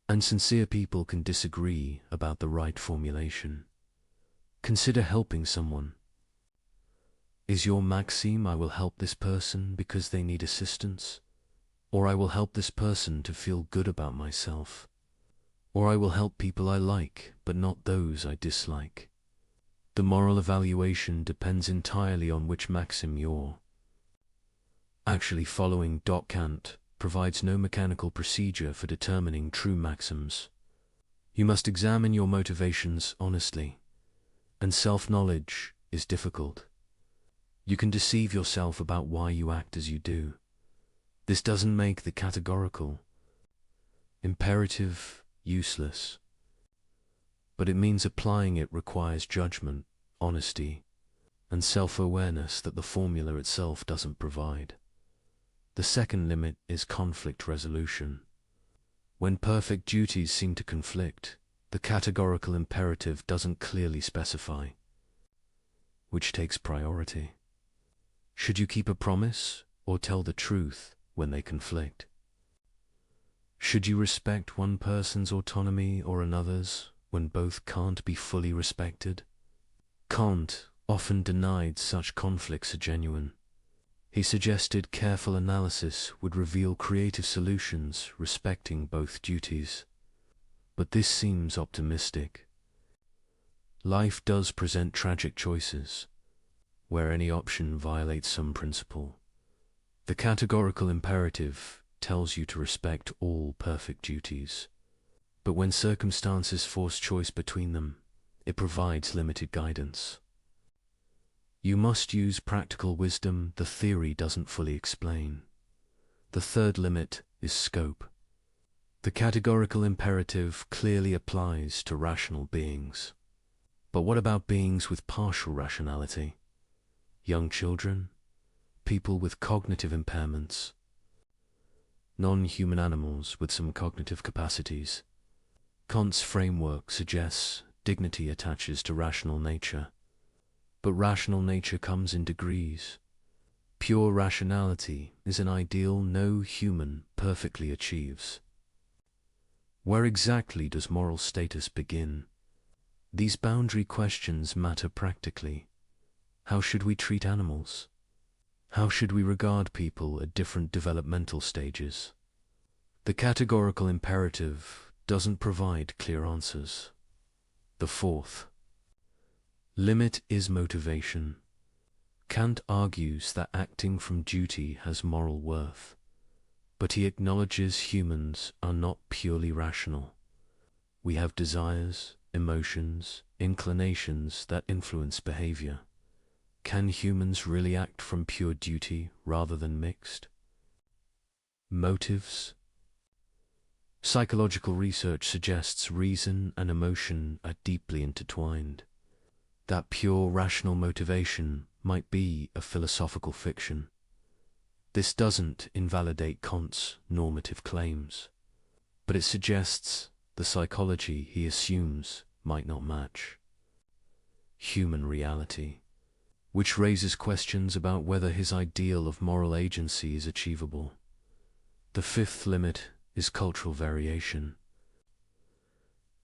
and sincere people can disagree about the right formulation. Consider helping someone. Is your maxim, I will help this person because they need assistance? Or I will help this person to feel good about myself? Or I will help people I like, but not those I dislike? The moral evaluation depends entirely on which maxim you're actually following. Kant provides no mechanical procedure for determining true maxims. You must examine your motivations honestly, and self-knowledge is difficult. You can deceive yourself about why you act as you do. This doesn't make the categorical imperative useless, but it means applying it requires judgment, honesty, and self-awareness that the formula itself doesn't provide. The second limit is conflict resolution. When perfect duties seem to conflict, the categorical imperative doesn't clearly specify which takes priority. Should you keep a promise or tell the truth when they conflict? Should you respect one person's autonomy or another's when both can't be fully respected? Kant often denied such conflicts are genuine. He suggested careful analysis would reveal creative solutions respecting both duties. But this seems optimistic. Life does present tragic choices, where any option violates some principle. The categorical imperative tells you to respect all perfect duties. But when circumstances force choice between them, it provides limited guidance. You must use practical wisdom the theory doesn't fully explain. The third limit is scope. The categorical imperative clearly applies to rational beings. But what about beings with partial rationality? Young children? People with cognitive impairments? Non-human animals with some cognitive capacities? Kant's framework suggests dignity attaches to rational nature. But rational nature comes in degrees. Pure rationality is an ideal no human perfectly achieves. Where exactly does moral status begin? These boundary questions matter practically. How should we treat animals? How should we regard people at different developmental stages? The categorical imperative doesn't provide clear answers. The fourth limit is motivation. Kant argues that acting from duty has moral worth, but he acknowledges humans are not purely rational. We have desires, emotions, inclinations that influence behavior. Can humans really act from pure duty rather than mixed? Motives. Psychological research suggests reason and emotion are deeply intertwined. That pure rational motivation might be a philosophical fiction. This doesn't invalidate Kant's normative claims, but it suggests the psychology he assumes might not match human reality, which raises questions about whether his ideal of moral agency is achievable. The fifth limit is cultural variation.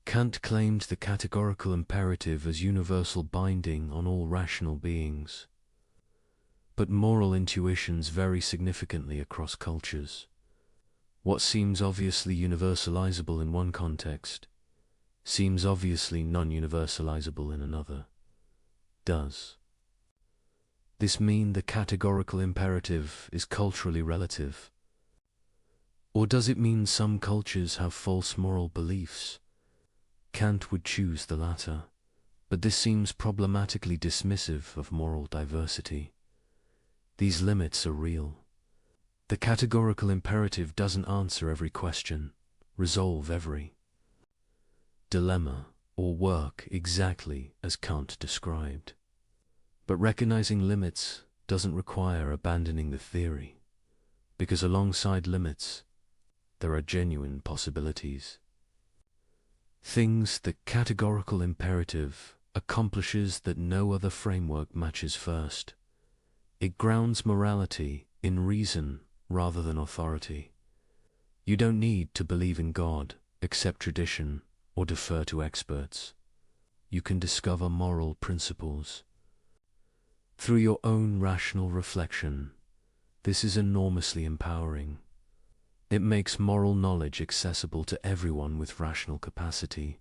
Kant claimed the categorical imperative as universal binding on all rational beings. But moral intuitions vary significantly across cultures. What seems obviously universalizable in one context seems obviously non-universalizable in another. Does this mean the categorical imperative is culturally relative? Or does it mean some cultures have false moral beliefs? Kant would choose the latter, but this seems problematically dismissive of moral diversity. These limits are real. The categorical imperative doesn't answer every question, resolve every dilemma, or work exactly as Kant described. But recognizing limits doesn't require abandoning the theory, because alongside limits, there are genuine possibilities. Things the categorical imperative accomplishes that no other framework matches first. It grounds morality in reason rather than authority. You don't need to believe in God, accept tradition, or defer to experts. You can discover moral principles through your own rational reflection. This is enormously empowering. It makes moral knowledge accessible to everyone with rational capacity,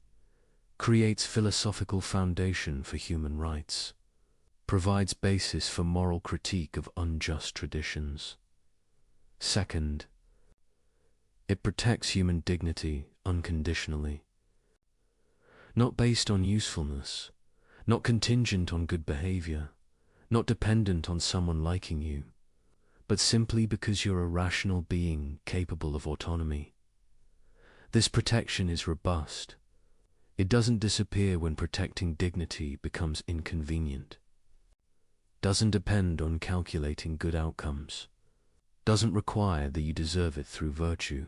creates philosophical foundation for human rights, provides basis for moral critique of unjust traditions. Second, it protects human dignity unconditionally. Not based on usefulness, not contingent on good behavior, not dependent on someone liking you, but simply because you're a rational being capable of autonomy. This protection is robust. It doesn't disappear when protecting dignity becomes inconvenient. Doesn't depend on calculating good outcomes. Doesn't require that you deserve it through virtue.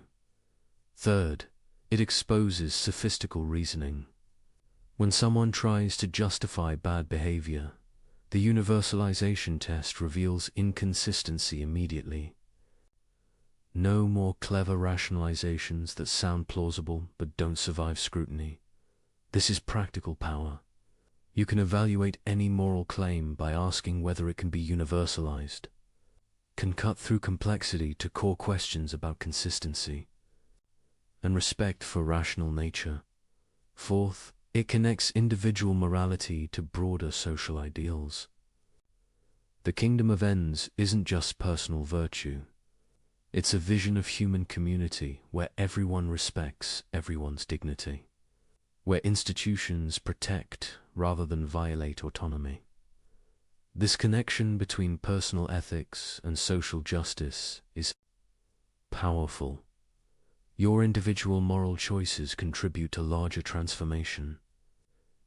Third, it exposes sophistical reasoning. When someone tries to justify bad behavior, the universalization test reveals inconsistency immediately. No more clever rationalizations that sound plausible but don't survive scrutiny. This is practical power. You can evaluate any moral claim by asking whether it can be universalized, can cut through complexity to core questions about consistency and respect for rational nature. Fourth, it connects individual morality to broader social ideals. The kingdom of ends isn't just personal virtue. It's a vision of human community where everyone respects everyone's dignity, where institutions protect rather than violate autonomy. This connection between personal ethics and social justice is powerful. Your individual moral choices contribute to larger transformation.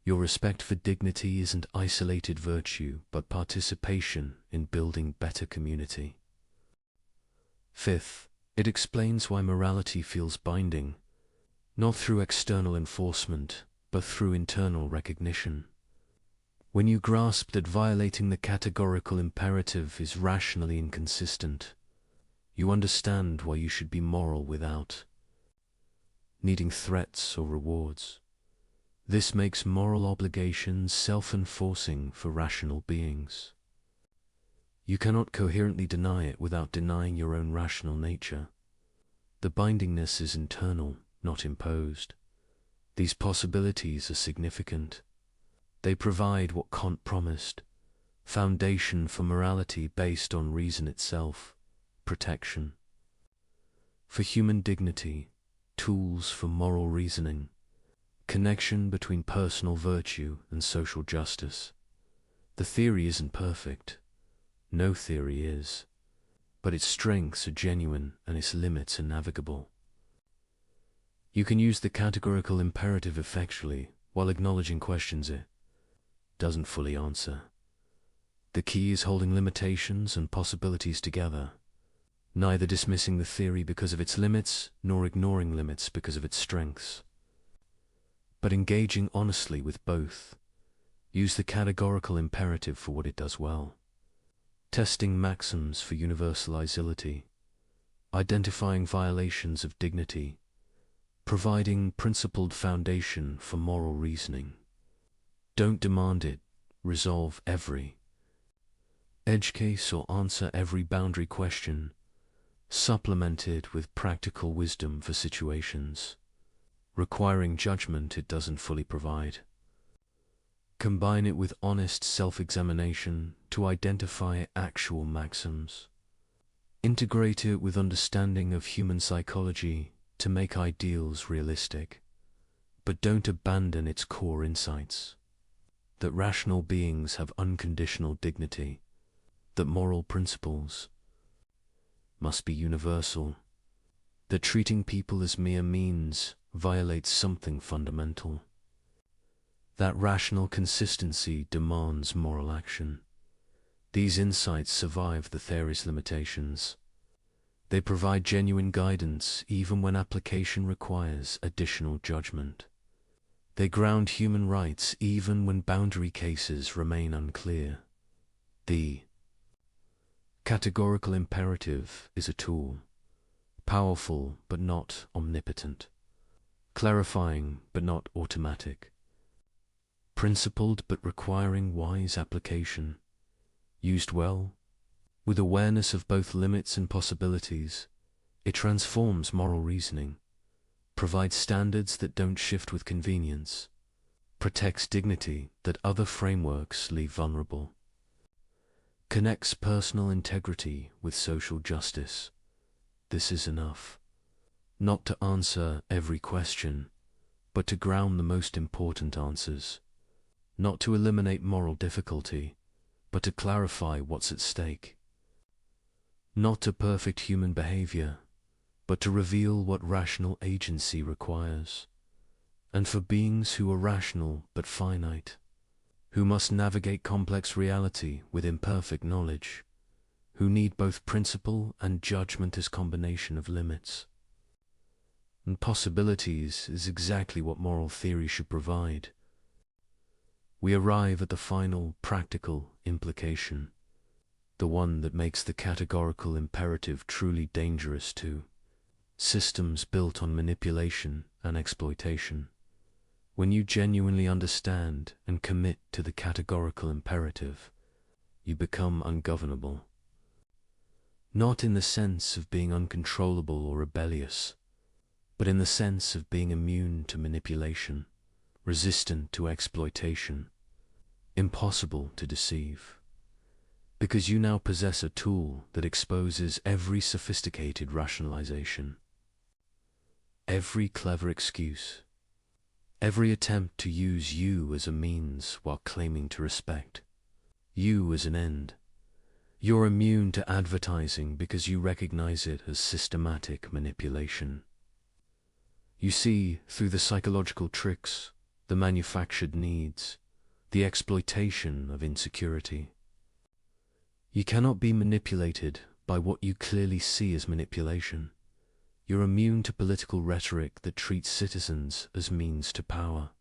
Your respect for dignity isn't isolated virtue, but participation in building better community. Fifth, it explains why morality feels binding, not through external enforcement, but through internal recognition. When you grasp that violating the categorical imperative is rationally inconsistent, you understand why you should be moral without needing threats or rewards. This makes moral obligations self-enforcing for rational beings. You cannot coherently deny it without denying your own rational nature. The bindingness is internal, not imposed. These possibilities are significant. They provide what Kant promised: foundation for morality based on reason itself, protection for human dignity, tools for moral reasoning, connection between personal virtue and social justice. The theory isn't perfect. No theory is. But its strengths are genuine and its limits are navigable. You can use the categorical imperative effectually while acknowledging questions it doesn't fully answer. The key is holding limitations and possibilities together, neither dismissing the theory because of its limits nor ignoring limits because of its strengths, but engaging honestly with both. Use the categorical imperative for what it does well, testing maxims for universalizability, identifying violations of dignity, providing principled foundation for moral reasoning. Don't demand it resolve every edge case or answer every boundary question. Supplement it with practical wisdom for situations requiring judgment it doesn't fully provide. Combine it with honest self-examination to identify actual maxims. Integrate it with understanding of human psychology to make ideals realistic. But don't abandon its core insights: that rational beings have unconditional dignity, that moral principles must be universal, that treating people as mere means violates something fundamental. That rational consistency demands moral action. These insights survive the theory's limitations. They provide genuine guidance even when application requires additional judgment. They ground human rights even when boundary cases remain unclear. The categorical imperative is a tool, powerful but not omnipotent, clarifying but not automatic, principled but requiring wise application. Used well, with awareness of both limits and possibilities, it transforms moral reasoning, provides standards that don't shift with convenience, protects dignity that other frameworks leave vulnerable, connects personal integrity with social justice. This is enough, not to answer every question, but to ground the most important answers, not to eliminate moral difficulty, but to clarify what's at stake, not to perfect human behavior, but to reveal what rational agency requires. And for beings who are rational but finite, who must navigate complex reality with imperfect knowledge, who need both principle and judgment as combination of limits and possibilities, is exactly what moral theory should provide. We arrive at the final practical implication. the one that makes the categorical imperative truly dangerous to systems built on manipulation and exploitation. When you genuinely understand and commit to the categorical imperative, you become ungovernable. Not in the sense of being uncontrollable or rebellious, but in the sense of being immune to manipulation, resistant to exploitation, impossible to deceive. Because you now possess a tool that exposes every sophisticated rationalization, every clever excuse, every attempt to use you as a means while claiming to respect you as an end. You're immune to advertising because you recognize it as systematic manipulation. You see through the psychological tricks, the manufactured needs, the exploitation of insecurity. You cannot be manipulated by what you clearly see as manipulation. You're immune to political rhetoric that treats citizens as means to power.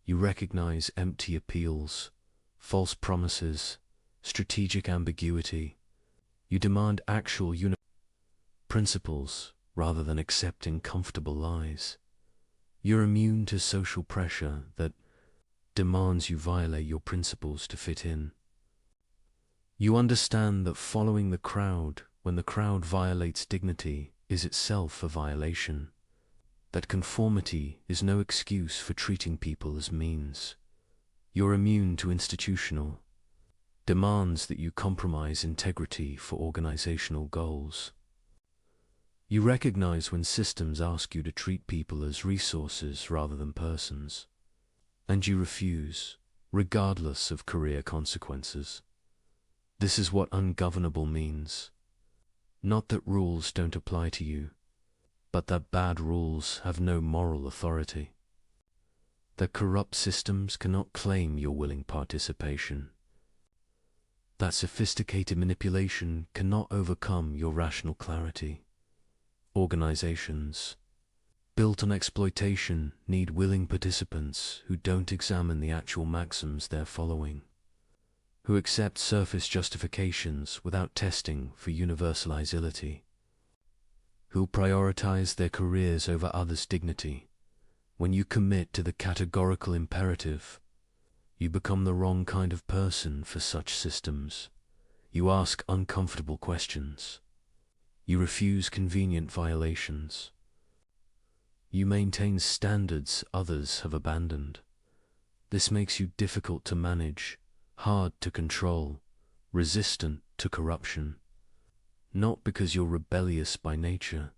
You recognize empty appeals, false promises, strategic ambiguity. You demand actual principles rather than accepting comfortable lies. You're immune to social pressure that demands you violate your principles to fit in. You understand that following the crowd when the crowd violates dignity is itself a violation, that conformity is no excuse for treating people as means. You're immune to institutional demands that you compromise integrity for organizational goals. You recognize when systems ask you to treat people as resources rather than persons, and you refuse, regardless of career consequences. This is what ungovernable means. Not that rules don't apply to you, but that bad rules have no moral authority. That corrupt systems cannot claim your willing participation. That sophisticated manipulation cannot overcome your rational clarity. Organizations built on exploitation need willing participants who don't examine the actual maxims they're following, who accept surface justifications without testing for universality, who prioritize their careers over others' dignity. When you commit to the categorical imperative, you become the wrong kind of person for such systems. You ask uncomfortable questions. You refuse convenient violations. You maintain standards others have abandoned. This makes you difficult to manage, hard to control, resistant to corruption. Not because you're rebellious by nature,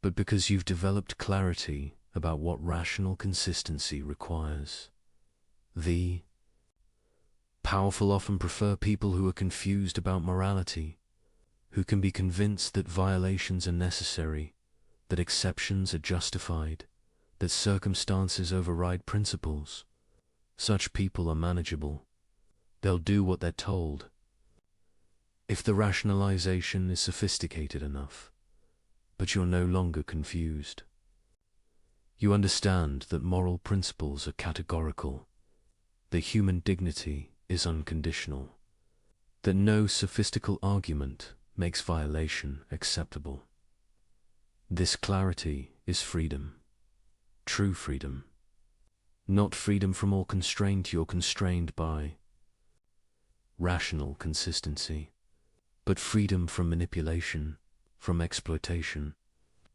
but because you've developed clarity about what rational consistency requires. The powerful often prefer people who are confused about morality, who can be convinced that violations are necessary, that exceptions are justified, that circumstances override principles. Such people are manageable. They'll do what they're told. If the rationalization is sophisticated enough, but you're no longer confused. You understand that moral principles are categorical, that human dignity is unconditional, that no sophistical argument makes violation acceptable. This clarity is freedom, true freedom, not freedom from all constraint you're constrained by rational consistency, but freedom from manipulation, from exploitation,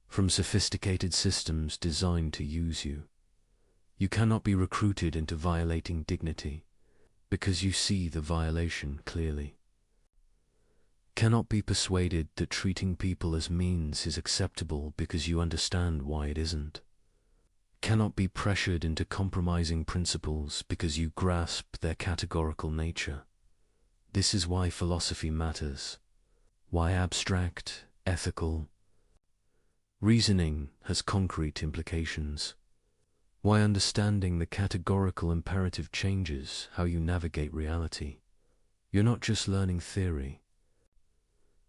from sophisticated systems designed to use you. You cannot be recruited into violating dignity because you see the violation clearly. Cannot be persuaded that treating people as means is acceptable because you understand why it isn't. Cannot be pressured into compromising principles because you grasp their categorical nature. This is why philosophy matters, why abstract, ethical reasoning has concrete implications, why understanding the categorical imperative changes how you navigate reality. You're not just learning theory.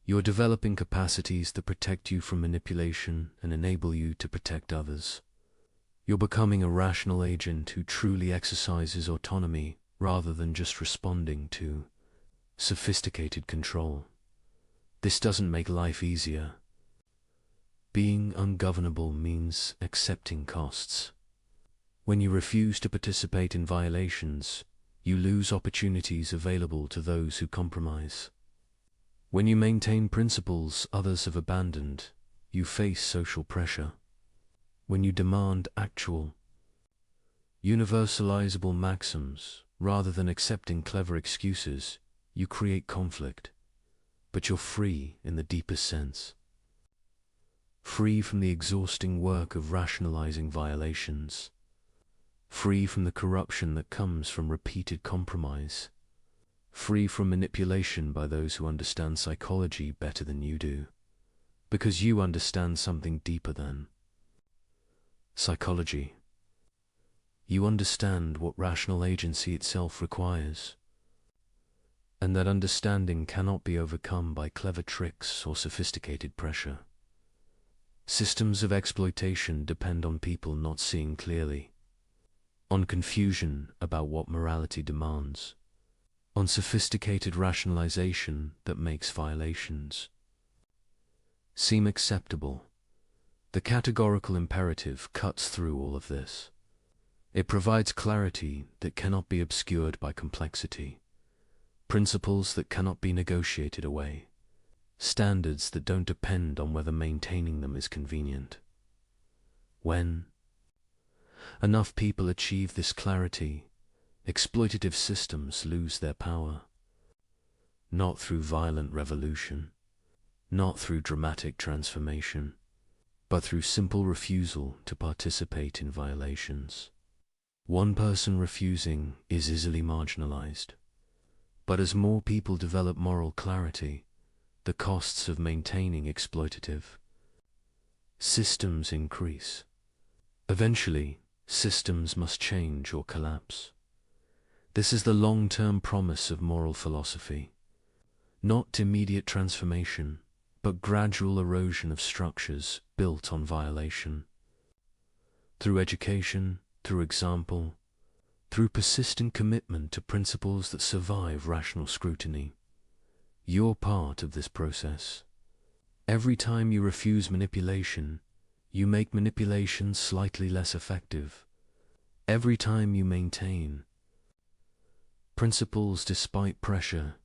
You're developing capacities that protect you from manipulation and enable you to protect others. You're becoming a rational agent who truly exercises autonomy rather than just responding to sophisticated control. This doesn't make life easier. Being ungovernable means accepting costs. When you refuse to participate in violations, you lose opportunities available to those who compromise. When you maintain principles others have abandoned, you face social pressure. When you demand actual, universalizable maxims rather than accepting clever excuses, you create conflict. But you're free in the deepest sense. Free from the exhausting work of rationalizing violations. Free from the corruption that comes from repeated compromise. Free from manipulation by those who understand psychology better than you do, because you understand something deeper than psychology. You understand what rational agency itself requires, and that understanding cannot be overcome by clever tricks or sophisticated pressure. Systems of exploitation depend on people not seeing clearly, on confusion about what morality demands, on sophisticated rationalization that makes violations seem acceptable. The categorical imperative cuts through all of this. It provides clarity that cannot be obscured by complexity, principles that cannot be negotiated away, standards that don't depend on whether maintaining them is convenient. When enough people achieve this clarity, exploitative systems lose their power. Not through violent revolution, not through dramatic transformation, but through simple refusal to participate in violations. One person refusing is easily marginalized, but as more people develop moral clarity, the costs of maintaining exploitative systems increase. Eventually, systems must change or collapse. This is the long-term promise of moral philosophy. Not immediate transformation, but gradual erosion of structures built on violation. Through education, through example, through persistent commitment to principles that survive rational scrutiny. You're part of this process. Every time you refuse manipulation, you make manipulation slightly less effective. Every time you maintain principles despite pressure,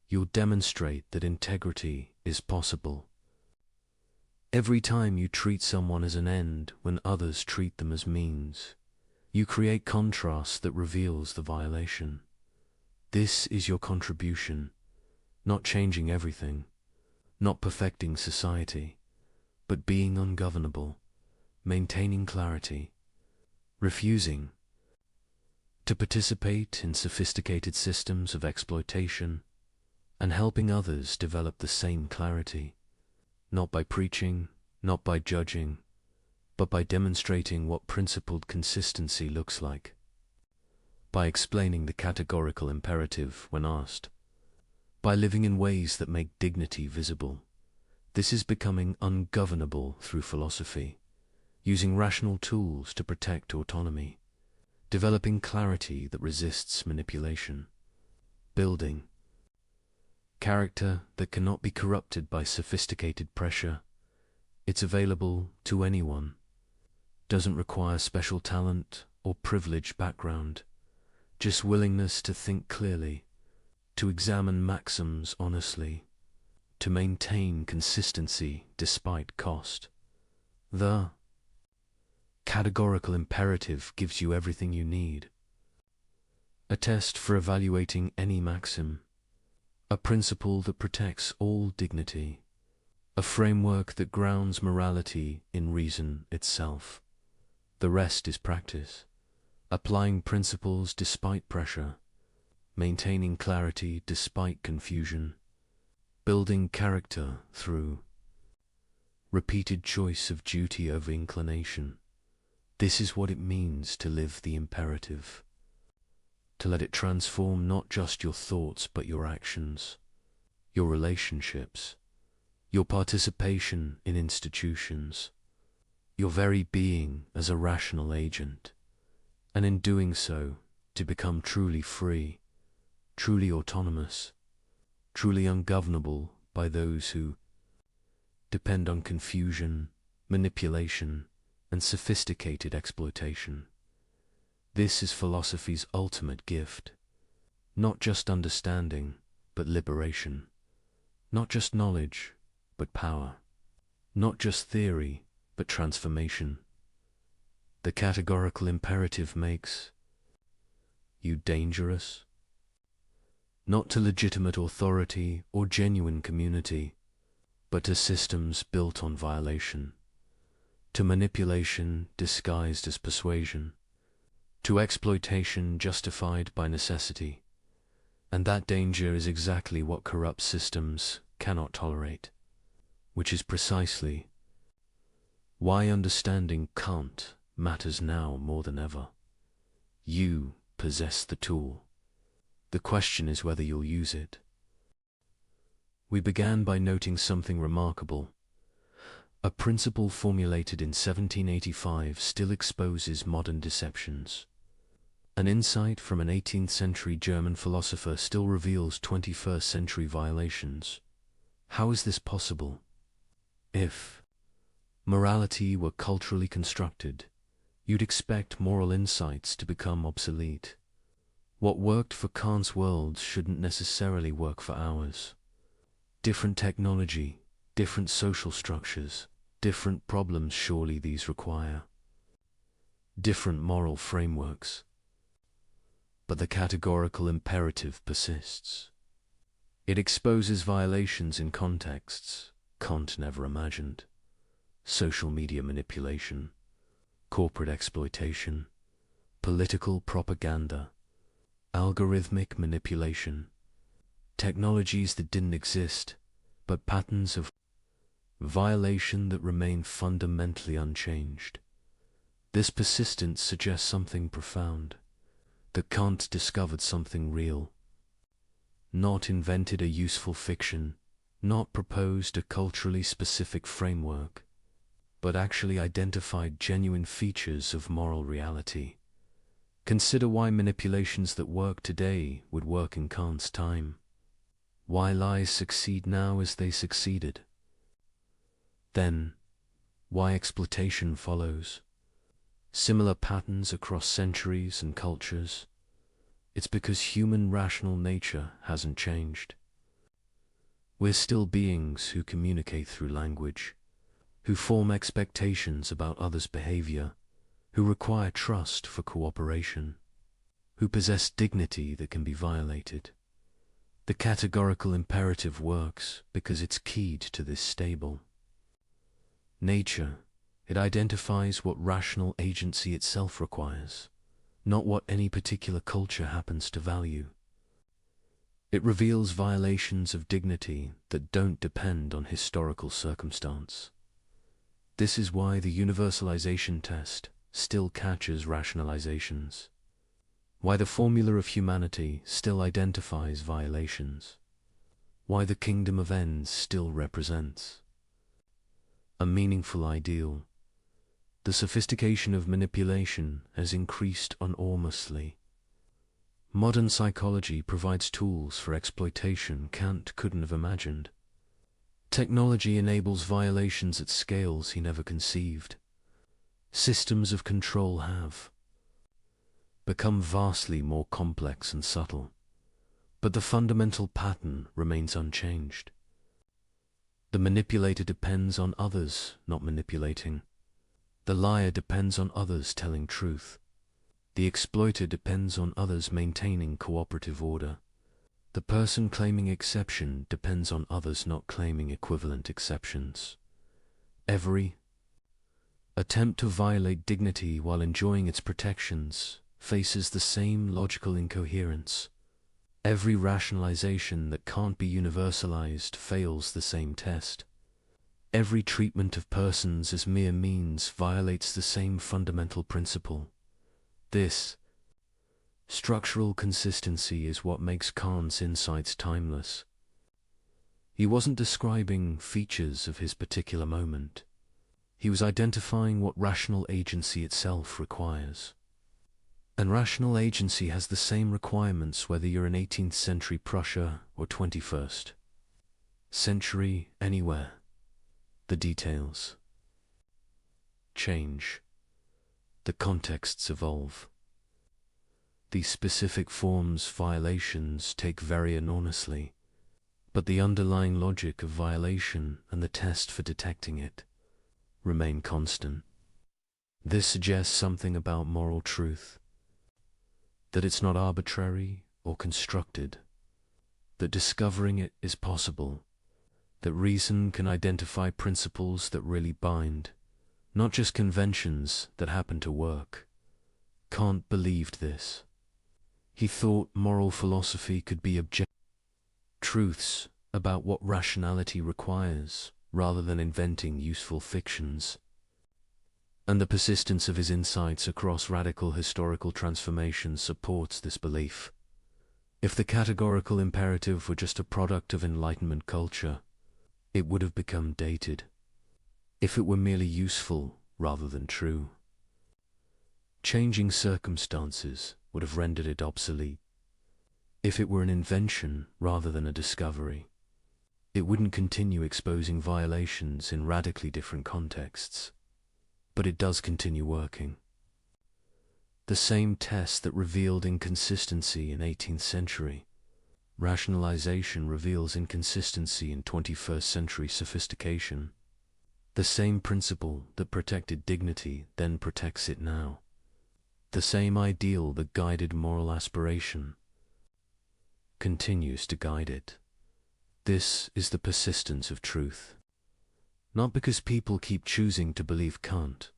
you'll demonstrate that integrity is possible. Every time you treat someone as an end when others treat them as means, you create contrast that reveals the violation. This is your contribution, not changing everything, not perfecting society, but being ungovernable, maintaining clarity, refusing to participate in sophisticated systems of exploitation, and helping others develop the same clarity, not by preaching, not by judging, but by demonstrating what principled consistency looks like, by explaining the categorical imperative when asked, by living in ways that make dignity visible. This is becoming ungovernable through philosophy, using rational tools to protect autonomy, developing clarity that resists manipulation, building character that cannot be corrupted by sophisticated pressure. It's available to anyone, doesn't require special talent or privileged background, just willingness to think clearly, to examine maxims honestly, to maintain consistency despite cost. The categorical imperative gives you everything you need. A test for evaluating any maxim, a principle that protects all dignity, a framework that grounds morality in reason itself. The rest is practice, applying principles despite pressure, maintaining clarity despite confusion, building character through repeated choice of duty over inclination. This is what it means to live the imperative, to let it transform not just your thoughts but your actions, your relationships, your participation in institutions, your very being as a rational agent, and in doing so, to become truly free, truly autonomous, truly ungovernable by those who depend on confusion, manipulation, and sophisticated exploitation. This is philosophy's ultimate gift. Not just understanding, but liberation. Not just knowledge, but power. Not just theory, but transformation. The categorical imperative makes you dangerous, not to legitimate authority or genuine community, but to systems built on violation, to manipulation disguised as persuasion, to exploitation justified by necessity. And that danger is exactly what corrupt systems cannot tolerate, which is precisely why understanding Kant matters now more than ever. You possess the tool. The question is whether you'll use it. We began by noting something remarkable. A principle formulated in 1785 still exposes modern deceptions. An insight from an 18th century German philosopher still reveals 21st century violations. How is this possible? If morality were culturally constructed, you'd expect moral insights to become obsolete. What worked for Kant's world shouldn't necessarily work for ours. Different technology, different social structures, different problems surely these require. Different moral frameworks. But the categorical imperative persists. It exposes violations in contexts Kant never imagined. Social media manipulation, corporate exploitation, political propaganda, algorithmic manipulation, technologies that didn't exist, but patterns of violation that remain fundamentally unchanged. This persistence suggests something profound, that Kant discovered something real, not invented a useful fiction, not proposed a culturally specific framework, but actually identified genuine features of moral reality. Consider why manipulations that work today would work in Kant's time. Why lies succeed now as they succeeded. Then, why exploitation follows. Similar patterns across centuries and cultures. It's because human rational nature hasn't changed. We're still beings who communicate through language, who form expectations about others' behavior, who require trust for cooperation, who possess dignity that can be violated. The categorical imperative works because it's keyed to this stable nature. It identifies what rational agency itself requires, not what any particular culture happens to value. It reveals violations of dignity that don't depend on historical circumstance. This is why the universalization test still catches rationalizations, why the formula of humanity still identifies violations, why the kingdom of ends still represents a meaningful ideal. The sophistication of manipulation has increased enormously. Modern psychology provides tools for exploitation Kant couldn't have imagined. Technology enables violations at scales he never conceived. Systems of control have become vastly more complex and subtle, but the fundamental pattern remains unchanged. The manipulator depends on others not manipulating. The liar depends on others telling truth. The exploiter depends on others maintaining cooperative order. The person claiming exception depends on others not claiming equivalent exceptions. Every attempt to violate dignity while enjoying its protections faces the same logical incoherence. Every rationalization that can't be universalized fails the same test. Every treatment of persons as mere means violates the same fundamental principle. This structural consistency is what makes Kant's insights timeless. He wasn't describing features of his particular moment. He was identifying what rational agency itself requires. And rational agency has the same requirements whether you're in 18th century Prussia or 21st century, anywhere. The details change. The contexts evolve. These specific forms violations take very enormously, but the underlying logic of violation and the test for detecting it remain constant. This suggests something about moral truth, that it's not arbitrary or constructed, that discovering it is possible, that reason can identify principles that really bind, not just conventions that happen to work. Kant believed this. He thought moral philosophy could be objective truths about what rationality requires, rather than inventing useful fictions. And the persistence of his insights across radical historical transformations supports this belief. If the categorical imperative were just a product of Enlightenment culture, it would have become dated. If it were merely useful rather than true, changing circumstances would have rendered it obsolete. If it were an invention rather than a discovery, it wouldn't continue exposing violations in radically different contexts. But it does continue working. The same test that revealed inconsistency in 18th century rationalization reveals inconsistency in 21st century sophistication. The same principle that protected dignity then protects it now. The same ideal that guided moral aspiration continues to guide it. This is the persistence of truth. Not because people keep choosing to believe Kant,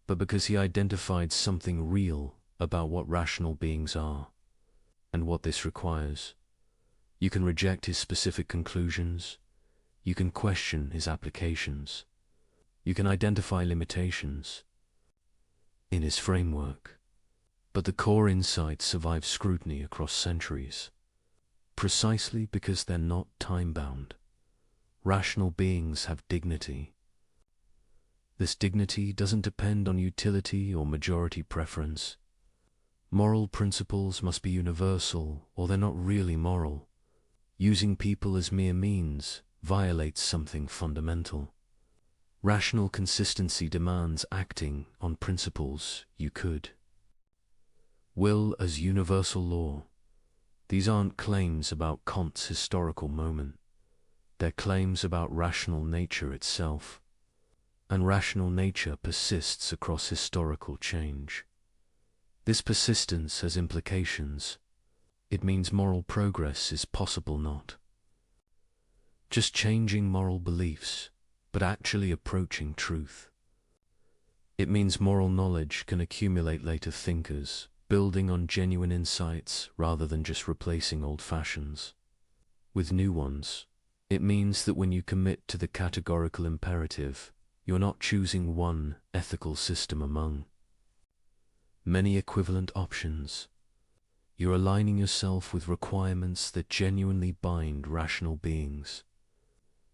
but because he identified something real about what rational beings are, and what this requires. You can reject his specific conclusions, you can question his applications, you can identify limitations in his framework, but the core insights survive scrutiny across centuries, precisely because they're not time-bound. Rational beings have dignity. This dignity doesn't depend on utility or majority preference. Moral principles must be universal, or they're not really moral. Using people as mere means violates something fundamental. Rational consistency demands acting on principles you could. Will as universal law. These aren't claims about Kant's historical moment. They're claims about rational nature itself. And rational nature persists across historical change. This persistence has implications. It means moral progress is possible not just changing moral beliefs, but actually approaching truth. It means moral knowledge can accumulate later thinkers, building on genuine insights rather than just replacing old fashions with new ones. It means that when you commit to the categorical imperative, you're not choosing one ethical system among many equivalent options. You're aligning yourself with requirements that genuinely bind rational beings,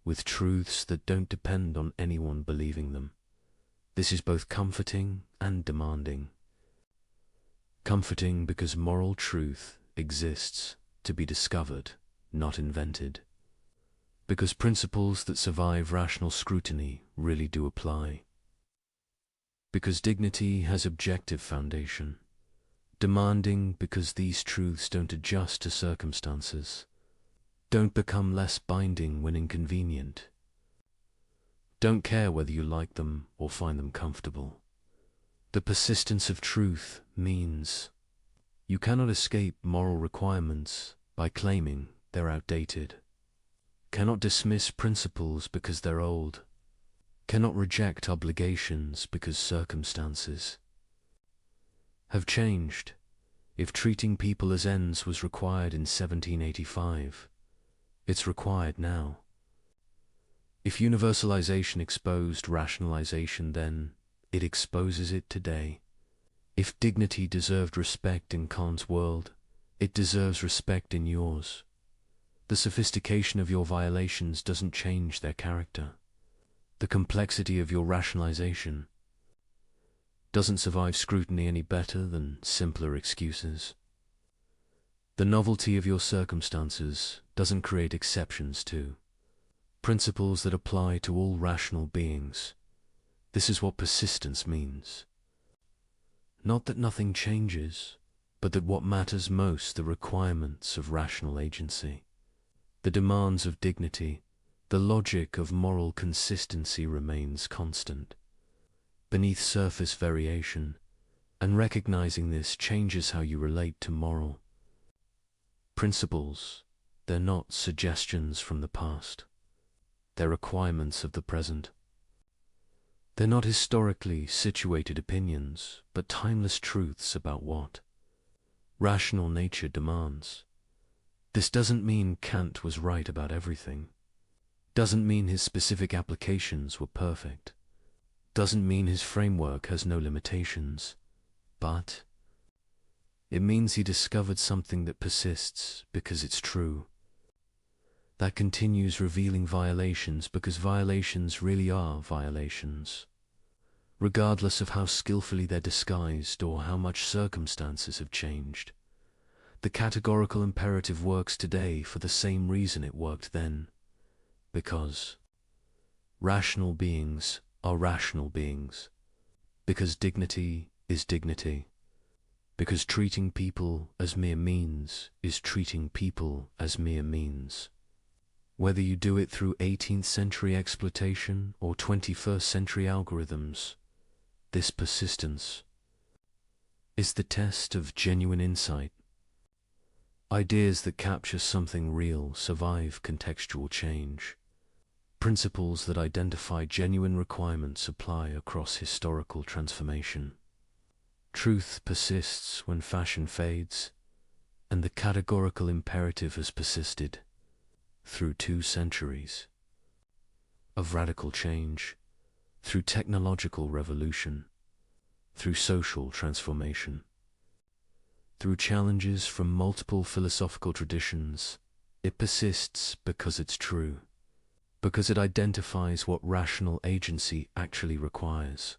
with truths that don't depend on anyone believing them. This is both comforting and demanding. Comforting because moral truth exists to be discovered, not invented. Because principles that survive rational scrutiny really do apply. Because dignity has objective foundation. Demanding because these truths don't adjust to circumstances, don't become less binding when inconvenient, don't care whether you like them or find them comfortable. The persistence of truth means you cannot escape moral requirements by claiming they're outdated, cannot dismiss principles because they're old, cannot reject obligations because circumstances have changed. If treating people as ends was required in 1785, it's required now. If universalization exposed rationalization then, it exposes it today. If dignity deserved respect in Kant's world, it deserves respect in yours. The sophistication of your violations doesn't change their character. The complexity of your rationalization doesn't survive scrutiny any better than simpler excuses. The novelty of your circumstances doesn't create exceptions to principles that apply to all rational beings. This is what persistence means. Not that nothing changes, but that what matters most, the requirements of rational agency, the demands of dignity, the logic of moral consistency remains constant, beneath surface variation, and recognizing this changes how you relate to moral principles. They're not suggestions from the past. They're requirements of the present. They're not historically situated opinions, but timeless truths about what rational nature demands. This doesn't mean Kant was right about everything. Doesn't mean his specific applications were perfect. Doesn't mean his framework has no limitations. But it means he discovered something that persists because it's true. That continues revealing violations because violations really are violations, regardless of how skillfully they're disguised or how much circumstances have changed. The categorical imperative works today for the same reason it worked then, because rational beings are rational beings, because dignity is dignity, because treating people as mere means is treating people as mere means. Whether you do it through 18th century exploitation or 21st century algorithms, this persistence is the test of genuine insight. Ideas that capture something real survive contextual change. Principles that identify genuine requirements apply across historical transformation. Truth persists when fashion fades, and the categorical imperative has persisted through 2 centuries of radical change, through technological revolution, through social transformation, through challenges from multiple philosophical traditions. It persists because it's true, because it identifies what rational agency actually requires,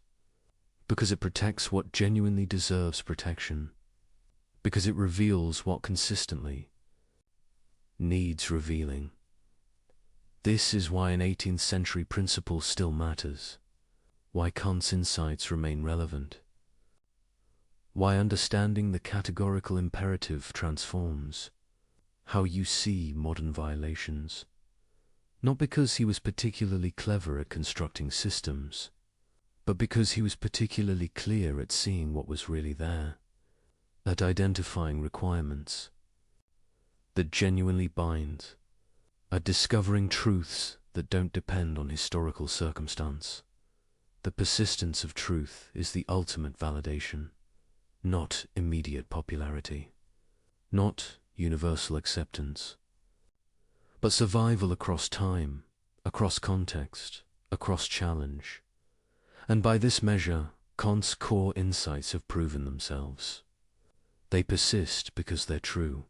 because it protects what genuinely deserves protection, because it reveals what consistently needs revealing. This is why an 18th century principle still matters, why Kant's insights remain relevant, why understanding the categorical imperative transforms how you see modern violations. Not because he was particularly clever at constructing systems, but because he was particularly clear at seeing what was really there, at identifying requirements that genuinely bind, at discovering truths that don't depend on historical circumstance. The persistence of truth is the ultimate validation, not immediate popularity, not universal acceptance, but survival across time, across context, across challenge. And by this measure, Kant's core insights have proven themselves. They persist because they're true.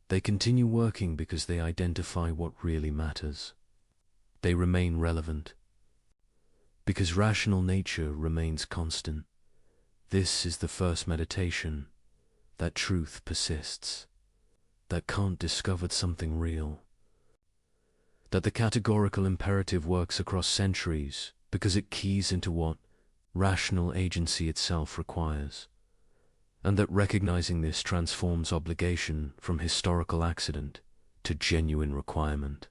They continue working because they identify what really matters. They remain relevant because rational nature remains constant. This is the first meditation, that truth persists, that Kant discovered something real, that the categorical imperative works across centuries because it keys into what rational agency itself requires, and that recognizing this transforms obligation from historical accident to genuine requirement,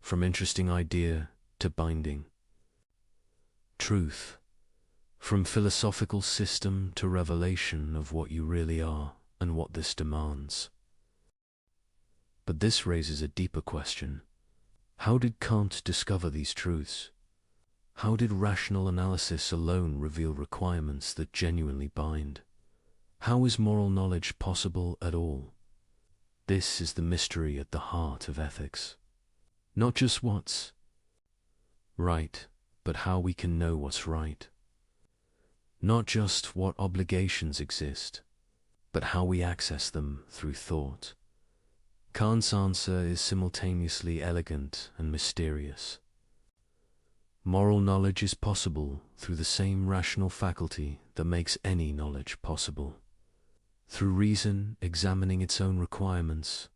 from interesting idea to binding. Truth, from philosophical system to revelation of what you really are and what this demands. But this raises a deeper question. How did Kant discover these truths? How did rational analysis alone reveal requirements that genuinely bind? How is moral knowledge possible at all? This is the mystery at the heart of ethics. Not just what's right, but how we can know what's right. Not just what obligations exist, but how we access them through thought. Kant's answer is simultaneously elegant and mysterious. Moral knowledge is possible through the same rational faculty that makes any knowledge possible. Through reason examining its own requirements,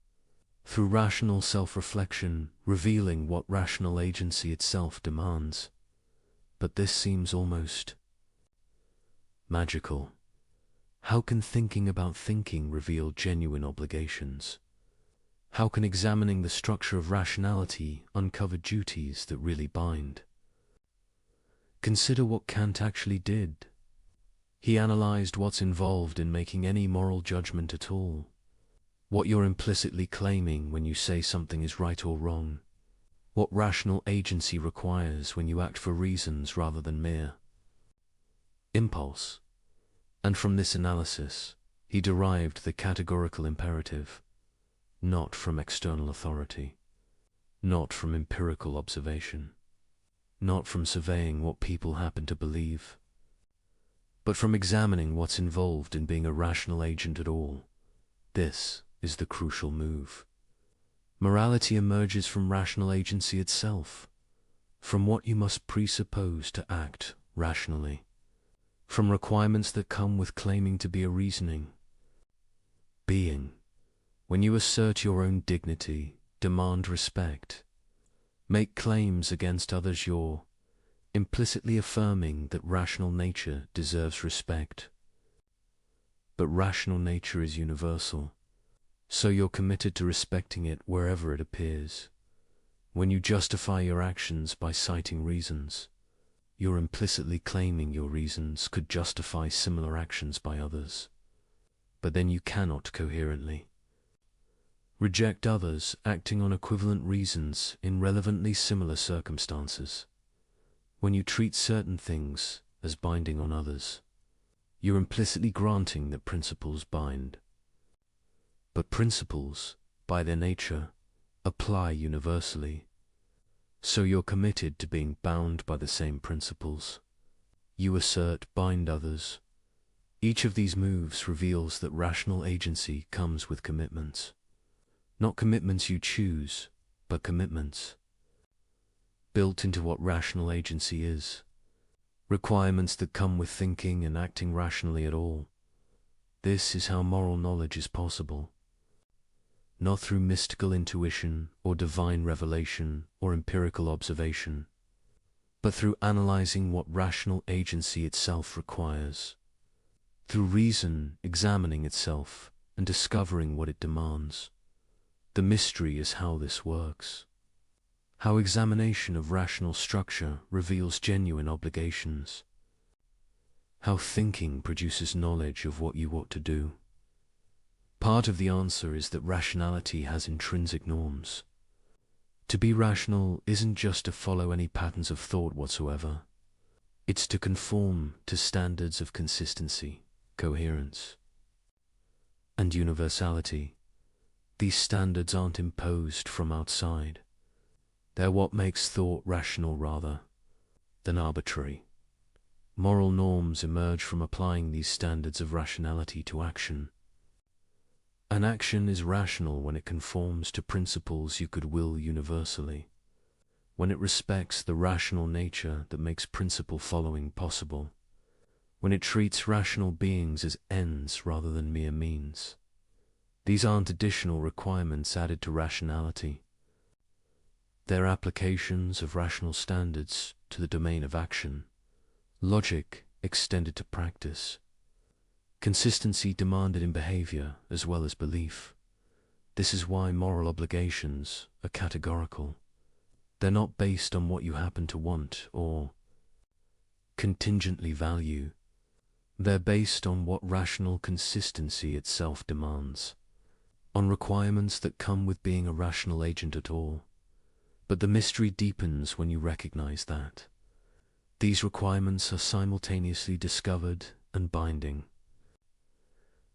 through rational self-reflection revealing what rational agency itself demands. But this seems almost magical. How can thinking about thinking reveal genuine obligations? How can examining the structure of rationality uncover duties that really bind? Consider what Kant actually did. He analyzed what's involved in making any moral judgment at all. What you're implicitly claiming when you say something is right or wrong. What rational agency requires when you act for reasons rather than mere impulse. And from this analysis, he derived the categorical imperative, not from external authority, not from empirical observation, not from surveying what people happen to believe, but from examining what's involved in being a rational agent at all. This is the crucial move. Morality emerges from rational agency itself, from what you must presuppose to act rationally, from requirements that come with claiming to be a reasoning being. When you assert your own dignity, demand respect, make claims against others, you're implicitly affirming that rational nature deserves respect. But rational nature is universal, so you're committed to respecting it wherever it appears. When you justify your actions by citing reasons, you're implicitly claiming your reasons could justify similar actions by others. But then you cannot coherently reject others acting on equivalent reasons in relevantly similar circumstances. When you treat certain things as binding on others, you're implicitly granting that principles bind. But principles, by their nature, apply universally, so you're committed to being bound by the same principles. You assert bind others. Each of these moves reveals that rational agency comes with commitments. Not commitments you choose, but commitments built into what rational agency is. Requirements that come with thinking and acting rationally at all. This is how moral knowledge is possible. Not through mystical intuition or divine revelation or empirical observation, but through analyzing what rational agency itself requires. Through reason examining itself and discovering what it demands. The mystery is how this works. How examination of rational structure reveals genuine obligations. How thinking produces knowledge of what you ought to do. Part of the answer is that rationality has intrinsic norms. To be rational isn't just to follow any patterns of thought whatsoever. It's to conform to standards of consistency, coherence, and universality. These standards aren't imposed from outside. They're what makes thought rational rather than arbitrary. Moral norms emerge from applying these standards of rationality to action. An action is rational when it conforms to principles you could will universally, when it respects the rational nature that makes principle following possible, when it treats rational beings as ends rather than mere means. These aren't additional requirements added to rationality. They're applications of rational standards to the domain of action, logic extended to practice, consistency demanded in behavior as well as belief. This is why moral obligations are categorical. They're not based on what you happen to want or contingently value. They're based on what rational consistency itself demands, on requirements that come with being a rational agent at all. But the mystery deepens when you recognize that. These requirements are simultaneously discovered and binding.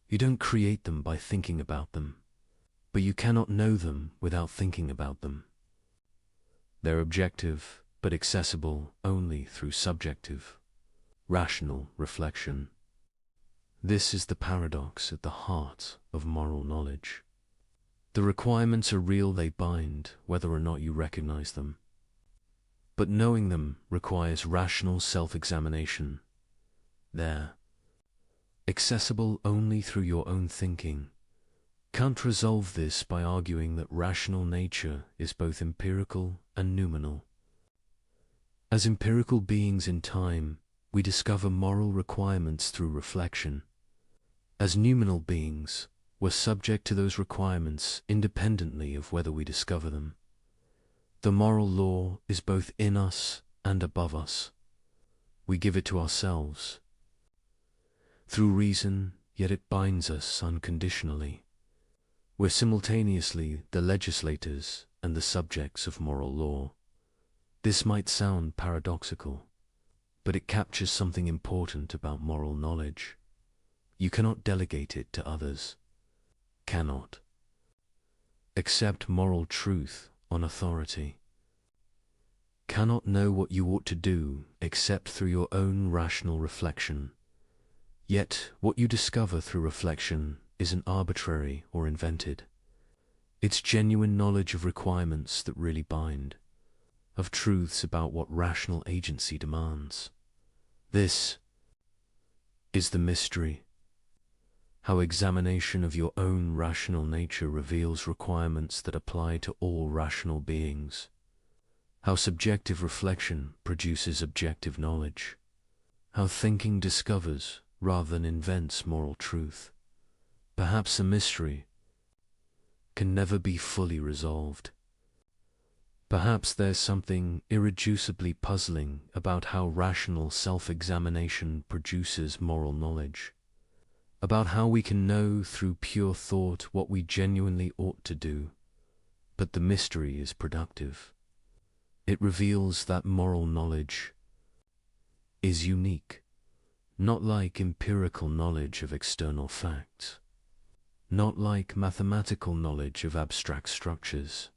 You don't create them by thinking about them, but you cannot know them without thinking about them. They're objective, but accessible only through subjective, rational reflection. This is the paradox at the heart of moral knowledge. The requirements are real, they bind, whether or not you recognize them. but knowing them requires rational self-examination. They're accessible only through your own thinking. Can't resolve this by arguing that rational nature is both empirical and noumenal. As empirical beings in time, we discover moral requirements through reflection. As noumenal beings, we're subject to those requirements independently of whether we discover them. The moral law is both in us and above us. We give it to ourselves through reason, yet it binds us unconditionally. We're simultaneously the legislators and the subjects of moral law. This might sound paradoxical, but it captures something important about moral knowledge. You cannot delegate it to others. Cannot accept moral truth on authority. Cannot know what you ought to do except through your own rational reflection. Yet what you discover through reflection isn't arbitrary or invented. It's genuine knowledge of requirements that really bind, of truths about what rational agency demands. This is the mystery. How examination of your own rational nature reveals requirements that apply to all rational beings. How subjective reflection produces objective knowledge. How thinking discovers rather than invents moral truth. Perhaps a mystery can never be fully resolved. Perhaps there's something irreducibly puzzling about how rational self-examination produces moral knowledge, about how we can know through pure thought what we genuinely ought to do. But the mystery is productive. It reveals that moral knowledge is unique, not like empirical knowledge of external facts, not like mathematical knowledge of abstract structures,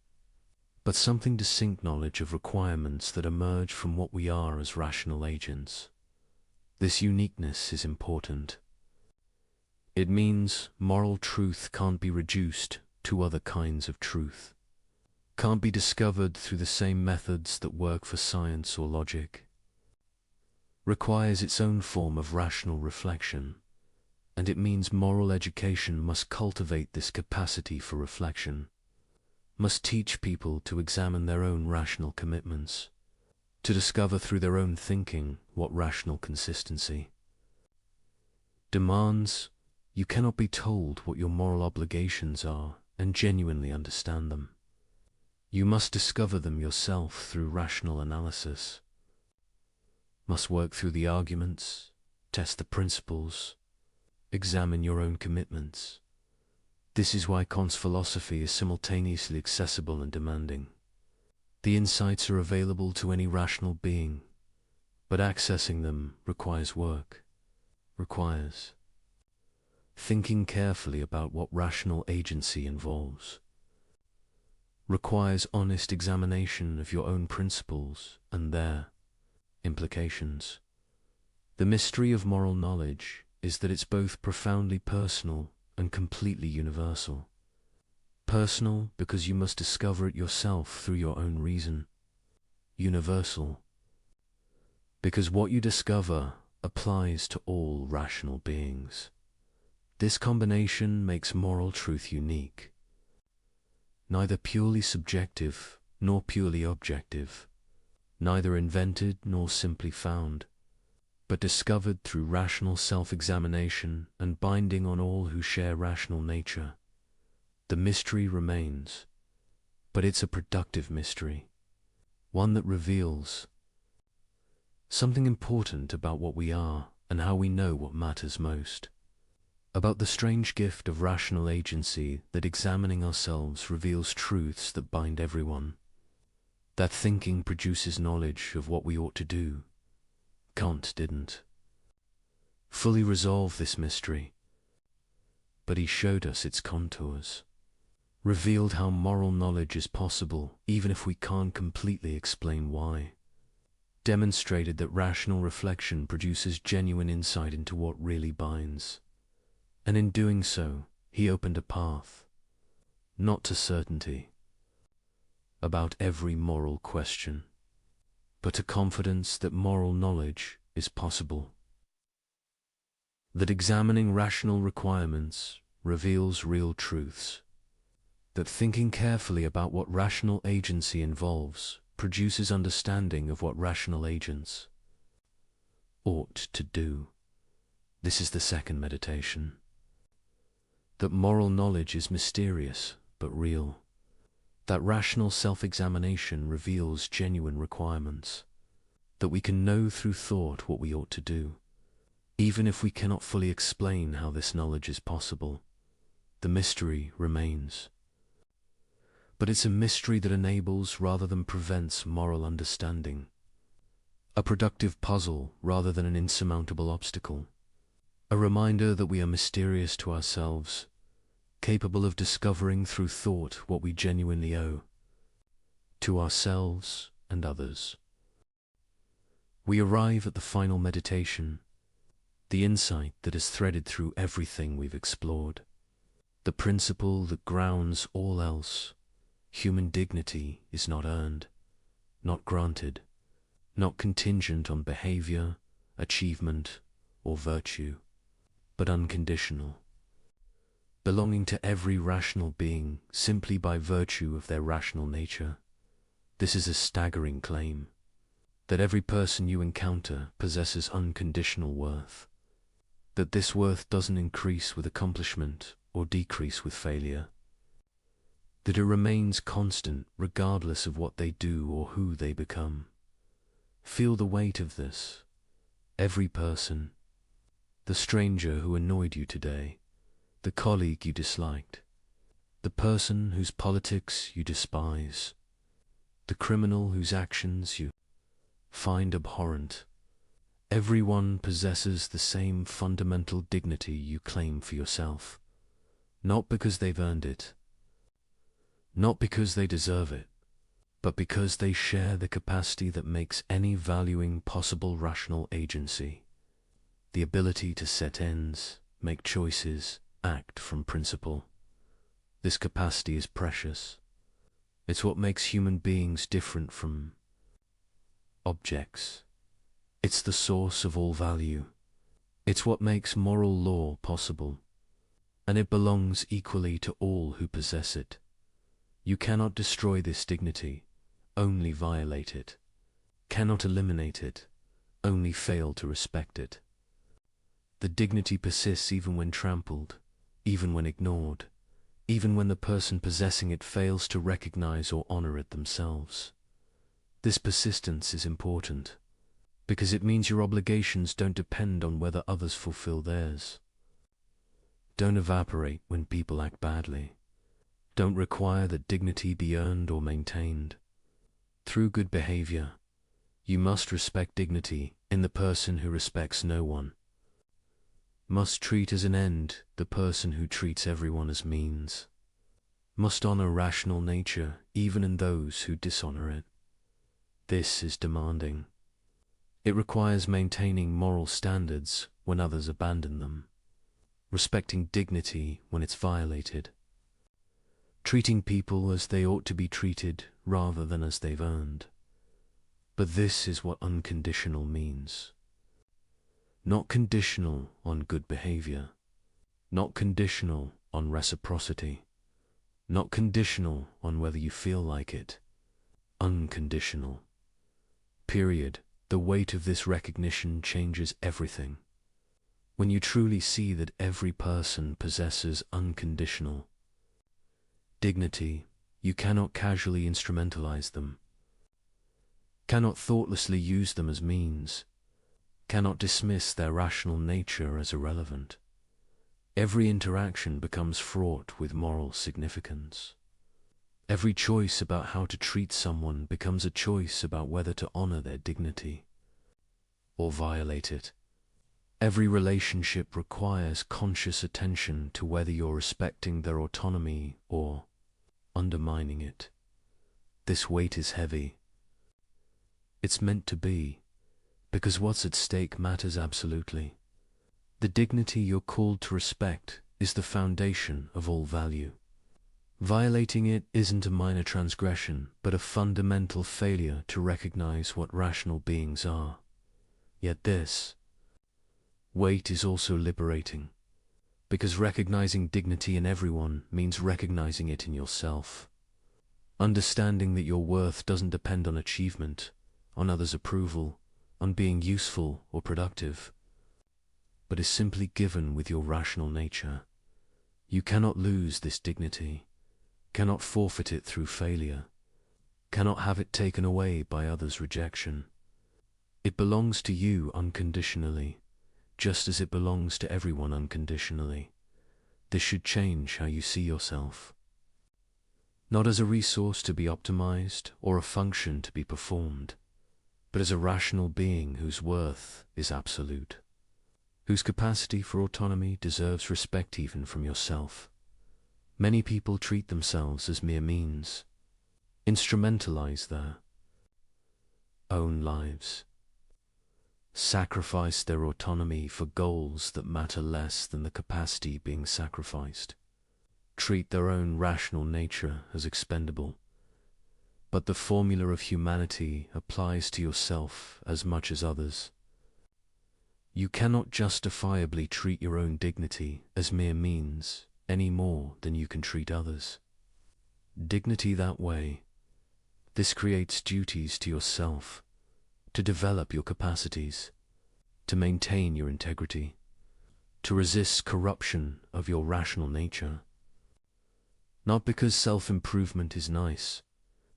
but something distinct knowledge of requirements that emerge from what we are as rational agents. This uniqueness is important. It means moral truth can't be reduced to other kinds of truth, can't be discovered through the same methods that work for science or logic. Requires its own form of rational reflection, and it means moral education must cultivate this capacity for reflection, must teach people to examine their own rational commitments, to discover through their own thinking what rational consistency demands. You cannot be told what your moral obligations are and genuinely understand them. You must discover them yourself through rational analysis, must work through the arguments, test the principles, examine your own commitments. This is why Kant's philosophy is simultaneously accessible and demanding. The insights are available to any rational being, but accessing them requires work, requires thinking carefully about what rational agency involves, requires honest examination of your own principles and their implications. The mystery of moral knowledge is that it's both profoundly personal and completely universal. Personal because you must discover it yourself through your own reason. Universal because what you discover applies to all rational beings. This combination makes moral truth unique, neither purely subjective nor purely objective, neither invented nor simply found, but discovered through rational self-examination and binding on all who share rational nature. The mystery remains, but it's a productive mystery, one that reveals something important about what we are and how we know what matters most, about the strange gift of rational agency that examining ourselves reveals truths that bind everyone, that thinking produces knowledge of what we ought to do. Kant didn't fully resolve this mystery, but he showed us its contours, revealed how moral knowledge is possible even if we can't completely explain why, demonstrated that rational reflection produces genuine insight into what really binds, and in doing so, he opened a path, not to certainty, about every moral question, but a confidence that moral knowledge is possible. That examining rational requirements reveals real truths. That thinking carefully about what rational agency involves produces understanding of what rational agents ought to do. This is the second meditation. That moral knowledge is mysterious but real. That rational self-examination reveals genuine requirements. That we can know through thought what we ought to do, even if we cannot fully explain how this knowledge is possible. The mystery remains. But it's a mystery that enables rather than prevents moral understanding. A productive puzzle rather than an insurmountable obstacle. A reminder that we are mysterious to ourselves, capable of discovering through thought what we genuinely owe to ourselves and others. We arrive at the final meditation, the insight that is threaded through everything we've explored, the principle that grounds all else. Human dignity is not earned, not granted, not contingent on behavior, achievement, or virtue, but unconditional, belonging to every rational being simply by virtue of their rational nature. This is a staggering claim, that every person you encounter possesses unconditional worth, that this worth doesn't increase with accomplishment or decrease with failure, that it remains constant regardless of what they do or who they become. Feel the weight of this. Every person, the stranger who annoyed you today, the colleague you disliked, the person whose politics you despise, the criminal whose actions you find abhorrent, everyone possesses the same fundamental dignity you claim for yourself, not because they've earned it, not because they deserve it, but because they share the capacity that makes any valuing possible rational agency, the ability to set ends, make choices, act from principle. This capacity is precious. It's what makes human beings different from objects. It's the source of all value. It's what makes moral law possible, and it belongs equally to all who possess it. You cannot destroy this dignity, only violate it. Cannot eliminate it, only fail to respect it. The dignity persists even when trampled, even when ignored, even when the person possessing it fails to recognize or honor it themselves. This persistence is important, because it means your obligations don't depend on whether others fulfill theirs. Don't evaporate when people act badly. Don't require that dignity be earned or maintained. Through good behavior, you must respect dignity in the person who respects no one. Must treat as an end the person who treats everyone as means. Must honor rational nature even in those who dishonor it. This is demanding. It requires maintaining moral standards when others abandon them, respecting dignity when it's violated, treating people as they ought to be treated rather than as they've earned. But this is what unconditional means. Not conditional on good behavior, not conditional on reciprocity, not conditional on whether you feel like it. Unconditional. Period. The weight of this recognition changes everything. When you truly see that every person possesses unconditional dignity, you cannot casually instrumentalize them, cannot thoughtlessly use them as means, cannot dismiss their rational nature as irrelevant. Every interaction becomes fraught with moral significance. Every choice about how to treat someone becomes a choice about whether to honor their dignity or violate it. Every relationship requires conscious attention to whether you're respecting their autonomy or undermining it. This weight is heavy. It's meant to be, because what's at stake matters absolutely. The dignity you're called to respect is the foundation of all value. Violating it isn't a minor transgression, but a fundamental failure to recognize what rational beings are. Yet this weight is also liberating, because recognizing dignity in everyone means recognizing it in yourself. Understanding that your worth doesn't depend on achievement, on others' approval, on being useful or productive, but is simply given with your rational nature. You cannot lose this dignity, cannot forfeit it through failure, cannot have it taken away by others' rejection. It belongs to you unconditionally, just as it belongs to everyone unconditionally. This should change how you see yourself. Not as a resource to be optimized or a function to be performed, but as a rational being whose worth is absolute, whose capacity for autonomy deserves respect even from yourself. Many people treat themselves as mere means, instrumentalize their own lives, sacrifice their autonomy for goals that matter less than the capacity being sacrificed, treat their own rational nature as expendable. But the formula of humanity applies to yourself as much as others. You cannot justifiably treat your own dignity as mere means any more than you can treat others. Dignity that way, this creates duties to yourself, to develop your capacities, to maintain your integrity, to resist corruption of your rational nature. Not because self-improvement is nice,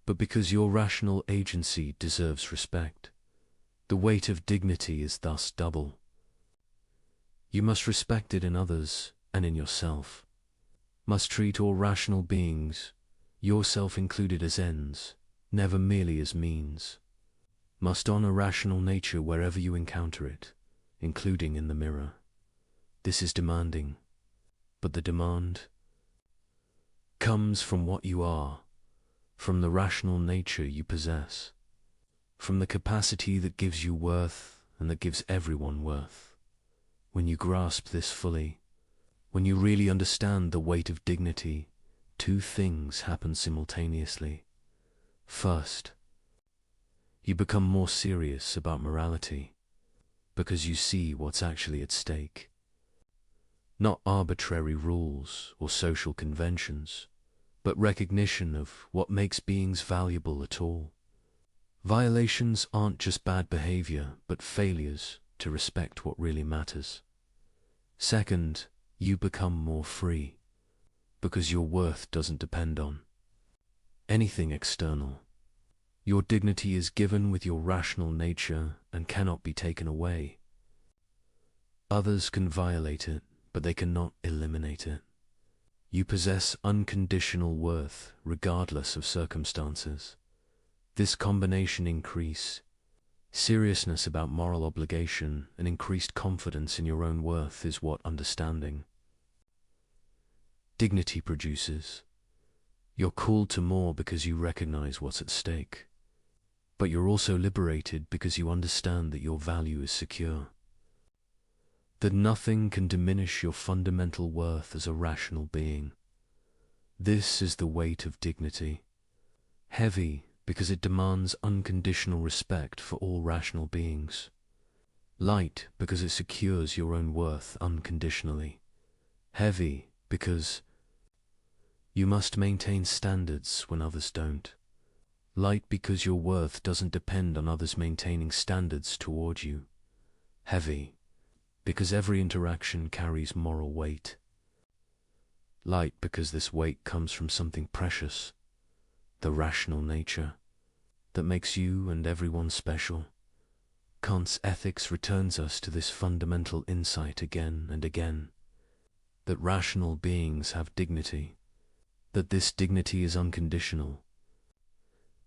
but because your rational agency deserves respect. The weight of dignity is thus double. You must respect it in others and in yourself, must treat all rational beings, yourself included, as ends, never merely as means, must honor rational nature wherever you encounter it, including in the mirror. This is demanding, but the demand comes from what you are, from the rational nature you possess, from the capacity that gives you worth and that gives everyone worth. When you grasp this fully, when you really understand the weight of dignity, two things happen simultaneously. First, you become more serious about morality, because you see what's actually at stake. Not arbitrary rules or social conventions, but recognition of what makes beings valuable at all. Violations aren't just bad behavior, but failures to respect what really matters. Second, you become more free, because your worth doesn't depend on anything external. Your dignity is given with your rational nature and cannot be taken away. Others can violate it, but they cannot eliminate it. You possess unconditional worth regardless of circumstances. This combination increase seriousness about moral obligation and increased confidence in your own worth is what understanding dignity produces. You're called to more because you recognize what's at stake, but you're also liberated because you understand that your value is secure, that nothing can diminish your fundamental worth as a rational being. This is the weight of dignity, heavy because it demands unconditional respect for all rational beings, light because it secures your own worth unconditionally, heavy because you must maintain standards when others don't, light because your worth doesn't depend on others maintaining standards toward you, heavy because every interaction carries moral weight, light because this weight comes from something precious, the rational nature that makes you and everyone special. Kant's ethics returns us to this fundamental insight again and again, that rational beings have dignity, that this dignity is unconditional,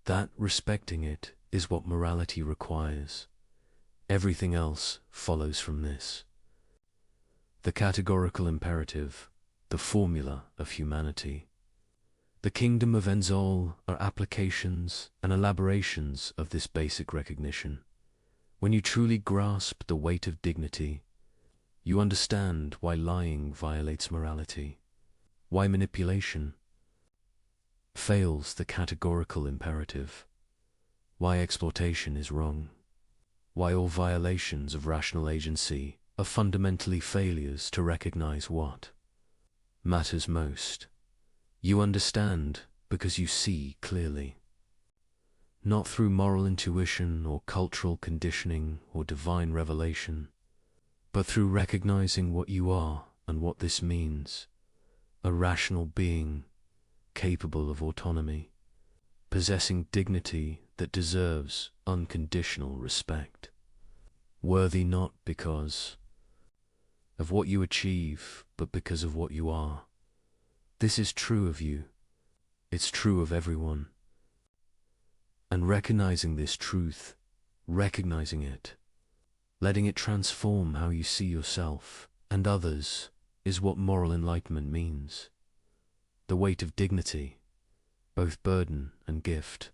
that respecting it is what morality requires. Everything else follows from this. The categorical imperative, the formula of humanity. The kingdom of Enzol are applications and elaborations of this basic recognition. When you truly grasp the weight of dignity, you understand why lying violates morality, why manipulation, fails the categorical imperative, why exploitation is wrong, why all violations of rational agency are fundamentally failures to recognize what matters most. You understand because you see clearly, not through moral intuition or cultural conditioning or divine revelation, but through recognizing what you are and what this means: a rational being, capable of autonomy, possessing dignity that deserves unconditional respect, worthy not because of what you achieve, but because of what you are. This is true of you. It's true of everyone. And recognizing this truth, recognizing it, letting it transform how you see yourself and others, is what moral enlightenment means. The weight of dignity, both burden and gift,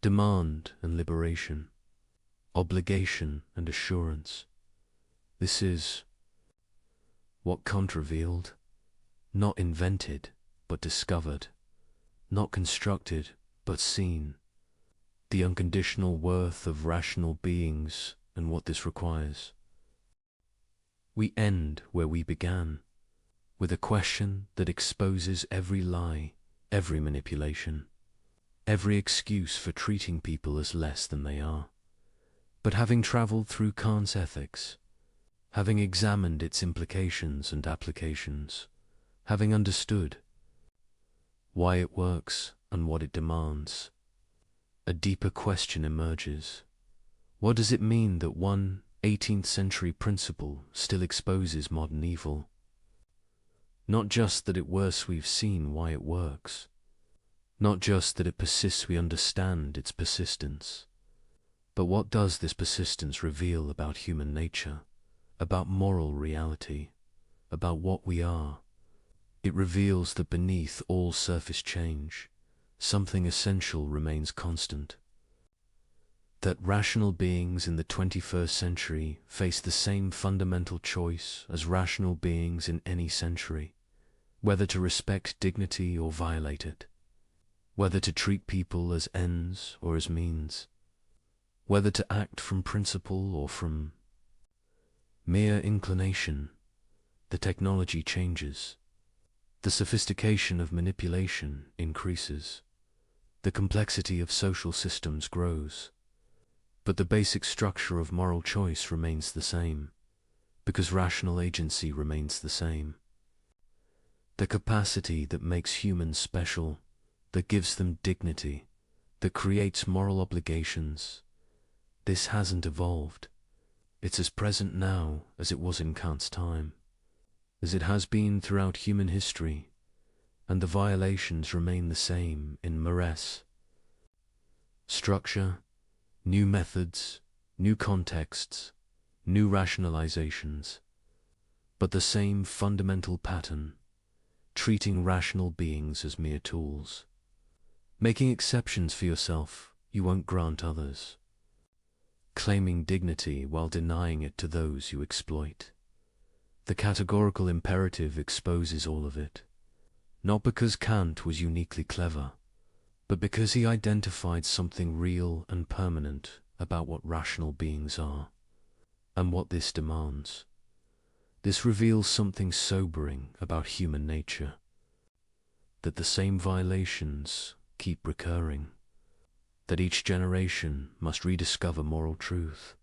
demand and liberation, obligation and assurance. This is what Kant revealed, not invented, but discovered, not constructed, but seen, the unconditional worth of rational beings and what this requires. We end where we began, with a question that exposes every lie, every manipulation, every excuse for treating people as less than they are. But having traveled through Kant's ethics, having examined its implications and applications, having understood why it works and what it demands, a deeper question emerges. What does it mean that one 18th century principle still exposes modern evil? Not just that it works, we've seen why it works. Not just that it persists, we understand its persistence. But what does this persistence reveal about human nature, about moral reality, about what we are? It reveals that beneath all surface change, something essential remains constant. That rational beings in the 21st century face the same fundamental choice as rational beings in any century, whether to respect dignity or violate it, whether to treat people as ends or as means, whether to act from principle or from mere inclination. The technology changes. The sophistication of manipulation increases. The complexity of social systems grows. But the basic structure of moral choice remains the same, because rational agency remains the same. The capacity that makes humans special, that gives them dignity, that creates moral obligations, this hasn't evolved. It's as present now as it was in Kant's time, as it has been throughout human history, and the violations remain the same in Marès. Structure, new methods, new contexts, new rationalizations, but the same fundamental pattern: treating rational beings as mere tools, making exceptions for yourself you won't grant others, claiming dignity while denying it to those you exploit. The categorical imperative exposes all of it, not because Kant was uniquely clever, but because he identified something real and permanent about what rational beings are, and what this demands. This reveals something sobering about human nature, that the same violations keep recurring, that each generation must rediscover moral truth,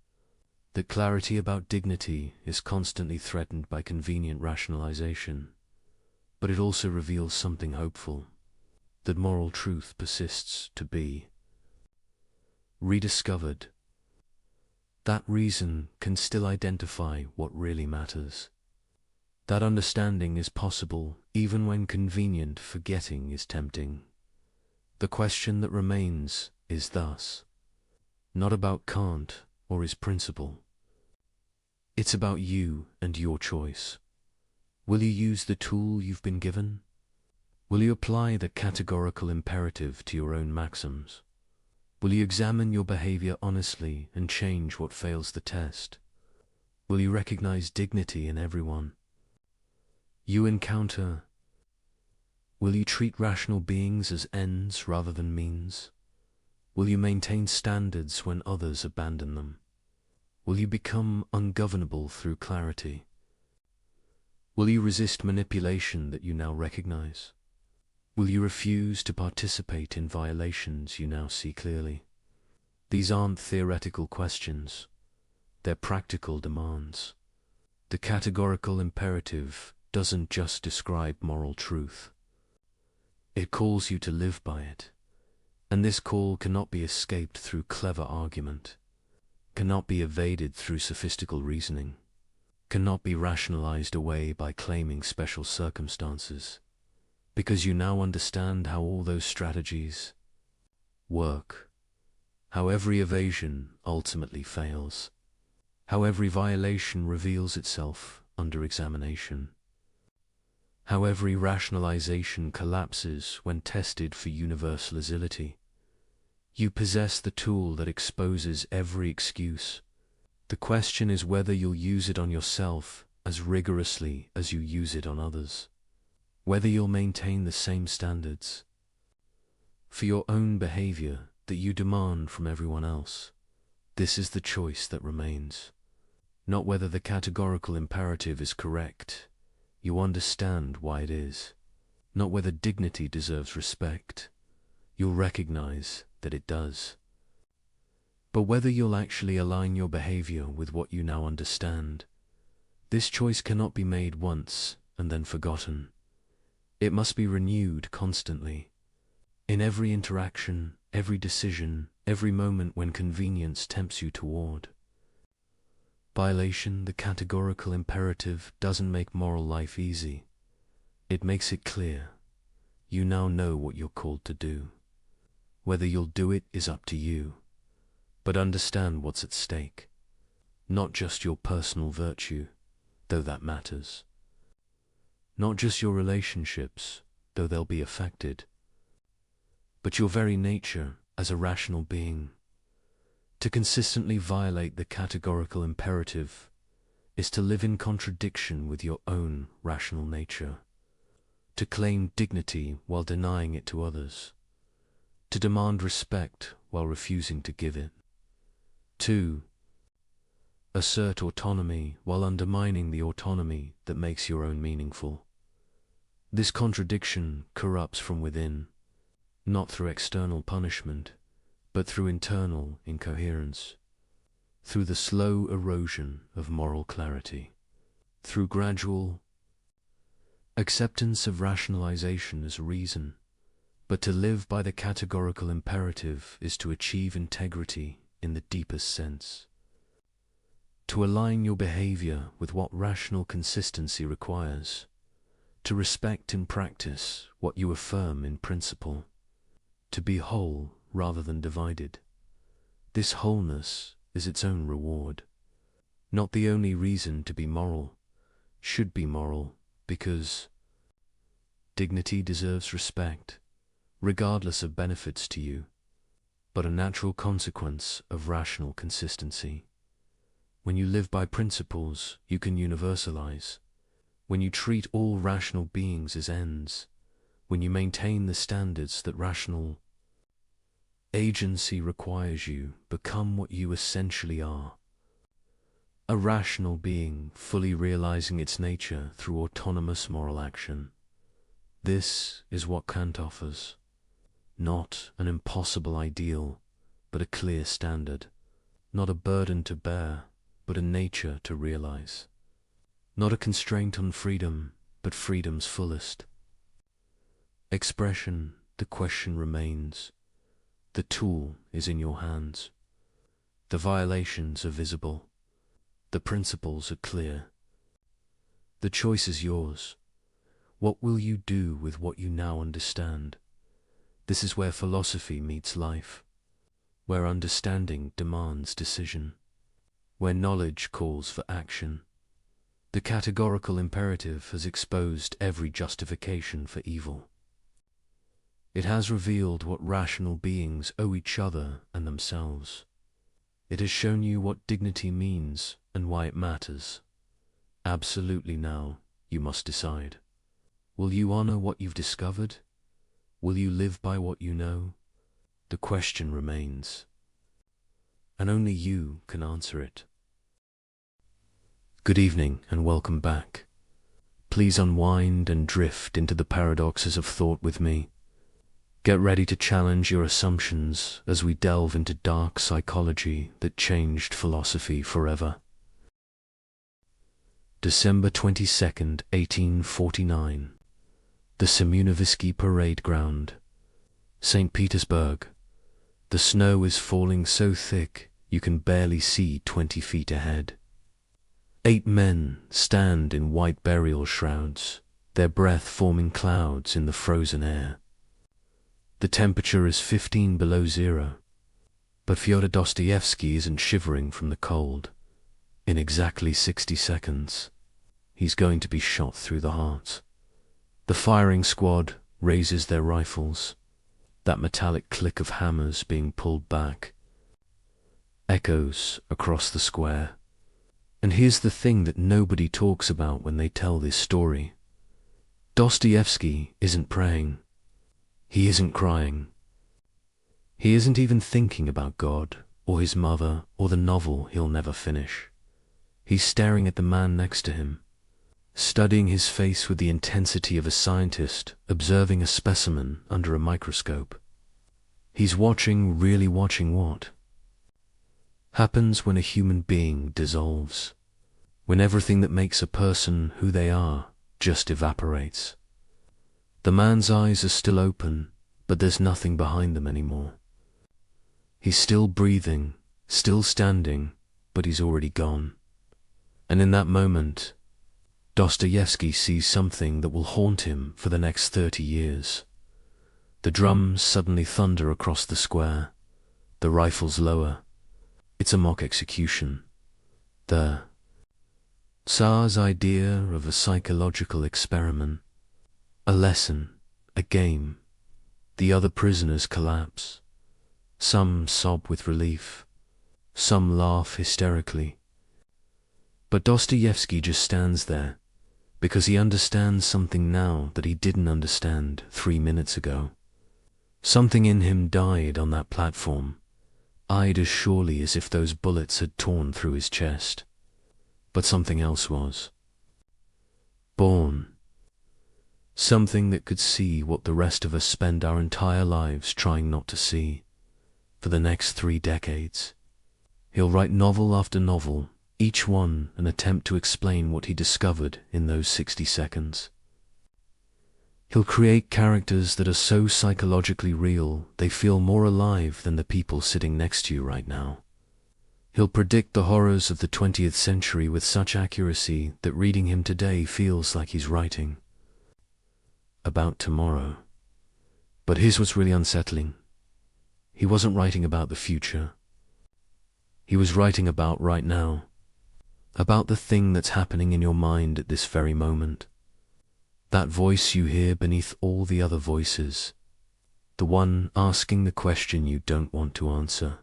that clarity about dignity is constantly threatened by convenient rationalization, but it also reveals something hopeful, that moral truth persists to be rediscovered. That reason can still identify what really matters. That understanding is possible even when convenient forgetting is tempting. The question that remains is thus not about Kant or his principle. It's about you and your choice. Will you use the tool you've been given? Will you apply the categorical imperative to your own maxims? Will you examine your behavior honestly and change what fails the test? Will you recognize dignity in everyone you encounter? Will you treat rational beings as ends rather than means? Will you maintain standards when others abandon them? Will you become ungovernable through clarity? Will you resist manipulation that you now recognize? Will you refuse to participate in violations you now see clearly? These aren't theoretical questions. They're practical demands. The categorical imperative doesn't just describe moral truth. It calls you to live by it. And this call cannot be escaped through clever argument, cannot be evaded through sophistical reasoning, cannot be rationalized away by claiming special circumstances, because you now understand how all those strategies work, how every evasion ultimately fails, how every violation reveals itself under examination, how every rationalization collapses when tested for universality. You possess the tool that exposes every excuse. The question is whether you'll use it on yourself as rigorously as you use it on others, whether you'll maintain the same standards for your own behavior that you demand from everyone else. This is the choice that remains, not whether the categorical imperative is correct. You understand why it is, not whether dignity deserves respect. You'll recognize that it does. But whether you'll actually align your behavior with what you now understand. This choice cannot be made once and then forgotten. It must be renewed constantly. In every interaction, every decision, every moment when convenience tempts you toward violation, the categorical imperative doesn't make moral life easy. It makes it clear. You now know what you're called to do. Whether you'll do it is up to you, but understand what's at stake. Not just your personal virtue, though that matters. Not just your relationships, though they'll be affected, but your very nature as a rational being. To consistently violate the categorical imperative is to live in contradiction with your own rational nature, to claim dignity while denying it to others, to demand respect while refusing to give it, to assert autonomy while undermining the autonomy that makes your own meaningful. This contradiction corrupts from within, not through external punishment, but through internal incoherence, through the slow erosion of moral clarity, through gradual acceptance of rationalization as reason. But to live by the categorical imperative is to achieve integrity in the deepest sense, to align your behavior with what rational consistency requires, to respect in practice what you affirm in principle, to be whole rather than divided. This wholeness is its own reward, not the only reason to be moral, should be moral, because dignity deserves respect, regardless of benefits to you, but a natural consequence of rational consistency. When you live by principles, you can universalize. When you treat all rational beings as ends, when you maintain the standards that rational agency requires, you become what you essentially are. A rational being fully realizing its nature through autonomous moral action. This is what Kant offers. Not an impossible ideal, but a clear standard. Not a burden to bear, but a nature to realize. Not a constraint on freedom, but freedom's fullest expression. The question remains. The tool is in your hands. The violations are visible. The principles are clear. The choice is yours. What will you do with what you now understand? This is where philosophy meets life, where understanding demands decision, where knowledge calls for action. The categorical imperative has exposed every justification for evil. It has revealed what rational beings owe each other and themselves. It has shown you what dignity means and why it matters. Absolutely now, you must decide. Will you honor what you've discovered? Will you live by what you know? The question remains, and only you can answer it. Good evening and welcome back. Please unwind and drift into the paradoxes of thought with me. Get ready to challenge your assumptions as we delve into dark psychology that changed philosophy forever. December 22nd, 1849. The Semyonovsky Parade Ground, St. Petersburg. The snow is falling so thick you can barely see 20 feet ahead. 8 men stand in white burial shrouds, their breath forming clouds in the frozen air. The temperature is 15 below zero, but Fyodor Dostoevsky isn't shivering from the cold. In exactly 60 seconds, he's going to be shot through the heart. The firing squad raises their rifles, that metallic click of hammers being pulled back echoes across the square. And here's the thing that nobody talks about when they tell this story. Dostoevsky isn't praying. He isn't crying. He isn't even thinking about God, or his mother, or the novel he'll never finish. He's staring at the man next to him, studying his face with the intensity of a scientist observing a specimen under a microscope. He's watching, really watching what happens when a human being dissolves, when everything that makes a person who they are just evaporates. The man's eyes are still open, but there's nothing behind them anymore. He's still breathing, still standing, but he's already gone. And in that moment, Dostoevsky sees something that will haunt him for the next 30 years. The drums suddenly thunder across the square, the rifles lower. It's a mock execution. The Tsar's idea of a psychological experiment, a lesson, a game. The other prisoners collapse. Some sob with relief, some laugh hysterically. But Dostoevsky just stands there, because he understands something now that he didn't understand 3 minutes ago. Something in him died on that platform, eyed as surely as if those bullets had torn through his chest. But something else was born. Something that could see what the rest of us spend our entire lives trying not to see. For the next 3 decades, he'll write novel after novel, each one an attempt to explain what he discovered in those 60 seconds. He'll create characters that are so psychologically real they feel more alive than the people sitting next to you right now. He'll predict the horrors of the 20th century with such accuracy that reading him today feels like he's writing about tomorrow. But here's what's really unsettling. He wasn't writing about the future. He was writing about right now, about the thing that's happening in your mind at this very moment. That voice you hear beneath all the other voices, the one asking the question you don't want to answer.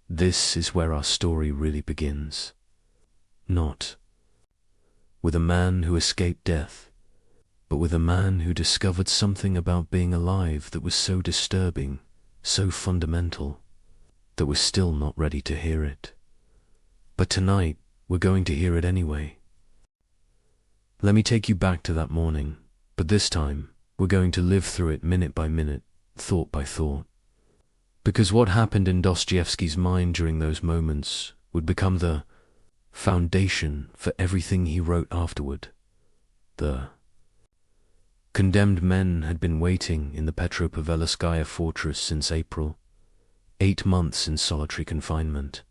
This is where our story really begins. Not with a man who escaped death, but with a man who discovered something about being alive that was so disturbing, so fundamental, that we're still not ready to hear it. But tonight, we're going to hear it anyway. Let me take you back to that morning, but this time, we're going to live through it minute by minute, thought by thought. Because what happened in Dostoevsky's mind during those moments would become the foundation for everything he wrote afterward. The condemned men had been waiting in the Petropavelskaya fortress since April, 8 months in solitary confinement.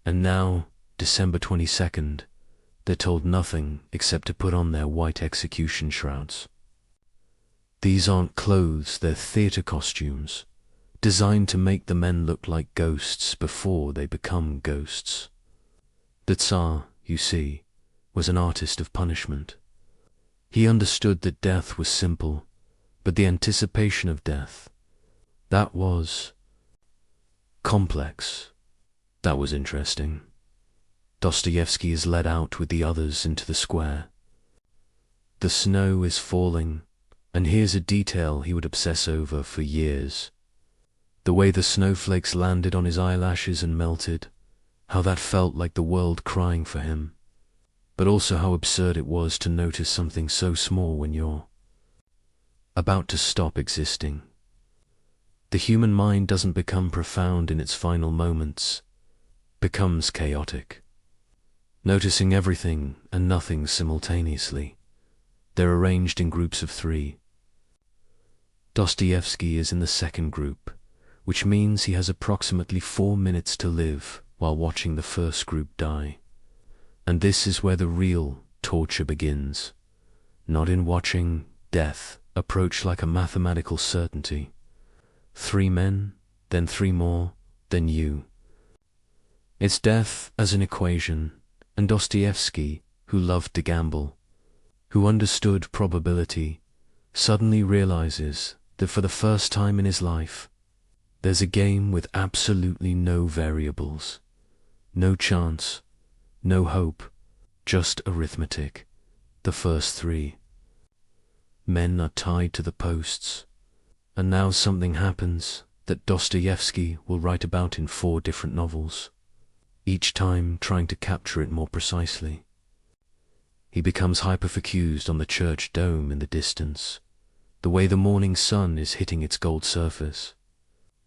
And now, December 22nd, they're told nothing except to put on their white execution shrouds. These aren't clothes, they're theater costumes, designed to make the men look like ghosts before they become ghosts. The Tsar, you see, was an artist of punishment. He understood that death was simple, but the anticipation of death, that was complex. That was interesting. Dostoevsky is led out with the others into the square. The snow is falling, and here's a detail he would obsess over for years. The way the snowflakes landed on his eyelashes and melted, how that felt like the world crying for him, but also how absurd it was to notice something so small when you're about to stop existing. The human mind doesn't become profound in its final moments, becomes chaotic, noticing everything and nothing simultaneously. They're arranged in groups of 3. Dostoevsky is in the second group, which means he has approximately 4 minutes to live while watching the first group die. And this is where the real torture begins, not in watching death approach like a mathematical certainty. 3 men, then 3 more, then you. It's death as an equation, and Dostoevsky, who loved to gamble, who understood probability, suddenly realizes that for the first time in his life, there's a game with absolutely no variables, no chance, no hope, just arithmetic. The first 3 men are tied to the posts, and now something happens that Dostoevsky will write about in 4 different novels, each time trying to capture it more precisely. He becomes hyperfocused on the church dome in the distance, the way the morning sun is hitting its gold surface.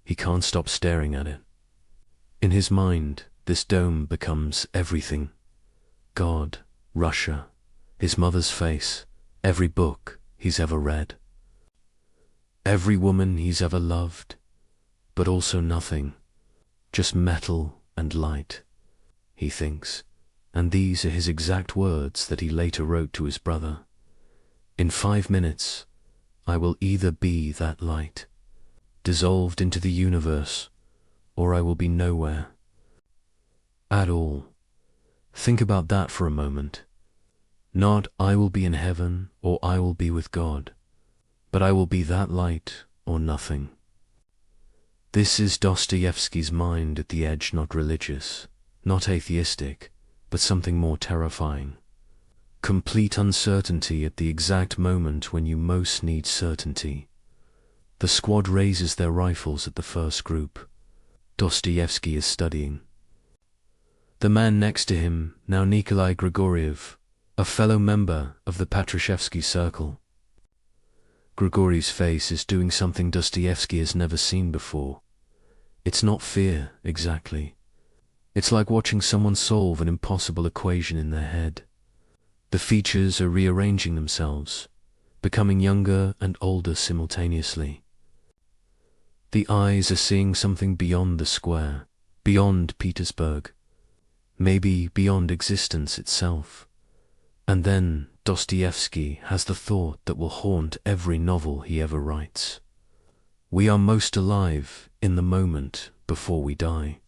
He can't stop staring at it. In his mind, this dome becomes everything. God, Russia, his mother's face, every book he's ever read, every woman he's ever loved, but also nothing, just metal and light, he thinks. And these are his exact words that he later wrote to his brother. In 5 minutes, I will either be that light, dissolved into the universe, or I will be nowhere at all. Think about that for a moment. Not I will be in heaven or I will be with God, but I will be that light or nothing. This is Dostoevsky's mind at the edge, not religious, not atheistic, but something more terrifying. Complete uncertainty at the exact moment when you most need certainty. The squad raises their rifles at the first group. Dostoevsky is studying. The man next to him, now Nikolai Grigoriev, a fellow member of the Patrashevsky circle. Grigoriev's face is doing something Dostoevsky has never seen before. It's not fear, exactly. It's like watching someone solve an impossible equation in their head. The features are rearranging themselves, becoming younger and older simultaneously. The eyes are seeing something beyond the square, beyond Petersburg, maybe beyond existence itself. And then Dostoevsky has the thought that will haunt every novel he ever writes. We are most alive in the moment before we die.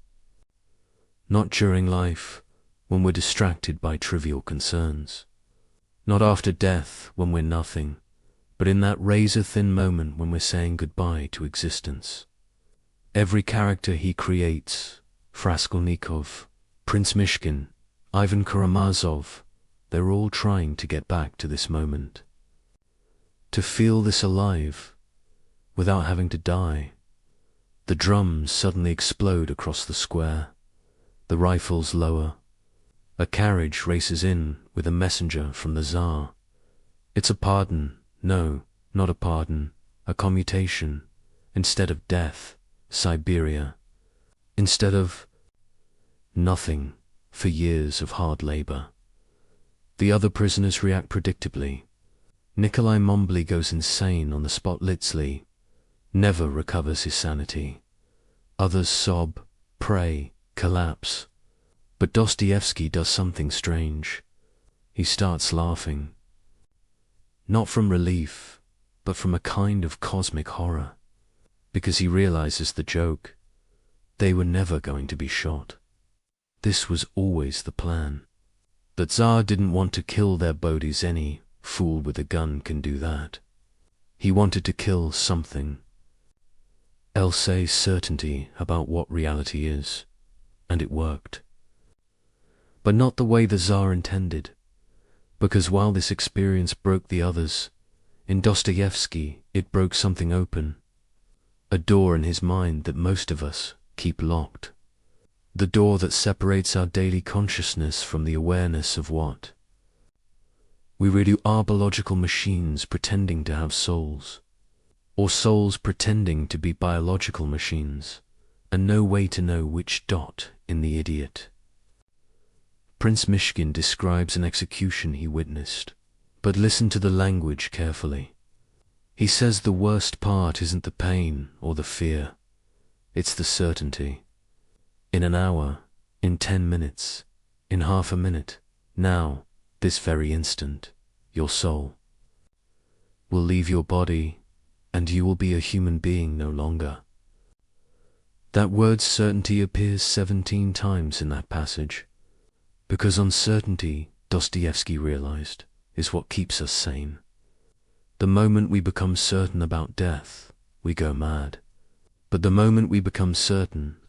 Not during life, when we're distracted by trivial concerns. Not after death, when we're nothing, but in that razor-thin moment when we're saying goodbye to existence. Every character he creates, Raskolnikov, Prince Mishkin, Ivan Karamazov, they're all trying to get back to this moment. To feel this alive, without having to die. The drums suddenly explode across the square. The rifles lower. A carriage races in with a messenger from the Tsar. It's a pardon. No, not a pardon. A commutation. Instead of death, Siberia. Instead of nothing for years of hard labor. The other prisoners react predictably. Nikolai Mombly goes insane on the spot. Litzli never recovers his sanity. Others sob, pray, collapse. But Dostoevsky does something strange. He starts laughing. Not from relief, but from a kind of cosmic horror. Because he realizes the joke. They were never going to be shot. This was always the plan. The Tsar didn't want to kill their bodies. Any fool with a gun can do that. He wanted to kill something. Elsay's certainty about what reality is. And it worked. But not the way the Tsar intended. Because while this experience broke the others, in Dostoevsky it broke something open, a door in his mind that most of us keep locked. The door that separates our daily consciousness from the awareness of what we really are: biological machines pretending to have souls, or souls pretending to be biological machines, and no way to know which dot in the idiot. Prince Mishkin describes an execution he witnessed, but listen to the language carefully. He says the worst part isn't the pain or the fear, it's the certainty. In an hour, in 10 minutes, in half a minute, now, this very instant, your soul will leave your body, and you will be a human being no longer. That word certainty appears 17 times in that passage, because uncertainty, Dostoevsky realized, is what keeps us sane. The moment we become certain about death, we go mad. But the moment we become certain